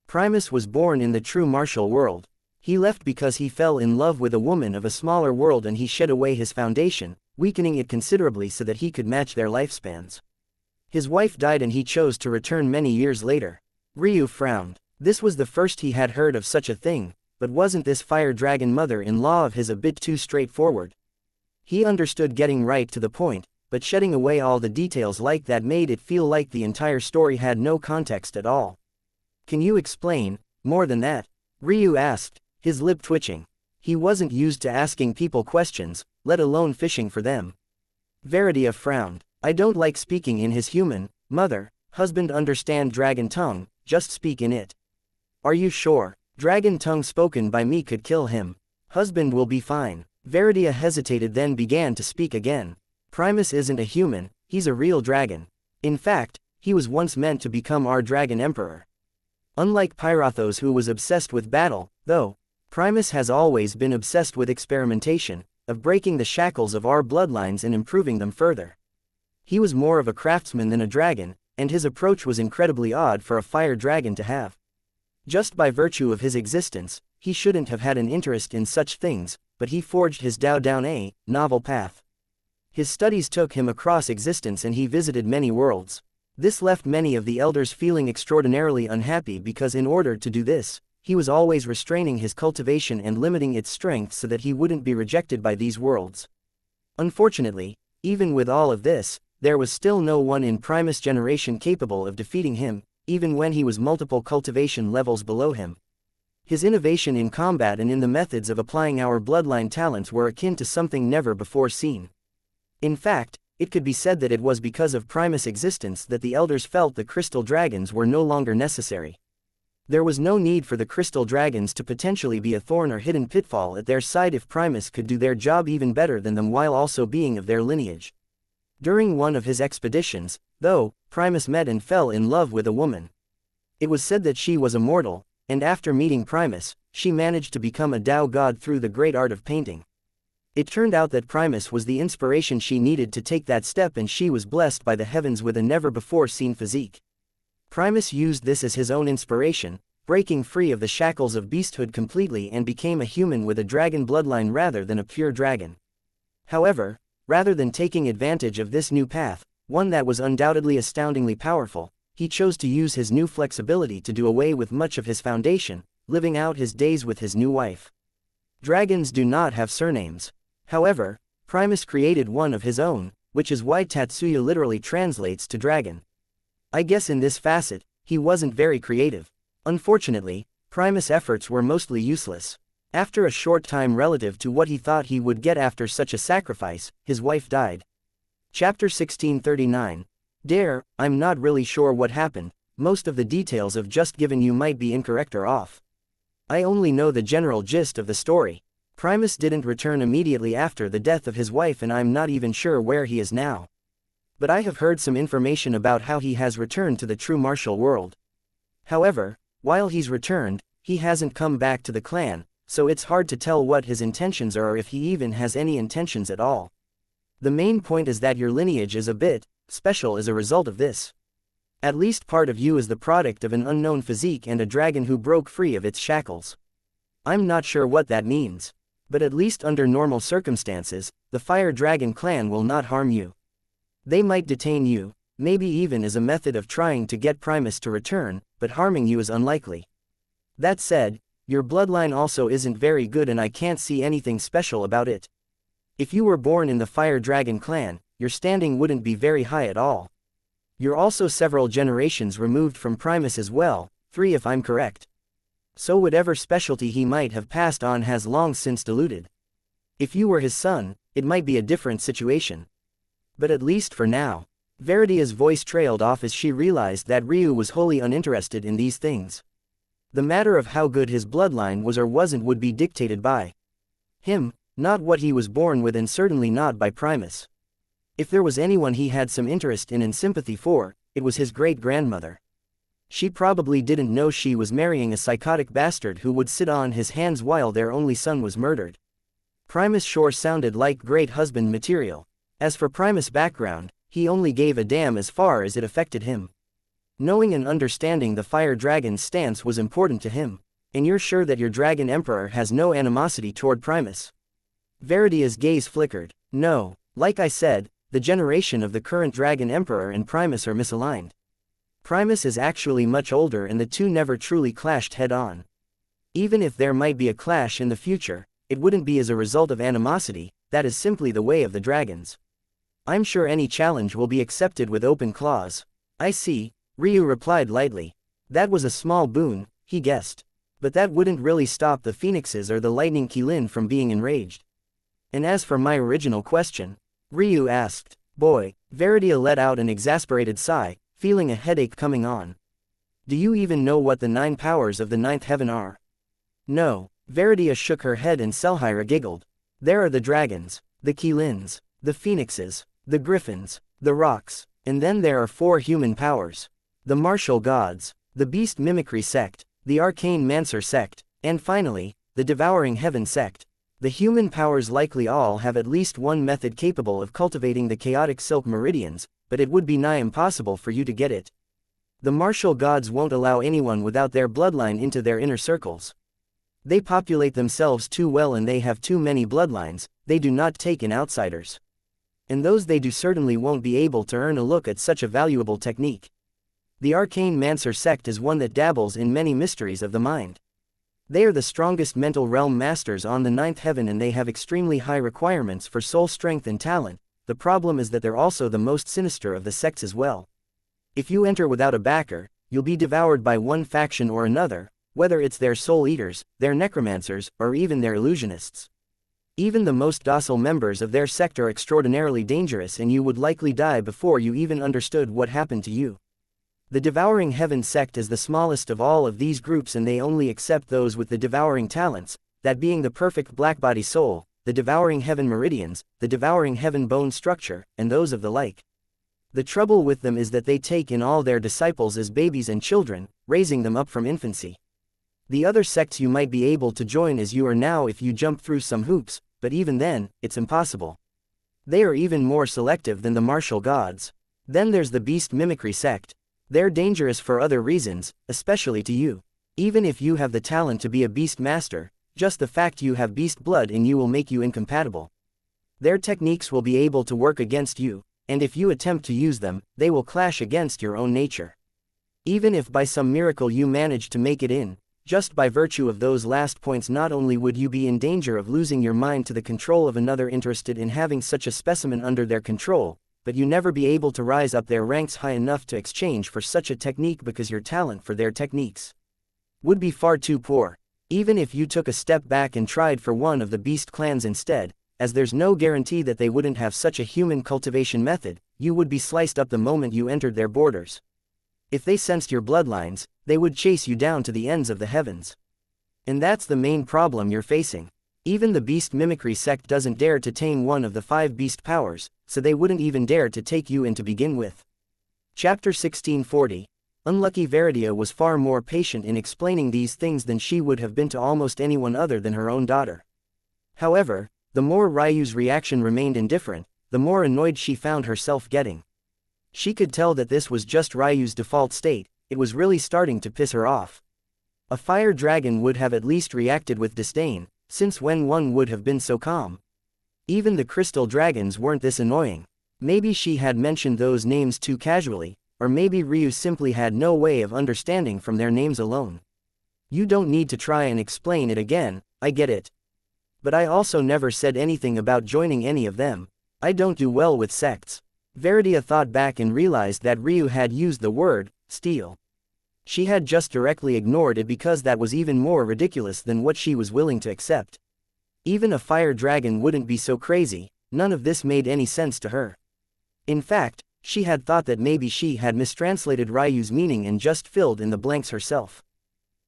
Primus was born in the true martial world. He left because he fell in love with a woman of a smaller world and he shed away his foundation, weakening it considerably so that he could match their lifespans. His wife died and he chose to return many years later. Ryu frowned. This was the first he had heard of such a thing, but wasn't this fire dragon mother-in-law of his a bit too straightforward? He understood getting right to the point, but shedding away all the details like that made it feel like the entire story had no context at all. Can you explain, more than that? Ryu asked, his lip twitching. He wasn't used to asking people questions, let alone fishing for them. Veridia frowned. I don't like speaking in his human, mother, husband understand dragon tongue, just speak in it. Are you sure? Dragon tongue spoken by me could kill him. Husband will be fine. Veridia hesitated, then began to speak again. Primus isn't a human, he's a real dragon. In fact, he was once meant to become our dragon emperor. Unlike Pyrothos, who was obsessed with battle, though, Primus has always been obsessed with experimentation, of breaking the shackles of our bloodlines and improving them further. He was more of a craftsman than a dragon, and his approach was incredibly odd for a fire dragon to have. Just by virtue of his existence, he shouldn't have had an interest in such things, but he forged his Tao down a novel path. His studies took him across existence and he visited many worlds. This left many of the elders feeling extraordinarily unhappy because in order to do this, he was always restraining his cultivation and limiting its strength so that he wouldn't be rejected by these worlds. Unfortunately, even with all of this, there was still no one in Primus generation capable of defeating him, even when he was multiple cultivation levels below him. His innovation in combat and in the methods of applying our bloodline talents were akin to something never before seen. In fact, it could be said that it was because of Primus' existence that the elders felt the crystal dragons were no longer necessary. There was no need for the crystal dragons to potentially be a thorn or hidden pitfall at their side if Primus could do their job even better than them while also being of their lineage. During one of his expeditions, though, Primus met and fell in love with a woman. It was said that she was immortal, and after meeting Primus, she managed to become a Tao god through the great art of painting. It turned out that Primus was the inspiration she needed to take that step, and she was blessed by the heavens with a never-before-seen physique. Primus used this as his own inspiration, breaking free of the shackles of beasthood completely and became a human with a dragon bloodline rather than a pure dragon. However, rather than taking advantage of this new path, one that was undoubtedly astoundingly powerful, he chose to use his new flexibility to do away with much of his foundation, living out his days with his new wife. Dragons do not have surnames. However, Primus created one of his own, which is why Tatsuya literally translates to dragon. I guess in this facet, he wasn't very creative. Unfortunately, Primus' efforts were mostly useless. After a short time relative to what he thought he would get after such a sacrifice, his wife died. Chapter 1639. Dare, I'm not really sure what happened, most of the details I've just given you might be incorrect or off. I only know the general gist of the story. Primus didn't return immediately after the death of his wife, and I'm not even sure where he is now. But I have heard some information about how he has returned to the true martial world. However, while he's returned, he hasn't come back to the clan, so it's hard to tell what his intentions are, or if he even has any intentions at all. The main point is that your lineage is a bit special as a result of this. At least part of you is the product of an unknown physique and a dragon who broke free of its shackles. I'm not sure what that means. But at least under normal circumstances, the Fire Dragon clan will not harm you. They might detain you, maybe even as a method of trying to get Primus to return, but harming you is unlikely. That said, your bloodline also isn't very good, and I can't see anything special about it. If you were born in the Fire Dragon clan, your standing wouldn't be very high at all. You're also several generations removed from Primus as well, 3 if I'm correct. So whatever specialty he might have passed on has long since diluted. If you were his son, it might be a different situation. But at least for now. Veridia's voice trailed off as she realized that Ryu was wholly uninterested in these things. The matter of how good his bloodline was or wasn't would be dictated by him, not what he was born with, and certainly not by Primus. If there was anyone he had some interest in and sympathy for, it was his great-grandmother. She probably didn't know she was marrying a psychotic bastard who would sit on his hands while their only son was murdered. Primus sure sounded like great husband material. As for Primus' background, he only gave a damn as far as it affected him. Knowing and understanding the Fire Dragon's stance was important to him. And you're sure that your Dragon Emperor has no animosity toward Primus? Veridia's gaze flickered. No, like I said, the generation of the current Dragon Emperor and Primus are misaligned. Primus is actually much older, and the two never truly clashed head-on. Even if there might be a clash in the future, it wouldn't be as a result of animosity. That is simply the way of the dragons. I'm sure any challenge will be accepted with open claws. I see, Ryu replied lightly. That was a small boon, he guessed. But that wouldn't really stop the phoenixes or the lightning Qilin from being enraged. And as for my original question, Ryu asked, boy, Veridia let out an exasperated sigh, feeling a headache coming on. Do you even know what the 9 powers of the 9th heaven are? No, Veridia shook her head and Selhira giggled. There are the dragons, the Qilins, the phoenixes, the griffins, the rocks, and then there are 4 human powers. The martial gods, the beast mimicry sect, the arcane mancer sect, and finally, the devouring heaven sect. The human powers likely all have at least one method capable of cultivating the chaotic silk meridians, but it would be nigh impossible for you to get it. The martial gods won't allow anyone without their bloodline into their inner circles. They populate themselves too well, and they have too many bloodlines. They do not take in outsiders. And those they do certainly won't be able to earn a look at such a valuable technique. The arcane mancer sect is one that dabbles in many mysteries of the mind. They are the strongest mental realm masters on the 9th heaven, and they have extremely high requirements for soul strength and talent. The problem is that they're also the most sinister of the sects as well. If you enter without a backer, you'll be devoured by one faction or another, whether it's their soul eaters, their necromancers, or even their illusionists. Even the most docile members of their sect are extraordinarily dangerous, and you would likely die before you even understood what happened to you. The Devouring Heaven sect is the smallest of all of these groups, and they only accept those with the devouring talents, that being the perfect blackbody soul, the Devouring Heaven meridians, the Devouring Heaven bone structure, and those of the like. The trouble with them is that they take in all their disciples as babies and children, raising them up from infancy. The other sects you might be able to join as you are now if you jump through some hoops, but even then, it's impossible. They are even more selective than the martial gods. Then there's the beast mimicry sect. They're dangerous for other reasons, especially to you. Even if you have the talent to be a beast master, just the fact you have beast blood in you will make you incompatible. Their techniques will be able to work against you, and if you attempt to use them, they will clash against your own nature. Even if by some miracle you manage to make it in, just by virtue of those last points, not only would you be in danger of losing your mind to the control of another interested in having such a specimen under their control, but you never be able to rise up their ranks high enough to exchange for such a technique because your talent for their techniques would be far too poor. Even if you took a step back and tried for one of the beast clans instead, as there's no guarantee that they wouldn't have such a human cultivation method, you would be sliced up the moment you entered their borders. If they sensed your bloodlines, they would chase you down to the ends of the heavens. And that's the main problem you're facing. Even the beast mimicry sect doesn't dare to tame one of the 5 beast powers, so they wouldn't even dare to take you in to begin with. Chapter 1640. Unlucky Veridia was far more patient in explaining these things than she would have been to almost anyone other than her own daughter. However, the more Ryu's reaction remained indifferent, the more annoyed she found herself getting. She could tell that this was just Ryu's default state. It was really starting to piss her off. A fire dragon would have at least reacted with disdain, since when one would have been so calm. Even the crystal dragons weren't this annoying. Maybe she had mentioned those names too casually, or maybe Ryu simply had no way of understanding from their names alone. You don't need to try and explain it again, I get it. But I also never said anything about joining any of them. I don't do well with sects. Veridia thought back and realized that Ryu had used the word, steal. She had just directly ignored it because that was even more ridiculous than what she was willing to accept. Even a fire dragon wouldn't be so crazy. None of this made any sense to her. In fact, she had thought that maybe she had mistranslated Ryu's meaning and just filled in the blanks herself.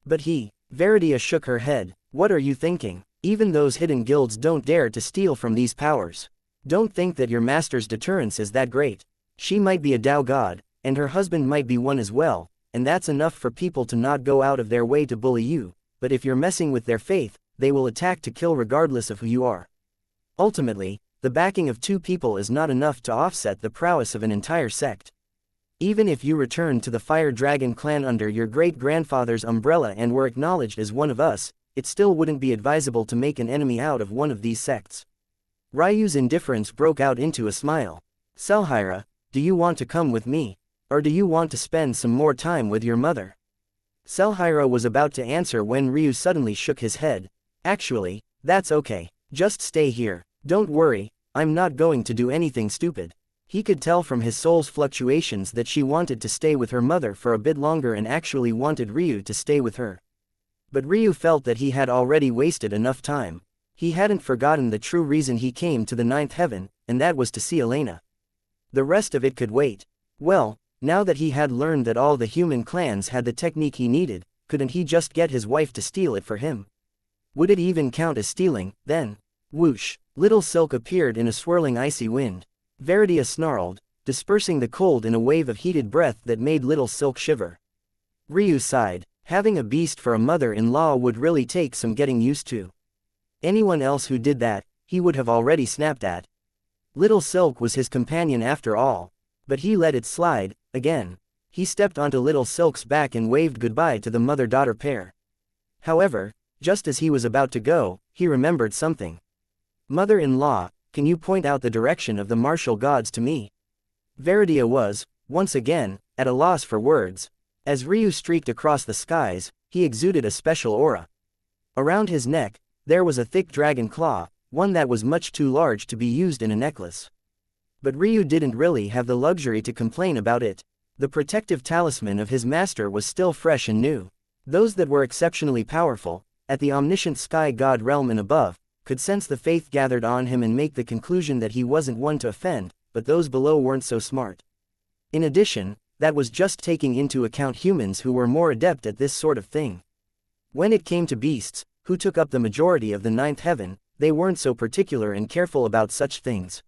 But Veridia shook her head. What are you thinking? Even those hidden guilds don't dare to steal from these powers. Don't think that your master's deterrence is that great. She might be a Tao god, and her husband might be one as well, and that's enough for people to not go out of their way to bully you, but if you're messing with their faith, they will attack to kill regardless of who you are. Ultimately, the backing of 2 people is not enough to offset the prowess of an entire sect. Even if you returned to the Fire Dragon clan under your great-grandfather's umbrella and were acknowledged as one of us, it still wouldn't be advisable to make an enemy out of one of these sects. Ryu's indifference broke out into a smile. Selhira, do you want to come with me? Or do you want to spend some more time with your mother? Selhira was about to answer when Ryu suddenly shook his head. Actually, that's okay. Just stay here. Don't worry, I'm not going to do anything stupid. He could tell from his soul's fluctuations that she wanted to stay with her mother for a bit longer and actually wanted Ryu to stay with her. But Ryu felt that he had already wasted enough time. He hadn't forgotten the true reason he came to the 9th heaven, and that was to see Elena. The rest of it could wait. Well, now that he had learned that all the human clans had the technique he needed, couldn't he just get his wife to steal it for him? Would it even count as stealing, then? Whoosh! Little Silk appeared in a swirling icy wind. Veridia snarled, dispersing the cold in a wave of heated breath that made Little Silk shiver. Ryu sighed. Having a beast for a mother-in-law would really take some getting used to. Anyone else who did that, he would have already snapped at. Little Silk was his companion after all. But he let it slide, again. He stepped onto Little Silk's back and waved goodbye to the mother-daughter pair. However, just as he was about to go, he remembered something. Mother-in-law, can you point out the direction of the martial gods to me? Veridia was, once again, at a loss for words. As Ryu streaked across the skies, he exuded a special aura. Around his neck, there was a thick dragon claw, one that was much too large to be used in a necklace. But Ryu didn't really have the luxury to complain about it. The protective talisman of his master was still fresh and new. Those that were exceptionally powerful, at the omniscient sky god realm and above, could sense the faith gathered on him and make the conclusion that he wasn't one to offend, but those below weren't so smart. In addition, that was just taking into account humans who were more adept at this sort of thing. When it came to beasts, who took up the majority of the 9th heaven, they weren't so particular and careful about such things.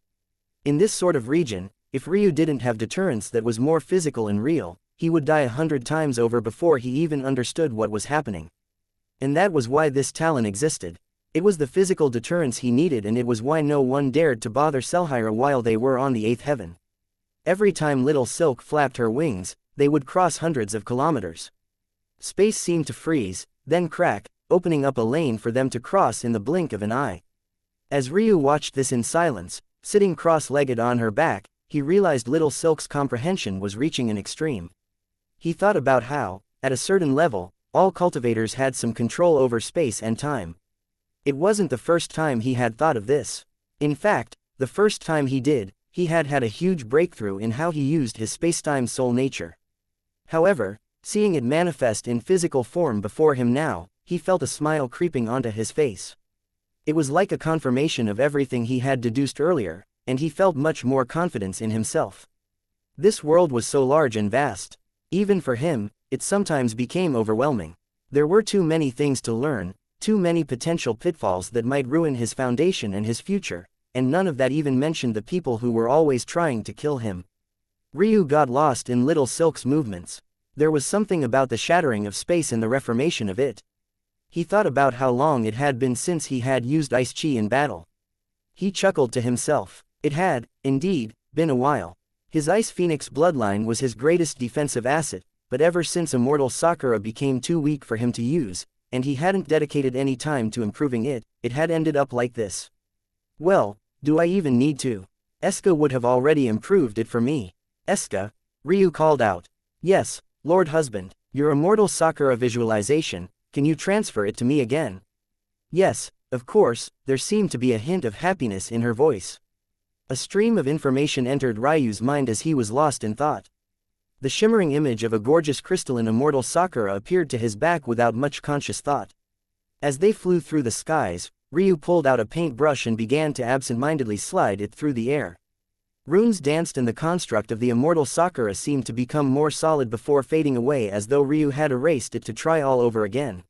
In this sort of region, if Ryu didn't have deterrence that was more physical and real, he would die 100 times over before he even understood what was happening. And that was why this talent existed. It was the physical deterrence he needed, and it was why no one dared to bother Selhira while they were on the 8th heaven. Every time Little Silk flapped her wings, they would cross hundreds of kilometers. Space seemed to freeze, then crack, opening up a lane for them to cross in the blink of an eye. As Ryu watched this in silence, sitting cross-legged on her back, he realized Little Silk's comprehension was reaching an extreme. He thought about how, at a certain level, all cultivators had some control over space and time. It wasn't the first time he had thought of this. In fact, the first time he did, he had had a huge breakthrough in how he used his spacetime soul nature. However, seeing it manifest in physical form before him now, he felt a smile creeping onto his face. It was like a confirmation of everything he had deduced earlier, and he felt much more confidence in himself. This world was so large and vast. Even for him, it sometimes became overwhelming. There were too many things to learn, too many potential pitfalls that might ruin his foundation and his future, and none of that even mentioned the people who were always trying to kill him. Ryu got lost in Little Silk's movements. There was something about the shattering of space and the reformation of it. He thought about how long it had been since he had used ice chi in battle. He chuckled to himself. It had, indeed, been a while. His Ice Phoenix bloodline was his greatest defensive asset, but ever since Immortal Sakura became too weak for him to use, and he hadn't dedicated any time to improving it, it had ended up like this. Well, do I even need to? Eska would have already improved it for me. Eska, Ryu called out. Yes, Lord Husband, your Immortal Sakura visualization, can you transfer it to me again? Yes, of course, there seemed to be a hint of happiness in her voice. A stream of information entered Ryu's mind as he was lost in thought. The shimmering image of a gorgeous crystalline Immortal Sakura appeared to his back without much conscious thought. As they flew through the skies, Ryu pulled out a paintbrush and began to absent-mindedly slide it through the air. Runes danced and the construct of the Immortal Sakura seemed to become more solid before fading away as though Ryu had erased it to try all over again.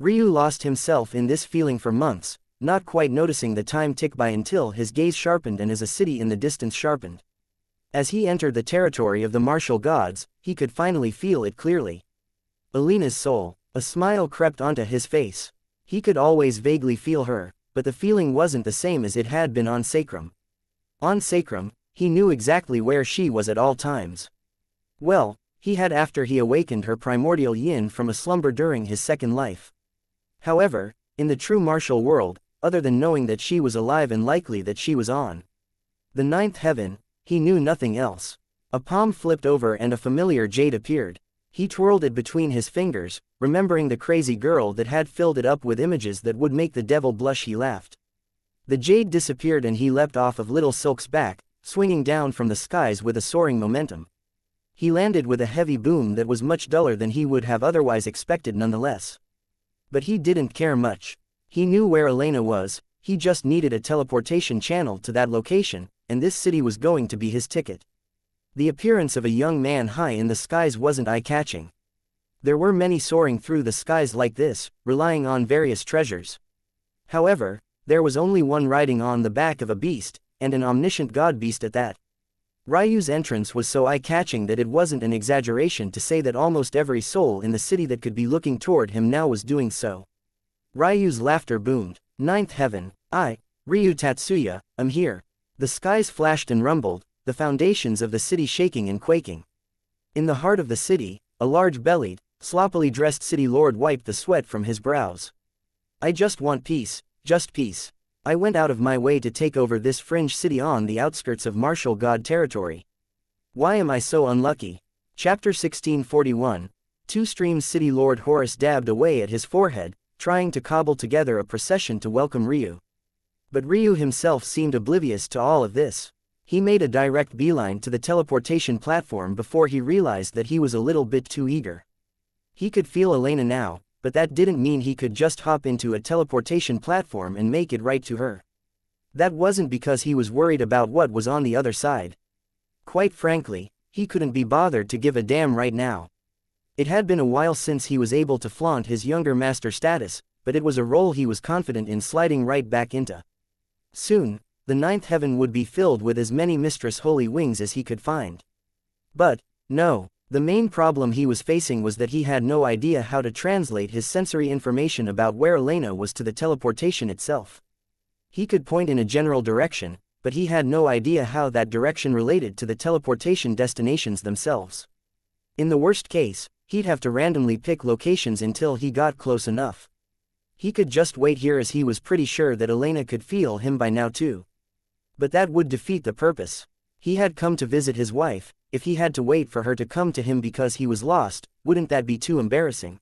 Ryu lost himself in this feeling for months, not quite noticing the time tick by until his gaze sharpened and as a city in the distance sharpened. As he entered the territory of the martial gods, he could finally feel it clearly. Alina's soul, a smile crept onto his face. He could always vaguely feel her, but the feeling wasn't the same as it had been on Sacrum. On Sacrum, he knew exactly where she was at all times. Well, he had after he awakened her primordial yin from a slumber during his second life. However, in the true martial world, other than knowing that she was alive and likely that she was on the ninth heaven, he knew nothing else. A palm flipped over and a familiar jade appeared. He twirled it between his fingers, remembering the crazy girl that had filled it up with images that would make the devil blush. He laughed. The jade disappeared and he leapt off of Little Silk's back, swinging down from the skies with a soaring momentum. He landed with a heavy boom that was much duller than he would have otherwise expected nonetheless. But he didn't care much. He knew where Elena was, he just needed a teleportation channel to that location, and this city was going to be his ticket. The appearance of a young man high in the skies wasn't eye-catching. There were many soaring through the skies like this, relying on various treasures. However, there was only one riding on the back of a beast, and an omniscient god beast at that. Ryu's entrance was so eye-catching that it wasn't an exaggeration to say that almost every soul in the city that could be looking toward him now was doing so. Ryu's laughter boomed. Ninth heaven, Ryu Tatsuya, I'm here. The skies flashed and rumbled, the foundations of the city shaking and quaking. In the heart of the city, a large-bellied, sloppily dressed city lord wiped the sweat from his brows. I just want peace, just peace. I went out of my way to take over this fringe city on the outskirts of martial god territory. Why am I so unlucky? Chapter 1641. Two Streams City Lord Horus dabbed away at his forehead, trying to cobble together a procession to welcome Ryu. But Ryu himself seemed oblivious to all of this. He made a direct beeline to the teleportation platform before he realized that he was a little bit too eager. He could feel Elena now, but that didn't mean he could just hop into a teleportation platform and make it right to her. That wasn't because he was worried about what was on the other side. Quite frankly, he couldn't be bothered to give a damn right now. It had been a while since he was able to flaunt his younger master status, but it was a role he was confident in sliding right back into. Soon, the ninth heaven would be filled with as many Mistress Holy Wings as he could find. But, no, the main problem he was facing was that he had no idea how to translate his sensory information about where Elena was to the teleportation itself. He could point in a general direction, but he had no idea how that direction related to the teleportation destinations themselves. In the worst case, he'd have to randomly pick locations until he got close enough. He could just wait here as he was pretty sure that Elena could feel him by now too. But that would defeat the purpose. He had come to visit his wife. If he had to wait for her to come to him because he was lost, wouldn't that be too embarrassing?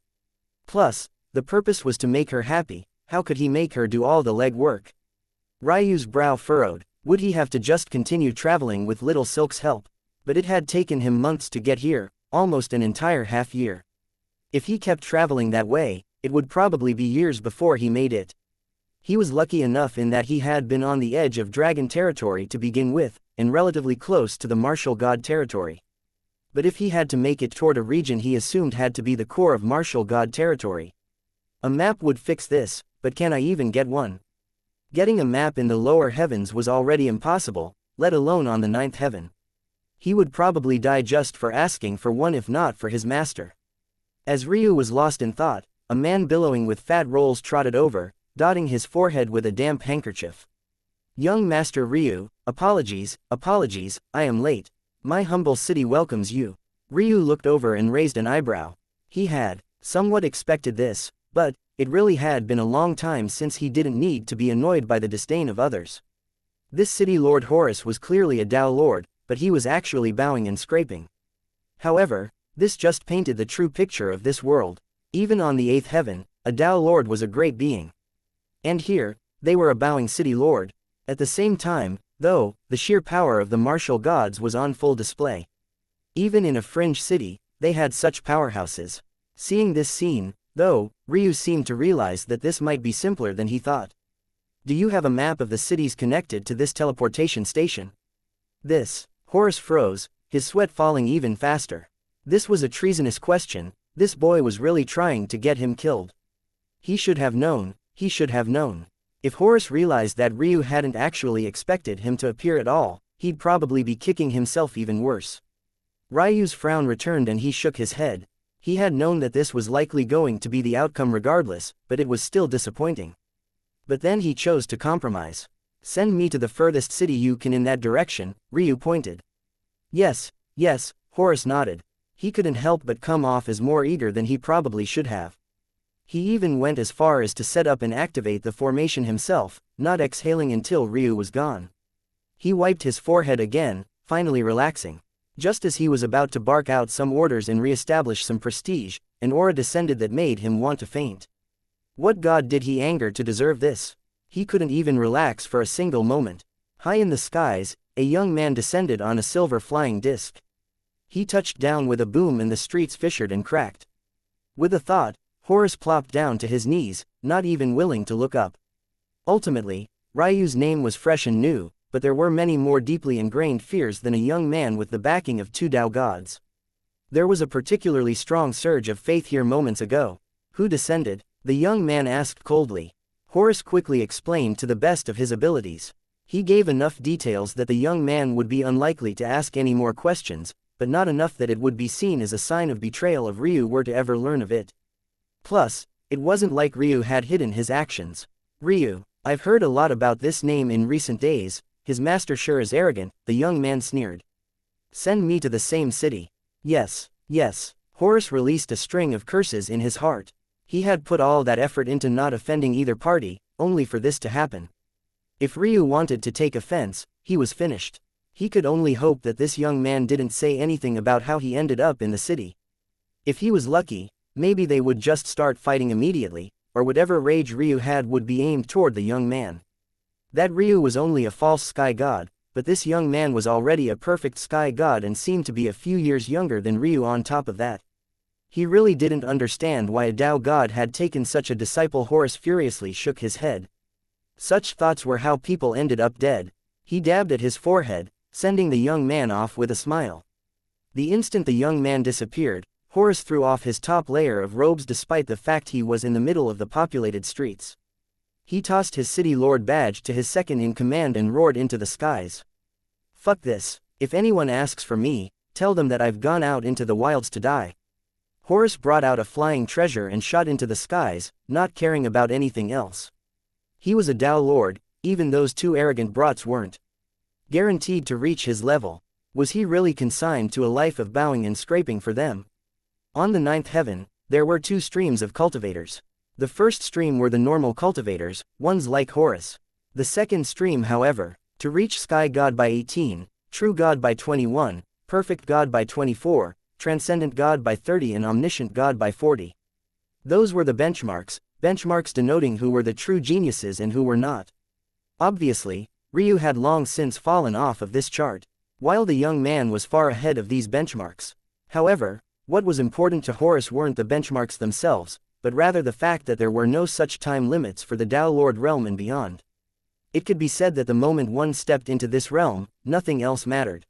Plus, the purpose was to make her happy. How could he make her do all the leg work? Ryu's brow furrowed. Would he have to just continue traveling with Little Silk's help? But it had taken him months to get here, almost an entire half year. If he kept traveling that way, it would probably be years before he made it. He was lucky enough in that he had been on the edge of dragon territory to begin with, and relatively close to the martial god territory. but if he had to make it toward a region he assumed had to be the core of martial god territory. A map would fix this, but can I even get one? Getting a map in the lower heavens was already impossible, let alone on the ninth heaven. He would probably die just for asking for one if not for his master. As Ryu was lost in thought, a man billowing with fat rolls trotted over, dotting his forehead with a damp handkerchief. "Young Master Ryu, apologies, I am late. My humble city welcomes you." Ryu looked over and raised an eyebrow. He had somewhat expected this, but it really had been a long time since he didn't need to be annoyed by the disdain of others. This city lord Horus was clearly a Tao lord, but he was actually bowing and scraping. However, this just painted the true picture of this world. Even on the 8th heaven, a Tao lord was a great being. And here, they were a bowing city lord. At the same time, though, the sheer power of the martial gods was on full display. Even in a fringe city, they had such powerhouses. Seeing this scene, though, Ryu seemed to realize that this might be simpler than he thought. "Do you have a map of the cities connected to this teleportation station?" Horus froze, his sweat falling even faster. This was a treasonous question. This boy was really trying to get him killed. He should have known. If Horus realized that Ryu hadn't actually expected him to appear at all, he'd probably be kicking himself even worse. Ryu's frown returned and he shook his head. He had known that this was likely going to be the outcome regardless, but it was still disappointing. But then he chose to compromise. "Send me to the furthest city you can in that direction," Ryu pointed. Yes, Horus nodded. He couldn't help but come off as more eager than he probably should have. He even went as far as to set up and activate the formation himself, not exhaling until Ryu was gone. He wiped his forehead again, finally relaxing. Just as he was about to bark out some orders and re-establish some prestige, an aura descended that made him want to faint. What god did he anger to deserve this? He couldn't even relax for a single moment. High in the skies, a young man descended on a silver flying disc. He touched down with a boom and the streets fissured and cracked. With a thought, Horus plopped down to his knees, not even willing to look up. Ultimately, Ryu's name was fresh and new, but there were many more deeply ingrained fears than a young man with the backing of 2 Tao gods. There was a particularly strong surge of faith here moments ago. "Who descended?" the young man asked coldly. Horus quickly explained to the best of his abilities. He gave enough details that the young man would be unlikely to ask any more questions, but not enough that it would be seen as a sign of betrayal if Ryu were to ever learn of it. Plus, it wasn't like Ryu had hidden his actions. "Ryu, I've heard a lot about this name in recent days. His master sure is arrogant," the young man sneered. "Send me to the same city." Yes. Horus released a string of curses in his heart. He had put all that effort into not offending either party, only for this to happen. If Ryu wanted to take offense, he was finished. He could only hope that this young man didn't say anything about how he ended up in the city. If he was lucky, maybe they would just start fighting immediately, or whatever rage Ryu had would be aimed toward the young man. That Ryu was only a false sky god, but this young man was already a perfect sky god and seemed to be a few years younger than Ryu on top of that. He really didn't understand why a Tao god had taken such a disciple. Horus furiously shook his head. Such thoughts were how people ended up dead. He dabbed at his forehead, sending the young man off with a smile. The instant the young man disappeared, Horus threw off his top layer of robes despite the fact he was in the middle of the populated streets. He tossed his city lord badge to his second-in-command and roared into the skies. "Fuck this, if anyone asks for me, tell them that I've gone out into the wilds to die." Horus brought out a flying treasure and shot into the skies, not caring about anything else. He was a Tao lord, even those 2 arrogant brats weren't. Guaranteed to reach his level. Was he really consigned to a life of bowing and scraping for them? On the 9th heaven, there were 2 streams of cultivators. The first stream were the normal cultivators, ones like Horus. The second stream, however, to reach Sky God by 18, True God by 21, Perfect God by 24, Transcendent God by 30 and Omniscient God by 40. Those were the benchmarks denoting who were the true geniuses and who were not. Obviously, Ryu had long since fallen off of this chart, while the young man was far ahead of these benchmarks. However, what was important to Horus weren't the benchmarks themselves, but rather the fact that there were no such time limits for the Tao Lord realm and beyond. It could be said that the moment one stepped into this realm, nothing else mattered.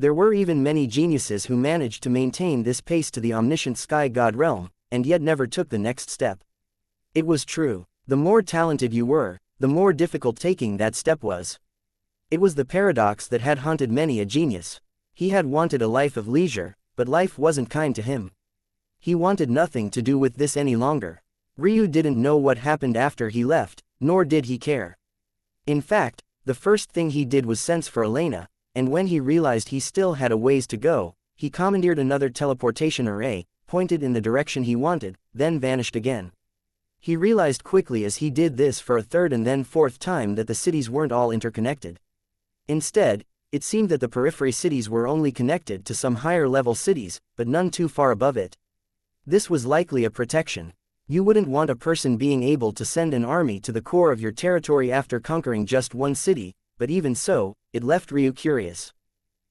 There were even many geniuses who managed to maintain this pace to the omniscient sky god realm, and yet never took the next step. It was true. The more talented you were, the more difficult taking that step was. It was the paradox that had haunted many a genius. He had wanted a life of leisure, but life wasn't kind to him. He wanted nothing to do with this any longer. Ryu didn't know what happened after he left, nor did he care. In fact, the first thing he did was sense for Elena, and when he realized he still had a ways to go, he commandeered another teleportation array, pointed in the direction he wanted, then vanished again. He realized quickly as he did this for a third and then fourth time that the cities weren't all interconnected. Instead, it seemed that the periphery cities were only connected to some higher-level cities, but none too far above it. This was likely a protection. You wouldn't want a person being able to send an army to the core of your territory after conquering just one city, but even so, it left Ryu curious.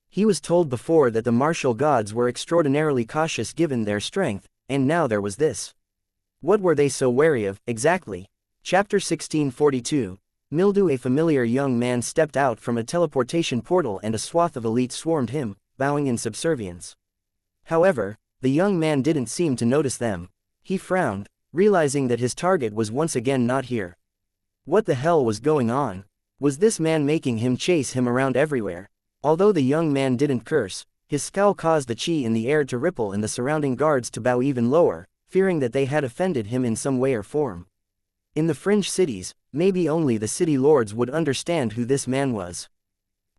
He was told before that the martial gods were extraordinarily cautious given their strength, and now there was this. What were they so wary of, exactly? Chapter 1642. Mildew. A familiar young man stepped out from a teleportation portal and a swath of elites swarmed him, bowing in subservience. However, the young man didn't seem to notice them. He frowned, realizing that his target was once again not here. What the hell was going on? Was this man making him chase him around everywhere? Although the young man didn't curse, his scowl caused the chi in the air to ripple and the surrounding guards to bow even lower, fearing that they had offended him in some way or form. In the fringe cities, maybe only the city lords would understand who this man was.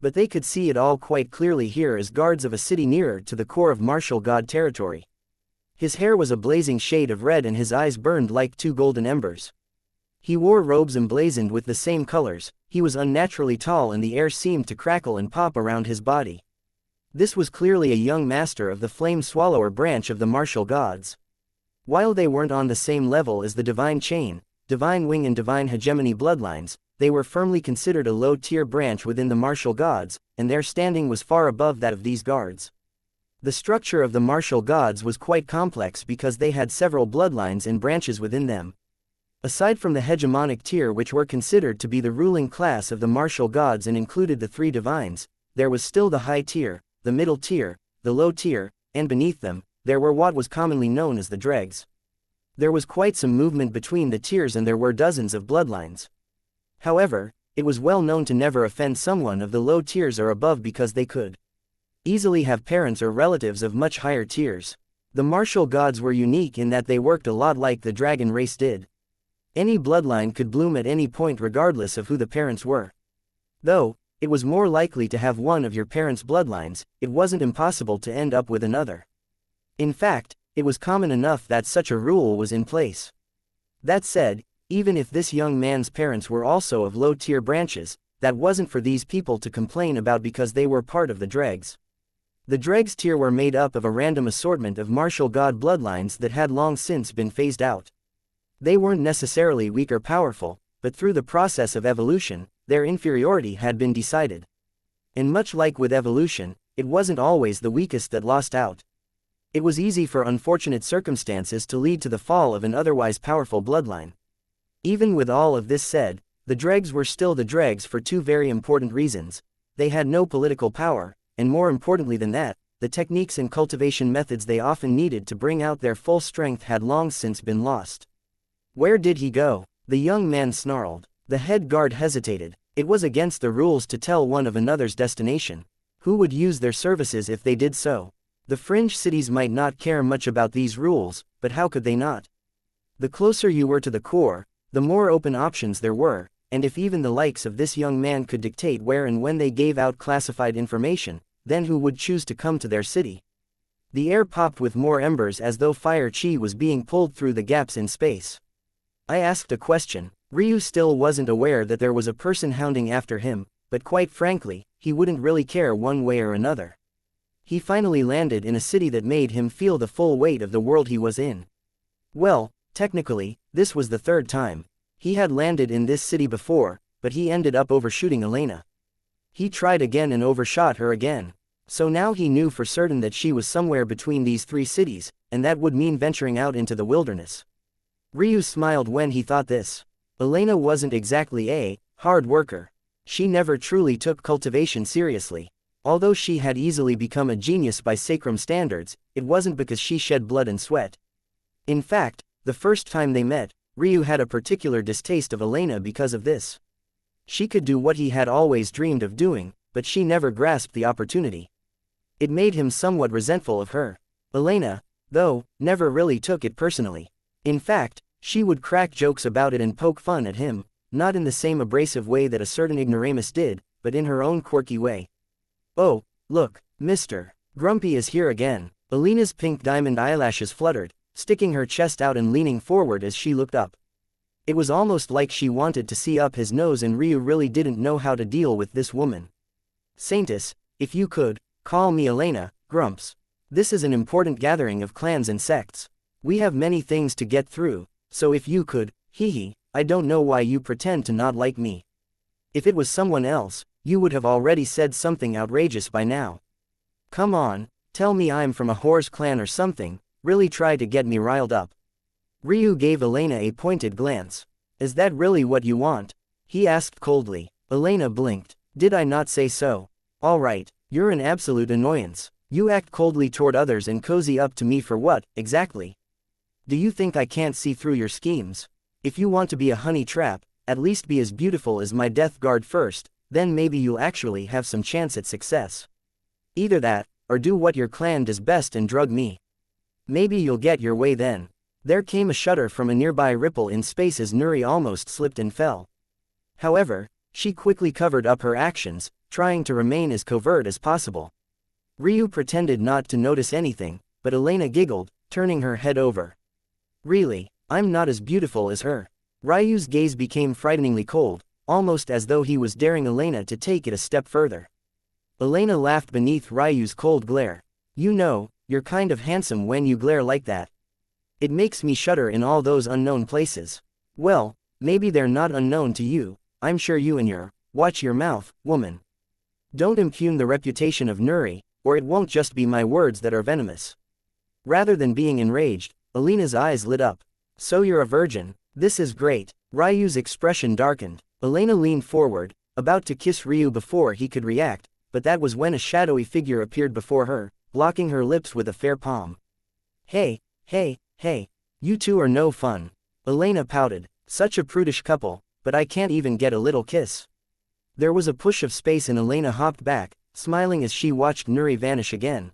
But they could see it all quite clearly here as guards of a city nearer to the core of martial god territory. His hair was a blazing shade of red and his eyes burned like two golden embers. He wore robes emblazoned with the same colors. He was unnaturally tall and the air seemed to crackle and pop around his body. This was clearly a young master of the flame swallower branch of the martial gods. While they weren't on the same level as the divine chain, divine wing and divine hegemony bloodlines, they were firmly considered a low-tier branch within the martial gods, and their standing was far above that of these guards. The structure of the martial gods was quite complex because they had several bloodlines and branches within them. Aside from the hegemonic tier, which were considered to be the ruling class of the martial gods and included the three divines, there was still the high tier, the middle tier, the low tier, and beneath them, there were what was commonly known as the dregs. There was quite some movement between the tiers and there were dozens of bloodlines. However, it was well known to never offend someone of the low tiers or above because they could easily have parents or relatives of much higher tiers. The martial gods were unique in that they worked a lot like the dragon race did. Any bloodline could bloom at any point regardless of who the parents were. Though, it was more likely to have one of your parents' bloodlines, it wasn't impossible to end up with another. In fact, it was common enough that such a rule was in place. That said, even if this young man's parents were also of low-tier branches, that wasn't for these people to complain about because they were part of the dregs. The dregs tier were made up of a random assortment of martial god bloodlines that had long since been phased out. They weren't necessarily weak or powerful, but through the process of evolution, their inferiority had been decided. And much like with evolution, it wasn't always the weakest that lost out. It was easy for unfortunate circumstances to lead to the fall of an otherwise powerful bloodline. Even with all of this said, the dregs were still the dregs for two very important reasons. They had no political power, and more importantly than that, the techniques and cultivation methods they often needed to bring out their full strength had long since been lost. Where did he go? The young man snarled. The head guard hesitated. It was against the rules to tell one of another's destination. Who would use their services if they did so? The fringe cities might not care much about these rules, but how could they not? The closer you were to the core, the more open options there were, and if even the likes of this young man could dictate where and when they gave out classified information, then who would choose to come to their city? The air popped with more embers as though fire chi was being pulled through the gaps in space. I asked a question. Ryu still wasn't aware that there was a person hounding after him, but quite frankly, he wouldn't really care one way or another. He finally landed in a city that made him feel the full weight of the world he was in. Well, technically, this was the third time. He had landed in this city before, but he ended up overshooting Elena. He tried again and overshot her again. So now he knew for certain that she was somewhere between these three cities, and that would mean venturing out into the wilderness. Ryu smiled when he thought this. Elena wasn't exactly a hard worker. She never truly took cultivation seriously. Although she had easily become a genius by sacrum standards, it wasn't because she shed blood and sweat. In fact, the first time they met, Ryu had a particular distaste of Elena because of this. She could do what he had always dreamed of doing, but she never grasped the opportunity. It made him somewhat resentful of her. Elena, though, never really took it personally. In fact, she would crack jokes about it and poke fun at him, not in the same abrasive way that a certain ignoramus did, but in her own quirky way. "Oh, look, Mr. Grumpy is here again." Elena's pink diamond eyelashes fluttered, sticking her chest out and leaning forward as she looked up. It was almost like she wanted to see up his nose, and Ryu really didn't know how to deal with this woman. "Saintess, if you could, call me Elena, Grumps. This is an important gathering of clans and sects. We have many things to get through, so if you could, hee. I don't know why you pretend to not like me. If it was someone else, you would have already said something outrageous by now. Come on, tell me I'm from a whore's clan or something, really try to get me riled up." Ryu gave Elena a pointed glance. "Is that really what you want?" he asked coldly. Elena blinked. "Did I not say so? All right, you're an absolute annoyance. You act coldly toward others and cozy up to me for what, exactly? Do you think I can't see through your schemes? If you want to be a honey trap, at least be as beautiful as my death guard first, then maybe you'll actually have some chance at success. Either that, or do what your clan does best and drug me. Maybe you'll get your way then." There came a shudder from a nearby ripple in space as Nuri almost slipped and fell. However, she quickly covered up her actions, trying to remain as covert as possible. Ryu pretended not to notice anything, but Elena giggled, turning her head over. "Really, I'm not as beautiful as her." Ryu's gaze became frighteningly cold, almost as though he was daring Elena to take it a step further. Elena laughed beneath Ryu's cold glare. "You know, you're kind of handsome when you glare like that. It makes me shudder in all those unknown places." "Well, maybe they're not unknown to you. I'm sure you and your, watch your mouth, woman. Don't impugn the reputation of Nuri, or it won't just be my words that are venomous." Rather than being enraged, Elena's eyes lit up. "So you're a virgin. This is great." Ryu's expression darkened. Elena leaned forward, about to kiss Ryu before he could react, but that was when a shadowy figure appeared before her, blocking her lips with a fair palm. Hey, you two are no fun." Elena pouted. "Such a prudish couple, but I can't even get a little kiss." There was a push of space and Elena hopped back, smiling as she watched Nuri vanish again.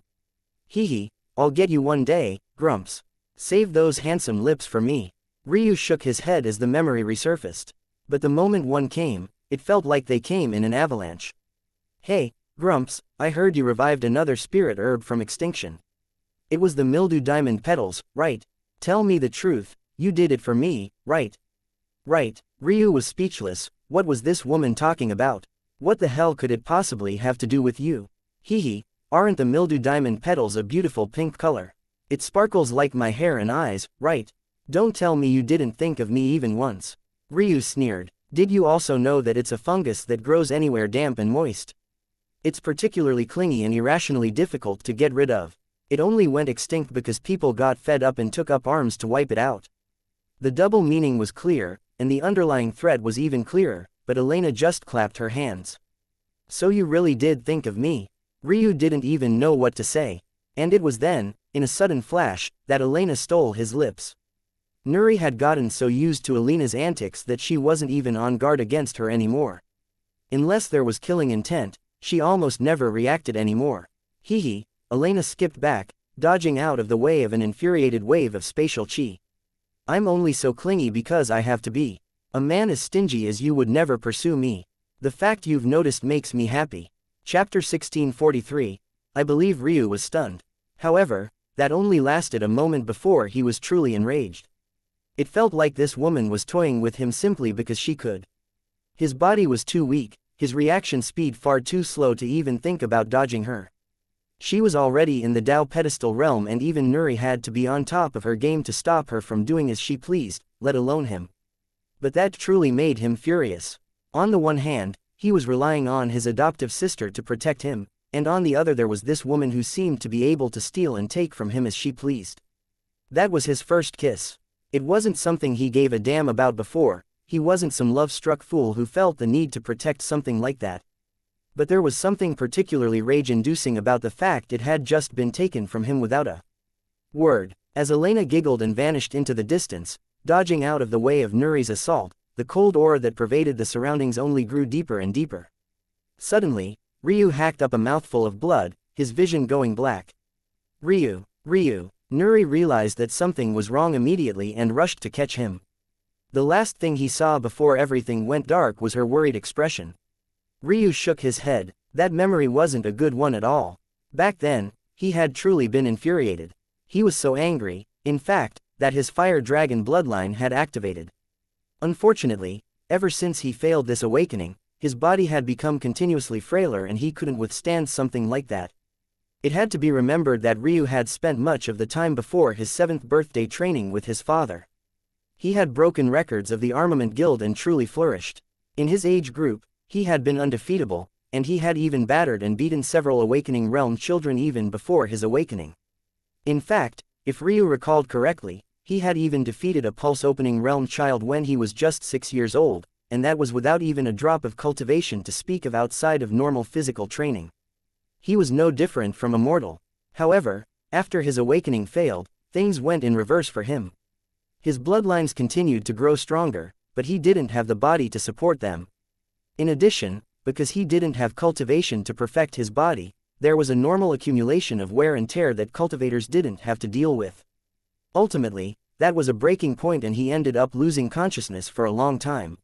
Hee, I'll get you one day, Grumps. Save those handsome lips for me." Ryu shook his head as the memory resurfaced. But the moment one came, it felt like they came in an avalanche. "Hey, Grumps, I heard you revived another spirit herb from extinction. It was the mildew diamond petals, right? Tell me the truth, you did it for me, right?" "Right." Ryu was speechless. What was this woman talking about? What the hell could it possibly have to do with you? Hee, aren't the mildew diamond petals a beautiful pink color? It sparkles like my hair and eyes, right? Don't tell me you didn't think of me even once." Ryu sneered. "Did you also know that it's a fungus that grows anywhere damp and moist? It's particularly clingy and irrationally difficult to get rid of. It only went extinct because people got fed up and took up arms to wipe it out." The double meaning was clear, and the underlying thread was even clearer, but Elena just clapped her hands. "So you really did think of me?" Ryu didn't even know what to say. And it was then, in a sudden flash, that Elena stole his lips. Nuri had gotten so used to Elena's antics that she wasn't even on guard against her anymore. Unless there was killing intent, she almost never reacted anymore. Hee, Elena skipped back, dodging out of the way of an infuriated wave of spatial chi. "I'm only so clingy because I have to be. A man as stingy as you would never pursue me. The fact you've noticed makes me happy." Chapter 1643. I believe Ryu was stunned. However, that only lasted a moment before he was truly enraged. It felt like this woman was toying with him simply because she could. His body was too weak, his reaction speed far too slow to even think about dodging her. She was already in the Tao pedestal realm, and even Nuri had to be on top of her game to stop her from doing as she pleased, let alone him. But that truly made him furious. On the one hand, he was relying on his adoptive sister to protect him, and on the other there was this woman who seemed to be able to steal and take from him as she pleased. That was his first kiss. It wasn't something he gave a damn about before, he wasn't some love-struck fool who felt the need to protect something like that. But there was something particularly rage-inducing about the fact it had just been taken from him without a word. As Elena giggled and vanished into the distance, dodging out of the way of Nuri's assault, the cold aura that pervaded the surroundings only grew deeper and deeper. Suddenly, Ryu hacked up a mouthful of blood, his vision going black. Ryu! Nuri realized that something was wrong immediately and rushed to catch him. The last thing he saw before everything went dark was her worried expression. Ryu shook his head. That memory wasn't a good one at all. Back then, he had truly been infuriated. He was so angry, in fact, that his fire dragon bloodline had activated. Unfortunately, ever since he failed this awakening, his body had become continuously frailer and he couldn't withstand something like that. It had to be remembered that Ryu had spent much of the time before his 7th birthday training with his father. He had broken records of the Armament Guild and truly flourished. In his age group, he had been undefeatable, and he had even battered and beaten several Awakening Realm children even before his awakening. In fact, if Ryu recalled correctly, he had even defeated a Pulse Opening Realm child when he was just 6 years old, and that was without even a drop of cultivation to speak of outside of normal physical training. He was no different from a mortal. However, after his awakening failed, things went in reverse for him. His bloodlines continued to grow stronger, but he didn't have the body to support them. In addition, because he didn't have cultivation to perfect his body, there was a normal accumulation of wear and tear that cultivators didn't have to deal with. Ultimately, that was a breaking point and he ended up losing consciousness for a long time.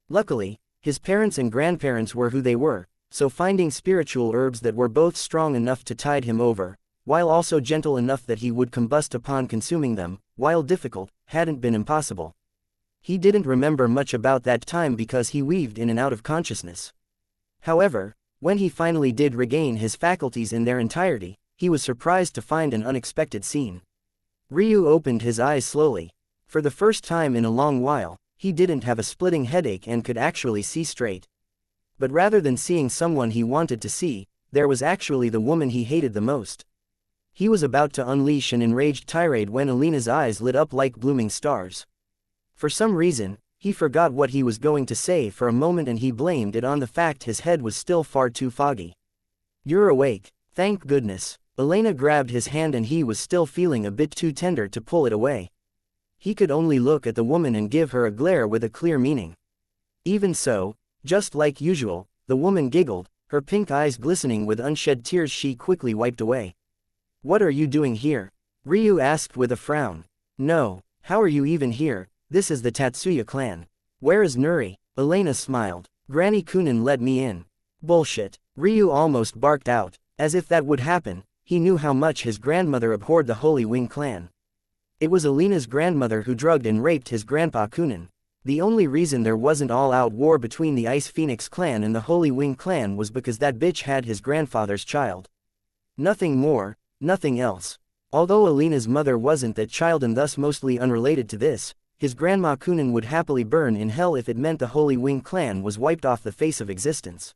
Luckily, his parents and grandparents were who they were, so finding spiritual herbs that were both strong enough to tide him over, while also gentle enough that he would combust upon consuming them, while difficult, hadn't been impossible. He didn't remember much about that time because he weaved in and out of consciousness. However, when he finally did regain his faculties in their entirety, he was surprised to find an unexpected scene. Ryu opened his eyes slowly. For the first time in a long while, he didn't have a splitting headache and could actually see straight. But rather than seeing someone he wanted to see, there was actually the woman he hated the most. He was about to unleash an enraged tirade when Alina's eyes lit up like blooming stars. For some reason, he forgot what he was going to say for a moment and he blamed it on the fact his head was still far too foggy. "You're awake, thank goodness." Elena grabbed his hand and he was still feeling a bit too tender to pull it away. He could only look at the woman and give her a glare with a clear meaning. Even so, just like usual, the woman giggled, her pink eyes glistening with unshed tears she quickly wiped away. "What are you doing here?" Ryu asked with a frown. "No, how are you even here? This is the Tatsuya clan. Where is Nuri?" Elena smiled. "Granny Kunin let me in." "Bullshit." Ryu almost barked out. As if that would happen, he knew how much his grandmother abhorred the Holy Wing clan. It was Alina's grandmother who drugged and raped his grandpa Kunin. The only reason there wasn't all-out war between the Ice Phoenix clan and the Holy Wing clan was because that bitch had his grandfather's child. Nothing more, nothing else. Although Alina's mother wasn't that child and thus mostly unrelated to this, his grandma Kunin would happily burn in hell if it meant the Holy Wing clan was wiped off the face of existence.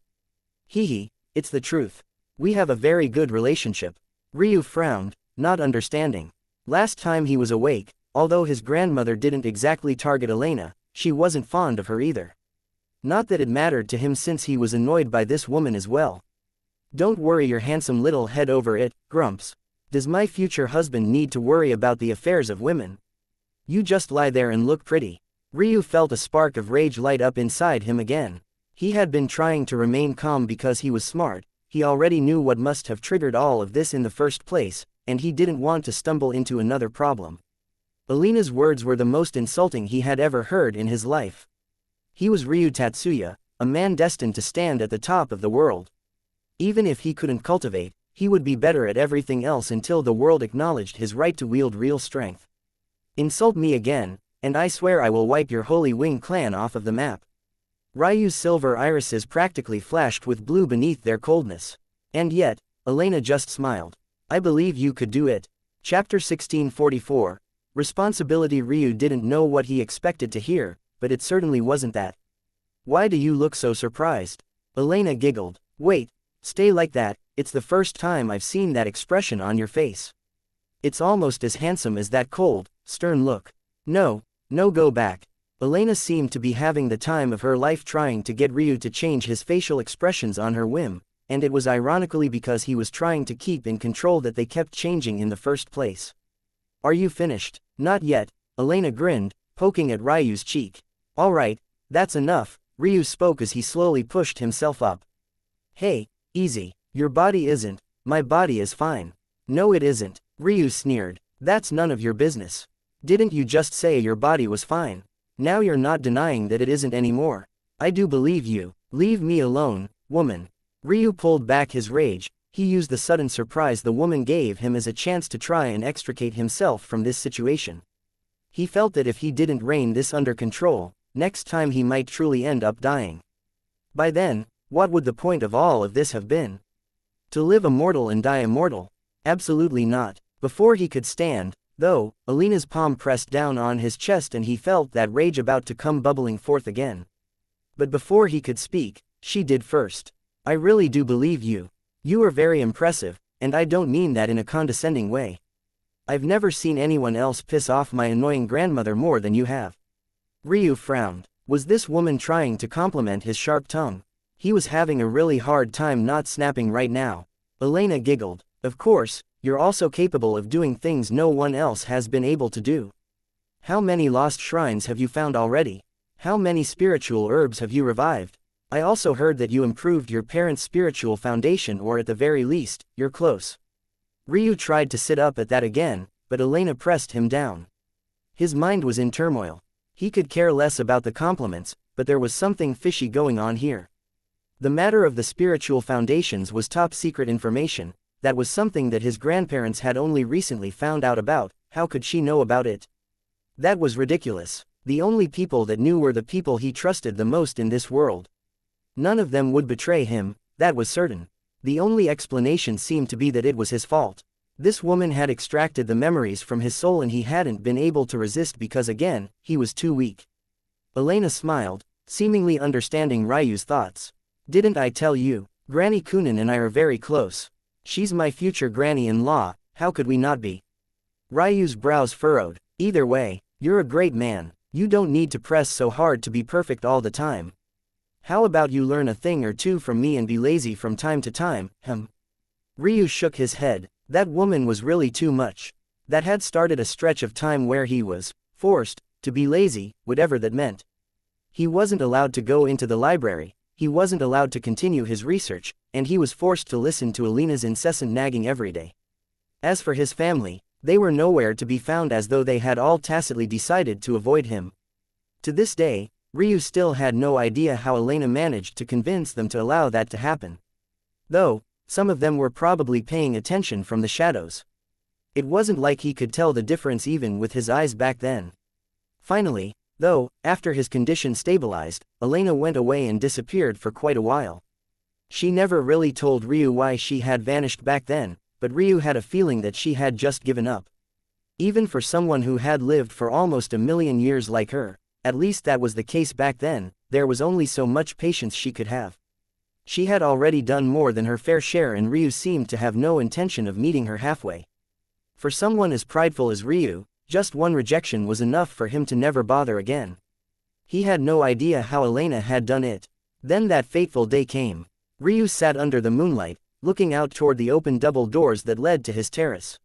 Hee, it's the truth. We have a very good relationship. Ryu frowned, not understanding. Last time he was awake, although his grandmother didn't exactly target Elena, she wasn't fond of her either. Not that it mattered to him since he was annoyed by this woman as well. "Don't worry your handsome little head over it, Grumps. Does my future husband need to worry about the affairs of women? You just lie there and look pretty." Ryu felt a spark of rage light up inside him again. He had been trying to remain calm because he was smart, he already knew what must have triggered all of this in the first place, and he didn't want to stumble into another problem. Alina's words were the most insulting he had ever heard in his life. He was Ryu Tatsuya, a man destined to stand at the top of the world. Even if he couldn't cultivate, he would be better at everything else until the world acknowledged his right to wield real strength. "Insult me again, and I swear I will wipe your Holy Wing clan off of the map." Ryu's silver irises practically flashed with blue beneath their coldness. And yet, Elena just smiled. "I believe you could do it." Chapter 1644. Responsibility. Ryu didn't know what he expected to hear, but it certainly wasn't that. "Why do you look so surprised?" Elena giggled. "Wait, stay like that, it's the first time I've seen that expression on your face. It's almost as handsome as that cold, stern look." No, go back." Elena seemed to be having the time of her life trying to get Ryu to change his facial expressions on her whim, and it was ironically because he was trying to keep in control that they kept changing in the first place. Are you finished? Not yet, Elena grinned, poking at Ryu's cheek. All right, that's enough, Ryu spoke as he slowly pushed himself up. Hey, easy, your body isn't, my body is fine. No it isn't, Ryu sneered, that's none of your business. Didn't you just say your body was fine? Now you're not denying that it isn't anymore. I do believe you, leave me alone, woman. Ryu pulled back his rage, he used the sudden surprise the woman gave him as a chance to try and extricate himself from this situation. He felt that if he didn't rein this under control, next time he might truly end up dying. By then, what would the point of all of this have been? To live immortal and die immortal? Absolutely not. Before he could stand, though, Elena's palm pressed down on his chest and he felt that rage about to come bubbling forth again. But before he could speak, she did first. I really do believe you. You are very impressive, and I don't mean that in a condescending way. I've never seen anyone else piss off my annoying grandmother more than you have. Ryu frowned. Was this woman trying to compliment his sharp tongue? He was having a really hard time not snapping right now. Elena giggled. Of course, you're also capable of doing things no one else has been able to do. How many lost shrines have you found already? How many spiritual herbs have you revived? I also heard that you improved your parents' spiritual foundation, or at the very least, you're close. Ryu tried to sit up at that again, but Elena pressed him down. His mind was in turmoil. He could care less about the compliments, but there was something fishy going on here. The matter of the spiritual foundations was top secret information. That was something that his grandparents had only recently found out about. How could she know about it? That was ridiculous. The only people that knew were the people he trusted the most in this world. None of them would betray him, that was certain. The only explanation seemed to be that it was his fault. This woman had extracted the memories from his soul and he hadn't been able to resist because again, he was too weak. Elena smiled, seemingly understanding Ryu's thoughts. Didn't I tell you? Granny Kunin and I are very close. She's my future granny-in-law, how could we not be? Ryu's brows furrowed. Either way, you're a great man. You don't need to press so hard to be perfect all the time. How about you learn a thing or two from me and be lazy from time to time, Ryu shook his head. That woman was really too much. That had started a stretch of time where he was forced to be lazy, whatever that meant. He wasn't allowed to go into the library, he wasn't allowed to continue his research, and he was forced to listen to Elena's incessant nagging every day. As for his family, they were nowhere to be found, as though they had all tacitly decided to avoid him. To this day, Ryu still had no idea how Elena managed to convince them to allow that to happen. Though, some of them were probably paying attention from the shadows. It wasn't like he could tell the difference even with his eyes back then. Finally, though, after his condition stabilized, Elena went away and disappeared for quite a while. She never really told Ryu why she had vanished back then, but Ryu had a feeling that she had just given up. Even for someone who had lived for almost 1,000,000 years like her, at least that was the case back then, there was only so much patience she could have. She had already done more than her fair share and Ryu seemed to have no intention of meeting her halfway. For someone as prideful as Ryu, just one rejection was enough for him to never bother again. He had no idea how Elena had done it. Then that fateful day came. Ryu sat under the moonlight, looking out toward the open double doors that led to his terrace.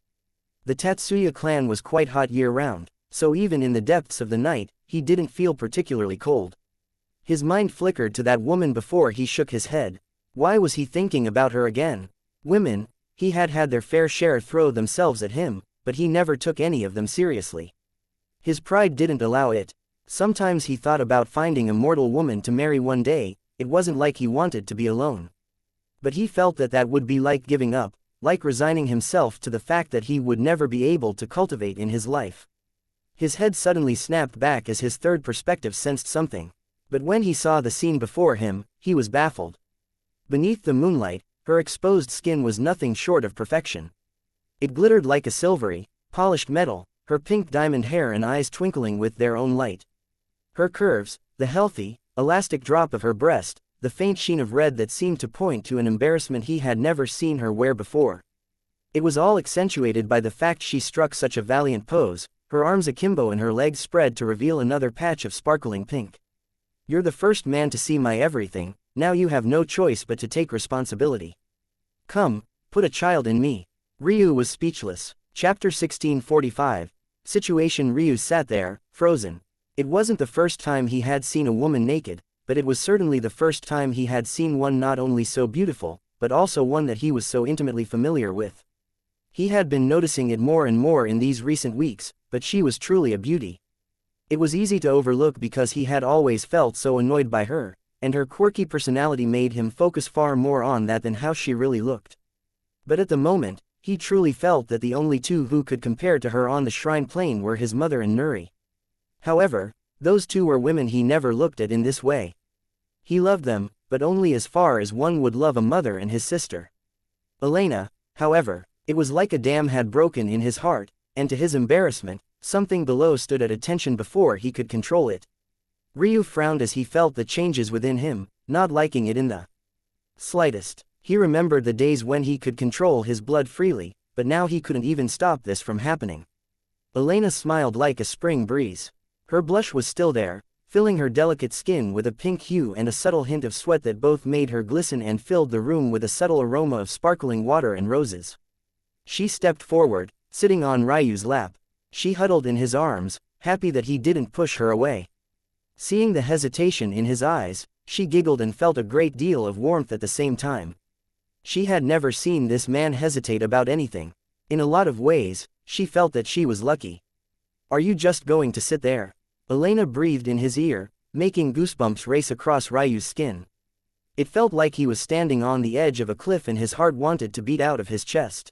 The Tatsuya clan was quite hot year-round, so even in the depths of the night, he didn't feel particularly cold. His mind flickered to that woman before he shook his head. Why was he thinking about her again? Women, he had had their fair share throw themselves at him, but he never took any of them seriously. His pride didn't allow it. Sometimes he thought about finding a mortal woman to marry one day. It wasn't like he wanted to be alone. But he felt that that would be like giving up, like resigning himself to the fact that he would never be able to cultivate in his life. His head suddenly snapped back as his third perspective sensed something. But when he saw the scene before him, he was baffled. Beneath the moonlight, her exposed skin was nothing short of perfection. It glittered like a silvery, polished metal, her pink diamond hair and eyes twinkling with their own light. Her curves, the healthy, elastic drop of her breast, the faint sheen of red that seemed to point to an embarrassment he had never seen her wear before. It was all accentuated by the fact she struck such a valiant pose, her arms akimbo and her legs spread to reveal another patch of sparkling pink. You're the first man to see my everything, now you have no choice but to take responsibility. Come, put a child in me. Ryu was speechless. Chapter 1645. Situation. Ryu sat there, frozen. It wasn't the first time he had seen a woman naked, but it was certainly the first time he had seen one not only so beautiful, but also one that he was so intimately familiar with. He had been noticing it more and more in these recent weeks, but she was truly a beauty. It was easy to overlook because he had always felt so annoyed by her, and her quirky personality made him focus far more on that than how she really looked. But at the moment, he truly felt that the only two who could compare to her on the shrine plane were his mother and Nuri. However, those two were women he never looked at in this way. He loved them, but only as far as one would love a mother and his sister. Elena, however, it was like a dam had broken in his heart, and to his embarrassment, something below stood at attention before he could control it. Ryu frowned as he felt the changes within him, not liking it in the slightest. He remembered the days when he could control his blood freely, but now he couldn't even stop this from happening. Elena smiled like a spring breeze. Her blush was still there, filling her delicate skin with a pink hue and a subtle hint of sweat that both made her glisten and filled the room with a subtle aroma of sparkling water and roses. She stepped forward, sitting on Ryu's lap. She huddled in his arms, happy that he didn't push her away. Seeing the hesitation in his eyes, she giggled and felt a great deal of warmth at the same time. She had never seen this man hesitate about anything. In a lot of ways, she felt that she was lucky. Are you just going to sit there? Elena breathed in his ear, making goosebumps race across Ryu's skin. It felt like he was standing on the edge of a cliff and his heart wanted to beat out of his chest.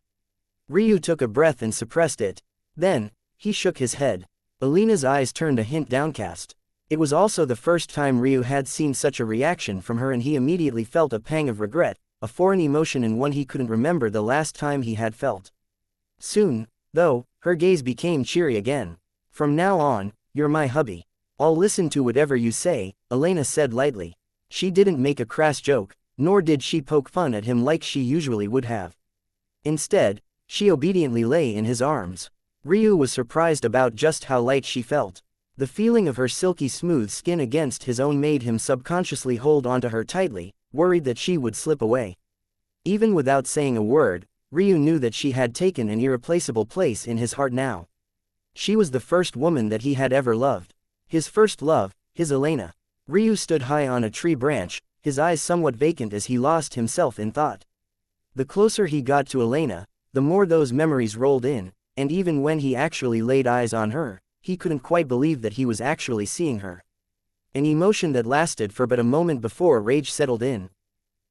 Ryu took a breath and suppressed it. Then, he shook his head. Elena's eyes turned a hint downcast. It was also the first time Ryu had seen such a reaction from her and he immediately felt a pang of regret, a foreign emotion and one he couldn't remember the last time he had felt. Soon, though, her gaze became cheery again. From now on, you're my hubby. I'll listen to whatever you say, Elena said lightly. She didn't make a crass joke, nor did she poke fun at him like she usually would have. Instead, she obediently lay in his arms. Ryu was surprised about just how light she felt. The feeling of her silky smooth skin against his own made him subconsciously hold onto her tightly, worried that she would slip away. Even without saying a word, Ryu knew that she had taken an irreplaceable place in his heart now. She was the first woman that he had ever loved. His first love, his Elena. Ryu stood high on a tree branch, his eyes somewhat vacant as he lost himself in thought. The closer he got to Elena, the more those memories rolled in, and even when he actually laid eyes on her, he couldn't quite believe that he was actually seeing her. An emotion that lasted for but a moment before rage settled in.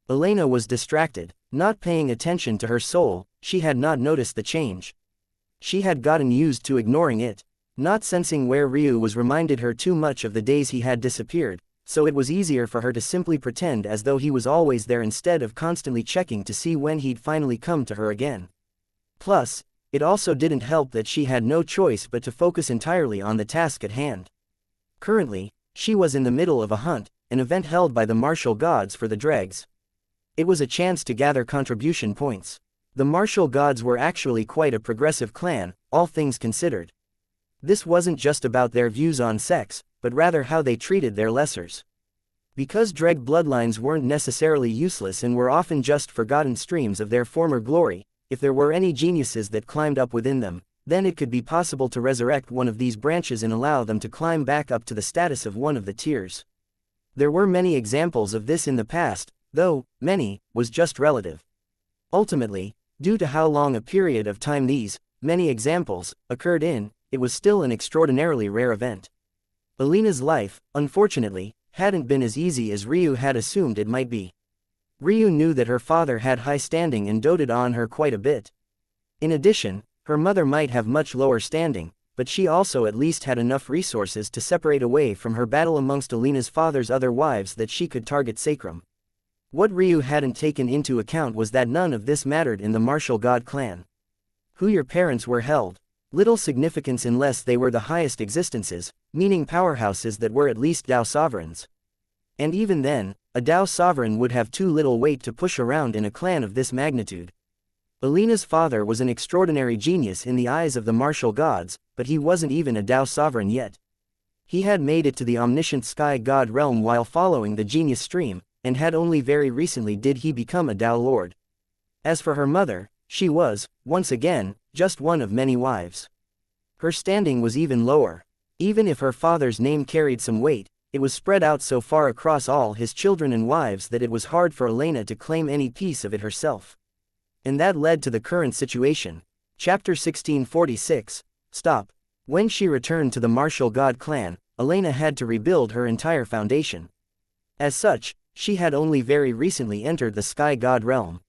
Elena was distracted, not paying attention to her soul. She had not noticed the change. She had gotten used to ignoring it. Not sensing where Ryu was reminded her too much of the days he had disappeared, so it was easier for her to simply pretend as though he was always there instead of constantly checking to see when he'd finally come to her again. Plus, it also didn't help that she had no choice but to focus entirely on the task at hand. Currently, she was in the middle of a hunt, an event held by the martial gods for the dregs. It was a chance to gather contribution points. The martial gods were actually quite a progressive clan, all things considered. This wasn't just about their views on sex, but rather how they treated their lessers. Because dreg bloodlines weren't necessarily useless and were often just forgotten streams of their former glory, if there were any geniuses that climbed up within them, then it could be possible to resurrect one of these branches and allow them to climb back up to the status of one of the tiers. There were many examples of this in the past, though many was just relative. Ultimately, due to how long a period of time these many examples occurred in, it was still an extraordinarily rare event. Elena's life, unfortunately, hadn't been as easy as Ryu had assumed it might be. Ryu knew that her father had high standing and doted on her quite a bit. In addition, her mother might have much lower standing, but she also at least had enough resources to separate away from her battle amongst Elena's father's other wives that she could target sacrum. What Ryu hadn't taken into account was that none of this mattered in the martial god clan. Who your parents were held little significance unless they were the highest existences, meaning powerhouses that were at least Dao sovereigns. And even then, a Dao sovereign would have too little weight to push around in a clan of this magnitude. Alina's father was an extraordinary genius in the eyes of the martial gods, but he wasn't even a Tao sovereign yet. He had made it to the omniscient sky god realm while following the genius stream, and had only very recently did he become a Tao lord. As for her mother, she was, once again, just one of many wives. Her standing was even lower. Even if her father's name carried some weight, it was spread out so far across all his children and wives that it was hard for Elena to claim any piece of it herself. And that led to the current situation. Chapter 1646, Stop. When she returned to the martial god clan, Elena had to rebuild her entire foundation. As such, she had only very recently entered the sky god realm.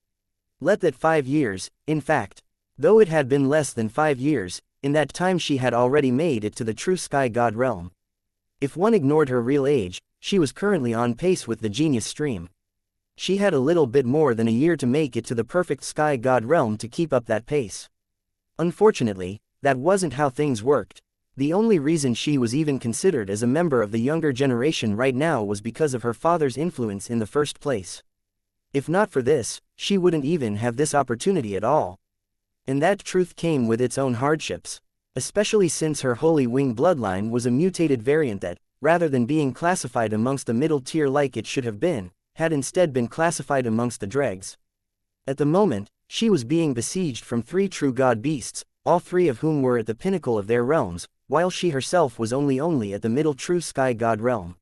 Let that 5 years, in fact. Though it had been less than 5 years, in that time she had already made it to the true sky god realm. If one ignored her real age, she was currently on pace with the genius stream. She had a little bit more than a year to make it to the perfect sky god realm to keep up that pace. Unfortunately, that wasn't how things worked. The only reason she was even considered as a member of the younger generation right now was because of her father's influence in the first place. If not for this, she wouldn't even have this opportunity at all. And that truth came with its own hardships. Especially since her holy wing bloodline was a mutated variant that, rather than being classified amongst the middle tier like it should have been, had instead been classified amongst the dregs. At the moment, she was being besieged from 3 true god beasts, all 3 of whom were at the pinnacle of their realms, while she herself was only at the middle true sky god realm.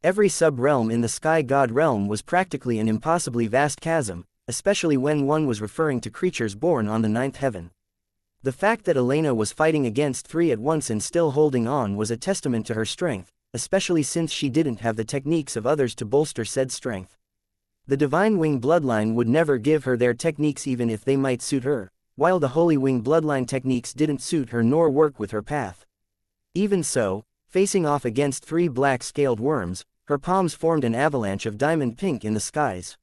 Every sub-realm in the sky god realm was practically an impossibly vast chasm, especially when one was referring to creatures born on the 9th heaven. The fact that Elena was fighting against 3 at once and still holding on was a testament to her strength, especially since she didn't have the techniques of others to bolster said strength. The Divine Wing bloodline would never give her their techniques even if they might suit her, while the Holy Wing bloodline techniques didn't suit her nor work with her path. Even so, facing off against 3 black-scaled worms, her palms formed an avalanche of diamond pink in the skies.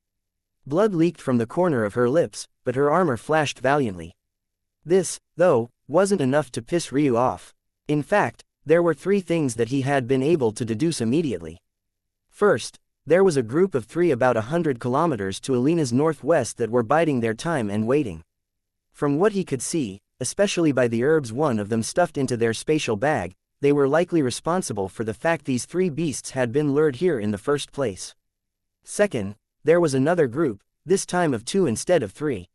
Blood leaked from the corner of her lips, but her armor flashed valiantly. This, though, wasn't enough to piss Ryu off. In fact, there were 3 things that he had been able to deduce immediately. First, there was a group of 3 about 100 kilometers to Elena's northwest that were biding their time and waiting. From what he could see, especially by the herbs one of them stuffed into their spatial bag, they were likely responsible for the fact these 3 beasts had been lured here in the first place. Second, there was another group, this time of 2 instead of 3.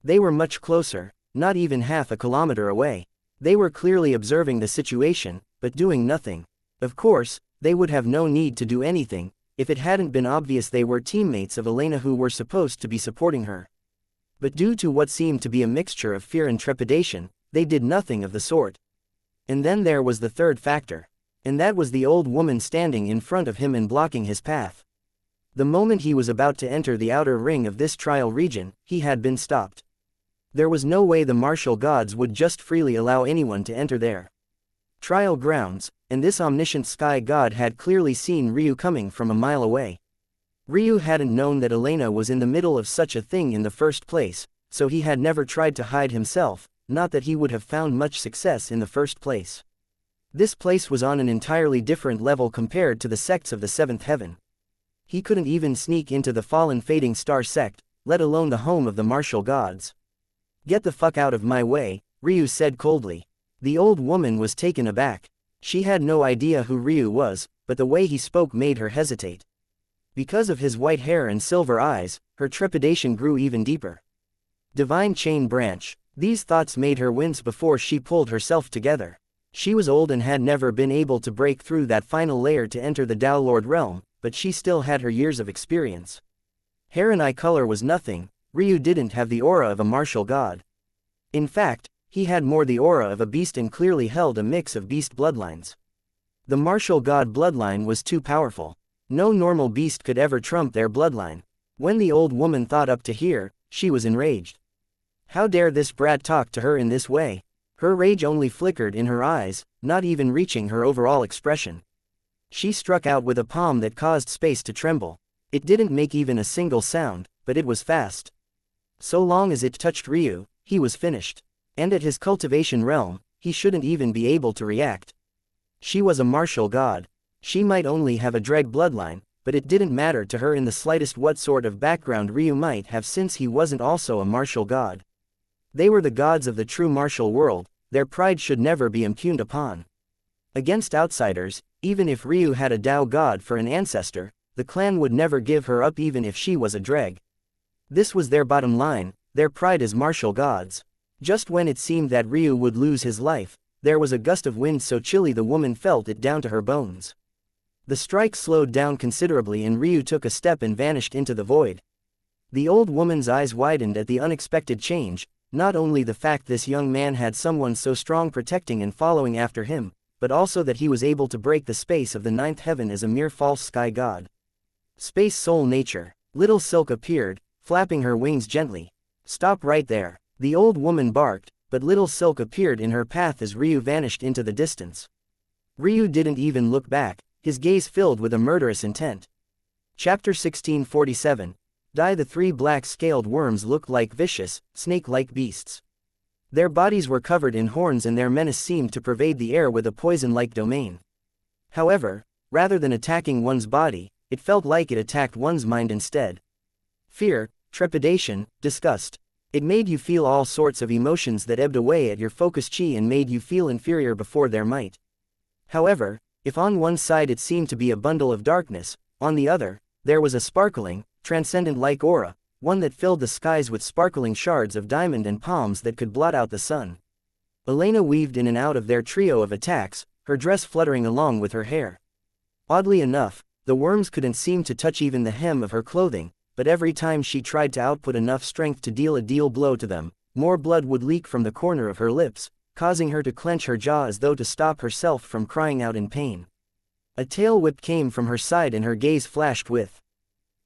They were much closer, not even half a kilometer away. They were clearly observing the situation, but doing nothing. Of course, they would have no need to do anything, if it hadn't been obvious they were teammates of Elena who were supposed to be supporting her. But due to what seemed to be a mixture of fear and trepidation, they did nothing of the sort. And then there was the third factor. And that was the old woman standing in front of him and blocking his path. The moment he was about to enter the outer ring of this trial region, he had been stopped. There was no way the martial gods would just freely allow anyone to enter their trial grounds, and this omniscient sky god had clearly seen Ryu coming from a mile away. Ryu hadn't known that Elena was in the middle of such a thing in the first place, so he had never tried to hide himself, not that he would have found much success in the first place. This place was on an entirely different level compared to the sects of the 7th heaven. He couldn't even sneak into the fallen fading star sect, let alone the home of the martial gods. "Get the fuck out of my way," Ryu said coldly. The old woman was taken aback. She had no idea who Ryu was, but the way he spoke made her hesitate. Because of his white hair and silver eyes, her trepidation grew even deeper. Divine Chain Branch. These thoughts made her wince before she pulled herself together. She was old and had never been able to break through that final layer to enter the Tao Lord realm, but she still had her years of experience. Hair and eye color was nothing. Ryu didn't have the aura of a martial god. In fact, he had more the aura of a beast and clearly held a mix of beast bloodlines. The martial god bloodline was too powerful. No normal beast could ever trump their bloodline. When the old woman thought up to here, she was enraged. How dare this brat talk to her in this way? Her rage only flickered in her eyes, not even reaching her overall expression. She struck out with a palm that caused space to tremble. It didn't make even a single sound, but it was fast. So long as it touched Ryu, he was finished. And at his cultivation realm, he shouldn't even be able to react. She was a martial god. She might only have a dreg bloodline, but it didn't matter to her in the slightest what sort of background Ryu might have since he wasn't also a martial god. They were the gods of the true martial world, their pride should never be impugned upon. Against outsiders, even if Ryu had a Tao god for an ancestor, the clan would never give her up even if she was a dreg. This was their bottom line, their pride as martial gods. Just when it seemed that Ryu would lose his life, there was a gust of wind so chilly the woman felt it down to her bones. The strike slowed down considerably and Ryu took a step and vanished into the void. The old woman's eyes widened at the unexpected change, not only the fact this young man had someone so strong protecting and following after him, but also that he was able to break the space of the ninth heaven as a mere false sky god. Space soul nature. Little Silk appeared, flapping her wings gently. Stop right there. The old woman barked, but Little Silk appeared in her path as Ryu vanished into the distance. Ryu didn't even look back, his gaze filled with a murderous intent. Chapter 1647. The three black-scaled worms looked like vicious, snake-like beasts. Their bodies were covered in horns and their menace seemed to pervade the air with a poison-like domain. However, rather than attacking one's body, it felt like it attacked one's mind instead. Fear, trepidation, disgust. It made you feel all sorts of emotions that ebbed away at your focus chi and made you feel inferior before their might. However, if on one side it seemed to be a bundle of darkness, on the other, there was a sparkling, transcendent-like aura, one that filled the skies with sparkling shards of diamond and palms that could blot out the sun. Elena weaved in and out of their trio of attacks, her dress fluttering along with her hair. Oddly enough, the worms couldn't seem to touch even the hem of her clothing, but every time she tried to output enough strength to deal a deal blow to them, more blood would leak from the corner of her lips, causing her to clench her jaw as though to stop herself from crying out in pain. A tail whip came from her side and her gaze flashed with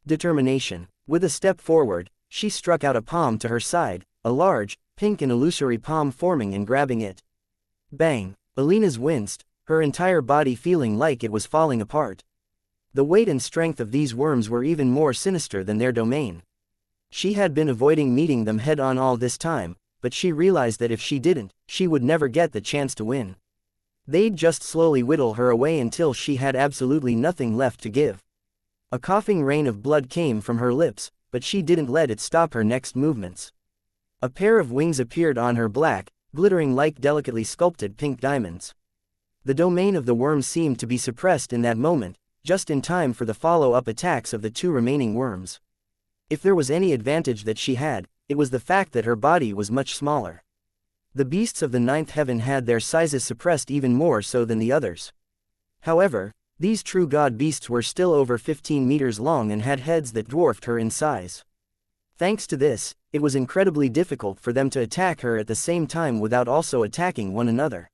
determination. With a step forward, she struck out a palm to her side, a large, pink and illusory palm forming and grabbing it. Bang! Elena's winced, her entire body feeling like it was falling apart. The weight and strength of these worms were even more sinister than their domain. She had been avoiding meeting them head-on all this time, but she realized that if she didn't, she would never get the chance to win. They'd just slowly whittle her away until she had absolutely nothing left to give. A coughing rain of blood came from her lips, but she didn't let it stop her next movements. A pair of wings appeared on her black, glittering like delicately sculpted pink diamonds. The domain of the worm seemed to be suppressed in that moment, just in time for the follow-up attacks of the two remaining worms. If there was any advantage that she had, it was the fact that her body was much smaller. The beasts of the ninth heaven had their sizes suppressed even more so than the others. However, these true god beasts were still over 15 meters long and had heads that dwarfed her in size. Thanks to this, it was incredibly difficult for them to attack her at the same time without also attacking one another.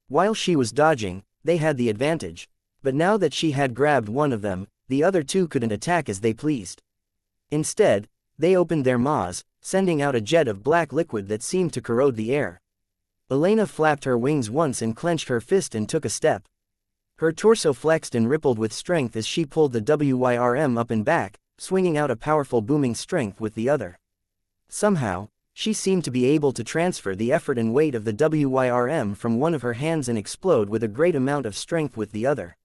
While she was dodging, they had the advantage. But now that she had grabbed one of them, the other two couldn't attack as they pleased. Instead, they opened their maws, sending out a jet of black liquid that seemed to corrode the air. Elena flapped her wings once and clenched her fist and took a step. Her torso flexed and rippled with strength as she pulled the WYRM up and back, swinging out a powerful booming strength with the other. Somehow, she seemed to be able to transfer the effort and weight of the WYRM from one of her hands and explode with a great amount of strength with the other.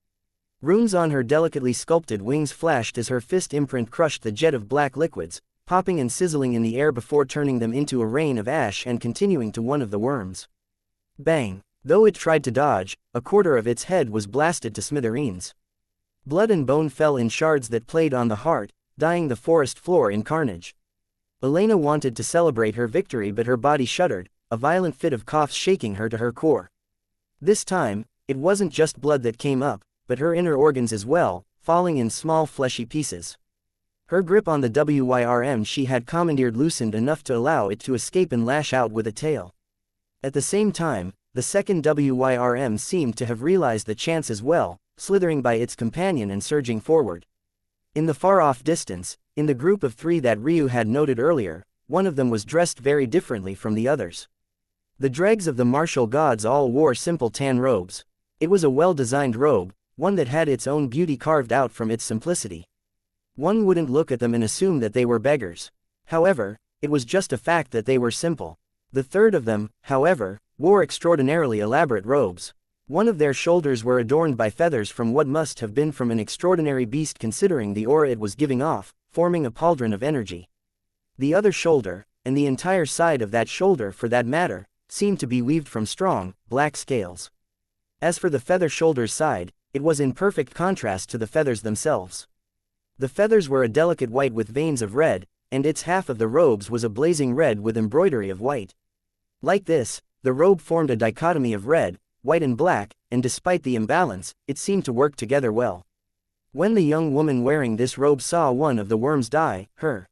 Runes on her delicately sculpted wings flashed as her fist imprint crushed the jet of black liquids, popping and sizzling in the air before turning them into a rain of ash and continuing to one of the worms. Bang! Though it tried to dodge, a quarter of its head was blasted to smithereens. Blood and bone fell in shards that played on the heart, dyeing the forest floor in carnage. Elena wanted to celebrate her victory but her body shuddered, a violent fit of coughs shaking her to her core. This time, it wasn't just blood that came up, but her inner organs as well, falling in small fleshy pieces. Her grip on the WYRM she had commandeered loosened enough to allow it to escape and lash out with a tail. At the same time, the second WYRM seemed to have realized the chance as well, slithering by its companion and surging forward. In the far-off distance, in the group of three that Ryu had noted earlier, one of them was dressed very differently from the others. The dregs of the martial gods all wore simple tan robes. It was a well-designed robe, one that had its own beauty carved out from its simplicity. One wouldn't look at them and assume that they were beggars. However, it was just a fact that they were simple. The third of them, however, wore extraordinarily elaborate robes. One of their shoulders were adorned by feathers from what must have been from an extraordinary beast considering the aura it was giving off, forming a pauldron of energy. The other shoulder, and the entire side of that shoulder for that matter, seemed to be weaved from strong, black scales. As for the feather shoulder's side, it was in perfect contrast to the feathers themselves. The feathers were a delicate white with veins of red, and its half of the robes was a blazing red with embroidery of white. Like this, the robe formed a dichotomy of red, white and black, and despite the imbalance, it seemed to work together well. When the young woman wearing this robe saw one of the worms die, her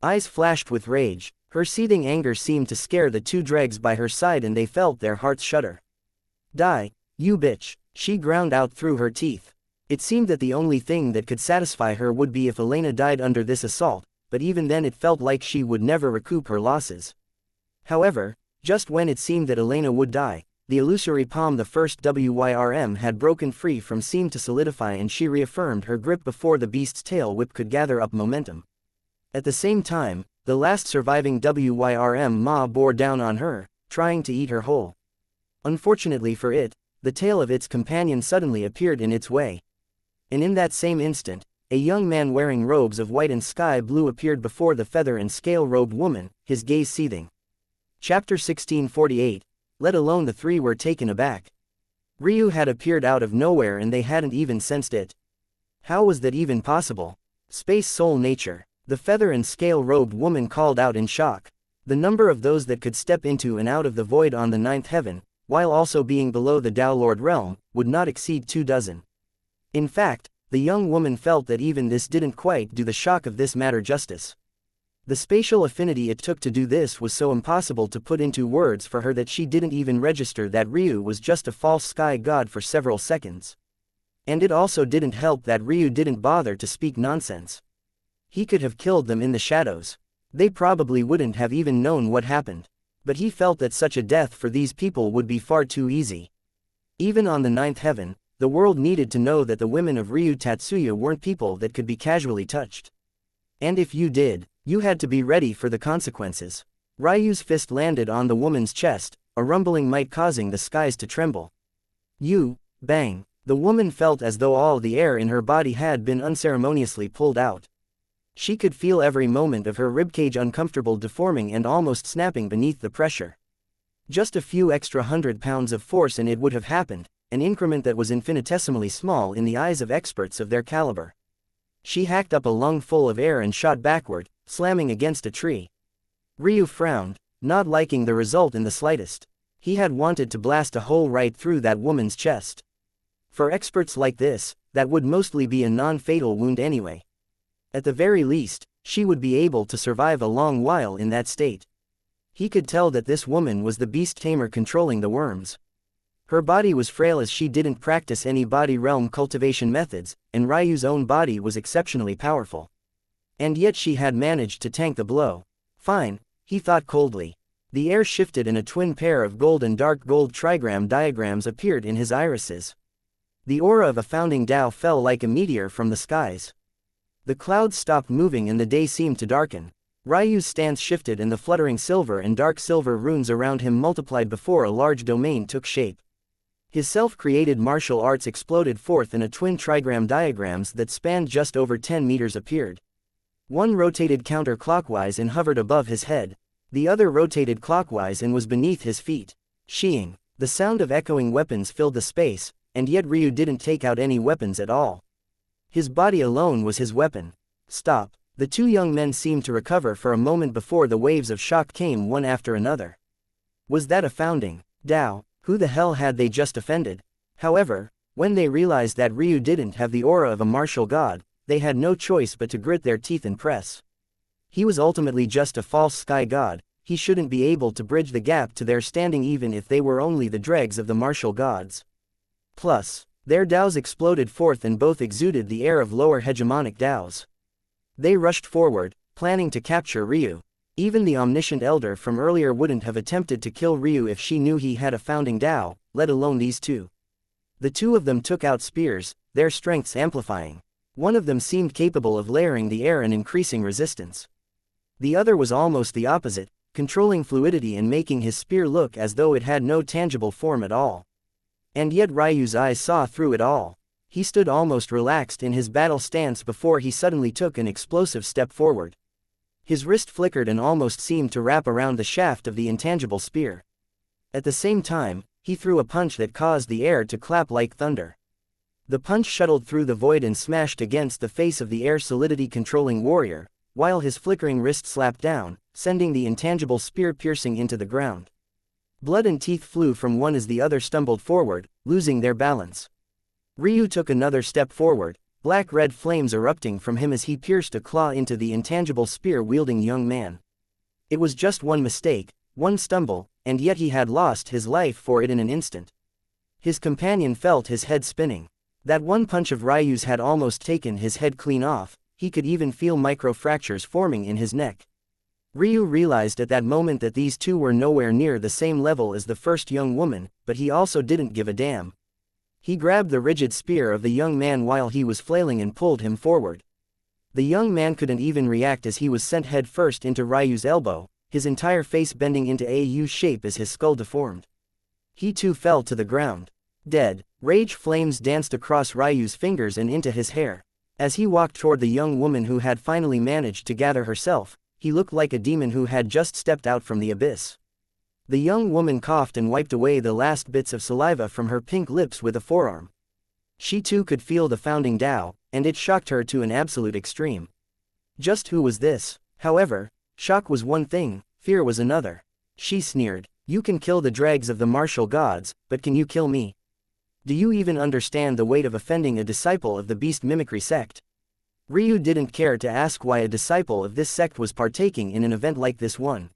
eyes flashed with rage, her seething anger seemed to scare the two dregs by her side and they felt their hearts shudder. "Die, you bitch," she ground out through her teeth. It seemed that the only thing that could satisfy her would be if Elena died under this assault, but even then it felt like she would never recoup her losses. However, just when it seemed that Elena would die, the illusory palm the first WYRM had broken free from seemed to solidify and she reaffirmed her grip before the beast's tail whip could gather up momentum. At the same time, the last surviving WYRM maw bore down on her, trying to eat her whole. Unfortunately for it, the tail of its companion suddenly appeared in its way. And in that same instant, a young man wearing robes of white and sky blue appeared before the feather and scale-robed woman, his gaze seething. Chapter 1648, let alone the three were taken aback. Ryu had appeared out of nowhere and they hadn't even sensed it. How was that even possible? Space soul nature, the feather and scale-robed woman called out in shock. The number of those that could step into and out of the void on the ninth heaven, while also being below the Tao Lord realm, would not exceed 24. In fact, the young woman felt that even this didn't quite do the shock of this matter justice. The spatial affinity it took to do this was so impossible to put into words for her that she didn't even register that Ryu was just a false sky god for several seconds. And it also didn't help that Ryu didn't bother to speak nonsense. He could have killed them in the shadows. They probably wouldn't have even known what happened. But he felt that such a death for these people would be far too easy. Even on the ninth heaven, the world needed to know that the women of Ryu Tatsuya weren't people that could be casually touched. And if you did, you had to be ready for the consequences. Ryu's fist landed on the woman's chest, a rumbling might causing the skies to tremble. Bang. The woman felt as though all the air in her body had been unceremoniously pulled out. She could feel every moment of her ribcage uncomfortable deforming and almost snapping beneath the pressure. Just a few extra 100 pounds of force and it would have happened, an increment that was infinitesimally small in the eyes of experts of their caliber. She hacked up a lung full of air and shot backward, slamming against a tree. Ryu frowned, not liking the result in the slightest. He had wanted to blast a hole right through that woman's chest. For experts like this, that would mostly be a non-fatal wound anyway. At the very least, she would be able to survive a long while in that state. He could tell that this woman was the beast tamer controlling the worms. Her body was frail as she didn't practice any body realm cultivation methods, and Ryu's own body was exceptionally powerful. And yet she had managed to tank the blow. Fine, he thought coldly. The air shifted and a twin pair of gold and dark gold trigram diagrams appeared in his irises. The aura of a founding Tao fell like a meteor from the skies. The clouds stopped moving and the day seemed to darken. Ryu's stance shifted and the fluttering silver and dark silver runes around him multiplied before a large domain took shape. His self-created martial arts exploded forth and a twin trigram diagrams that spanned just over 10 meters appeared. One rotated counterclockwise and hovered above his head. The other rotated clockwise and was beneath his feet. Sheeing. The sound of echoing weapons filled the space, and yet Ryu didn't take out any weapons at all. His body alone was his weapon. Stop. The two young men seemed to recover for a moment before the waves of shock came one after another. Was that a founding Tao? Who the hell had they just offended? However, when they realized that Ryu didn't have the aura of a martial god, they had no choice but to grit their teeth and press. He was ultimately just a false sky god. He shouldn't be able to bridge the gap to their standing even if they were only the dregs of the martial gods. Plus, their Taos exploded forth and both exuded the air of lower hegemonic Taos. They rushed forward, planning to capture Ryu. Even the omniscient elder from earlier wouldn't have attempted to kill Ryu if she knew he had a founding Tao, let alone these two. The two of them took out spears, their strengths amplifying. One of them seemed capable of layering the air and increasing resistance. The other was almost the opposite, controlling fluidity and making his spear look as though it had no tangible form at all. And yet Ryu's eyes saw through it all. He stood almost relaxed in his battle stance before he suddenly took an explosive step forward. His wrist flickered and almost seemed to wrap around the shaft of the intangible spear. At the same time, he threw a punch that caused the air to clap like thunder. The punch shuttled through the void and smashed against the face of the air solidity-controlling warrior, while his flickering wrist slapped down, sending the intangible spear piercing into the ground. Blood and teeth flew from one as the other stumbled forward, losing their balance. Ryu took another step forward, black-red flames erupting from him as he pierced a claw into the intangible spear-wielding young man. It was just one mistake, one stumble, and yet he had lost his life for it in an instant. His companion felt his head spinning. That one punch of Ryu's had almost taken his head clean off. He could even feel micro-fractures forming in his neck. Ryu realized at that moment that these two were nowhere near the same level as the first young woman, but he also didn't give a damn. He grabbed the rigid spear of the young man while he was flailing and pulled him forward. The young man couldn't even react as he was sent head first into Ryu's elbow, his entire face bending into a U shape as his skull deformed. He too fell to the ground. Dead. Rage flames danced across Ryu's fingers and into his hair. As he walked toward the young woman who had finally managed to gather herself, he looked like a demon who had just stepped out from the abyss. The young woman coughed and wiped away the last bits of saliva from her pink lips with a forearm. She too could feel the founding Tao, and it shocked her to an absolute extreme. Just who was this? However, shock was one thing, fear was another. She sneered, "You can kill the dregs of the martial gods, but can you kill me? Do you even understand the weight of offending a disciple of the beast mimicry sect?" Ryu didn't care to ask why a disciple of this sect was partaking in an event like this one.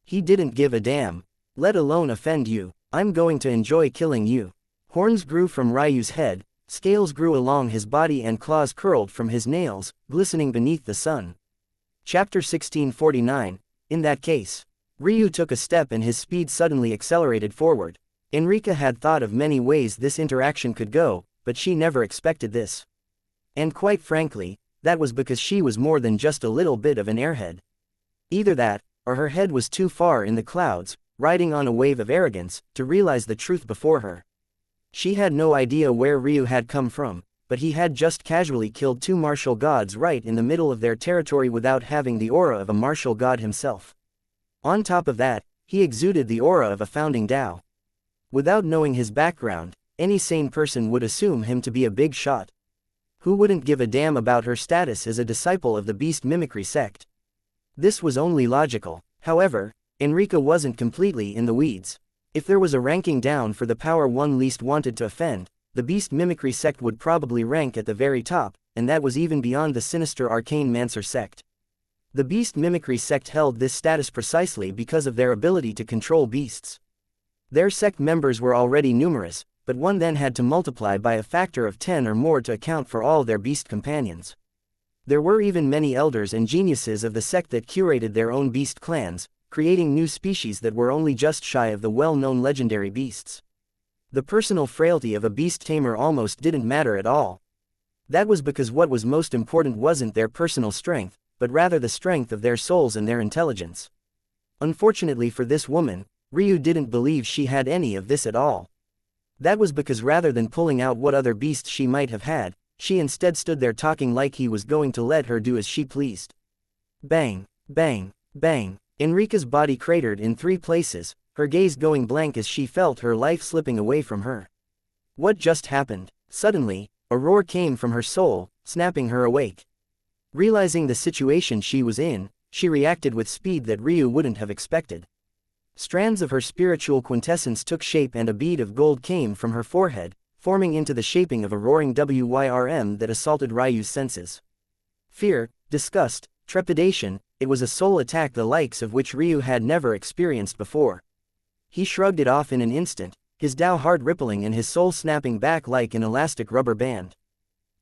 He didn't give a damn. "Let alone offend you. I'm going to enjoy killing you." Horns grew from Ryu's head, scales grew along his body and claws curled from his nails, glistening beneath the sun. Chapter 1649, In that case. Ryu took a step and his speed suddenly accelerated forward. Enrika had thought of many ways this interaction could go, but she never expected this. And quite frankly, that was because she was more than just a little bit of an airhead. Either that, or her head was too far in the clouds, riding on a wave of arrogance, to realize the truth before her. She had no idea where Ryu had come from, but he had just casually killed two martial gods right in the middle of their territory without having the aura of a martial god himself. On top of that, he exuded the aura of a founding Tao. Without knowing his background, any sane person would assume him to be a big shot. Who wouldn't give a damn about her status as a disciple of the beast mimicry sect? This was only logical. However, Enrika wasn't completely in the weeds. If there was a ranking down for the power one least wanted to offend, the beast mimicry sect would probably rank at the very top, and that was even beyond the sinister arcane Mancer sect. The beast mimicry sect held this status precisely because of their ability to control beasts. Their sect members were already numerous, but one then had to multiply by a factor of 10 or more to account for all their beast companions. There were even many elders and geniuses of the sect that curated their own beast clans, creating new species that were only just shy of the well-known legendary beasts. The personal frailty of a beast tamer almost didn't matter at all. That was because what was most important wasn't their personal strength, but rather the strength of their souls and their intelligence. Unfortunately for this woman, Ryu didn't believe she had any of this at all. That was because rather than pulling out what other beasts she might have had, she instead stood there talking like he was going to let her do as she pleased. Bang, bang, bang. Enrika's body cratered in 3 places, her gaze going blank as she felt her life slipping away from her. What just happened? Suddenly, a roar came from her soul, snapping her awake. Realizing the situation she was in, she reacted with speed that Ryu wouldn't have expected. Strands of her spiritual quintessence took shape and a bead of gold came from her forehead, forming into the shaping of a roaring WYRM that assaulted Ryu's senses. Fear, disgust, trepidation, it was a soul attack the likes of which Ryu had never experienced before. He shrugged it off in an instant, his Tao heart rippling and his soul snapping back like an elastic rubber band.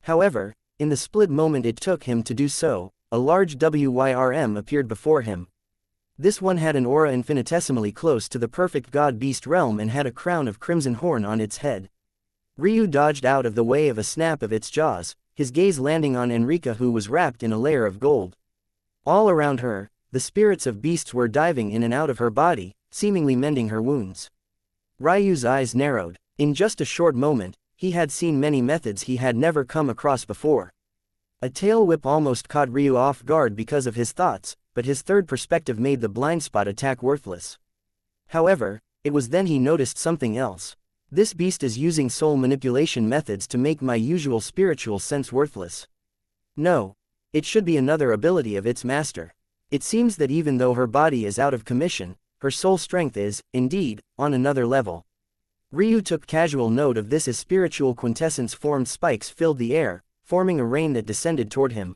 However, in the split moment it took him to do so, a large WYRM appeared before him. This one had an aura infinitesimally close to the perfect god-beast realm and had a crown of crimson horn on its head. Ryu dodged out of the way of a snap of its jaws, his gaze landing on Enrika who was wrapped in a layer of gold. All around her, the spirits of beasts were diving in and out of her body, seemingly mending her wounds. Ryu's eyes narrowed. In just a short moment, he had seen many methods he had never come across before. A tail whip almost caught Ryu off guard because of his thoughts, but his third perspective made the blind spot attack worthless. However, it was then he noticed something else. This beast is using soul manipulation methods to make my usual spiritual sense worthless. No. It should be another ability of its master. It seems that even though her body is out of commission, her soul strength is, indeed, on another level. Ryu took casual note of this as spiritual quintessence formed spikes filled the air, forming a rain that descended toward him.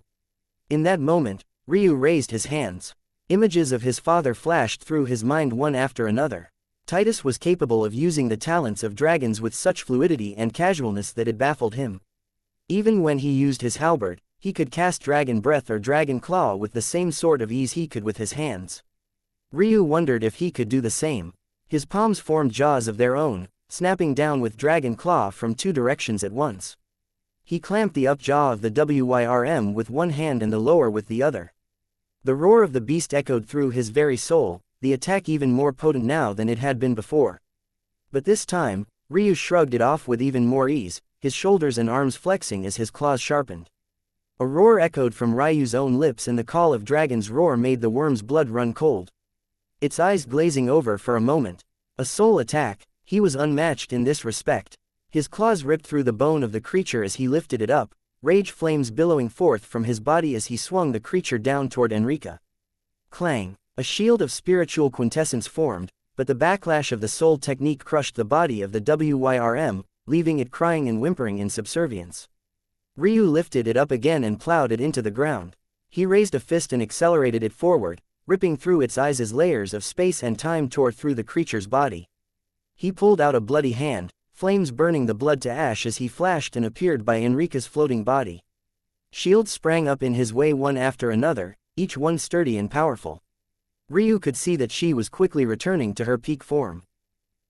In that moment, Ryu raised his hands. Images of his father flashed through his mind one after another. Titus was capable of using the talents of dragons with such fluidity and casualness that it baffled him. Even when he used his halberd, he could cast dragon breath or dragon claw with the same sort of ease he could with his hands. Ryu wondered if he could do the same. His palms formed jaws of their own, snapping down with dragon claw from two directions at once. He clamped the up jaw of the WYRM with one hand and the lower with the other. The roar of the beast echoed through his very soul, the attack even more potent now than it had been before. But this time, Ryu shrugged it off with even more ease, his shoulders and arms flexing as his claws sharpened. A roar echoed from Ryu's own lips, and the call of dragon's roar made the worm's blood run cold. Its eyes glazing over for a moment. A soul attack, he was unmatched in this respect. His claws ripped through the bone of the creature as he lifted it up, rage flames billowing forth from his body as he swung the creature down toward Enrica. Clang! A shield of spiritual quintessence formed, but the backlash of the soul technique crushed the body of the WYRM, leaving it crying and whimpering in subservience. Ryu lifted it up again and plowed it into the ground. He raised a fist and accelerated it forward, ripping through its eyes as layers of space and time tore through the creature's body. He pulled out a bloody hand, flames burning the blood to ash as he flashed and appeared by Enrica's floating body. Shields sprang up in his way one after another, each one sturdy and powerful. Ryu could see that she was quickly returning to her peak form.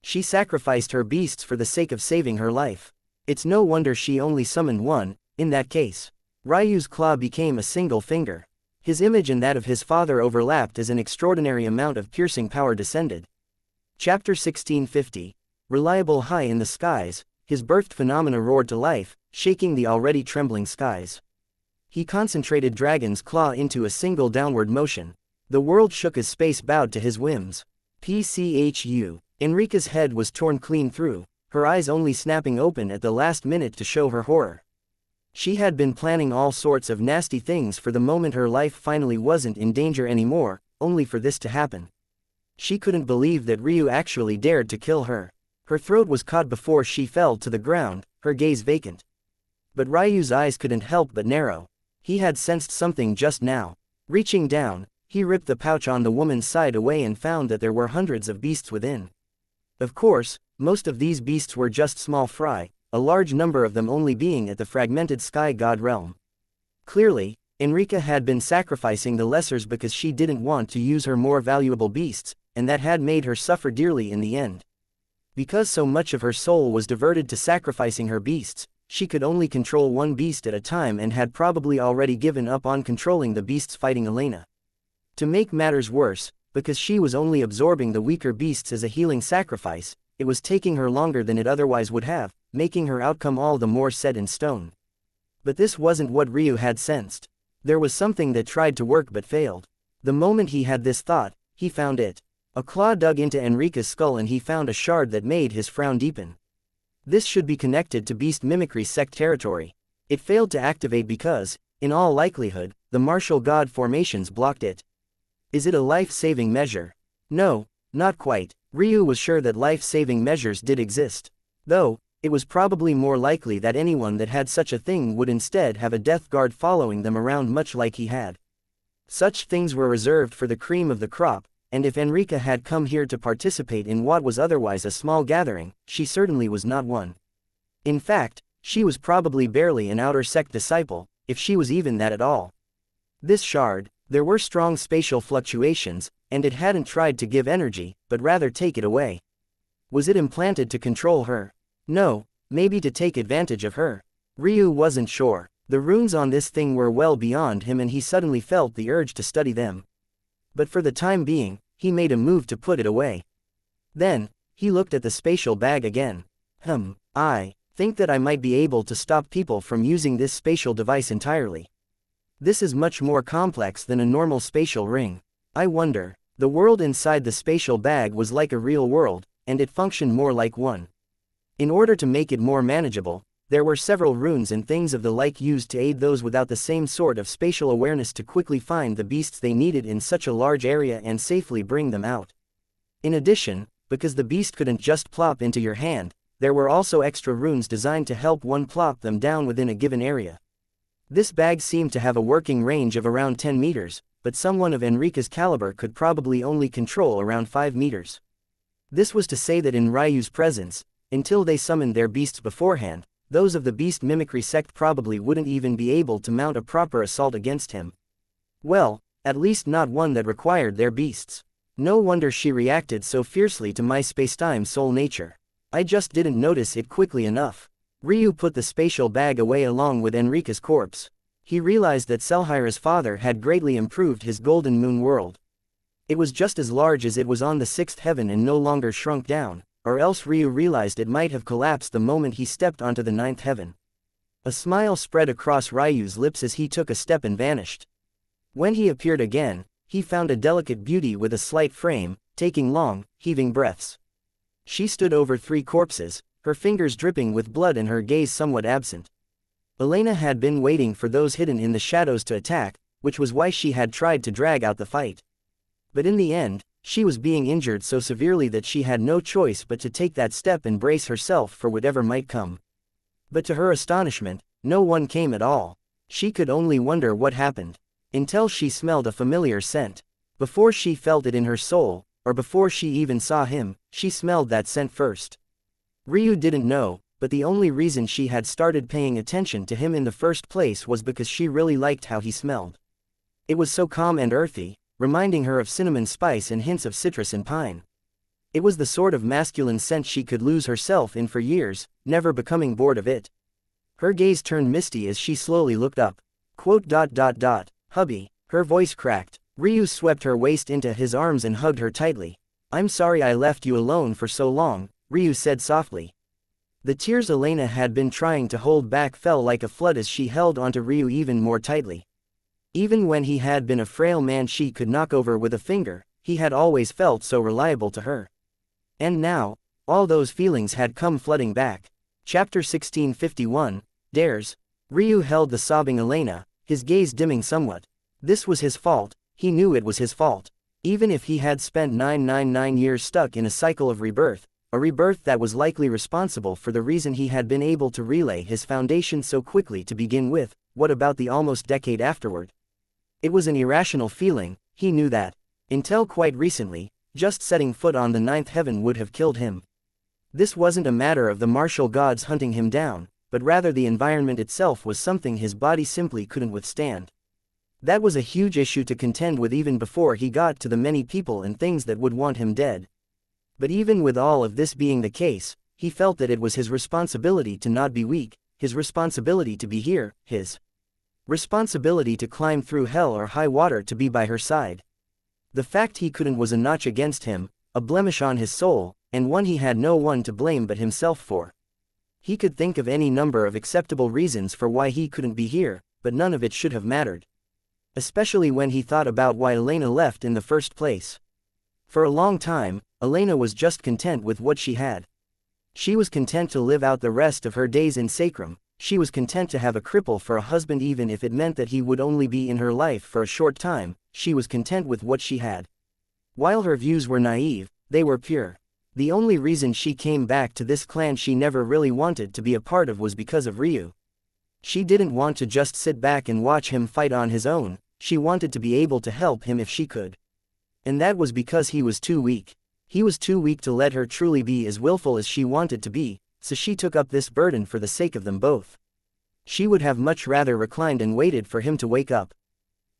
She sacrificed her beasts for the sake of saving her life. It's no wonder she only summoned one. In that case, Ryu's claw became a single finger. His image and that of his father overlapped as an extraordinary amount of piercing power descended. Chapter 1650. Reliable high in the skies, his birthed phenomena roared to life, shaking the already trembling skies. He concentrated Dragon's Claw into a single downward motion. The world shook as space bowed to his whims. PCHU. Enrica's head was torn clean through, her eyes only snapping open at the last minute to show her horror. She had been planning all sorts of nasty things for the moment her life finally wasn't in danger anymore, only for this to happen. She couldn't believe that Ryu actually dared to kill her. Her throat was caught before she fell to the ground, her gaze vacant. But Ryu's eyes couldn't help but narrow. He had sensed something just now. Reaching down, he ripped the pouch on the woman's side away and found that there were hundreds of beasts within. Of course, most of these beasts were just small fry, a large number of them only being at the fragmented sky god realm. Clearly, Enrica had been sacrificing the lessers because she didn't want to use her more valuable beasts, and that had made her suffer dearly in the end. Because so much of her soul was diverted to sacrificing her beasts, she could only control one beast at a time and had probably already given up on controlling the beasts fighting Elena. To make matters worse, because she was only absorbing the weaker beasts as a healing sacrifice, it was taking her longer than it otherwise would have, making her outcome all the more set in stone. But this wasn't what Ryu had sensed. There was something that tried to work but failed. The moment he had this thought, he found it. A claw dug into Enrica's skull and he found a shard that made his frown deepen. This should be connected to beast mimicry sect territory. It failed to activate because, in all likelihood, the martial god formations blocked it. Is it a life-saving measure? No, not quite. Ryu was sure that life-saving measures did exist. Though, it was probably more likely that anyone that had such a thing would instead have a death guard following them around much like he had. Such things were reserved for the cream of the crop, and if Enrica had come here to participate in what was otherwise a small gathering, she certainly was not one. In fact, she was probably barely an outer sect disciple, if she was even that at all. This shard, there were strong spatial fluctuations, and it hadn't tried to give energy, but rather take it away. Was it implanted to control her? No, maybe to take advantage of her. Ryu wasn't sure. The runes on this thing were well beyond him and he suddenly felt the urge to study them. But for the time being, he made a move to put it away. Then, he looked at the spatial bag again. I think that I might be able to stop people from using this spatial device entirely. This is much more complex than a normal spatial ring. I wonder. The world inside the spatial bag was like a real world, and it functioned more like one. In order to make it more manageable, there were several runes and things of the like used to aid those without the same sort of spatial awareness to quickly find the beasts they needed in such a large area and safely bring them out. In addition, because the beast couldn't just plop into your hand, there were also extra runes designed to help one plop them down within a given area. This bag seemed to have a working range of around 10 meters, but someone of Enrica's caliber could probably only control around 5 meters. This was to say that in Ryu's presence, until they summoned their beasts beforehand, those of the beast mimicry sect probably wouldn't even be able to mount a proper assault against him. Well, at least not one that required their beasts. No wonder she reacted so fiercely to my spacetime soul nature. I just didn't notice it quickly enough. Ryu put the spatial bag away along with Enrica's corpse. He realized that Selhira's father had greatly improved his Golden Moon world. It was just as large as it was on the 6th heaven and no longer shrunk down, or else Ryu realized it might have collapsed the moment he stepped onto the 9th heaven. A smile spread across Ryu's lips as he took a step and vanished. When he appeared again, he found a delicate beauty with a slight frame, taking long, heaving breaths. She stood over 3 corpses, her fingers dripping with blood and her gaze somewhat absent. Elena had been waiting for those hidden in the shadows to attack, which was why she had tried to drag out the fight. But in the end, she was being injured so severely that she had no choice but to take that step and brace herself for whatever might come. But to her astonishment, no one came at all. She could only wonder what happened. Until she smelled a familiar scent. Before she felt it in her soul, or before she even saw him, she smelled that scent first. Ryu didn't know, but the only reason she had started paying attention to him in the first place was because she really liked how he smelled. It was so calm and earthy, reminding her of cinnamon spice and hints of citrus and pine. It was the sort of masculine scent she could lose herself in for years, never becoming bored of it. Her gaze turned misty as she slowly looked up. Hubby, her voice cracked. Ryu swept her waist into his arms and hugged her tightly. I'm sorry I left you alone for so long, Ryu said softly. The tears Elena had been trying to hold back fell like a flood as she held onto Ryu even more tightly. Even when he had been a frail man she could knock over with a finger, he had always felt so reliable to her. And now, all those feelings had come flooding back. Chapter 1651, Dares. Ryu held the sobbing Elena, his gaze dimming somewhat. This was his fault, he knew it was his fault. Even if he had spent 999 years stuck in a cycle of rebirth, a rebirth that was likely responsible for the reason he had been able to relay his foundation so quickly to begin with, what about the almost decade afterward? It was an irrational feeling, he knew that. Until quite recently, just setting foot on the 9th heaven would have killed him. This wasn't a matter of the martial gods hunting him down, but rather the environment itself was something his body simply couldn't withstand. That was a huge issue to contend with even before he got to the many people and things that would want him dead. But even with all of this being the case, he felt that it was his responsibility to not be weak, his responsibility to be here, his responsibility to climb through hell or high water to be by her side. The fact he couldn't was a notch against him, a blemish on his soul, and one he had no one to blame but himself for. He could think of any number of acceptable reasons for why he couldn't be here, but none of it should have mattered. Especially when he thought about why Elena left in the first place. For a long time, Elena was just content with what she had. She was content to live out the rest of her days in Sacrum. She was content to have a cripple for a husband even if it meant that he would only be in her life for a short time. She was content with what she had. While her views were naive, they were pure. The only reason she came back to this clan she never really wanted to be a part of was because of Ryu. She didn't want to just sit back and watch him fight on his own, she wanted to be able to help him if she could. And that was because he was too weak. He was too weak to let her truly be as willful as she wanted to be, so she took up this burden for the sake of them both. She would have much rather reclined and waited for him to wake up.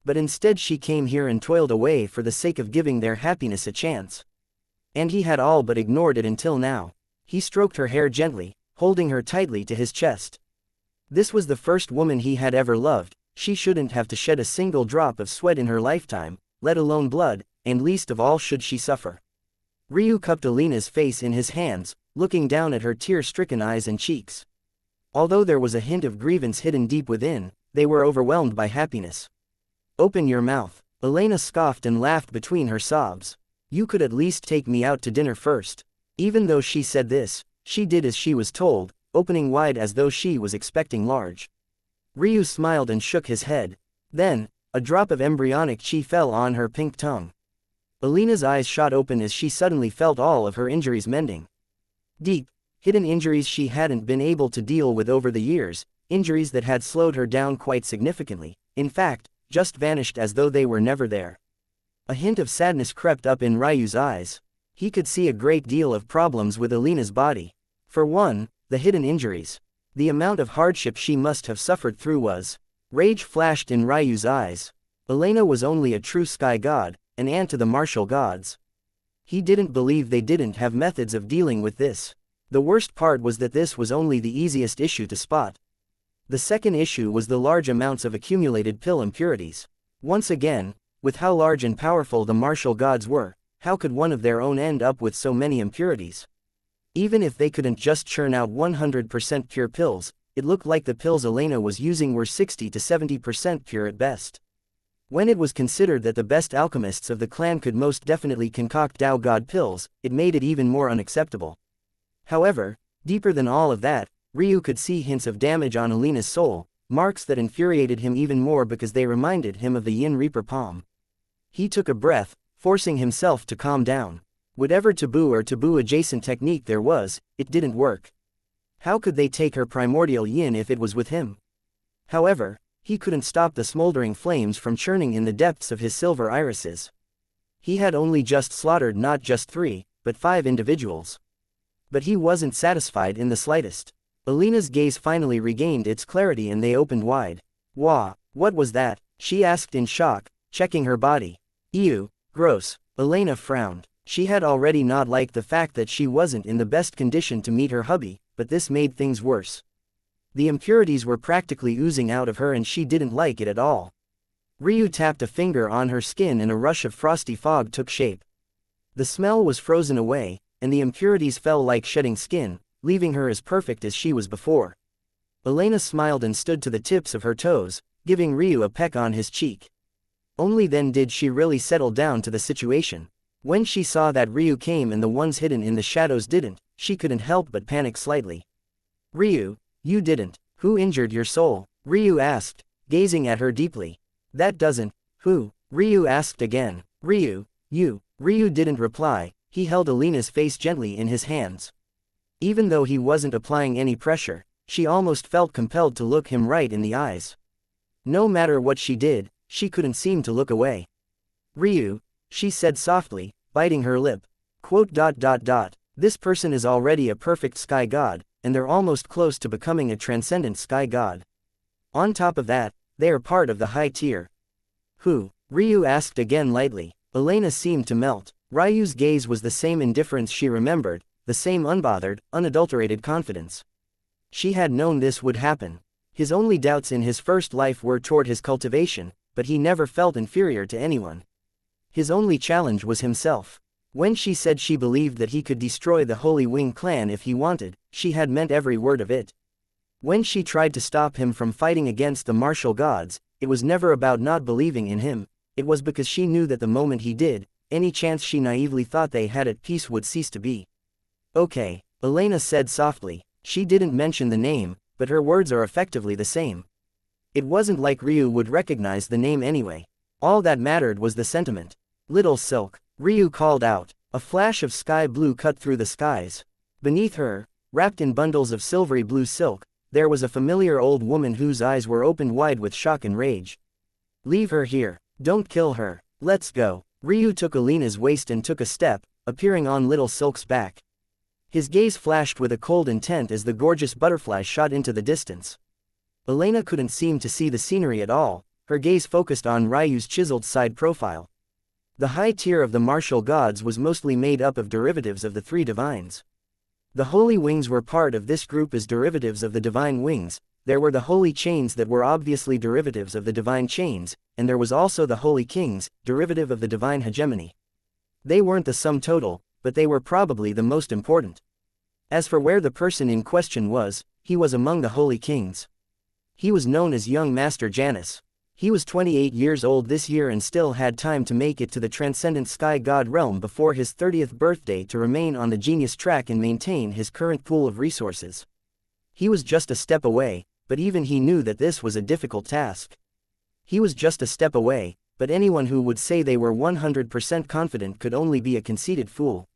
But instead she came here and toiled away for the sake of giving their happiness a chance. And he had all but ignored it until now. He stroked her hair gently, holding her tightly to his chest. This was the first woman he had ever loved. She shouldn't have to shed a single drop of sweat in her lifetime, let alone blood, and least of all should she suffer. Ryu cupped Elena's face in his hands, looking down at her tear-stricken eyes and cheeks. Although there was a hint of grievance hidden deep within, they were overwhelmed by happiness. "Open your mouth." Elena scoffed and laughed between her sobs. "You could at least take me out to dinner first." Even though she said this, she did as she was told, opening wide as though she was expecting large. Ryu smiled and shook his head. Then, a drop of embryonic chi fell on her pink tongue. Elena's eyes shot open as she suddenly felt all of her injuries mending. Deep, hidden injuries she hadn't been able to deal with over the years, injuries that had slowed her down quite significantly, in fact, just vanished as though they were never there. A hint of sadness crept up in Ryu's eyes. He could see a great deal of problems with Elena's body. For one, the hidden injuries. The amount of hardship she must have suffered through was. Rage flashed in Ryu's eyes. Elena was only a true sky god, an aunt to the martial gods. He didn't believe they didn't have methods of dealing with this. The worst part was that this was only the easiest issue to spot. The second issue was the large amounts of accumulated pill impurities. Once again, with how large and powerful the martial gods were, how could one of their own end up with so many impurities? Even if they couldn't just churn out 100% pure pills, it looked like the pills Elena was using were 60 to 70% pure at best. When it was considered that the best alchemists of the clan could most definitely concoct Tao God pills, it made it even more unacceptable. However, deeper than all of that, Ryu could see hints of damage on Elena's soul, marks that infuriated him even more because they reminded him of the Yin Reaper palm. He took a breath, forcing himself to calm down. Whatever taboo or taboo-adjacent technique there was, it didn't work. How could they take her primordial yin if it was with him? However, he couldn't stop the smoldering flames from churning in the depths of his silver irises. He had only just slaughtered not just 3, but 5 individuals. But he wasn't satisfied in the slightest. Elena's gaze finally regained its clarity and they opened wide. "Wah, what was that?" she asked in shock, checking her body. "Ew, gross." Elena frowned. She had already not liked the fact that she wasn't in the best condition to meet her hubby, but this made things worse. The impurities were practically oozing out of her and she didn't like it at all. Ryu tapped a finger on her skin and a rush of frosty fog took shape. The smell was frozen away, and the impurities fell like shedding skin, leaving her as perfect as she was before. Elena smiled and stood to the tips of her toes, giving Ryu a peck on his cheek. Only then did she really settle down to the situation. When she saw that Ryu came and the ones hidden in the shadows didn't, she couldn't help but panic slightly. "Ryu, you didn't. Who injured your soul?" Ryu asked, gazing at her deeply. "That doesn't." "Who?" Ryu asked again. "Ryu, you." Ryu didn't reply, he held Elena's face gently in his hands. Even though he wasn't applying any pressure, she almost felt compelled to look him right in the eyes. No matter what she did, she couldn't seem to look away. "Ryu," she said softly, biting her lip. "This person is already a perfect sky god, and they're almost close to becoming a transcendent sky god. On top of that, they are part of the high tier." "Who?" Ryu asked again lightly. Elena seemed to melt. Ryu's gaze was the same indifference she remembered, the same unbothered, unadulterated confidence. She had known this would happen. His only doubts in his first life were toward his cultivation, but he never felt inferior to anyone. His only challenge was himself. When she said she believed that he could destroy the Holy Wing clan if he wanted, she had meant every word of it. When she tried to stop him from fighting against the martial gods, it was never about not believing in him, it was because she knew that the moment he did, any chance she naively thought they had at peace would cease to be. "Okay," Elena said softly. She didn't mention the name, but her words are effectively the same. It wasn't like Ryu would recognize the name anyway. All that mattered was the sentiment. "Little Silk," Ryu called out. A flash of sky blue cut through the skies. Beneath her, wrapped in bundles of silvery blue silk, there was a familiar old woman whose eyes were opened wide with shock and rage. "Leave her here. Don't kill her. Let's go." Ryu took Elena's waist and took a step, appearing on Little Silk's back. His gaze flashed with a cold intent as the gorgeous butterfly shot into the distance. Elena couldn't seem to see the scenery at all, her gaze focused on Ryu's chiseled side profile. The high tier of the martial gods was mostly made up of derivatives of the 3 divines. The Holy Wings were part of this group as derivatives of the Divine Wings. There were the Holy Chains that were obviously derivatives of the Divine Chains, and there was also the Holy Kings, derivative of the Divine Hegemony. They weren't the sum total, but they were probably the most important. As for where the person in question was, he was among the Holy Kings. He was known as young Master Janus. He was 28 years old this year and still had time to make it to the transcendent sky god realm before his 30th birthday to remain on the genius track and maintain his current pool of resources. He was just a step away, but even he knew that this was a difficult task. He was just a step away, but anyone who would say they were 100% confident could only be a conceited fool.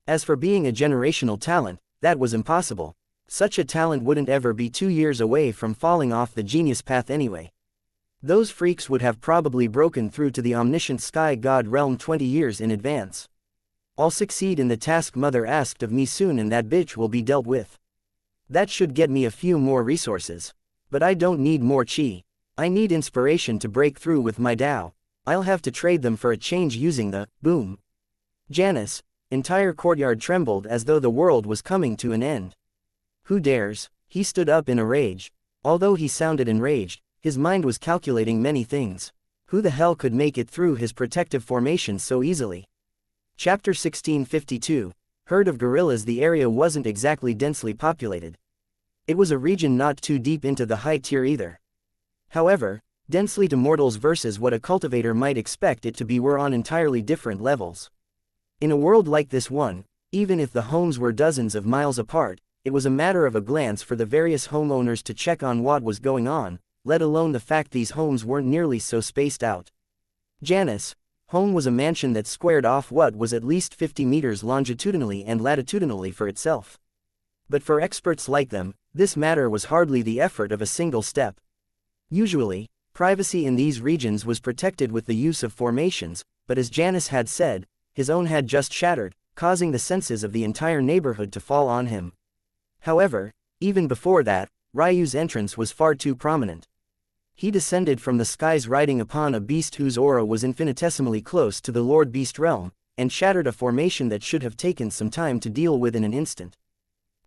As for being a generational talent, that was impossible. Such a talent wouldn't ever be 2 years away from falling off the genius path anyway. Those freaks would have probably broken through to the omniscient sky god realm 20 years in advance. I'll succeed in the task Mother asked of me soon and that bitch will be dealt with. That should get me a few more resources. But I don't need more chi. I need inspiration to break through with my Tao. I'll have to trade them for a change using the boom. Janus, entire courtyard trembled as though the world was coming to an end. Who dares? He stood up in a rage. Although he sounded enraged, his mind was calculating many things. Who the hell could make it through his protective formation so easily? Chapter 1652. Herd of gorillas. The area wasn't exactly densely populated. It was a region not too deep into the high tier either. However, densely to mortals versus what a cultivator might expect it to be were on entirely different levels. In a world like this one, even if the homes were dozens of miles apart, it was a matter of a glance for the various homeowners to check on what was going on, let alone the fact these homes weren't nearly so spaced out. Janus' home was a mansion that squared off what was at least 50 meters longitudinally and latitudinally for itself. But for experts like them, this matter was hardly the effort of a single step. Usually, privacy in these regions was protected with the use of formations, but as Janus had said, his own had just shattered, causing the senses of the entire neighborhood to fall on him. However, even before that, Ryu's entrance was far too prominent. He descended from the skies riding upon a beast whose aura was infinitesimally close to the Lord Beast realm, and shattered a formation that should have taken some time to deal with in an instant.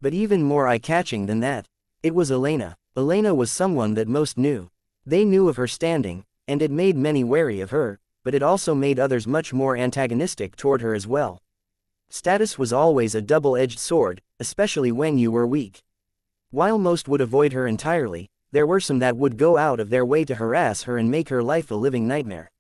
But even more eye-catching than that, it was Elena. Elena was someone that most knew. They knew of her standing, and it made many wary of her, but it also made others much more antagonistic toward her as well. Status was always a double-edged sword, especially when you were weak. While most would avoid her entirely, there were some that would go out of their way to harass her and make her life a living nightmare.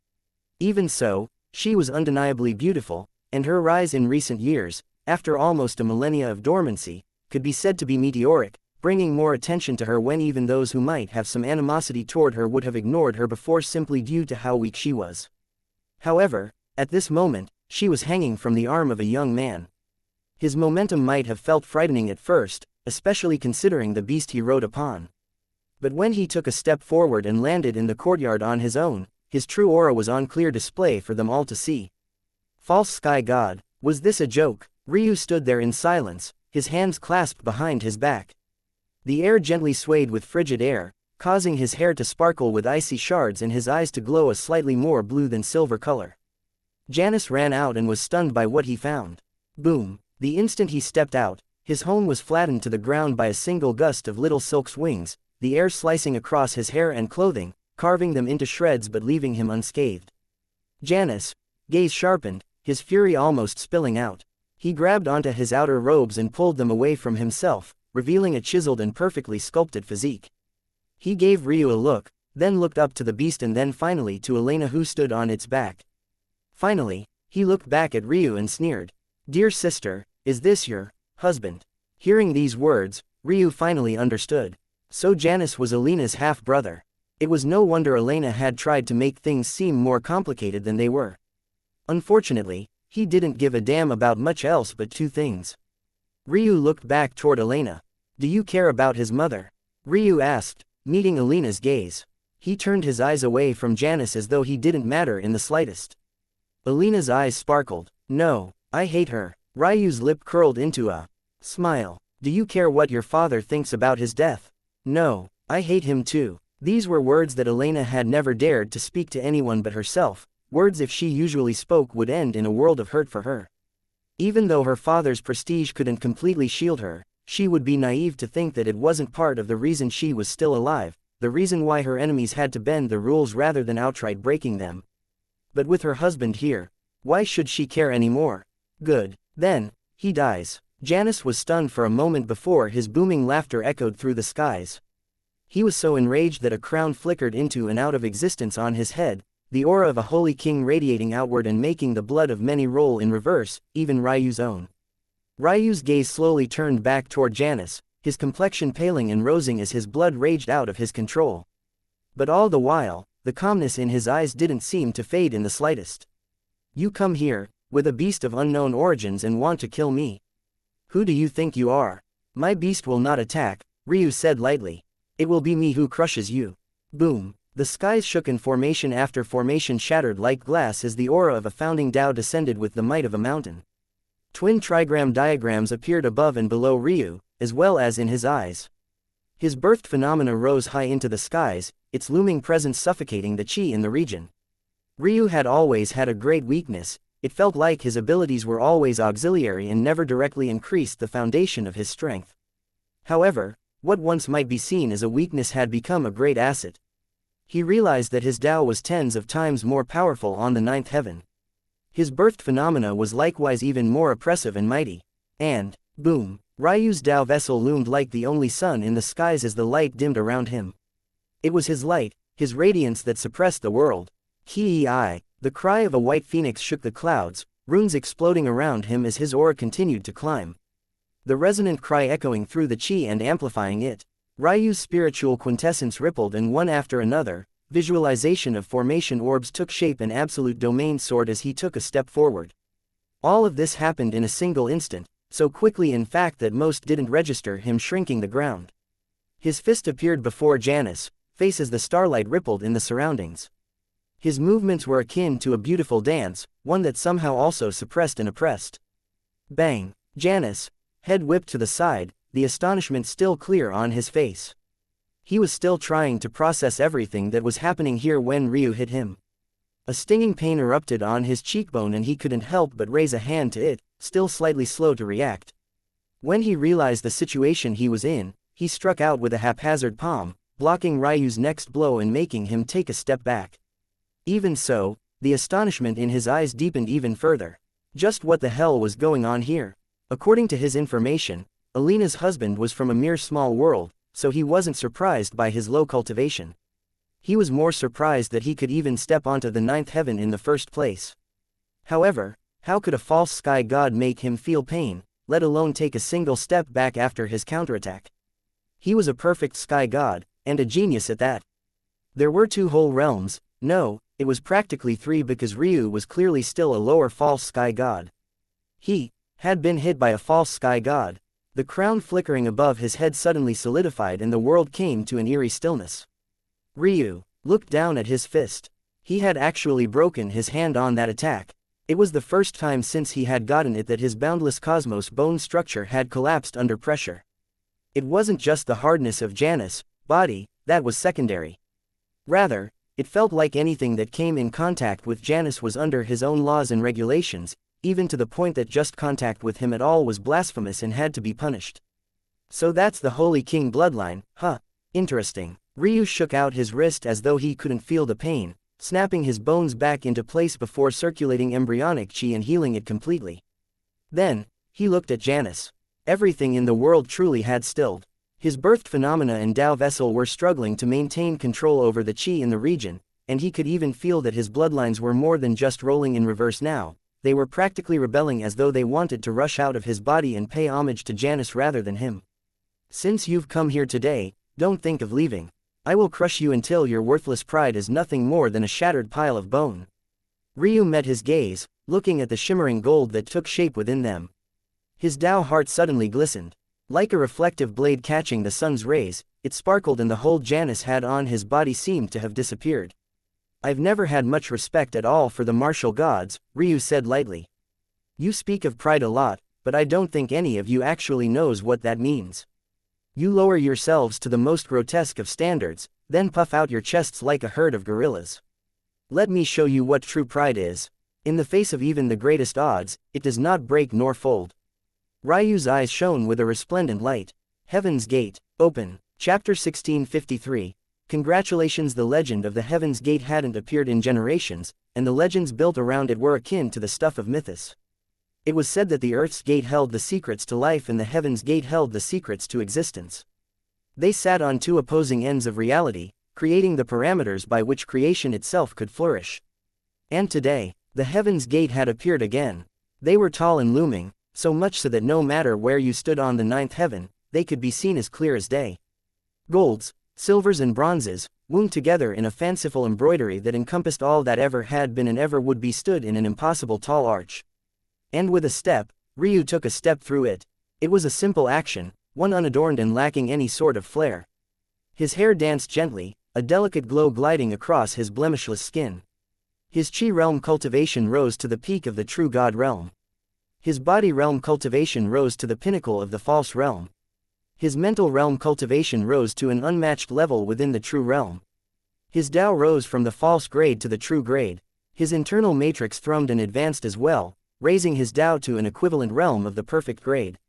Even so, she was undeniably beautiful, and her rise in recent years, after almost a millennia of dormancy, could be said to be meteoric, bringing more attention to her when even those who might have some animosity toward her would have ignored her before simply due to how weak she was. However, at this moment, she was hanging from the arm of a young man. His momentum might have felt frightening at first, especially considering the beast he rode upon. But when he took a step forward and landed in the courtyard on his own, his true aura was on clear display for them all to see. False sky god, was this a joke? Ryu stood there in silence, his hands clasped behind his back. The air gently swayed with frigid air, causing his hair to sparkle with icy shards and his eyes to glow a slightly more blue than silver color. Janus ran out and was stunned by what he found. Boom! The instant he stepped out, his home was flattened to the ground by a single gust of little silk's wings, the air slicing across his hair and clothing, carving them into shreds but leaving him unscathed. Janus' gaze sharpened, his fury almost spilling out. He grabbed onto his outer robes and pulled them away from himself, revealing a chiseled and perfectly sculpted physique. He gave Ryu a look, then looked up to the beast and then finally to Elena who stood on its back. Finally, he looked back at Ryu and sneered. "Dear sister, is this your husband?" Hearing these words, Ryu finally understood. So Janus was Elena's half-brother. It was no wonder Elena had tried to make things seem more complicated than they were. Unfortunately, he didn't give a damn about much else but two things. Ryu looked back toward Elena. "Do you care about his mother?" Ryu asked, meeting Elena's gaze. He turned his eyes away from Janus as though he didn't matter in the slightest. Elena's eyes sparkled. "No, I hate her." Ryu's lip curled into a smile. "Do you care what your father thinks about his death?" "No, I hate him too." These were words that Elena had never dared to speak to anyone but herself, words if she usually spoke would end in a world of hurt for her. Even though her father's prestige couldn't completely shield her, she would be naive to think that it wasn't part of the reason she was still alive, the reason why her enemies had to bend the rules rather than outright breaking them. But with her husband here, why should she care anymore? Good. Then, he dies. Janus was stunned for a moment before his booming laughter echoed through the skies. He was so enraged that a crown flickered into and out of existence on his head, the aura of a holy king radiating outward and making the blood of many roll in reverse, even Ryu's own. Ryu's gaze slowly turned back toward Janice, his complexion paling and rosing as his blood raged out of his control. But all the while, the calmness in his eyes didn't seem to fade in the slightest. You come here, with a beast of unknown origins and want to kill me. Who do you think you are? My beast will not attack, Ryu said lightly. It will be me who crushes you. Boom. The skies shook and formation after formation shattered like glass as the aura of a founding Tao descended with the might of a mountain. Twin trigram diagrams appeared above and below Ryu, as well as in his eyes. His birthed phenomena rose high into the skies, its looming presence suffocating the chi in the region. Ryu had always had a great weakness. It felt like his abilities were always auxiliary and never directly increased the foundation of his strength. However, what once might be seen as a weakness had become a great asset. He realized that his Tao was tens of times more powerful on the ninth heaven. His birthed phenomena was likewise even more oppressive and mighty. And, boom, Ryu's Tao vessel loomed like the only sun in the skies as the light dimmed around him. It was his light, his radiance that suppressed the world. Hei, the cry of a white phoenix shook the clouds, runes exploding around him as his aura continued to climb. The resonant cry echoing through the chi and amplifying it. Ryu's spiritual quintessence rippled and one after another, visualization of formation orbs took shape and absolute domain soared as he took a step forward. All of this happened in a single instant, so quickly in fact that most didn't register him shrinking the ground. His fist appeared before Janice, face as the starlight rippled in the surroundings. His movements were akin to a beautiful dance, one that somehow also suppressed and oppressed. Bang! Janice, head whipped to the side, the astonishment still clear on his face. He was still trying to process everything that was happening here when Ryu hit him. A stinging pain erupted on his cheekbone and he couldn't help but raise a hand to it, still slightly slow to react. When he realized the situation he was in, he struck out with a haphazard palm, blocking Ryu's next blow and making him take a step back. Even so, the astonishment in his eyes deepened even further. Just what the hell was going on here? According to his information, Alina's husband was from a mere small world, so he wasn't surprised by his low cultivation. He was more surprised that he could even step onto the ninth heaven in the first place. However, how could a false sky god make him feel pain, let alone take a single step back after his counterattack? He was a perfect sky god, and a genius at that. There were two whole realms, no, it was practically three because Ryu was clearly still a lower false sky god. He had been hit by a false sky god. The crown flickering above his head suddenly solidified and the world came to an eerie stillness. Ryu looked down at his fist. He had actually broken his hand on that attack. It was the first time since he had gotten it that his boundless cosmos bone structure had collapsed under pressure. It wasn't just the hardness of Janice's body that was secondary. Rather, it felt like anything that came in contact with Janice was under his own laws and regulations, even to the point that just contact with him at all was blasphemous and had to be punished. So that's the Holy King bloodline, huh? Interesting. Ryu shook out his wrist as though he couldn't feel the pain, snapping his bones back into place before circulating embryonic chi and healing it completely. Then, he looked at Janice. Everything in the world truly had stilled. His birthed phenomena and Tao vessel were struggling to maintain control over the chi in the region, and he could even feel that his bloodlines were more than just rolling in reverse now. They were practically rebelling as though they wanted to rush out of his body and pay homage to Janice rather than him. Since you've come here today, don't think of leaving. I will crush you until your worthless pride is nothing more than a shattered pile of bone. Ryu met his gaze, looking at the shimmering gold that took shape within them. His Tao heart suddenly glistened. Like a reflective blade catching the sun's rays, it sparkled and the hold Janice had on his body seemed to have disappeared. I've never had much respect at all for the martial gods, Ryu said lightly. You speak of pride a lot, but I don't think any of you actually knows what that means. You lower yourselves to the most grotesque of standards, then puff out your chests like a herd of gorillas. Let me show you what true pride is. In the face of even the greatest odds, it does not break nor fold. Ryu's eyes shone with a resplendent light. Heaven's Gate, open. Chapter 1653. Congratulations. The legend of the Heaven's Gate hadn't appeared in generations, and the legends built around it were akin to the stuff of mythos. It was said that the Earth's Gate held the secrets to life and the Heaven's Gate held the secrets to existence. They sat on two opposing ends of reality, creating the parameters by which creation itself could flourish. And today, the Heaven's Gate had appeared again. They were tall and looming, so much so that no matter where you stood on the ninth heaven, they could be seen as clear as day. Golds, silvers and bronzes, wound together in a fanciful embroidery that encompassed all that ever had been and ever would be stood in an impossible tall arch. And with a step, Ryu took a step through it. It was a simple action, one unadorned and lacking any sort of flair. His hair danced gently, a delicate glow gliding across his blemishless skin. His chi realm cultivation rose to the peak of the true God realm. His body realm cultivation rose to the pinnacle of the false realm. His mental realm cultivation rose to an unmatched level within the true realm. His Tao rose from the false grade to the true grade. His internal matrix thrummed and advanced as well, raising his Tao to an equivalent realm of the perfect grade.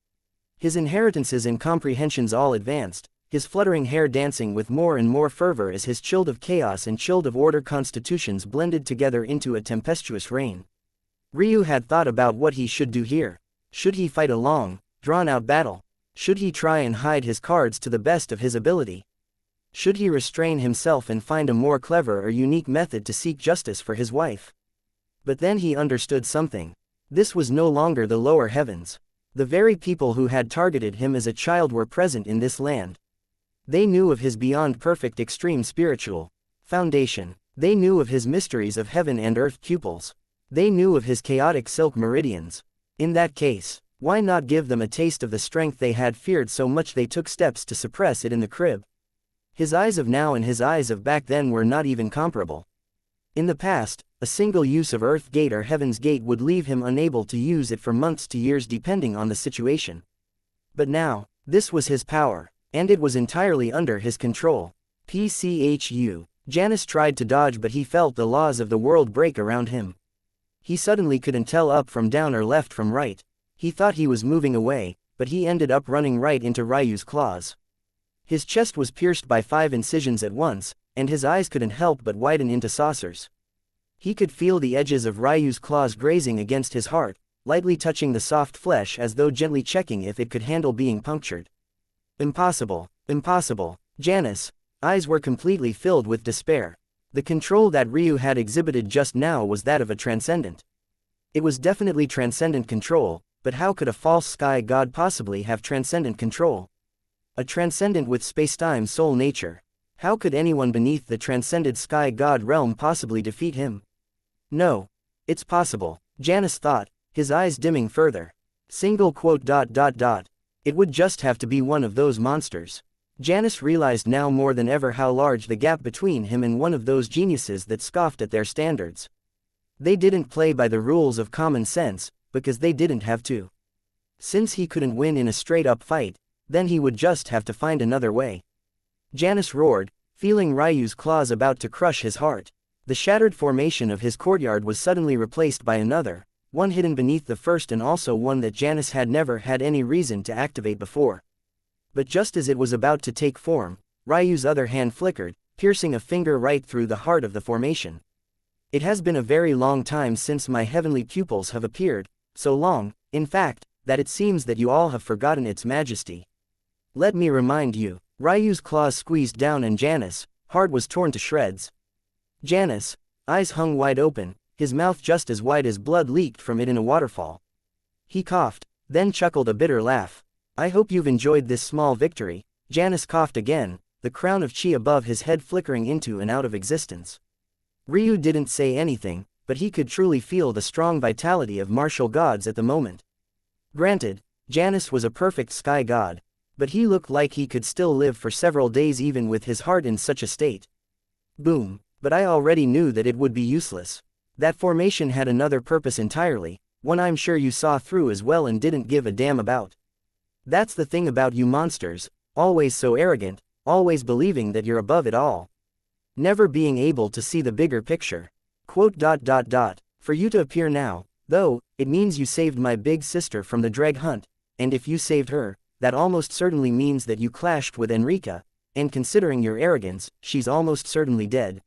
His inheritances and comprehensions all advanced, his fluttering hair dancing with more and more fervor as his chilled of chaos and chilled of order constitutions blended together into a tempestuous rain. Ryu had thought about what he should do here. Should he fight a long, drawn-out battle? Should he try and hide his cards to the best of his ability? Should he restrain himself and find a more clever or unique method to seek justice for his wife? But then he understood something. This was no longer the lower heavens. The very people who had targeted him as a child were present in this land. They knew of his beyond perfect extreme spiritual foundation. They knew of his mysteries of heaven and earth pupils. They knew of his chaotic silk meridians. In that case, why not give them a taste of the strength they had feared so much they took steps to suppress it in the crib? His eyes of now and his eyes of back then were not even comparable. In the past, a single use of Earth Gate or Heaven's Gate would leave him unable to use it for months to years depending on the situation. But now, this was his power, and it was entirely under his control. PCHU. Janus tried to dodge, but he felt the laws of the world break around him. He suddenly couldn't tell up from down or left from right. He thought he was moving away, but he ended up running right into Ryu's claws. His chest was pierced by 5 incisions at once, and his eyes couldn't help but widen into saucers. He could feel the edges of Ryu's claws grazing against his heart, lightly touching the soft flesh as though gently checking if it could handle being punctured. Impossible, impossible. Janus' eyes were completely filled with despair. The control that Ryu had exhibited just now was that of a transcendent. It was definitely transcendent control, but how could a false sky god possibly have transcendent control? A transcendent with spacetime soul nature. How could anyone beneath the transcended sky god realm possibly defeat him? No. It's possible, Janus thought, his eyes dimming further. It would just have to be one of those monsters. Janus realized now more than ever how large the gap between him and one of those geniuses that scoffed at their standards. They didn't play by the rules of common sense, because they didn't have to. Since he couldn't win in a straight-up fight, then he would just have to find another way. Janus roared, feeling Ryu's claws about to crush his heart. The shattered formation of his courtyard was suddenly replaced by another, one hidden beneath the first and also one that Janus had never had any reason to activate before. But just as it was about to take form, Ryu's other hand flickered, piercing a finger right through the heart of the formation. It has been a very long time since my heavenly pupils have appeared, so long, in fact, that it seems that you all have forgotten its majesty. Let me remind you. Ryu's claws squeezed down and Janus' heart was torn to shreds. Janus' eyes hung wide open, his mouth just as wide as blood leaked from it in a waterfall. He coughed, then chuckled a bitter laugh. I hope you've enjoyed this small victory. Janus coughed again, the crown of chi above his head flickering into and out of existence. Ryu didn't say anything, but he could truly feel the strong vitality of martial gods at the moment. Granted, Janus was a perfect sky god, but he looked like he could still live for several days even with his heart in such a state. Boom, but I already knew that it would be useless. That formation had another purpose entirely, one I'm sure you saw through as well and didn't give a damn about. That's the thing about you monsters, always so arrogant, always believing that you're above it all. Never being able to see the bigger picture. For you to appear now, though, it means you saved my big sister from the dreg hunt, and if you saved her, that almost certainly means that you clashed with Enrica, and considering your arrogance, she's almost certainly dead.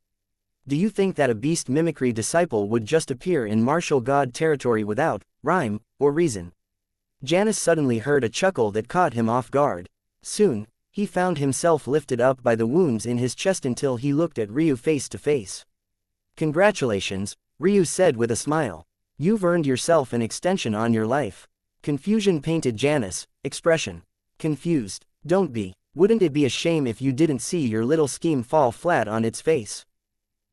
Do you think that a beast mimicry disciple would just appear in martial god territory without rhyme or reason? Janus suddenly heard a chuckle that caught him off guard. Soon, He found himself lifted up by the wounds in his chest until he looked at Ryu face to face. "Congratulations," Ryu said with a smile. "You've earned yourself an extension on your life." Confusion painted Janice's expression. "Confused? Don't be. Wouldn't it be a shame if you didn't see your little scheme fall flat on its face?"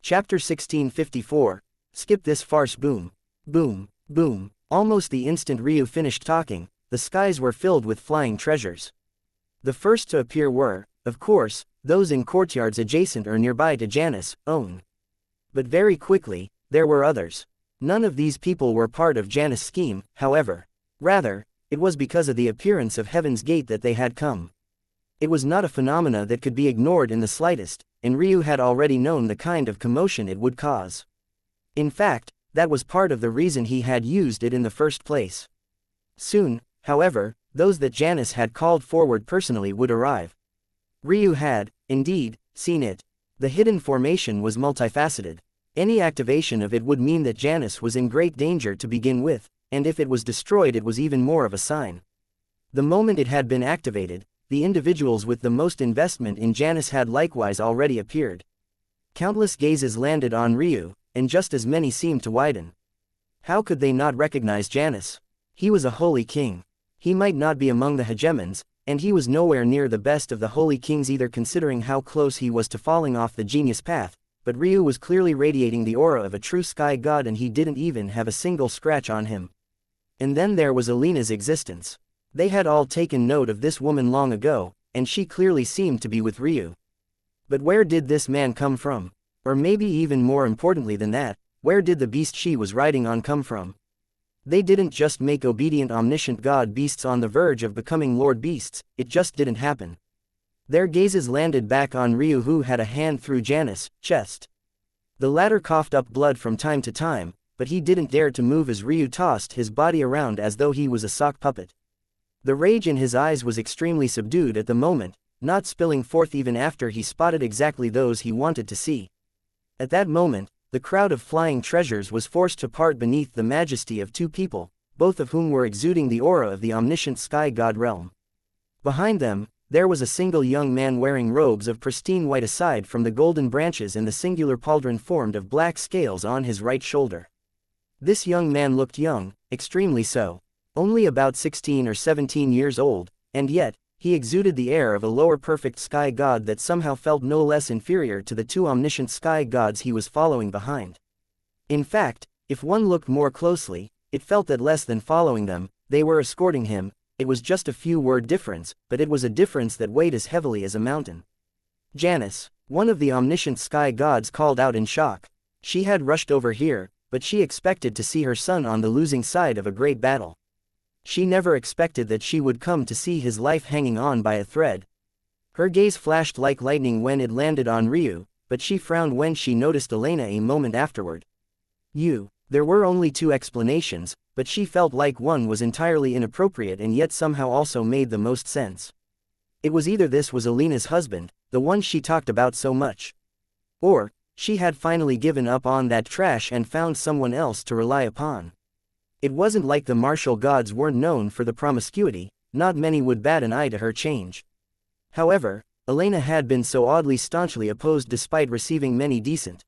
Chapter 1654. Skip this farce. Boom. Boom. Boom. Almost the instant Ryu finished talking, the skies were filled with flying treasures. The first to appear were, of course, those in courtyards adjacent or nearby to Janice's own. But very quickly, there were others. None of these people were part of Janice's scheme, however. Rather, it was because of the appearance of Heaven's Gate that they had come. It was not a phenomena that could be ignored in the slightest, and Ryu had already known the kind of commotion it would cause. In fact, that was part of the reason he had used it in the first place. Soon, however, those that Janice had called forward personally would arrive. Ryu had, indeed, seen it. The hidden formation was multifaceted. Any activation of it would mean that Janice was in great danger to begin with, and if it was destroyed it was even more of a sign. The moment it had been activated, the individuals with the most investment in Janice had likewise already appeared. Countless gazes landed on Ryu, and just as many seemed to widen. How could they not recognize Janice? He was a holy king. He might not be among the hegemons, and he was nowhere near the best of the holy kings either, considering how close he was to falling off the genius path, but Ryu was clearly radiating the aura of a true sky god, and he didn't even have a single scratch on him. And then there was Alina's existence. They had all taken note of this woman long ago, and she clearly seemed to be with Ryu. But where did this man come from? Or maybe even more importantly than that, where did the beast she was riding on come from? They didn't just make obedient omniscient god beasts on the verge of becoming lord beasts, it just didn't happen. Their gazes landed back on Ryu, who had a hand through Janice's chest. The latter coughed up blood from time to time, but he didn't dare to move as Ryu tossed his body around as though he was a sock puppet. The rage in his eyes was extremely subdued at the moment, not spilling forth even after he spotted exactly those he wanted to see. At that moment, the crowd of flying treasures was forced to part beneath the majesty of two people, both of whom were exuding the aura of the omniscient sky god realm. Behind them, there was a single young man wearing robes of pristine white aside from the golden branches and the singular pauldron formed of black scales on his right shoulder. This young man looked young, extremely so. Only about 16 or 17 years old, and yet, he exuded the air of a lower perfect sky god that somehow felt no less inferior to the two omniscient sky gods he was following behind. In fact, if one looked more closely, it felt that less than following them, they were escorting him. It was just a few word difference, but it was a difference that weighed as heavily as a mountain. Janice, one of the omniscient sky gods, called out in shock. She had rushed over here, but she expected to see her son on the losing side of a great battle. She never expected that she would come to see his life hanging on by a thread. Her gaze flashed like lightning when it landed on Ryu, but she frowned when she noticed Elena a moment afterward. There were only two explanations, but she felt like one was entirely inappropriate and yet somehow also made the most sense. It was either this was Elena's husband, the one she talked about so much, or she had finally given up on that trash and found someone else to rely upon. It wasn't like the martial gods weren't known for the promiscuity, not many would bat an eye to her change. However, Elena had been so oddly staunchly opposed despite receiving many decent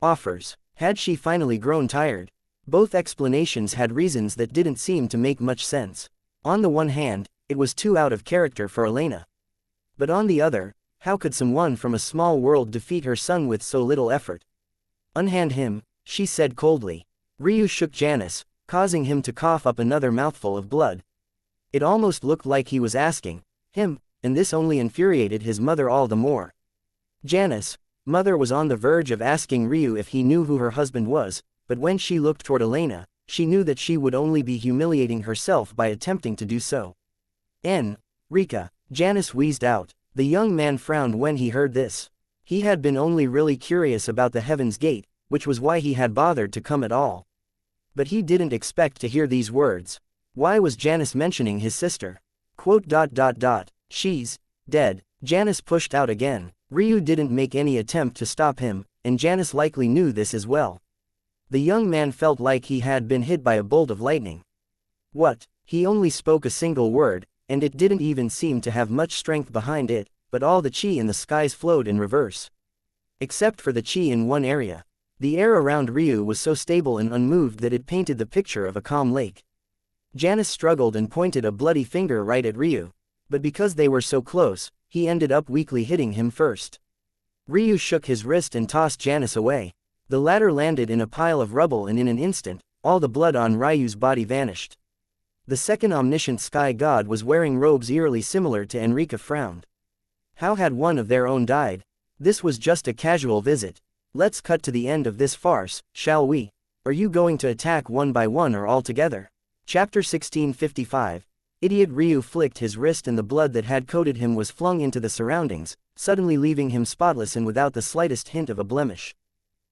offers. Had she finally grown tired? Both explanations had reasons that didn't seem to make much sense. On the one hand, it was too out of character for Elena. But on the other, how could someone from a small world defeat her son with so little effort? "Unhand him," she said coldly. Ryu shook Janice, causing him to cough up another mouthful of blood. It almost looked like he was asking him, and this only infuriated his mother all the more. Janice's mother was on the verge of asking Ryu if he knew who her husband was, but when she looked toward Elena, she knew that she would only be humiliating herself by attempting to do so. Rika, Janice wheezed out. The young man frowned when he heard this. He had been only really curious about the Heaven's Gate, which was why he had bothered to come at all. But he didn't expect to hear these words. Why was Janice mentioning his sister? She's dead. Janice pushed out again. Ryu didn't make any attempt to stop him, and Janice likely knew this as well. The young man felt like he had been hit by a bolt of lightning. What? He only spoke a single word, and it didn't even seem to have much strength behind it, but all the chi in the skies flowed in reverse. Except for the chi in one area. The air around Ryu was so stable and unmoved that it painted the picture of a calm lake. Janice struggled and pointed a bloody finger right at Ryu. But because they were so close, he ended up weakly hitting him first. Ryu shook his wrist and tossed Janice away. The latter landed in a pile of rubble, and in an instant, all the blood on Ryu's body vanished. The second omniscient sky god was wearing robes eerily similar to Enrica frowned. How had one of their own died? This was just a casual visit. Let's cut to the end of this farce, shall we? Are you going to attack one by one or all together? Chapter 1655. Idiot Ryu flicked his wrist and the blood that had coated him was flung into the surroundings, suddenly leaving him spotless and without the slightest hint of a blemish.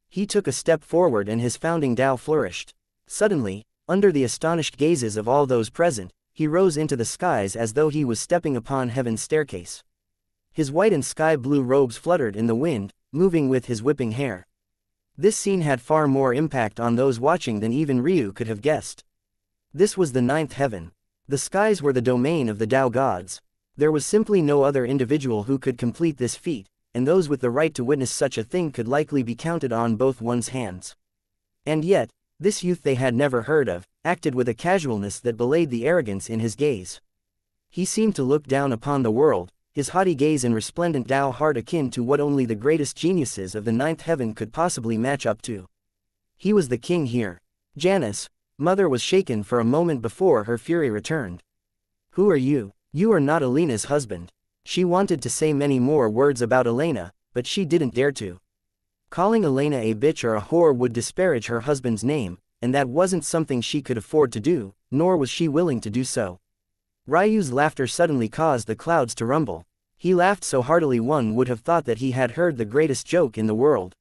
He took a step forward and his founding Tao flourished. Suddenly, under the astonished gazes of all those present, he rose into the skies as though he was stepping upon heaven's staircase. His white and sky-blue robes fluttered in the wind, moving with his whipping hair. This scene had far more impact on those watching than even Ryu could have guessed. This was the ninth heaven. The skies were the domain of the Tao gods. There was simply no other individual who could complete this feat, and those with the right to witness such a thing could likely be counted on both one's hands. And yet, this youth they had never heard of, acted with a casualness that belied the arrogance in his gaze. He seemed to look down upon the world, his haughty gaze and resplendent Tao heart akin to what only the greatest geniuses of the ninth heaven could possibly match up to. He was the king here. Janice, mother, was shaken for a moment before her fury returned. Who are you? You are not Elena's husband. She wanted to say many more words about Elena, but she didn't dare to. Calling Elena a bitch or a whore would disparage her husband's name, and that wasn't something she could afford to do, nor was she willing to do so. Ryu's laughter suddenly caused the clouds to rumble. He laughed so heartily one would have thought that he had heard the greatest joke in the world.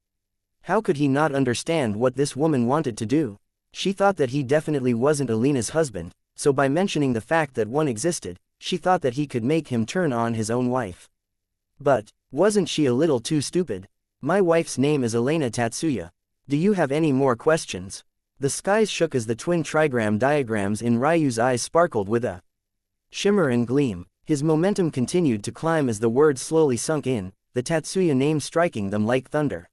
How could he not understand what this woman wanted to do? She thought that he definitely wasn't Elena's husband, so by mentioning the fact that one existed, she thought that he could make him turn on his own wife. But, wasn't she a little too stupid? My wife's name is Elena Tatsuya. Do you have any more questions? The skies shook as the twin trigram diagrams in Ryu's eyes sparkled with a shimmer and gleam. His momentum continued to climb as the words slowly sunk in, the Tatsuya name striking them like thunder.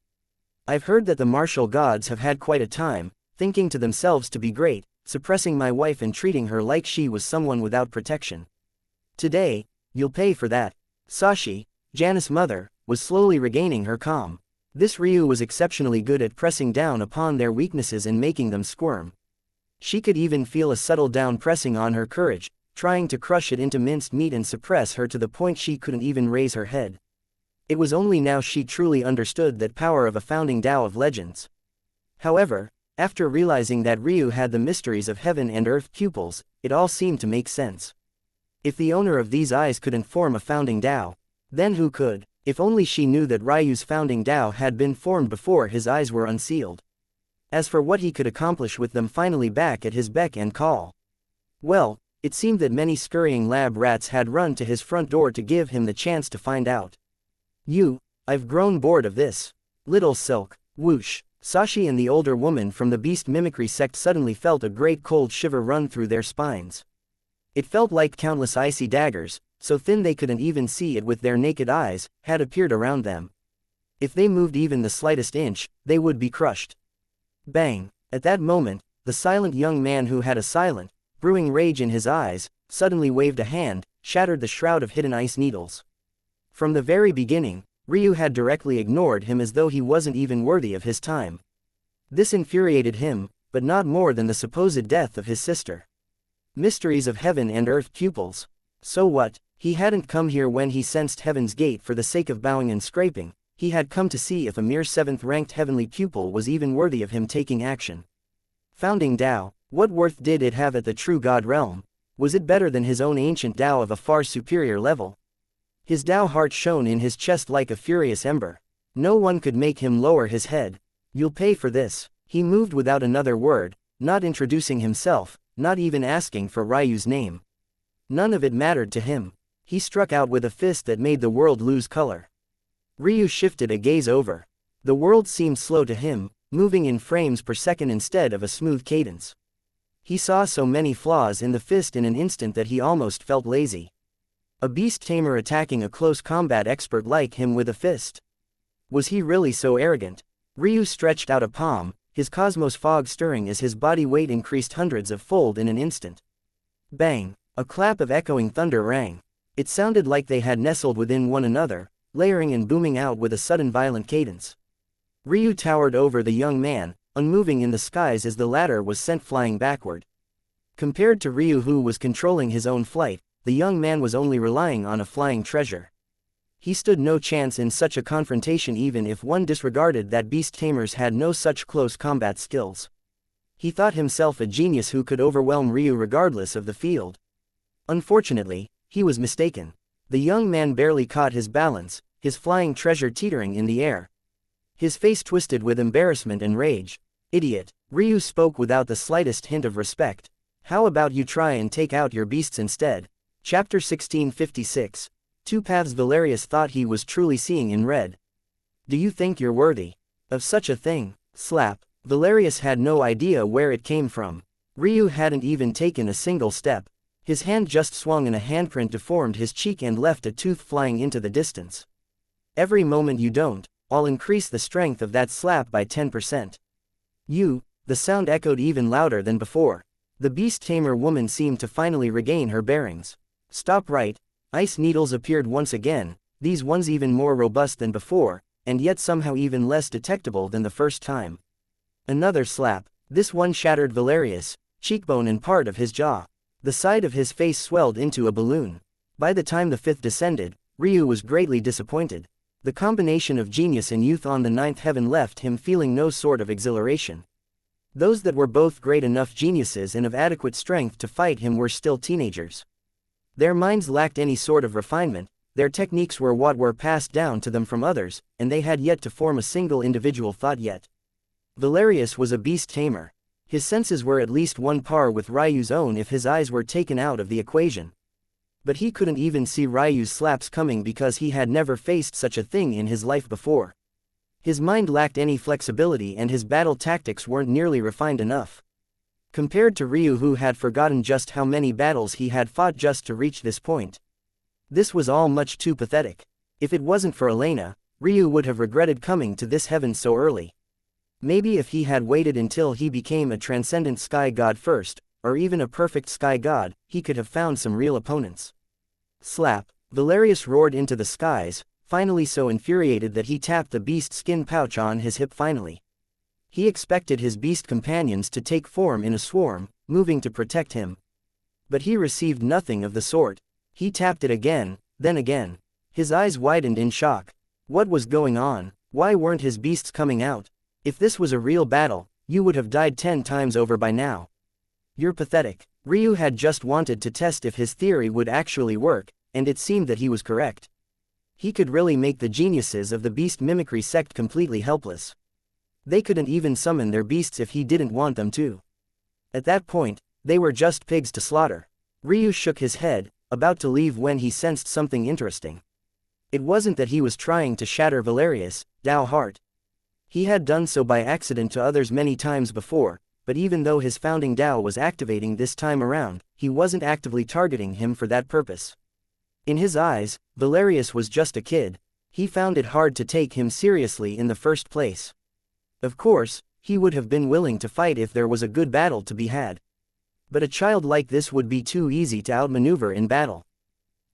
I've heard that the martial gods have had quite a time, thinking to themselves to be great, suppressing my wife and treating her like she was someone without protection. Today, you'll pay for that. Sashi, Janice's mother, was slowly regaining her calm. This Ryu was exceptionally good at pressing down upon their weaknesses and making them squirm. She could even feel a subtle down pressing on her courage, trying to crush it into minced meat and suppress her to the point she couldn't even raise her head. It was only now she truly understood that power of a founding Tao of legends. However, after realizing that Ryu had the mysteries of heaven and earth pupils, it all seemed to make sense. If the owner of these eyes couldn't form a founding Tao, then who could? If only she knew that Ryu's founding Tao had been formed before his eyes were unsealed. As for what he could accomplish with them finally back at his beck and call, well, it seemed that many scurrying lab rats had run to his front door to give him the chance to find out. I've grown bored of this. Little Silk, whoosh. Sashi and the older woman from the beast mimicry sect suddenly felt a great cold shiver run through their spines. It felt like countless icy daggers, so thin they couldn't even see it with their naked eyes, had appeared around them. If they moved even the slightest inch, they would be crushed. Bang! At that moment, the silent young man who had a silent, brewing rage in his eyes, suddenly waved a hand, shattered the shroud of hidden ice needles. From the very beginning, Ryu had directly ignored him as though he wasn't even worthy of his time. This infuriated him, but not more than the supposed death of his sister. Mysteries of heaven and earth pupils. So what? He hadn't come here when he sensed heaven's gate for the sake of bowing and scraping. He had come to see if a mere 7th-ranked heavenly pupil was even worthy of him taking action. Founding Tao, what worth did it have at the true God realm? Was it better than his own ancient Tao of a far superior level? His Tao heart shone in his chest like a furious ember. No one could make him lower his head. You'll pay for this. He moved without another word, not introducing himself, not even asking for Ryu's name. None of it mattered to him. He struck out with a fist that made the world lose color. Ryu shifted a gaze over. The world seemed slow to him, moving in frames per second instead of a smooth cadence. He saw so many flaws in the fist in an instant that he almost felt lazy. A beast tamer attacking a close combat expert like him with a fist. Was he really so arrogant? Ryu stretched out a palm, his cosmos fog stirring as his body weight increased hundreds of fold in an instant. Bang! A clap of echoing thunder rang. It sounded like they had nestled within one another, layering and booming out with a sudden violent cadence. Ryu towered over the young man, unmoving in the skies as the latter was sent flying backward. Compared to Ryu, who was controlling his own flight, the young man was only relying on a flying treasure. He stood no chance in such a confrontation even if one disregarded that beast tamers had no such close combat skills. He thought himself a genius who could overwhelm Ryu regardless of the field. Unfortunately, he was mistaken. The young man barely caught his balance, his flying treasure teetering in the air. His face twisted with embarrassment and rage. "Idiot," Ryu spoke without the slightest hint of respect. "How about you try and take out your beasts instead?" Chapter 1656. Two paths. Valerius thought he was truly seeing in red. "Do you think you're worthy of such a thing?" Slap. Valerius had no idea where it came from. Ryu hadn't even taken a single step. His hand just swung and a handprint deformed his cheek and left a tooth flying into the distance. "Every moment you don't, I'll increase the strength of that slap by 10%. You," the sound echoed even louder than before. The beast tamer woman seemed to finally regain her bearings. "Stop right." Ice needles appeared once again, these ones even more robust than before, and yet somehow even less detectable than the first time. Another slap. This one shattered Valerius' cheekbone and part of his jaw. The side of his face swelled into a balloon. By the time the fifth descended, Ryu was greatly disappointed. The combination of genius and youth on the ninth heaven left him feeling no sort of exhilaration. Those that were both great enough geniuses and of adequate strength to fight him were still teenagers. Their minds lacked any sort of refinement, their techniques were what were passed down to them from others, and they had yet to form a single individual thought yet. Valerius was a beast tamer. His senses were at least one par with Ryu's own if his eyes were taken out of the equation. But he couldn't even see Ryu's slaps coming because he had never faced such a thing in his life before. His mind lacked any flexibility and his battle tactics weren't nearly refined enough. Compared to Ryu, who had forgotten just how many battles he had fought just to reach this point. This was all much too pathetic. If it wasn't for Elena, Ryu would have regretted coming to this heaven so early. Maybe if he had waited until he became a transcendent sky god first, or even a perfect sky god, he could have found some real opponents. Slap. Valerius roared into the skies, finally so infuriated that he tapped the beast skin pouch on his hip finally. He expected his beast companions to take form in a swarm, moving to protect him. But he received nothing of the sort. He tapped it again, then again. His eyes widened in shock. What was going on? Why weren't his beasts coming out? If this was a real battle, you would have died 10 times over by now. You're pathetic. Ryu had just wanted to test if his theory would actually work, and it seemed that he was correct. He could really make the geniuses of the beast mimicry sect completely helpless. They couldn't even summon their beasts if he didn't want them to. At that point, they were just pigs to slaughter. Ryu shook his head, about to leave when he sensed something interesting. It wasn't that he was trying to shatter Valerius' Dao heart. He had done so by accident to others many times before, but even though his founding Dao was activating this time around, he wasn't actively targeting him for that purpose. In his eyes, Valerius was just a kid. He found it hard to take him seriously in the first place. Of course, he would have been willing to fight if there was a good battle to be had. But a child like this would be too easy to outmaneuver in battle.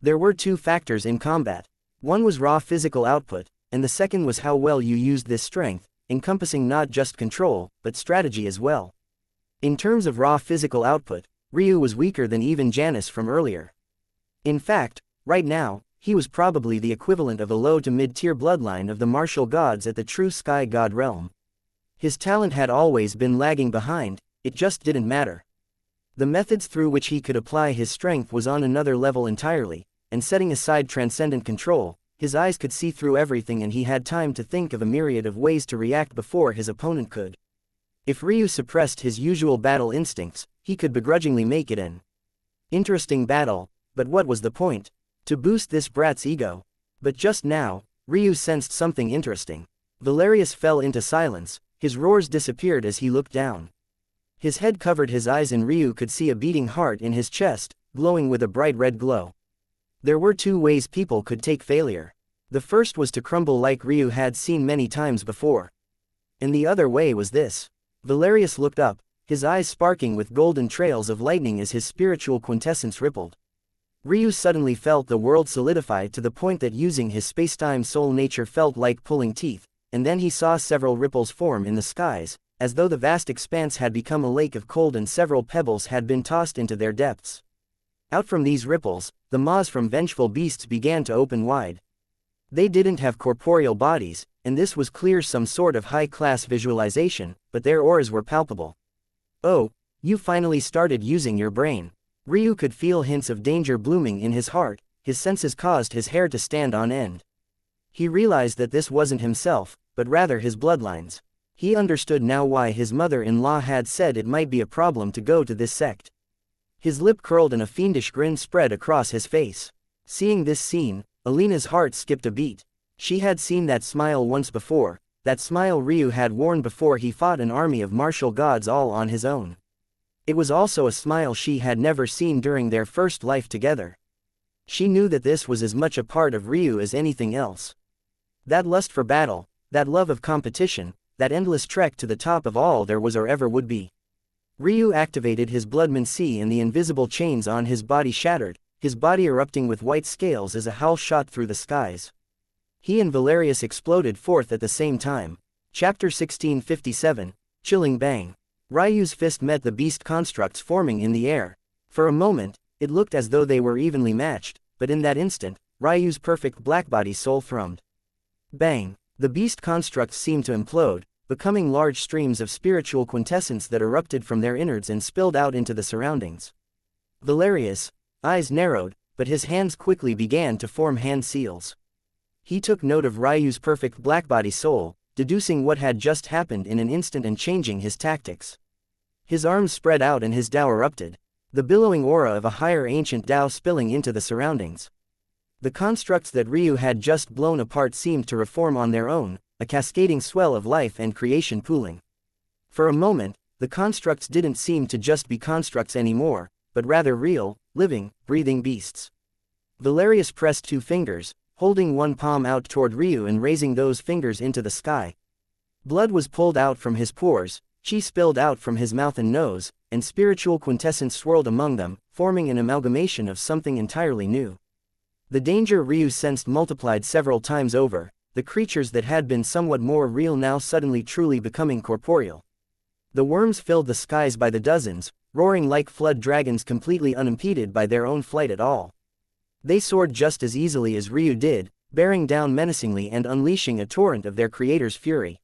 There were two factors in combat. One was raw physical output, and the second was how well you used this strength, encompassing not just control, but strategy as well. In terms of raw physical output, Ryu was weaker than even Janus from earlier. In fact, right now, he was probably the equivalent of a low to mid-tier bloodline of the martial gods at the true sky god realm. His talent had always been lagging behind, it just didn't matter. The methods through which he could apply his strength was on another level entirely, and setting aside transcendent control, his eyes could see through everything and he had time to think of a myriad of ways to react before his opponent could. If Ryu suppressed his usual battle instincts, he could begrudgingly make it an interesting battle, but what was the point? To boost this brat's ego. But just now, Ryu sensed something interesting. Valerius fell into silence, his roars disappeared as he looked down. His head covered his eyes and Ryu could see a beating heart in his chest, glowing with a bright red glow. There were two ways people could take failure. The first was to crumble like Ryu had seen many times before. And the other way was this. Valerius looked up, his eyes sparking with golden trails of lightning as his spiritual quintessence rippled. Ryu suddenly felt the world solidify to the point that using his spacetime soul nature felt like pulling teeth, and then he saw several ripples form in the skies, as though the vast expanse had become a lake of cold and several pebbles had been tossed into their depths. Out from these ripples, the maws from vengeful beasts began to open wide. They didn't have corporeal bodies, and this was clear some sort of high-class visualization, but their auras were palpable. Oh, you finally started using your brain. Ryu could feel hints of danger blooming in his heart, his senses caused his hair to stand on end. He realized that this wasn't himself, but rather his bloodlines. He understood now why his mother-in-law had said it might be a problem to go to this sect. His lip curled and a fiendish grin spread across his face. Seeing this scene, Alina's heart skipped a beat. She had seen that smile once before, that smile Ryu had worn before he fought an army of martial gods all on his own. It was also a smile she had never seen during their first life together. She knew that this was as much a part of Ryu as anything else. That lust for battle, that love of competition, that endless trek to the top of all there was or ever would be. Ryu activated his bloodman-sea and the invisible chains on his body shattered, his body erupting with white scales as a howl shot through the skies. He and Valerius exploded forth at the same time. Chapter 1657, Chilling Bang. Ryu's fist met the beast constructs forming in the air. For a moment, it looked as though they were evenly matched, but in that instant, Ryu's perfect blackbody soul thrummed. Bang! The beast constructs seemed to implode, becoming large streams of spiritual quintessence that erupted from their innards and spilled out into the surroundings. Valerius, eyes narrowed, but his hands quickly began to form hand seals. He took note of Ryu's perfect blackbody soul, deducing what had just happened in an instant and changing his tactics. His arms spread out and his Tao erupted, the billowing aura of a higher ancient Tao spilling into the surroundings. The constructs that Ryu had just blown apart seemed to reform on their own, a cascading swell of life and creation pooling. For a moment, the constructs didn't seem to just be constructs anymore, but rather real, living, breathing beasts. Valerius pressed two fingers, holding one palm out toward Ryu and raising those fingers into the sky. Blood was pulled out from his pores, chi spilled out from his mouth and nose, and spiritual quintessence swirled among them, forming an amalgamation of something entirely new. The danger Ryu sensed multiplied several times over, the creatures that had been somewhat more real now suddenly truly becoming corporeal. The worms filled the skies by the dozens, roaring like flood dragons completely unimpeded by their own flight at all. They soared just as easily as Ryu did, bearing down menacingly and unleashing a torrent of their creator's fury.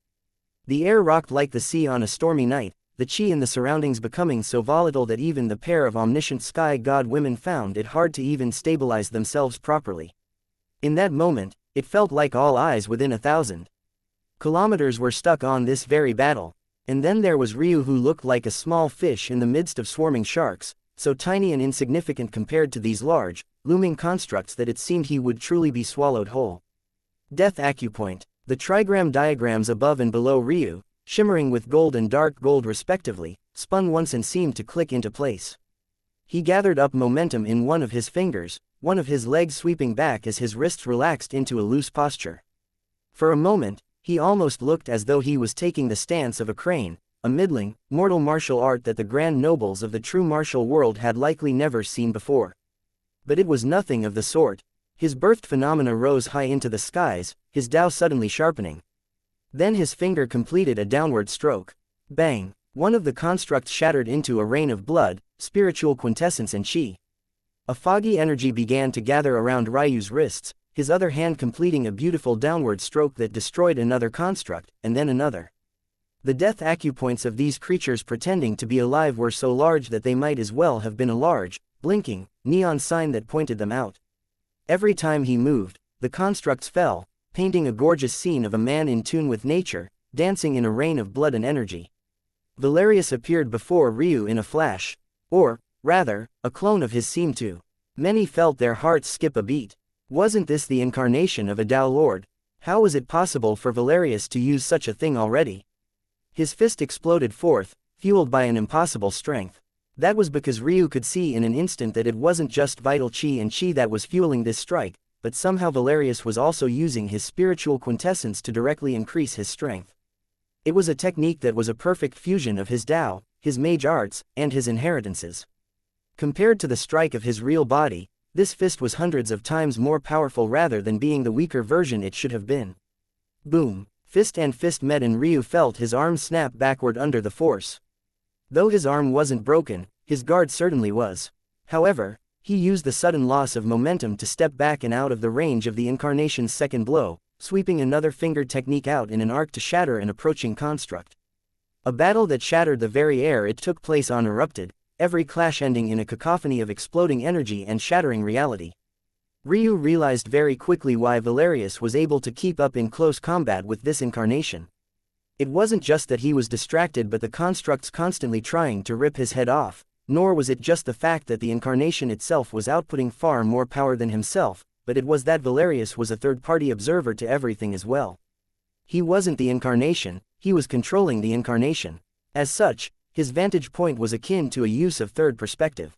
The air rocked like the sea on a stormy night, the chi in the surroundings becoming so volatile that even the pair of omniscient sky god women found it hard to even stabilize themselves properly. In that moment, it felt like all eyes within 1,000 kilometers were stuck on this very battle. And then there was Ryu, who looked like a small fish in the midst of swarming sharks, so tiny and insignificant compared to these large, looming constructs that it seemed he would truly be swallowed whole. Death Acupoint. The trigram diagrams above and below Ryu, shimmering with gold and dark gold respectively, spun once and seemed to click into place. He gathered up momentum in one of his fingers, one of his legs sweeping back as his wrists relaxed into a loose posture. For a moment, he almost looked as though he was taking the stance of a crane, a middling, mortal martial art that the grand nobles of the true martial world had likely never seen before. But it was nothing of the sort. His birthed phenomena rose high into the skies, his Tao suddenly sharpening. Then his finger completed a downward stroke. Bang! One of the constructs shattered into a rain of blood, spiritual quintessence and chi. A foggy energy began to gather around Ryu's wrists, his other hand completing a beautiful downward stroke that destroyed another construct, and then another. The death acupoints of these creatures pretending to be alive were so large that they might as well have been a large, blinking, neon sign that pointed them out. Every time he moved, the constructs fell, painting a gorgeous scene of a man in tune with nature, dancing in a rain of blood and energy. Valerius appeared before Ryu in a flash. Or, rather, a clone of his seemed to. Many felt their hearts skip a beat. Wasn't this the incarnation of a Tao Lord? How was it possible for Valerius to use such a thing already? His fist exploded forth, fueled by an impossible strength. That was because Ryu could see in an instant that it wasn't just vital chi and chi that was fueling this strike, but somehow Valerius was also using his spiritual quintessence to directly increase his strength. It was a technique that was a perfect fusion of his Tao, his mage arts, and his inheritances. Compared to the strike of his real body, this fist was hundreds of times more powerful rather than being the weaker version it should have been. Boom! Fist and fist met and Ryu felt his arm snap backward under the force. Though his arm wasn't broken, his guard certainly was. However, he used the sudden loss of momentum to step back and out of the range of the incarnation's second blow, sweeping another fingered technique out in an arc to shatter an approaching construct. A battle that shattered the very air it took place on erupted, every clash ending in a cacophony of exploding energy and shattering reality. Ryu realized very quickly why Valerius was able to keep up in close combat with this incarnation. It wasn't just that he was distracted but the constructs constantly trying to rip his head off, nor was it just the fact that the incarnation itself was outputting far more power than himself, but it was that Valerius was a third-party observer to everything as well. He wasn't the incarnation, he was controlling the incarnation. As such, his vantage point was akin to a use of third perspective.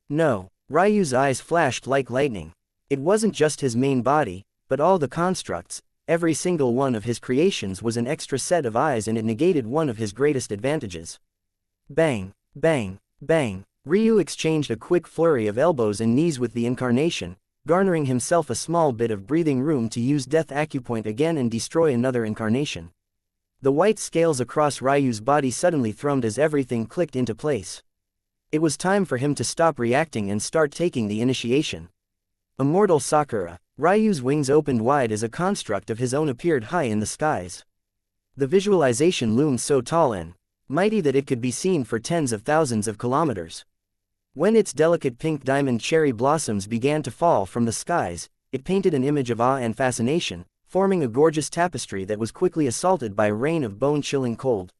No, Ryu's eyes flashed like lightning. It wasn't just his main body, but all the constructs, every single one of his creations was an extra set of eyes and it negated one of his greatest advantages. Bang, bang, bang. Ryu exchanged a quick flurry of elbows and knees with the incarnation, garnering himself a small bit of breathing room to use Death Acupoint again and destroy another incarnation. The white scales across Ryu's body suddenly thrummed as everything clicked into place. It was time for him to stop reacting and start taking the initiation. Immortal Sakura. Ryu's wings opened wide as a construct of his own appeared high in the skies. The visualization loomed so tall and mighty that it could be seen for tens of thousands of kilometers. When its delicate pink diamond cherry blossoms began to fall from the skies, it painted an image of awe and fascination, forming a gorgeous tapestry that was quickly assaulted by a rain of bone-chilling cold.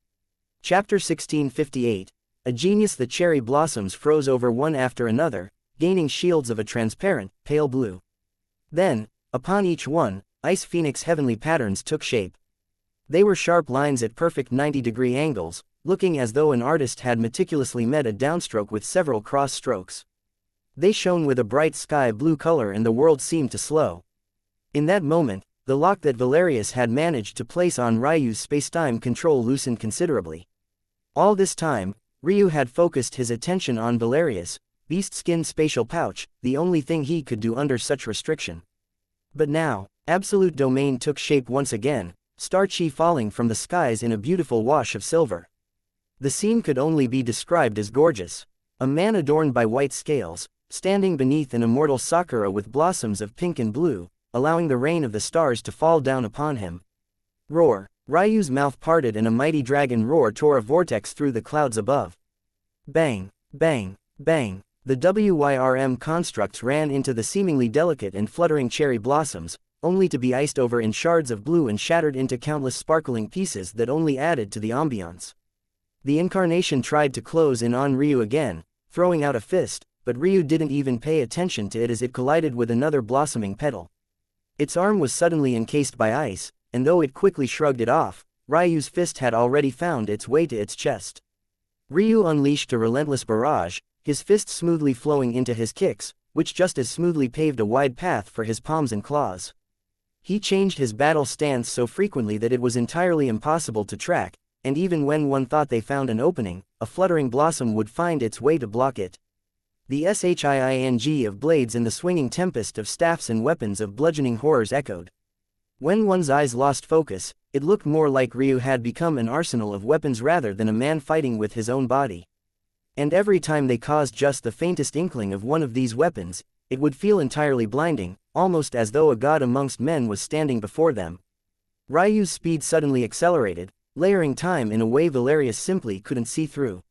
Chapter 1658. A genius. The cherry blossoms froze over one after another, gaining shields of a transparent, pale blue. Then, upon each one, ice phoenix heavenly patterns took shape. They were sharp lines at perfect 90-degree angles, looking as though an artist had meticulously met a downstroke with several cross strokes. They shone with a bright sky blue color and the world seemed to slow. In that moment, the lock that Valerius had managed to place on Ryu's spacetime control loosened considerably. All this time, Ryu had focused his attention on Valerius, beast skin spatial pouch, the only thing he could do under such restriction. But now, absolute domain took shape once again, star chi falling from the skies in a beautiful wash of silver. The scene could only be described as gorgeous. A man adorned by white scales, standing beneath an immortal sakura with blossoms of pink and blue, allowing the rain of the stars to fall down upon him. Roar! Ryu's mouth parted and a mighty dragon roar tore a vortex through the clouds above. Bang! Bang! Bang! The WYRM constructs ran into the seemingly delicate and fluttering cherry blossoms, only to be iced over in shards of blue and shattered into countless sparkling pieces that only added to the ambiance. The incarnation tried to close in on Ryu again, throwing out a fist, but Ryu didn't even pay attention to it as it collided with another blossoming petal. Its arm was suddenly encased by ice, and though it quickly shrugged it off, Ryu's fist had already found its way to its chest. Ryu unleashed a relentless barrage, his fist smoothly flowing into his kicks, which just as smoothly paved a wide path for his palms and claws. He changed his battle stance so frequently that it was entirely impossible to track, and even when one thought they found an opening, a fluttering blossom would find its way to block it. The shiing of blades and the swinging tempest of staffs and weapons of bludgeoning horrors echoed. When one's eyes lost focus, it looked more like Ryu had become an arsenal of weapons rather than a man fighting with his own body. And every time they caused just the faintest inkling of one of these weapons, it would feel entirely blinding, almost as though a god amongst men was standing before them. Ryu's speed suddenly accelerated, layering time in a way Valerius simply couldn't see through.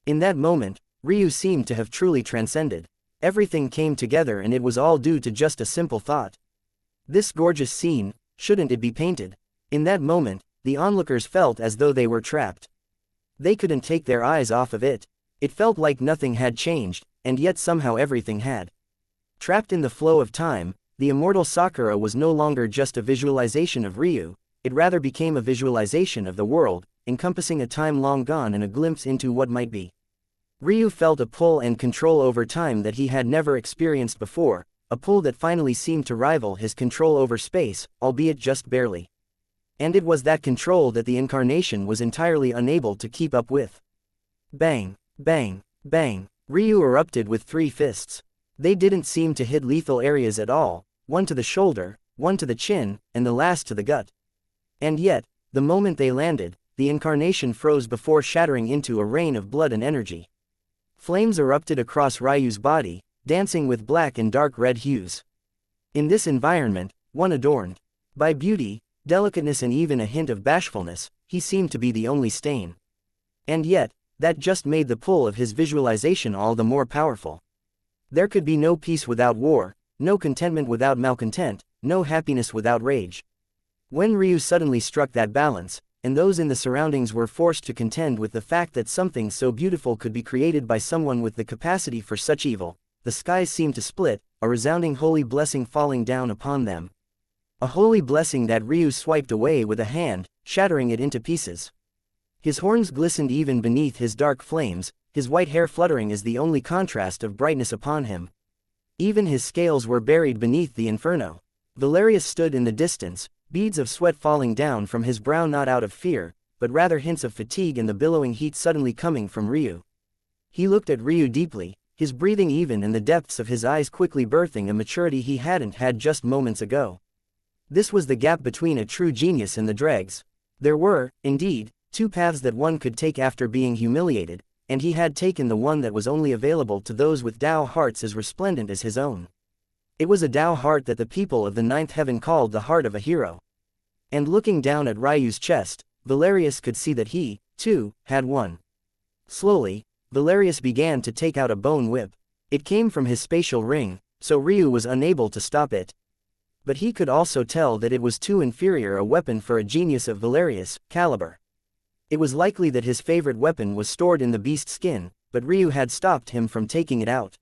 In that moment, Ryu seemed to have truly transcended. Everything came together and it was all due to just a simple thought. This gorgeous scene, shouldn't it be painted? In that moment, the onlookers felt as though they were trapped. They couldn't take their eyes off of it. It felt like nothing had changed, and yet somehow everything had. Trapped in the flow of time, the immortal Sakura was no longer just a visualization of Ryu, it rather became a visualization of the world, encompassing a time long gone and a glimpse into what might be. Ryu felt a pull and control over time that he had never experienced before, a pull that finally seemed to rival his control over space, albeit just barely. And it was that control that the incarnation was entirely unable to keep up with. Bang, bang, bang, Ryu erupted with 3 fists. They didn't seem to hit lethal areas at all, one to the shoulder, one to the chin, and the last to the gut. And yet, the moment they landed, the incarnation froze before shattering into a rain of blood and energy. Flames erupted across Ryu's body, dancing with black and dark red hues. In this environment, one adorned by beauty, delicateness and even a hint of bashfulness, he seemed to be the only stain. And yet, that just made the pull of his visualization all the more powerful. There could be no peace without war, no contentment without malcontent, no happiness without rage. When Ryu suddenly struck that balance, and those in the surroundings were forced to contend with the fact that something so beautiful could be created by someone with the capacity for such evil, the skies seemed to split, a resounding holy blessing falling down upon them. A holy blessing that Ryu swiped away with a hand, shattering it into pieces. His horns glistened even beneath his dark flames, his white hair fluttering as the only contrast of brightness upon him. Even his scales were buried beneath the inferno. Valerius stood in the distance, beads of sweat falling down from his brow not out of fear, but rather hints of fatigue and the billowing heat suddenly coming from Ryu. He looked at Ryu deeply, his breathing even in the depths of his eyes quickly birthing a maturity he hadn't had just moments ago. This was the gap between a true genius and the dregs. There were, indeed, 2 paths that one could take after being humiliated, and he had taken the one that was only available to those with Tao hearts as resplendent as his own. It was a Tao heart that the people of the 9th heaven called the heart of a hero. And looking down at Ryu's chest, Valerius could see that he, too, had one. Slowly, Valerius began to take out a bone whip. It came from his spatial ring, so Ryu was unable to stop it. But he could also tell that it was too inferior a weapon for a genius of Valerius' caliber. It was likely that his favorite weapon was stored in the beast skin, but Ryu had stopped him from taking it out.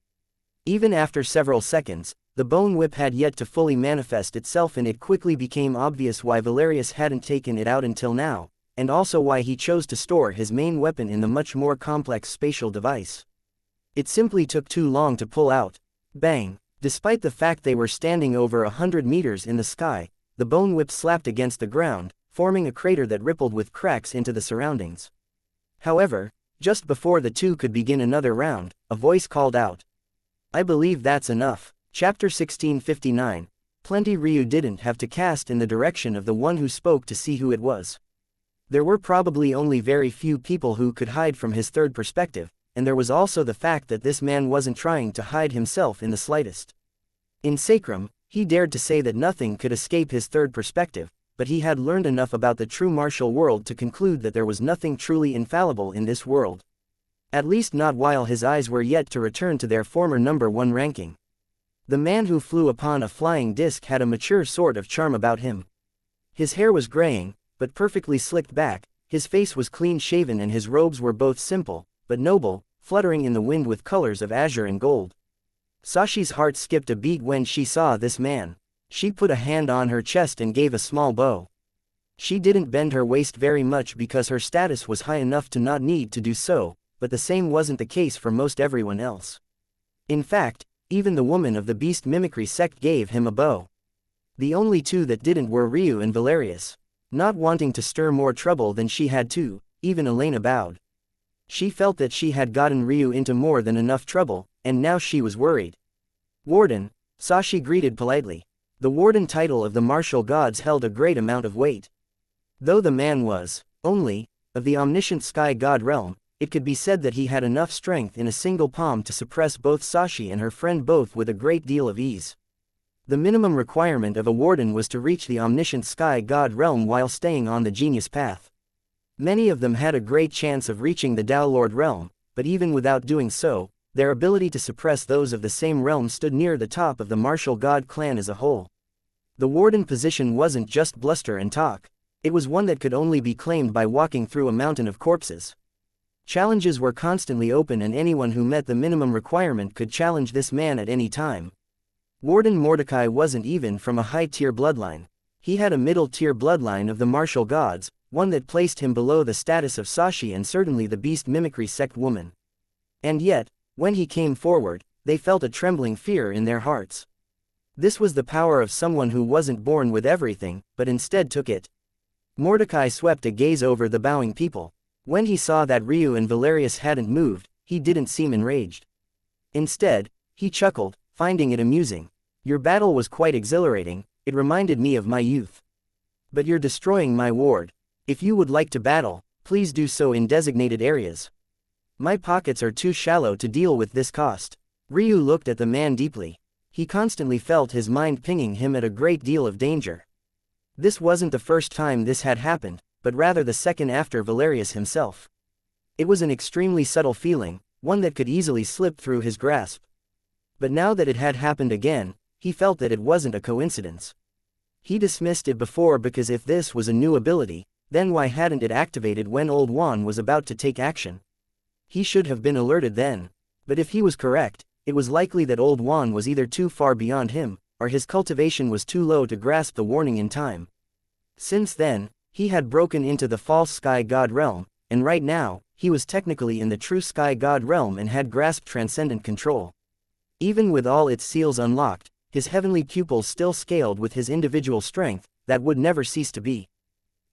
Even after several seconds, the bone whip had yet to fully manifest itself and it quickly became obvious why Valerius hadn't taken it out until now, and also why he chose to store his main weapon in the much more complex spatial device. It simply took too long to pull out. Bang! Despite the fact they were standing over 100 meters in the sky, the bone whip slapped against the ground, forming a crater that rippled with cracks into the surroundings. However, just before the two could begin another round, a voice called out. "I believe that's enough." Chapter 1659. Plenty Ryu didn't have to cast in the direction of the one who spoke to see who it was. There were probably only very few people who could hide from his third perspective, and there was also the fact that this man wasn't trying to hide himself in the slightest. In Sacrum, he dared to say that nothing could escape his third perspective, but he had learned enough about the true martial world to conclude that there was nothing truly infallible in this world. At least not while his eyes were yet to return to their former number 1 ranking. The man who flew upon a flying disc had a mature sort of charm about him. His hair was graying, but perfectly slicked back, his face was clean-shaven and his robes were both simple, but noble, fluttering in the wind with colors of azure and gold. Sashi's heart skipped a beat when she saw this man. She put a hand on her chest and gave a small bow. She didn't bend her waist very much because her status was high enough to not need to do so, but the same wasn't the case for most everyone else. In fact, even the woman of the beast mimicry sect gave him a bow. The only two that didn't were Ryu and Valerius. Not wanting to stir more trouble than she had to, even Elena bowed. She felt that she had gotten Ryu into more than enough trouble, and now she was worried. "Warden," Sashi greeted politely. The warden title of the martial gods held a great amount of weight. Though the man was, only, of the omniscient sky god realm, it could be said that he had enough strength in a single palm to suppress both Sashi and her friend both with a great deal of ease. The minimum requirement of a warden was to reach the omniscient sky god realm while staying on the genius path. Many of them had a great chance of reaching the Tao Lord realm, but even without doing so, their ability to suppress those of the same realm stood near the top of the martial god clan as a whole. The warden position wasn't just bluster and talk. It was one that could only be claimed by walking through a mountain of corpses. Challenges were constantly open and anyone who met the minimum requirement could challenge this man at any time. Warden Mordecai wasn't even from a high-tier bloodline. He had a middle-tier bloodline of the martial gods, one that placed him below the status of Sashi and certainly the beast mimicry sect woman. And yet, when he came forward, they felt a trembling fear in their hearts. This was the power of someone who wasn't born with everything, but instead took it. Mordecai swept a gaze over the bowing people. When he saw that Ryu and Valerius hadn't moved, he didn't seem enraged. Instead, he chuckled, finding it amusing. Your battle was quite exhilarating, it reminded me of my youth. But you're destroying my ward. If you would like to battle, please do so in designated areas. My pockets are too shallow to deal with this cost. Ryu looked at the man deeply. He constantly felt his mind pinging him at a great deal of danger. This wasn't the first time this had happened, but rather the second after Valerius himself. It was an extremely subtle feeling, one that could easily slip through his grasp. But now that it had happened again, he felt that it wasn't a coincidence. He dismissed it before because if this was a new ability, then why hadn't it activated when Old Juan was about to take action? He should have been alerted then. But if he was correct, it was likely that Old Juan was either too far beyond him, or his cultivation was too low to grasp the warning in time. Since then, he had broken into the false Sky God realm, and right now, he was technically in the true Sky God realm and had grasped transcendent control. Even with all its seals unlocked, his heavenly pupils still scaled with his individual strength, that would never cease to be.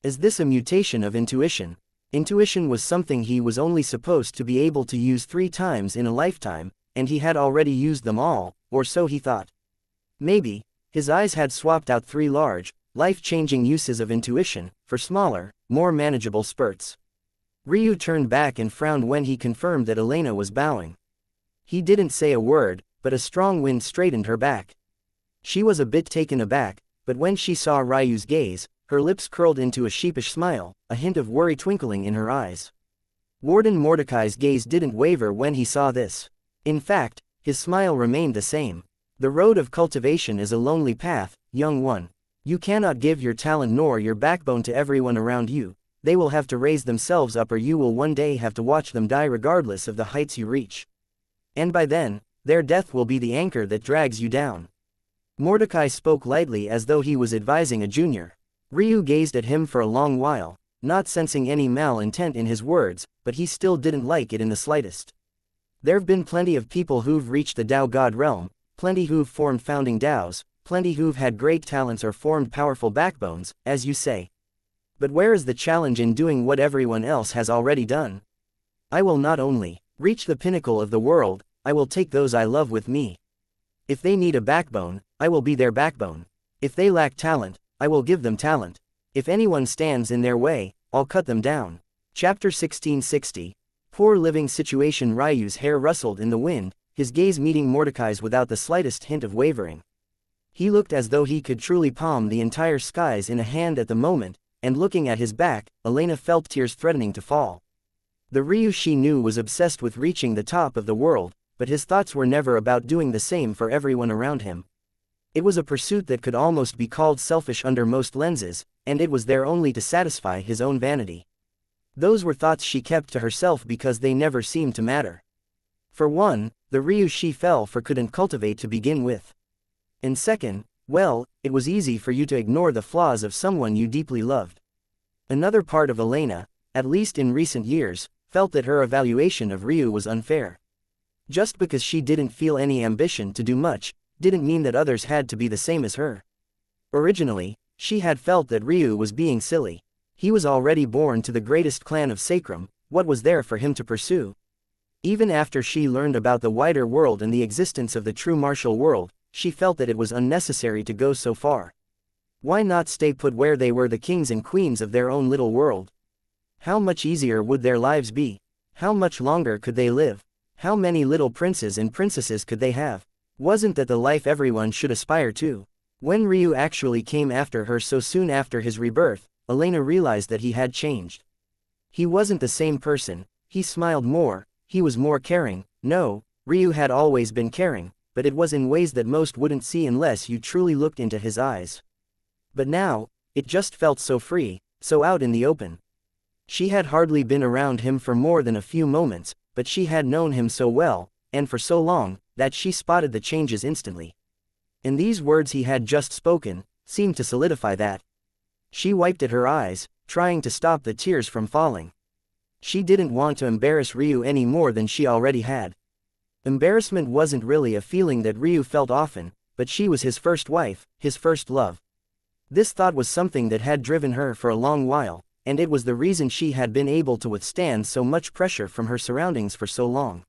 Is this a mutation of intuition? Intuition was something he was only supposed to be able to use 3 times in a lifetime, and he had already used them all, or so he thought. Maybe, his eyes had swapped out 3 large, life-changing uses of intuition, for smaller, more manageable spurts. Ryu turned back and frowned when he confirmed that Elena was bowing. He didn't say a word, but a strong wind straightened her back. She was a bit taken aback, but when she saw Ryu's gaze, her lips curled into a sheepish smile, a hint of worry twinkling in her eyes. Warden Mordecai's gaze didn't waver when he saw this. In fact, his smile remained the same. The road of cultivation is a lonely path, young one. You cannot give your talent nor your backbone to everyone around you. They will have to raise themselves up or you will one day have to watch them die regardless of the heights you reach. And by then, their death will be the anchor that drags you down. Mordecai spoke lightly as though he was advising a junior. Ryu gazed at him for a long while, not sensing any malintent in his words, but he still didn't like it in the slightest. There've been plenty of people who've reached the Tao God realm, plenty who've formed founding Taos, plenty who've had great talents or formed powerful backbones, as you say. But where is the challenge in doing what everyone else has already done? I will not only reach the pinnacle of the world, I will take those I love with me. If they need a backbone, I will be their backbone. If they lack talent, I will give them talent. If anyone stands in their way, I'll cut them down. Chapter 1660. Poor living situation. Ryu's hair rustled in the wind, his gaze meeting Mordecai's without the slightest hint of wavering. He looked as though he could truly palm the entire skies in a hand at the moment, and looking at his back, Elena felt tears threatening to fall. The Ryu she knew was obsessed with reaching the top of the world, but his thoughts were never about doing the same for everyone around him. It was a pursuit that could almost be called selfish under most lenses, and it was there only to satisfy his own vanity. Those were thoughts she kept to herself because they never seemed to matter. For one, the Ryu she fell for couldn't cultivate to begin with. And second, well, it was easy for you to ignore the flaws of someone you deeply loved. Another part of Elena, at least in recent years, felt that her evaluation of Ryu was unfair. Just because she didn't feel any ambition to do much, didn't mean that others had to be the same as her. Originally, she had felt that Ryu was being silly. He was already born to the greatest clan of Sacrum, what was there for him to pursue? Even after she learned about the wider world and the existence of the true martial world, she felt that it was unnecessary to go so far. Why not stay put where they were the kings and queens of their own little world? How much easier would their lives be? How much longer could they live? How many little princes and princesses could they have? Wasn't that the life everyone should aspire to? When Ryu actually came after her so soon after his rebirth, Elena realized that he had changed. He wasn't the same person, he smiled more, he was more caring. No, Ryu had always been caring, but it was in ways that most wouldn't see unless you truly looked into his eyes. But now, it just felt so free, so out in the open. She had hardly been around him for more than a few moments, but she had known him so well, and for so long, that she spotted the changes instantly. And these words he had just spoken, seemed to solidify that. She wiped at her eyes, trying to stop the tears from falling. She didn't want to embarrass Ryu any more than she already had. Embarrassment wasn't really a feeling that Ryu felt often, but she was his first wife, his first love. This thought was something that had driven her for a long while, and it was the reason she had been able to withstand so much pressure from her surroundings for so long.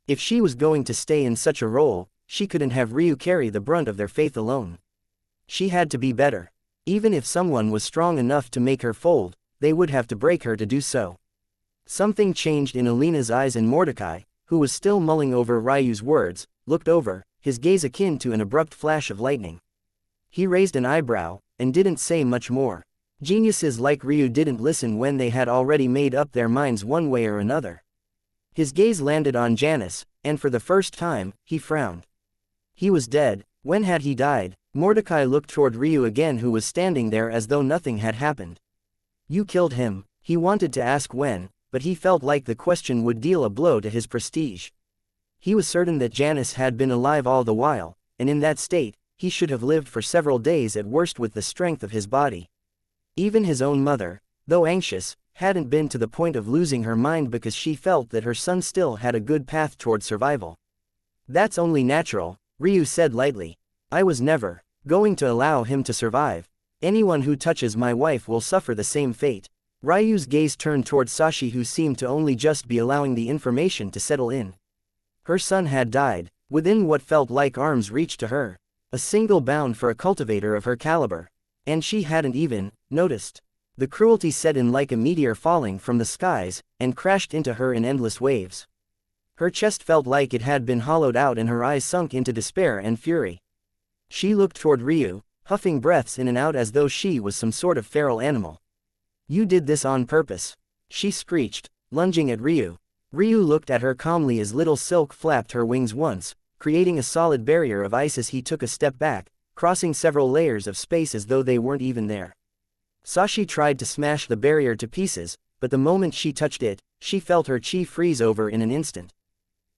If she was going to stay in such a role, she couldn't have Ryu carry the brunt of their faith alone. She had to be better. Even if someone was strong enough to make her fold, they would have to break her to do so. Something changed in Alina's eyes, and Mordecai, who was still mulling over Ryu's words, looked over, his gaze akin to an abrupt flash of lightning. He raised an eyebrow, and didn't say much more. Geniuses like Ryu didn't listen when they had already made up their minds one way or another. His gaze landed on Janice, and for the first time, he frowned. He was dead. When had he died? Mordecai looked toward Ryu again, who was standing there as though nothing had happened. You killed him. He wanted to ask when, but he felt like the question would deal a blow to his prestige. He was certain that Janice had been alive all the while, and in that state, he should have lived for several days at worst with the strength of his body. Even his own mother, though anxious, hadn't been to the point of losing her mind because she felt that her son still had a good path toward survival. That's only natural, Ryu said lightly. I was never going to allow him to survive. Anyone who touches my wife will suffer the same fate. Ryu's gaze turned toward Sashi, who seemed to only just be allowing the information to settle in. Her son had died, within what felt like arm's reach to her. A single bound for a cultivator of her caliber. And she hadn't even noticed. The cruelty set in like a meteor falling from the skies, and crashed into her in endless waves. Her chest felt like it had been hollowed out, and her eyes sunk into despair and fury. She looked toward Ryu, huffing breaths in and out as though she was some sort of feral animal. You did this on purpose, she screeched, lunging at Ryu. Ryu looked at her calmly as Little Silk flapped her wings once, creating a solid barrier of ice as he took a step back, crossing several layers of space as though they weren't even there. Sashi tried to smash the barrier to pieces, but the moment she touched it, she felt her chi freeze over in an instant.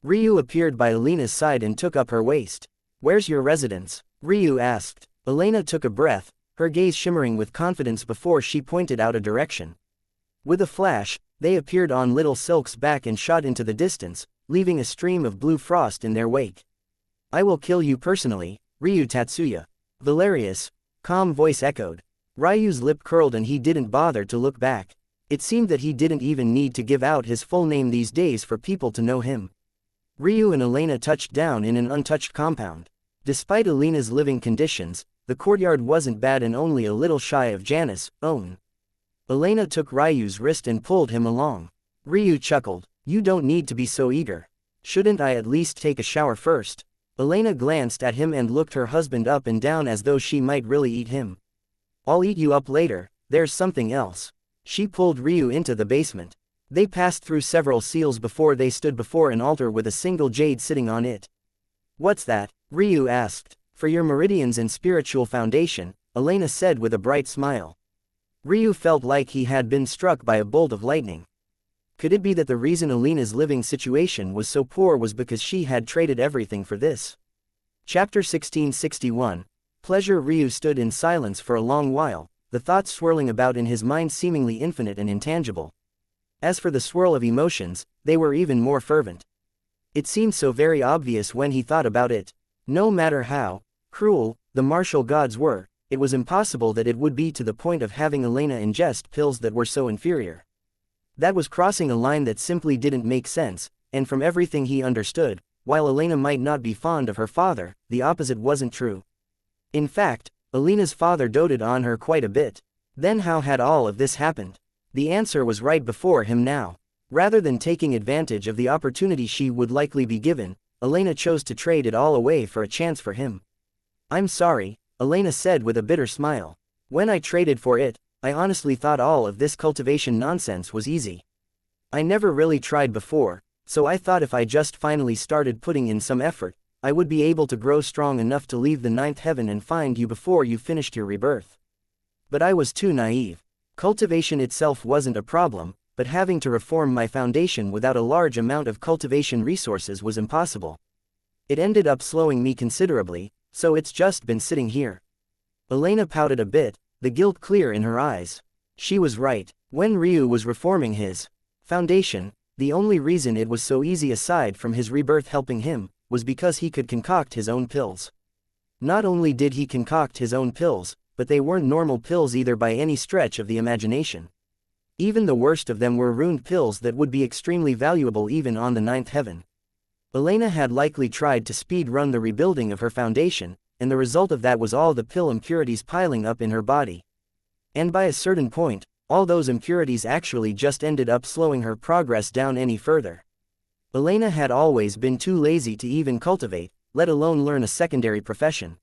Ryu appeared by Alina's side and took up her waist. Where's your residence? Ryu asked. Elena took a breath, her gaze shimmering with confidence before she pointed out a direction. With a flash, they appeared on Little Silk's back and shot into the distance, leaving a stream of blue frost in their wake. I will kill you personally, Ryu Tatsuya. Valerius, calm voice echoed. Ryu's lip curled and he didn't bother to look back. It seemed that he didn't even need to give out his full name these days for people to know him. Ryu and Elena touched down in an untouched compound. Despite Elena's living conditions, the courtyard wasn't bad and only a little shy of Janice's own. Elena took Ryu's wrist and pulled him along. Ryu chuckled. You don't need to be so eager. Shouldn't I at least take a shower first? Elena glanced at him and looked her husband up and down as though she might really eat him. I'll eat you up later, there's something else. She pulled Ryu into the basement. They passed through several seals before they stood before an altar with a single jade sitting on it. What's that? Ryu asked. For your meridians and spiritual foundation, Elena said with a bright smile. Ryu felt like he had been struck by a bolt of lightning. Could it be that the reason Elena's living situation was so poor was because she had traded everything for this? Chapter 1661. Pleasure. Ryu stood in silence for a long while, the thoughts swirling about in his mind seemingly infinite and intangible. As for the swirl of emotions, they were even more fervent. It seemed so very obvious when he thought about it. No matter how cruel the martial gods were, it was impossible that it would be to the point of having Elena ingest pills that were so inferior. That was crossing a line that simply didn't make sense, and from everything he understood, while Elena might not be fond of her father, the opposite wasn't true. In fact, Elena's father doted on her quite a bit. Then how had all of this happened? The answer was right before him now. Rather than taking advantage of the opportunity she would likely be given, Elena chose to trade it all away for a chance for him. I'm sorry, Elena said with a bitter smile. When I traded for it, I honestly thought all of this cultivation nonsense was easy. I never really tried before, so I thought if I just finally started putting in some effort, I would be able to grow strong enough to leave the ninth heaven and find you before you finished your rebirth. But I was too naive. Cultivation itself wasn't a problem, but having to reform my foundation without a large amount of cultivation resources was impossible. It ended up slowing me considerably, so it's just been sitting here. Elena pouted a bit, the guilt clear in her eyes. She was right. When Ryu was reforming his Foundation, the only reason it was so easy aside from his rebirth helping him, was because he could concoct his own pills. Not only did he concoct his own pills, but they weren't normal pills either by any stretch of the imagination. Even the worst of them were runed pills that would be extremely valuable even on the ninth heaven. Elena had likely tried to speed-run the rebuilding of her foundation, and the result of that was all the pill impurities piling up in her body. And by a certain point, all those impurities actually just ended up slowing her progress down any further. Elena had always been too lazy to even cultivate, let alone learn a secondary profession.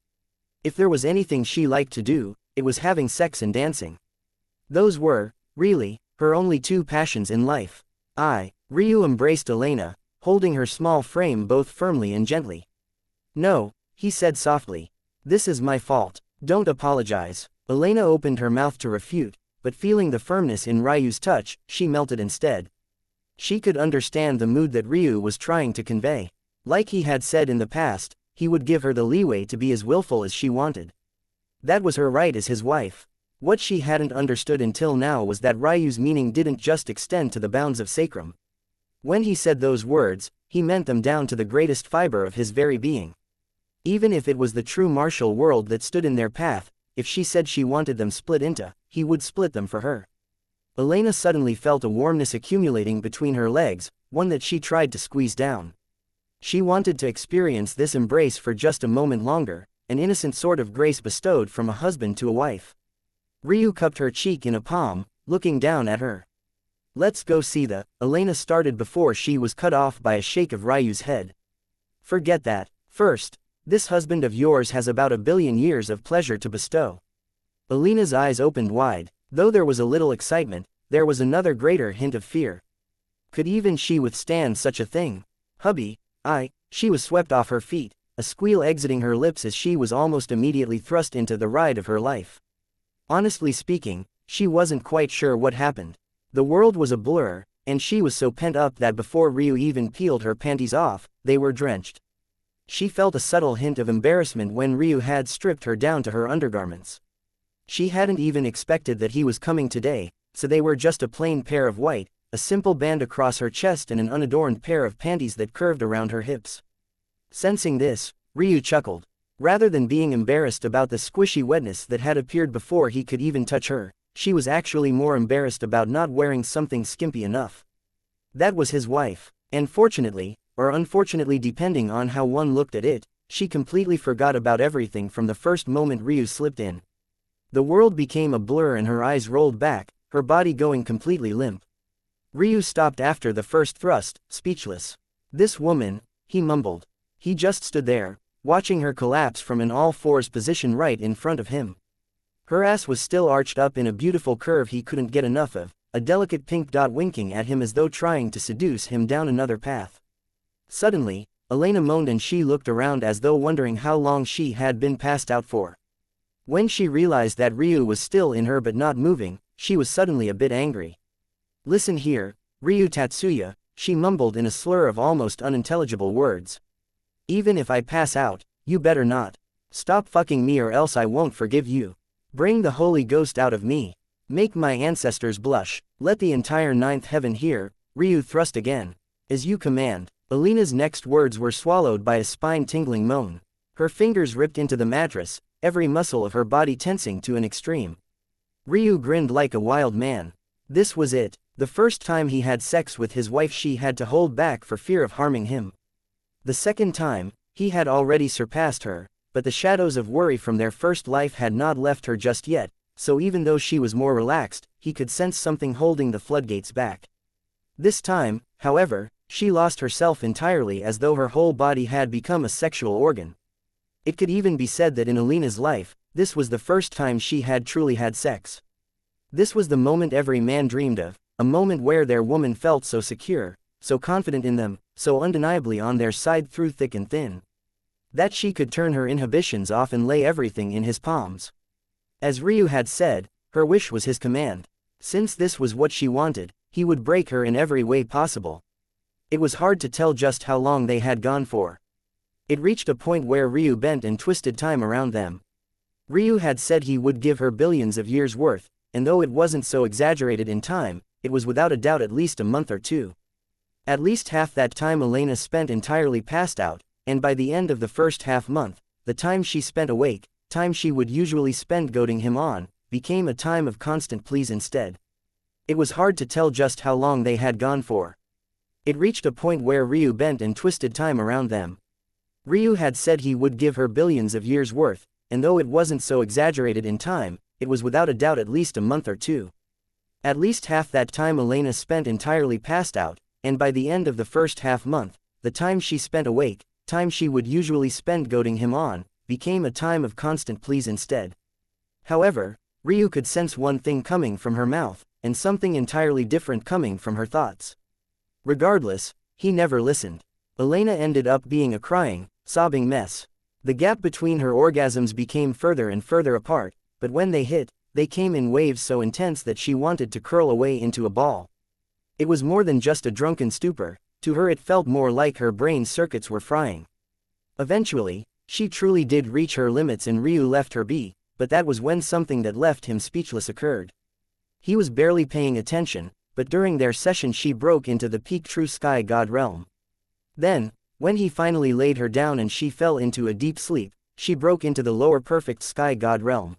If there was anything she liked to do, it was having sex and dancing. Those were, really, her only two passions in life. Ryu embraced Elena, holding her small frame both firmly and gently. "No," he said softly. "This is my fault. Don't apologize." Elena opened her mouth to refute, but feeling the firmness in Ryu's touch, she melted instead. She could understand the mood that Ryu was trying to convey. Like he had said in the past, he would give her the leeway to be as willful as she wanted. That was her right as his wife. What she hadn't understood until now was that Ryu's meaning didn't just extend to the bounds of sacrum. When he said those words, he meant them down to the greatest fiber of his very being. Even if it was the true martial world that stood in their path, if she said she wanted them split into, he would split them for her. Elena suddenly felt a warmness accumulating between her legs, one that she tried to squeeze down. She wanted to experience this embrace for just a moment longer, an innocent sort of grace bestowed from a husband to a wife. Ryu cupped her cheek in a palm, looking down at her. "Let's go see the," Elena started before she was cut off by a shake of Ryu's head. "Forget that. First, this husband of yours has about 1,000,000,000 years of pleasure to bestow." Elena's eyes opened wide. Though there was a little excitement, there was another greater hint of fear. Could even she withstand such a thing? "Hubby, she was swept off her feet, a squeal exiting her lips as she was almost immediately thrust into the ride of her life. Honestly speaking, she wasn't quite sure what happened. The world was a blur, and she was so pent up that before Ryu even peeled her panties off, they were drenched. She felt a subtle hint of embarrassment when Ryu had stripped her down to her undergarments. She hadn't even expected that he was coming today, so they were just a plain pair of white, a simple band across her chest and an unadorned pair of panties that curved around her hips. Sensing this, Ryu chuckled. Rather than being embarrassed about the squishy wetness that had appeared before he could even touch her, she was actually more embarrassed about not wearing something skimpy enough. That was his wife, and fortunately, or unfortunately depending on how one looked at it, she completely forgot about everything from the first moment Ryu slipped in. The world became a blur and her eyes rolled back, her body going completely limp. Ryu stopped after the first thrust, speechless. "This woman," he mumbled. He just stood there, watching her collapse from an all-fours position right in front of him. Her ass was still arched up in a beautiful curve he couldn't get enough of, a delicate pink dot winking at him as though trying to seduce him down another path. Suddenly, Elena moaned and she looked around as though wondering how long she had been passed out for. When she realized that Ryu was still in her but not moving, she was suddenly a bit angry. "Listen here, Ryu Tatsuya," she mumbled in a slur of almost unintelligible words. "Even if I pass out, you better not. Stop fucking me or else I won't forgive you. Bring the Holy Ghost out of me. Make my ancestors blush. Let the entire ninth heaven hear." Ryu thrust again. "As you command." Elena's next words were swallowed by a spine-tingling moan. Her fingers ripped into the mattress, every muscle of her body tensing to an extreme. Ryu grinned like a wild man. This was it. The first time he had sex with his wife she had to hold back for fear of harming him. The second time, he had already surpassed her, but the shadows of worry from their first life had not left her just yet, so even though she was more relaxed, he could sense something holding the floodgates back. This time, however, she lost herself entirely as though her whole body had become a sexual organ. It could even be said that in Elena's life, this was the first time she had truly had sex. This was the moment every man dreamed of, a moment where their woman felt so secure, so confident in them, so undeniably on their side through thick and thin, that she could turn her inhibitions off and lay everything in his palms. As Ryu had said, her wish was his command. Since this was what she wanted, he would break her in every way possible. It was hard to tell just how long they had gone for. It reached a point where Ryu bent and twisted time around them. Ryu had said he would give her billions of years' worth, and though it wasn't so exaggerated in time, it was without a doubt at least a month or two. At least half that time Elena spent entirely passed out, and by the end of the first half-month, the time she spent awake, time she would usually spend goading him on, became a time of constant pleas instead. It was hard to tell just how long they had gone for. It reached a point where Ryu bent and twisted time around them. Ryu had said he would give her billions of years' worth, and though it wasn't so exaggerated in time, it was without a doubt at least a month or two. At least half that time Elena spent entirely passed out, and by the end of the first half-month, the time she spent awake, time she would usually spend goading him on, became a time of constant pleas instead. However, Ryu could sense one thing coming from her mouth, and something entirely different coming from her thoughts. Regardless, he never listened. Elena ended up being a crying, sobbing mess. The gap between her orgasms became further and further apart, but when they hit, they came in waves so intense that she wanted to curl away into a ball. It was more than just a drunken stupor, to her it felt more like her brain circuits were frying. Eventually, she truly did reach her limits and Ryu left her be, but that was when something that left him speechless occurred. He was barely paying attention, but during their session she broke into the peak true sky god realm. Then, when he finally laid her down and she fell into a deep sleep, she broke into the lower perfect sky god realm.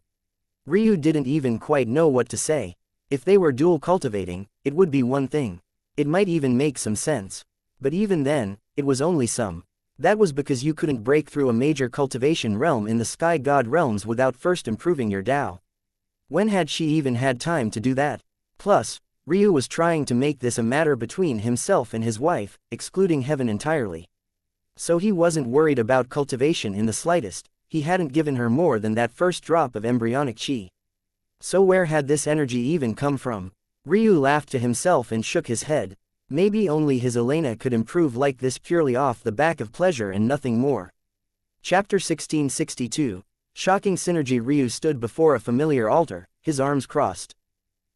Ryu didn't even quite know what to say. If they were dual cultivating, it would be one thing. It might even make some sense. But even then, it was only some. That was because you couldn't break through a major cultivation realm in the sky god realms without first improving your Tao. When had she even had time to do that? Plus, Ryu was trying to make this a matter between himself and his wife, excluding heaven entirely. So he wasn't worried about cultivation in the slightest. He hadn't given her more than that first drop of embryonic chi. So where had this energy even come from? Ryu laughed to himself and shook his head. Maybe only his Elena could improve like this purely off the back of pleasure and nothing more. Chapter 1662. Shocking synergy. Ryu stood before a familiar altar, his arms crossed.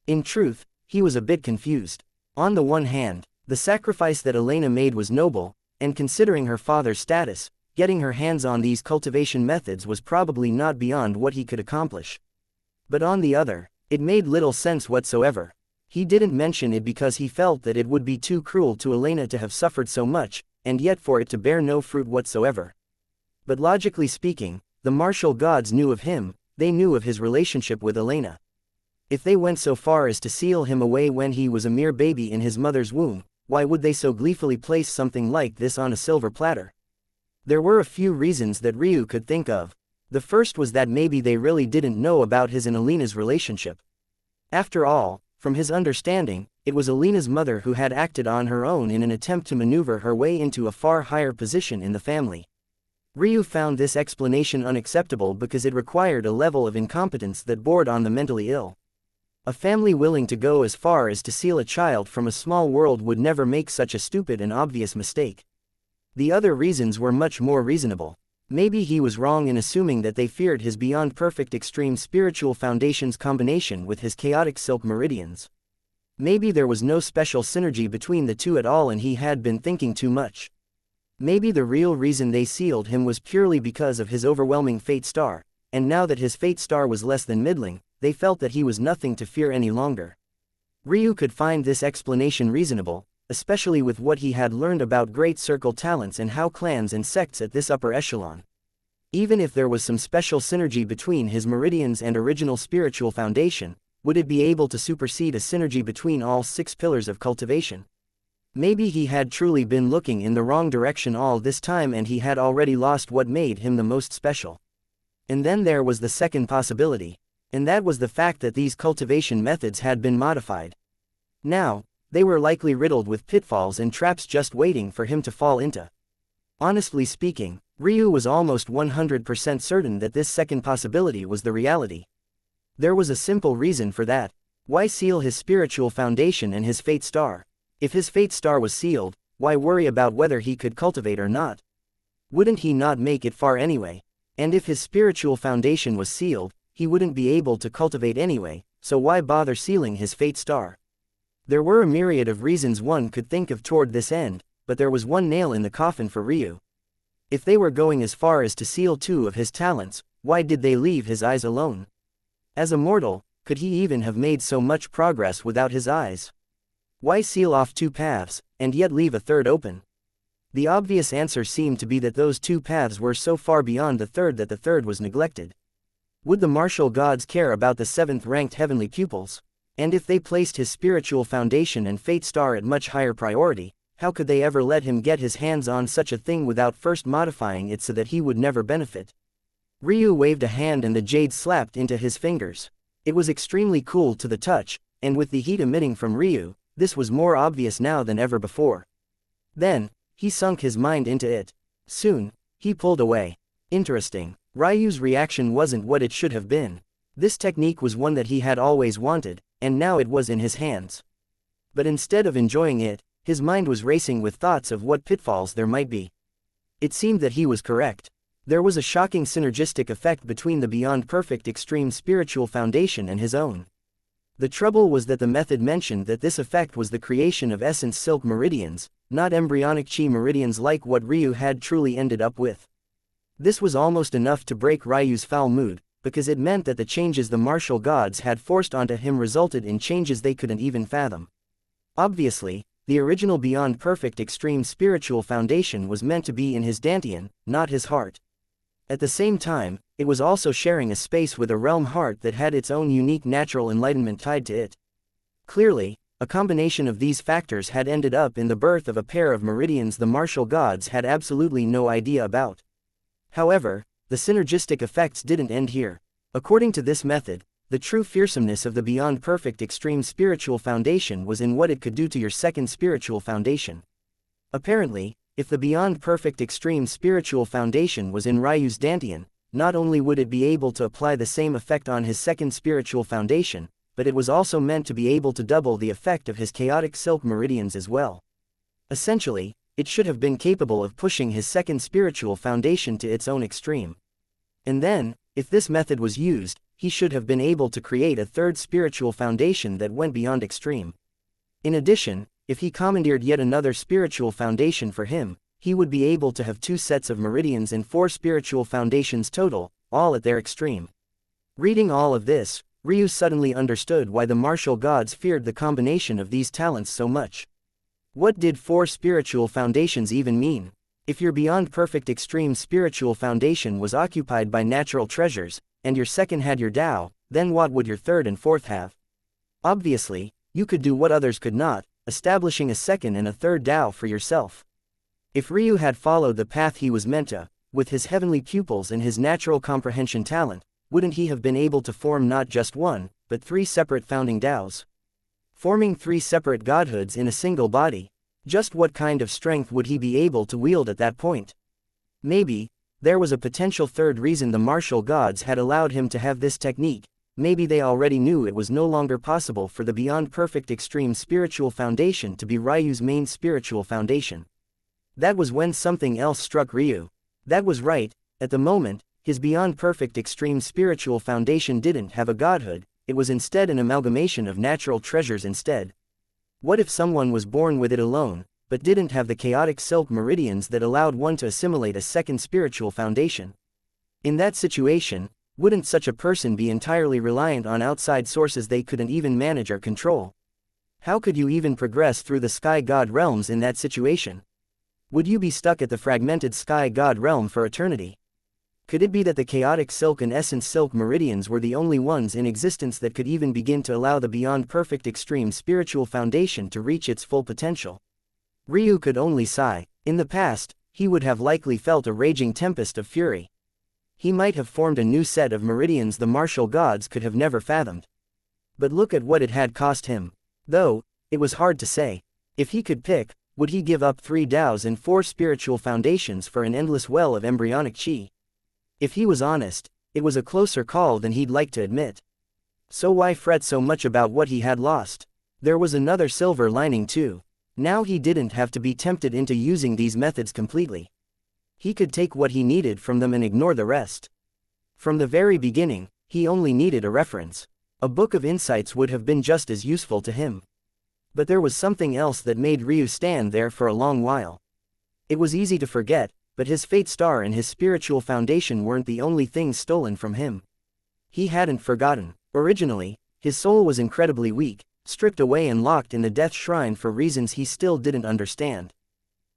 In truth, he was a bit confused. On the one hand, the sacrifice that Elena made was noble, and considering her father's status, getting her hands on these cultivation methods was probably not beyond what he could accomplish. But on the other, it made little sense whatsoever. He didn't mention it because he felt that it would be too cruel to Elena to have suffered so much, and yet for it to bear no fruit whatsoever. But logically speaking, the martial gods knew of him, they knew of his relationship with Elena. If they went so far as to seal him away when he was a mere baby in his mother's womb, why would they so gleefully place something like this on a silver platter? There were a few reasons that Ryu could think of. The first was that maybe they really didn't know about his and Elena's relationship. After all, from his understanding, it was Elena's mother who had acted on her own in an attempt to maneuver her way into a far higher position in the family. Ryu found this explanation unacceptable because it required a level of incompetence that bordered on the mentally ill. A family willing to go as far as to seal a child from a small world would never make such a stupid and obvious mistake. The other reasons were much more reasonable. Maybe he was wrong in assuming that they feared his beyond perfect extreme spiritual foundation's combination with his chaotic silk meridians. Maybe there was no special synergy between the two at all and he had been thinking too much. Maybe the real reason they sealed him was purely because of his overwhelming fate star, and now that his fate star was less than middling, they felt that he was nothing to fear any longer. Ryu could find this explanation reasonable, especially with what he had learned about Great Circle talents and how clans and sects at this upper echelon. Even if there was some special synergy between his meridians and original spiritual foundation, would it be able to supersede a synergy between all 6 pillars of cultivation? Maybe he had truly been looking in the wrong direction all this time and he had already lost what made him the most special. And then there was the second possibility, and that was the fact that these cultivation methods had been modified. Now, they were likely riddled with pitfalls and traps just waiting for him to fall into. Honestly speaking, Ryu was almost 100% certain that this second possibility was the reality. There was a simple reason for that. Why seal his spiritual foundation and his fate star? If his fate star was sealed, why worry about whether he could cultivate or not? Wouldn't he not make it far anyway? And if his spiritual foundation was sealed, he wouldn't be able to cultivate anyway, so why bother sealing his fate star? There were a myriad of reasons one could think of toward this end, but there was one nail in the coffin for Ryu. If they were going as far as to seal 2 of his talents, why did they leave his eyes alone? As a mortal, could he even have made so much progress without his eyes? Why seal off two paths, and yet leave a third open? The obvious answer seemed to be that those two paths were so far beyond the third that the third was neglected. Would the martial gods care about the seventh-ranked heavenly pupils? And if they placed his spiritual foundation and fate star at much higher priority, how could they ever let him get his hands on such a thing without first modifying it so that he would never benefit? Ryu waved a hand and the jade slapped into his fingers. It was extremely cool to the touch, and with the heat emitting from Ryu, this was more obvious now than ever before. Then, he sunk his mind into it. Soon, he pulled away. Interesting. Ryu's reaction wasn't what it should have been. This technique was one that he had always wanted, and now it was in his hands. But instead of enjoying it, his mind was racing with thoughts of what pitfalls there might be. It seemed that he was correct. There was a shocking synergistic effect between the beyond perfect extreme spiritual foundation and his own. The trouble was that the method mentioned that this effect was the creation of essence silk meridians, not embryonic chi meridians like what Ryu had truly ended up with. This was almost enough to break Ryu's foul mood, because it meant that the changes the martial gods had forced onto him resulted in changes they couldn't even fathom. Obviously, the original beyond perfect extreme spiritual foundation was meant to be in his dantian, not his heart. At the same time, it was also sharing a space with a realm heart that had its own unique natural enlightenment tied to it. Clearly, a combination of these factors had ended up in the birth of a pair of meridians the martial gods had absolutely no idea about. However, the synergistic effects didn't end here. According to this method, the true fearsomeness of the beyond perfect extreme spiritual foundation was in what it could do to your second spiritual foundation. Apparently, if the beyond perfect extreme spiritual foundation was in Ryu's dantian, not only would it be able to apply the same effect on his second spiritual foundation, but it was also meant to be able to double the effect of his chaotic silk meridians as well. Essentially, it should have been capable of pushing his second spiritual foundation to its own extreme. And then, if this method was used, he should have been able to create a third spiritual foundation that went beyond extreme. In addition, if he commandeered yet another spiritual foundation for him, he would be able to have two sets of meridians and 4 spiritual foundations total, all at their extreme. Reading all of this, Ryu suddenly understood why the martial gods feared the combination of these talents so much. What did 4 spiritual foundations even mean? If your beyond perfect extreme spiritual foundation was occupied by natural treasures, and your second had your Tao, then what would your third and fourth have? Obviously, you could do what others could not, establishing a second and a third Tao for yourself. If Ryu had followed the path he was meant to, with his heavenly pupils and his natural comprehension talent, wouldn't he have been able to form not just 1, but 3 separate founding Taos? Forming 3 separate godhoods in a single body. Just what kind of strength would he be able to wield at that point? Maybe, there was a potential third reason the martial gods had allowed him to have this technique. Maybe they already knew it was no longer possible for the beyond perfect extreme spiritual foundation to be Ryu's main spiritual foundation. That was when something else struck Ryu. That was right, at the moment, his beyond perfect extreme spiritual foundation didn't have a godhood, it was instead an amalgamation of natural treasures instead. What if someone was born with it alone, but didn't have the chaotic silk meridians that allowed one to assimilate a second spiritual foundation? In that situation, wouldn't such a person be entirely reliant on outside sources they couldn't even manage or control? How could you even progress through the sky god realms in that situation? Would you be stuck at the fragmented sky god realm for eternity? Could it be that the chaotic silk and essence silk meridians were the only ones in existence that could even begin to allow the beyond perfect extreme spiritual foundation to reach its full potential? Ryu could only sigh. In the past, he would have likely felt a raging tempest of fury. He might have formed a new set of meridians the martial gods could have never fathomed. But look at what it had cost him. Though, it was hard to say. If he could pick, would he give up 3 Taos and 4 spiritual foundations for an endless well of embryonic chi? If he was honest, it was a closer call than he'd like to admit. So why fret so much about what he had lost? There was another silver lining too. Now he didn't have to be tempted into using these methods completely. He could take what he needed from them and ignore the rest. From the very beginning, he only needed a reference. A book of insights would have been just as useful to him. But there was something else that made Ryu stand there for a long while. It was easy to forget, but his fate star and his spiritual foundation weren't the only things stolen from him. He hadn't forgotten. Originally, his soul was incredibly weak, stripped away and locked in the death shrine for reasons he still didn't understand.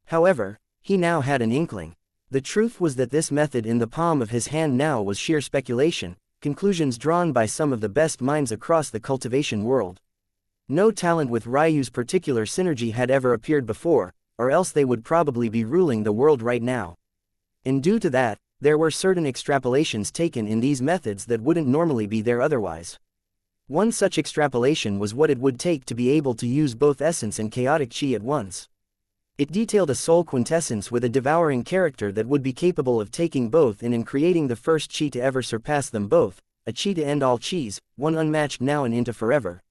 However, he now had an inkling. The truth was that this method in the palm of his hand now was sheer speculation, conclusions drawn by some of the best minds across the cultivation world. No talent with Ryu's particular synergy had ever appeared before, or else they would probably be ruling the world right now. And due to that, there were certain extrapolations taken in these methods that wouldn't normally be there otherwise. One such extrapolation was what it would take to be able to use both essence and chaotic chi at once. It detailed a soul quintessence with a devouring character that would be capable of taking both in and creating the first chi to ever surpass them both, a chi to end all chis, one unmatched now and into forever.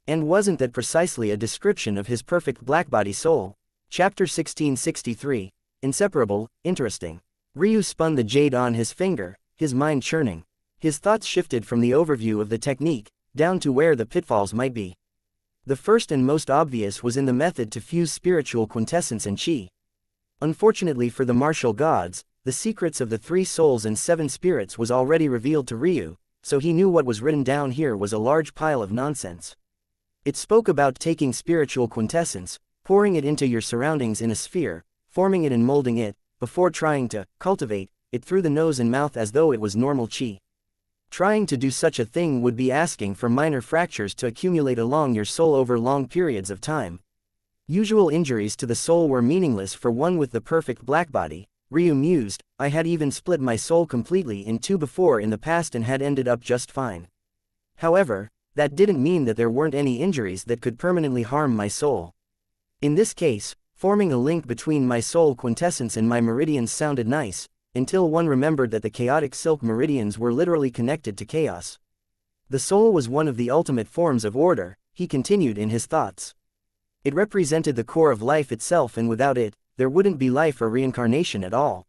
And wasn't that precisely a description of his perfect blackbody soul? Chapter 1663, Inseparable, Interesting. Ryu spun the jade on his finger, his mind churning. His thoughts shifted from the overview of the technique, down to where the pitfalls might be. The first and most obvious was in the method to fuse spiritual quintessence and chi. Unfortunately for the martial gods, the secrets of the 3 souls and 7 spirits was already revealed to Ryu, so he knew what was written down here was a large pile of nonsense. It spoke about taking spiritual quintessence, pouring it into your surroundings in a sphere, forming it and molding it, before trying to cultivate it through the nose and mouth as though it was normal chi. Trying to do such a thing would be asking for minor fractures to accumulate along your soul over long periods of time. Usual injuries to the soul were meaningless for one with the perfect blackbody, Ryu mused. I had even split my soul completely in 2 before in the past and had ended up just fine. However, that didn't mean that there weren't any injuries that could permanently harm my soul. In this case, forming a link between my soul quintessence and my meridians sounded nice, until one remembered that the chaotic silk meridians were literally connected to chaos. The soul was one of the ultimate forms of order, he continued in his thoughts. It represented the core of life itself, and without it, there wouldn't be life or reincarnation at all.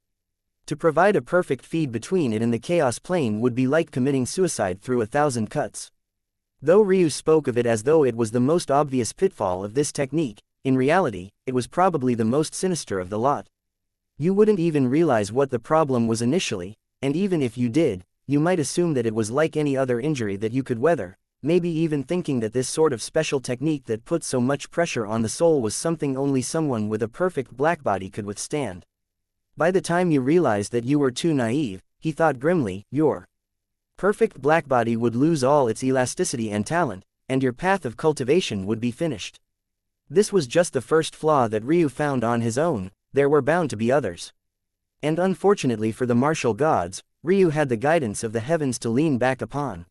To provide a perfect feed between it and the chaos plane would be like committing suicide through 1,000 cuts. Though Ryu spoke of it as though it was the most obvious pitfall of this technique, in reality, it was probably the most sinister of the lot. You wouldn't even realize what the problem was initially, and even if you did, you might assume that it was like any other injury that you could weather, maybe even thinking that this sort of special technique that put so much pressure on the soul was something only someone with a perfect blackbody could withstand. By the time you realized that you were too naive, he thought grimly, your perfect blackbody would lose all its elasticity and talent, and your path of cultivation would be finished. This was just the first flaw that Ryu found on his own. There were bound to be others. And unfortunately for the martial gods, Ryu had the guidance of the heavens to lean back upon.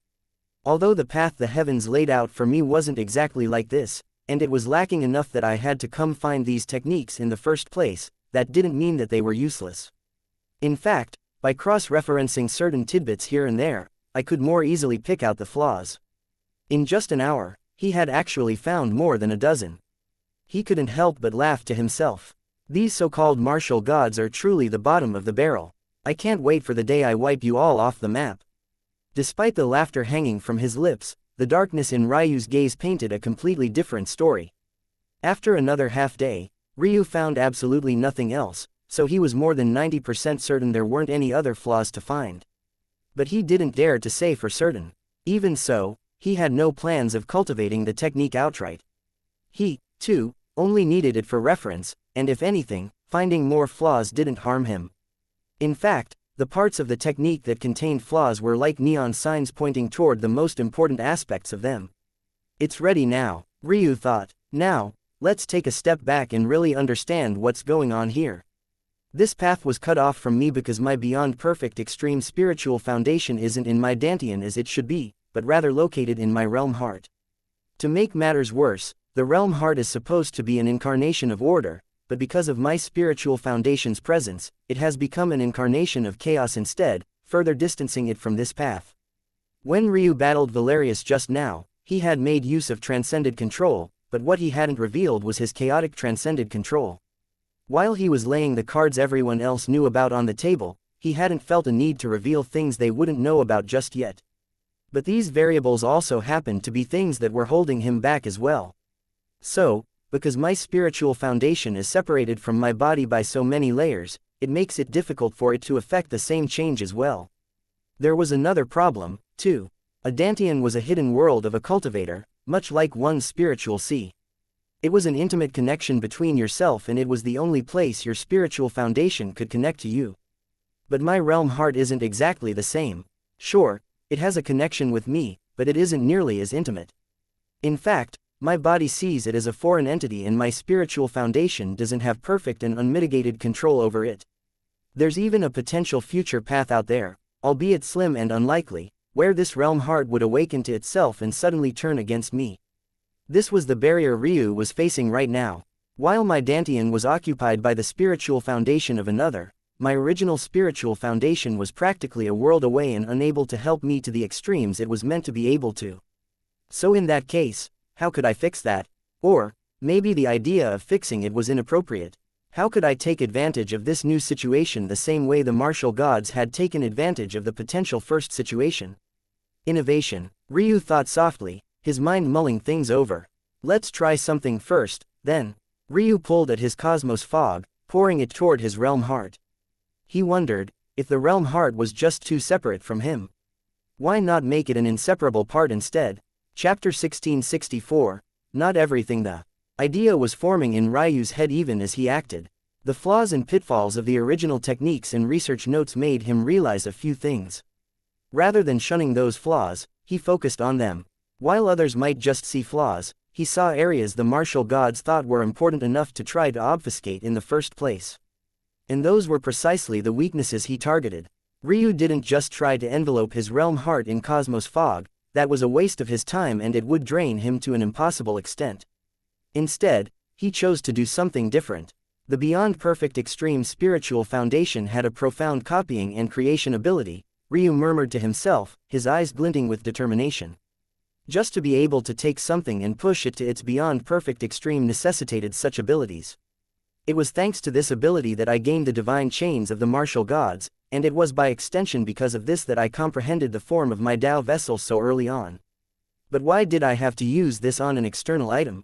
Although the path the heavens laid out for me wasn't exactly like this, and it was lacking enough that I had to come find these techniques in the first place, that didn't mean that they were useless. In fact, by cross-referencing certain tidbits here and there, I could more easily pick out the flaws. In just an hour, he had actually found more than a dozen. He couldn't help but laugh to himself. These so-called martial gods are truly the bottom of the barrel. I can't wait for the day I wipe you all off the map. Despite the laughter hanging from his lips, the darkness in Ryu's gaze painted a completely different story. After another half-day, Ryu found absolutely nothing else, so he was more than 90% certain there weren't any other flaws to find. But he didn't dare to say for certain. Even so, he had no plans of cultivating the technique outright. He, too, only needed it for reference, and if anything, finding more flaws didn't harm him. In fact, the parts of the technique that contained flaws were like neon signs pointing toward the most important aspects of them. It's ready now, Ryu thought. Now, let's take a step back and really understand what's going on here. This path was cut off from me because my beyond perfect extreme spiritual foundation isn't in my dantian as it should be, but rather located in my realm heart. To make matters worse, the realm heart is supposed to be an incarnation of order, but because of my spiritual foundation's presence, it has become an incarnation of chaos instead, further distancing it from this path. When Ryu battled Valerius just now, he had made use of transcended control, but what he hadn't revealed was his chaotic transcended control. While he was laying the cards everyone else knew about on the table, he hadn't felt a need to reveal things they wouldn't know about just yet. But these variables also happened to be things that were holding him back as well. So, because my spiritual foundation is separated from my body by so many layers, it makes it difficult for it to affect the same change as well. There was another problem, too. A dantian was a hidden world of a cultivator, much like one's spiritual sea. It was an intimate connection between yourself, and it was the only place your spiritual foundation could connect to you. But my realm heart isn't exactly the same. Sure, it has a connection with me, but it isn't nearly as intimate. In fact, my body sees it as a foreign entity, and my spiritual foundation doesn't have perfect and unmitigated control over it. There's even a potential future path out there, albeit slim and unlikely, where this realm heart would awaken to itself and suddenly turn against me. This was the barrier Ryu was facing right now. While my Dantian was occupied by the spiritual foundation of another, my original spiritual foundation was practically a world away and unable to help me to the extremes it was meant to be able to. So in that case, how could I fix that? Or, maybe the idea of fixing it was inappropriate. How could I take advantage of this new situation the same way the martial gods had taken advantage of the potential first situation? Innovation, Ryu thought softly, his mind mulling things over. Let's try something first, then. Ryu pulled at his cosmos fog, pouring it toward his realm heart. He wondered if the realm heart was just too separate from him. Why not make it an inseparable part instead? Chapter 1664, Not Everything. The idea was forming in Ryu's head even as he acted. The flaws and pitfalls of the original techniques and research notes made him realize a few things. Rather than shunning those flaws, he focused on them. While others might just see flaws, he saw areas the martial gods thought were important enough to try to obfuscate in the first place. And those were precisely the weaknesses he targeted. Ryu didn't just try to envelope his realm heart in cosmos fog. That was a waste of his time, and it would drain him to an impossible extent. Instead, he chose to do something different. The beyond perfect extreme spiritual foundation had a profound copying and creation ability, Ryu murmured to himself, his eyes glinting with determination. Just to be able to take something and push it to its beyond perfect extreme necessitated such abilities. It was thanks to this ability that I gained the divine chains of the martial gods, and it was by extension because of this that I comprehended the form of my Tao vessel so early on. But why did I have to use this on an external item?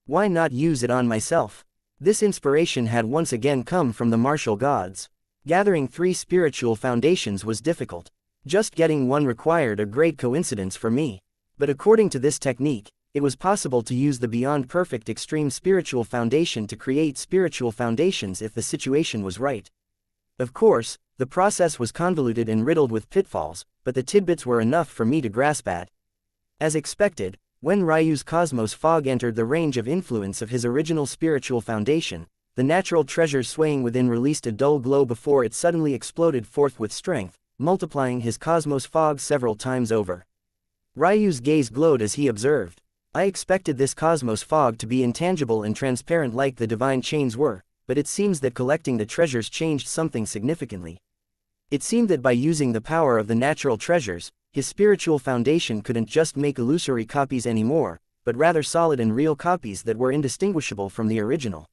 Why not use it on myself? This inspiration had once again come from the martial gods. Gathering 3 spiritual foundations was difficult. Just getting one required a great coincidence for me. But according to this technique, it was possible to use the beyond perfect extreme spiritual foundation to create spiritual foundations if the situation was right. Of course, the process was convoluted and riddled with pitfalls, but the tidbits were enough for me to grasp at. As expected, when Ryu's cosmos fog entered the range of influence of his original spiritual foundation, the natural treasure swaying within released a dull glow before it suddenly exploded forth with strength, multiplying his cosmos fog several times over. Ryu's gaze glowed as he observed. I expected this cosmos fog to be intangible and transparent like the divine chains were, but it seems that collecting the treasures changed something significantly. It seemed that by using the power of the natural treasures, his spiritual foundation couldn't just make illusory copies anymore, but rather solid and real copies that were indistinguishable from the original.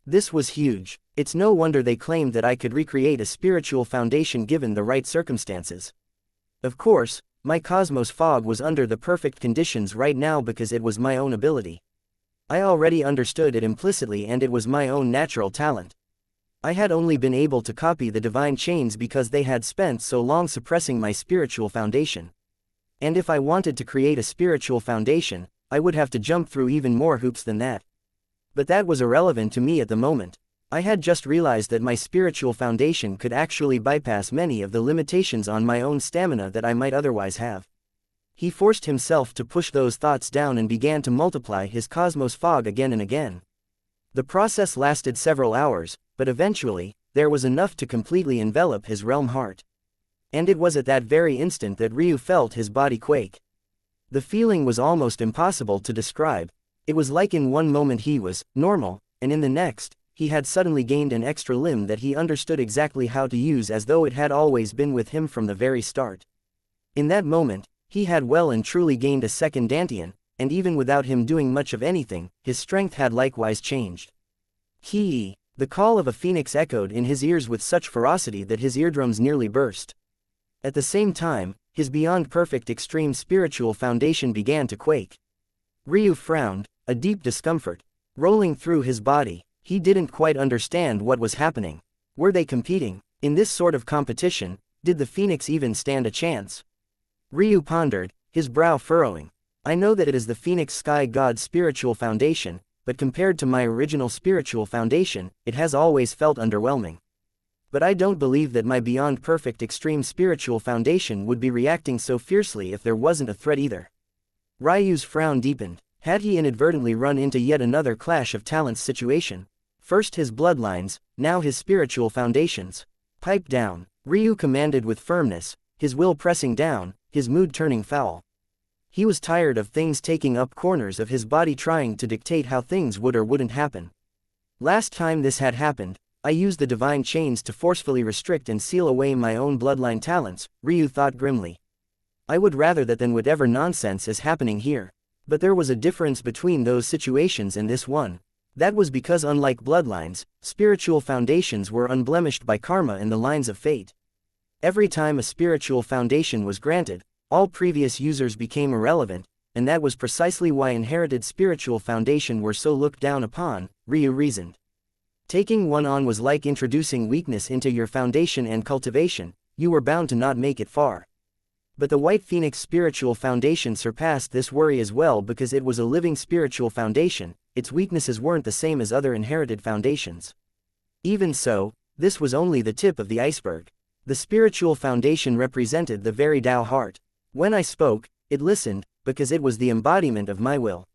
This was huge. It's no wonder they claimed that I could recreate a spiritual foundation given the right circumstances. Of course, my cosmos fog was under the perfect conditions right now because it was my own ability. I already understood it implicitly, and it was my own natural talent. I had only been able to copy the divine chains because they had spent so long suppressing my spiritual foundation. And if I wanted to create a spiritual foundation, I would have to jump through even more hoops than that. But that was irrelevant to me at the moment. I had just realized that my spiritual foundation could actually bypass many of the limitations on my own stamina that I might otherwise have. He forced himself to push those thoughts down and began to multiply his cosmos fog again and again. The process lasted several hours, but eventually, there was enough to completely envelop his realm heart. And it was at that very instant that Ryu felt his body quake. The feeling was almost impossible to describe. It was like in one moment he was normal, and in the next, he had suddenly gained an extra limb that he understood exactly how to use, as though it had always been with him from the very start. In that moment, he had well and truly gained a second Dantian, and even without him doing much of anything, his strength had likewise changed. The call of a phoenix echoed in his ears with such ferocity that his eardrums nearly burst. At the same time, his beyond perfect extreme spiritual foundation began to quake. Ryu frowned, a deep discomfort rolling through his body. He didn't quite understand what was happening. Were they competing? In this sort of competition, did the phoenix even stand a chance? Ryu pondered, his brow furrowing. I know that it is the Phoenix Sky God's spiritual foundation, but compared to my original spiritual foundation, it has always felt underwhelming. But I don't believe that my beyond perfect extreme spiritual foundation would be reacting so fiercely if there wasn't a threat either. Ryu's frown deepened. Had he inadvertently run into yet another clash of talents situation? First his bloodlines, now his spiritual foundations. Pipe down, Ryu commanded with firmness, his will pressing down, his mood turning foul. He was tired of things taking up corners of his body, trying to dictate how things would or wouldn't happen. Last time this had happened, I used the divine chains to forcefully restrict and seal away my own bloodline talents, Ryu thought grimly. I would rather that than whatever nonsense is happening here. But there was a difference between those situations and this one. That was because unlike bloodlines, spiritual foundations were unblemished by karma and the lines of fate. Every time a spiritual foundation was granted, all previous users became irrelevant, and that was precisely why inherited spiritual foundation were so looked down upon, Ryu reasoned. Taking one on was like introducing weakness into your foundation and cultivation, you were bound to not make it far. But the White Phoenix spiritual foundation surpassed this worry as well because it was a living spiritual foundation, its weaknesses weren't the same as other inherited foundations. Even so, this was only the tip of the iceberg. The spiritual foundation represented the very Tao heart. When I spoke, it listened, because it was the embodiment of my will.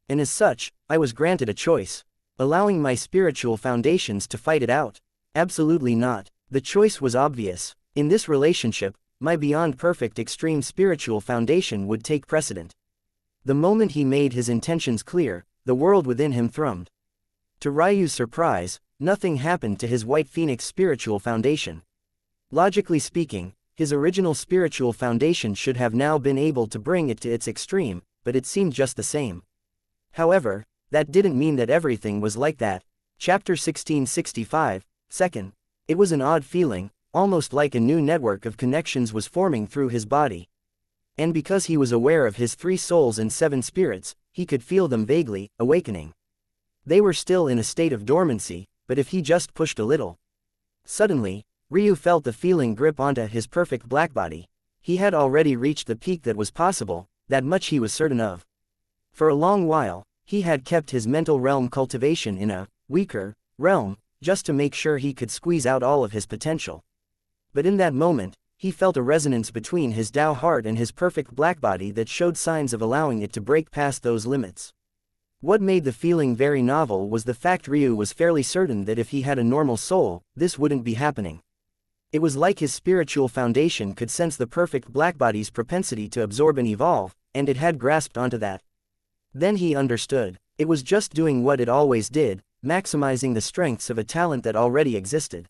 And as such, I was granted a choice. Allowing my spiritual foundations to fight it out? Absolutely not. The choice was obvious. In this relationship, my beyond perfect extreme spiritual foundation would take precedent. The moment he made his intentions clear, the world within him thrummed. To Ryu's surprise, nothing happened to his White Phoenix spiritual foundation. Logically speaking, his original spiritual foundation should have now been able to bring it to its extreme, but it seemed just the same. However, that didn't mean that everything was like that. Chapter 1665, 2nd. It was an odd feeling, almost like a new network of connections was forming through his body. And because he was aware of his 3 souls and 7 spirits, he could feel them vaguely, awakening. They were still in a state of dormancy, but if he just pushed a little. Suddenly, Ryu felt the feeling grip onto his perfect black body. He had already reached the peak that was possible, that much he was certain of. For a long while, he had kept his mental realm cultivation in a weaker realm, just to make sure he could squeeze out all of his potential. But in that moment, he felt a resonance between his Tao heart and his perfect black body that showed signs of allowing it to break past those limits. What made the feeling very novel was the fact Ryu was fairly certain that if he had a normal soul, this wouldn't be happening. It was like his spiritual foundation could sense the perfect black body's propensity to absorb and evolve, and it had grasped onto that. Then he understood. It was just doing what it always did, maximizing the strengths of a talent that already existed.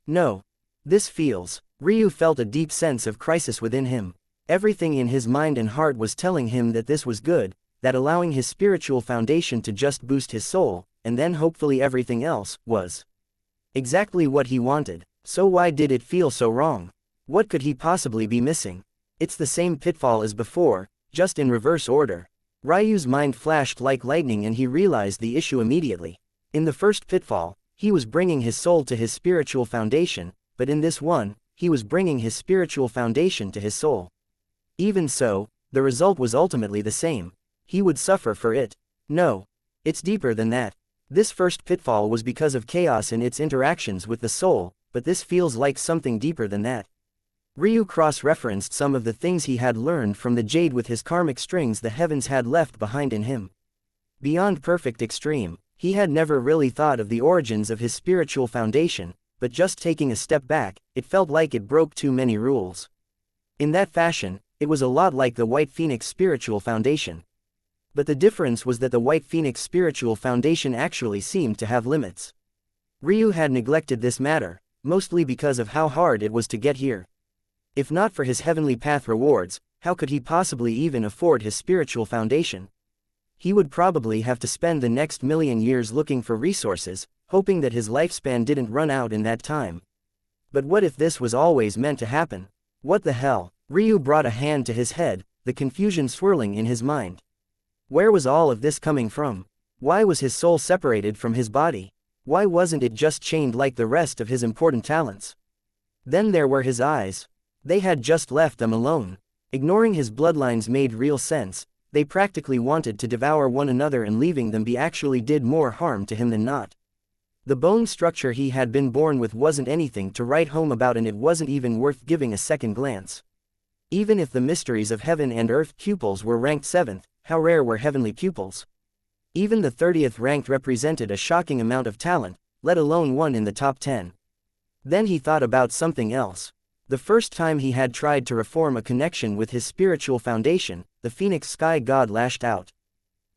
No. This feels. Ryu felt a deep sense of crisis within him. Everything in his mind and heart was telling him that this was good, that allowing his spiritual foundation to just boost his soul, and then hopefully everything else, was exactly what he wanted. So why did it feel so wrong? What could he possibly be missing? It's the same pitfall as before, just in reverse order. Ryu's mind flashed like lightning and he realized the issue immediately. In the first pitfall, he was bringing his soul to his spiritual foundation, but in this one, he was bringing his spiritual foundation to his soul. Even so, the result was ultimately the same. He would suffer for it. No. It's deeper than that. This first pitfall was because of chaos in its interactions with the soul, but this feels like something deeper than that. Ryu cross-referenced some of the things he had learned from the jade with his karmic strings the heavens had left behind in him. Beyond perfect extreme, he had never really thought of the origins of his spiritual foundation, but just taking a step back, it felt like it broke too many rules. In that fashion, it was a lot like the White Phoenix spiritual foundation. But the difference was that the White Phoenix spiritual foundation actually seemed to have limits. Ryu had neglected this matter, mostly because of how hard it was to get here. If not for his heavenly path rewards, how could he possibly even afford his spiritual foundation? He would probably have to spend the next million years looking for resources, hoping that his lifespan didn't run out in that time. But what if this was always meant to happen? What the hell? Ryu brought a hand to his head, the confusion swirling in his mind. Where was all of this coming from? Why was his soul separated from his body? Why wasn't it just chained like the rest of his important talents? Then there were his eyes. They had just left them alone. Ignoring his bloodlines made real sense, they practically wanted to devour one another, and leaving them be actually did more harm to him than not. The bone structure he had been born with wasn't anything to write home about, and it wasn't even worth giving a second glance. Even if the mysteries of heaven and earth pupils were ranked 7th, how rare were heavenly pupils? Even the 30th ranked represented a shocking amount of talent, let alone one in the top 10. Then he thought about something else. The first time he had tried to reform a connection with his spiritual foundation, the Phoenix Sky God lashed out.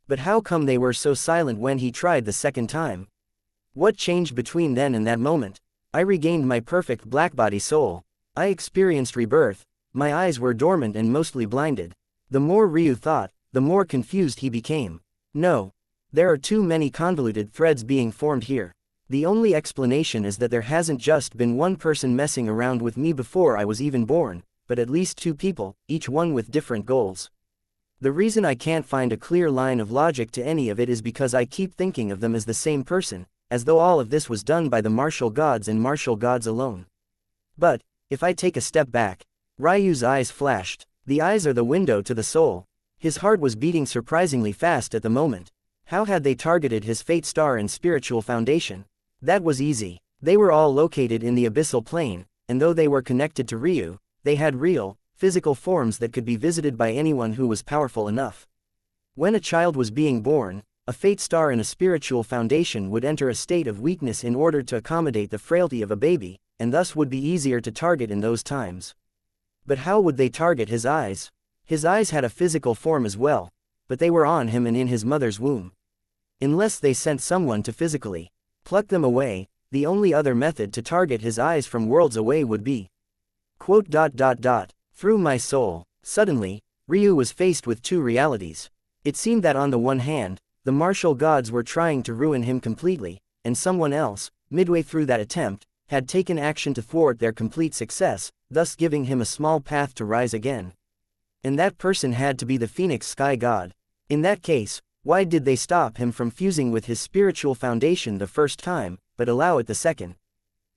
But how come they were so silent when he tried the second time? What changed between then and that moment? I regained my perfect blackbody soul. I experienced rebirth. My eyes were dormant and mostly blinded. The more Ryu thought, the more confused he became. No. There are too many convoluted threads being formed here. The only explanation is that there hasn't just been one person messing around with me before I was even born, but at least 2 people, each one with different goals. The reason I can't find a clear line of logic to any of it is because I keep thinking of them as the same person, as though all of this was done by the martial gods and martial gods alone. But, if I take a step back, Ryu's eyes flashed. The eyes are the window to the soul. His heart was beating surprisingly fast at the moment. How had they targeted his fate star and spiritual foundation? That was easy. They were all located in the abyssal plane, and though they were connected to Ryu, they had real, physical forms that could be visited by anyone who was powerful enough. When a child was being born, a fate star and a spiritual foundation would enter a state of weakness in order to accommodate the frailty of a baby, and thus would be easier to target in those times. But how would they target his eyes? His eyes had a physical form as well, but they were on him and in his mother's womb. Unless they sent someone to physically pluck them away, the only other method to target his eyes from worlds away would be quote, through my soul. Suddenly, Ryu was faced with 2 realities. It seemed that on the one hand, the martial gods were trying to ruin him completely, and someone else, midway through that attempt, had taken action to thwart their complete success, thus giving him a small path to rise again. And that person had to be the Phoenix Sky God. In that case, why did they stop him from fusing with his spiritual foundation the first time, but allow it the second?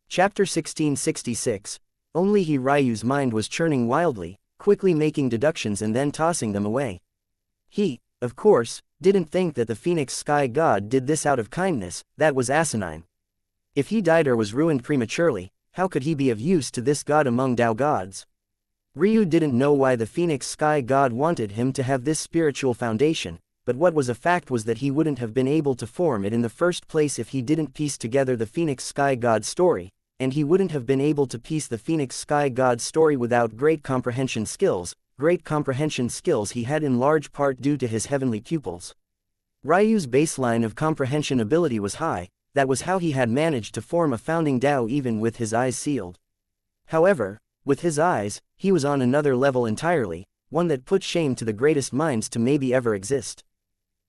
Chapter 1666. Only Ryu's mind was churning wildly, quickly making deductions and then tossing them away. He, of course, didn't think that the Phoenix Sky God did this out of kindness. That was asinine. If he died or was ruined prematurely, how could he be of use to this god among Tao gods? Ryu didn't know why the Phoenix Sky God wanted him to have this spiritual foundation, but what was a fact was that he wouldn't have been able to form it in the first place if he didn't piece together the Phoenix Sky God's story, and he wouldn't have been able to piece the Phoenix Sky God's story without great comprehension skills he had in large part due to his heavenly pupils. Ryu's baseline of comprehension ability was high. That was how he had managed to form a founding Tao even with his eyes sealed. However, with his eyes, he was on another level entirely, one that put shame to the greatest minds to maybe ever exist.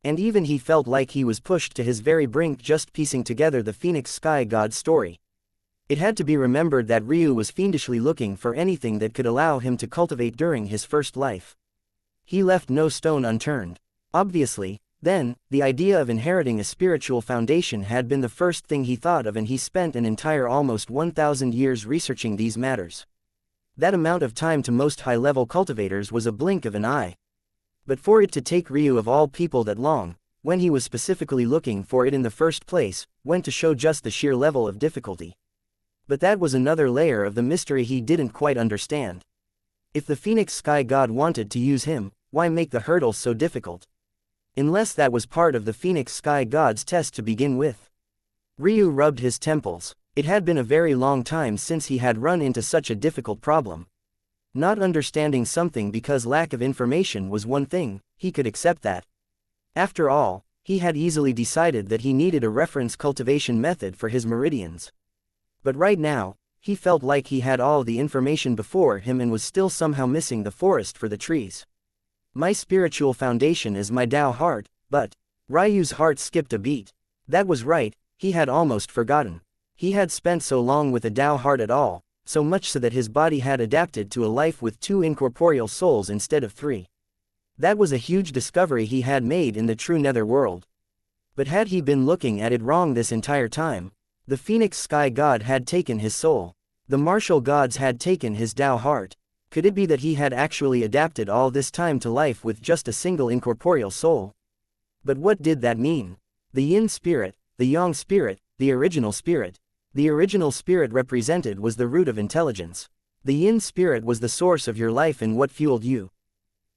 And even he felt like he was pushed to his very brink just piecing together the Phoenix Sky God's story. It had to be remembered that Ryu was fiendishly looking for anything that could allow him to cultivate during his first life. He left no stone unturned. Obviously, then, the idea of inheriting a spiritual foundation had been the first thing he thought of, and he spent an entire almost 1,000 years researching these matters. That amount of time to most high-level cultivators was a blink of an eye. But for it to take Ryu of all people that long, when he was specifically looking for it in the first place, went to show just the sheer level of difficulty. But that was another layer of the mystery he didn't quite understand. If the Phoenix Sky God wanted to use him, why make the hurdle so difficult? Unless that was part of the Phoenix Sky God's test to begin with. Ryu rubbed his temples. It had been a very long time since he had run into such a difficult problem. Not understanding something because lack of information was one thing, he could accept that. After all, he had easily decided that he needed a reference cultivation method for his meridians. But right now, he felt like he had all the information before him and was still somehow missing the forest for the trees. My spiritual foundation is my Tao heart, but Ryu's heart skipped a beat. That was right, he had almost forgotten. He had spent so long with a Tao heart at all, so much so that his body had adapted to a life with 2 incorporeal souls instead of 3. That was a huge discovery he had made in the true nether world. But had he been looking at it wrong this entire time? The Phoenix Sky God had taken his soul. The martial gods had taken his Tao heart. Could it be that he had actually adapted all this time to life with just a single incorporeal soul? But what did that mean? The yin spirit, the yang spirit, the original spirit. The original spirit represented was the root of intelligence. The yin spirit was the source of your life and what fueled you.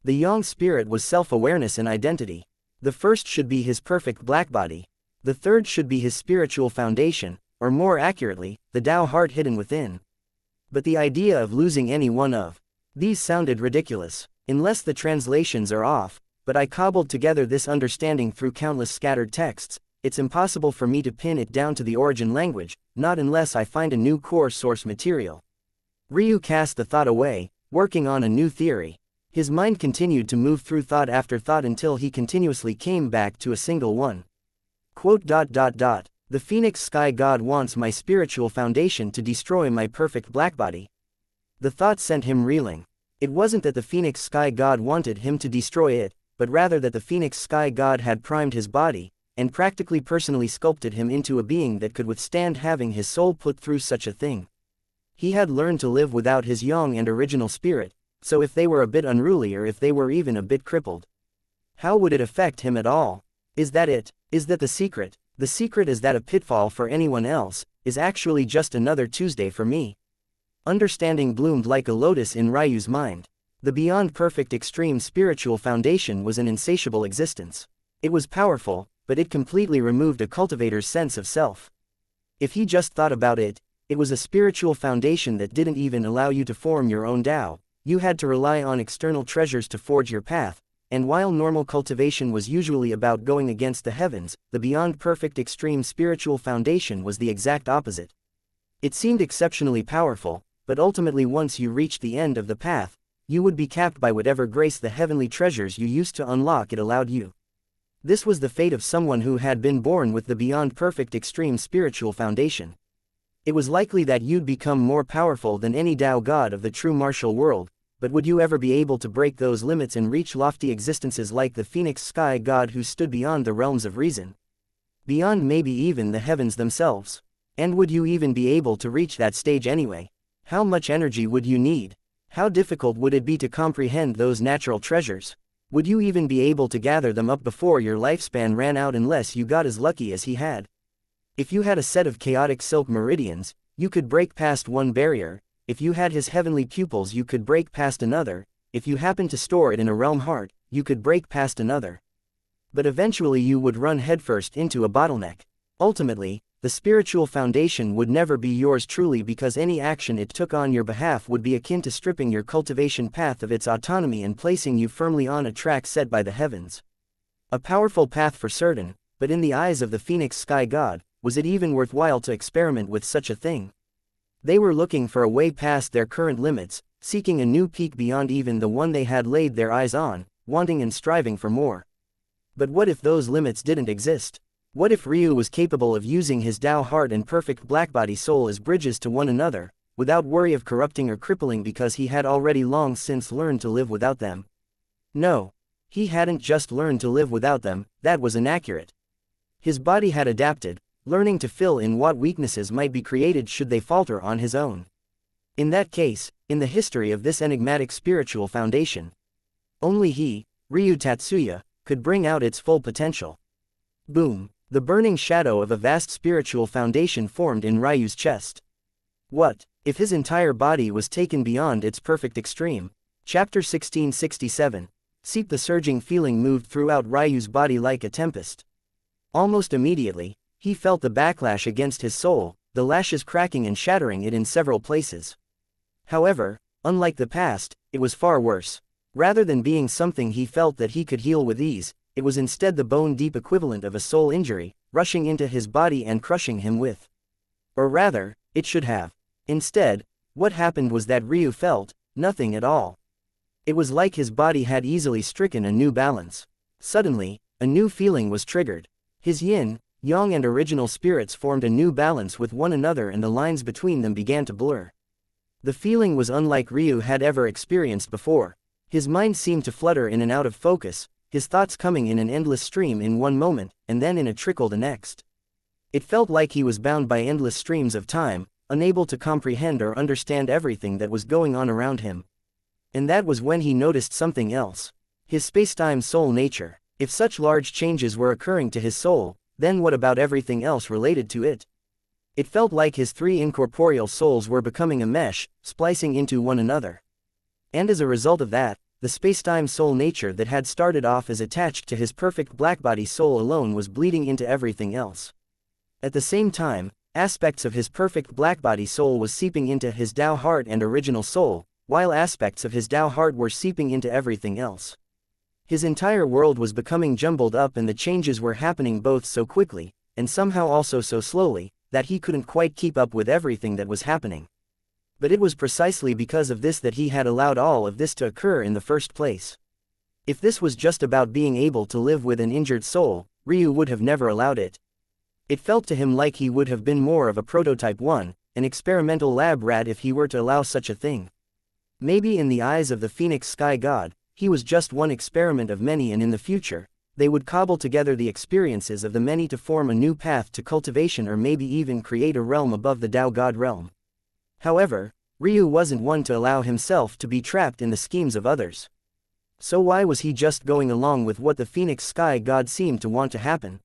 The yang spirit was self-awareness and identity. The first should be his perfect black body. The third should be his spiritual foundation, or more accurately, the Tao heart hidden within. But the idea of losing any one of these sounded ridiculous, unless the translations are off, but I cobbled together this understanding through countless scattered texts. It's impossible for me to pin it down to the origin language, not unless I find a new core source material. Ryu cast the thought away, working on a new theory. His mind continued to move through thought after thought until he continuously came back to a single one. Quote, "The Phoenix Sky God wants my spiritual foundation to destroy my perfect black body." The thought sent him reeling. It wasn't that the Phoenix Sky God wanted him to destroy it, but rather that the Phoenix Sky God had primed his body, and practically personally sculpted him into a being that could withstand having his soul put through such a thing. He had learned to live without his yang and original spirit, so if they were a bit unruly or if they were even a bit crippled, how would it affect him at all? Is that it? Is that the secret? The secret is that a pitfall for anyone else is actually just another Tuesday for me. Understanding bloomed like a lotus in Ryu's mind. The beyond perfect extreme spiritual foundation was an insatiable existence. It was powerful, but it completely removed a cultivator's sense of self. If he just thought about it, it was a spiritual foundation that didn't even allow you to form your own Tao. You had to rely on external treasures to forge your path, and while normal cultivation was usually about going against the heavens, the beyond perfect extreme spiritual foundation was the exact opposite. It seemed exceptionally powerful, but ultimately once you reached the end of the path, you would be capped by whatever grace the heavenly treasures you used to unlock it allowed you. This was the fate of someone who had been born with the beyond perfect extreme spiritual foundation. It was likely that you'd become more powerful than any Tao god of the true martial world, but would you ever be able to break those limits and reach lofty existences like the Phoenix Sky God who stood beyond the realms of reason? Beyond maybe even the heavens themselves? And would you even be able to reach that stage anyway? How much energy would you need? How difficult would it be to comprehend those natural treasures? Would you even be able to gather them up before your lifespan ran out unless you got as lucky as he had? If you had a set of chaotic silk meridians, you could break past one barrier. If you had his heavenly pupils, you could break past another. If you happened to store it in a realm heart, you could break past another. But eventually you would run headfirst into a bottleneck. Ultimately, the spiritual foundation would never be yours truly because any action it took on your behalf would be akin to stripping your cultivation path of its autonomy and placing you firmly on a track set by the heavens. A powerful path for certain, but in the eyes of the Phoenix Sky God, was it even worthwhile to experiment with such a thing? They were looking for a way past their current limits, seeking a new peak beyond even the one they had laid their eyes on, wanting and striving for more. But what if those limits didn't exist? What if Ryu was capable of using his Tao heart and perfect blackbody soul as bridges to one another, without worry of corrupting or crippling because he had already long since learned to live without them? No. He hadn't just learned to live without them, that was inaccurate. His body had adapted, learning to fill in what weaknesses might be created should they falter on his own. In that case, in the history of this enigmatic spiritual foundation, only he, Ryu Tatsuya, could bring out its full potential. Boom! The burning shadow of a vast spiritual foundation formed in Ryu's chest. What if his entire body was taken beyond its perfect extreme? Chapter 1667. Seep. The surging feeling moved throughout Ryu's body like a tempest. Almost immediately, he felt the backlash against his soul, the lashes cracking and shattering it in several places. However, unlike the past, it was far worse. Rather than being something he felt that he could heal with ease, it was instead the bone-deep equivalent of a soul injury, rushing into his body and crushing him with. Or rather, it should have. Instead, what happened was that Ryu felt nothing at all. It was like his body had easily stricken a new balance. Suddenly, a new feeling was triggered. His yin, yang and original spirits formed a new balance with one another and the lines between them began to blur. The feeling was unlike Ryu had ever experienced before. His mind seemed to flutter in and out of focus, his thoughts coming in an endless stream in one moment, and then in a trickle the next. It felt like he was bound by endless streams of time, unable to comprehend or understand everything that was going on around him. And that was when he noticed something else. His spacetime soul nature. If such large changes were occurring to his soul, then what about everything else related to it? It felt like his three incorporeal souls were becoming a mesh, splicing into one another. And as a result of that, the spacetime soul nature that had started off as attached to his perfect blackbody soul alone was bleeding into everything else. At the same time, aspects of his perfect blackbody soul was seeping into his Tao heart and original soul, while aspects of his Tao heart were seeping into everything else. His entire world was becoming jumbled up, and the changes were happening both so quickly, and somehow also so slowly, that he couldn't quite keep up with everything that was happening. But it was precisely because of this that he had allowed all of this to occur in the first place. If this was just about being able to live with an injured soul, Ryu would have never allowed it. It felt to him like he would have been more of a prototype one, an experimental lab rat, if he were to allow such a thing. Maybe in the eyes of the Phoenix Sky God, he was just one experiment of many, and in the future, they would cobble together the experiences of the many to form a new path to cultivation, or maybe even create a realm above the Tao God realm. However, Ryu wasn't one to allow himself to be trapped in the schemes of others. So why was he just going along with what the Phoenix Sky God seemed to want to happen?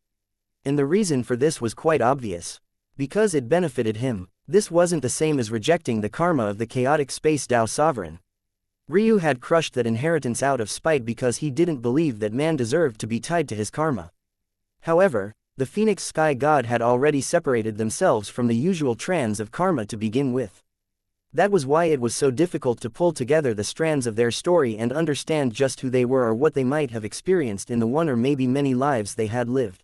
And the reason for this was quite obvious. Because it benefited him. This wasn't the same as rejecting the karma of the chaotic space Tao sovereign. Ryu had crushed that inheritance out of spite because he didn't believe that man deserved to be tied to his karma. However, the Phoenix Sky God had already separated themselves from the usual strands of karma to begin with. That was why it was so difficult to pull together the strands of their story and understand just who they were or what they might have experienced in the one or maybe many lives they had lived.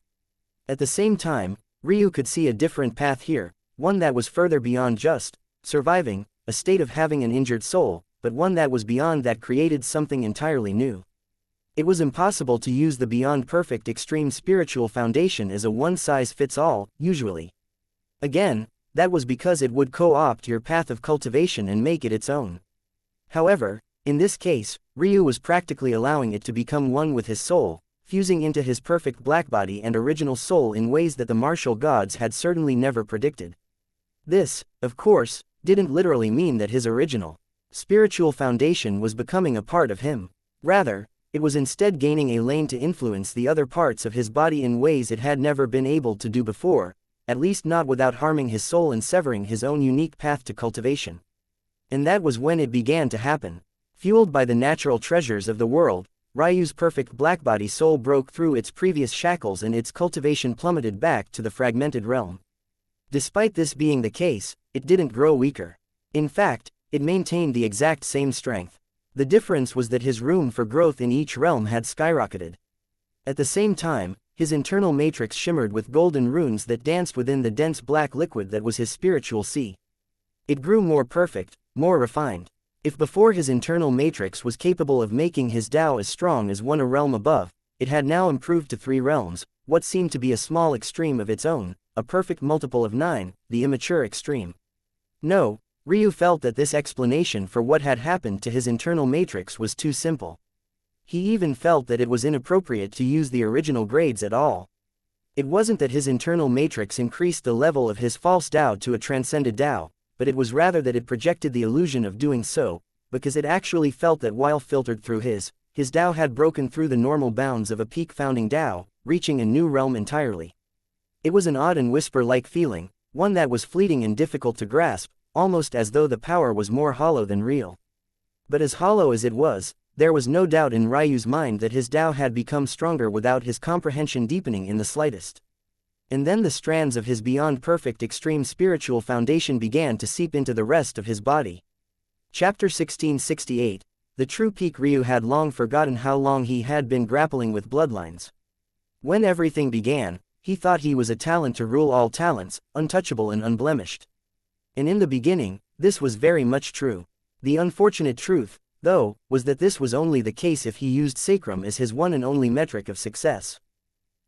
At the same time, Ryu could see a different path here, one that was further beyond just surviving, a state of having an injured soul, but one that was beyond that, created something entirely new. It was impossible to use the beyond perfect extreme spiritual foundation as a one-size-fits-all, usually. Again, that was because it would co-opt your path of cultivation and make it its own. However, in this case, Ryu was practically allowing it to become one with his soul, fusing into his perfect blackbody and original soul in ways that the martial gods had certainly never predicted. This, of course, didn't literally mean that his original spiritual foundation was becoming a part of him. Rather, it was instead gaining a lane to influence the other parts of his body in ways it had never been able to do before, at least not without harming his soul and severing his own unique path to cultivation. And that was when it began to happen. Fueled by the natural treasures of the world, Ryu's perfect blackbody soul broke through its previous shackles and its cultivation plummeted back to the fragmented realm. Despite this being the case, it didn't grow weaker. In fact, it maintained the exact same strength. The difference was that his room for growth in each realm had skyrocketed. At the same time, his internal matrix shimmered with golden runes that danced within the dense black liquid that was his spiritual sea. It grew more perfect, more refined. If before his internal matrix was capable of making his Tao as strong as one a realm above, it had now improved to 3 realms, what seemed to be a small extreme of its own, a perfect multiple of 9, the immature extreme. No, Ryu felt that this explanation for what had happened to his internal matrix was too simple. He even felt that it was inappropriate to use the original grades at all. It wasn't that his internal matrix increased the level of his false Tao to a transcended Tao, but it was rather that it projected the illusion of doing so, because it actually felt that while filtered through his Tao had broken through the normal bounds of a peak founding Tao, reaching a new realm entirely. It was an odd and whisper-like feeling, one that was fleeting and difficult to grasp, almost as though the power was more hollow than real. But as hollow as it was, there was no doubt in Ryu's mind that his Tao had become stronger without his comprehension deepening in the slightest. And then the strands of his beyond perfect extreme spiritual foundation began to seep into the rest of his body. Chapter 1668. The true peak. Ryu had long forgotten how long he had been grappling with bloodlines. When everything began, he thought he was a talent to rule all talents, untouchable and unblemished. And in the beginning, this was very much true. The unfortunate truth, though, was that this was only the case if he used sacrum as his one and only metric of success.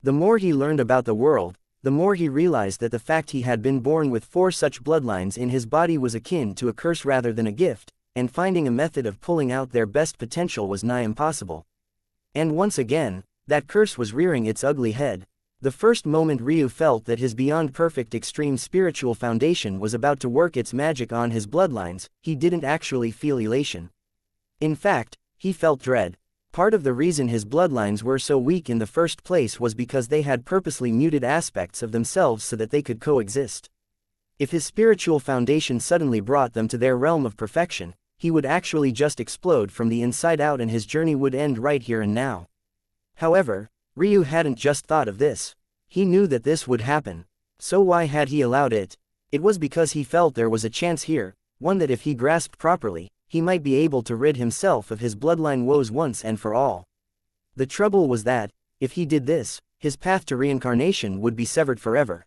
The more he learned about the world, the more he realized that the fact he had been born with 4 such bloodlines in his body was akin to a curse rather than a gift, and finding a method of pulling out their best potential was nigh impossible. And once again, that curse was rearing its ugly head. The first moment Ryu felt that his beyond perfect extreme spiritual foundation was about to work its magic on his bloodlines, he didn't actually feel elation. In fact, he felt dread. Part of the reason his bloodlines were so weak in the first place was because they had purposely muted aspects of themselves so that they could coexist. If his spiritual foundation suddenly brought them to their realm of perfection, he would actually just explode from the inside out and his journey would end right here and now. However, Ryu hadn't just thought of this. He knew that this would happen. So why had he allowed it? It was because he felt there was a chance here, one that if he grasped properly, he might be able to rid himself of his bloodline woes once and for all. The trouble was that, if he did this, his path to reincarnation would be severed forever.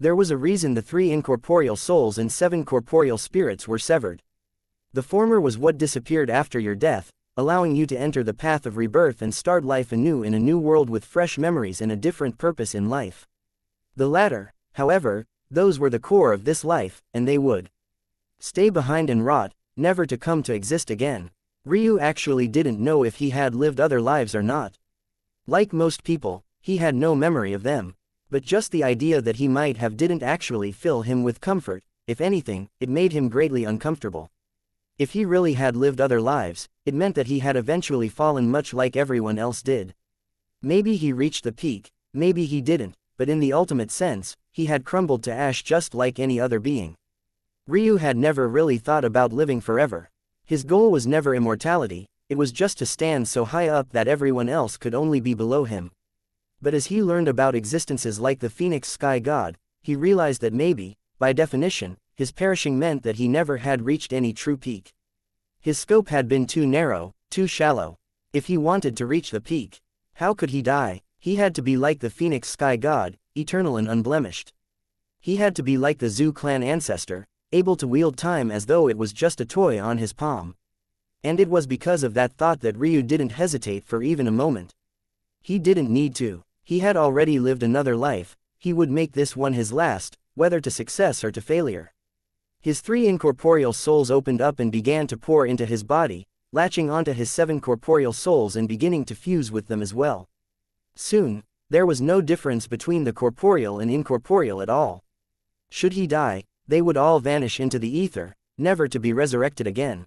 There was a reason the 3 incorporeal souls and 7 corporeal spirits were severed. The former was what disappeared after your death, allowing you to enter the path of rebirth and start life anew in a new world with fresh memories and a different purpose in life. The latter, however, those were the core of this life, and they would stay behind and rot, never to come to exist again. Ryu actually didn't know if he had lived other lives or not. Like most people, he had no memory of them. But just the idea that he might have didn't actually fill him with comfort. If anything, it made him greatly uncomfortable. If he really had lived other lives, it meant that he had eventually fallen much like everyone else did. Maybe he reached the peak, maybe he didn't, but in the ultimate sense, he had crumbled to ash just like any other being. Ryu had never really thought about living forever. His goal was never immortality, it was just to stand so high up that everyone else could only be below him. But as he learned about existences like the Phoenix Sky God, he realized that maybe, by definition, his perishing meant that he never had reached any true peak. His scope had been too narrow, too shallow. If he wanted to reach the peak, how could he die? He had to be like the Phoenix Sky God, eternal and unblemished. He had to be like the Zhu clan ancestor, able to wield time as though it was just a toy on his palm. And it was because of that thought that Ryu didn't hesitate for even a moment. He didn't need to. He had already lived another life, he would make this one his last, whether to success or to failure. His 3 incorporeal souls opened up and began to pour into his body, latching onto his 7 corporeal souls and beginning to fuse with them as well. Soon, there was no difference between the corporeal and incorporeal at all. Should he die, they would all vanish into the ether, never to be resurrected again.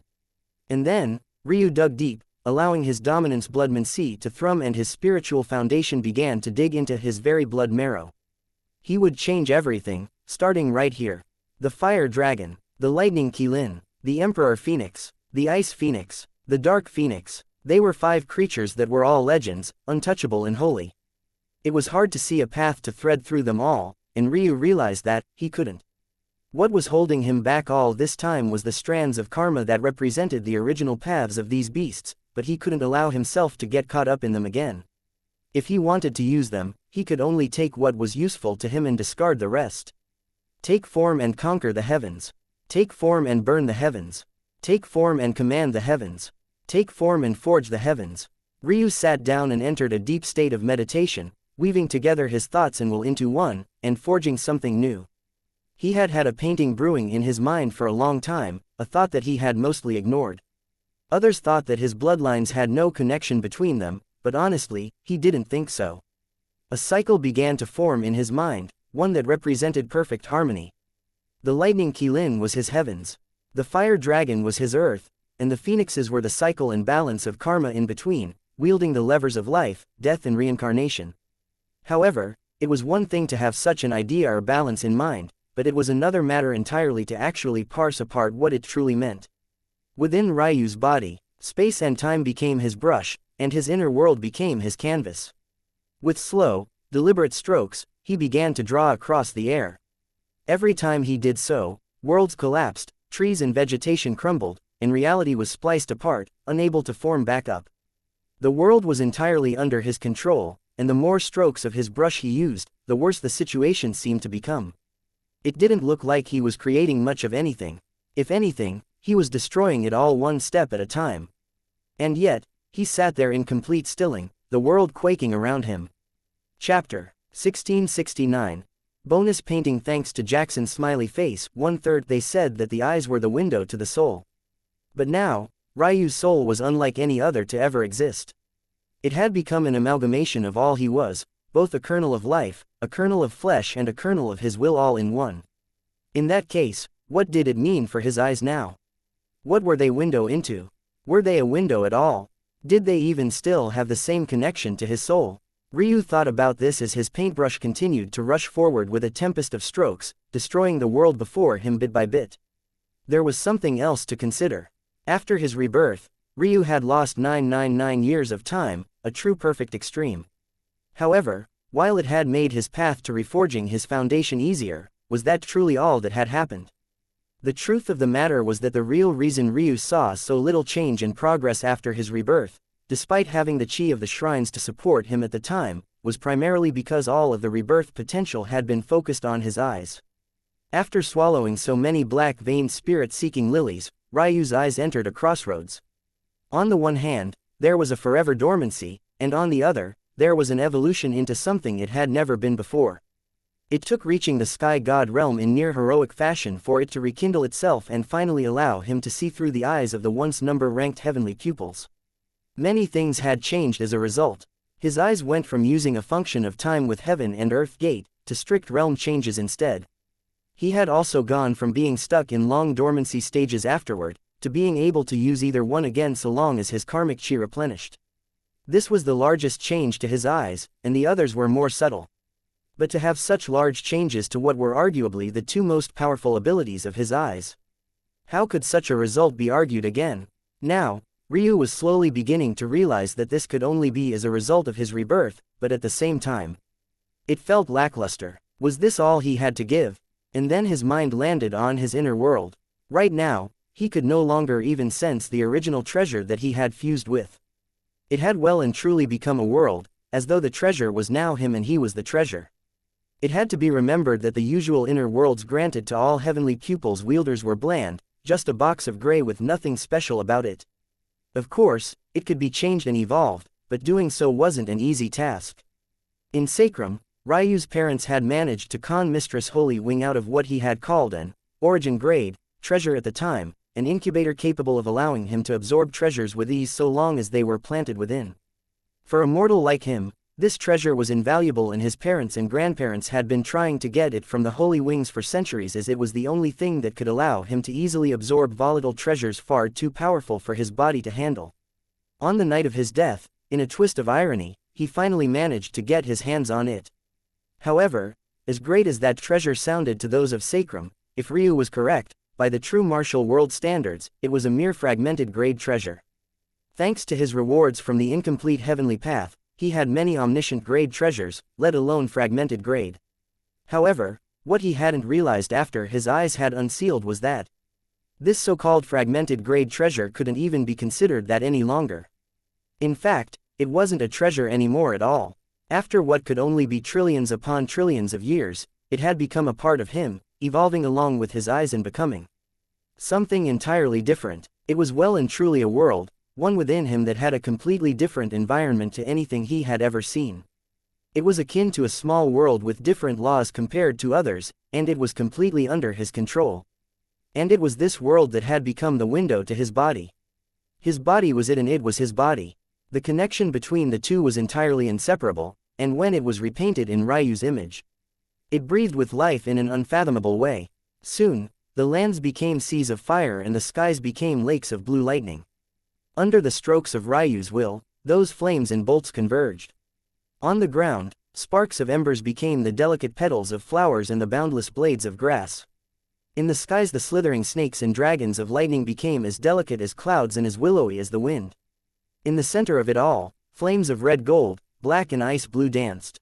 And then, Ryu dug deep, allowing his dominance bloodmancy to thrum and his spiritual foundation began to dig into his very blood marrow. He would change everything, starting right here. The Fire Dragon, the Lightning Qilin, the Emperor Phoenix, the Ice Phoenix, the Dark Phoenix, they were 5 creatures that were all legends, untouchable and holy. It was hard to see a path to thread through them all, and Ryu realized that, he couldn't. What was holding him back all this time was the strands of karma that represented the original paths of these beasts, but he couldn't allow himself to get caught up in them again. If he wanted to use them, he could only take what was useful to him and discard the rest. Take form and conquer the heavens. Take form and burn the heavens. Take form and command the heavens. Take form and forge the heavens. Ryu sat down and entered a deep state of meditation, weaving together his thoughts and will into one, and forging something new. He had had a painting brewing in his mind for a long time, a thought that he had mostly ignored. Others thought that his bloodlines had no connection between them, but honestly, he didn't think so. A cycle began to form in his mind, one that represented perfect harmony. The Lightning Qilin was his heavens. The Fire Dragon was his earth, and the Phoenixes were the cycle and balance of karma in between, wielding the levers of life, death and reincarnation. However, it was one thing to have such an idea or balance in mind, but it was another matter entirely to actually parse apart what it truly meant. Within Ryu's body, space and time became his brush, and his inner world became his canvas. With slow, deliberate strokes, he began to draw across the air. Every time he did so, worlds collapsed, trees and vegetation crumbled, and reality was spliced apart, unable to form back up. The world was entirely under his control, and the more strokes of his brush he used, the worse the situation seemed to become. It didn't look like he was creating much of anything. If anything, he was destroying it all one step at a time. And yet, he sat there in complete stilling, the world quaking around him. Chapter 1669. Bonus painting. Thanks to Jackson's smiley face, 1/3 they said that the eyes were the window to the soul. But now, Ryu's soul was unlike any other to ever exist. It had become an amalgamation of all he was, both a kernel of life, a kernel of flesh and a kernel of his will all in one. In that case, what did it mean for his eyes now? What were they window into? Were they a window at all? Did they even still have the same connection to his soul? Ryu thought about this as his paintbrush continued to rush forward with a tempest of strokes, destroying the world before him bit by bit. There was something else to consider. After his rebirth, Ryu had lost 999 years of time, a true perfect extreme. However, while it had made his path to reforging his foundation easier, was that truly all that had happened? The truth of the matter was that the real reason Ryu saw so little change and progress after his rebirth, despite having the chi of the shrines to support him at the time, was primarily because all of the rebirth potential had been focused on his eyes. After swallowing so many black-veined spirit-seeking lilies, Ryu's eyes entered a crossroads. On the one hand, there was a forever dormancy, and on the other, there was an evolution into something it had never been before. It took reaching the Sky God realm in near-heroic fashion for it to rekindle itself and finally allow him to see through the eyes of the once number-ranked heavenly pupils. Many things had changed as a result. His eyes went from using a function of time with heaven and earth gate, to strict realm changes instead. He had also gone from being stuck in long dormancy stages afterward, to being able to use either one again so long as his karmic chi replenished. This was the largest change to his eyes, and the others were more subtle. But to have such large changes to what were arguably the two most powerful abilities of his eyes. How could such a result be argued again? Now, Ryu was slowly beginning to realize that this could only be as a result of his rebirth, but at the same time, it felt lackluster. Was this all he had to give? And then his mind landed on his inner world. Right now, he could no longer even sense the original treasure that he had fused with. It had well and truly become a world, as though the treasure was now him and he was the treasure. It had to be remembered that the usual inner worlds granted to all heavenly pupils wielders were bland, just a box of gray with nothing special about it. Of course, it could be changed and evolved, but doing so wasn't an easy task. In Sacrum, Ryu's parents had managed to con Mistress Holy Wing out of what he had called an origin grade treasure at the time, an incubator capable of allowing him to absorb treasures with ease so long as they were planted within. For a mortal like him, this treasure was invaluable, and his parents and grandparents had been trying to get it from the Holy Wings for centuries, as it was the only thing that could allow him to easily absorb volatile treasures far too powerful for his body to handle. On the night of his death, in a twist of irony, he finally managed to get his hands on it. However, as great as that treasure sounded to those of Sacrum, if Ryu was correct, by the true martial world standards, it was a mere fragmented grade treasure. Thanks to his rewards from the incomplete heavenly path, he had many omniscient grade treasures, let alone fragmented grade. However, what he hadn't realized after his eyes had unsealed was that this so-called fragmented grade treasure couldn't even be considered that any longer. In fact, it wasn't a treasure anymore at all. After what could only be trillions upon trillions of years, it had become a part of him, evolving along with his eyes and becoming something entirely different. It was well and truly a world, one within him that had a completely different environment to anything he had ever seen. It was akin to a small world with different laws compared to others, and it was completely under his control. And it was this world that had become the window to his body. His body was it and it was his body. The connection between the two was entirely inseparable, and when it was repainted in Ryu's image, it breathed with life in an unfathomable way. Soon, the lands became seas of fire and the skies became lakes of blue lightning. Under the strokes of Ryu's will, those flames and bolts converged. On the ground, sparks of embers became the delicate petals of flowers and the boundless blades of grass. In the skies the slithering snakes and dragons of lightning became as delicate as clouds and as willowy as the wind. In the center of it all, flames of red gold, black and ice blue danced.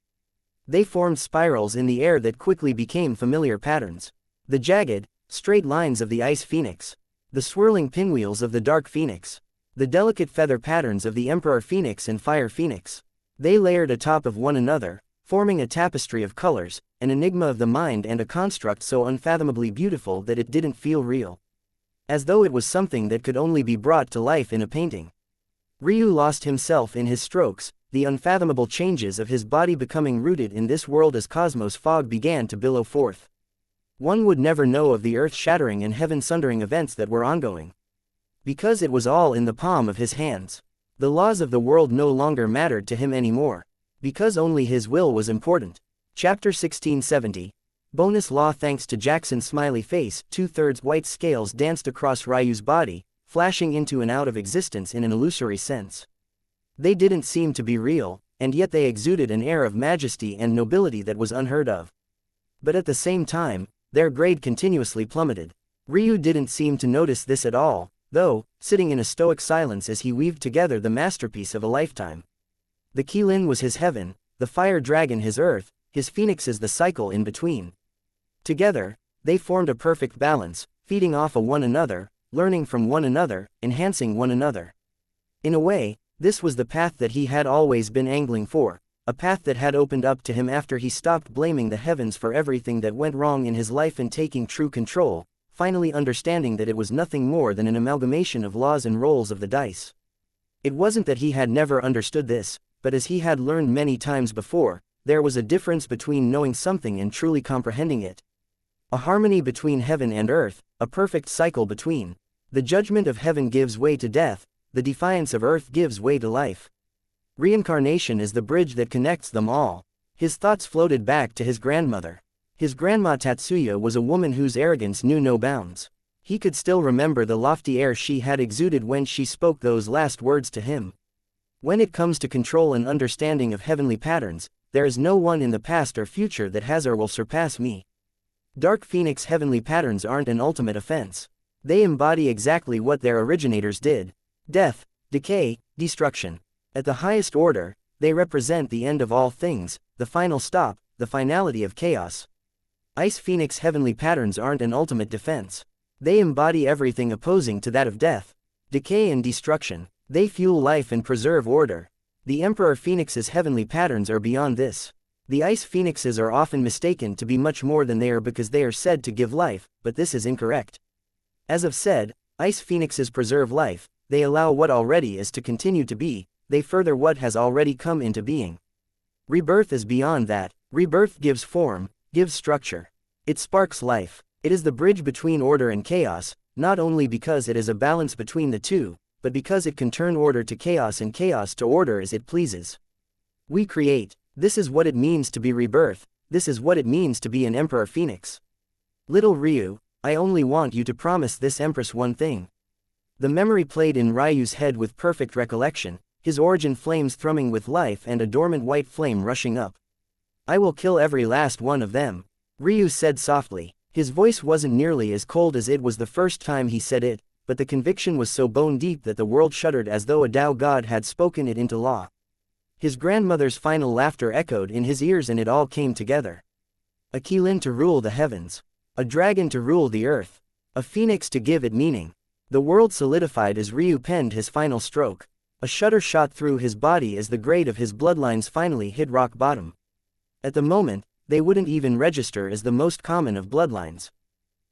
They formed spirals in the air that quickly became familiar patterns. The jagged, straight lines of the ice phoenix. The swirling pinwheels of the dark phoenix. The delicate feather patterns of the Emperor Phoenix and Fire Phoenix. They layered atop of one another, forming a tapestry of colors, an enigma of the mind and a construct so unfathomably beautiful that it didn't feel real. As though it was something that could only be brought to life in a painting. Ryu lost himself in his strokes, the unfathomable changes of his body becoming rooted in this world as cosmos fog began to billow forth. One would never know of the earth-shattering and heaven-sundering events that were ongoing. Because it was all in the palm of his hands. The laws of the world no longer mattered to him anymore. Because only his will was important. Chapter 1670. Bonus law. Thanks to Jackson's smiley face, 2/3 white scales danced across Ryu's body, flashing into and out of existence in an illusory sense. They didn't seem to be real, and yet they exuded an air of majesty and nobility that was unheard of. But at the same time, their grade continuously plummeted. Ryu didn't seem to notice this at all, though, sitting in a stoic silence as he weaved together the masterpiece of a lifetime. The Qilin was his heaven, the fire dragon his earth, his phoenixes the cycle in between. Together, they formed a perfect balance, feeding off of one another, learning from one another, enhancing one another. In a way, this was the path that he had always been angling for, a path that had opened up to him after he stopped blaming the heavens for everything that went wrong in his life and taking true control, finally understanding that it was nothing more than an amalgamation of laws and rolls of the dice. It wasn't that he had never understood this, but as he had learned many times before, there was a difference between knowing something and truly comprehending it. A harmony between heaven and earth, a perfect cycle between. The judgment of heaven gives way to death, the defiance of earth gives way to life. Reincarnation is the bridge that connects them all. His thoughts floated back to his grandmother. His grandma Tatsuya was a woman whose arrogance knew no bounds. He could still remember the lofty air she had exuded when she spoke those last words to him. When it comes to control and understanding of heavenly patterns, there is no one in the past or future that has or will surpass me. Dark Phoenix heavenly patterns aren't an ultimate offense. They embody exactly what their originators did. Death, decay, destruction. At the highest order, they represent the end of all things, the final stop, the finality of chaos. Ice Phoenix heavenly patterns aren't an ultimate defense. They embody everything opposing to that of death, decay and destruction. They fuel life and preserve order. The Emperor Phoenix's heavenly patterns are beyond this. The Ice Phoenixes are often mistaken to be much more than they are because they are said to give life, but this is incorrect. As I've said, Ice Phoenixes preserve life, they allow what already is to continue to be, they further what has already come into being. Rebirth is beyond that. Rebirth gives form, gives structure. It sparks life. It is the bridge between order and chaos, not only because it is a balance between the two, but because it can turn order to chaos and chaos to order as it pleases. We create. This is what it means to be rebirth, this is what it means to be an Emperor Phoenix. Little Ryu, I only want you to promise this Empress one thing. The memory played in Ryu's head with perfect recollection, his origin flames thrumming with life and a dormant white flame rushing up. I will kill every last one of them, Ryu said softly. His voice wasn't nearly as cold as it was the first time he said it, but the conviction was so bone deep that the world shuddered as though a Tao god had spoken it into law. His grandmother's final laughter echoed in his ears and it all came together. A Qilin to rule the heavens. A dragon to rule the earth. A phoenix to give it meaning. The world solidified as Ryu penned his final stroke. A shudder shot through his body as the grade of his bloodlines finally hit rock bottom. At the moment, they wouldn't even register as the most common of bloodlines.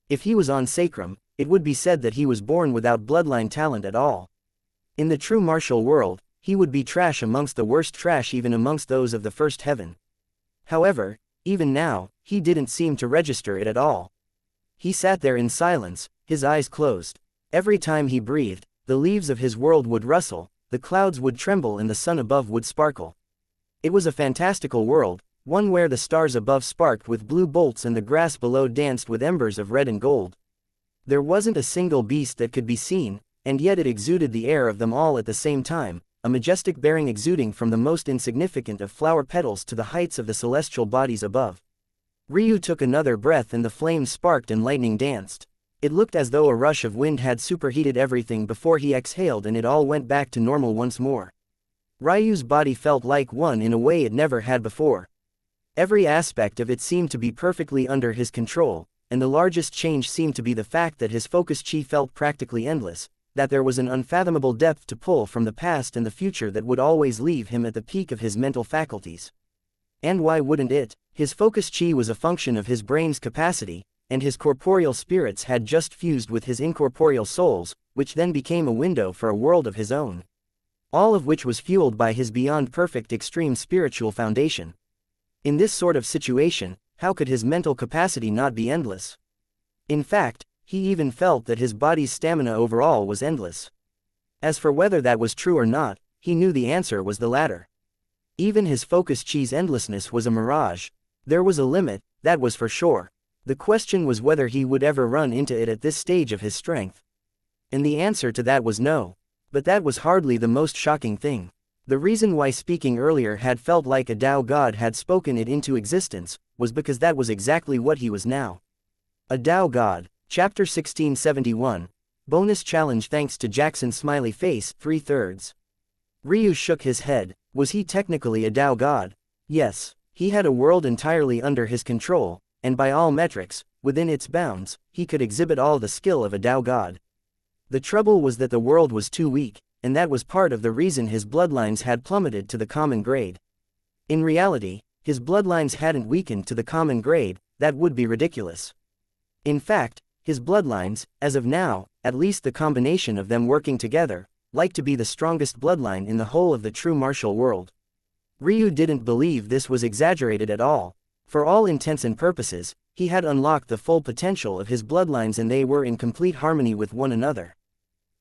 If he was on sacrum, it would be said that he was born without bloodline talent at all. In the true martial world, he would be trash amongst the worst trash even amongst those of the first heaven. However, even now, he didn't seem to register it at all. He sat there in silence, his eyes closed. Every time he breathed, the leaves of his world would rustle, the clouds would tremble and the sun above would sparkle. It was a fantastical world, one where the stars above sparked with blue bolts and the grass below danced with embers of red and gold. There wasn't a single beast that could be seen, and yet it exuded the air of them all at the same time, a majestic bearing exuding from the most insignificant of flower petals to the heights of the celestial bodies above. Ryu took another breath and the flames sparked and lightning danced. It looked as though a rush of wind had superheated everything before he exhaled and it all went back to normal once more. Ryu's body felt like one in a way it never had before. Every aspect of it seemed to be perfectly under his control, and the largest change seemed to be the fact that his focus chi felt practically endless, that there was an unfathomable depth to pull from the past and the future that would always leave him at the peak of his mental faculties. And why wouldn't it? His focus chi was a function of his brain's capacity, and his corporeal spirits had just fused with his incorporeal souls, which then became a window for a world of his own. All of which was fueled by his beyond perfect extreme spiritual foundation. In this sort of situation, how could his mental capacity not be endless? In fact, he even felt that his body's stamina overall was endless. As for whether that was true or not, he knew the answer was the latter. Even his focus chi's endlessness was a mirage. There was a limit, that was for sure. The question was whether he would ever run into it at this stage of his strength. And the answer to that was no. But that was hardly the most shocking thing. The reason why speaking earlier had felt like a Tao god had spoken it into existence, was because that was exactly what he was now. A Tao god. Chapter 1671. Bonus challenge thanks to Jackson's smiley face, 3/3. Ryu shook his head. Was he technically a Tao god? Yes. He had a world entirely under his control, and by all metrics, within its bounds, he could exhibit all the skill of a Tao god. The trouble was that the world was too weak, and that was part of the reason his bloodlines had plummeted to the common grade. In reality, his bloodlines hadn't weakened to the common grade, that would be ridiculous. In fact, his bloodlines, as of now, at least the combination of them working together, like to be the strongest bloodline in the whole of the true martial world. Ryu didn't believe this was exaggerated at all. For all intents and purposes, he had unlocked the full potential of his bloodlines and they were in complete harmony with one another.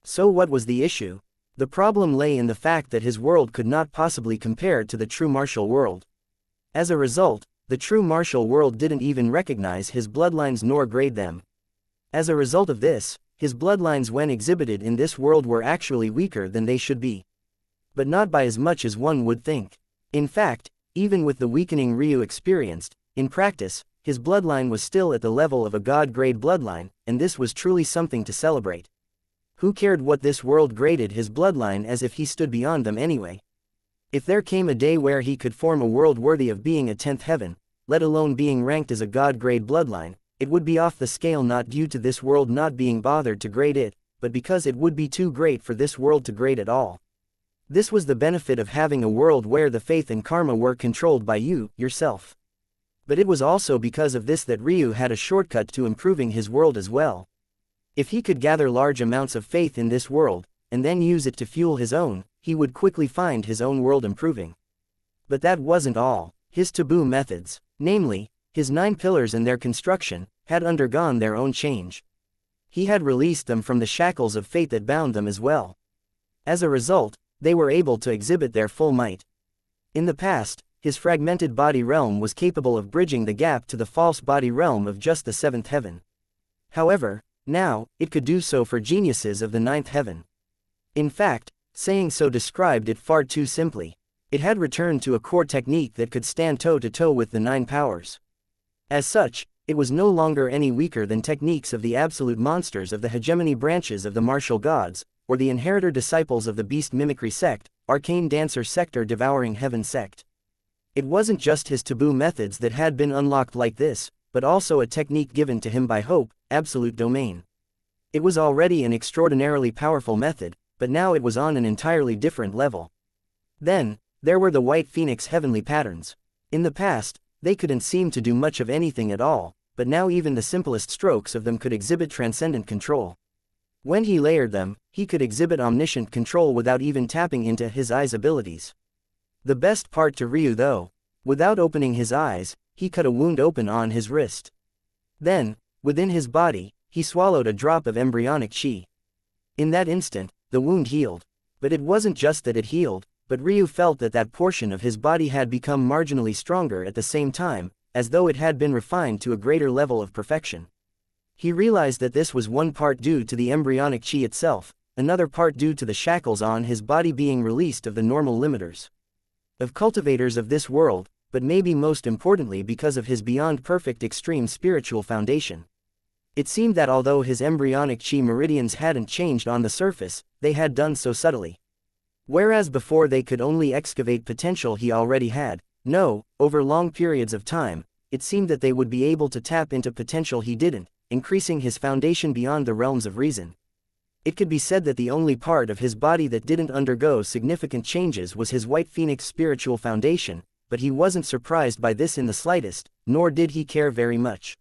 So what was the issue? The problem lay in the fact that his world could not possibly compare to the true martial world. As a result, the true martial world didn't even recognize his bloodlines nor grade them. As a result of this, his bloodlines when exhibited in this world were actually weaker than they should be. But not by as much as one would think. In fact, even with the weakening Ryu experienced, in practice, his bloodline was still at the level of a god-grade bloodline, and this was truly something to celebrate. Who cared what this world graded his bloodline as if he stood beyond them anyway? If there came a day where he could form a world worthy of being a 10th heaven, let alone being ranked as a god-grade bloodline, it would be off the scale not due to this world not being bothered to grade it, but because it would be too great for this world to grade at all. This was the benefit of having a world where the faith and karma were controlled by you, yourself. But it was also because of this that Ryu had a shortcut to improving his world as well. If he could gather large amounts of faith in this world, and then use it to fuel his own, he would quickly find his own world improving. But that wasn't all. His taboo methods, namely, his 9 pillars and their construction, had undergone their own change. He had released them from the shackles of fate that bound them as well. As a result, they were able to exhibit their full might. In the past, his fragmented body realm was capable of bridging the gap to the false body realm of just the 7th heaven. However, now, it could do so for geniuses of the 9th heaven. In fact, saying so described it far too simply. It had returned to a core technique that could stand toe-to-toe with the 9 powers. As such, it was no longer any weaker than techniques of the absolute monsters of the hegemony branches of the martial gods, or the inheritor disciples of the beast mimicry sect, arcane dancer sector devouring heaven sect. It wasn't just his taboo methods that had been unlocked like this, but also a technique given to him by Hope, absolute domain. It was already an extraordinarily powerful method, but now it was on an entirely different level. Then, there were the White Phoenix heavenly patterns. In the past, they couldn't seem to do much of anything at all, but now even the simplest strokes of them could exhibit transcendent control. When he layered them, he could exhibit omniscient control without even tapping into his eyes' abilities. The best part to Ryu though, without opening his eyes, he cut a wound open on his wrist. Then, within his body, he swallowed a drop of embryonic chi. In that instant, the wound healed. But it wasn't just that it healed, but Ryu felt that that portion of his body had become marginally stronger at the same time, as though it had been refined to a greater level of perfection. He realized that this was one part due to the embryonic chi itself, another part due to the shackles on his body being released of the normal limiters of cultivators of this world, but maybe most importantly because of his beyond perfect extreme spiritual foundation. It seemed that although his embryonic chi meridians hadn't changed on the surface, they had done so subtly. Whereas before they could only excavate potential he already had, over long periods of time, it seemed that they would be able to tap into potential he didn't, increasing his foundation beyond the realms of reason. It could be said that the only part of his body that didn't undergo significant changes was his White Phoenix spiritual foundation, but he wasn't surprised by this in the slightest, nor did he care very much.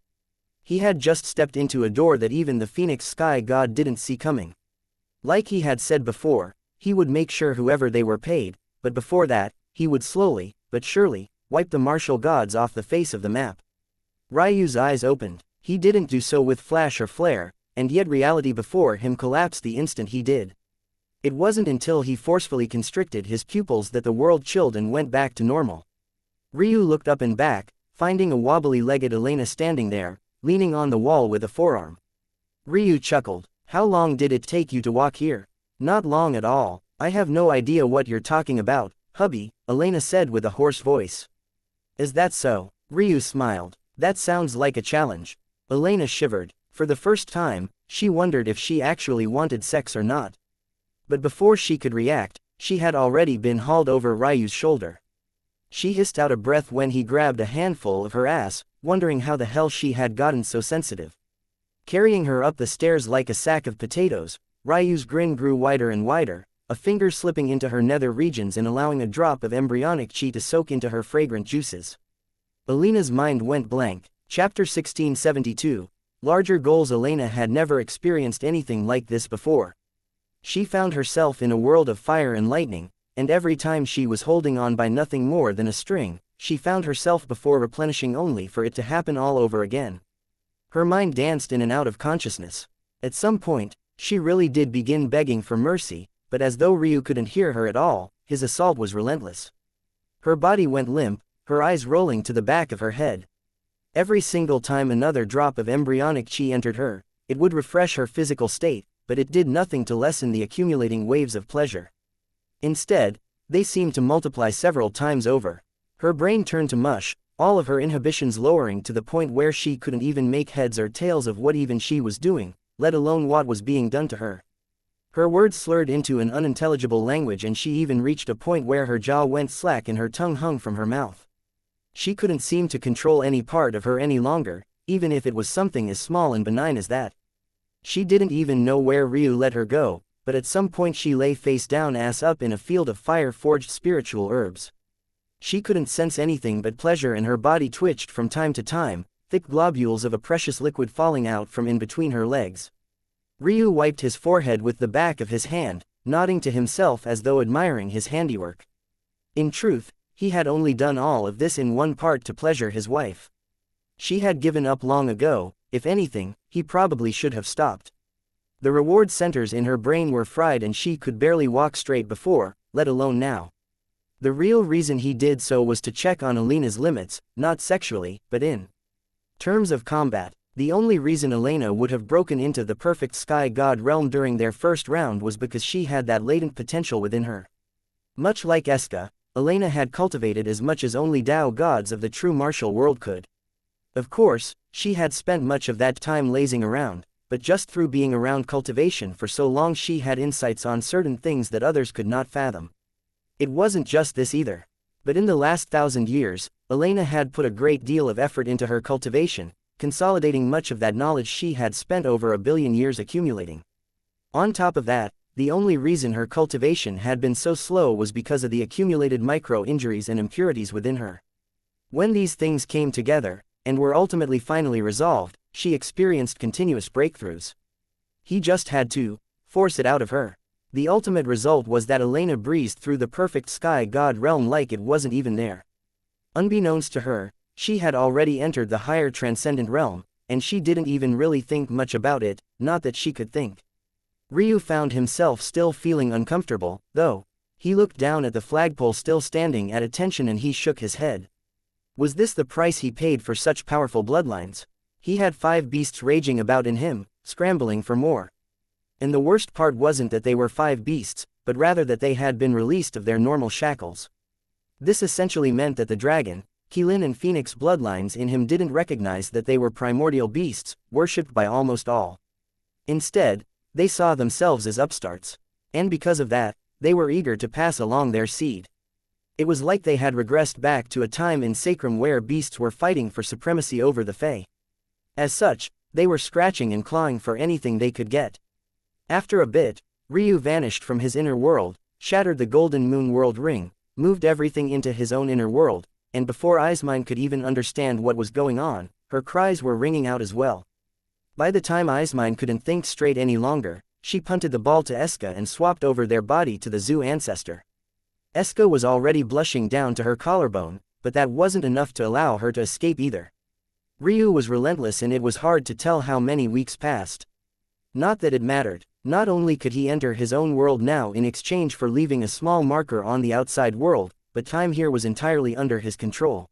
He had just stepped into a door that even the Phoenix Sky God didn't see coming. Like he had said before, he would make sure whoever they were paid, but before that, he would slowly, but surely, wipe the martial gods off the face of the map. Ryu's eyes opened. He didn't do so with flash or flare, and yet reality before him collapsed the instant he did. It wasn't until he forcefully constricted his pupils that the world chilled and went back to normal. Ryu looked up and back, finding a wobbly-legged Elena standing there, leaning on the wall with a forearm. Ryu chuckled. How long did it take you to walk here? Not long at all. I have no idea what you're talking about, hubby, Elena said with a hoarse voice. Is that so? Ryu smiled. That sounds like a challenge. Elena shivered. For the first time, she wondered if she actually wanted sex or not. But before she could react, she had already been hauled over Ryu's shoulder. She hissed out a breath when he grabbed a handful of her ass, wondering how the hell she had gotten so sensitive. Carrying her up the stairs like a sack of potatoes, Ryu's grin grew wider and wider, a finger slipping into her nether regions and allowing a drop of embryonic chi to soak into her fragrant juices. Elena's mind went blank. Chapter 1672. Larger goals. Elena had never experienced anything like this before. She found herself in a world of fire and lightning, and every time she was holding on by nothing more than a string, she found herself before replenishing only for it to happen all over again. Her mind danced in and out of consciousness. At some point, she really did begin begging for mercy, but as though Ryu couldn't hear her at all, his assault was relentless. Her body went limp, her eyes rolling to the back of her head. Every single time another drop of embryonic chi entered her, it would refresh her physical state, but it did nothing to lessen the accumulating waves of pleasure. Instead, they seemed to multiply several times over. Her brain turned to mush, all of her inhibitions lowering to the point where she couldn't even make heads or tails of what even she was doing, let alone what was being done to her. Her words slurred into an unintelligible language, and she even reached a point where her jaw went slack and her tongue hung from her mouth. She couldn't seem to control any part of her any longer, even if it was something as small and benign as that. She didn't even know where Ryu let her go, but at some point she lay face down ass up in a field of fire-forged spiritual herbs. She couldn't sense anything but pleasure, and her body twitched from time to time, thick globules of a precious liquid falling out from in between her legs. Ryu wiped his forehead with the back of his hand, nodding to himself as though admiring his handiwork. In truth, he had only done all of this in one part to pleasure his wife. She had given up long ago. If anything, he probably should have stopped. The reward centers in her brain were fried and she could barely walk straight before, let alone now. The real reason he did so was to check on Elena's limits, not sexually, but in terms of combat. The only reason Elena would have broken into the perfect sky god realm during their first round was because she had that latent potential within her. Much like Eska, Elena had cultivated as much as only Tao gods of the true martial world could. Of course, she had spent much of that time lazing around, but just through being around cultivation for so long she had insights on certain things that others could not fathom. It wasn't just this either. But in the last 1,000 years, Elena had put a great deal of effort into her cultivation, consolidating much of that knowledge she had spent over 1 billion years accumulating. On top of that, the only reason her cultivation had been so slow was because of the accumulated micro-injuries and impurities within her. When these things came together, and were ultimately finally resolved, she experienced continuous breakthroughs. He just had to force it out of her. The ultimate result was that Elena breezed through the perfect sky god realm like it wasn't even there. Unbeknownst to her, she had already entered the higher transcendent realm, and she didn't even really think much about it, not that she could think. Ryu found himself still feeling uncomfortable, though. He looked down at the flagpole still standing at attention and he shook his head. Was this the price he paid for such powerful bloodlines? He had 5 beasts raging about in him, scrambling for more. And the worst part wasn't that they were 5 beasts, but rather that they had been released of their normal shackles. This essentially meant that the dragon, Qilin and Phoenix bloodlines in him didn't recognize that they were primordial beasts, worshipped by almost all. Instead, they saw themselves as upstarts. And because of that, they were eager to pass along their seed. It was like they had regressed back to a time in Sacrum where beasts were fighting for supremacy over the Fae. As such, they were scratching and clawing for anything they could get. After a bit, Ryu vanished from his inner world, shattered the Golden Moon world ring, moved everything into his own inner world, and before Aizmine could even understand what was going on, her cries were ringing out as well. By the time Aizmine couldn't think straight any longer, she punted the ball to Eska and swapped over their body to the zoo ancestor. Eska was already blushing down to her collarbone, but that wasn't enough to allow her to escape either. Ryu was relentless and it was hard to tell how many weeks passed. Not that it mattered. Not only could he enter his own world now in exchange for leaving a small marker on the outside world, but time here was entirely under his control.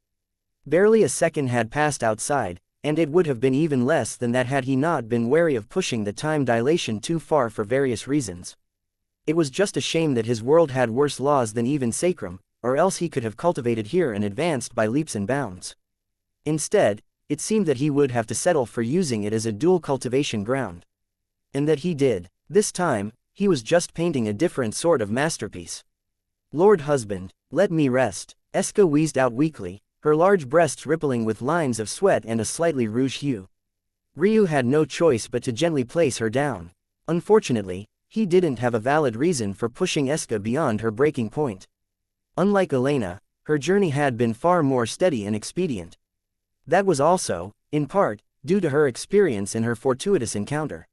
Barely a second had passed outside, and it would have been even less than that had he not been wary of pushing the time dilation too far for various reasons. It was just a shame that his world had worse laws than even Sacrum, or else he could have cultivated here and advanced by leaps and bounds. Instead, it seemed that he would have to settle for using it as a dual cultivation ground. And that he did. This time, he was just painting a different sort of masterpiece. Lord husband, let me rest, Eska wheezed out weakly, her large breasts rippling with lines of sweat and a slightly rouge hue. Ryu had no choice but to gently place her down. Unfortunately, he didn't have a valid reason for pushing Eska beyond her breaking point. Unlike Elena, her journey had been far more steady and expedient. That was also, in part, due to her experience in her fortuitous encounter.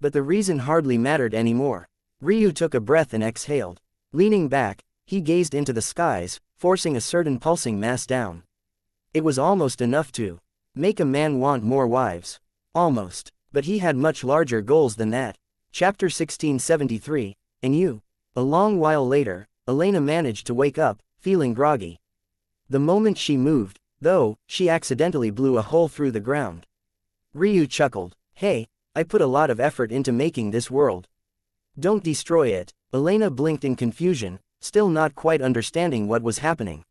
But the reason hardly mattered anymore. Ryu took a breath and exhaled. Leaning back, he gazed into the skies, forcing a certain pulsing mass down. It was almost enough to make a man want more wives. Almost. But he had much larger goals than that. Chapter 1673, and you. A long while later, Elena managed to wake up, feeling groggy. The moment she moved, though, she accidentally blew a hole through the ground. Ryu chuckled. Hey, I put a lot of effort into making this world. Don't destroy it. Elena blinked in confusion, still not quite understanding what was happening.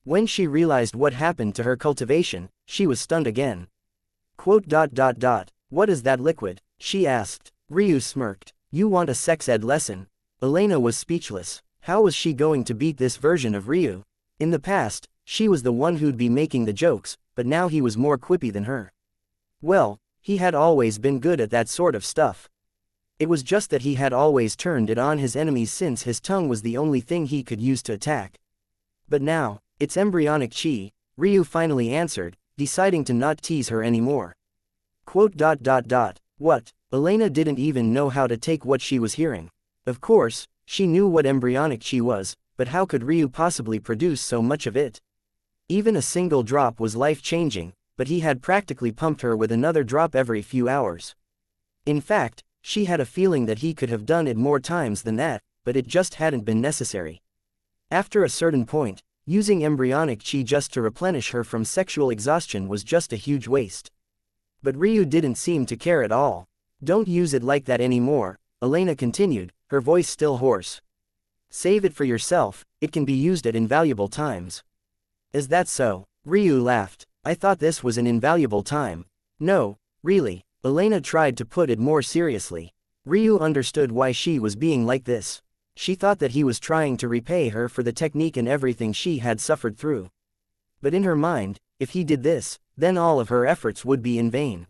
When she realized what happened to her cultivation, she was stunned again. What is that liquid? She asked. Ryu smirked. You want a sex ed lesson? Elena was speechless. How was she going to beat this version of Ryu? In the past, she was the one who'd be making the jokes, but now he was more quippy than her. Well, he had always been good at that sort of stuff. It was just that he had always turned it on his enemies since his tongue was the only thing he could use to attack. But now, it's embryonic chi, Ryu finally answered, deciding to not tease her anymore. What? Elena didn't even know how to take what she was hearing. Of course, she knew what embryonic chi was, but how could Ryu possibly produce so much of it? Even a single drop was life-changing, but he had practically pumped her with another drop every few hours. In fact, she had a feeling that he could have done it more times than that, but it just hadn't been necessary. After a certain point, using embryonic chi just to replenish her from sexual exhaustion was just a huge waste. But Ryu didn't seem to care at all. Don't use it like that anymore, Elena continued, her voice still hoarse. Save it for yourself, it can be used at invaluable times. Is that so? Ryu laughed. I thought this was an invaluable time. No, really, Elena tried to put it more seriously. Ryu understood why she was being like this. She thought that he was trying to repay her for the technique and everything she had suffered through. But in her mind, if he did this, then all of her efforts would be in vain.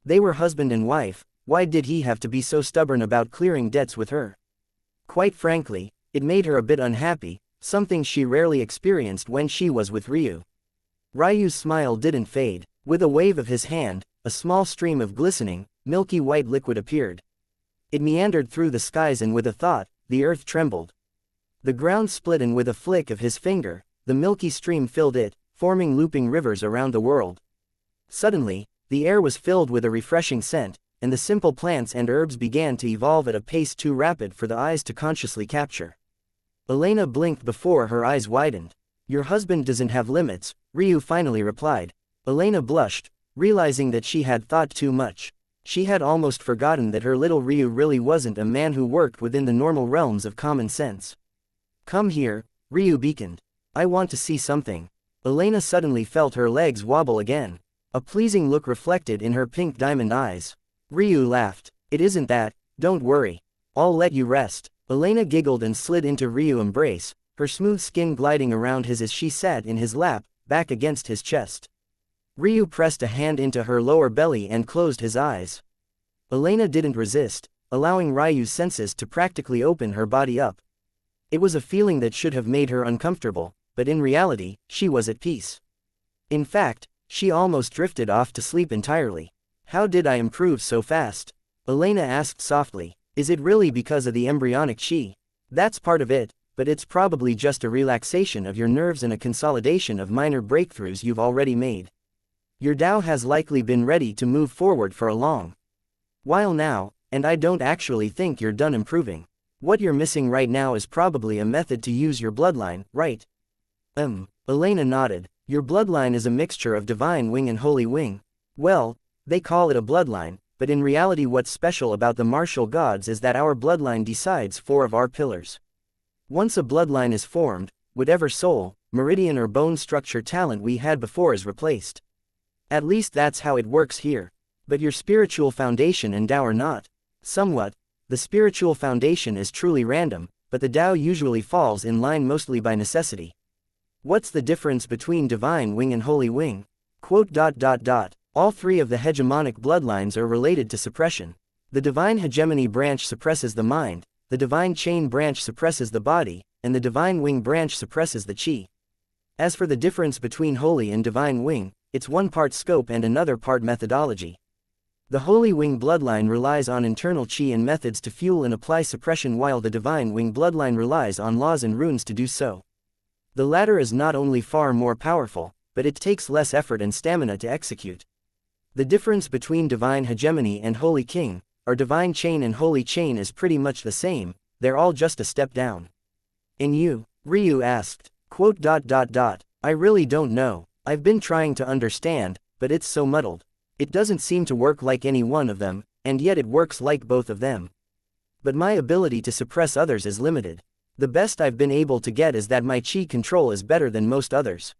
They were husband and wife, why did he have to be so stubborn about clearing debts with her? Quite frankly, it made her a bit unhappy, something she rarely experienced when she was with Ryu. Ryu's smile didn't fade. With a wave of his hand, a small stream of glistening, milky white liquid appeared. It meandered through the skies and with a thought, the earth trembled. The ground split and with a flick of his finger, the milky stream filled it, forming looping rivers around the world. Suddenly, the air was filled with a refreshing scent, and the simple plants and herbs began to evolve at a pace too rapid for the eyes to consciously capture. Elena blinked before her eyes widened. Your husband doesn't have limits, Ryu finally replied. Elena blushed, realizing that she had thought too much. She had almost forgotten that her little Ryu really wasn't a man who worked within the normal realms of common sense. Come here, Ryu beaconed. I want to see something. Elena suddenly felt her legs wobble again. A pleasing look reflected in her pink diamond eyes. Ryu laughed. It isn't that, don't worry. I'll let you rest. Elena giggled and slid into Ryu's embrace, her smooth skin gliding around his as she sat in his lap, back against his chest. Ryu pressed a hand into her lower belly and closed his eyes. Elena didn't resist, allowing Ryu's senses to practically open her body up. It was a feeling that should have made her uncomfortable, but in reality, she was at peace. In fact, she almost drifted off to sleep entirely. How did I improve so fast? Elena asked softly. Is it really because of the embryonic chi? That's part of it, but it's probably just a relaxation of your nerves and a consolidation of minor breakthroughs you've already made. Your Tao has likely been ready to move forward for a long while now, and I don't actually think you're done improving. What you're missing right now is probably a method to use your bloodline, right? Elena nodded. Your bloodline is a mixture of divine wing and holy wing, Well, they call it a bloodline, but in reality what's special about the martial gods is that our bloodline decides 4 of our pillars. Once a bloodline is formed, whatever soul, meridian or bone structure talent we had before is replaced. At least that's how it works here. But your spiritual foundation and Tao are not. Somewhat. The spiritual foundation is truly random, but the Tao usually falls in line mostly by necessity. What's the difference between divine wing and holy wing? Quote. All 3 of the hegemonic bloodlines are related to suppression. The divine hegemony branch suppresses the mind, the divine chain branch suppresses the body, and the divine wing branch suppresses the chi. As for the difference between holy and divine wing, it's one part scope and another part methodology. The holy wing bloodline relies on internal chi and methods to fuel and apply suppression, while the divine wing bloodline relies on laws and runes to do so. The latter is not only far more powerful, but it takes less effort and stamina to execute. The difference between divine hegemony and holy king, or divine chain and holy chain, is pretty much the same. They're all just a step down. And you? Ryu asked. Quote. I really don't know. I've been trying to understand, but it's so muddled. It doesn't seem to work like any one of them, and yet it works like both of them. But my ability to suppress others is limited. The best I've been able to get is that my chi control is better than most others.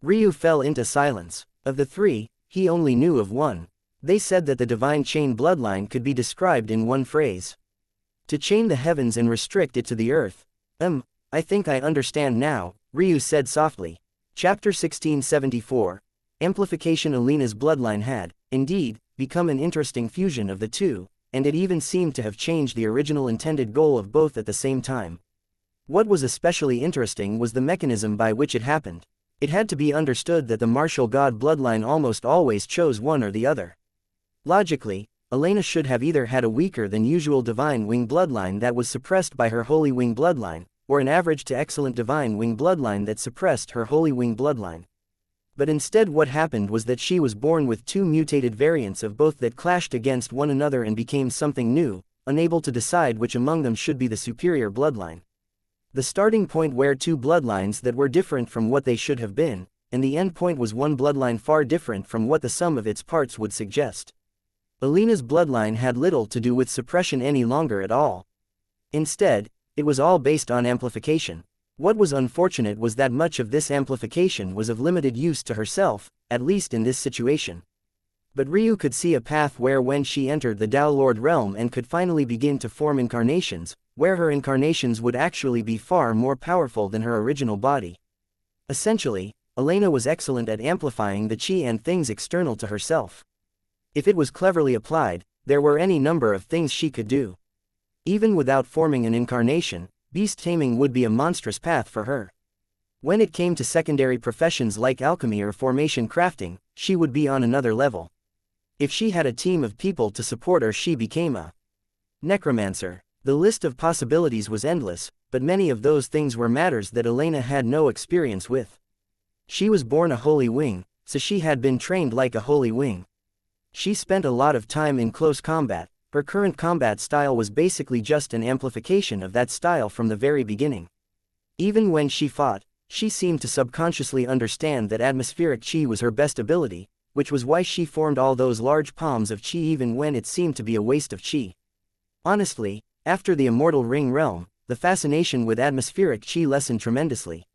Ryu fell into silence. Of the 3, he only knew of one. They said that the divine chain bloodline could be described in one phrase. To chain the heavens and restrict it to the earth. I think I understand now, Ryu said softly. Chapter 1674. Amplification. Alina's bloodline had, indeed, become an interesting fusion of the 2, and it even seemed to have changed the original intended goal of both at the same time. What was especially interesting was the mechanism by which it happened. It had to be understood that the martial god bloodline almost always chose one or the other. Logically, Elena should have either had a weaker than usual divine wing bloodline that was suppressed by her holy wing bloodline, or an average to excellent divine wing bloodline that suppressed her holy wing bloodline. But instead what happened was that she was born with 2 mutated variants of both that clashed against one another and became something new, unable to decide which among them should be the superior bloodline. The starting point were 2 bloodlines that were different from what they should have been, and the end point was one bloodline far different from what the sum of its parts would suggest. Alina's bloodline had little to do with suppression any longer at all. Instead, it was all based on amplification. What was unfortunate was that much of this amplification was of limited use to herself, at least in this situation. But Ryu could see a path where when she entered the Tao Lord realm and could finally begin to form incarnations, where her incarnations would actually be far more powerful than her original body. Essentially, Elena was excellent at amplifying the chi and things external to herself. If it was cleverly applied, there were any number of things she could do. Even without forming an incarnation, beast taming would be a monstrous path for her. When it came to secondary professions like alchemy or formation crafting, she would be on another level. If she had a team of people to support her, she became a necromancer. The list of possibilities was endless, but many of those things were matters that Elena had no experience with. She was born a holy wing, so she had been trained like a holy wing. She spent a lot of time in close combat. Her current combat style was basically just an amplification of that style from the very beginning. Even when she fought, she seemed to subconsciously understand that atmospheric chi was her best ability, which was why she formed all those large palms of chi even when it seemed to be a waste of chi. Honestly, after the Immortal Ring realm, the fascination with atmospheric chi lessened tremendously.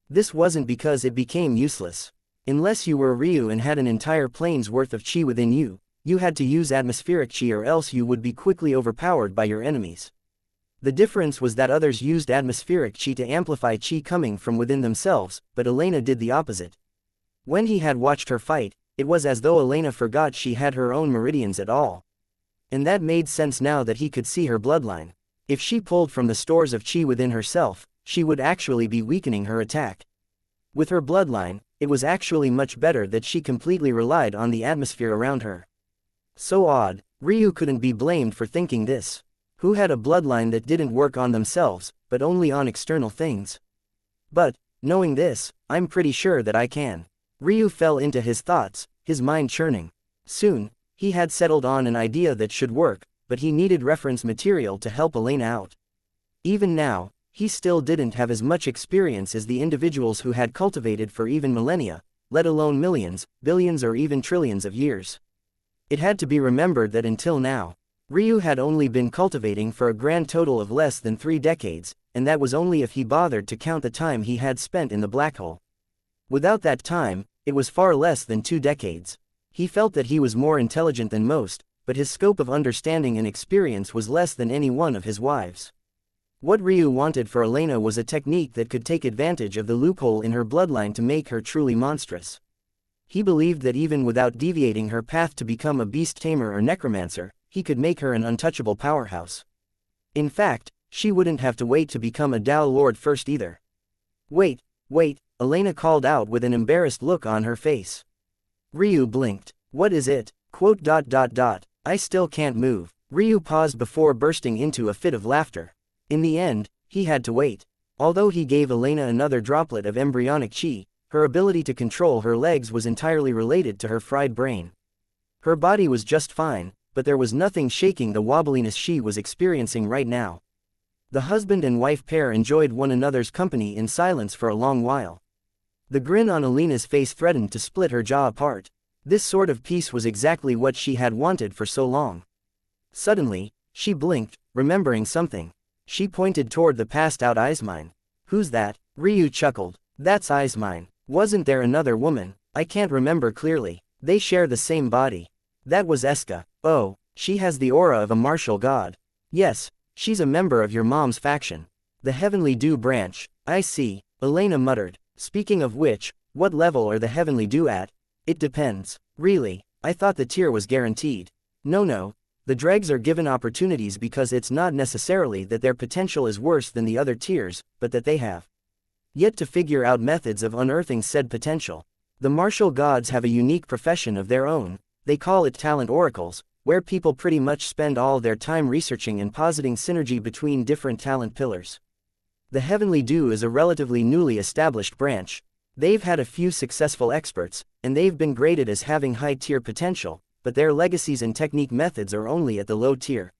This wasn't because it became useless. Unless you were Ryu and had an entire plane's worth of chi within you, you had to use atmospheric chi or else you would be quickly overpowered by your enemies. The difference was that others used atmospheric chi to amplify chi coming from within themselves, but Elena did the opposite. When he had watched her fight, it was as though Elena forgot she had her own meridians at all. And that made sense now that he could see her bloodline. If she pulled from the stores of chi within herself, she would actually be weakening her attack. With her bloodline, it was actually much better that she completely relied on the atmosphere around her. So odd, Ryu couldn't be blamed for thinking this. Who had a bloodline that didn't work on themselves, but only on external things? But, knowing this, I'm pretty sure that I can. Ryu fell into his thoughts, his mind churning. Soon, he had settled on an idea that should work, but he needed reference material to help Elena out. Even now, he still didn't have as much experience as the individuals who had cultivated for even millennia, let alone millions, billions or even trillions of years. It had to be remembered that until now, Ryu had only been cultivating for a grand total of less than 3 decades, and that was only if he bothered to count the time he had spent in the black hole. Without that time, it was far less than 2 decades. He felt that he was more intelligent than most, but his scope of understanding and experience was less than any one of his wives. What Ryu wanted for Elena was a technique that could take advantage of the loophole in her bloodline to make her truly monstrous. He believed that even without deviating her path to become a beast tamer or necromancer, he could make her an untouchable powerhouse. In fact, she wouldn't have to wait to become a Dao Lord first either. Wait, Elena called out with an embarrassed look on her face. Ryu blinked. What is it? ... I still can't move. Ryu paused before bursting into a fit of laughter. In the end, he had to wait. Although he gave Elena another droplet of embryonic chi, her ability to control her legs was entirely related to her fried brain. Her body was just fine, but there was nothing shaking the wobbliness she was experiencing right now. The husband and wife pair enjoyed one another's company in silence for a long while. The grin on Elena's face threatened to split her jaw apart. This sort of peace was exactly what she had wanted for so long. Suddenly, she blinked, remembering something. She pointed toward the passed-out Aizmine. Who's that? Ryu chuckled. That's Aizmine. Wasn't there another woman? I can't remember clearly. They share the same body. That was Eska. Oh, she has the aura of a martial god. Yes, she's a member of your mom's faction. The Heavenly Dew branch. I see, Elena muttered. Speaking of which, what level are the Heavenly Dew at? It depends. Really, I thought the tier was guaranteed. No, the dregs are given opportunities because it's not necessarily that their potential is worse than the other tiers, but that they have yet to figure out methods of unearthing said potential. The martial gods have a unique profession of their own. They call it talent oracles, where people pretty much spend all their time researching and positing synergy between different talent pillars. The Heavenly Dew is a relatively newly established branch. They've had a few successful experts, and they've been graded as having high-tier potential, but their legacies and technique methods are only at the low tier.